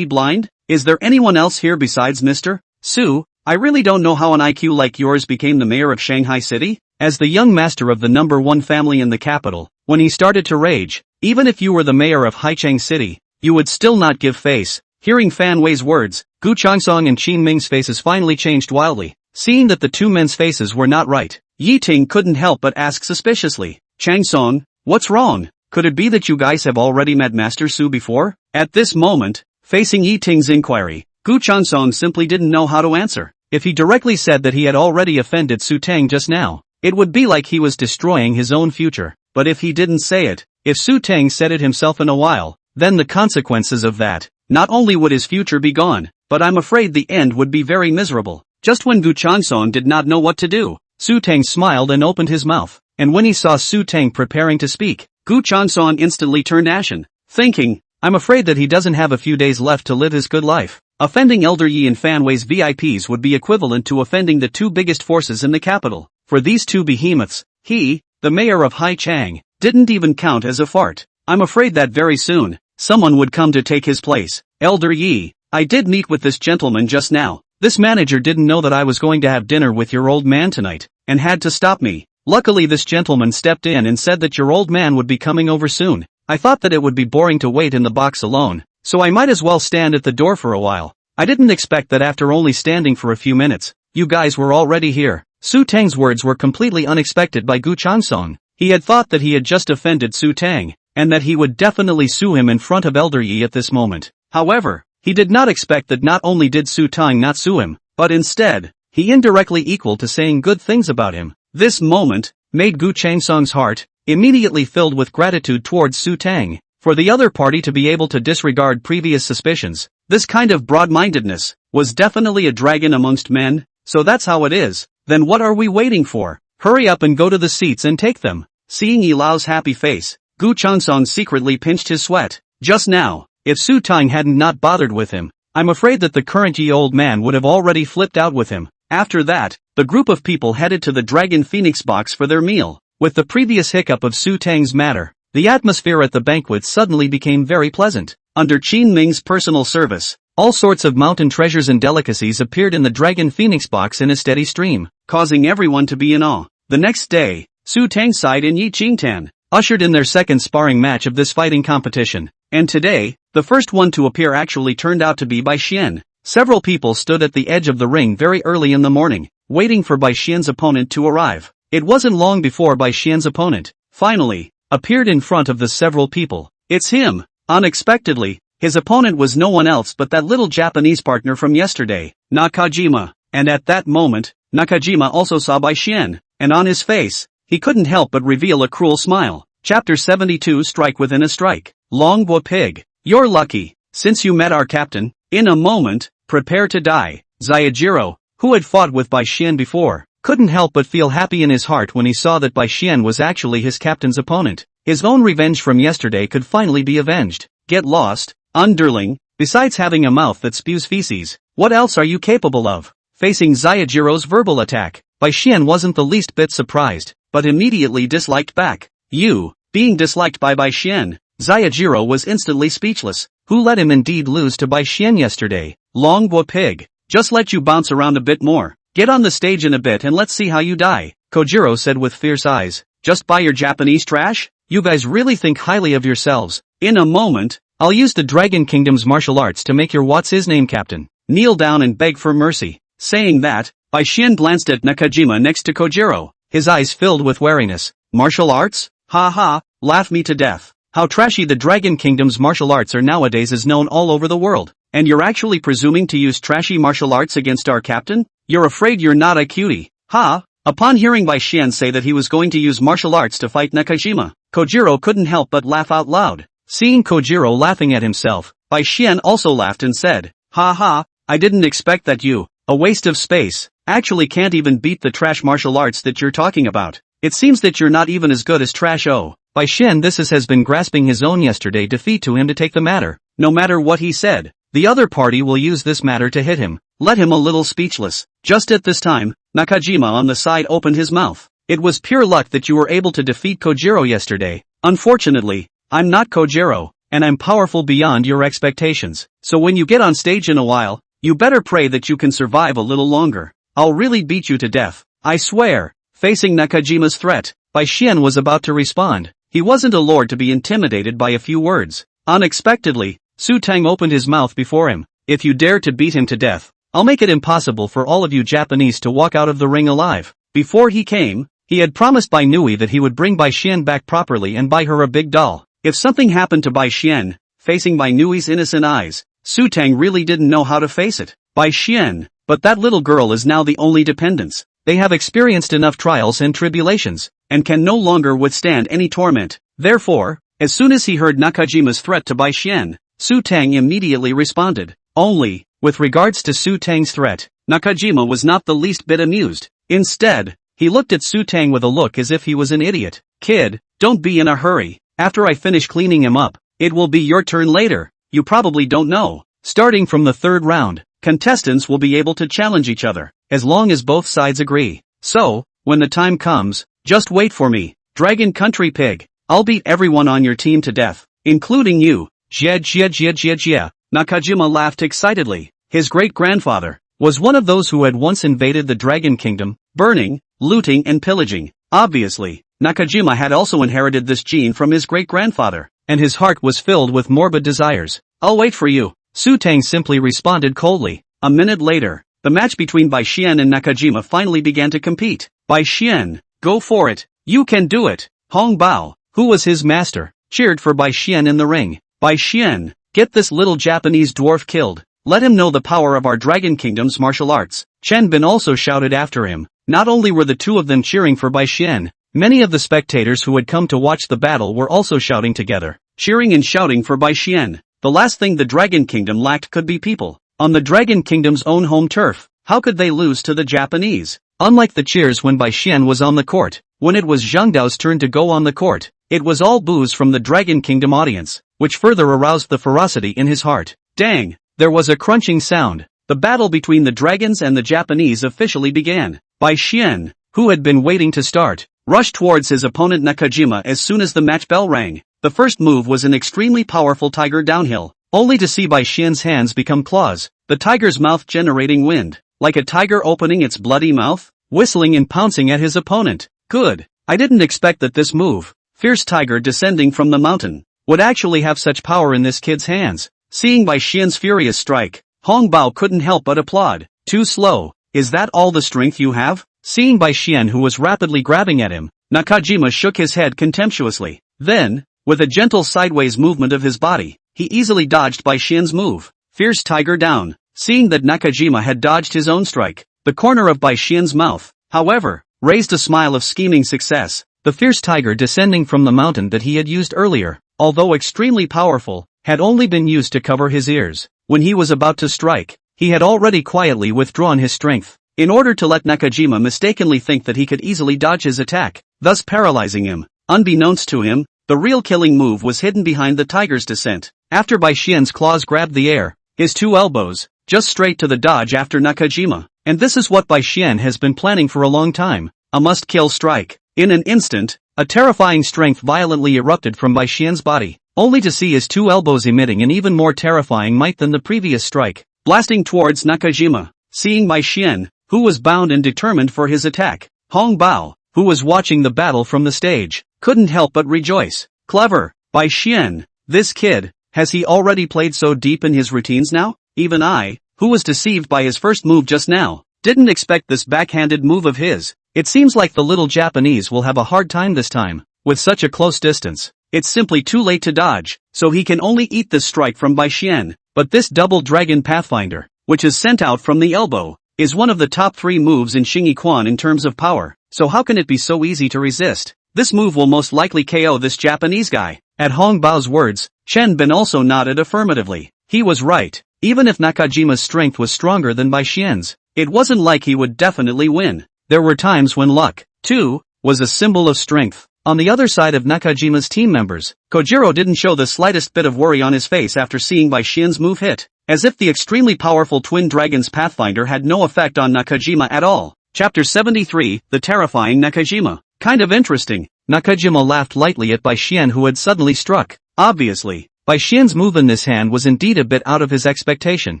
blind? Is there anyone else here besides Mr. Su? I really don't know how an IQ like yours became the mayor of Shanghai City." As the young master of the #1 family in the capital, when he started to rage, even if you were the mayor of Haicheng City, you would still not give face. Hearing Fan Wei's words, Gu Chansong and Qin Ming's faces finally changed wildly. Seeing that the two men's faces were not right, Yi Ting couldn't help but ask suspiciously, "Chansong, what's wrong? Could it be that you guys have already met Master Su before?" At this moment, facing Yi Ting's inquiry, Gu Chansong simply didn't know how to answer. If he directly said that he had already offended Su Teng just now, it would be like he was destroying his own future. But if he didn't say it, if Su Teng said it himself in a while, then the consequences of that, not only would his future be gone, but I'm afraid the end would be very miserable. Just when Gu Chansong did not know what to do, Su Teng smiled and opened his mouth, and when he saw Su Teng preparing to speak, Gu Chansong instantly turned ashen, thinking, "I'm afraid that he doesn't have a few days left to live his good life." Offending Elder Yi and Fan Wei's VIPs would be equivalent to offending the two biggest forces in the capital. For these two behemoths, he, the mayor of Haicheng, didn't even count as a fart. I'm afraid that very soon, someone would come to take his place. "Elder Yi, I did meet with this gentleman just now. This manager didn't know that I was going to have dinner with your old man tonight, and had to stop me. Luckily this gentleman stepped in and said that your old man would be coming over soon. I thought that it would be boring to wait in the box alone, so I might as well stand at the door for a while. I didn't expect that after only standing for a few minutes, you guys were already here." Su Teng's words were completely unexpected by Gu Chansong. He had thought that he had just offended Su Teng, and that he would definitely sue him in front of Elder Yi at this moment. However, he did not expect that not only did Su Teng not sue him, but instead, he indirectly equal to saying good things about him. This moment made Gu Chansong's heart immediately filled with gratitude towards Su Teng. For the other party to be able to disregard previous suspicions, this kind of broad-mindedness was definitely a dragon amongst men. So that's how it is. Then what are we waiting for? Hurry up and go to the seats and take them. Seeing Yi Lao's happy face, Gu Chansong secretly pinched his sweat. Just now, if Su Teng hadn't not bothered with him, I'm afraid that the current Yi old man would have already flipped out with him. After that, the group of people headed to the Dragon Phoenix box for their meal. With the previous hiccup of Su Teng's matter, the atmosphere at the banquet suddenly became very pleasant. Under Qin Ming's personal service, all sorts of mountain treasures and delicacies appeared in the Dragon Phoenix box in a steady stream, causing everyone to be in awe. The next day, Su Teng's side and Yi Qingtan ushered in their second sparring match of this fighting competition. And today, the first one to appear actually turned out to be Bai Xian. Several people stood at the edge of the ring very early in the morning, waiting for Bai Xian's opponent to arrive. It wasn't long before Bai Xian's opponent, finally, appeared in front of the several people. It's him! Unexpectedly, his opponent was no one else but that little Japanese partner from yesterday, Nakajima. And at that moment, Nakajima also saw Bai Xian, and on his face, he couldn't help but reveal a cruel smile. Chapter 72 Strike Within a Strike. Longbo Pig. You're lucky, since you met our captain. In a moment, prepare to die. Zayajiro, who had fought with Bai Xian before, couldn't help but feel happy in his heart when he saw that Bai Xian was actually his captain's opponent. His own revenge from yesterday could finally be avenged. Get lost, underling. Besides having a mouth that spews feces, what else are you capable of? Facing Zayajiro's verbal attack, Bai Xian wasn't the least bit surprised, but immediately disliked back. You, being disliked by Bai Xian, Zayajiro was instantly speechless. Who let him indeed lose to Bai Xian yesterday? Longbo Pig. Just let you bounce around a bit more. Get on the stage in a bit and let's see how you die, Kojiro said with fierce eyes. Just buy your Japanese trash? You guys really think highly of yourselves. In a moment, I'll use the Dragon Kingdom's martial arts to make your what's-his-name captain kneel down and beg for mercy. Saying that, Bai Xian glanced at Nakajima next to Kojiro, his eyes filled with wariness. Martial arts? Ha ha, laugh me to death. How trashy the Dragon Kingdom's martial arts are nowadays is known all over the world. And you're actually presuming to use trashy martial arts against our captain? You're afraid you're not a cutie. Ha! Upon hearing Bai Xian say that he was going to use martial arts to fight Nakajima, Kojiro couldn't help but laugh out loud. Seeing Kojiro laughing at himself, Bai Xian also laughed and said, ha ha, I didn't expect that you, a waste of space, actually can't even beat the trash martial arts that you're talking about. It seems that you're not even as good as trash. Oh, Bai Xian has been grasping his own yesterday defeat to him to take the matter. No matter what he said, the other party will use this matter to hit him, let him a little speechless. Just at this time, Nakajima on the side opened his mouth. It was pure luck that you were able to defeat Kojiro yesterday. Unfortunately, I'm not Kojiro, and I'm powerful beyond your expectations. So when you get on stage in a while, you better pray that you can survive a little longer. I'll really beat you to death, I swear. Facing Nakajima's threat, Bai Xian was about to respond. He wasn't a lord to be intimidated by a few words. Unexpectedly, Su Teng opened his mouth before him. If you dare to beat him to death, I'll make it impossible for all of you Japanese to walk out of the ring alive. Before he came, he had promised Bai Nui that he would bring Bai Xian back properly and buy her a big doll. If something happened to Bai Xian, facing Bai Nui's innocent eyes, Su Teng really didn't know how to face it. Bai Xian, but that little girl is now the only dependence. They have experienced enough trials and tribulations, and can no longer withstand any torment. Therefore, as soon as he heard Nakajima's threat to Bai Xian, Su Teng immediately responded. Only, with regards to Su Teng's threat, Nakajima was not the least bit amused. Instead, he looked at Su Teng with a look as if he was an idiot. Kid, don't be in a hurry. After I finish cleaning him up, it will be your turn later. You probably don't know. Starting from the third round, contestants will be able to challenge each other, as long as both sides agree. So, when the time comes, just wait for me. Dragon Country Pig. I'll beat everyone on your team to death, including you. Jia. Nakajima laughed excitedly. His great-grandfather was one of those who had once invaded the Dragon Kingdom, burning, looting and pillaging. Obviously, Nakajima had also inherited this gene from his great-grandfather, and his heart was filled with morbid desires. I'll wait for you. Su Teng simply responded coldly. A minute later, the match between Bai Xian and Nakajima finally began to compete. Bai Xian, go for it. You can do it. Hong Bao, who was his master, cheered for Bai Xian in the ring. Bai Xian, get this little Japanese dwarf killed. Let him know the power of our Dragon Kingdom's martial arts. Chen Bin also shouted after him. Not only were the two of them cheering for Bai Xian, many of the spectators who had come to watch the battle were also shouting together, cheering and shouting for Bai Xian. The last thing the Dragon Kingdom lacked could be people. On the Dragon Kingdom's own home turf, how could they lose to the Japanese? Unlike the cheers when Bai Xian was on the court, when it was Zhang Dao's turn to go on the court, it was all boos from the Dragon Kingdom audience, which further aroused the ferocity in his heart. Dang! There was a crunching sound. The battle between the dragons and the Japanese officially began. Bai Xian, who had been waiting to start, rushed towards his opponent Nakajima as soon as the match bell rang. The first move was an extremely powerful tiger downhill, only to see Bai Xian's hands become claws, the tiger's mouth generating wind, like a tiger opening its bloody mouth, whistling and pouncing at his opponent. Good. I didn't expect that this move, fierce tiger descending from the mountain, would actually have such power in this kid's hands. Seeing Bai Xian's furious strike, Hong Bao couldn't help but applaud. Too slow. Is that all the strength you have? Seeing Bai Xian who was rapidly grabbing at him, Nakajima shook his head contemptuously. Then, with a gentle sideways movement of his body, he easily dodged Bai Xian's move. Fierce tiger down. Seeing that Nakajima had dodged his own strike, the corner of Bai Xian's mouth, however, raised a smile of scheming success. The fierce tiger descending from the mountain that he had used earlier, although extremely powerful, had only been used to cover his ears. When he was about to strike, he had already quietly withdrawn his strength, in order to let Nakajima mistakenly think that he could easily dodge his attack, thus paralyzing him. Unbeknownst to him, the real killing move was hidden behind the tiger's descent. After Bai Xian's claws grabbed the air, his two elbows, just straight to the dodge after Nakajima. And this is what Bai Xian has been planning for a long time, a must-kill strike. In an instant, a terrifying strength violently erupted from Bai Xian's body, only to see his two elbows emitting an even more terrifying might than the previous strike, blasting towards Nakajima. Seeing Bai Xian, who was bound and determined for his attack, Hong Bao, who was watching the battle from the stage, couldn't help but rejoice. Clever, Bai Xian, this kid, has he already played so deep in his routines now? Even I, who was deceived by his first move just now, didn't expect this backhanded move of his. It seems like the little Japanese will have a hard time this time, with such a close distance. It's simply too late to dodge, so he can only eat this strike from Bai Xian. But this double dragon pathfinder, which is sent out from the elbow, is one of the top 3 moves in Xingyi Quan in terms of power, so how can it be so easy to resist? This move will most likely KO this Japanese guy. At Hong Bao's words, Chen Bin also nodded affirmatively. He was right. Even if Nakajima's strength was stronger than Bai Xian's, it wasn't like he would definitely win. There were times when luck, too, was a symbol of strength. On the other side of Nakajima's team members, Kojiro didn't show the slightest bit of worry on his face after seeing Bai Xian's move hit, as if the extremely powerful Twin Dragon's Pathfinder had no effect on Nakajima at all. Chapter 73, The Terrifying Nakajima. Kind of interesting. Nakajima laughed lightly at Bai Xian, who had suddenly struck. Obviously, Bai Xian's move in this hand was indeed a bit out of his expectation.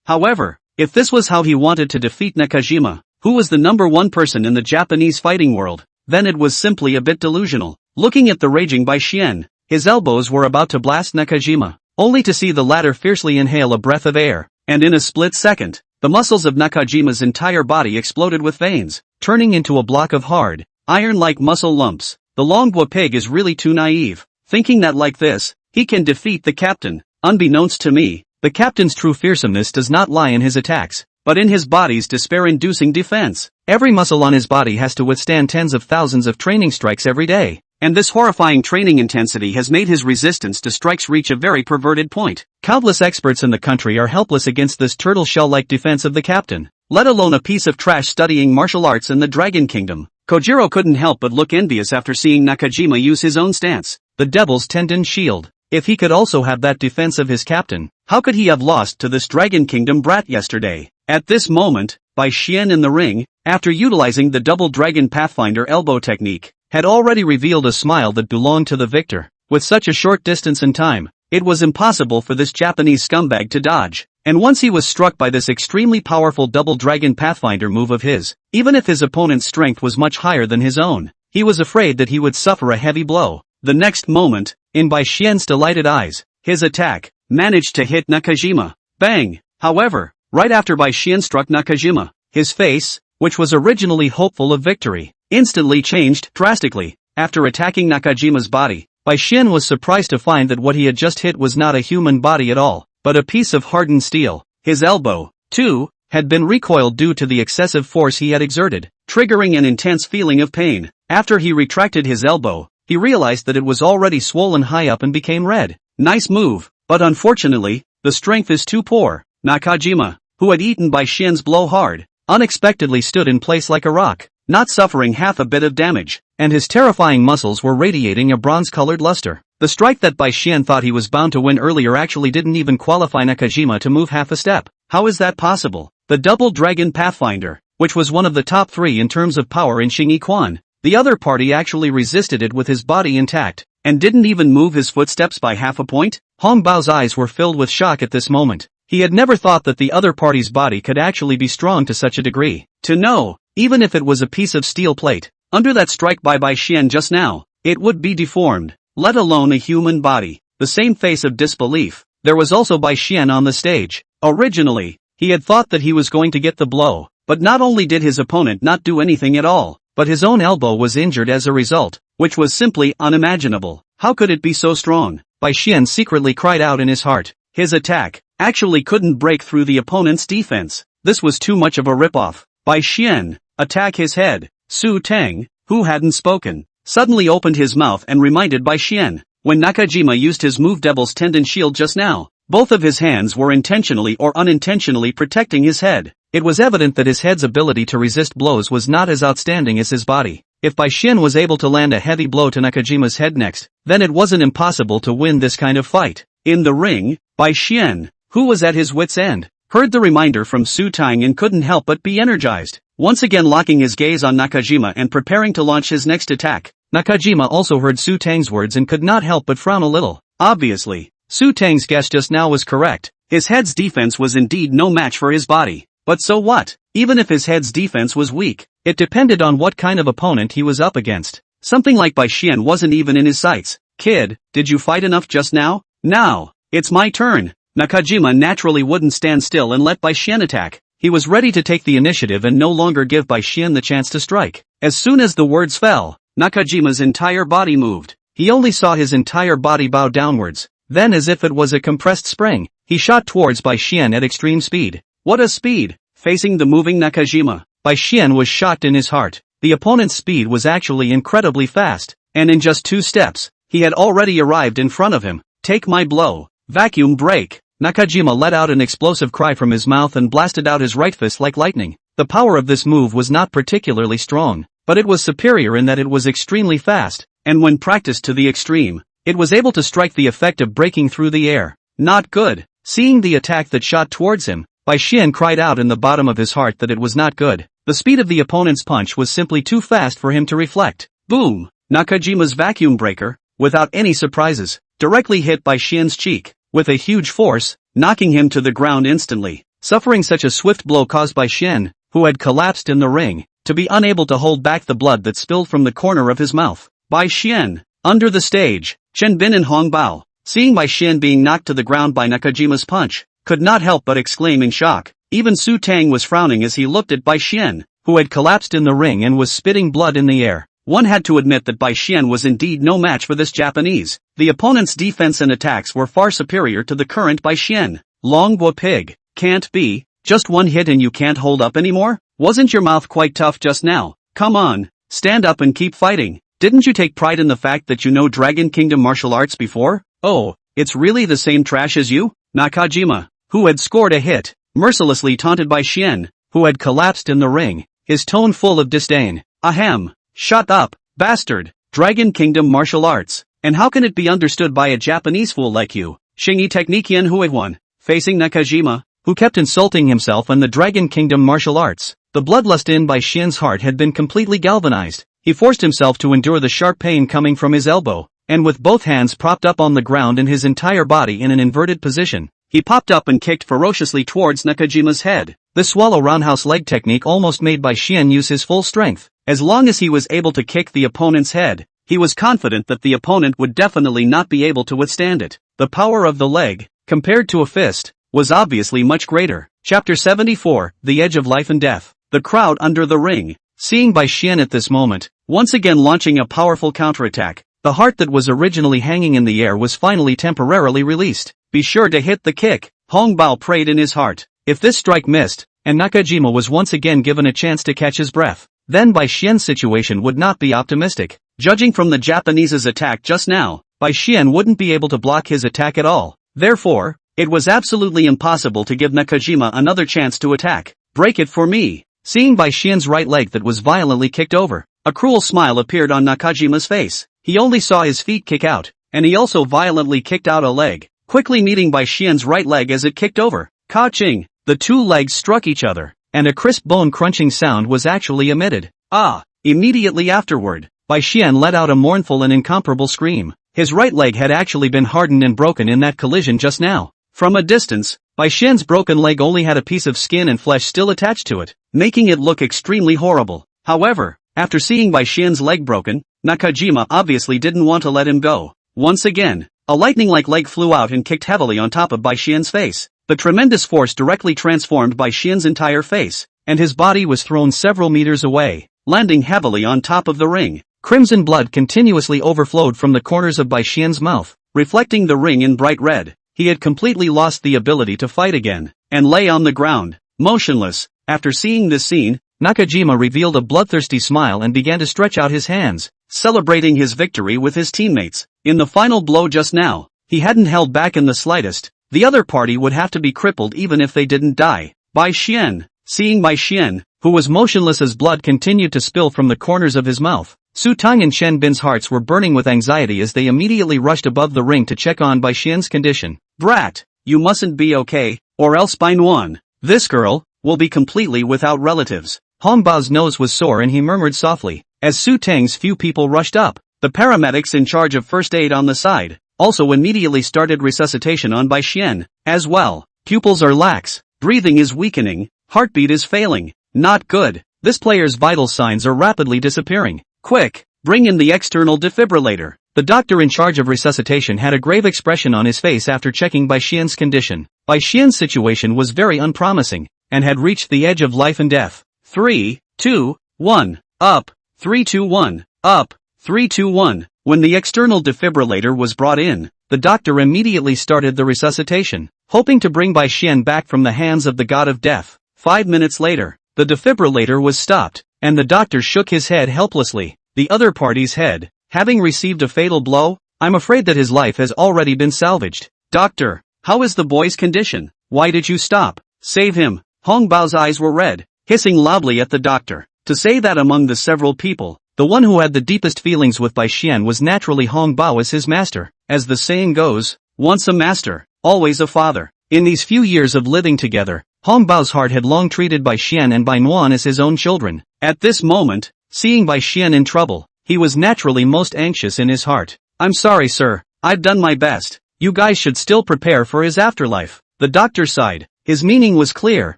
However, if this was how he wanted to defeat Nakajima, who was the number 1 person in the Japanese fighting world, then it was simply a bit delusional. Looking at the raging Bai Xian, his elbows were about to blast Nakajima, only to see the latter fiercely inhale a breath of air, and in a split second, the muscles of Nakajima's entire body exploded with veins, turning into a block of hard, iron-like muscle lumps. The Longboa pig is really too naive, thinking that like this, he can defeat the captain. Unbeknownst to me, the captain's true fearsomeness does not lie in his attacks, but in his body's despair-inducing defense. Every muscle on his body has to withstand tens of thousands of training strikes every day, and this horrifying training intensity has made his resistance to strikes reach a very perverted point. Countless experts in the country are helpless against this turtle shell-like defense of the captain, let alone a piece of trash studying martial arts in the Dragon Kingdom. Kojiro couldn't help but look envious after seeing Nakajima use his own stance, the Devil's Tendon Shield. If he could also have that defense of his captain, how could he have lost to this Dragon Kingdom brat yesterday? At this moment, Bai Xian in the ring, after utilizing the Double Dragon Pathfinder elbow technique, had already revealed a smile that belonged to the victor. With such a short distance in time, it was impossible for this Japanese scumbag to dodge. And once he was struck by this extremely powerful Double Dragon Pathfinder move of his, even if his opponent's strength was much higher than his own, he was afraid that he would suffer a heavy blow. The next moment, in Bai Xian's delighted eyes, his attack managed to hit Nakajima. Bang! However, right after Bai Xian struck Nakajima, his face, which was originally hopeful of victory, instantly changed drastically. After attacking Nakajima's body, Bai Xian was surprised to find that what he had just hit was not a human body at all, but a piece of hardened steel. His elbow, too, had been recoiled due to the excessive force he had exerted, triggering an intense feeling of pain. After he retracted his elbow, he realized that it was already swollen high up and became red. Nice move, but unfortunately, the strength is too poor. Nakajima, who had eaten Bai Xian's blow hard, unexpectedly stood in place like a rock, not suffering half a bit of damage, and his terrifying muscles were radiating a bronze-colored luster. The strike that Bai Xian thought he was bound to win earlier actually didn't even qualify Nakajima to move half a step. How is that possible? The Double Dragon Pathfinder, which was one of the top 3 in terms of power in Xingyi Quan, the other party actually resisted it with his body intact, and didn't even move his footsteps by half a point? Hong Bao's eyes were filled with shock at this moment. He had never thought that the other party's body could actually be strong to such a degree. To know, even if it was a piece of steel plate, under that strike by Bai Xian just now, it would be deformed, let alone a human body. The same face of disbelief. There was also Bai Xian on the stage. Originally, he had thought that he was going to get the blow, but not only did his opponent not do anything at all, but his own elbow was injured as a result, which was simply unimaginable. How could it be so strong? Bai Xian secretly cried out in his heart. His attack actually couldn't break through the opponent's defense. This was too much of a ripoff. Bai Xian, attack his head. Su Teng, who hadn't spoken, suddenly opened his mouth and reminded Bai Xian. When Nakajima used his move Devil's Tendon Shield just now, both of his hands were intentionally or unintentionally protecting his head. It was evident that his head's ability to resist blows was not as outstanding as his body. If Bai Xian was able to land a heavy blow to Nakajima's head next, then it wasn't impossible to win this kind of fight. In the ring, Bai Xian, who was at his wit's end, heard the reminder from Su Teng and couldn't help but be energized. Once again locking his gaze on Nakajima and preparing to launch his next attack, Nakajima also heard Su Teng's words and could not help but frown a little. Obviously, Su Teng's guess just now was correct. His head's defense was indeed no match for his body. But so what? Even if his head's defense was weak, it depended on what kind of opponent he was up against. Something like Bai Xian wasn't even in his sights. Kid, did you fight enough just now? Now, it's my turn. Nakajima naturally wouldn't stand still and let Bai Xian attack. He was ready to take the initiative and no longer give Bai Xian the chance to strike. As soon as the words fell, Nakajima's entire body moved. He only saw his entire body bow downwards. Then, as if it was a compressed spring, he shot towards Bai Xian at extreme speed. What a speed! Facing the moving Nakajima, Bai Xian was shocked in his heart. The opponent's speed was actually incredibly fast, and in just 2 steps, he had already arrived in front of him. Take my blow. Vacuum break. Nakajima let out an explosive cry from his mouth and blasted out his right fist like lightning. The power of this move was not particularly strong, but it was superior in that it was extremely fast, and when practiced to the extreme, it was able to strike the effect of breaking through the air. Not good. Seeing the attack that shot towards him, Bai Xian cried out in the bottom of his heart that it was not good. The speed of the opponent's punch was simply too fast for him to reflect. Boom! Nakajima's vacuum breaker, without any surprises, directly hit Bai Xian's cheek, with a huge force, knocking him to the ground instantly. Suffering such a swift blow caused Bai Xian, who had collapsed in the ring, to be unable to hold back the blood that spilled from the corner of his mouth. Bai Xian, under the stage, Chen Bin and Hong Bao, seeing Bai Xian being knocked to the ground by Nakajima's punch, could not help but exclaim in shock. Even Su Teng was frowning as he looked at Bai Xian, who had collapsed in the ring and was spitting blood in the air. One had to admit that Bai Xian was indeed no match for this Japanese. The opponent's defense and attacks were far superior to the current Bai Xian. Longbo pig, can't be, just one hit and you can't hold up anymore? Wasn't your mouth quite tough just now? Come on, stand up and keep fighting. Didn't you take pride in the fact that you know Dragon Kingdom martial arts before? Oh, it's really the same trash as you? Nakajima, who had scored a hit, mercilessly taunted Bai Xian, who had collapsed in the ring, his tone full of disdain. Ahem, shut up, bastard, Dragon Kingdom martial arts, and how can it be understood by a Japanese fool like you? Shingi Technikian Huiwan, facing Nakajima, who kept insulting himself and the Dragon Kingdom martial arts. The bloodlust in Bai Xian's heart had been completely galvanized. He forced himself to endure the sharp pain coming from his elbow, and with both hands propped up on the ground and his entire body in an inverted position, he popped up and kicked ferociously towards Nakajima's head. The swallow roundhouse leg technique almost made Bai Xian use his full strength. As long as he was able to kick the opponent's head, he was confident that the opponent would definitely not be able to withstand it. The power of the leg, compared to a fist, was obviously much greater. Chapter 74, The Edge of Life and Death. The crowd under the ring, seeing Bai Xian at this moment, once again launching a powerful counterattack, the heart that was originally hanging in the air was finally temporarily released. Be sure to hit the kick, Hong Bao prayed in his heart. If this strike missed, and Nakajima was once again given a chance to catch his breath, then Bai Xian's situation would not be optimistic. Judging from the Japanese's attack just now, Bai Xian wouldn't be able to block his attack at all. Therefore, it was absolutely impossible to give Nakajima another chance to attack. Break it for me. Seeing Bai Xian's right leg that was violently kicked over, a cruel smile appeared on Nakajima's face. He only saw his feet kick out, and he also violently kicked out a leg, quickly meeting Bai Xian's right leg as it kicked over. Ka-ching! The two legs struck each other, and a crisp bone-crunching sound was actually emitted. Ah! Immediately afterward, Bai Xian let out a mournful and incomparable scream. His right leg had actually been hardened and broken in that collision just now. From a distance, Bai Xian's broken leg only had a piece of skin and flesh still attached to it, making it look extremely horrible. However, after seeing Bai Xian's leg broken, Nakajima obviously didn't want to let him go. Once again, a lightning-like leg flew out and kicked heavily on top of Bai Xian's face. The tremendous force directly transformed Bai Xian's entire face, and his body was thrown several meters away, landing heavily on top of the ring. Crimson blood continuously overflowed from the corners of Bai Xian's mouth, reflecting the ring in bright red. He had completely lost the ability to fight again, and lay on the ground, motionless. After seeing this scene, Nakajima revealed a bloodthirsty smile and began to stretch out his hands, celebrating his victory with his teammates. In the final blow just now, he hadn't held back in the slightest. The other party would have to be crippled even if they didn't die. Bai Xian, seeing Bai Xian, who was motionless as blood continued to spill from the corners of his mouth, Su Teng and Chen Bin's hearts were burning with anxiety as they immediately rushed above the ring to check on Bai Xian's condition. Brat, you mustn't be okay, or else Bai Nuan, this girl, will be completely without relatives. Hong Bao's nose was sore and he murmured softly. As Su Teng's few people rushed up, the paramedics in charge of first aid on the side also immediately started resuscitation on Bai Xian, as well. Pupils are lax, breathing is weakening, heartbeat is failing. Not good. This player's vital signs are rapidly disappearing. Quick, bring in the external defibrillator. The doctor in charge of resuscitation had a grave expression on his face after checking Bai Xian's condition. Bai Xian's situation was very unpromising, and had reached the edge of life and death. 3, 2, 1, up. 3, 2, 1, up. 3, 2, 1. When the external defibrillator was brought in, the doctor immediately started the resuscitation, hoping to bring Bai Xian back from the hands of the god of death. 5 minutes later, the defibrillator was stopped, and the doctor shook his head helplessly. The other party's head, having received a fatal blow, I'm afraid that his life has already been salvaged. Doctor, how is the boy's condition? Why did you stop? Save him. Hong Bao's eyes were red, hissing loudly at the doctor. To say that among the several people, the one who had the deepest feelings with Bai Xian was naturally Hong Bao as his master. As the saying goes, once a master, always a father. In these few years of living together, Hong Bao's heart had long treated Bai Xian and Bai Nuan as his own children. At this moment, seeing Bai Xian in trouble, he was naturally most anxious in his heart. I'm sorry sir, I've done my best. You guys should still prepare for his afterlife. The doctor sighed. His meaning was clear.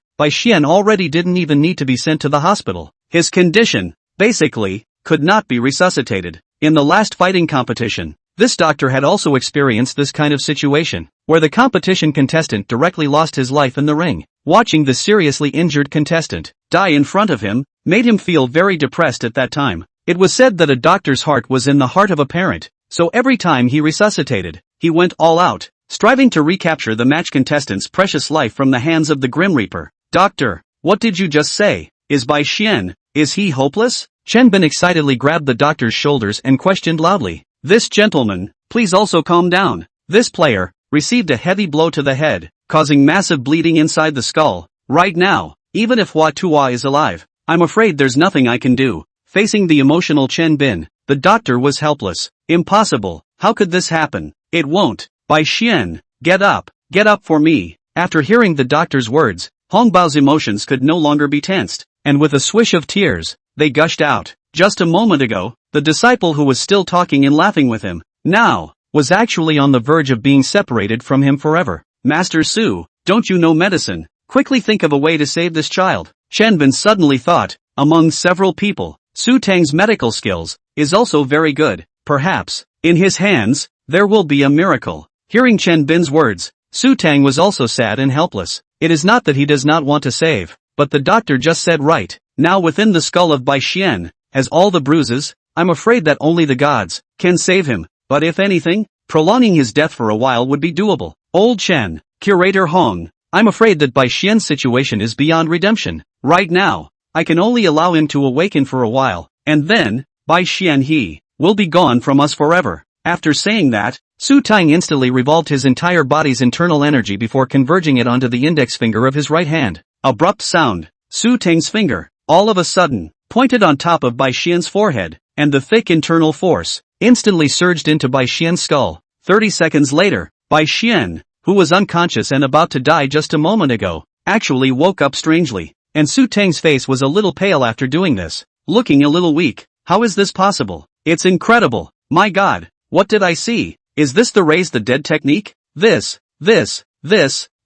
Bai Xian already didn't even need to be sent to the hospital. His condition, basically, could not be resuscitated. In the last fighting competition, this doctor had also experienced this kind of situation, where the competition contestant directly lost his life in the ring. Watching the seriously injured contestant die in front of him made him feel very depressed at that time. It was said that a doctor's heart was in the heart of a parent, so every time he resuscitated, he went all out, striving to recapture the match contestant's precious life from the hands of the Grim Reaper. Doctor, what did you just say? Is Bai Xian, is he hopeless? Chen Bin excitedly grabbed the doctor's shoulders and questioned loudly. This gentleman, please also calm down. This player received a heavy blow to the head, causing massive bleeding inside the skull. Right now, even if Hua Tuo is alive, I'm afraid there's nothing I can do. Facing the emotional Chen Bin, the doctor was helpless. Impossible. How could this happen? It won't. Bai Xian, get up for me. After hearing the doctor's words, Hong Bao's emotions could no longer be tensed, and with a swish of tears, they gushed out. Just a moment ago, the disciple who was still talking and laughing with him, now, was actually on the verge of being separated from him forever. Master Su, don't you know medicine? Quickly think of a way to save this child. Chen Bin suddenly thought, among several people, Su Teng's medical skills is also very good. Perhaps, in his hands, there will be a miracle. Hearing Chen Bin's words, Su Teng was also sad and helpless. It is not that he does not want to save, but the doctor just said right. Now within the skull of Bai Xian, has all the bruises. I'm afraid that only the gods can save him, but if anything, prolonging his death for a while would be doable. Old Chen, Curator Hong, I'm afraid that Bai Xian's situation is beyond redemption. Right now, I can only allow him to awaken for a while, and then, Bai Xian he will be gone from us forever. After saying that, Su Teng instantly revolved his entire body's internal energy before converging it onto the index finger of his right hand. Abrupt sound. Su Teng's finger, all of a sudden, pointed on top of Bai Xian's forehead, and the thick internal force instantly surged into Bai Xian's skull. 30 seconds later, Bai Xian, who was unconscious and about to die just a moment ago, actually woke up strangely, and Su Teng's face was a little pale after doing this, looking a little weak. How is this possible? It's incredible. My God, what did I see? Is this the raise the dead technique? This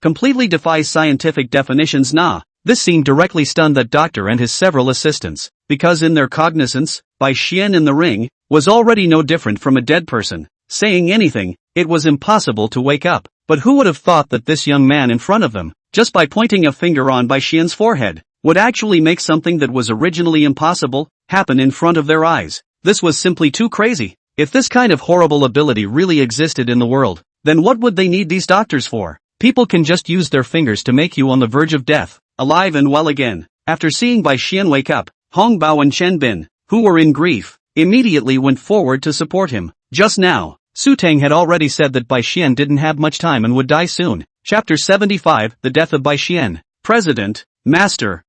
completely defies scientific definitions. This scene directly stunned that doctor and his several assistants, because in their cognizance, Bai Xian in the ring was already no different from a dead person. Saying anything, it was impossible to wake up. But who would have thought that this young man in front of them, just by pointing a finger on Bai Xian's forehead, would actually make something that was originally impossible happen in front of their eyes? This was simply too crazy. If this kind of horrible ability really existed in the world, then what would they need these doctors for? People can just use their fingers to make you on the verge of death, alive and well again. After seeing Bai Xian wake up, Hong Bao and Chen Bin, who were in grief, immediately went forward to support him. Just now, Su Teng had already said that Bai Xian didn't have much time and would die soon. Chapter 75, The Death of Bai Xian. President, Master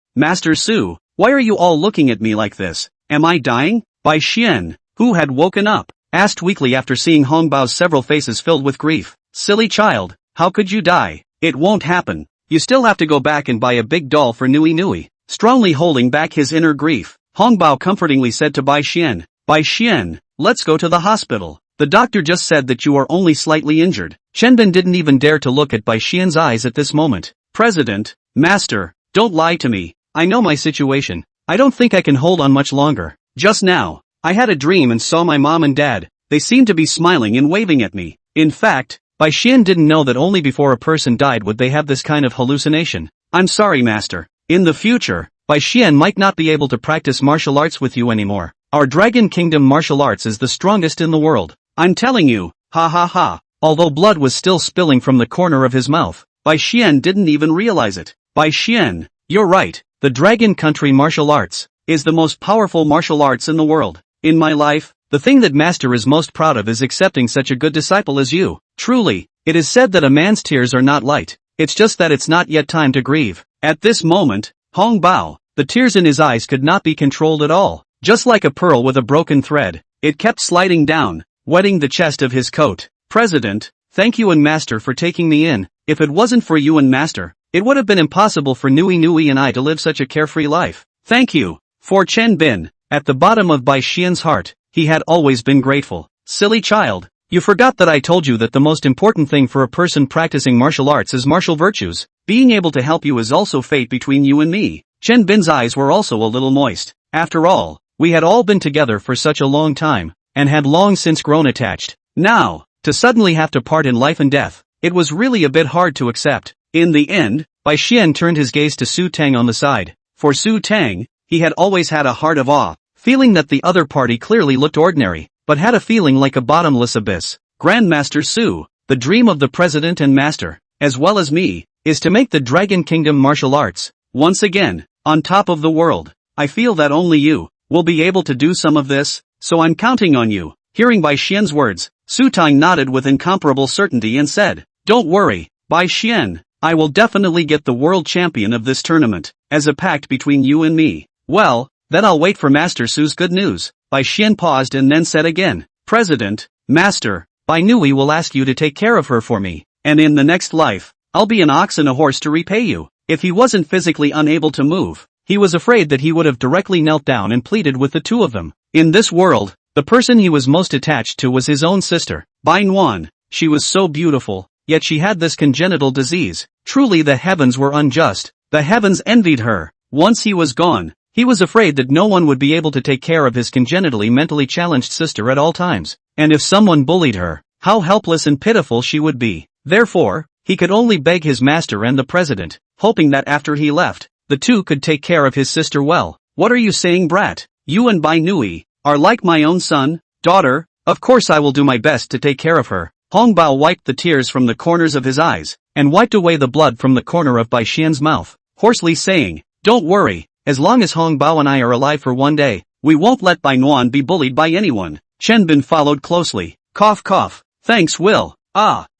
Su, why are you all looking at me like this? Am I dying? Bai Xian, who had woken up, asked weakly after seeing Hong Bao's several faces filled with grief. Silly child, how could you die? It won't happen. You still have to go back and buy a big doll for Nui Nui. Strongly holding back his inner grief, Hong Bao comfortingly said to Bai Xian, Bai Xian, let's go to the hospital. The doctor just said that you are only slightly injured. Shenbin didn't even dare to look at Bai Xian's eyes at this moment. President, Master, don't lie to me. I know my situation. I don't think I can hold on much longer. Just now, I had a dream and saw my mom and dad. They seemed to be smiling and waving at me. In fact, Bai Xian didn't know that only before a person died would they have this kind of hallucination. I'm sorry, Master. In the future, Bai Xian might not be able to practice martial arts with you anymore. Our Dragon Kingdom martial arts is the strongest in the world. I'm telling you, ha ha ha. Although blood was still spilling from the corner of his mouth, Bai Xian didn't even realize it. Bai Xian, you're right. The Dragon Country martial arts is the most powerful martial arts in the world. In my life, the thing that Master is most proud of is accepting such a good disciple as you. Truly, it is said that a man's tears are not light. It's just that it's not yet time to grieve. At this moment, Hong Bao, the tears in his eyes could not be controlled at all. Just like a pearl with a broken thread, it kept sliding down, wetting the chest of his coat. President, thank you and Master for taking me in. If it wasn't for you and Master, it would have been impossible for Nui Nui and I to live such a carefree life. Thank you. For Chen Bin, at the bottom of Bai Xian's heart, he had always been grateful. Silly child, you forgot that I told you that the most important thing for a person practicing martial arts is martial virtues. Being able to help you is also fate between you and me. Chen Bin's eyes were also a little moist. After all, we had all been together for such a long time, and had long since grown attached. Now, to suddenly have to part in life and death, it was really a bit hard to accept. In the end, Bai Xian turned his gaze to Su Teng on the side. For Su Teng, he had always had a heart of awe, feeling that the other party clearly looked ordinary, but had a feeling like a bottomless abyss. Grandmaster Su, the dream of the President and Master, as well as me, is to make the Dragon Kingdom martial arts, once again, on top of the world. I feel that only you will be able to do some of this, so I'm counting on you. Hearing Bai Xian's words, Su Teng nodded with incomparable certainty and said, Don't worry, Bai Xian, I will definitely get the world champion of this tournament, as a pact between you and me. Well, then I'll wait for Master Su's good news. Bai Xian paused and then said again, President, Master, Bai Nui will ask you to take care of her for me, and in the next life, I'll be an ox and a horse to repay you. If he wasn't physically unable to move, he was afraid that he would have directly knelt down and pleaded with the two of them. In this world, the person he was most attached to was his own sister, Bai Nuan. She was so beautiful, yet she had this congenital disease. Truly the heavens were unjust. The heavens envied her. Once he was gone, he was afraid that no one would be able to take care of his congenitally mentally challenged sister at all times. And if someone bullied her, how helpless and pitiful she would be. Therefore, he could only beg his master and the president, hoping that after he left, the two could take care of his sister well. What are you saying, brat? You and Bai Nui are like my own son, daughter. Of course I will do my best to take care of her. Hong Bao wiped the tears from the corners of his eyes, and wiped away the blood from the corner of Bai Xian's mouth, hoarsely saying, Don't worry, as long as Hong Bao and I are alive for one day, we won't let Bai Nuan be bullied by anyone. Chen Bin followed closely. Cough cough. Thanks Will.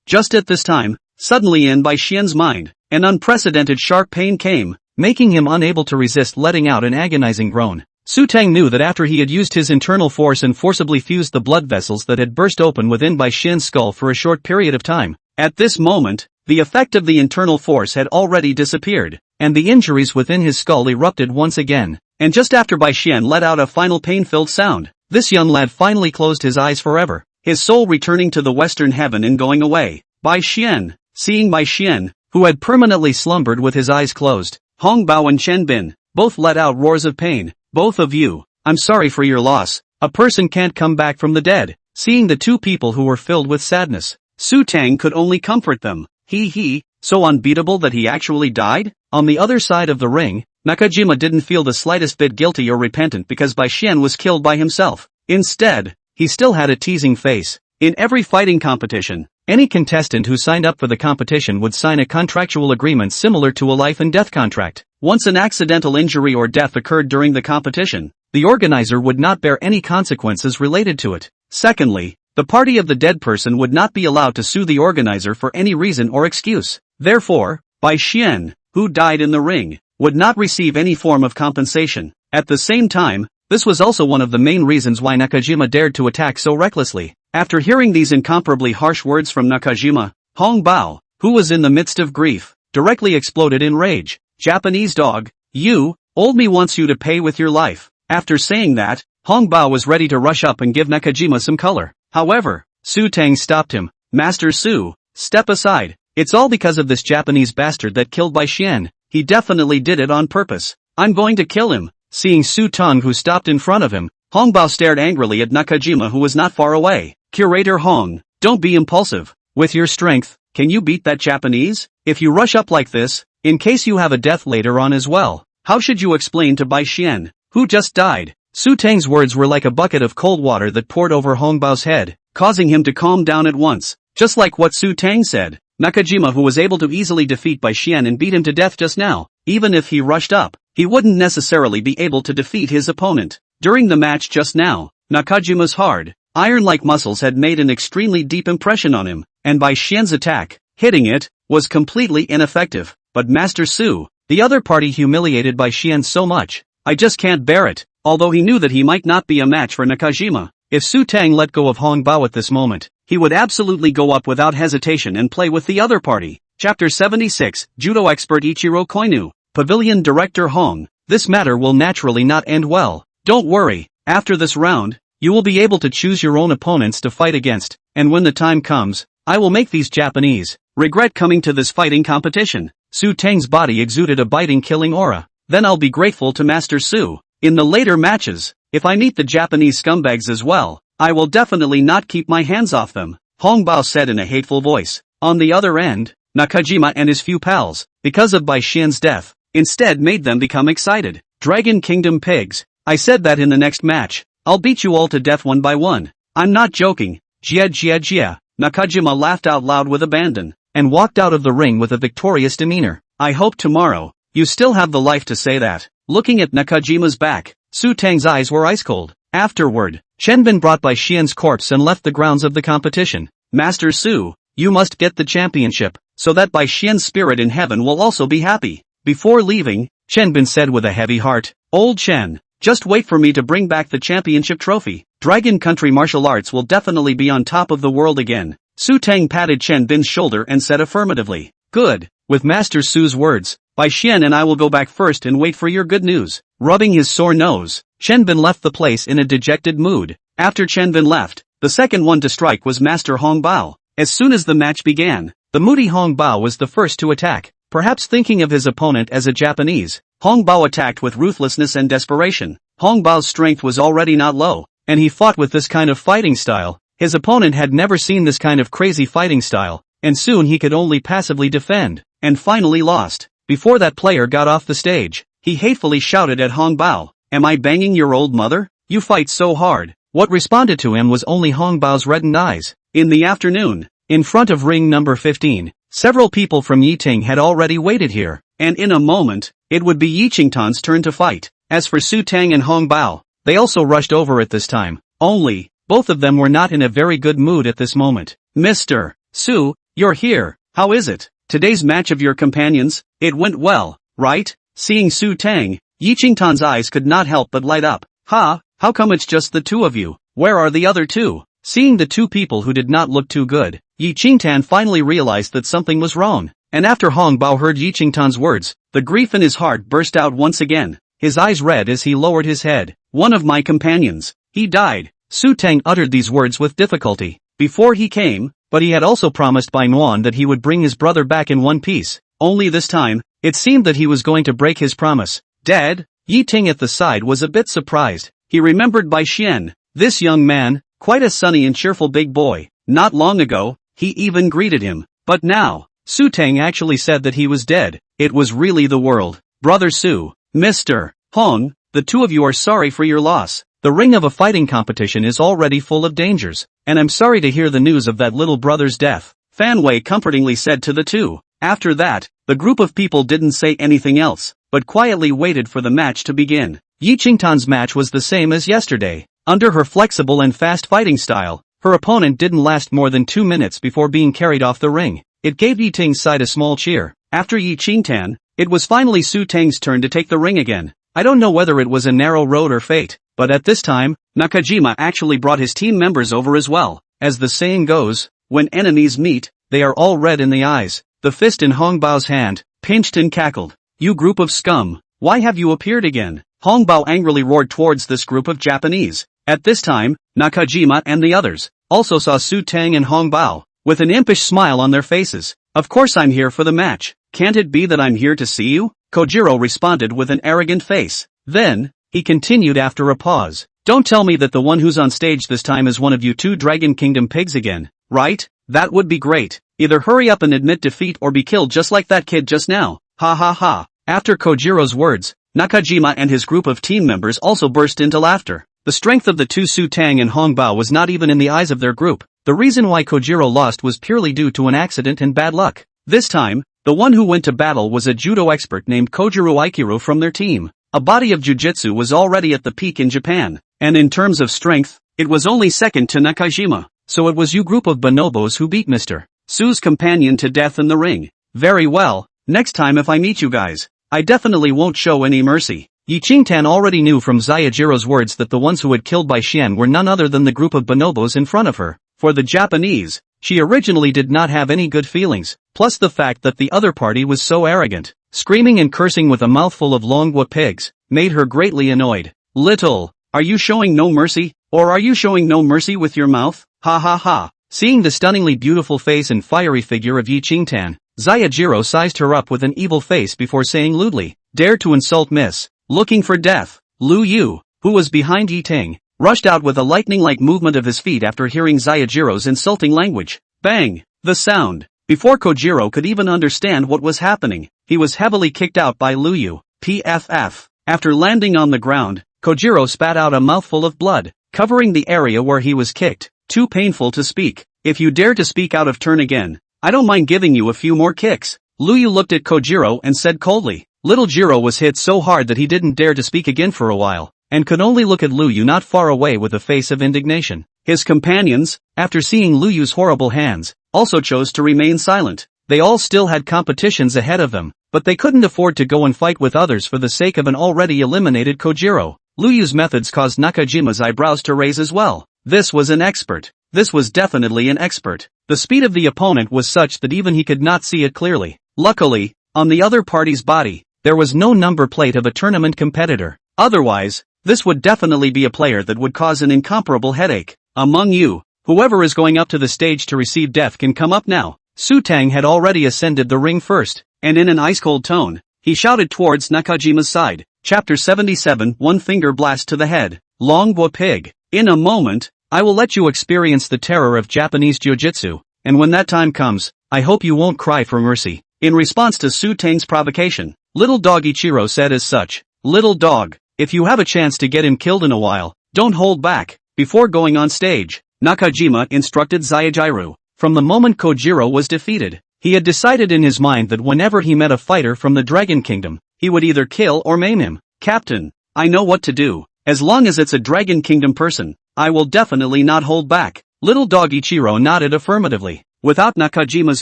Just at this time, suddenly in Bai Xian's mind, an unprecedented sharp pain came, making him unable to resist letting out an agonizing groan. Su Teng knew that after he had used his internal force and forcibly fused the blood vessels that had burst open within Bai Xian's skull for a short period of time, at this moment, the effect of the internal force had already disappeared, and the injuries within his skull erupted once again. And just after Bai Xian let out a final pain-filled sound, this young lad finally closed his eyes forever, his soul returning to the western heaven and going away. Bai Xian, seeing Bai Xian, who had permanently slumbered with his eyes closed, Hong Bao and Chen Bin both let out roars of pain. Both of you, I'm sorry for your loss. A person can't come back from the dead. Seeing the two people who were filled with sadness, Su Teng could only comfort them. He, so unbeatable that he actually died? On the other side of the ring, Nakajima didn't feel the slightest bit guilty or repentant because Bai Xian was killed by himself. Instead, he still had a teasing face. In every fighting competition, any contestant who signed up for the competition would sign a contractual agreement similar to a life and death contract. Once an accidental injury or death occurred during the competition, the organizer would not bear any consequences related to it. Secondly, the party of the dead person would not be allowed to sue the organizer for any reason or excuse. Therefore, Bai Xian, who died in the ring, would not receive any form of compensation. At the same time, this was also one of the main reasons why Nakajima dared to attack so recklessly. After hearing these incomparably harsh words from Nakajima, Hong Bao, who was in the midst of grief, directly exploded in rage. Japanese dog, you, old me wants you to pay with your life. After saying that, Hong Bao was ready to rush up and give Nakajima some color. However, Su Teng stopped him. Master Su, step aside. It's all because of this Japanese bastard that killed Bai Xian. He definitely did it on purpose. I'm going to kill him. Seeing Su Teng, who stopped in front of him, Hong Bao stared angrily at Nakajima, who was not far away. Curator Hong, don't be impulsive. With your strength, can you beat that Japanese? If you rush up like this, in case you have a death later on as well, how should you explain to Bai Xian, who just died? Su Teng's words were like a bucket of cold water that poured over Hong Bao's head, causing him to calm down at once. Just like what Su Teng said, Nakajima, who was able to easily defeat Bai Xian and beat him to death just now, even if he rushed up, he wouldn't necessarily be able to defeat his opponent. During the match just now, Nakajima's hard, iron-like muscles had made an extremely deep impression on him, and Bai Xian's attack, hitting it, was completely ineffective. But Master Su, the other party humiliated Bai Xian so much, I just can't bear it. Although he knew that he might not be a match for Nakajima, if Su Teng let go of Hong Bao at this moment, he would absolutely go up without hesitation and play with the other party. Chapter 76, Judo Expert Ichiro Koinu, Pavilion Director Hong. This matter will naturally not end well. Don't worry, after this round, you will be able to choose your own opponents to fight against, and when the time comes, I will make these Japanese regret coming to this fighting competition. Su Teng's body exuded a biting, killing aura. Then I'll be grateful to Master Su. In the later matches, if I meet the Japanese scumbags as well, I will definitely not keep my hands off them, Hong Bao said in a hateful voice. On the other end, Nakajima and his few pals, because of Bai Xian's death, instead made them become excited. Dragon Kingdom pigs, I said that in the next match, I'll beat you all to death one by one. I'm not joking. Jia jia jia. Nakajima laughed out loud with abandon, and walked out of the ring with a victorious demeanor. I hope tomorrow, you still have the life to say that. Looking at Nakajima's back, Su Teng's eyes were ice cold. Afterward, Shenbin brought Bai Xian's corpse and left the grounds of the competition. Master Su, you must get the championship, so that Bai Xian's spirit in heaven will also be happy. Before leaving, Shenbin said with a heavy heart, Old Shen, just wait for me to bring back the championship trophy. Dragon Country Martial Arts will definitely be on top of the world again. Su Teng patted Shenbin's shoulder and said affirmatively. Good. With Master Su's words, Bai Xian and I will go back first and wait for your good news. Rubbing his sore nose, Shenbin left the place in a dejected mood. After Shenbin left, the second one to strike was Master Hong Bao. As soon as the match began, the moody Hong Bao was the first to attack. Perhaps thinking of his opponent as a Japanese, Hong Bao attacked with ruthlessness and desperation. Hong Bao's strength was already not low, and he fought with this kind of fighting style. His opponent had never seen this kind of crazy fighting style, and soon he could only passively defend, and finally lost. Before that player got off the stage, he hatefully shouted at Hong Bao, Am I banging your old mother? You fight so hard. What responded to him was only Hong Bao's reddened eyes. In the afternoon, in front of ring number 15, several people from Yiting had already waited here, and in a moment, it would be Yichingtan's turn to fight. As for Su Teng and Hong Bao, they also rushed over at this time. Only, both of them were not in a very good mood at this moment. Mr. Su, you're here. How is it? Today's match of your companions? It went well, right? Seeing Su Teng, Yichingtan's eyes could not help but light up. Ha, how come it's just the two of you? Where are the other two? Seeing the two people who did not look too good, Yichingtan finally realized that something was wrong. And after Hong Bao heard Yichingtan's words, the grief in his heart burst out once again. His eyes red as he lowered his head. One of my companions. He died. Su Teng uttered these words with difficulty. Before he came, but he had also promised Bai Nuan that he would bring his brother back in one piece. Only this time, it seemed that he was going to break his promise. Dead? Yiting at the side was a bit surprised. He remembered Bai Xian. This young man, quite a sunny and cheerful big boy. Not long ago, he even greeted him. But now, Su Teng actually said that he was dead. It was really the world. Brother Su, Mr. Hong, the two of you are sorry for your loss. The ring of a fighting competition is already full of dangers, and I'm sorry to hear the news of that little brother's death, Fan Wei comfortingly said to the two. After that, the group of people didn't say anything else, but quietly waited for the match to begin. Yi Qingtan's match was the same as yesterday. Under her flexible and fast fighting style, her opponent didn't last more than 2 minutes before being carried off the ring. It gave Yi Ting's side a small cheer. After Yi Qingtan, it was finally Su Teng's turn to take the ring again. I don't know whether it was a narrow road or fate, but at this time, Nakajima actually brought his team members over as well. As the saying goes, when enemies meet, they are all red in the eyes. The fist in Hong Bao's hand pinched and cackled. You group of scum, why have you appeared again? Hong Bao angrily roared towards this group of Japanese. At this time, Nakajima and the others also saw Su Teng and Hong Bao, with an impish smile on their faces. Of course I'm here for the match. Can't it be that I'm here to see you? Kojiro responded with an arrogant face. Then, he continued after a pause. Don't tell me that the one who's on stage this time is one of you two Dragon Kingdom pigs again, right? That would be great. Either hurry up and admit defeat or be killed just like that kid just now. Ha ha ha. After Kojiro's words, Nakajima and his group of team members also burst into laughter. The strength of the two Su Teng and Hong Bao was not even in the eyes of their group. The reason why Kojiro lost was purely due to an accident and bad luck. This time, the one who went to battle was a judo expert named Kojiro Aikiru from their team. A body of jujitsu was already at the peak in Japan, and in terms of strength, it was only second to Nakajima. So it was you group of bonobos who beat Mr. Su's companion to death in the ring. Very well, next time if I meet you guys, I definitely won't show any mercy. Yi Qingtan already knew from Zayajiro's words that the ones who had killed Bai Xian were none other than the group of bonobos in front of her. For the Japanese, she originally did not have any good feelings, plus the fact that the other party was so arrogant, screaming and cursing with a mouthful of longwa pigs, made her greatly annoyed. Little, are you showing no mercy, or are you showing no mercy with your mouth? Ha ha ha. Seeing the stunningly beautiful face and fiery figure of Yi Qingtan, Zayajiro sized her up with an evil face before saying lewdly, dare to insult Miss, looking for death. Lu Yu, who was behind Yi Ting, rushed out with a lightning-like movement of his feet after hearing Zayajiro's insulting language. Bang! The sound. Before Kojiro could even understand what was happening, he was heavily kicked out by Lu Yu. PFF. After landing on the ground, Kojiro spat out a mouthful of blood, covering the area where he was kicked. Too painful to speak. If you dare to speak out of turn again, I don't mind giving you a few more kicks. Lu Yu looked at Kojiro and said coldly. Little Jiro was hit so hard that he didn't dare to speak again for a while, and could only look at Lu Yu not far away with a face of indignation. His companions, after seeing Lu Yu's horrible hands, also chose to remain silent. They all still had competitions ahead of them, but they couldn't afford to go and fight with others for the sake of an already eliminated Kojiro. Lu Yu's methods caused Nakajima's eyebrows to raise as well. This was an expert. This was definitely an expert. The speed of the opponent was such that even he could not see it clearly. Luckily, on the other party's body, there was no number plate of a tournament competitor. Otherwise, this would definitely be a player that would cause an incomparable headache. Among you, whoever is going up to the stage to receive death can come up now. Su Teng had already ascended the ring first, and in an ice-cold tone, he shouted towards Nakajima's side. Chapter 77 One Finger Blast to the Head. Longwa Pig. In a moment, I will let you experience the terror of Japanese jiu-jitsu, and when that time comes, I hope you won't cry for mercy. In response to Su Teng's provocation, Little Dog Ichiro said as such, Little Dog, if you have a chance to get him killed in a while, don't hold back. Before going on stage, Nakajima instructed Zayajiru. From the moment Kojiro was defeated, he had decided in his mind that whenever he met a fighter from the Dragon Kingdom, he would either kill or maim him. Captain, I know what to do. As long as it's a Dragon Kingdom person, I will definitely not hold back. Little Dog Ichiro nodded affirmatively. Without Nakajima's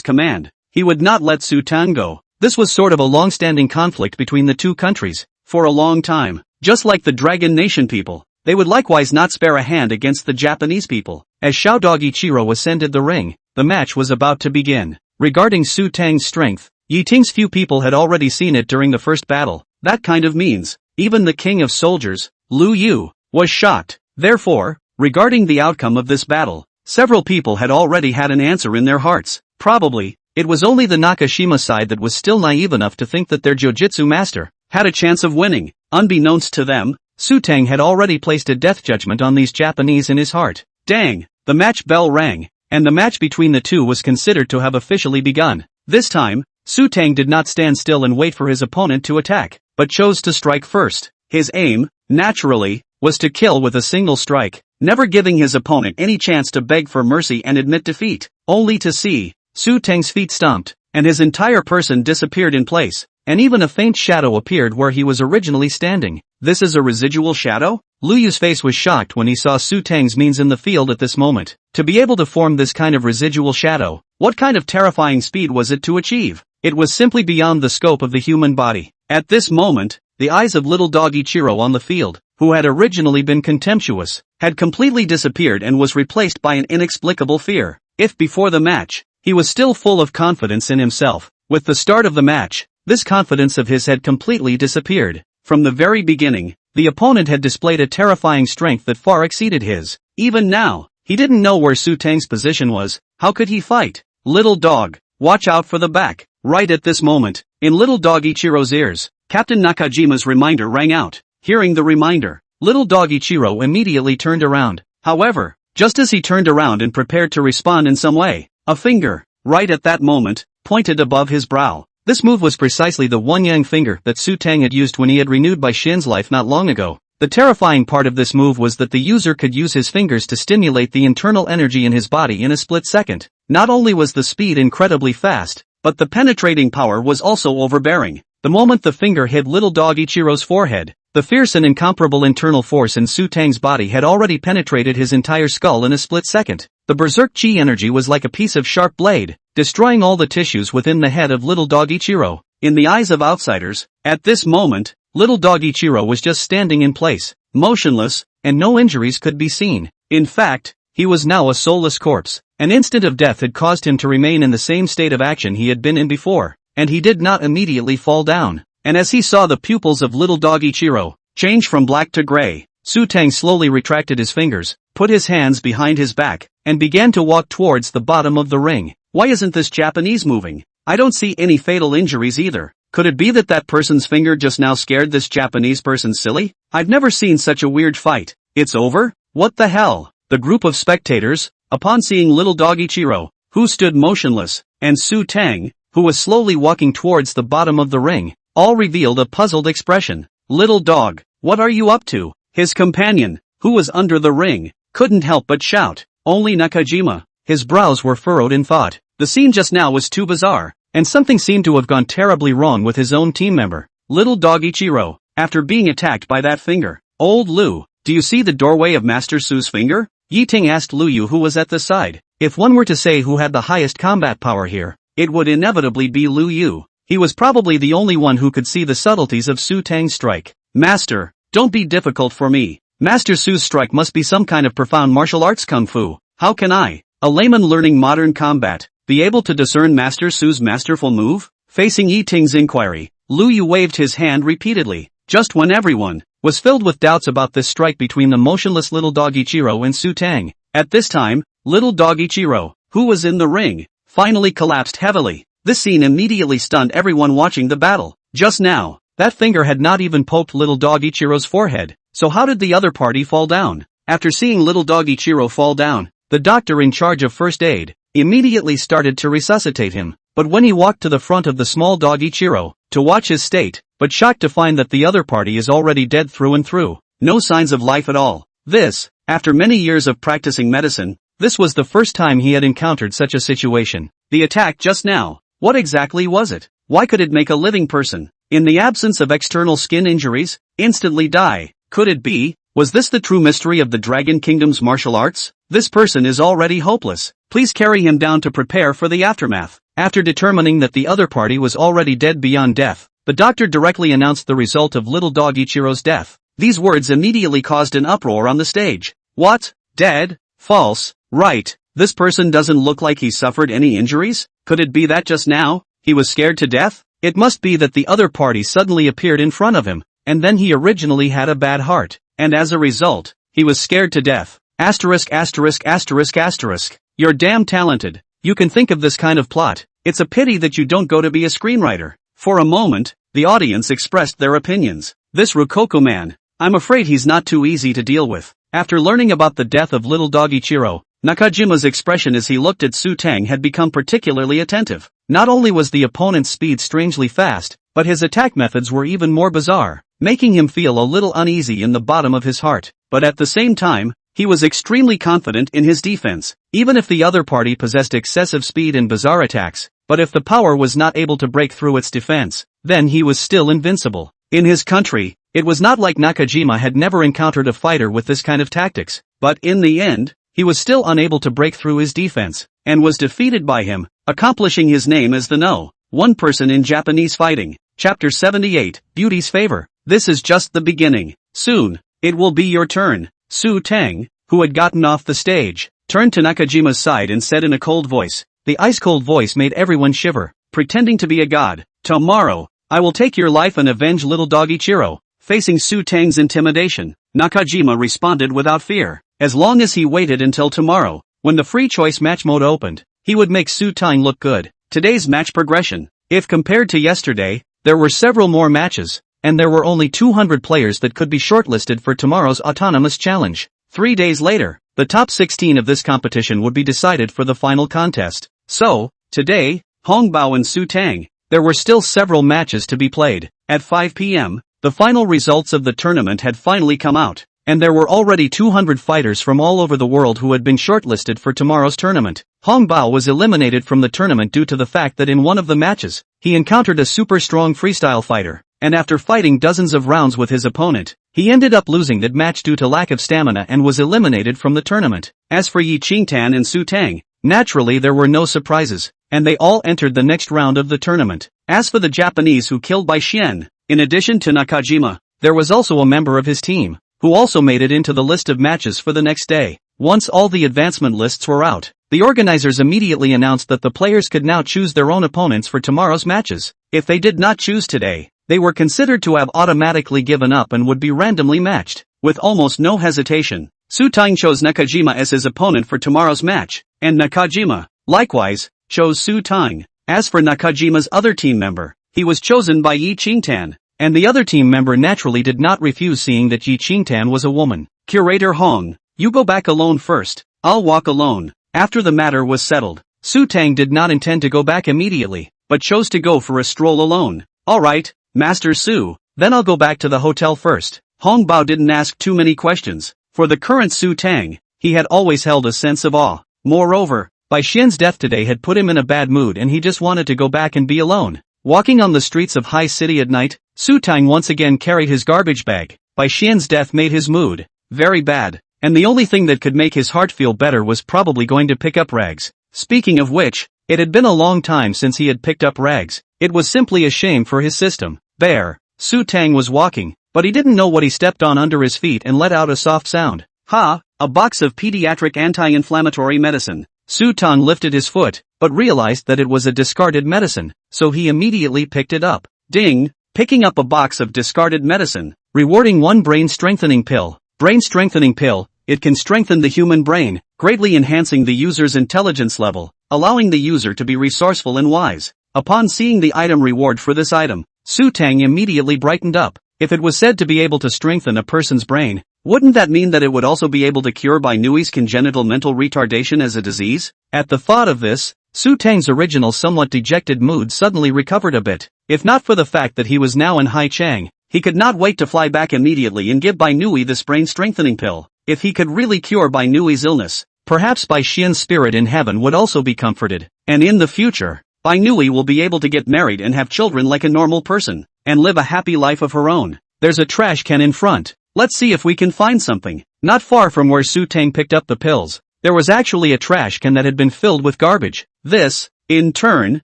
command, he would not let Su Teng go. This was sort of a long-standing conflict between the two countries. For a long time, just like the Dragon Nation people, they would likewise not spare a hand against the Japanese people. As Xiao Dog Ichiro ascended the ring, the match was about to begin. Regarding Su Teng's strength, Yi Ting's few people had already seen it during the first battle. That kind of means, even the king of soldiers, Lu Yu, was shocked. Therefore, regarding the outcome of this battle, several people had already had an answer in their hearts. Probably, it was only the Nakashima side that was still naive enough to think that their jiu-jitsu master had a chance of winning. Unbeknownst to them, Su Teng had already placed a death judgment on these Japanese in his heart. Dang! The match bell rang, and the match between the two was considered to have officially begun. This time, Su Teng did not stand still and wait for his opponent to attack, but chose to strike first. His aim, naturally, was to kill with a single strike, never giving his opponent any chance to beg for mercy and admit defeat, only to see Su Teng's feet stomped, and his entire person disappeared in place. and even a faint shadow appeared where he was originally standing. This is a residual shadow? Lu Yu's face was shocked when he saw Su Teng's means in the field at this moment. To be able to form this kind of residual shadow, what kind of terrifying speed was it to achieve? It was simply beyond the scope of the human body. At this moment, the eyes of little dog Ichiro on the field, who had originally been contemptuous, had completely disappeared and was replaced by an inexplicable fear. If before the match, he was still full of confidence in himself, with the start of the match, this confidence of his had completely disappeared. From the very beginning, the opponent had displayed a terrifying strength that far exceeded his. Even now, he didn't know where Su Teng's position was. How could he fight? Little dog, watch out for the back. Right at this moment, in little dog Ichiro's ears, Captain Nakajima's reminder rang out. Hearing the reminder, little dog Ichiro immediately turned around. However, just as he turned around and prepared to respond in some way, a finger, right at that moment, pointed above his brow. This move was precisely the one-yang finger that Su Teng had used when he had renewed by Shin's life not long ago. The terrifying part of this move was that the user could use his fingers to stimulate the internal energy in his body in a split second. Not only was the speed incredibly fast, but the penetrating power was also overbearing. The moment the finger hit little dog Ichiro's forehead, the fierce and incomparable internal force in Su Teng's body had already penetrated his entire skull in a split second. The berserk chi energy was like a piece of sharp blade, destroying all the tissues within the head of little dog Ichiro. In the eyes of outsiders, at this moment, little dog Ichiro was just standing in place, motionless, and no injuries could be seen. In fact, he was now a soulless corpse. An instant of death had caused him to remain in the same state of action he had been in before, and he did not immediately fall down. And as he saw the pupils of little dog Ichiro change from black to gray, Su Teng slowly retracted his fingers, put his hands behind his back, and began to walk towards the bottom of the ring. Why isn't this Japanese moving? I don't see any fatal injuries either. Could it be that that person's finger just now scared this Japanese person silly? I've never seen such a weird fight. It's over? What the hell? The group of spectators, upon seeing little dog Ichiro, who stood motionless, and Su Teng, who was slowly walking towards the bottom of the ring, all revealed a puzzled expression. Little dog, what are you up to? His companion, who was under the ring, couldn't help but shout. Only Nakajima. His brows were furrowed in thought. The scene just now was too bizarre, and something seemed to have gone terribly wrong with his own team member. Little dog Ichiro, after being attacked by that finger. Old Lu, do you see the doorway of Master Su's finger? Yi Ting asked Lu Yu, who was at the side. If one were to say who had the highest combat power here, it would inevitably be Lu Yu. He was probably the only one who could see the subtleties of Su Teng's strike. Master, don't be difficult for me. Master Su's strike must be some kind of profound martial arts kung fu. How can I, a layman learning modern combat, be able to discern Master Su's masterful move? Facing Yi Ting's inquiry, Lu Yu waved his hand repeatedly. Just when everyone was filled with doubts about this strike between the motionless little dog Ichiro and Su Teng, at this time, little dog Ichiro, who was in the ring, finally collapsed heavily. This scene immediately stunned everyone watching the battle. Just now, that finger had not even poked little dog Ichiro's forehead, so how did the other party fall down? After seeing little dog Ichiro fall down, the doctor in charge of first aid immediately started to resuscitate him, but when he walked to the front of the small dog Ichiro to watch his state, but shocked to find that the other party is already dead through and through. No signs of life at all. This, after many years of practicing medicine, this was the first time he had encountered such a situation. The attack just now, what exactly was it? Why could it make a living person, in the absence of external skin injuries, instantly die? Could it be? Was this the true mystery of the Dragon Kingdom's martial arts? This person is already hopeless. Please carry him down to prepare for the aftermath. After determining that the other party was already dead beyond death, the doctor directly announced the result of little dog Ichiro's death. These words immediately caused an uproar on the stage. What? Dead? False. Right. This person doesn't look like he suffered any injuries? Could it be that just now, he was scared to death? It must be that the other party suddenly appeared in front of him, and then he originally had a bad heart, and as a result, he was scared to death. Asterisk asterisk asterisk asterisk. You're damn talented. You can think of this kind of plot. It's a pity that you don't go to be a screenwriter. For a moment, the audience expressed their opinions. This Rokoku man, I'm afraid he's not too easy to deal with. After learning about the death of little dog Ichiro, Nakajima's expression as he looked at Su Teng had become particularly attentive. Not only was the opponent's speed strangely fast, but his attack methods were even more bizarre, making him feel a little uneasy in the bottom of his heart. But at the same time, he was extremely confident in his defense. Even if the other party possessed excessive speed and bizarre attacks, but if the power was not able to break through its defense, then he was still invincible. In his country, it was not like Nakajima had never encountered a fighter with this kind of tactics, but in the end, he was still unable to break through his defense, and was defeated by him, accomplishing his name as the No. 1 person in Japanese fighting. Chapter 78, Beauty's Favor. This is just the beginning. Soon, it will be your turn. Teng, who had gotten off the stage, turned to Nakajima's side and said in a cold voice. The ice-cold voice made everyone shiver, pretending to be a god. Tomorrow, I will take your life and avenge little dog Ichiro. Facing Teng's intimidation, Nakajima responded without fear. As long as he waited until tomorrow, when the free choice match mode opened, he would make Teng look good. Today's match progression. If compared to yesterday, there were several more matches, and there were only 200 players that could be shortlisted for tomorrow's autonomous challenge. 3 days later, the top 16 of this competition would be decided for the final contest. So, today, Hongbao and Teng, there were still several matches to be played. At 5 p.m., the final results of the tournament had finally come out, and there were already 200 fighters from all over the world who had been shortlisted for tomorrow's tournament. Hongbao was eliminated from the tournament due to the fact that in one of the matches, he encountered a super strong freestyle fighter, and after fighting dozens of rounds with his opponent, he ended up losing that match due to lack of stamina and was eliminated from the tournament. As for Yi Qingtan and Teng, naturally there were no surprises, and they all entered the next round of the tournament. As for the Japanese who killed by Xian, in addition to Nakajima, there was also a member of his team, who also made it into the list of matches for the next day. Once all the advancement lists were out, the organizers immediately announced that the players could now choose their own opponents for tomorrow's matches. If they did not choose today, they were considered to have automatically given up and would be randomly matched. With almost no hesitation, Teng chose Nakajima as his opponent for tomorrow's match, and Nakajima, likewise, chose Teng. As for Nakajima's other team member, he was chosen by Yi Qingtan, and the other team member naturally did not refuse seeing that Yi Qingtan was a woman. Curator Hong, you go back alone first, I'll walk alone. After the matter was settled, Teng did not intend to go back immediately, but chose to go for a stroll alone. Alright, Master Su, then I'll go back to the hotel first. Hongbao didn't ask too many questions. For the current Teng, he had always held a sense of awe. Moreover, Bai Xian's death today had put him in a bad mood and he just wanted to go back and be alone. Walking on the streets of High City at night, Teng once again carried his garbage bag. Bai Xian's death made his mood very bad, and the only thing that could make his heart feel better was probably going to pick up rags. Speaking of which, it had been a long time since he had picked up rags. It was simply a shame for his system. There, Teng was walking, but he didn't know what he stepped on under his feet and let out a soft sound. Ha! A box of pediatric anti-inflammatory medicine. Teng lifted his foot, but realized that it was a discarded medicine, so he immediately picked it up. Ding! Picking up a box of discarded medicine. Rewarding 1 brain strengthening pill. Brain strengthening pill. It can strengthen the human brain, greatly enhancing the user's intelligence level, allowing the user to be resourceful and wise. Upon seeing the item reward for this item, Teng immediately brightened up. If it was said to be able to strengthen a person's brain, wouldn't that mean that it would also be able to cure Bai Nui's congenital mental retardation as a disease? At the thought of this, Teng's original somewhat dejected mood suddenly recovered a bit. If not for the fact that he was now in Haichang, he could not wait to fly back immediately and give Bai Nui this brain strengthening pill. If he could really cure Bai Nui's illness, perhaps Bai Xian's spirit in heaven would also be comforted, and in the future, Bai Nui will be able to get married and have children like a normal person, and live a happy life of her own. There's a trash can in front. Let's see if we can find something. Not far from where Teng picked up the pills, there was actually a trash can that had been filled with garbage. This, in turn,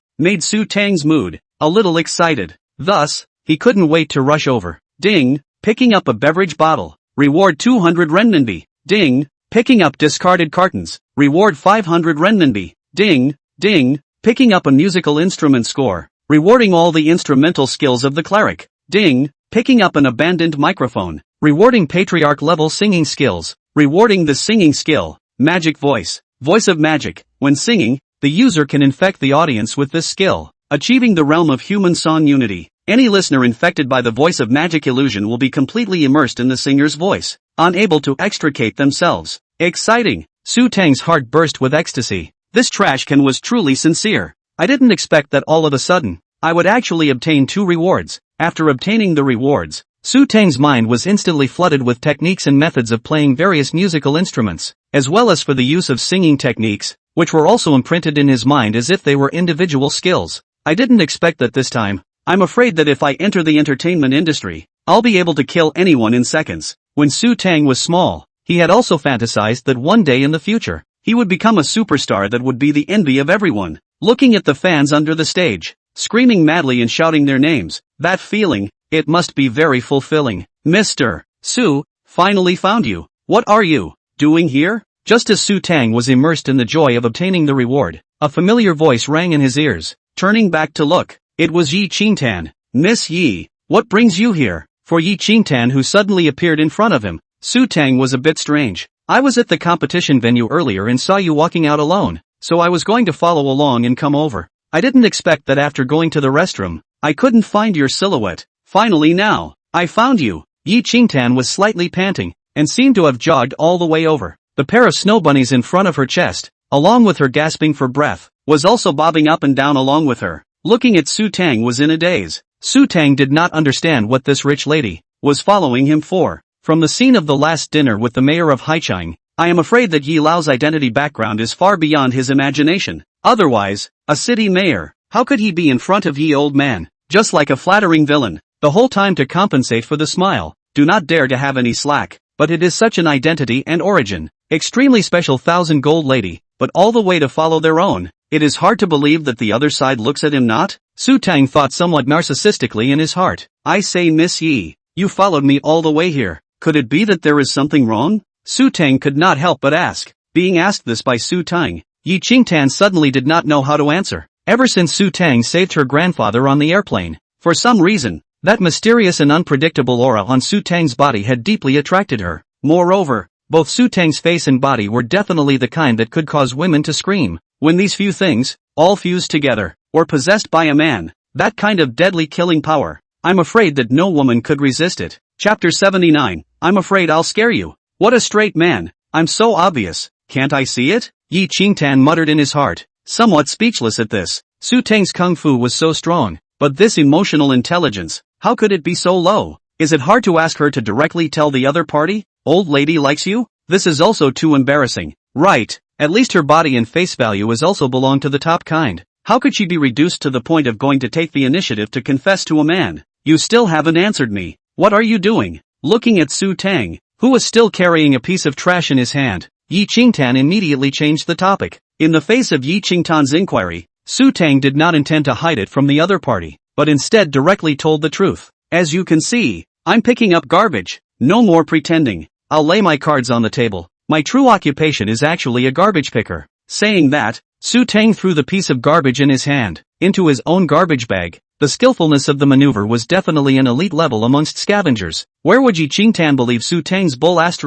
made Teng's mood a little excited. Thus, he couldn't wait to rush over. Ding! Picking up a beverage bottle. Reward 200 renminbi. Ding! Picking up discarded cartons. Reward 500 renminbi. Ding! Ding! Picking up a musical instrument score. Rewarding all the instrumental skills of the cleric. Ding! Picking up an abandoned microphone. Rewarding patriarch-level singing skills. Rewarding the singing skill. Magic voice. Voice of magic. When singing, the user can infect the audience with this skill, achieving the realm of human song unity. Any listener infected by the voice of magic illusion will be completely immersed in the singer's voice, unable to extricate themselves. Exciting! Teng's heart burst with ecstasy. This trash can was truly sincere. I didn't expect that all of a sudden, I would actually obtain 2 rewards. After obtaining the rewards, Teng's mind was instantly flooded with techniques and methods of playing various musical instruments, as well as for the use of singing techniques, which were also imprinted in his mind as if they were individual skills. I didn't expect that this time, I'm afraid that if I enter the entertainment industry, I'll be able to kill anyone in seconds. When Su Teng was small, he had also fantasized that one day in the future, he would become a superstar that would be the envy of everyone. Looking at the fans under the stage, screaming madly and shouting their names, that feeling, it must be very fulfilling. Mr. Su, finally found you. What are you doing here? Just as Su Teng was immersed in the joy of obtaining the reward, a familiar voice rang in his ears. Turning back to look, it was Yi Qingtan. Miss Yi, what brings you here? For Yi Qingtan, who suddenly appeared in front of him, Su Teng was a bit strange. I was at the competition venue earlier and saw you walking out alone, so I was going to follow along and come over. I didn't expect that after going to the restroom, I couldn't find your silhouette. Finally now, I found you. Yi Qingtan was slightly panting, and seemed to have jogged all the way over. The pair of snow bunnies in front of her chest, along with her gasping for breath, was also bobbing up and down along with her. Looking at Su Teng was in a daze. Su Teng did not understand what this rich lady was following him for. From the scene of the last dinner with the mayor of Haichang, I am afraid that Yi Lao's identity background is far beyond his imagination. Otherwise, a city mayor, how could he be in front of Yi old man, just like a flattering villain, the whole time to compensate for the smile? Do not dare to have any slack, but it is such an identity and origin. Extremely special 1,000 gold lady, but all the way to follow their own. It is hard to believe that the other side looks at him not? Su Teng thought somewhat narcissistically in his heart. I say Miss Yi, you followed me all the way here. Could it be that there is something wrong? Su Teng could not help but ask. Being asked this by Su Teng, Yi Qingtan suddenly did not know how to answer. Ever since Su Teng saved her grandfather on the airplane, for some reason, that mysterious and unpredictable aura on Su Teng's body had deeply attracted her. Moreover, both Su Teng's face and body were definitely the kind that could cause women to scream. When these few things, all fused together, or possessed by a man, that kind of deadly killing power, I'm afraid that no woman could resist it. Chapter 79, I'm afraid I'll scare you. What a straight man, I'm so obvious, can't I see it? Yi Qingtan muttered in his heart, somewhat speechless at this. Su Teng's kung fu was so strong, but this emotional intelligence, how could it be so low? Is it hard to ask her to directly tell the other party? Old lady likes you? This is also too embarrassing. Right, at least her body and face value is also belong to the top kind. How could she be reduced to the point of going to take the initiative to confess to a man? You still haven't answered me. What are you doing? Looking at Su Teng, who was still carrying a piece of trash in his hand, Yi Qingtan immediately changed the topic. In the face of Yi Qingtan's inquiry, Su Teng did not intend to hide it from the other party, but instead directly told the truth. As you can see, I'm picking up garbage. No more pretending. I'll lay my cards on the table. My true occupation is actually a garbage picker. Saying that, Su Teng threw the piece of garbage in his hand, into his own garbage bag. The skillfulness of the maneuver was definitely an elite level amongst scavengers. Where would Yi Qingtan believe Su Teng's bull ********?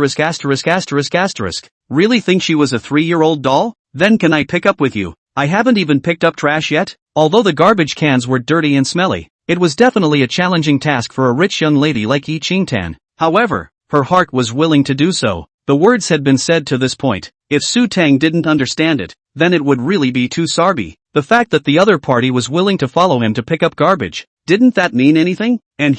Really think she was a 3-year-old doll? Then can I pick up with you? I haven't even picked up trash yet. Although the garbage cans were dirty and smelly, it was definitely a challenging task for a rich young lady like Yi Qingtan. However, her heart was willing to do so. The words had been said to this point. If Su Teng didn't understand it, then it would really be too sarby. The fact that the other party was willing to follow him to pick up garbage, didn't that mean anything? And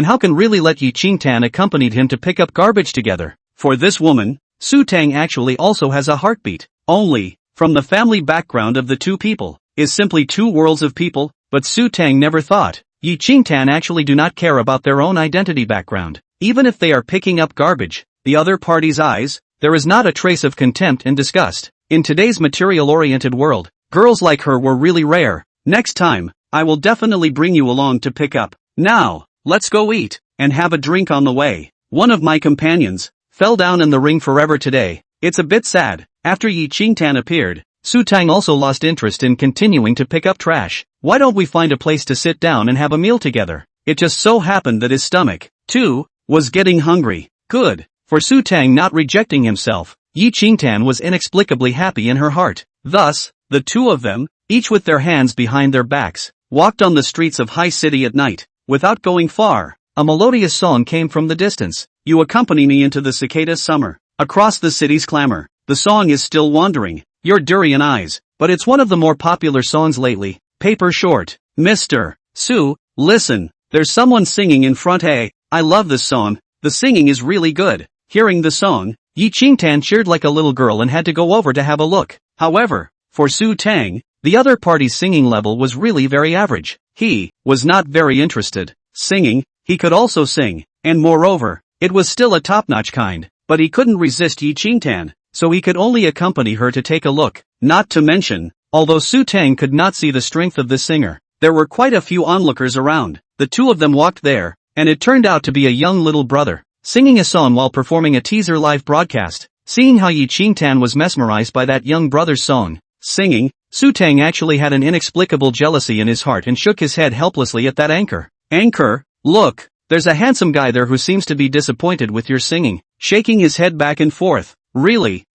how can really let Yi Qingtan accompanied him to pick up garbage together? For this woman, Su Teng actually also has a heartbeat. Only, from the family background of the two people, is simply two worlds of people, but Su Teng never thought. Yi Qingtan actually do not care about their own identity background. Even if they are picking up garbage, the other party's eyes, there is not a trace of contempt and disgust. In today's material-oriented world, girls like her were really rare. Next time, I will definitely bring you along to pick up. Now, let's go eat, and have a drink on the way. One of my companions fell down in the ring forever today. It's a bit sad. After Yi Qingtan appeared, Su Teng also lost interest in continuing to pick up trash. Why don't we find a place to sit down and have a meal together? It just so happened that his stomach, too, was getting hungry. Good. For Su Teng not rejecting himself, Yi Qingtan was inexplicably happy in her heart. Thus, the two of them, each with their hands behind their backs, walked on the streets of High City at night. Without going far, a melodious song came from the distance. You accompany me into the cicada summer. Across the city's clamor, the song is still wandering. Your durian eyes, but it's one of the more popular songs lately. Paper short. Mr. Su, listen, there's someone singing in front. Hey, I love this song. The singing is really good. Hearing the song, Yi Qingtan cheered like a little girl and had to go over to have a look. However, for Su Teng, The other party's singing level was really very average. He was not very interested. Singing, he could also sing, and moreover, it was still a top-notch kind, but he couldn't resist Yi Qingtan, so he could only accompany her to take a look. Not to mention, although Su Teng could not see the strength of this singer, there were quite a few onlookers around. The two of them walked there, and it turned out to be a young little brother, singing a song while performing a teaser live broadcast. Seeing how Yi Qingtan was mesmerized by that young brother's song, singing, Su Teng actually had an inexplicable jealousy in his heart and shook his head helplessly at that anchor. Anchor, look, there's a handsome guy there who seems to be disappointed with your singing, shaking his head back and forth. Really,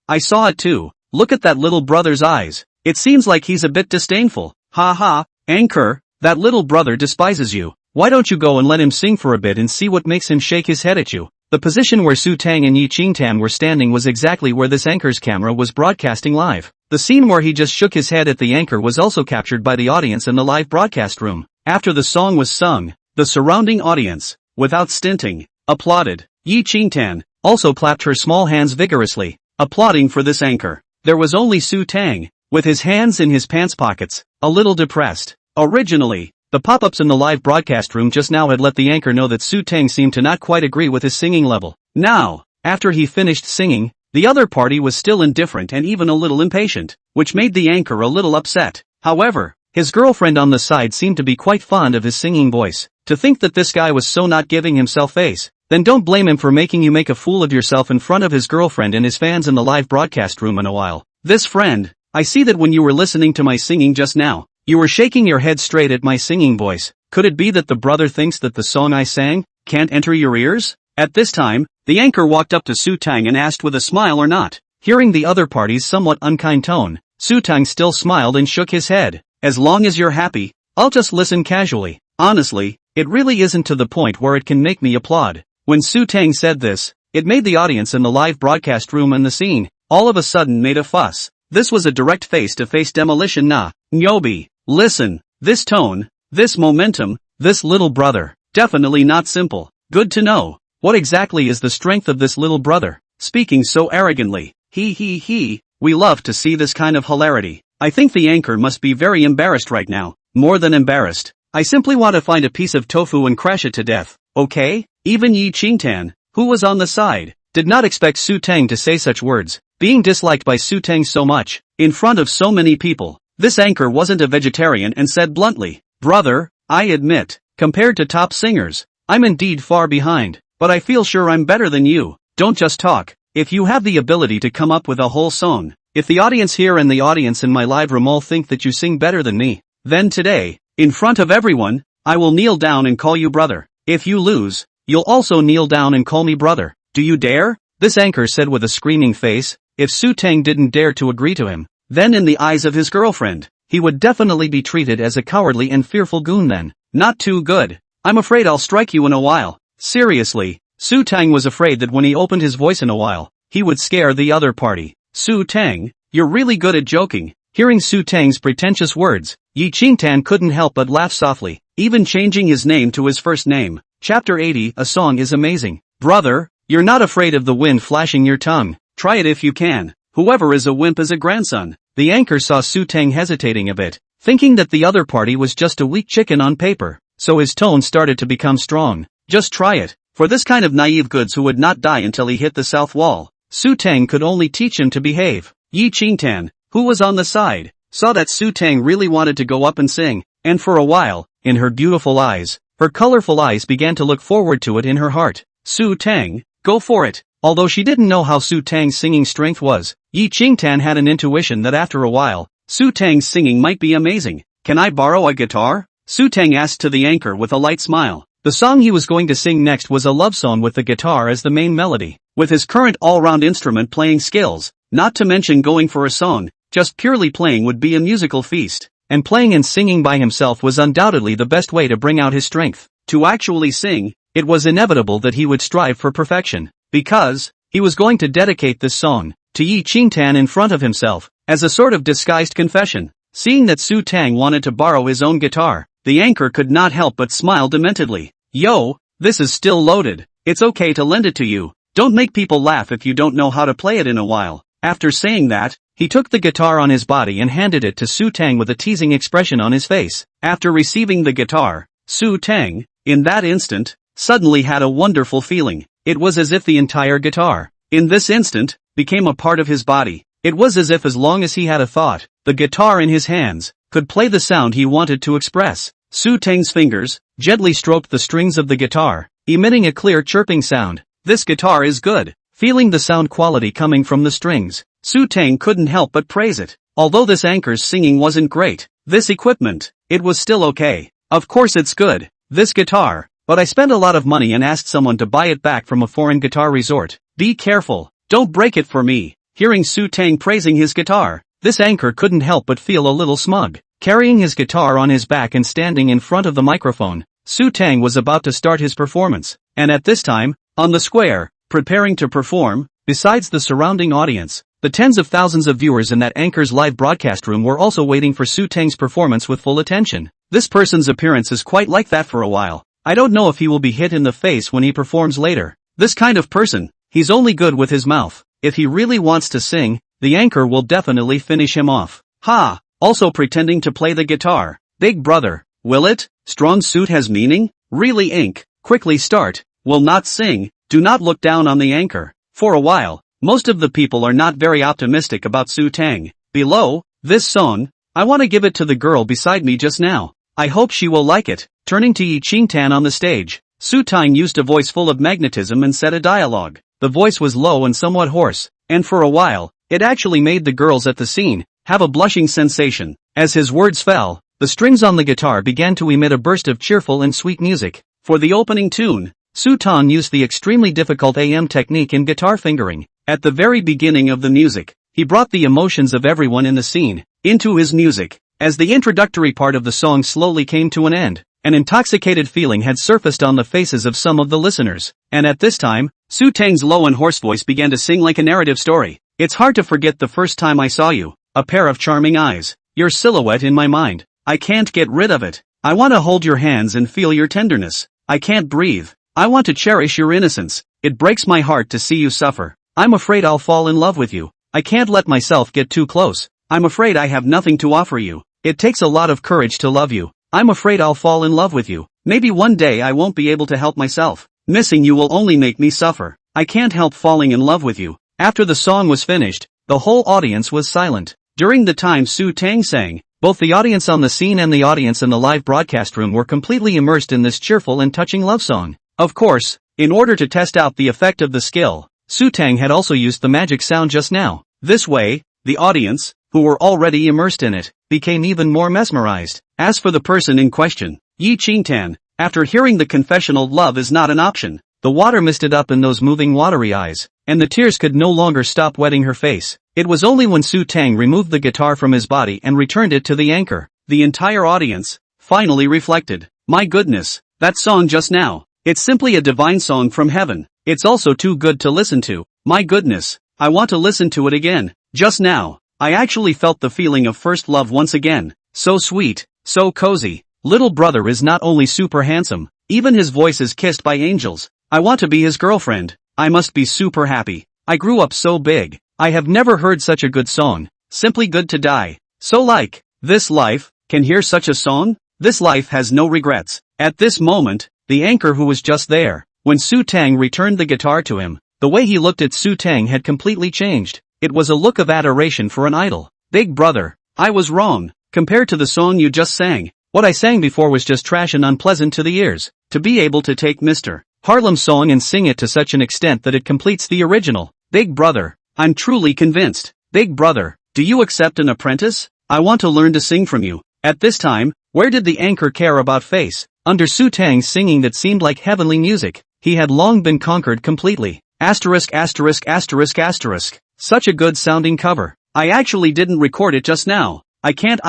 I saw it too. Look at that little brother's eyes. It seems like he's a bit disdainful. Ha ha, anchor, that little brother despises you. Why don't you go and let him sing for a bit and see what makes him shake his head at you? The position where Su Teng and Yi Qingtan were standing was exactly where this anchor's camera was broadcasting live. The scene where he just shook his head at the anchor was also captured by the audience in the live broadcast room. After the song was sung, the surrounding audience, without stinting, applauded. Yi Qingtan also clapped her small hands vigorously, applauding for this anchor. There was only Su Teng, with his hands in his pants pockets, a little depressed. Originally, the pop-ups in the live broadcast room just now had let the anchor know that Su Teng seemed to not quite agree with his singing level. Now, after he finished singing, the other party was still indifferent and even a little impatient, which made the anchor a little upset. However, his girlfriend on the side seemed to be quite fond of his singing voice. To think that this guy was so not giving himself face, then don't blame him for making you make a fool of yourself in front of his girlfriend and his fans in the live broadcast room in a while. This friend, I see that when you were listening to my singing just now, you were shaking your head straight at my singing voice. Could it be that the brother thinks that the song I sang can't enter your ears? At this time, the anchor walked up to Su Teng and asked with a smile or not. Hearing the other party's somewhat unkind tone, Su Teng still smiled and shook his head. As long as you're happy, I'll just listen casually. Honestly, it really isn't to the point where it can make me applaud. When Su Teng said this, it made the audience in the live broadcast room and the scene all of a sudden made a fuss. This was a direct face-to-face demolition. Nah, Nyobi. Listen, this tone, this momentum, this little brother, definitely not simple. Good to know. What exactly is the strength of this little brother, speaking so arrogantly? We love to see this kind of hilarity. I think the anchor must be very embarrassed right now. More than embarrassed. I simply want to find a piece of tofu and crash it to death, okay? Even Yi Qingtan, who was on the side, did not expect Su Teng to say such words. Being disliked by Su Teng so much, in front of so many people, this anchor wasn't a vegetarian and said bluntly, brother, I admit, compared to top singers, I'm indeed far behind, but I feel sure I'm better than you. Don't just talk. If you have the ability to come up with a whole song, if the audience here and the audience in my live room all think that you sing better than me, then today, in front of everyone, I will kneel down and call you brother. If you lose, you'll also kneel down and call me brother. Do you dare? This anchor said with a screaming face. If Su Teng didn't dare to agree to him, then in the eyes of his girlfriend, he would definitely be treated as a cowardly and fearful goon then. Not too good. I'm afraid I'll strike you in a while. Seriously, Su Teng was afraid that when he opened his voice in a while, he would scare the other party. Su Teng, you're really good at joking. Hearing Su Teng's pretentious words, Yi Qingtan couldn't help but laugh softly, even changing his name to his first name. Chapter 80, a song is amazing. Brother, you're not afraid of the wind flashing your tongue. Try it if you can. Whoever is a wimp is a grandson. The anchor saw Su Teng hesitating a bit, thinking that the other party was just a weak chicken on paper, so his tone started to become strong. Just try it. For this kind of naive goods who would not die until he hit the south wall, Su Teng could only teach him to behave. Yi Qingtan, who was on the side, saw that Su Teng really wanted to go up and sing, and for a while, in her beautiful eyes, her colorful eyes began to look forward to it in her heart. Su Teng, go for it. Although she didn't know how Su Teng's singing strength was, Yi Qingtan had an intuition that after a while, Su Teng's singing might be amazing. Can I borrow a guitar? Su Teng asked to the anchor with a light smile. The song he was going to sing next was a love song with the guitar as the main melody. With his current all-round instrument playing skills, not to mention going for a song, just purely playing would be a musical feast. And playing and singing by himself was undoubtedly the best way to bring out his strength. To actually sing, it was inevitable that he would strive for perfection. Because, he was going to dedicate this song to Yi Qingtan in front of himself, as a sort of disguised confession. Seeing that Su Teng wanted to borrow his own guitar, the anchor could not help but smile dementedly. Yo, this is still loaded. It's okay to lend it to you. Don't make people laugh if you don't know how to play it in a while. After saying that, He took the guitar on his body and handed it to Su Teng with a teasing expression on his face. After receiving the guitar, Su Teng, in that instant, suddenly had a wonderful feeling. It was as if the entire guitar, in this instant, became a part of his body. It was as if as long as he had a thought, the guitar in his hands could play the sound he wanted to express. Su Teng's fingers gently stroked the strings of the guitar, emitting a clear chirping sound. This guitar is good. Feeling the sound quality coming from the strings, Su Teng couldn't help but praise it. Although this anchor's singing wasn't great, this equipment, it was still okay. Of course it's good, this guitar, but I spent a lot of money and asked someone to buy it back from a foreign guitar resort. Be careful, don't break it for me. Hearing Su Teng praising his guitar, this anchor couldn't help but feel a little smug. Carrying his guitar on his back and standing in front of the microphone, Su Teng was about to start his performance, and at this time, on the square, preparing to perform, besides the surrounding audience, the tens of thousands of viewers in that anchor's live broadcast room were also waiting for Su Teng's performance with full attention. This person's appearance is quite like that for a while. I don't know if he will be hit in the face when he performs later. This kind of person, he's only good with his mouth. If he really wants to sing, the anchor will definitely finish him off. Ha! Also pretending to play the guitar. Big brother, will it? Strong suit has meaning? Really ink, quickly start, will not sing, do not look down on the anchor. For a while, most of the people are not very optimistic about Su Teng. Below, this song, I want to give it to the girl beside me just now. I hope she will like it. Turning to Yi Qingtan on the stage, Su Teng used a voice full of magnetism and said a dialogue. The voice was low and somewhat hoarse, and for a while, it actually made the girls at the scene have a blushing sensation. As his words fell, the strings on the guitar began to emit a burst of cheerful and sweet music. For the opening tune, Su Teng used the extremely difficult AM technique in guitar fingering. At the very beginning of the music, he brought the emotions of everyone in the scene into his music. As the introductory part of the song slowly came to an end, an intoxicated feeling had surfaced on the faces of some of the listeners. And at this time, Su Teng's low and hoarse voice began to sing like a narrative story. It's hard to forget the first time I saw you. A pair of charming eyes. Your silhouette in my mind. I can't get rid of it. I want to hold your hands and feel your tenderness. I can't breathe. I want to cherish your innocence. It breaks my heart to see you suffer. I'm afraid I'll fall in love with you. I can't let myself get too close. I'm afraid I have nothing to offer you. It takes a lot of courage to love you. I'm afraid I'll fall in love with you. Maybe one day I won't be able to help myself. Missing you will only make me suffer. I can't help falling in love with you. After the song was finished, the whole audience was silent. During the time Su Teng sang, both the audience on the scene and the audience in the live broadcast room were completely immersed in this cheerful and touching love song. Of course, in order to test out the effect of the skill, Su Teng had also used the magic sound just now. This way, the audience, who were already immersed in it, became even more mesmerized. As for the person in question, Yi Qingtan, after hearing the confessional love is not an option, the water misted up in those moving watery eyes, and the tears could no longer stop wetting her face. It was only when Su Teng removed the guitar from his body and returned it to the anchor, the entire audience finally reflected. My goodness, that song just now, it's simply a divine song from heaven. It's also too good to listen to. My goodness, I want to listen to it again. Just now, I actually felt the feeling of first love once again. So sweet, so cozy. Little brother is not only super handsome, even his voice is kissed by angels. I want to be his girlfriend. I must be super happy. I grew up so big. I have never heard such a good song. Simply good to die. So like, this life, can hear such a song? This life has no regrets. At this moment, the anchor who was just there, when Su Teng returned the guitar to him, the way he looked at Su Teng had completely changed. It was a look of adoration for an idol. Big brother, I was wrong. Compared to the song you just sang, what I sang before was just trash and unpleasant to the ears. To be able to take Mr. Harlem's song and sing it to such an extent that it completes the original. Big brother, I'm truly convinced. Big brother, do you accept an apprentice? I want to learn to sing from you. At this time, where did the anchor care about face? Under Su Teng's singing that seemed like heavenly music, he had long been conquered completely. Asterisk asterisk asterisk asterisk. Such a good sounding cover. I actually didn't record it just now. I can't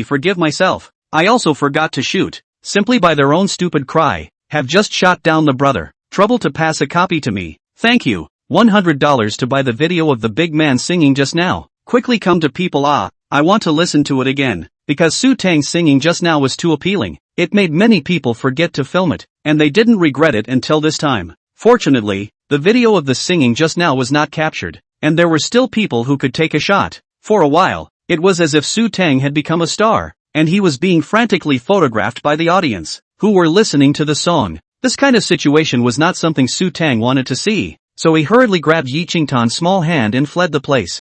forgive myself. I also forgot to shoot. Simply by their own stupid cry, have just shot down the brother. Trouble to pass a copy to me. Thank you. $100 to buy the video of the big man singing just now. Quickly come to people. I want to listen to it again. Because Su Teng's singing just now was too appealing. It made many people forget to film it, and they didn't regret it until this time. Fortunately, the video of the singing just now was not captured, and there were still people who could take a shot. For a while, it was as if Su Teng had become a star, and he was being frantically photographed by the audience, who were listening to the song. This kind of situation was not something Su Teng wanted to see, so he hurriedly grabbed Yi Qingtan's small hand and fled the place.